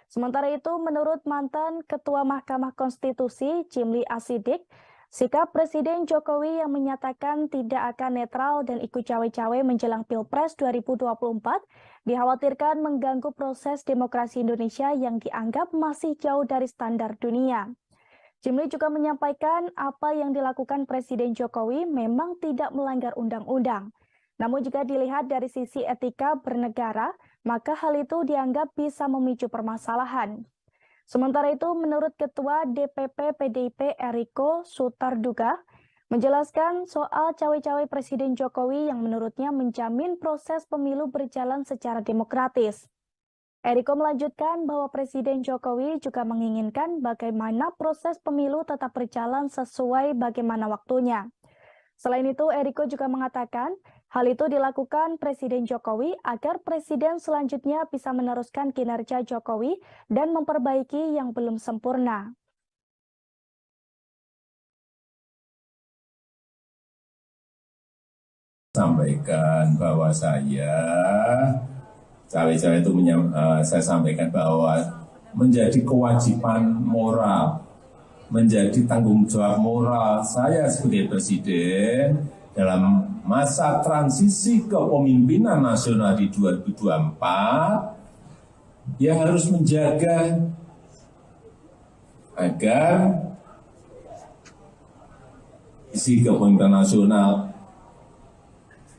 Sementara itu, menurut mantan Ketua Mahkamah Konstitusi, Jimli Asidik, sikap Presiden Jokowi yang menyatakan tidak akan netral dan ikut cawe-cawe menjelang Pilpres 2024 dikhawatirkan mengganggu proses demokrasi Indonesia yang dianggap masih jauh dari standar dunia. Jimli juga menyampaikan apa yang dilakukan Presiden Jokowi memang tidak melanggar undang-undang. Namun jika dilihat dari sisi etika bernegara, maka hal itu dianggap bisa memicu permasalahan. Sementara itu, menurut Ketua DPP PDIP Eriko Sutarduga, menjelaskan soal cawe-cawe Presiden Jokowi yang menurutnya menjamin proses pemilu berjalan secara demokratis. Eriko melanjutkan bahwa Presiden Jokowi juga menginginkan bagaimana proses pemilu tetap berjalan sesuai bagaimana waktunya. Selain itu, Eriko juga mengatakan hal itu dilakukan Presiden Jokowi agar Presiden selanjutnya bisa meneruskan kinerja Jokowi dan memperbaiki yang belum sempurna. Sampaikan bahwa saya itu saya sampaikan bahwa menjadi kewajiban moral, menjadi tanggung jawab moral saya sebagai presiden dalam masa transisi kepemimpinan nasional di 2024, ya harus menjaga agar isi kepemimpinan nasional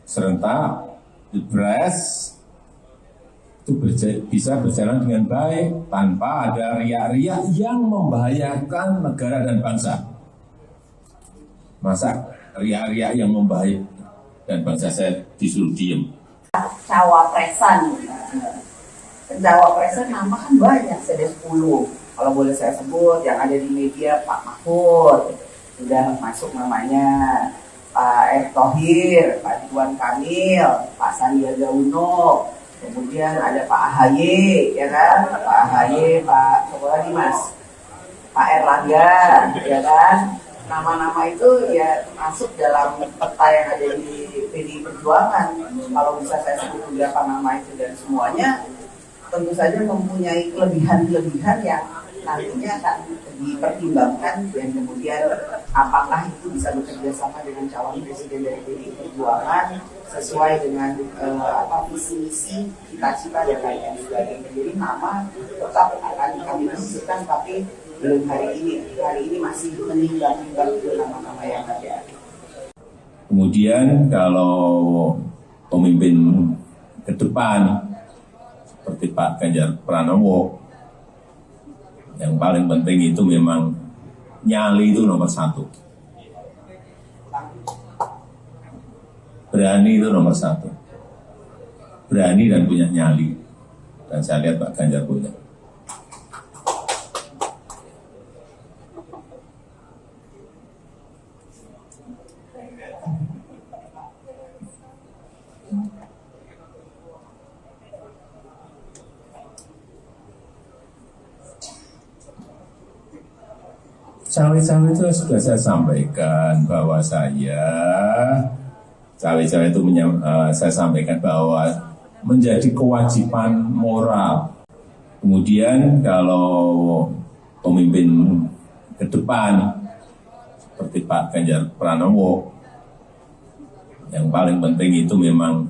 serentak Pilpres itu bisa berjalan dengan baik tanpa ada riak-riak yang membahayakan negara dan bangsa. Masa riak-riak yang membahayakan dan bangsa saya disuruh diem. Cawapresan nama kan banyak, ada 10. Kalau boleh saya sebut, yang ada di media Pak Mahfud, sudah masuk namanya, Pak Erick Thohir, Pak Ridwan Kamil, Pak Sandiaga Uno, kemudian ada Pak AHY, ya kan? Pak AHY, Pak siapa lagi Mas? Pak Erlangga, ya kan? Nama-nama itu ya masuk dalam peta yang ada di PDI Perjuangan. Kalau bisa saya sebut beberapa nama itu dan semuanya tentu saja mempunyai kelebihan-kelebihan yang nantinya akan dipertimbangkan dan kemudian apakah itu bisa bekerja sama dengan calon presiden dari PDI Perjuangan sesuai dengan visi misi cita-cita dan lain sebagainya. Jadi nama tetap akan kami masukkan, tapi belum hari ini masih menimbang-nimbang nama-nama yang ada. Kemudian kalau pemimpin ke depan seperti Pak Ganjar Pranowo, yang paling penting itu memang nyali itu nomor 1. Berani itu nomor 1. Berani dan punya nyali. Dan saya lihat Pak Ganjar punya. Cawe-cawe itu sudah saya sampaikan bahwa cawe-cawe itu saya sampaikan bahwa menjadi kewajiban moral. Kemudian kalau pemimpin ke depan seperti Pak Ganjar Pranowo, yang paling penting itu memang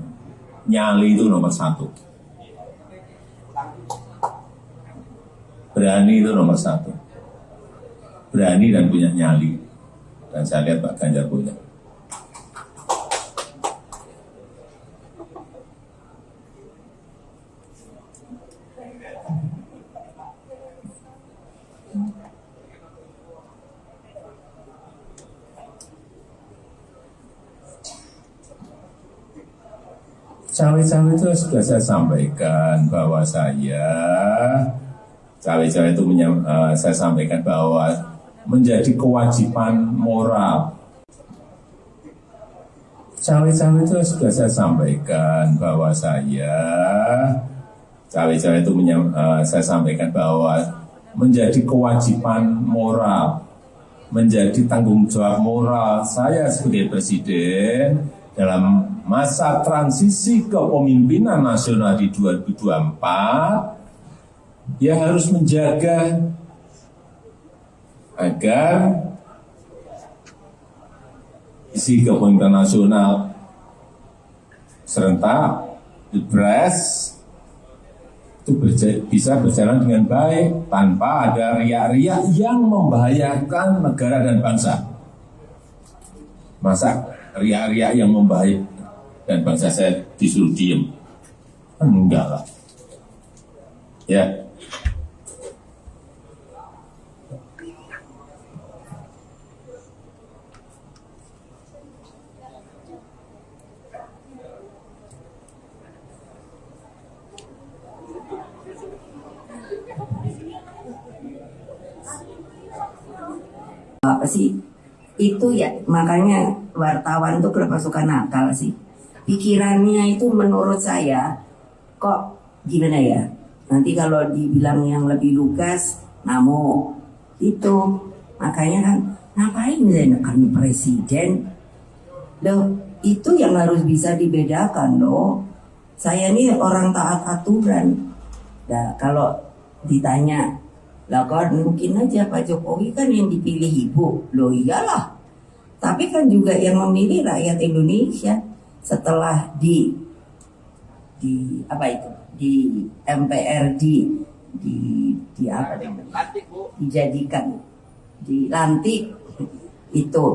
nyali itu nomor 1. Berani itu nomor 1. Berani dan punya nyali. Dan saya lihat Pak Ganjar punya. Cawe-cawe itu sudah saya sampaikan bahwa cawe-cawe itu saya sampaikan bahwa menjadi kewajiban moral. Cawe-cawe itu sudah saya sampaikan bahwa cawe-cawe itu saya sampaikan bahwa menjadi kewajiban moral, menjadi tanggung jawab moral saya sebagai presiden dalam masa transisi kepemimpinan nasional di 2024, ya harus menjaga agar isi kepemimpinan nasional serentak Pilpres itu bisa berjalan dengan baik tanpa ada riak-riak yang membahayakan negara dan bangsa. Masa riak-riak yang membahayakan dan bangsa saya disuruh diem? Enggak lah. Ya. Apa sih? Itu ya, makanya wartawan tuh kenapa suka nakal sih? Pikirannya itu menurut saya kok gimana ya? Nanti kalau dibilang yang lebih lugas, ngamuk. Itu makanya kan ngapain menekan presiden? Loh, itu yang harus bisa dibedakan loh. Saya ini orang taat aturan. Nah, kalau ditanya, lah kan mungkin aja Pak Jokowi kan yang dipilih ibu. Loh iyalah. Tapi kan juga yang memilih rakyat Indonesia. Setelah di apa itu? Di MPRD dijadikan, dilantik itu.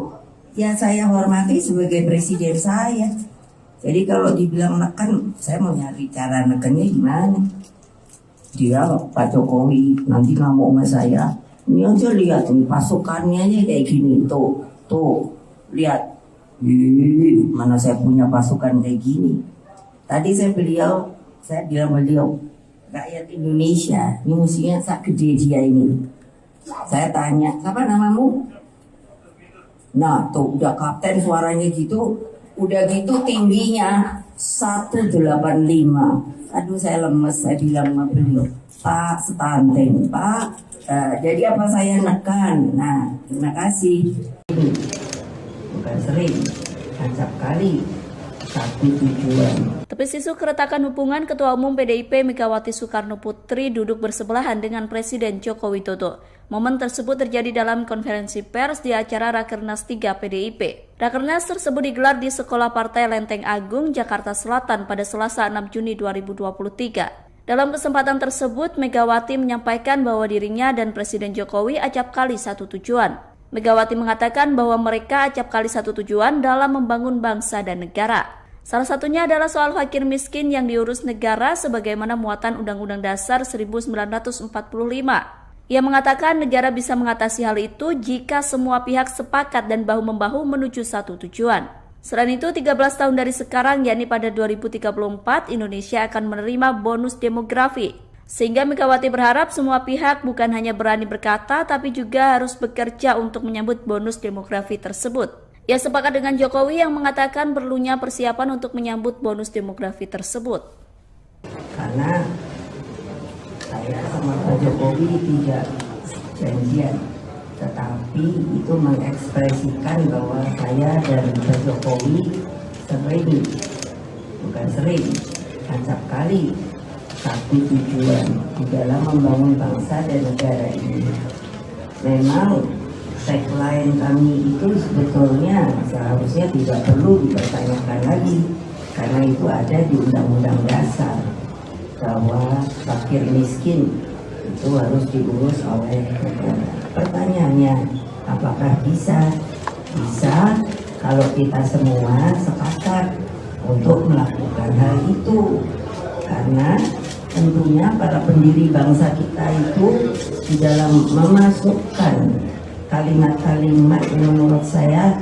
Ya saya hormati sebagai presiden saya. Jadi kalau dibilang neken, saya mau nyari cara nekennya gimana? Dia Pak Jokowi nanti ngamuk sama saya. Ini aja lihat nih pasukannya aja kayak gini tuh lihat. Mana saya punya pasukan kayak gini. Tadi saya bilang beliau rakyat Indonesia ini musuhnya sak gede dia ini. Saya tanya, siapa namamu? Nah tuh udah kapten suaranya gitu, udah gitu tingginya 185. Aduh saya lemes, saya bilang sama beliau, Pak stunting Pak. Jadi apa saya nekan? Nah terima kasih. Bukan sering, acap kali. Satu tujuan. Tepis isu keretakan hubungan Ketua Umum PDIP Megawati Soekarno Putri duduk bersebelahan dengan Presiden Joko Widodo. Momen tersebut terjadi dalam konferensi pers di acara Rakernas 3 PDIP. Rakernas tersebut digelar di Sekolah Partai Lenteng Agung, Jakarta Selatan pada Selasa 6 Juni 2023. Dalam kesempatan tersebut, Megawati menyampaikan bahwa dirinya dan Presiden Jokowi acap kali satu tujuan. Megawati mengatakan bahwa mereka acap kali satu tujuan dalam membangun bangsa dan negara. Salah satunya adalah soal fakir miskin yang diurus negara sebagaimana muatan Undang-Undang Dasar 1945. Ia mengatakan negara bisa mengatasi hal itu jika semua pihak sepakat dan bahu-membahu menuju satu tujuan. Selain itu, 13 tahun dari sekarang, yakni pada 2034, Indonesia akan menerima bonus demografi. Sehingga Megawati berharap semua pihak bukan hanya berani berkata, tapi juga harus bekerja untuk menyambut bonus demografi tersebut. Ia sepakat dengan Jokowi yang mengatakan perlunya persiapan untuk menyambut bonus demografi tersebut. Karena saya sama Pak Jokowi tidak janjian, tetapi itu mengekspresikan bahwa saya dan Pak Jokowi sering, acap kali satu tujuan di dalam membangun bangsa dan negara ini. Memang tagline kami itu sebetulnya seharusnya tidak perlu dipertanyakan lagi, karena itu ada di Undang-Undang Dasar bahwa fakir miskin itu harus diurus oleh negara. Pertanyaannya, apakah bisa? Bisa kalau kita semua sepakat untuk melakukan hal itu, karena tentunya para pendiri bangsa kita itu di dalam memasukkan kalimat-kalimat yang menurut saya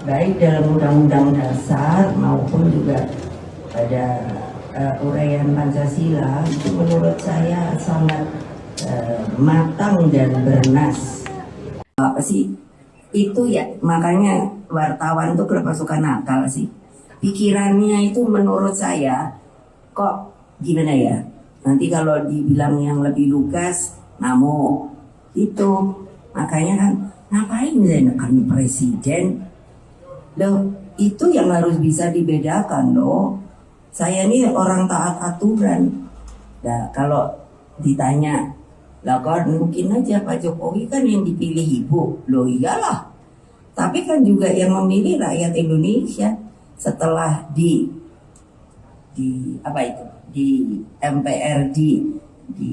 baik dalam Undang-Undang Dasar maupun juga pada uraian Pancasila itu menurut saya sangat matang dan bernas. Apa sih itu ya, makanya wartawan tuh kenapa suka nakal sih, pikirannya itu menurut saya kok gimana ya, nanti kalau dibilang yang lebih lugas ngamuk itu. Makanya kan ngapain saya nekan presiden loh, itu yang harus bisa dibedakan loh. Saya ini orang taat aturan. Nah kalau ditanya lah kan mungkin aja Pak Jokowi kan yang dipilih ibu, loh iyalah. Tapi kan juga yang memilih rakyat Indonesia setelah di apa itu, di MPRD, di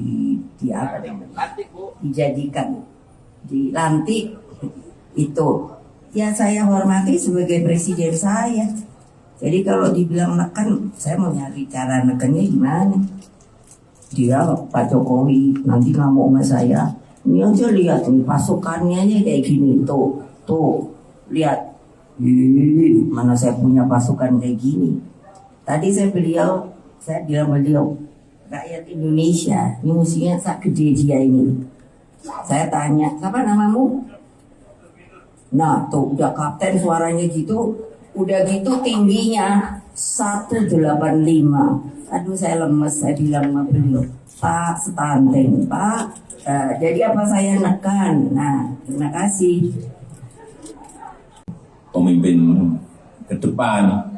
apa namanya, dijadikan, dilantik itu. Ya saya hormati sebagai presiden saya. Jadi kalau dibilang neken, saya mau nyari cara nekennya gimana. Dia Pak Jokowi nanti ngamuk sama saya. Ini aja lihat nih pasukannya aja kayak gini tuh lihat. Mana saya punya pasukan kayak gini. Tadi saya bilang beliau rakyat Indonesia ini musuhnya sak gede dia ini. Saya tanya siapa namamu? Nah tuh udah kapten suaranya gitu, udah gitu tingginya 185. Aduh saya lemes, saya bilang sama beliau, Pak stunting Pak. Jadi apa saya nekan? Nah terima kasih. Pemimpin ke depan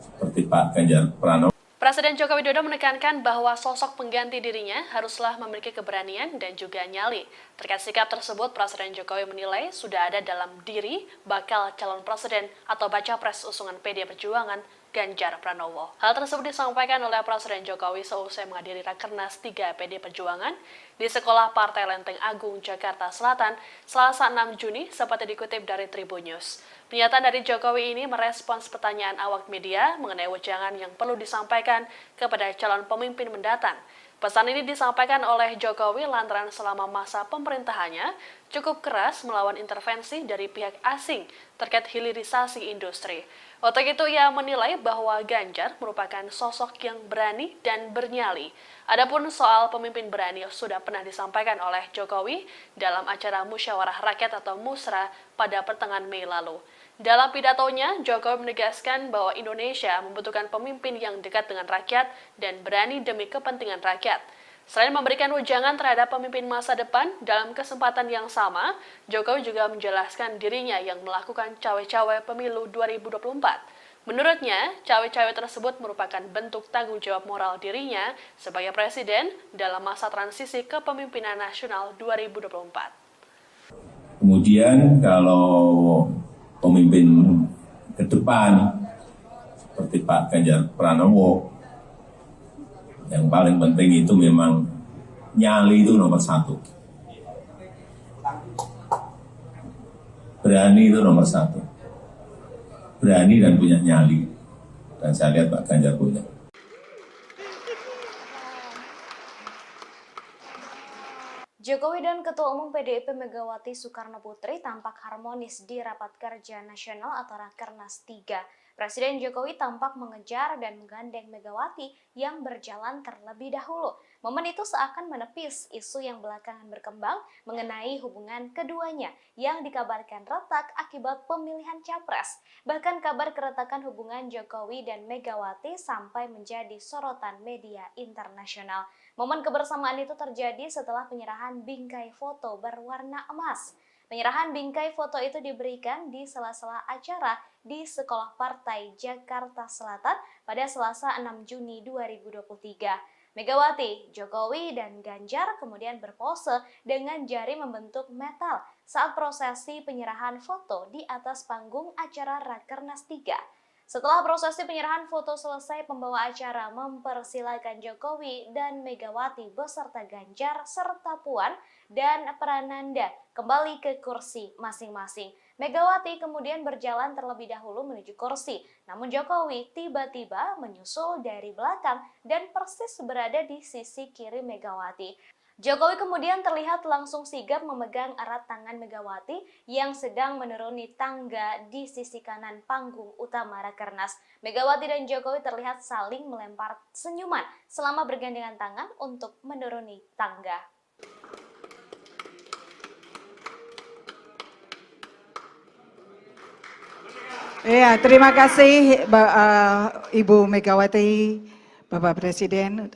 seperti Pak Ganjar Pranowo. Presiden Joko Widodo menekankan bahwa sosok pengganti dirinya haruslah memiliki keberanian dan juga nyali. Terkait sikap tersebut, Presiden Jokowi menilai sudah ada dalam diri bakal calon presiden atau baca pres usungan PD Perjuangan Ganjar Pranowo. Hal tersebut disampaikan oleh Presiden Jokowi seusai menghadiri Rakernas 3 PD Perjuangan di Sekolah Partai Lenteng Agung, Jakarta Selatan, Selasa 6 Juni, seperti dikutip dari Tribun News. Pernyataan dari Jokowi ini merespons pertanyaan awak media mengenai wejangan yang perlu disampaikan kepada calon pemimpin mendatang. Pesan ini disampaikan oleh Jokowi lantaran selama masa pemerintahannya cukup keras melawan intervensi dari pihak asing terkait hilirisasi industri. Untuk itu ia menilai bahwa Ganjar merupakan sosok yang berani dan bernyali. Adapun soal pemimpin berani sudah pernah disampaikan oleh Jokowi dalam acara Musyawarah Rakyat atau Musra pada pertengahan Mei lalu. Dalam pidatonya, Jokowi menegaskan bahwa Indonesia membutuhkan pemimpin yang dekat dengan rakyat dan berani demi kepentingan rakyat. Selain memberikan wejangan terhadap pemimpin masa depan, dalam kesempatan yang sama, Jokowi juga menjelaskan dirinya yang melakukan cawe-cawe pemilu 2024. Menurutnya, cawe-cawe tersebut merupakan bentuk tanggung jawab moral dirinya sebagai presiden dalam masa transisi kepemimpinan nasional 2024. Kemudian kalau pemimpin ke depan seperti Pak Ganjar Pranowo, yang paling penting itu memang nyali itu nomor satu. Berani itu nomor satu. Berani dan punya nyali. Dan saya lihat Pak Ganjar punya. Jokowi dan Ketua Umum PDIP Megawati Soekarno Putri tampak harmonis di Rapat Kerja Nasional atau Rakernas 3. Presiden Jokowi tampak mengejar dan menggandeng Megawati yang berjalan terlebih dahulu. Momen itu seakan menepis isu yang belakangan berkembang mengenai hubungan keduanya yang dikabarkan retak akibat pemilihan capres. Bahkan kabar keretakan hubungan Jokowi dan Megawati sampai menjadi sorotan media internasional. Momen kebersamaan itu terjadi setelah penyerahan bingkai foto berwarna emas. Penyerahan bingkai foto itu diberikan di sela-sela acara di Sekolah Partai Jakarta Selatan pada Selasa 6 Juni 2023. Megawati, Jokowi, dan Ganjar kemudian berpose dengan jari membentuk metal saat prosesi penyerahan foto di atas panggung acara Rakernas 3. Setelah prosesi penyerahan foto selesai, pembawa acara mempersilakan Jokowi dan Megawati beserta Ganjar serta Puan dan Prananda kembali ke kursi masing-masing. Megawati kemudian berjalan terlebih dahulu menuju kursi, namun Jokowi tiba-tiba menyusul dari belakang dan persis berada di sisi kiri Megawati. Jokowi kemudian terlihat langsung sigap memegang erat tangan Megawati yang sedang menuruni tangga di sisi kanan panggung utama Rakernas. Megawati dan Jokowi terlihat saling melempar senyuman selama bergandengan tangan untuk menuruni tangga. Ya, terima kasih Ibu Megawati, Bapak Presiden,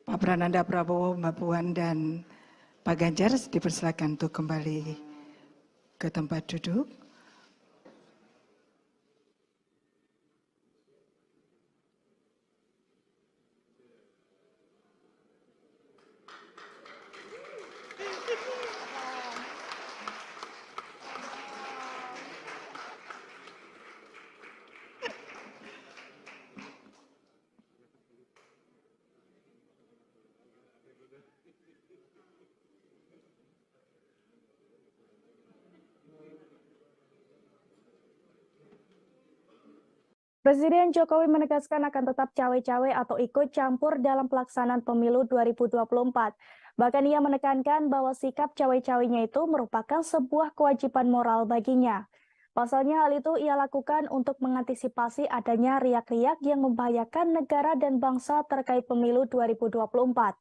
Pak Prananda Prabowo, Mbak Puan, dan Pak Ganjar. Dipersilakan untuk kembali ke tempat duduk. Presiden Jokowi menegaskan akan tetap cawe-cawe atau ikut campur dalam pelaksanaan pemilu 2024. Bahkan ia menekankan bahwa sikap cawe-cawenya itu merupakan sebuah kewajiban moral baginya. Pasalnya hal itu ia lakukan untuk mengantisipasi adanya riak-riak yang membahayakan negara dan bangsa terkait pemilu 2024.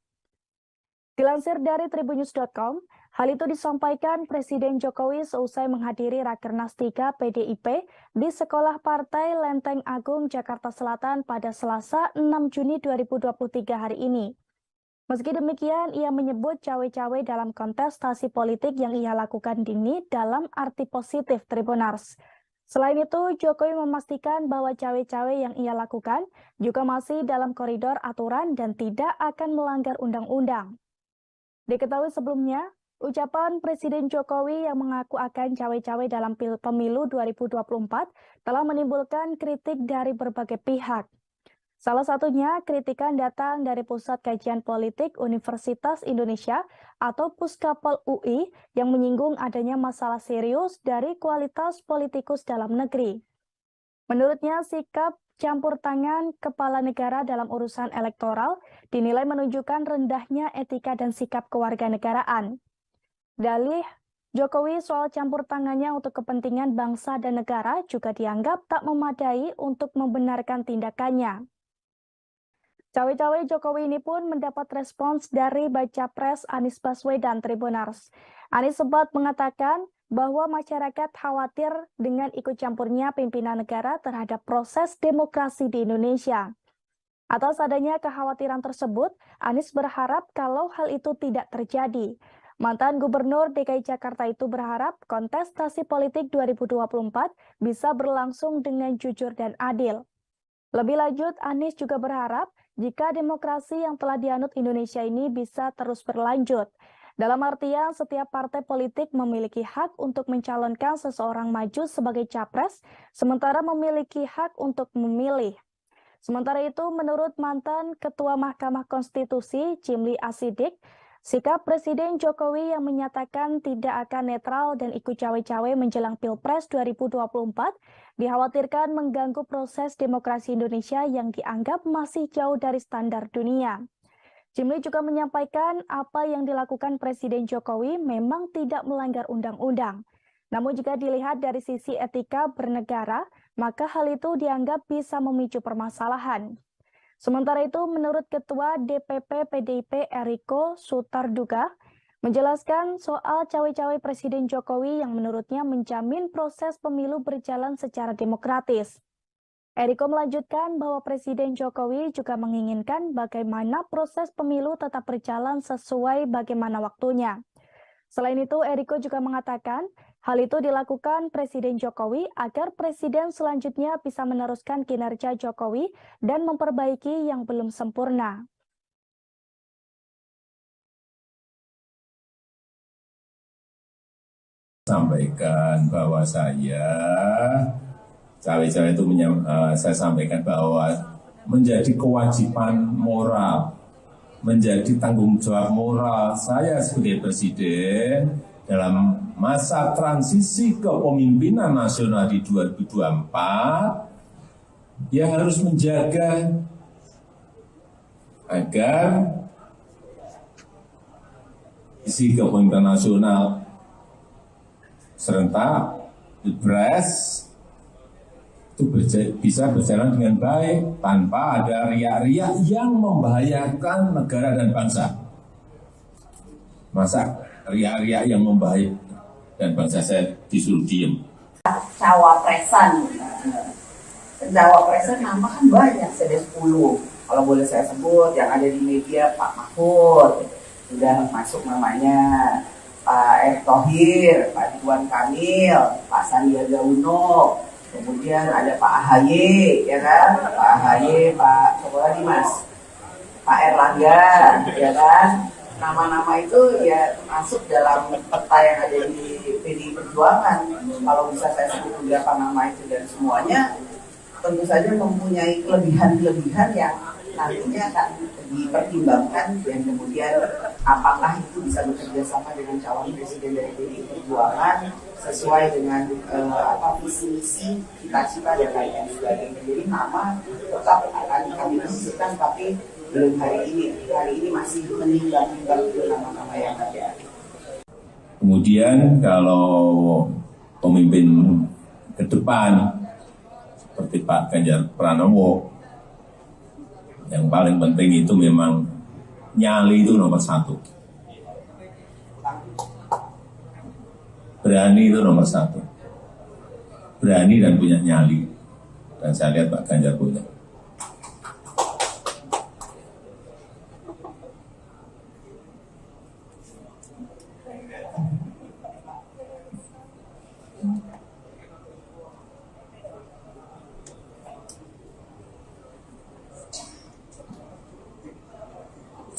Dilansir dari tribunnews.com, hal itu disampaikan Presiden Jokowi seusai menghadiri Rakernas 3 PDIP di Sekolah Partai Lenteng Agung, Jakarta Selatan pada Selasa 6 Juni 2023 hari ini. Meski demikian, ia menyebut cawe-cawe dalam kontestasi politik yang ia lakukan ini dalam arti positif Tribunars. Selain itu, Jokowi memastikan bahwa cawe-cawe yang ia lakukan juga masih dalam koridor aturan dan tidak akan melanggar undang-undang. Diketahui sebelumnya, ucapan Presiden Jokowi yang mengaku akan cawe-cawe dalam pemilu 2024 telah menimbulkan kritik dari berbagai pihak. Salah satunya, kritikan datang dari Pusat Kajian Politik Universitas Indonesia atau Puskapol UI yang menyinggung adanya masalah serius dari kualitas politikus dalam negeri. Menurutnya, sikap campur tangan kepala negara dalam urusan elektoral dinilai menunjukkan rendahnya etika dan sikap kewarganegaraan. Dalih Jokowi soal campur tangannya untuk kepentingan bangsa dan negara juga dianggap tak memadai untuk membenarkan tindakannya. Cawe-cawe Jokowi ini pun mendapat respons dari Baca Pres Anies Baswedan Tribunars. Anies sempat mengatakan bahwa masyarakat khawatir dengan ikut campurnya pimpinan negara terhadap proses demokrasi di Indonesia. Atas adanya kekhawatiran tersebut, Anies berharap kalau hal itu tidak terjadi. Mantan Gubernur DKI Jakarta itu berharap kontestasi politik 2024 bisa berlangsung dengan jujur dan adil. Lebih lanjut, Anies juga berharap jika demokrasi yang telah dianut Indonesia ini bisa terus berlanjut. Dalam artian, setiap partai politik memiliki hak untuk mencalonkan seseorang maju sebagai capres, sementara memiliki hak untuk memilih. Sementara itu, menurut mantan Ketua Mahkamah Konstitusi, Cimli Asidik, sikap Presiden Jokowi yang menyatakan tidak akan netral dan ikut cawe-cawe menjelang Pilpres 2024 dikhawatirkan mengganggu proses demokrasi Indonesia yang dianggap masih jauh dari standar dunia. Cimli juga menyampaikan apa yang dilakukan Presiden Jokowi memang tidak melanggar undang-undang. Namun jika dilihat dari sisi etika bernegara, maka hal itu dianggap bisa memicu permasalahan. Sementara itu, menurut Ketua DPP PDIP Eriko Sutarduga, menjelaskan soal cawe-cawe Presiden Jokowi yang menurutnya menjamin proses pemilu berjalan secara demokratis. Eriko melanjutkan bahwa Presiden Jokowi juga menginginkan bagaimana proses pemilu tetap berjalan sesuai bagaimana waktunya. Selain itu, Eriko juga mengatakan hal itu dilakukan Presiden Jokowi agar Presiden selanjutnya bisa meneruskan kinerja Jokowi dan memperbaiki yang belum sempurna. Sampaikan bahwa cawe-cawe itu saya sampaikan bahwa menjadi kewajiban moral, menjadi tanggung jawab moral saya sebagai presiden dalam masa transisi kepemimpinan nasional di 2024, ya harus menjaga agar isi kepemimpinan nasional serentak, Pilpres itu bisa berjalan dengan baik tanpa ada riak-riak yang membahayakan negara dan bangsa. Masa riak-riak yang membahayakan dan bangsa saya disuruh diem. Cawapresan nama kan banyak, ada 10. Kalau boleh saya sebut yang ada di media, Pak Mahfud sudah masuk namanya, Pak Erick Thohir, Pak Ridwan Kamil, Pak Sandiaga Uno, kemudian ada Pak AHY, ya kan? Pak AHY, Pak siapa lagi Mas? Pak Erlangga, ya kan? Nama-nama itu ya masuk dalam peta yang ada di PDI Perjuangan. Kalau bisa saya sebut beberapa nama itu dan semuanya tentu saja mempunyai kelebihan-kelebihan yang nantinya akan dipertimbangkan dan kemudian apakah itu bisa bekerja sama dengan calon presiden dari PDI Perjuangan sesuai dengan visi misi cita-cita dan lain sebagainya. Jadi nama tetap akan kami diskusikan, tapi belum hari ini masih menimbang-nimbang nama-nama yang ada. Kemudian kalau pemimpin ke depan seperti Pak Ganjar Pranowo, yang paling penting itu memang nyali itu nomor 1. Berani itu nomor 1. Berani dan punya nyali. Dan saya lihat Pak Ganjar punya.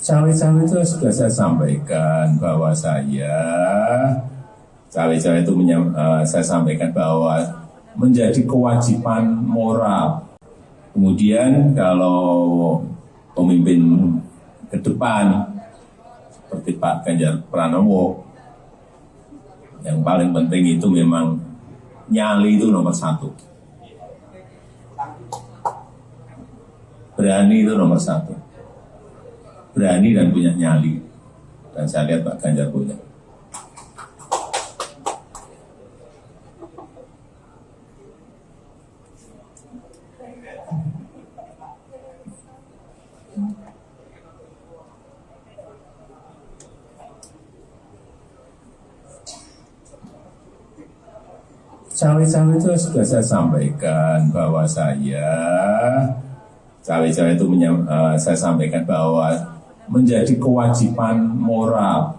Cawe-cawe itu sudah saya sampaikan bahwa saya sampaikan bahwa menjadi kewajiban moral. Kemudian kalau pemimpin ke depan seperti Pak Ganjar Pranowo, yang paling penting itu memang nyali itu nomor 1. Berani itu nomor 1. Berani dan punya nyali. Dan saya lihat Pak Ganjar punya. Cawe-cawe itu sudah saya sampaikan bahwa saya sampaikan bahwa menjadi kewajiban moral.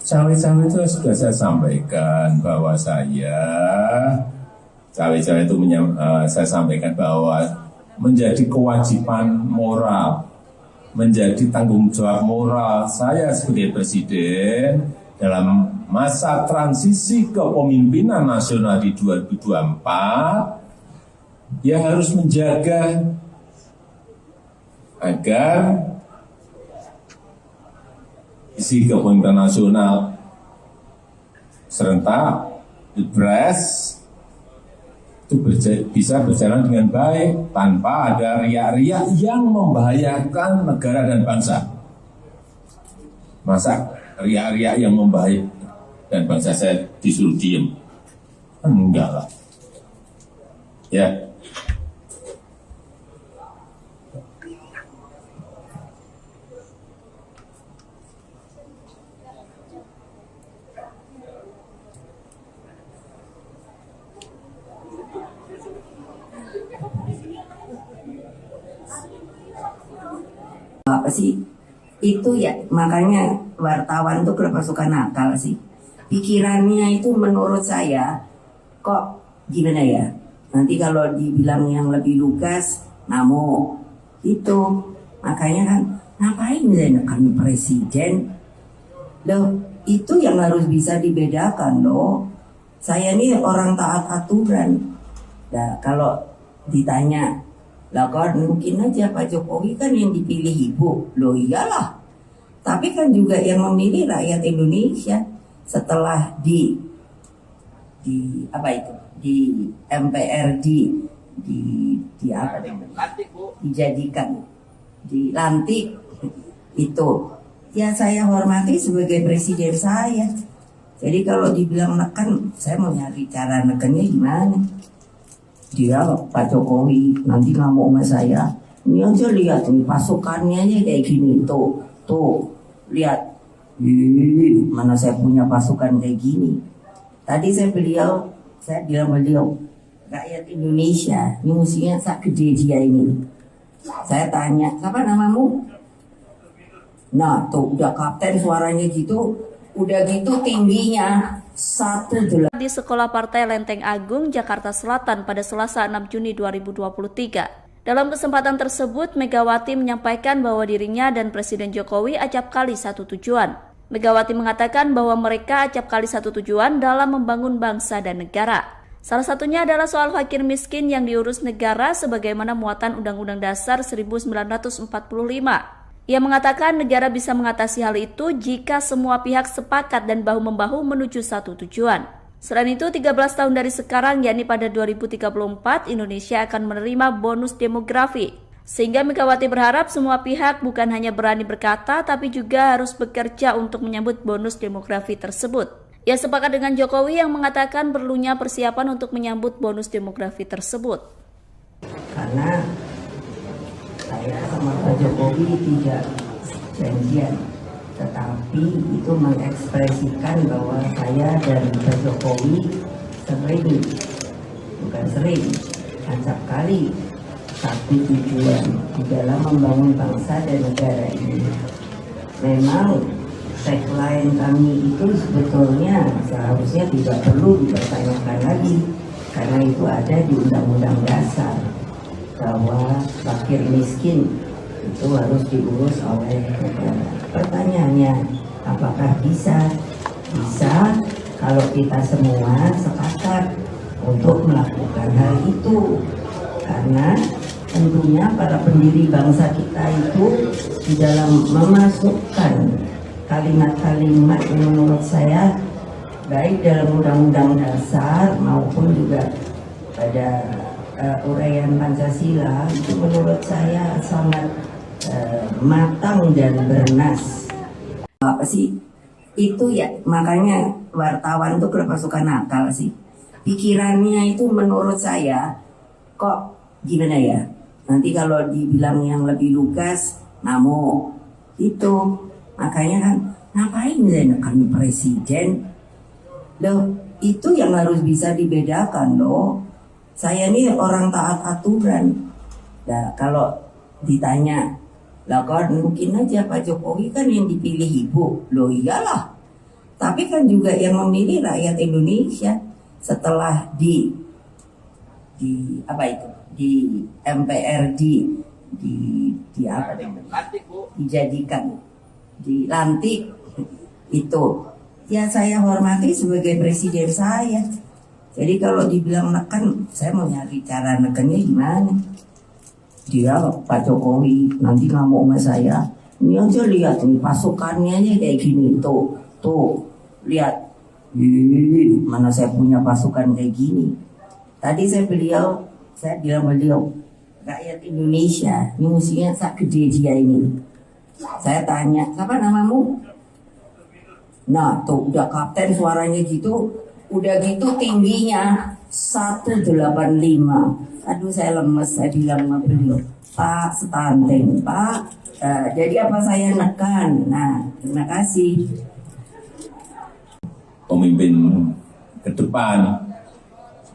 Cawe-cawe itu sudah saya sampaikan bahwa saya sampaikan bahwa menjadi kewajiban moral, menjadi tanggung jawab moral saya sebagai presiden dalam masa transisi kepemimpinan nasional di 2024, ya harus menjaga agar isi kepemimpinan nasional serentak, Pilpres itu bisa berjalan dengan baik tanpa ada riak-riak yang membahayakan negara dan bangsa. Masa riak-riak yang membahayakan dan bangsa saya disuruh diem? Enggak lah. Ya. Apa sih itu ya, makanya wartawan tuh kenapa suka nakal sih, pikirannya itu menurut saya kok gimana ya, nanti kalau dibilang yang lebih lugas namo itu, makanya kan ngapain menekan presiden loh, itu yang harus bisa dibedakan loh. Saya ini orang taat aturan. Nah kalau ditanya lah kan mungkin aja Pak Jokowi kan yang dipilih ibu. Loh iyalah. Tapi kan juga yang memilih rakyat Indonesia setelah di MPR dijadikan, dilantik itu. ya saya hormati sebagai presiden saya. Jadi kalau dibilang neken, saya mau nyari cara nekennya gimana. Dia Pak Jokowi nanti ngamuk sama saya. Ini aja lihat nih pasukannya aja kayak gini. Tuh, lihat. Mana saya punya pasukan kayak gini. Tadi saya bilang beliau, rakyat Indonesia, ini musuhnya sak gede dia ini. Saya tanya, siapa namamu? Nah, tuh udah kapten suaranya gitu, udah gitu tingginya 1,8. Di Sekolah Partai Lenteng Agung, Jakarta Selatan pada Selasa 6 Juni 2023. Dalam kesempatan tersebut, Megawati menyampaikan bahwa dirinya dan Presiden Jokowi acap kali satu tujuan. Megawati mengatakan bahwa mereka acap kali satu tujuan dalam membangun bangsa dan negara. Salah satunya adalah soal fakir miskin yang diurus negara sebagaimana muatan Undang-Undang Dasar 1945. Ia mengatakan negara bisa mengatasi hal itu jika semua pihak sepakat dan bahu-membahu menuju satu tujuan. Selain itu, 13 tahun dari sekarang, yakni pada 2034, Indonesia akan menerima bonus demografi. Sehingga Megawati berharap semua pihak bukan hanya berani berkata, tapi juga harus bekerja untuk menyambut bonus demografi tersebut. Ia sepakat dengan Jokowi yang mengatakan perlunya persiapan untuk menyambut bonus demografi tersebut. Karena saya sama Pak Jokowi tidak janjian, tetapi itu mengekspresikan bahwa saya dan Pak Jokowi acap kali satu tujuan di dalam membangun bangsa dan negara ini. Memang tagline kami itu sebetulnya seharusnya tidak perlu dipertanyakan lagi, karena itu ada di Undang-Undang Dasar bahwa fakir miskin itu harus diurus oleh negara. Pertanyaannya, apakah bisa? Bisa kalau kita semua sepakat untuk melakukan hal itu, karena tentunya para pendiri bangsa kita itu di dalam memasukkan kalimat-kalimat yang menurut saya baik dalam Undang-Undang Dasar maupun juga pada uraian Pancasila itu menurut saya sangat matang dan bernas. Apa sih itu ya, makanya wartawan tuh kenapa suka nakal sih, pikirannya itu menurut saya kok gimana ya, nanti kalau dibilang yang lebih lugas ngamuk itu. Makanya kan ngapain menekan presiden loh, itu yang harus bisa dibedakan loh. Saya ini orang taat aturan. Nah kalau ditanya, lah kan mungkin aja Pak Jokowi kan yang dipilih ibu. Loh iyalah, tapi kan juga yang memilih rakyat Indonesia. Setelah di MPRD dijadikan, dilantik itu, ya saya hormati sebagai presiden saya. Jadi kalau dibilang neken, saya mau nyari cara nekennya gimana. Dia Pak Jokowi nanti ngamuk sama saya. Ini aja lihat nih pasukannya aja kayak gini. Tuh lihat. Mana saya punya pasukan kayak gini. Tadi saya bilang beliau, rakyat Indonesia, ini musuhnya sak gede dia ini. Saya tanya, siapa namamu? Nah tuh udah kapten suaranya gitu, udah gitu tingginya 1,85. Aduh saya lemes, saya bilang sama beliau, Pak stunting, Pak. Jadi apa saya nekan? Nah terima kasih. Pemimpin ke depan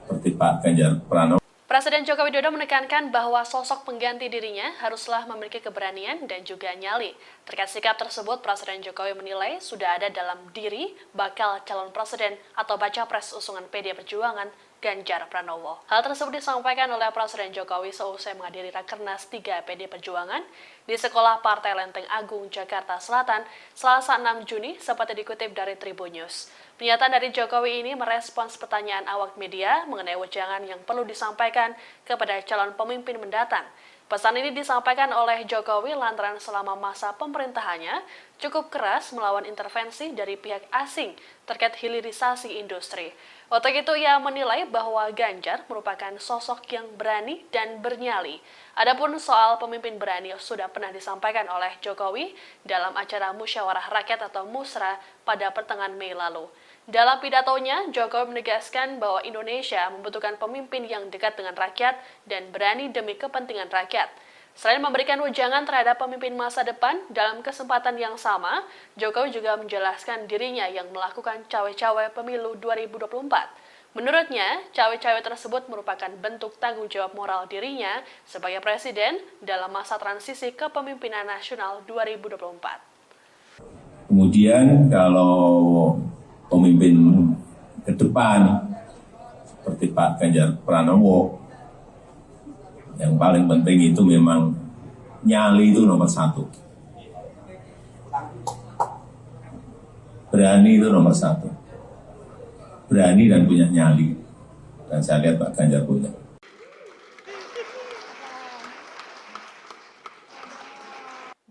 seperti Pak Ganjar Pranowo. Presiden Joko Widodo menekankan bahwa sosok pengganti dirinya haruslah memiliki keberanian dan juga nyali. Terkait sikap tersebut, Presiden Jokowi menilai sudah ada dalam diri bakal calon presiden atau baca pres usungan PD Perjuangan Ganjar Pranowo. Hal tersebut disampaikan oleh Presiden Jokowi seusai menghadiri Rakernas 3 PD Perjuangan di Sekolah Partai Lenteng Agung, Jakarta Selatan, Selasa 6 Juni, seperti dikutip dari Tribun News. Pernyataan dari Jokowi ini merespons pertanyaan awak media mengenai wejangan yang perlu disampaikan kepada calon pemimpin mendatang. Pesan ini disampaikan oleh Jokowi lantaran selama masa pemerintahannya, cukup keras melawan intervensi dari pihak asing terkait hilirisasi industri. Untuk itu ia menilai bahwa Ganjar merupakan sosok yang berani dan bernyali. Adapun soal pemimpin berani sudah pernah disampaikan oleh Jokowi dalam acara Musyawarah Rakyat atau Musra pada pertengahan Mei lalu. Dalam pidatonya, Jokowi menegaskan bahwa Indonesia membutuhkan pemimpin yang dekat dengan rakyat dan berani demi kepentingan rakyat. Selain memberikan wejangan terhadap pemimpin masa depan, dalam kesempatan yang sama, Jokowi juga menjelaskan dirinya yang melakukan cawe-cawe pemilu 2024. Menurutnya, cawe-cawe tersebut merupakan bentuk tanggung jawab moral dirinya sebagai presiden dalam masa transisi kepemimpinan nasional 2024. Kemudian kalau pemimpin ke depan seperti Pak Ganjar Pranowo, yang paling penting itu memang nyali itu nomor satu. Berani itu nomor satu. Berani dan punya nyali. Dan saya lihat Pak Ganjar punya.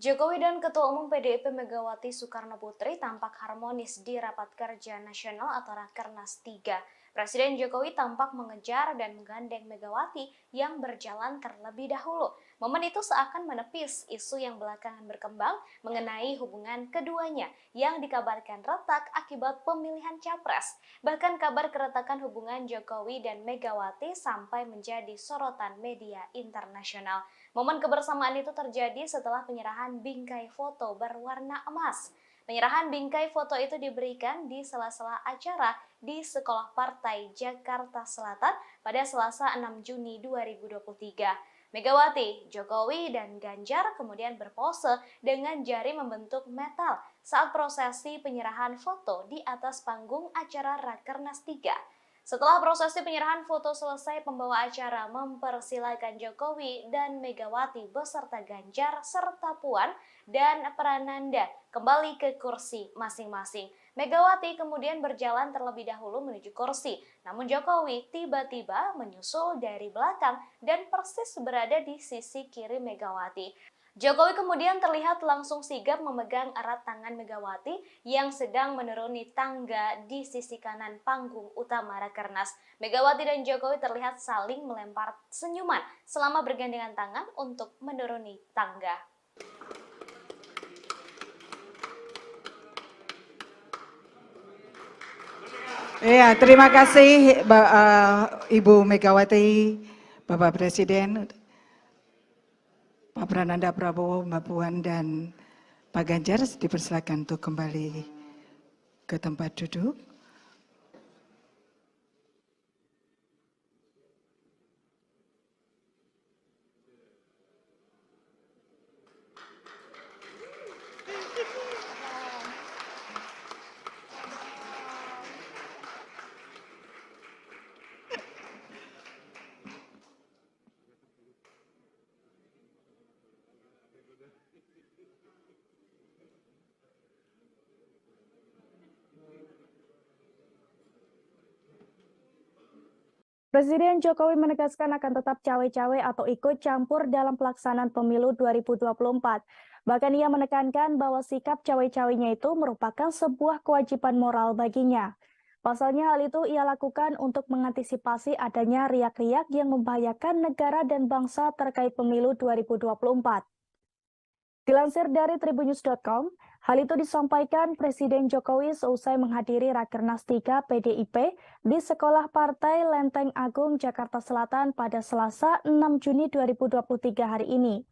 Jokowi dan Ketua Umum PDIP Megawati Soekarno Putri tampak harmonis di Rapat Kerja Nasional atau Rakernas 3. Presiden Jokowi tampak mengejar dan menggandeng Megawati yang berjalan terlebih dahulu. Momen itu seakan menepis isu yang belakangan berkembang mengenai hubungan keduanya yang dikabarkan retak akibat pemilihan capres. Bahkan kabar keretakan hubungan Jokowi dan Megawati sampai menjadi sorotan media internasional. Momen kebersamaan itu terjadi setelah penyerahan bingkai foto berwarna emas. Penyerahan bingkai foto itu diberikan di sela-sela acara di Sekolah Partai Jakarta Selatan pada Selasa 6 Juni 2023. Megawati, Jokowi, dan Ganjar kemudian berpose dengan jari membentuk metal saat prosesi penyerahan foto di atas panggung acara Rakernas 3. Setelah prosesi penyerahan foto selesai, pembawa acara mempersilakan Jokowi dan Megawati beserta Ganjar serta Puan dan Prananda kembali ke kursi masing-masing. Megawati kemudian berjalan terlebih dahulu menuju kursi, namun Jokowi tiba-tiba menyusul dari belakang dan persis berada di sisi kiri Megawati. Jokowi kemudian terlihat langsung sigap memegang erat tangan Megawati yang sedang menuruni tangga di sisi kanan panggung utama Rakernas. Megawati dan Jokowi terlihat saling melempar senyuman selama bergandengan tangan untuk menuruni tangga. Ya, terima kasih Ibu Megawati, Bapak Presiden, Pak Prananda Prabowo, Mbak Puan, dan Pak Ganjar dipersilakan untuk kembali ke tempat duduk. Presiden Jokowi menegaskan akan tetap cawe-cawe atau ikut campur dalam pelaksanaan pemilu 2024. Bahkan ia menekankan bahwa sikap cawe-cawenya itu merupakan sebuah kewajiban moral baginya. Pasalnya hal itu ia lakukan untuk mengantisipasi adanya riak-riak yang membahayakan negara dan bangsa terkait pemilu 2024. Dilansir dari tribunnews.com, hal itu disampaikan Presiden Jokowi seusai menghadiri Rakernas 3 PDIP di Sekolah Partai Lenteng Agung, Jakarta Selatan pada Selasa 6 Juni 2023 hari ini.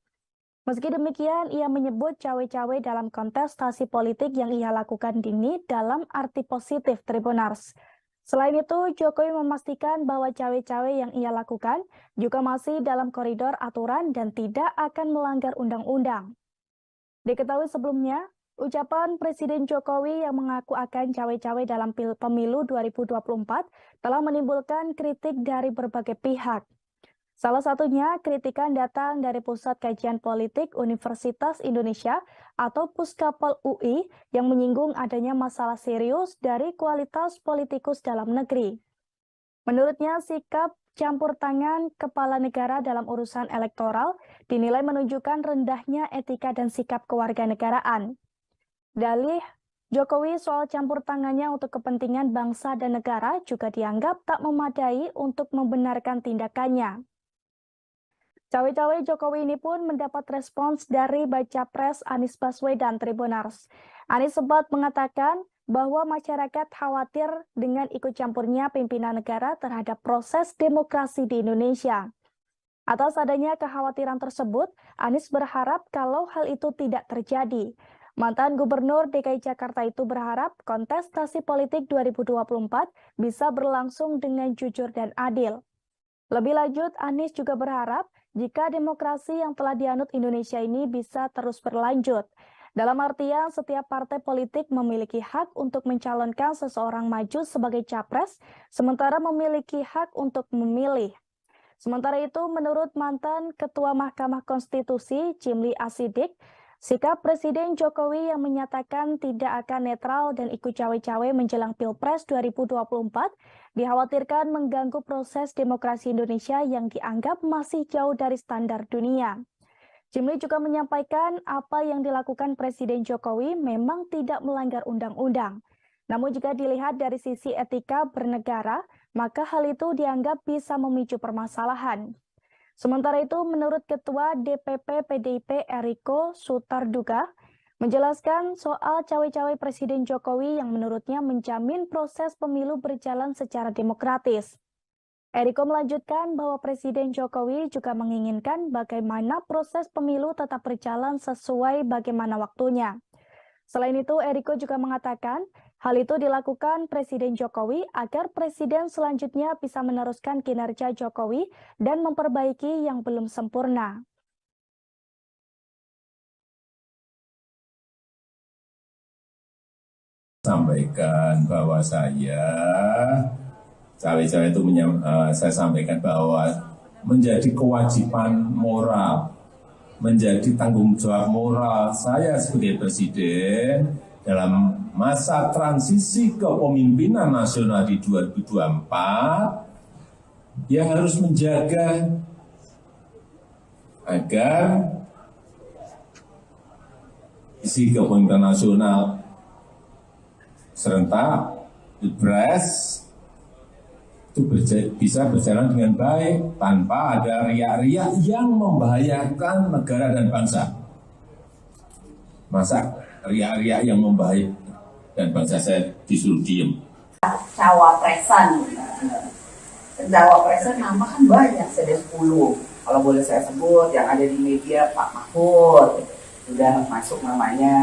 Meski demikian, ia menyebut cawe-cawe dalam kontestasi politik yang ia lakukan ini dalam arti positif Tribunars. Selain itu, Jokowi memastikan bahwa cawe-cawe yang ia lakukan juga masih dalam koridor aturan dan tidak akan melanggar undang-undang. Diketahui sebelumnya, ucapan Presiden Jokowi yang mengaku akan cawe-cawe dalam pemilu 2024 telah menimbulkan kritik dari berbagai pihak. Salah satunya, kritikan datang dari Pusat Kajian Politik Universitas Indonesia atau Puskapol UI yang menyinggung adanya masalah serius dari kualitas politikus dalam negeri. Menurutnya, sikap campur tangan kepala negara dalam urusan elektoral dinilai menunjukkan rendahnya etika dan sikap kewarganegaraan. Dalih Jokowi soal campur tangannya untuk kepentingan bangsa dan negara juga dianggap tak memadai untuk membenarkan tindakannya. Cawe-cawe Jokowi ini pun mendapat respons dari Baca Pres Anies Baswedan Tribunars. Anies sempat mengatakan bahwa masyarakat khawatir dengan ikut campurnya pimpinan negara terhadap proses demokrasi di Indonesia. Atas adanya kekhawatiran tersebut, Anies berharap kalau hal itu tidak terjadi. Mantan Gubernur DKI Jakarta itu berharap kontestasi politik 2024 bisa berlangsung dengan jujur dan adil. Lebih lanjut, Anies juga berharap jika demokrasi yang telah dianut Indonesia ini bisa terus berlanjut. Dalam artian, setiap partai politik memiliki hak untuk mencalonkan seseorang maju sebagai capres, sementara memiliki hak untuk memilih. Sementara itu, menurut mantan Ketua Mahkamah Konstitusi, Jimli Asidik, sikap Presiden Jokowi yang menyatakan tidak akan netral dan ikut cawe-cawe menjelang Pilpres 2024 dikhawatirkan mengganggu proses demokrasi Indonesia yang dianggap masih jauh dari standar dunia. Jimli juga menyampaikan apa yang dilakukan Presiden Jokowi memang tidak melanggar undang-undang. Namun jika dilihat dari sisi etika bernegara, maka hal itu dianggap bisa memicu permasalahan. Sementara itu, menurut Ketua DPP PDIP Eriko Sutarduga, menjelaskan soal cawe-cawe Presiden Jokowi yang menurutnya menjamin proses pemilu berjalan secara demokratis. Eriko melanjutkan bahwa Presiden Jokowi juga menginginkan bagaimana proses pemilu tetap berjalan sesuai bagaimana waktunya. Selain itu, Eriko juga mengatakan hal itu dilakukan Presiden Jokowi agar Presiden selanjutnya bisa meneruskan kinerja Jokowi dan memperbaiki yang belum sempurna. Sampaikan bahwa cawe-cawe itu saya sampaikan bahwa menjadi kewajiban moral, menjadi tanggung jawab moral saya sebagai presiden dalam masa transisi kepemimpinan nasional di 2024, dia harus menjaga agar isi kepemimpinan nasional serentak Pilpres itu bisa berjalan dengan baik tanpa ada riak-riak yang membahayakan negara dan bangsa. Masa riak-riak yang membahayakan dan bangsa saya disuruh diem? Cawapresan nama kan banyak, ada 10. Kalau boleh saya sebut yang ada di media, Pak Mahfud sudah masuk namanya,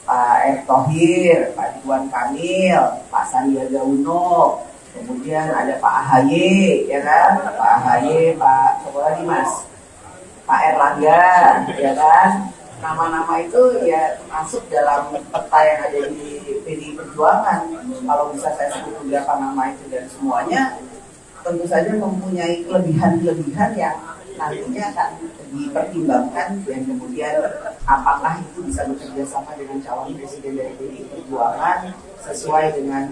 Pak Erick Thohir, Pak Ridwan Kamil, Pak Sandiaga Uno, kemudian ada Pak AHY, ya kan? Pak AHY, Pak Sokola Dimas, Pak Erlangga, ya kan? Nama-nama itu ya masuk dalam peta yang ada di PDI Perjuangan. Kalau bisa saya sebut beberapa nama itu dan semuanya tentu saja mempunyai kelebihan-kelebihan yang nantinya akan dipertimbangkan dan kemudian apakah itu bisa bekerja sama dengan calon presiden dari PDI Perjuangan sesuai dengan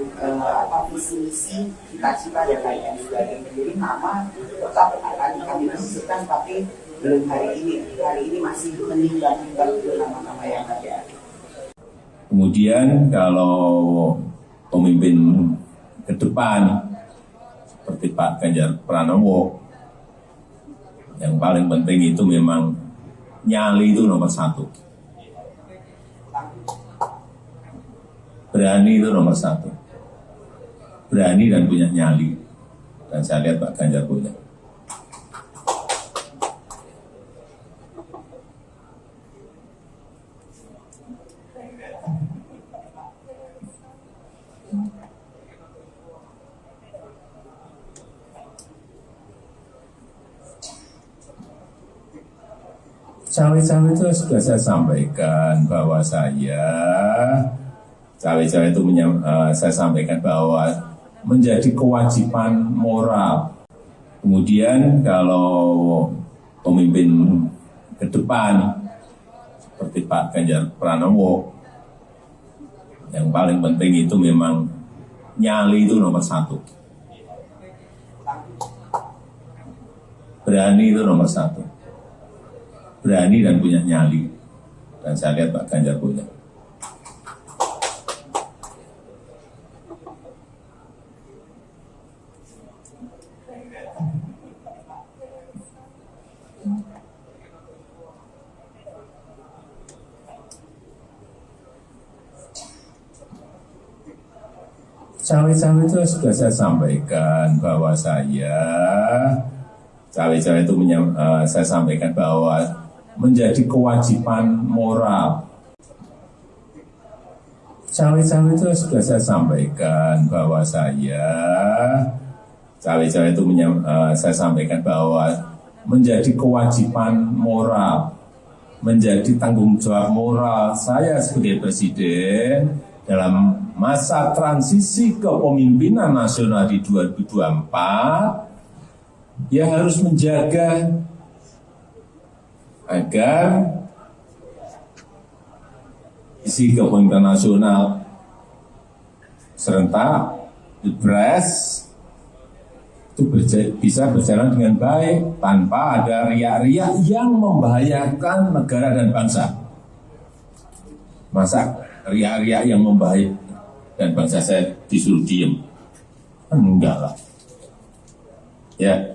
visi misi, cita-cita dan lain-lain sebagainya. Jadi nama tetap akan kami diskusikan, tapi belum hari ini masih menimbang-nimbang nama-nama yang ada. Kemudian kalau pemimpin ke depan seperti Pak Ganjar Pranowo, yang paling penting itu memang nyali itu nomor 1. Berani itu nomor 1. Berani dan punya nyali. Dan saya lihat Pak Ganjar punya. Cawe-cawe itu sudah saya sampaikan bahwa cawe-cawe itu saya sampaikan bahwa menjadi kewajiban moral. Kemudian kalau pemimpin ke depan seperti Pak Ganjar Pranowo, yang paling penting itu memang nyali itu nomor 1. Berani itu nomor 1. Berani dan punya nyali. Dan saya lihat Pak Ganjar punya. Cawe-cawe itu sudah saya sampaikan bahwa cawe-cawe itu saya sampaikan bahwa menjadi kewajiban moral. Cawe-cawe itu sudah saya sampaikan bahwa cawe-cawe itu saya sampaikan bahwa menjadi kewajiban moral, menjadi tanggung jawab moral saya sebagai presiden dalam masa transisi kepemimpinan nasional di 2024, ya harus menjaga agar isi kepemimpinan nasional serentak Pilpres itu bisa berjalan dengan baik tanpa ada riak-riak yang membahayakan negara dan bangsa. Masa riak-riak yang membahayakan dan bangsa saya disuruh diem? Enggak lah. Ya.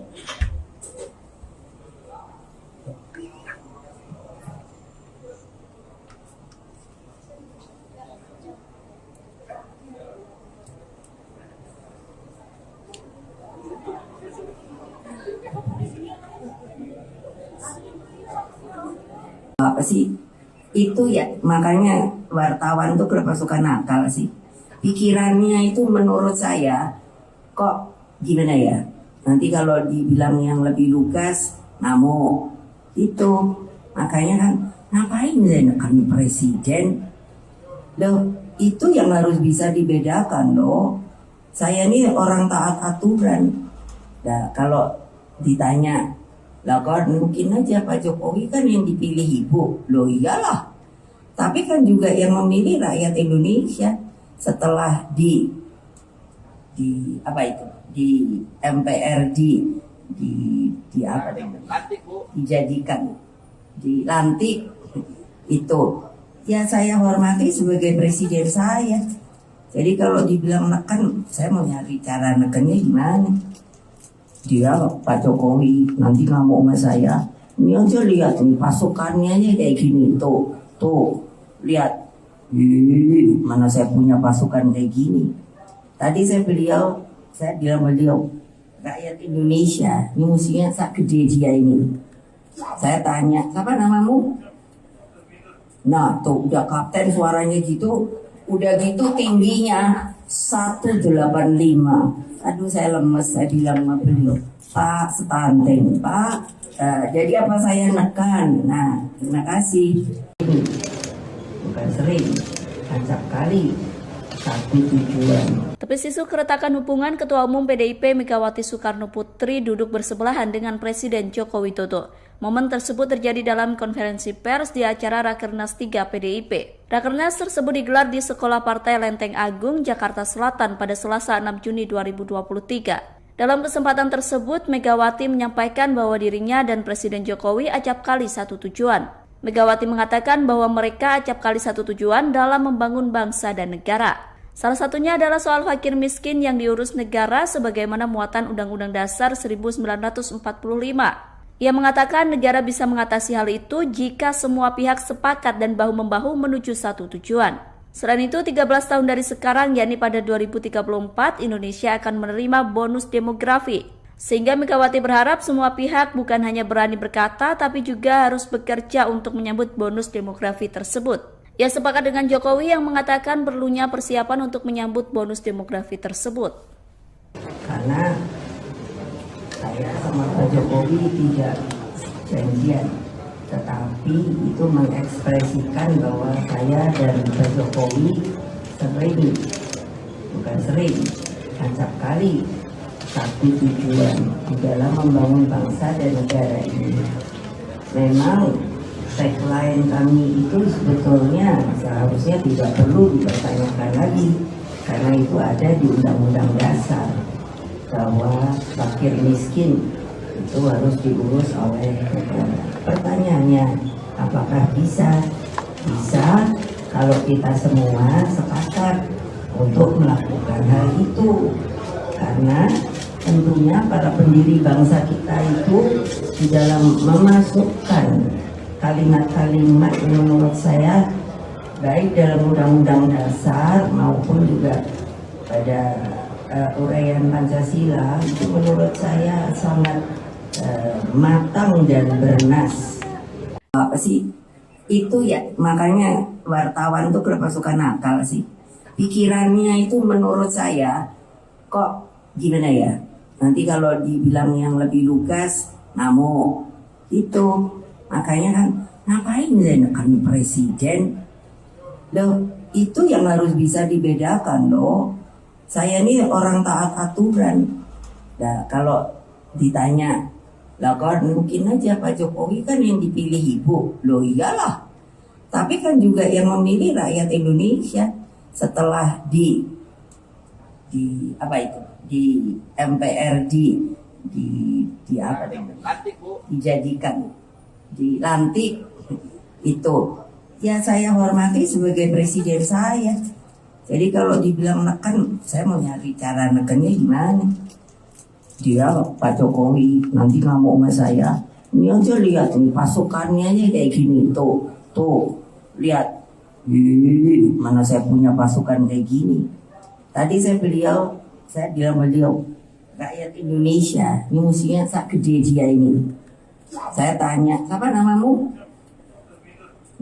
Apa sih itu ya, makanya wartawan tuh kenapa suka nakal sih, pikirannya itu menurut saya kok gimana ya, nanti kalau dibilang yang lebih lugas ngamuk itu, makanya kan ngapain saya nekan presiden loh, itu yang harus bisa dibedakan loh. Saya ini orang taat aturan. Nah kalau ditanya lah kan mungkin aja Pak Jokowi kan yang dipilih ibu, loh iyalah. Tapi kan juga yang memilih rakyat Indonesia setelah di apa itu di MPRD di apa dijadikan dilantik itu ya saya hormati sebagai presiden saya. Jadi kalau dibilang neken, saya mau nyari cara nekennya gimana? Dia Pak Jokowi nanti ngamuk sama saya. Ini aja lihat nih pasukannya aja kayak gini tuh lihat. Mana saya punya pasukan kayak gini. Tadi saya bilang beliau rakyat Indonesia ini musuhnya sak gede dia ini. Saya tanya siapa namamu? Nah tuh udah kapten suaranya gitu, udah gitu tingginya 185. Aduh saya lemes, saya bilang sama beliau, Pak stunting, Pak. Jadi apa saya nekan? Nah terima kasih. Bukan sering, acap kali. Tepis isu keretakan hubungan Ketua Umum PDIP Megawati Soekarno Putri duduk bersebelahan dengan Presiden Joko Widodo. Momen tersebut terjadi dalam konferensi pers di acara Rakernas 3 PDIP. Rakernas tersebut digelar di Sekolah Partai Lenteng Agung, Jakarta Selatan pada Selasa 6 Juni 2023. Dalam kesempatan tersebut, Megawati menyampaikan bahwa dirinya dan Presiden Jokowi acap kali satu tujuan. Megawati mengatakan bahwa mereka acap kali satu tujuan dalam membangun bangsa dan negara. Salah satunya adalah soal fakir miskin yang diurus negara sebagaimana muatan Undang-Undang Dasar 1945. Ia mengatakan negara bisa mengatasi hal itu jika semua pihak sepakat dan bahu-membahu menuju satu tujuan. Selain itu, 13 tahun dari sekarang, yakni pada 2034, Indonesia akan menerima bonus demografi. Sehingga Megawati berharap semua pihak bukan hanya berani berkata, tapi juga harus bekerja untuk menyambut bonus demografi tersebut. Ia sepakat dengan Jokowi yang mengatakan perlunya persiapan untuk menyambut bonus demografi tersebut. Karena saya sama Pak Jokowi tidak janjian, tetapi itu mengekspresikan bahwa saya dan Pak Jokowi sering, acap kali satu tujuan di dalam membangun bangsa dan negara ini. Memang tagline kami itu sebetulnya seharusnya tidak perlu dipertanyakan lagi, karena itu ada di Undang-Undang Dasar bahwa fakir miskin itu harus diurus oleh negara. Pertanyaannya, apakah bisa? Bisa kalau kita semua sepakat untuk melakukan hal itu, karena tentunya para pendiri bangsa kita itu di dalam memasukkan kalimat-kalimat yang menurut saya baik dalam Undang-Undang Dasar maupun juga pada uraian Pancasila itu menurut saya sangat matang dan bernas. Apa sih itu ya, makanya wartawan tuh kenapa suka nakal sih, pikirannya itu menurut saya kok gimana ya, nanti kalau dibilang yang lebih lugas ngamuk itu. Makanya kan ngapain menekan presiden loh, itu yang harus bisa dibedakan loh. Saya ini orang taat aturan. Nah kalau ditanya lah kan mungkin aja Pak Jokowi kan yang dipilih ibu. Loh iyalah. Tapi kan juga yang memilih rakyat Indonesia setelah di apa itu? Di MPRD di apa namanya? Dijadikan dilantik itu. Ya saya hormati sebagai presiden saya. Jadi kalau dibilang neken, saya mau nyari cara nekennya gimana? Dia Pak Jokowi nanti ngamuk sama saya. Ini aja lihat nih pasukannya aja kayak gini tuh lihat. Mana saya punya pasukan kayak gini. Tadi saya bilang beliau rakyat Indonesia ini musuhnya sak gede dia ini. Saya tanya siapa namamu?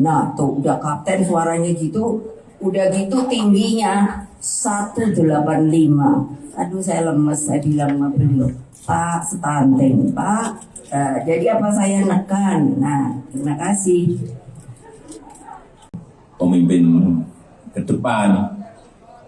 Nah tuh udah kapten suaranya gitu, udah gitu tingginya 185. Aduh saya lemes, saya bilang sama beliau, Pak stunting, Pak. Jadi apa saya nekan? Nah terima kasih. Pemimpin ke depan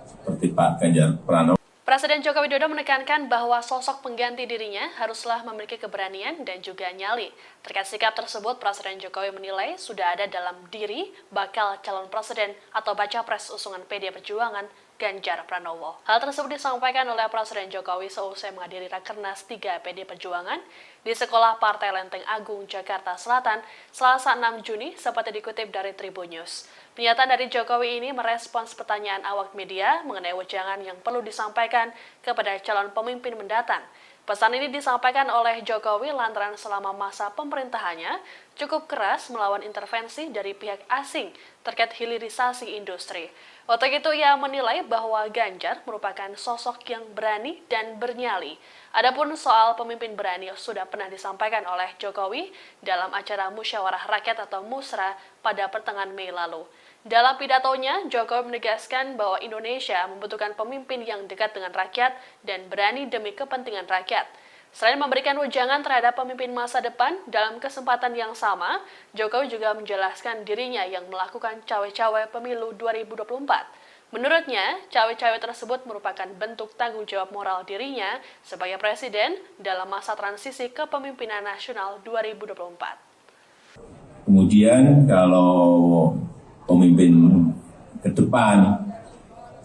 seperti Pak Ganjar Pranowo. Presiden Joko Widodo menekankan bahwa sosok pengganti dirinya haruslah memiliki keberanian dan juga nyali. Terkait sikap tersebut, Presiden Jokowi menilai sudah ada dalam diri bakal calon presiden atau baca pres usungan PD Perjuangan Ganjar Pranowo. Hal tersebut disampaikan oleh Presiden Jokowi seusai menghadiri Rakernas 3 PD Perjuangan di Sekolah Partai Lenteng Agung, Jakarta Selatan, Selasa 6 Juni, seperti dikutip dari Tribun News. Pernyataan dari Jokowi ini merespons pertanyaan awak media mengenai wejangan yang perlu disampaikan kepada calon pemimpin mendatang. Pesan ini disampaikan oleh Jokowi lantaran selama masa pemerintahannya cukup keras melawan intervensi dari pihak asing terkait hilirisasi industri. Untuk itu ia menilai bahwa Ganjar merupakan sosok yang berani dan bernyali. Adapun soal pemimpin berani sudah pernah disampaikan oleh Jokowi dalam acara Musyawarah Rakyat atau Musra pada pertengahan Mei lalu. Dalam pidatonya, Jokowi menegaskan bahwa Indonesia membutuhkan pemimpin yang dekat dengan rakyat dan berani demi kepentingan rakyat. Selain memberikan wejangan terhadap pemimpin masa depan, dalam kesempatan yang sama, Jokowi juga menjelaskan dirinya yang melakukan cawe-cawe pemilu 2024. Menurutnya, cawe-cawe tersebut merupakan bentuk tanggung jawab moral dirinya sebagai presiden dalam masa transisi kepemimpinan nasional 2024. Kemudian kalau pemimpin ke depan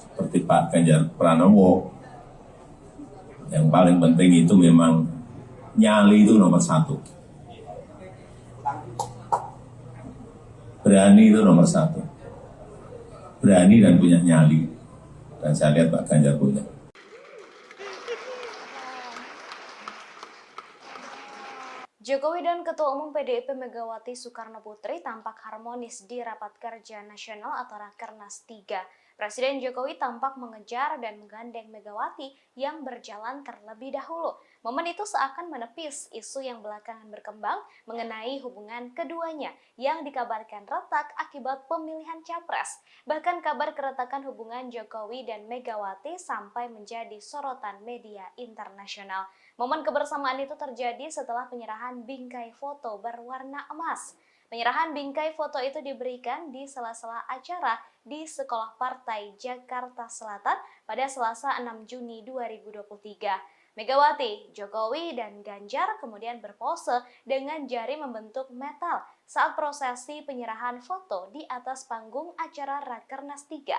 seperti Pak Ganjar Pranowo, yang paling penting itu memang nyali itu nomor satu. Berani itu nomor satu. Berani dan punya nyali. Dan saya lihat Pak Ganjar punya. Jokowi dan Ketua Umum PDIP Megawati Soekarno Putri tampak harmonis di Rapat Kerja Nasional atau Rakernas 3. Presiden Jokowi tampak mengejar dan menggandeng Megawati yang berjalan terlebih dahulu. Momen itu seakan menepis isu yang belakangan berkembang mengenai hubungan keduanya yang dikabarkan retak akibat pemilihan capres. Bahkan kabar keretakan hubungan Jokowi dan Megawati sampai menjadi sorotan media internasional. Momen kebersamaan itu terjadi setelah penyerahan bingkai foto berwarna emas. Penyerahan bingkai foto itu diberikan di sela-sela acara di Sekolah Partai Jakarta Selatan pada Selasa 6 Juni 2023. Megawati, Jokowi, dan Ganjar kemudian berpose dengan jari membentuk metal saat prosesi penyerahan foto di atas panggung acara Rakernas 3.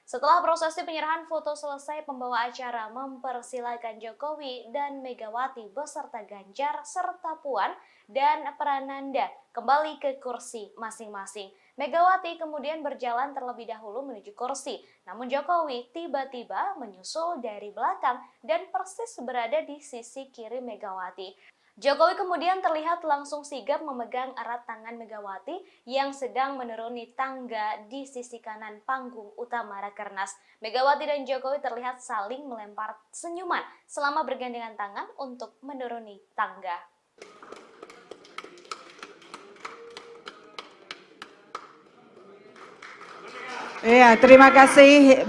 Setelah prosesi penyerahan foto selesai, pembawa acara mempersilakan Jokowi dan Megawati beserta Ganjar serta Puan dan Prananda kembali ke kursi masing-masing. Megawati kemudian berjalan terlebih dahulu menuju kursi, namun Jokowi tiba-tiba menyusul dari belakang dan persis berada di sisi kiri Megawati. Jokowi kemudian terlihat langsung sigap memegang erat tangan Megawati yang sedang menuruni tangga di sisi kanan panggung utama Rakernas. Megawati dan Jokowi terlihat saling melempar senyuman selama bergandengan tangan untuk menuruni tangga. Ya, terima kasih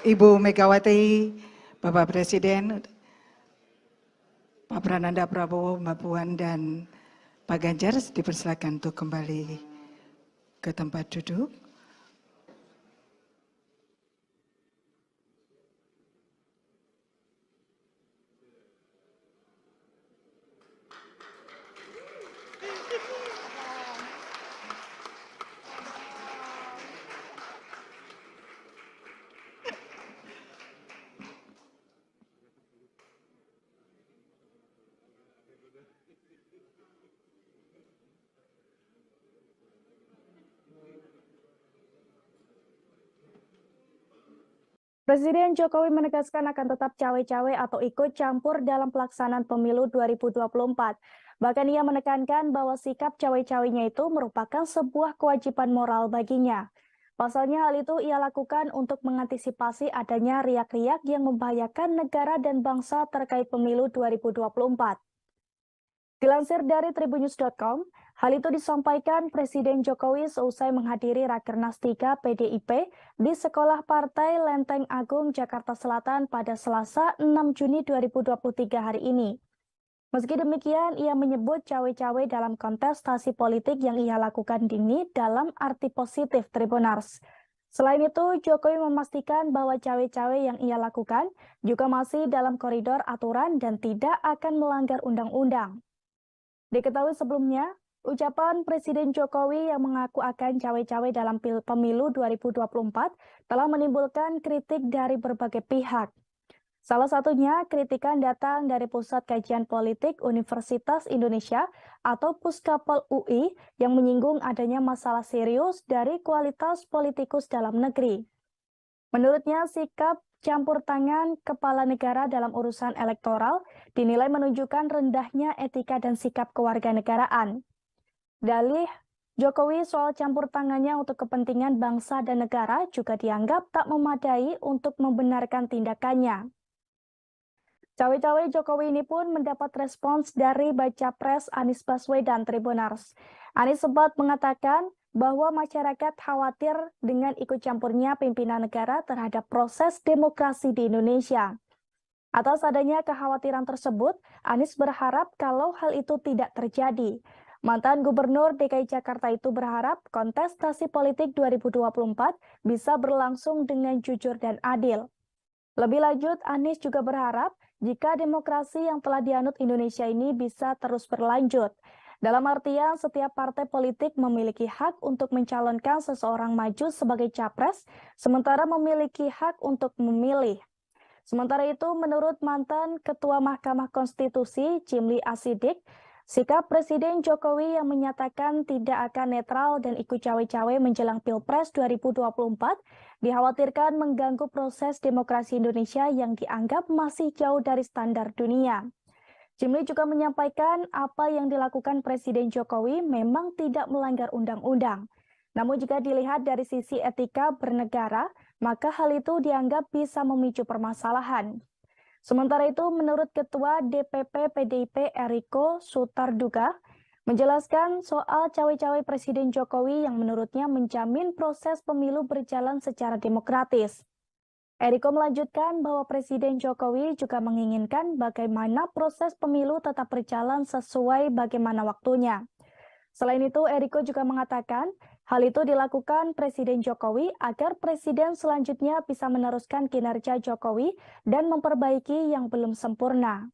Ibu Megawati, Bapak Presiden, Pak Prananda Prabowo, Mbak Puan, dan Pak Ganjar. Dipersilakan untuk kembali ke tempat duduk. Presiden Jokowi menegaskan akan tetap cawe-cawe atau ikut campur dalam pelaksanaan pemilu 2024. Bahkan ia menekankan bahwa sikap cawe-cawenya itu merupakan sebuah kewajiban moral baginya. Pasalnya hal itu ia lakukan untuk mengantisipasi adanya riak-riak yang membahayakan negara dan bangsa terkait pemilu 2024. Dilansir dari tribunnews.com, hal itu disampaikan Presiden Jokowi seusai menghadiri Rakernas 3 PDIP di Sekolah Partai Lenteng Agung, Jakarta Selatan pada Selasa 6 Juni 2023 hari ini. Meski demikian, ia menyebut cawe-cawe dalam kontestasi politik yang ia lakukan ini dalam arti positif Tribunars. Selain itu, Jokowi memastikan bahwa cawe-cawe yang ia lakukan juga masih dalam koridor aturan dan tidak akan melanggar undang-undang. Diketahui sebelumnya, ucapan Presiden Jokowi yang mengaku akan cawe-cawe dalam pemilu 2024 telah menimbulkan kritik dari berbagai pihak. Salah satunya kritikan datang dari Pusat Kajian Politik Universitas Indonesia atau Puskapol UI yang menyinggung adanya masalah serius dari kualitas politikus dalam negeri. Menurutnya, sikap campur tangan kepala negara dalam urusan elektoral dinilai menunjukkan rendahnya etika dan sikap kewarganegaraan. Dalih Jokowi soal campur tangannya untuk kepentingan bangsa dan negara juga dianggap tak memadai untuk membenarkan tindakannya. Cawe-cawe Jokowi ini pun mendapat respons dari baca pres Anies Baswedan Tribunars. Anies sempat mengatakan bahwa masyarakat khawatir dengan ikut campurnya pimpinan negara terhadap proses demokrasi di Indonesia. Atas adanya kekhawatiran tersebut, Anies berharap kalau hal itu tidak terjadi. Mantan Gubernur DKI Jakarta itu berharap kontestasi politik 2024 bisa berlangsung dengan jujur dan adil. Lebih lanjut, Anies juga berharap jika demokrasi yang telah dianut Indonesia ini bisa terus berlanjut. Dalam artian, setiap partai politik memiliki hak untuk mencalonkan seseorang maju sebagai capres, sementara memiliki hak untuk memilih. Sementara itu, menurut mantan Ketua Mahkamah Konstitusi, Jimli Asidik, sikap Presiden Jokowi yang menyatakan tidak akan netral dan ikut cawe-cawe menjelang Pilpres 2024 dikhawatirkan mengganggu proses demokrasi Indonesia yang dianggap masih jauh dari standar dunia. Jimli juga menyampaikan apa yang dilakukan Presiden Jokowi memang tidak melanggar undang-undang. Namun jika dilihat dari sisi etika bernegara, maka hal itu dianggap bisa memicu permasalahan. Sementara itu, menurut Ketua DPP PDIP Eriko Sutarduga, menjelaskan soal cawe-cawe Presiden Jokowi yang menurutnya menjamin proses pemilu berjalan secara demokratis. Eriko melanjutkan bahwa Presiden Jokowi juga menginginkan bagaimana proses pemilu tetap berjalan sesuai bagaimana waktunya. Selain itu, Eriko juga mengatakan hal itu dilakukan Presiden Jokowi agar Presiden selanjutnya bisa meneruskan kinerja Jokowi dan memperbaiki yang belum sempurna.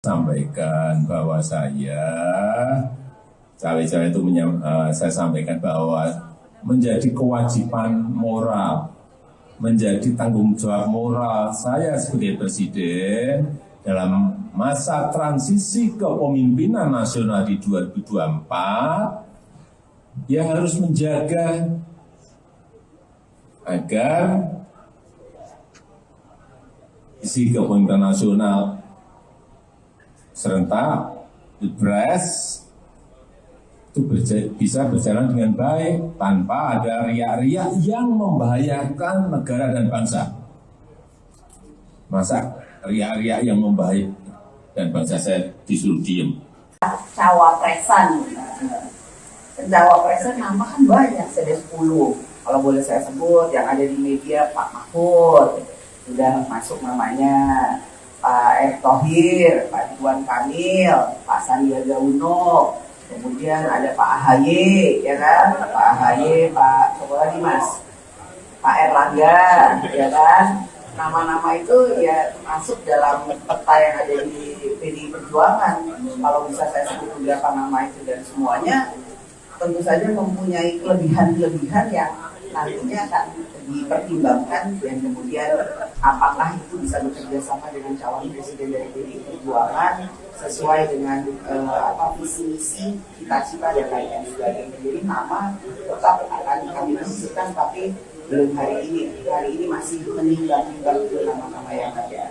Sampaikan bahwa cawe-cawe itu saya sampaikan bahwa menjadi kewajiban moral, menjadi tanggung jawab moral saya sebagai presiden dalam masa transisi kepemimpinan nasional di 2024 yang harus menjaga agar isi kepemimpinan nasional serentak, Pilpres itu bisa berjalan dengan baik tanpa ada riak-riak yang membahayakan negara dan bangsa. Masa riak-riak yang membahayakan dan bangsa saya disuruh diem? Cawapresan nama kan banyak, ada 10. Kalau boleh saya sebut, yang ada di media Pak Mahfud, sudah masuk namanya, Pak Erick Thohir, Pak Ridwan Kamil, Pak Sandiaga Uno, kemudian ada Pak AHY, ya kan? Pak AHY, Pak siapa lagi Mas? Pak Erlangga, ya kan? Nama-nama itu ya masuk dalam peta yang ada di PDI Perjuangan. Kalau bisa saya sebut beberapa nama itu dan semuanya tentu saja mempunyai kelebihan-kelebihan yang nantinya akan dipertimbangkan dan kemudian apakah itu bisa bekerja sama dengan calon presiden dari PDI Perjuangan sesuai dengan visi misi cita-cita dan lain-lain sebagainya. Jadi nama tetap akan kami diskusikan, tapi belum hari ini masih menimbang-nimbang nama-nama yang ada.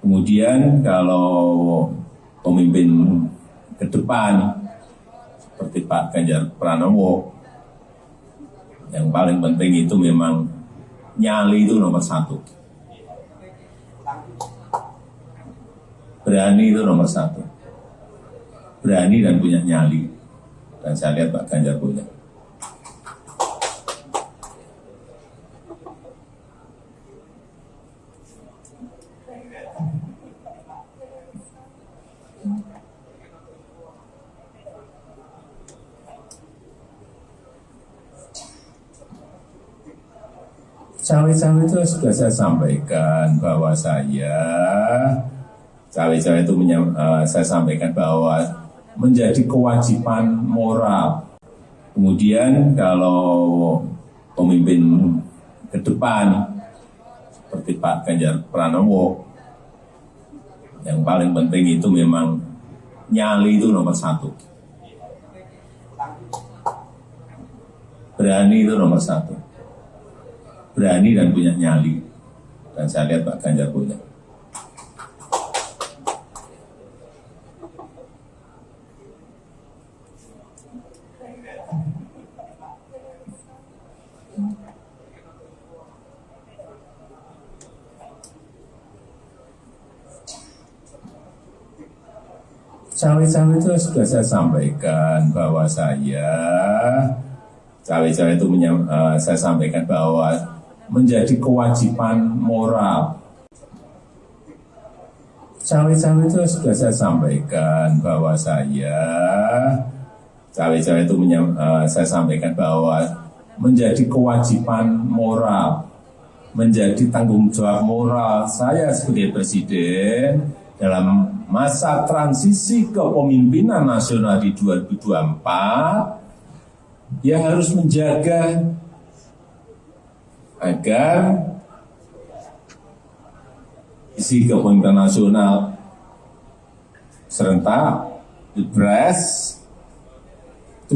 Kemudian kalau pemimpin ke depan seperti Pak Ganjar Pranowo, yang paling penting itu memang nyali itu nomor 1. Berani itu nomor 1. Berani dan punya nyali. Dan saya lihat Pak Ganjar punya. Cawe-cawe itu sudah saya sampaikan bahwa cawe-cawe itu saya sampaikan bahwa menjadi kewajiban moral. Kemudian kalau pemimpin ke depan seperti Pak Ganjar Pranowo, yang paling penting itu memang nyali itu nomor 1. Berani itu nomor 1. Berani dan punya nyali. Dan saya lihat Pak Ganjar punya. Cawe-cawe itu sudah saya sampaikan bahwa cawe-cawe itu saya sampaikan bahwa menjadi kewajiban moral. Cawe-cawe itu sudah saya sampaikan bahwa cawe-cawe itu saya sampaikan bahwa menjadi kewajiban moral, menjadi tanggung jawab moral saya sebagai presiden dalam masa transisi kepemimpinan nasional di 2024, ya harus menjaga agar isi kepemimpinan nasional serentak, Pilpres itu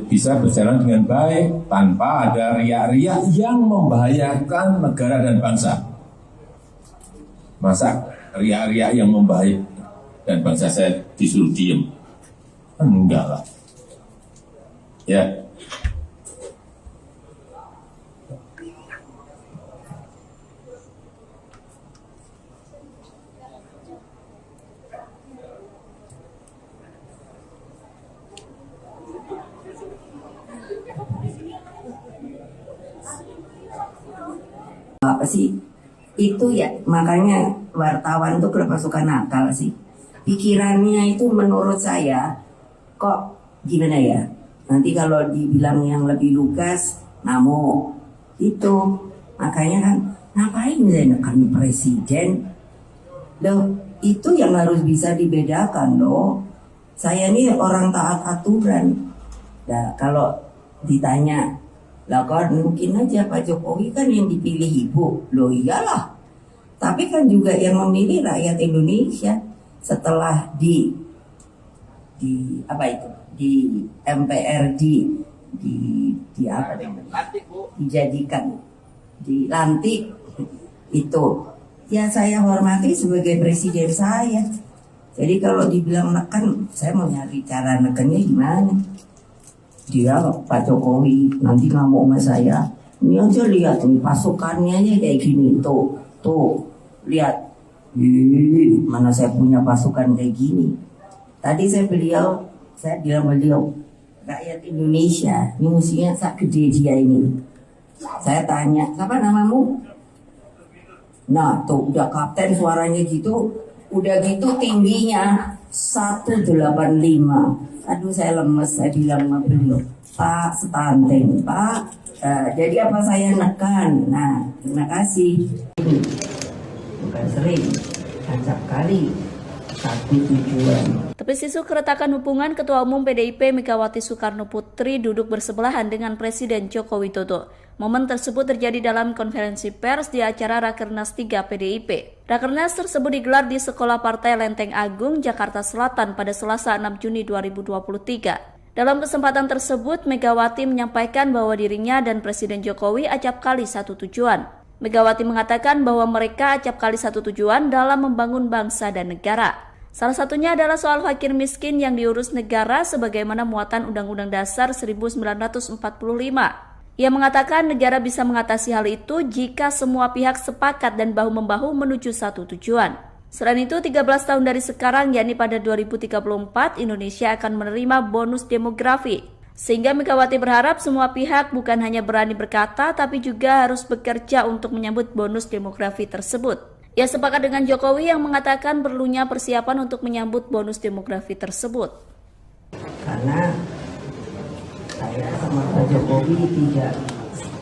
bisa berjalan dengan baik tanpa ada riak-riak yang membahayakan negara dan bangsa. Masa riak-riak yang membahayakan dan bangsa saya disuruh diem? Enggak lah. Ya. Apa sih? Itu ya, makanya wartawan tuh kenapa suka nakal sih? Pikirannya itu menurut saya kok gimana ya? Nanti kalau dibilang yang lebih lugas, ngamuk itu. Makanya kan ngapain menekan presiden? Loh, itu yang harus bisa dibedakan loh. Saya ini orang taat aturan. Nah, kalau ditanya, lah kan mungkin aja Pak Jokowi kan yang dipilih ibu. Loh iyalah. Tapi kan juga yang memilih rakyat Indonesia. Setelah di apa itu? Di MPRD di apa namanya? Dijadikan, dilantik itu. ya saya hormati sebagai presiden saya. Jadi kalau dibilang neken, saya mau nyari cara nekennya gimana. Dia Pak Jokowi nanti ngamuk sama saya. Ini aja lihat nih pasukannya aja kayak gini. Tuh, lihat. Mana saya punya pasukan kayak gini. Tadi saya bilang beliau, rakyat Indonesia, ini musuhnya sak gede dia ini. Saya tanya, siapa namamu? Nah tuh udah kapten suaranya gitu, udah gitu tingginya 185. Aduh saya lemes, saya bilang sama beliau, Pak stunting, Pak. Jadi apa saya nekan? Nah terima kasih. Bukan sering, acap kali. Satu tujuan. Tepis isu keretakan hubungan Ketua Umum PDIP Megawati Soekarno Putri duduk bersebelahan dengan Presiden Joko Widodo. Momen tersebut terjadi dalam konferensi pers di acara Rakernas 3 PDIP. Rakernas tersebut digelar di Sekolah Partai Lenteng Agung, Jakarta Selatan pada Selasa 6 Juni 2023. Dalam kesempatan tersebut, Megawati menyampaikan bahwa dirinya dan Presiden Jokowi acap kali satu tujuan. Megawati mengatakan bahwa mereka acap kali satu tujuan dalam membangun bangsa dan negara. Salah satunya adalah soal fakir miskin yang diurus negara sebagaimana muatan Undang-Undang Dasar 1945. Ia mengatakan negara bisa mengatasi hal itu jika semua pihak sepakat dan bahu-membahu menuju satu tujuan. Selain itu, 13 tahun dari sekarang, yakni pada 2034, Indonesia akan menerima bonus demografi. Sehingga Megawati berharap semua pihak bukan hanya berani berkata, tapi juga harus bekerja untuk menyambut bonus demografi tersebut. Ia sepakat dengan Jokowi yang mengatakan perlunya persiapan untuk menyambut bonus demografi tersebut. Karena saya sama Pak Jokowi tidak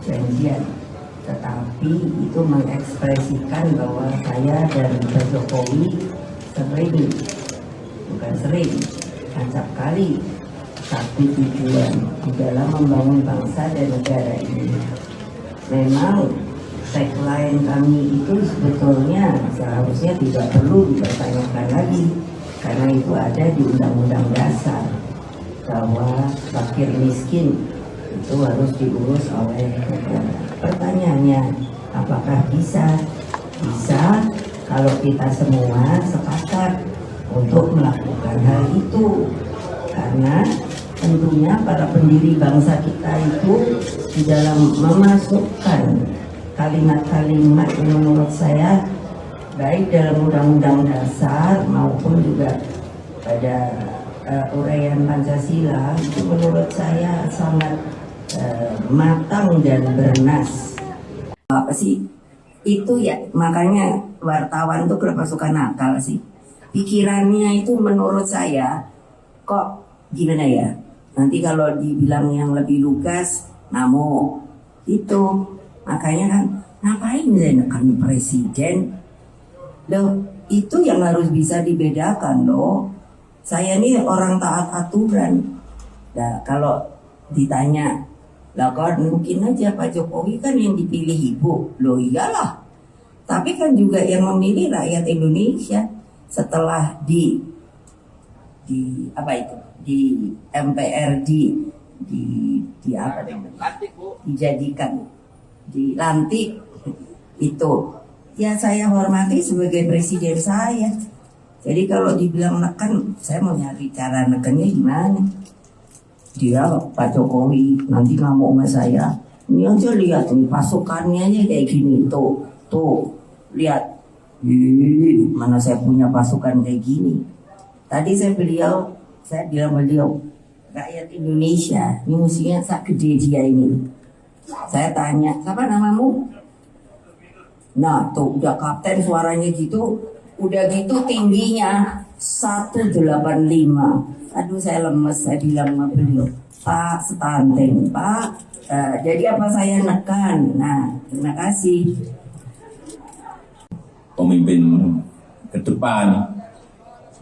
janjian, tetapi itu mengekspresikan bahwa saya dan Pak Jokowi sering, acap kali satu tujuan di dalam membangun bangsa dan negara ini. Memang tagline kami itu sebetulnya seharusnya tidak perlu dipertanyakan lagi, karena itu ada di Undang-Undang Dasar bahwa fakir miskin itu harus diurus oleh negara. Pertanyaannya, apakah bisa? Bisa kalau kita semua sepakat untuk melakukan hal itu, karena tentunya para pendiri bangsa kita itu di dalam memasukkan kalimat-kalimat yang menurut saya baik dalam Undang-Undang Dasar maupun juga pada uraian Pancasila itu menurut saya sangat matang dan bernas. Apa sih itu ya, makanya wartawan tuh kenapa suka nakal sih, pikirannya itu menurut saya kok gimana ya, nanti kalau dibilang yang lebih lugas namo itu. Makanya kan, ngapain saya nekan presiden? Loh, itu yang harus bisa dibedakan loh. Saya ini orang taat aturan. Nah, kalau ditanya, lah kan mungkin aja Pak Jokowi kan yang dipilih ibu. Loh iyalah. Tapi kan juga yang memilih rakyat Indonesia setelah di MPRD dijadikan, dilantik itu, ya saya hormati sebagai presiden saya. Jadi kalau dibilang neken, saya mau nyari cara nekennya gimana. Dia Pak Jokowi nanti ngamuk sama saya. Ini aja lihat nih pasukannya aja kayak gini. Tuh lihat. Mana saya punya pasukan kayak gini. Tadi saya bilang beliau, rakyat Indonesia, ini musuhnya sak gede dia ini. Saya tanya, siapa namamu? Nah tuh udah kapten suaranya gitu, udah gitu tingginya 185. Aduh saya lemes, saya bilang sama beliau, Pak stunting, Pak. Jadi apa saya nekan? Nah terima kasih. Pemimpin ke depan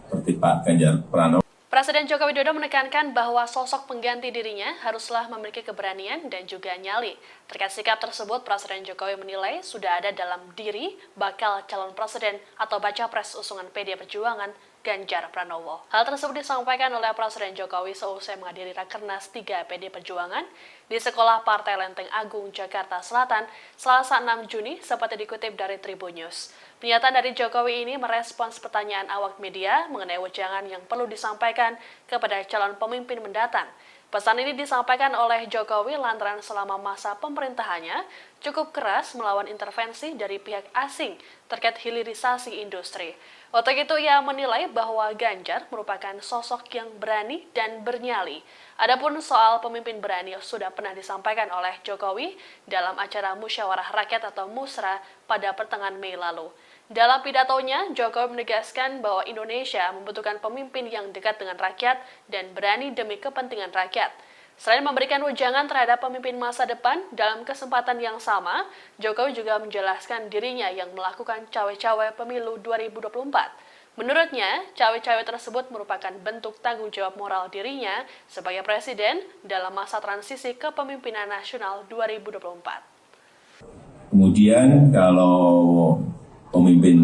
seperti Pak Ganjar Pranowo. Presiden Joko Widodo menekankan bahwa sosok pengganti dirinya haruslah memiliki keberanian dan juga nyali. Terkait sikap tersebut, Presiden Jokowi menilai sudah ada dalam diri bakal calon presiden atau baca pres usungan PD Perjuangan Ganjar Pranowo. Hal tersebut disampaikan oleh Presiden Jokowi seusai menghadiri Rakernas 3 PD Perjuangan di Sekolah Partai Lenteng Agung, Jakarta Selatan, Selasa 6 Juni, seperti dikutip dari Tribun News. Pernyataan dari Jokowi ini merespons pertanyaan awak media mengenai wejangan yang perlu disampaikan kepada calon pemimpin mendatang. Pesan ini disampaikan oleh Jokowi lantaran selama masa pemerintahannya cukup keras melawan intervensi dari pihak asing terkait hilirisasi industri. Untuk itu ia menilai bahwa Ganjar merupakan sosok yang berani dan bernyali. Adapun soal pemimpin berani sudah pernah disampaikan oleh Jokowi dalam acara Musyawarah Rakyat atau Musra pada pertengahan Mei lalu. Dalam pidatonya, Jokowi menegaskan bahwa Indonesia membutuhkan pemimpin yang dekat dengan rakyat dan berani demi kepentingan rakyat. Selain memberikan wejangan terhadap pemimpin masa depan, dalam kesempatan yang sama, Jokowi juga menjelaskan dirinya yang melakukan cawe-cawe pemilu 2024. Menurutnya, cawe-cawe tersebut merupakan bentuk tanggung jawab moral dirinya sebagai presiden dalam masa transisi kepemimpinan nasional 2024. Kemudian kalau pemimpin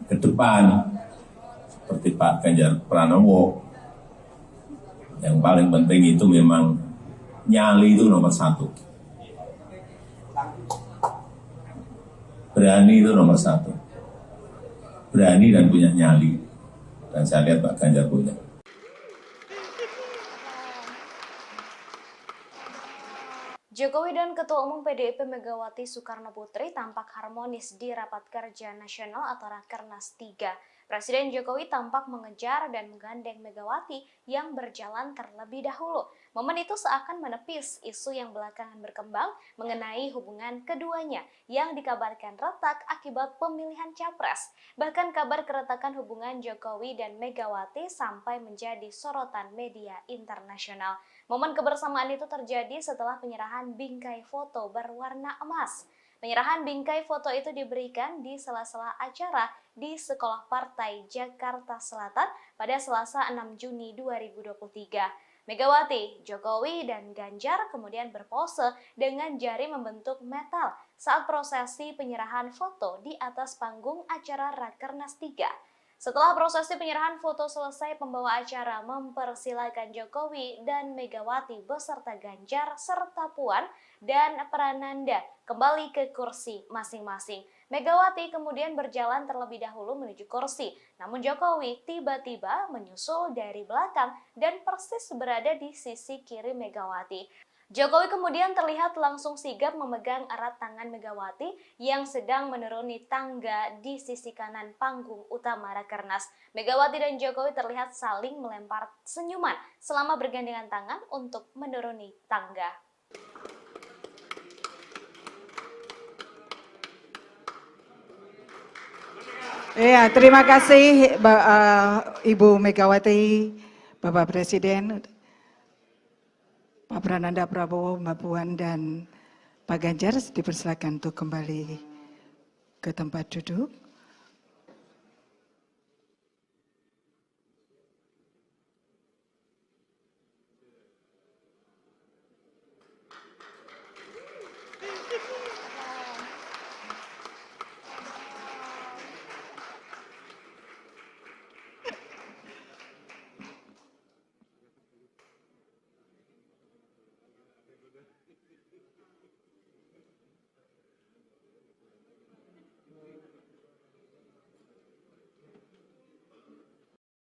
ke depan seperti Pak Ganjar Pranowo, yang paling penting itu memang nyali itu nomor satu. Berani itu nomor satu. Berani dan punya nyali. Dan saya lihat Pak Ganjar punya. Jokowi dan Ketua Umum PDIP Megawati Soekarno Putri tampak harmonis di Rapat Kerja Nasional atau Rakernas 3. Presiden Jokowi tampak mengejar dan menggandeng Megawati yang berjalan terlebih dahulu. Momen itu seakan menepis isu yang belakangan berkembang mengenai hubungan keduanya yang dikabarkan retak akibat pemilihan capres. Bahkan kabar keretakan hubungan Jokowi dan Megawati sampai menjadi sorotan media internasional. Momen kebersamaan itu terjadi setelah penyerahan bingkai foto berwarna emas. Penyerahan bingkai foto itu diberikan di sela-sela acara di Sekolah Partai Jakarta Selatan pada Selasa 6 Juni 2023. Megawati, Jokowi, dan Ganjar kemudian berpose dengan jari membentuk metal saat prosesi penyerahan foto di atas panggung acara Rakernas 3. Setelah prosesi penyerahan foto selesai, pembawa acara mempersilakan Jokowi dan Megawati beserta Ganjar serta Puan dan Prananda kembali ke kursi masing-masing. Megawati kemudian berjalan terlebih dahulu menuju kursi, namun Jokowi tiba-tiba menyusul dari belakang dan persis berada di sisi kiri Megawati. Jokowi kemudian terlihat langsung sigap memegang erat tangan Megawati yang sedang menuruni tangga di sisi kanan panggung utama Rakernas. Megawati dan Jokowi terlihat saling melempar senyuman selama bergandengan tangan untuk menuruni tangga. Ya, terima kasih Ibu Megawati, Bapak Presiden, Pak Prananda Prabowo, Mbak Puan, dan Pak Ganjar dipersilakan untuk kembali ke tempat duduk.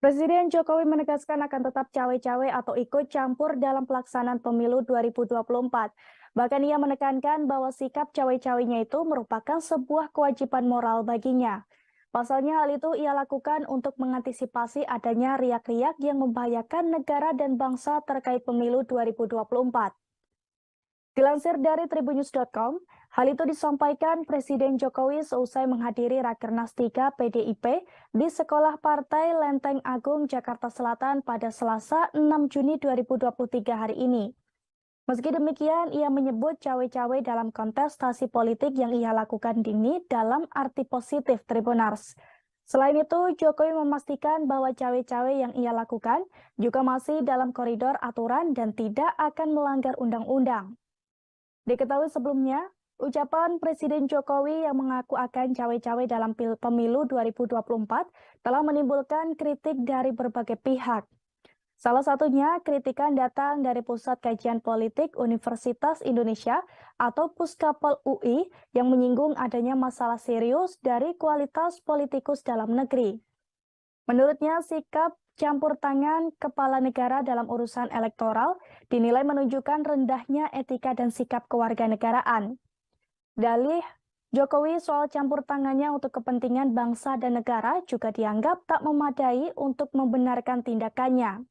Presiden Jokowi menegaskan akan tetap cawe-cawe atau ikut campur dalam pelaksanaan pemilu 2024. Bahkan ia menekankan bahwa sikap cawe-cawenya itu merupakan sebuah kewajiban moral baginya. Pasalnya hal itu ia lakukan untuk mengantisipasi adanya riak-riak yang membahayakan negara dan bangsa terkait pemilu 2024. Dilansir dari tribunnews.com, hal itu disampaikan Presiden Jokowi seusai menghadiri Rakernas 3 PDIP di Sekolah Partai Lenteng Agung, Jakarta Selatan pada Selasa 6 Juni 2023 hari ini. Meski demikian, ia menyebut cawe-cawe dalam kontestasi politik yang ia lakukan ini dalam arti positif Tribunars. Selain itu, Jokowi memastikan bahwa cawe-cawe yang ia lakukan juga masih dalam koridor aturan dan tidak akan melanggar undang-undang. Diketahui sebelumnya, ucapan Presiden Jokowi yang mengaku akan cawe-cawe dalam pemilu 2024 telah menimbulkan kritik dari berbagai pihak. Salah satunya kritikan datang dari Pusat Kajian Politik Universitas Indonesia atau Puskapol UI yang menyinggung adanya masalah serius dari kualitas politikus dalam negeri. Menurutnya, sikap campur tangan kepala negara dalam urusan elektoral dinilai menunjukkan rendahnya etika dan sikap kewarganegaraan. Dalih Jokowi soal campur tangannya untuk kepentingan bangsa dan negara juga dianggap tak memadai untuk membenarkan tindakannya.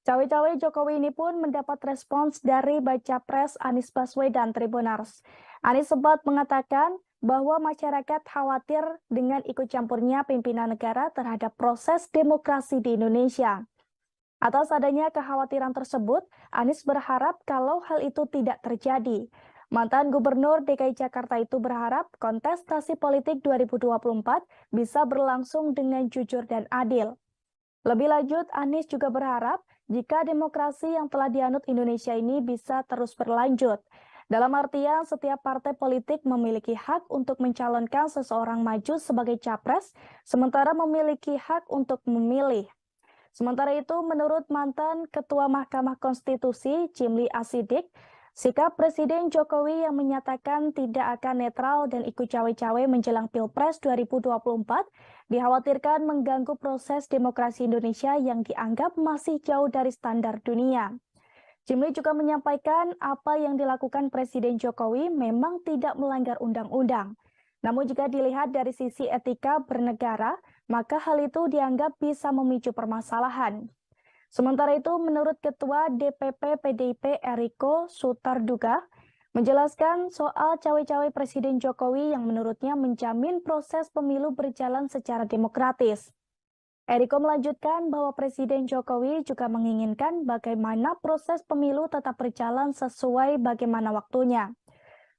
Cawe-cawe Jokowi ini pun mendapat respons dari baca pres Anies Baswedan Tribunars. Anies sempat mengatakan bahwa masyarakat khawatir dengan ikut campurnya pimpinan negara terhadap proses demokrasi di Indonesia. Atas adanya kekhawatiran tersebut, Anies berharap kalau hal itu tidak terjadi. Mantan Gubernur DKI Jakarta itu berharap kontestasi politik 2024 bisa berlangsung dengan jujur dan adil. Lebih lanjut, Anies juga berharap jika demokrasi yang telah dianut Indonesia ini bisa terus berlanjut. Dalam artian, setiap partai politik memiliki hak untuk mencalonkan seseorang maju sebagai capres, sementara memiliki hak untuk memilih. Sementara itu, menurut mantan Ketua Mahkamah Konstitusi, Jimli Asidik, sikap Presiden Jokowi yang menyatakan tidak akan netral dan ikut cawe-cawe menjelang Pilpres 2024 dikhawatirkan mengganggu proses demokrasi Indonesia yang dianggap masih jauh dari standar dunia. Jimli juga menyampaikan apa yang dilakukan Presiden Jokowi memang tidak melanggar undang-undang. Namun jika dilihat dari sisi etika bernegara, maka hal itu dianggap bisa memicu permasalahan. Sementara itu, menurut Ketua DPP PDIP Eriko Sutarduga, menjelaskan soal cawe-cawe Presiden Jokowi yang menurutnya menjamin proses pemilu berjalan secara demokratis. Eriko melanjutkan bahwa Presiden Jokowi juga menginginkan bagaimana proses pemilu tetap berjalan sesuai bagaimana waktunya.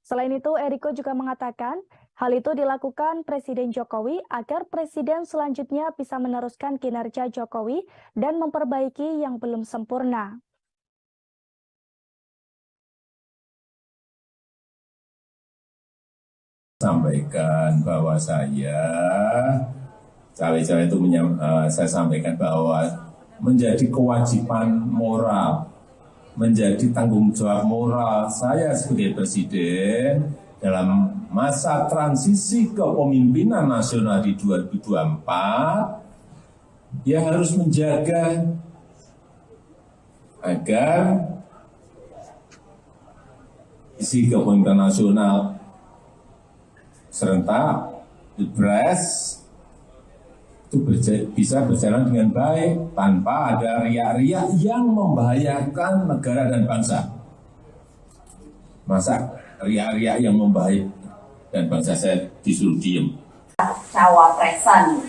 Selain itu, Eriko juga mengatakan hal itu dilakukan Presiden Jokowi agar Presiden selanjutnya bisa meneruskan kinerja Jokowi dan memperbaiki yang belum sempurna. Sampaikan bahwa saya cawe-cawe itu saya sampaikan bahwa menjadi kewajiban moral, menjadi tanggung jawab moral saya sebagai presiden dalam masa transisi kepemimpinan nasional di 2024, ya harus menjaga agar isi kepemimpinan nasional serentak Pilpres itu bisa berjalan dengan baik tanpa ada riak-riak yang membahayakan negara dan bangsa. Masa riak-riak yang membahayakan dan bangsa saya disuruh diem? Cawapresan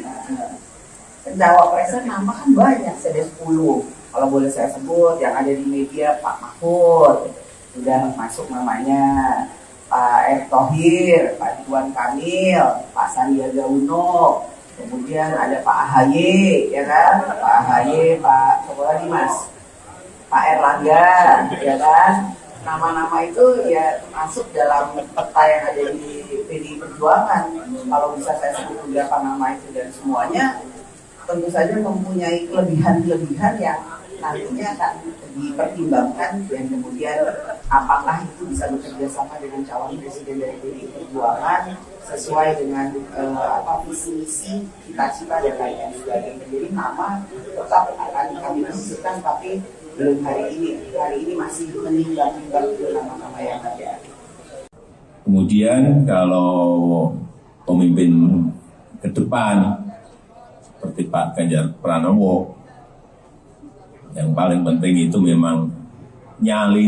nama kan banyak, ada 10. Kalau boleh saya sebut yang ada di media, Pak Mahfud sudah masuk namanya, Pak Erick Thohir, Pak Ridwan Kamil, Pak Sandiaga Uno, kemudian ada Pak AHY, ya kan? Pak AHY, Pak Pak Erlangga, ya kan? Nama-nama itu ya masuk dalam peta yang ada di PDI Perjuangan. Kalau bisa saya sebut beberapa nama itu dan semuanya tentu saja mempunyai kelebihan-kelebihan yang nantinya akan dipertimbangkan dan kemudian apakah itu bisa bekerja sama dengan calon presiden dari PDI Perjuangan sesuai dengan visi misi, cita-cita dan lain-lain sebagainya. Jadi nama tetap akan kami diskusikan, tapi belum hari ini. Hari ini masih menimbang-nimbang nama-nama yang ada. Kemudian kalau pemimpin ke depan seperti Pak Ganjar Pranowo, yang paling penting itu memang nyali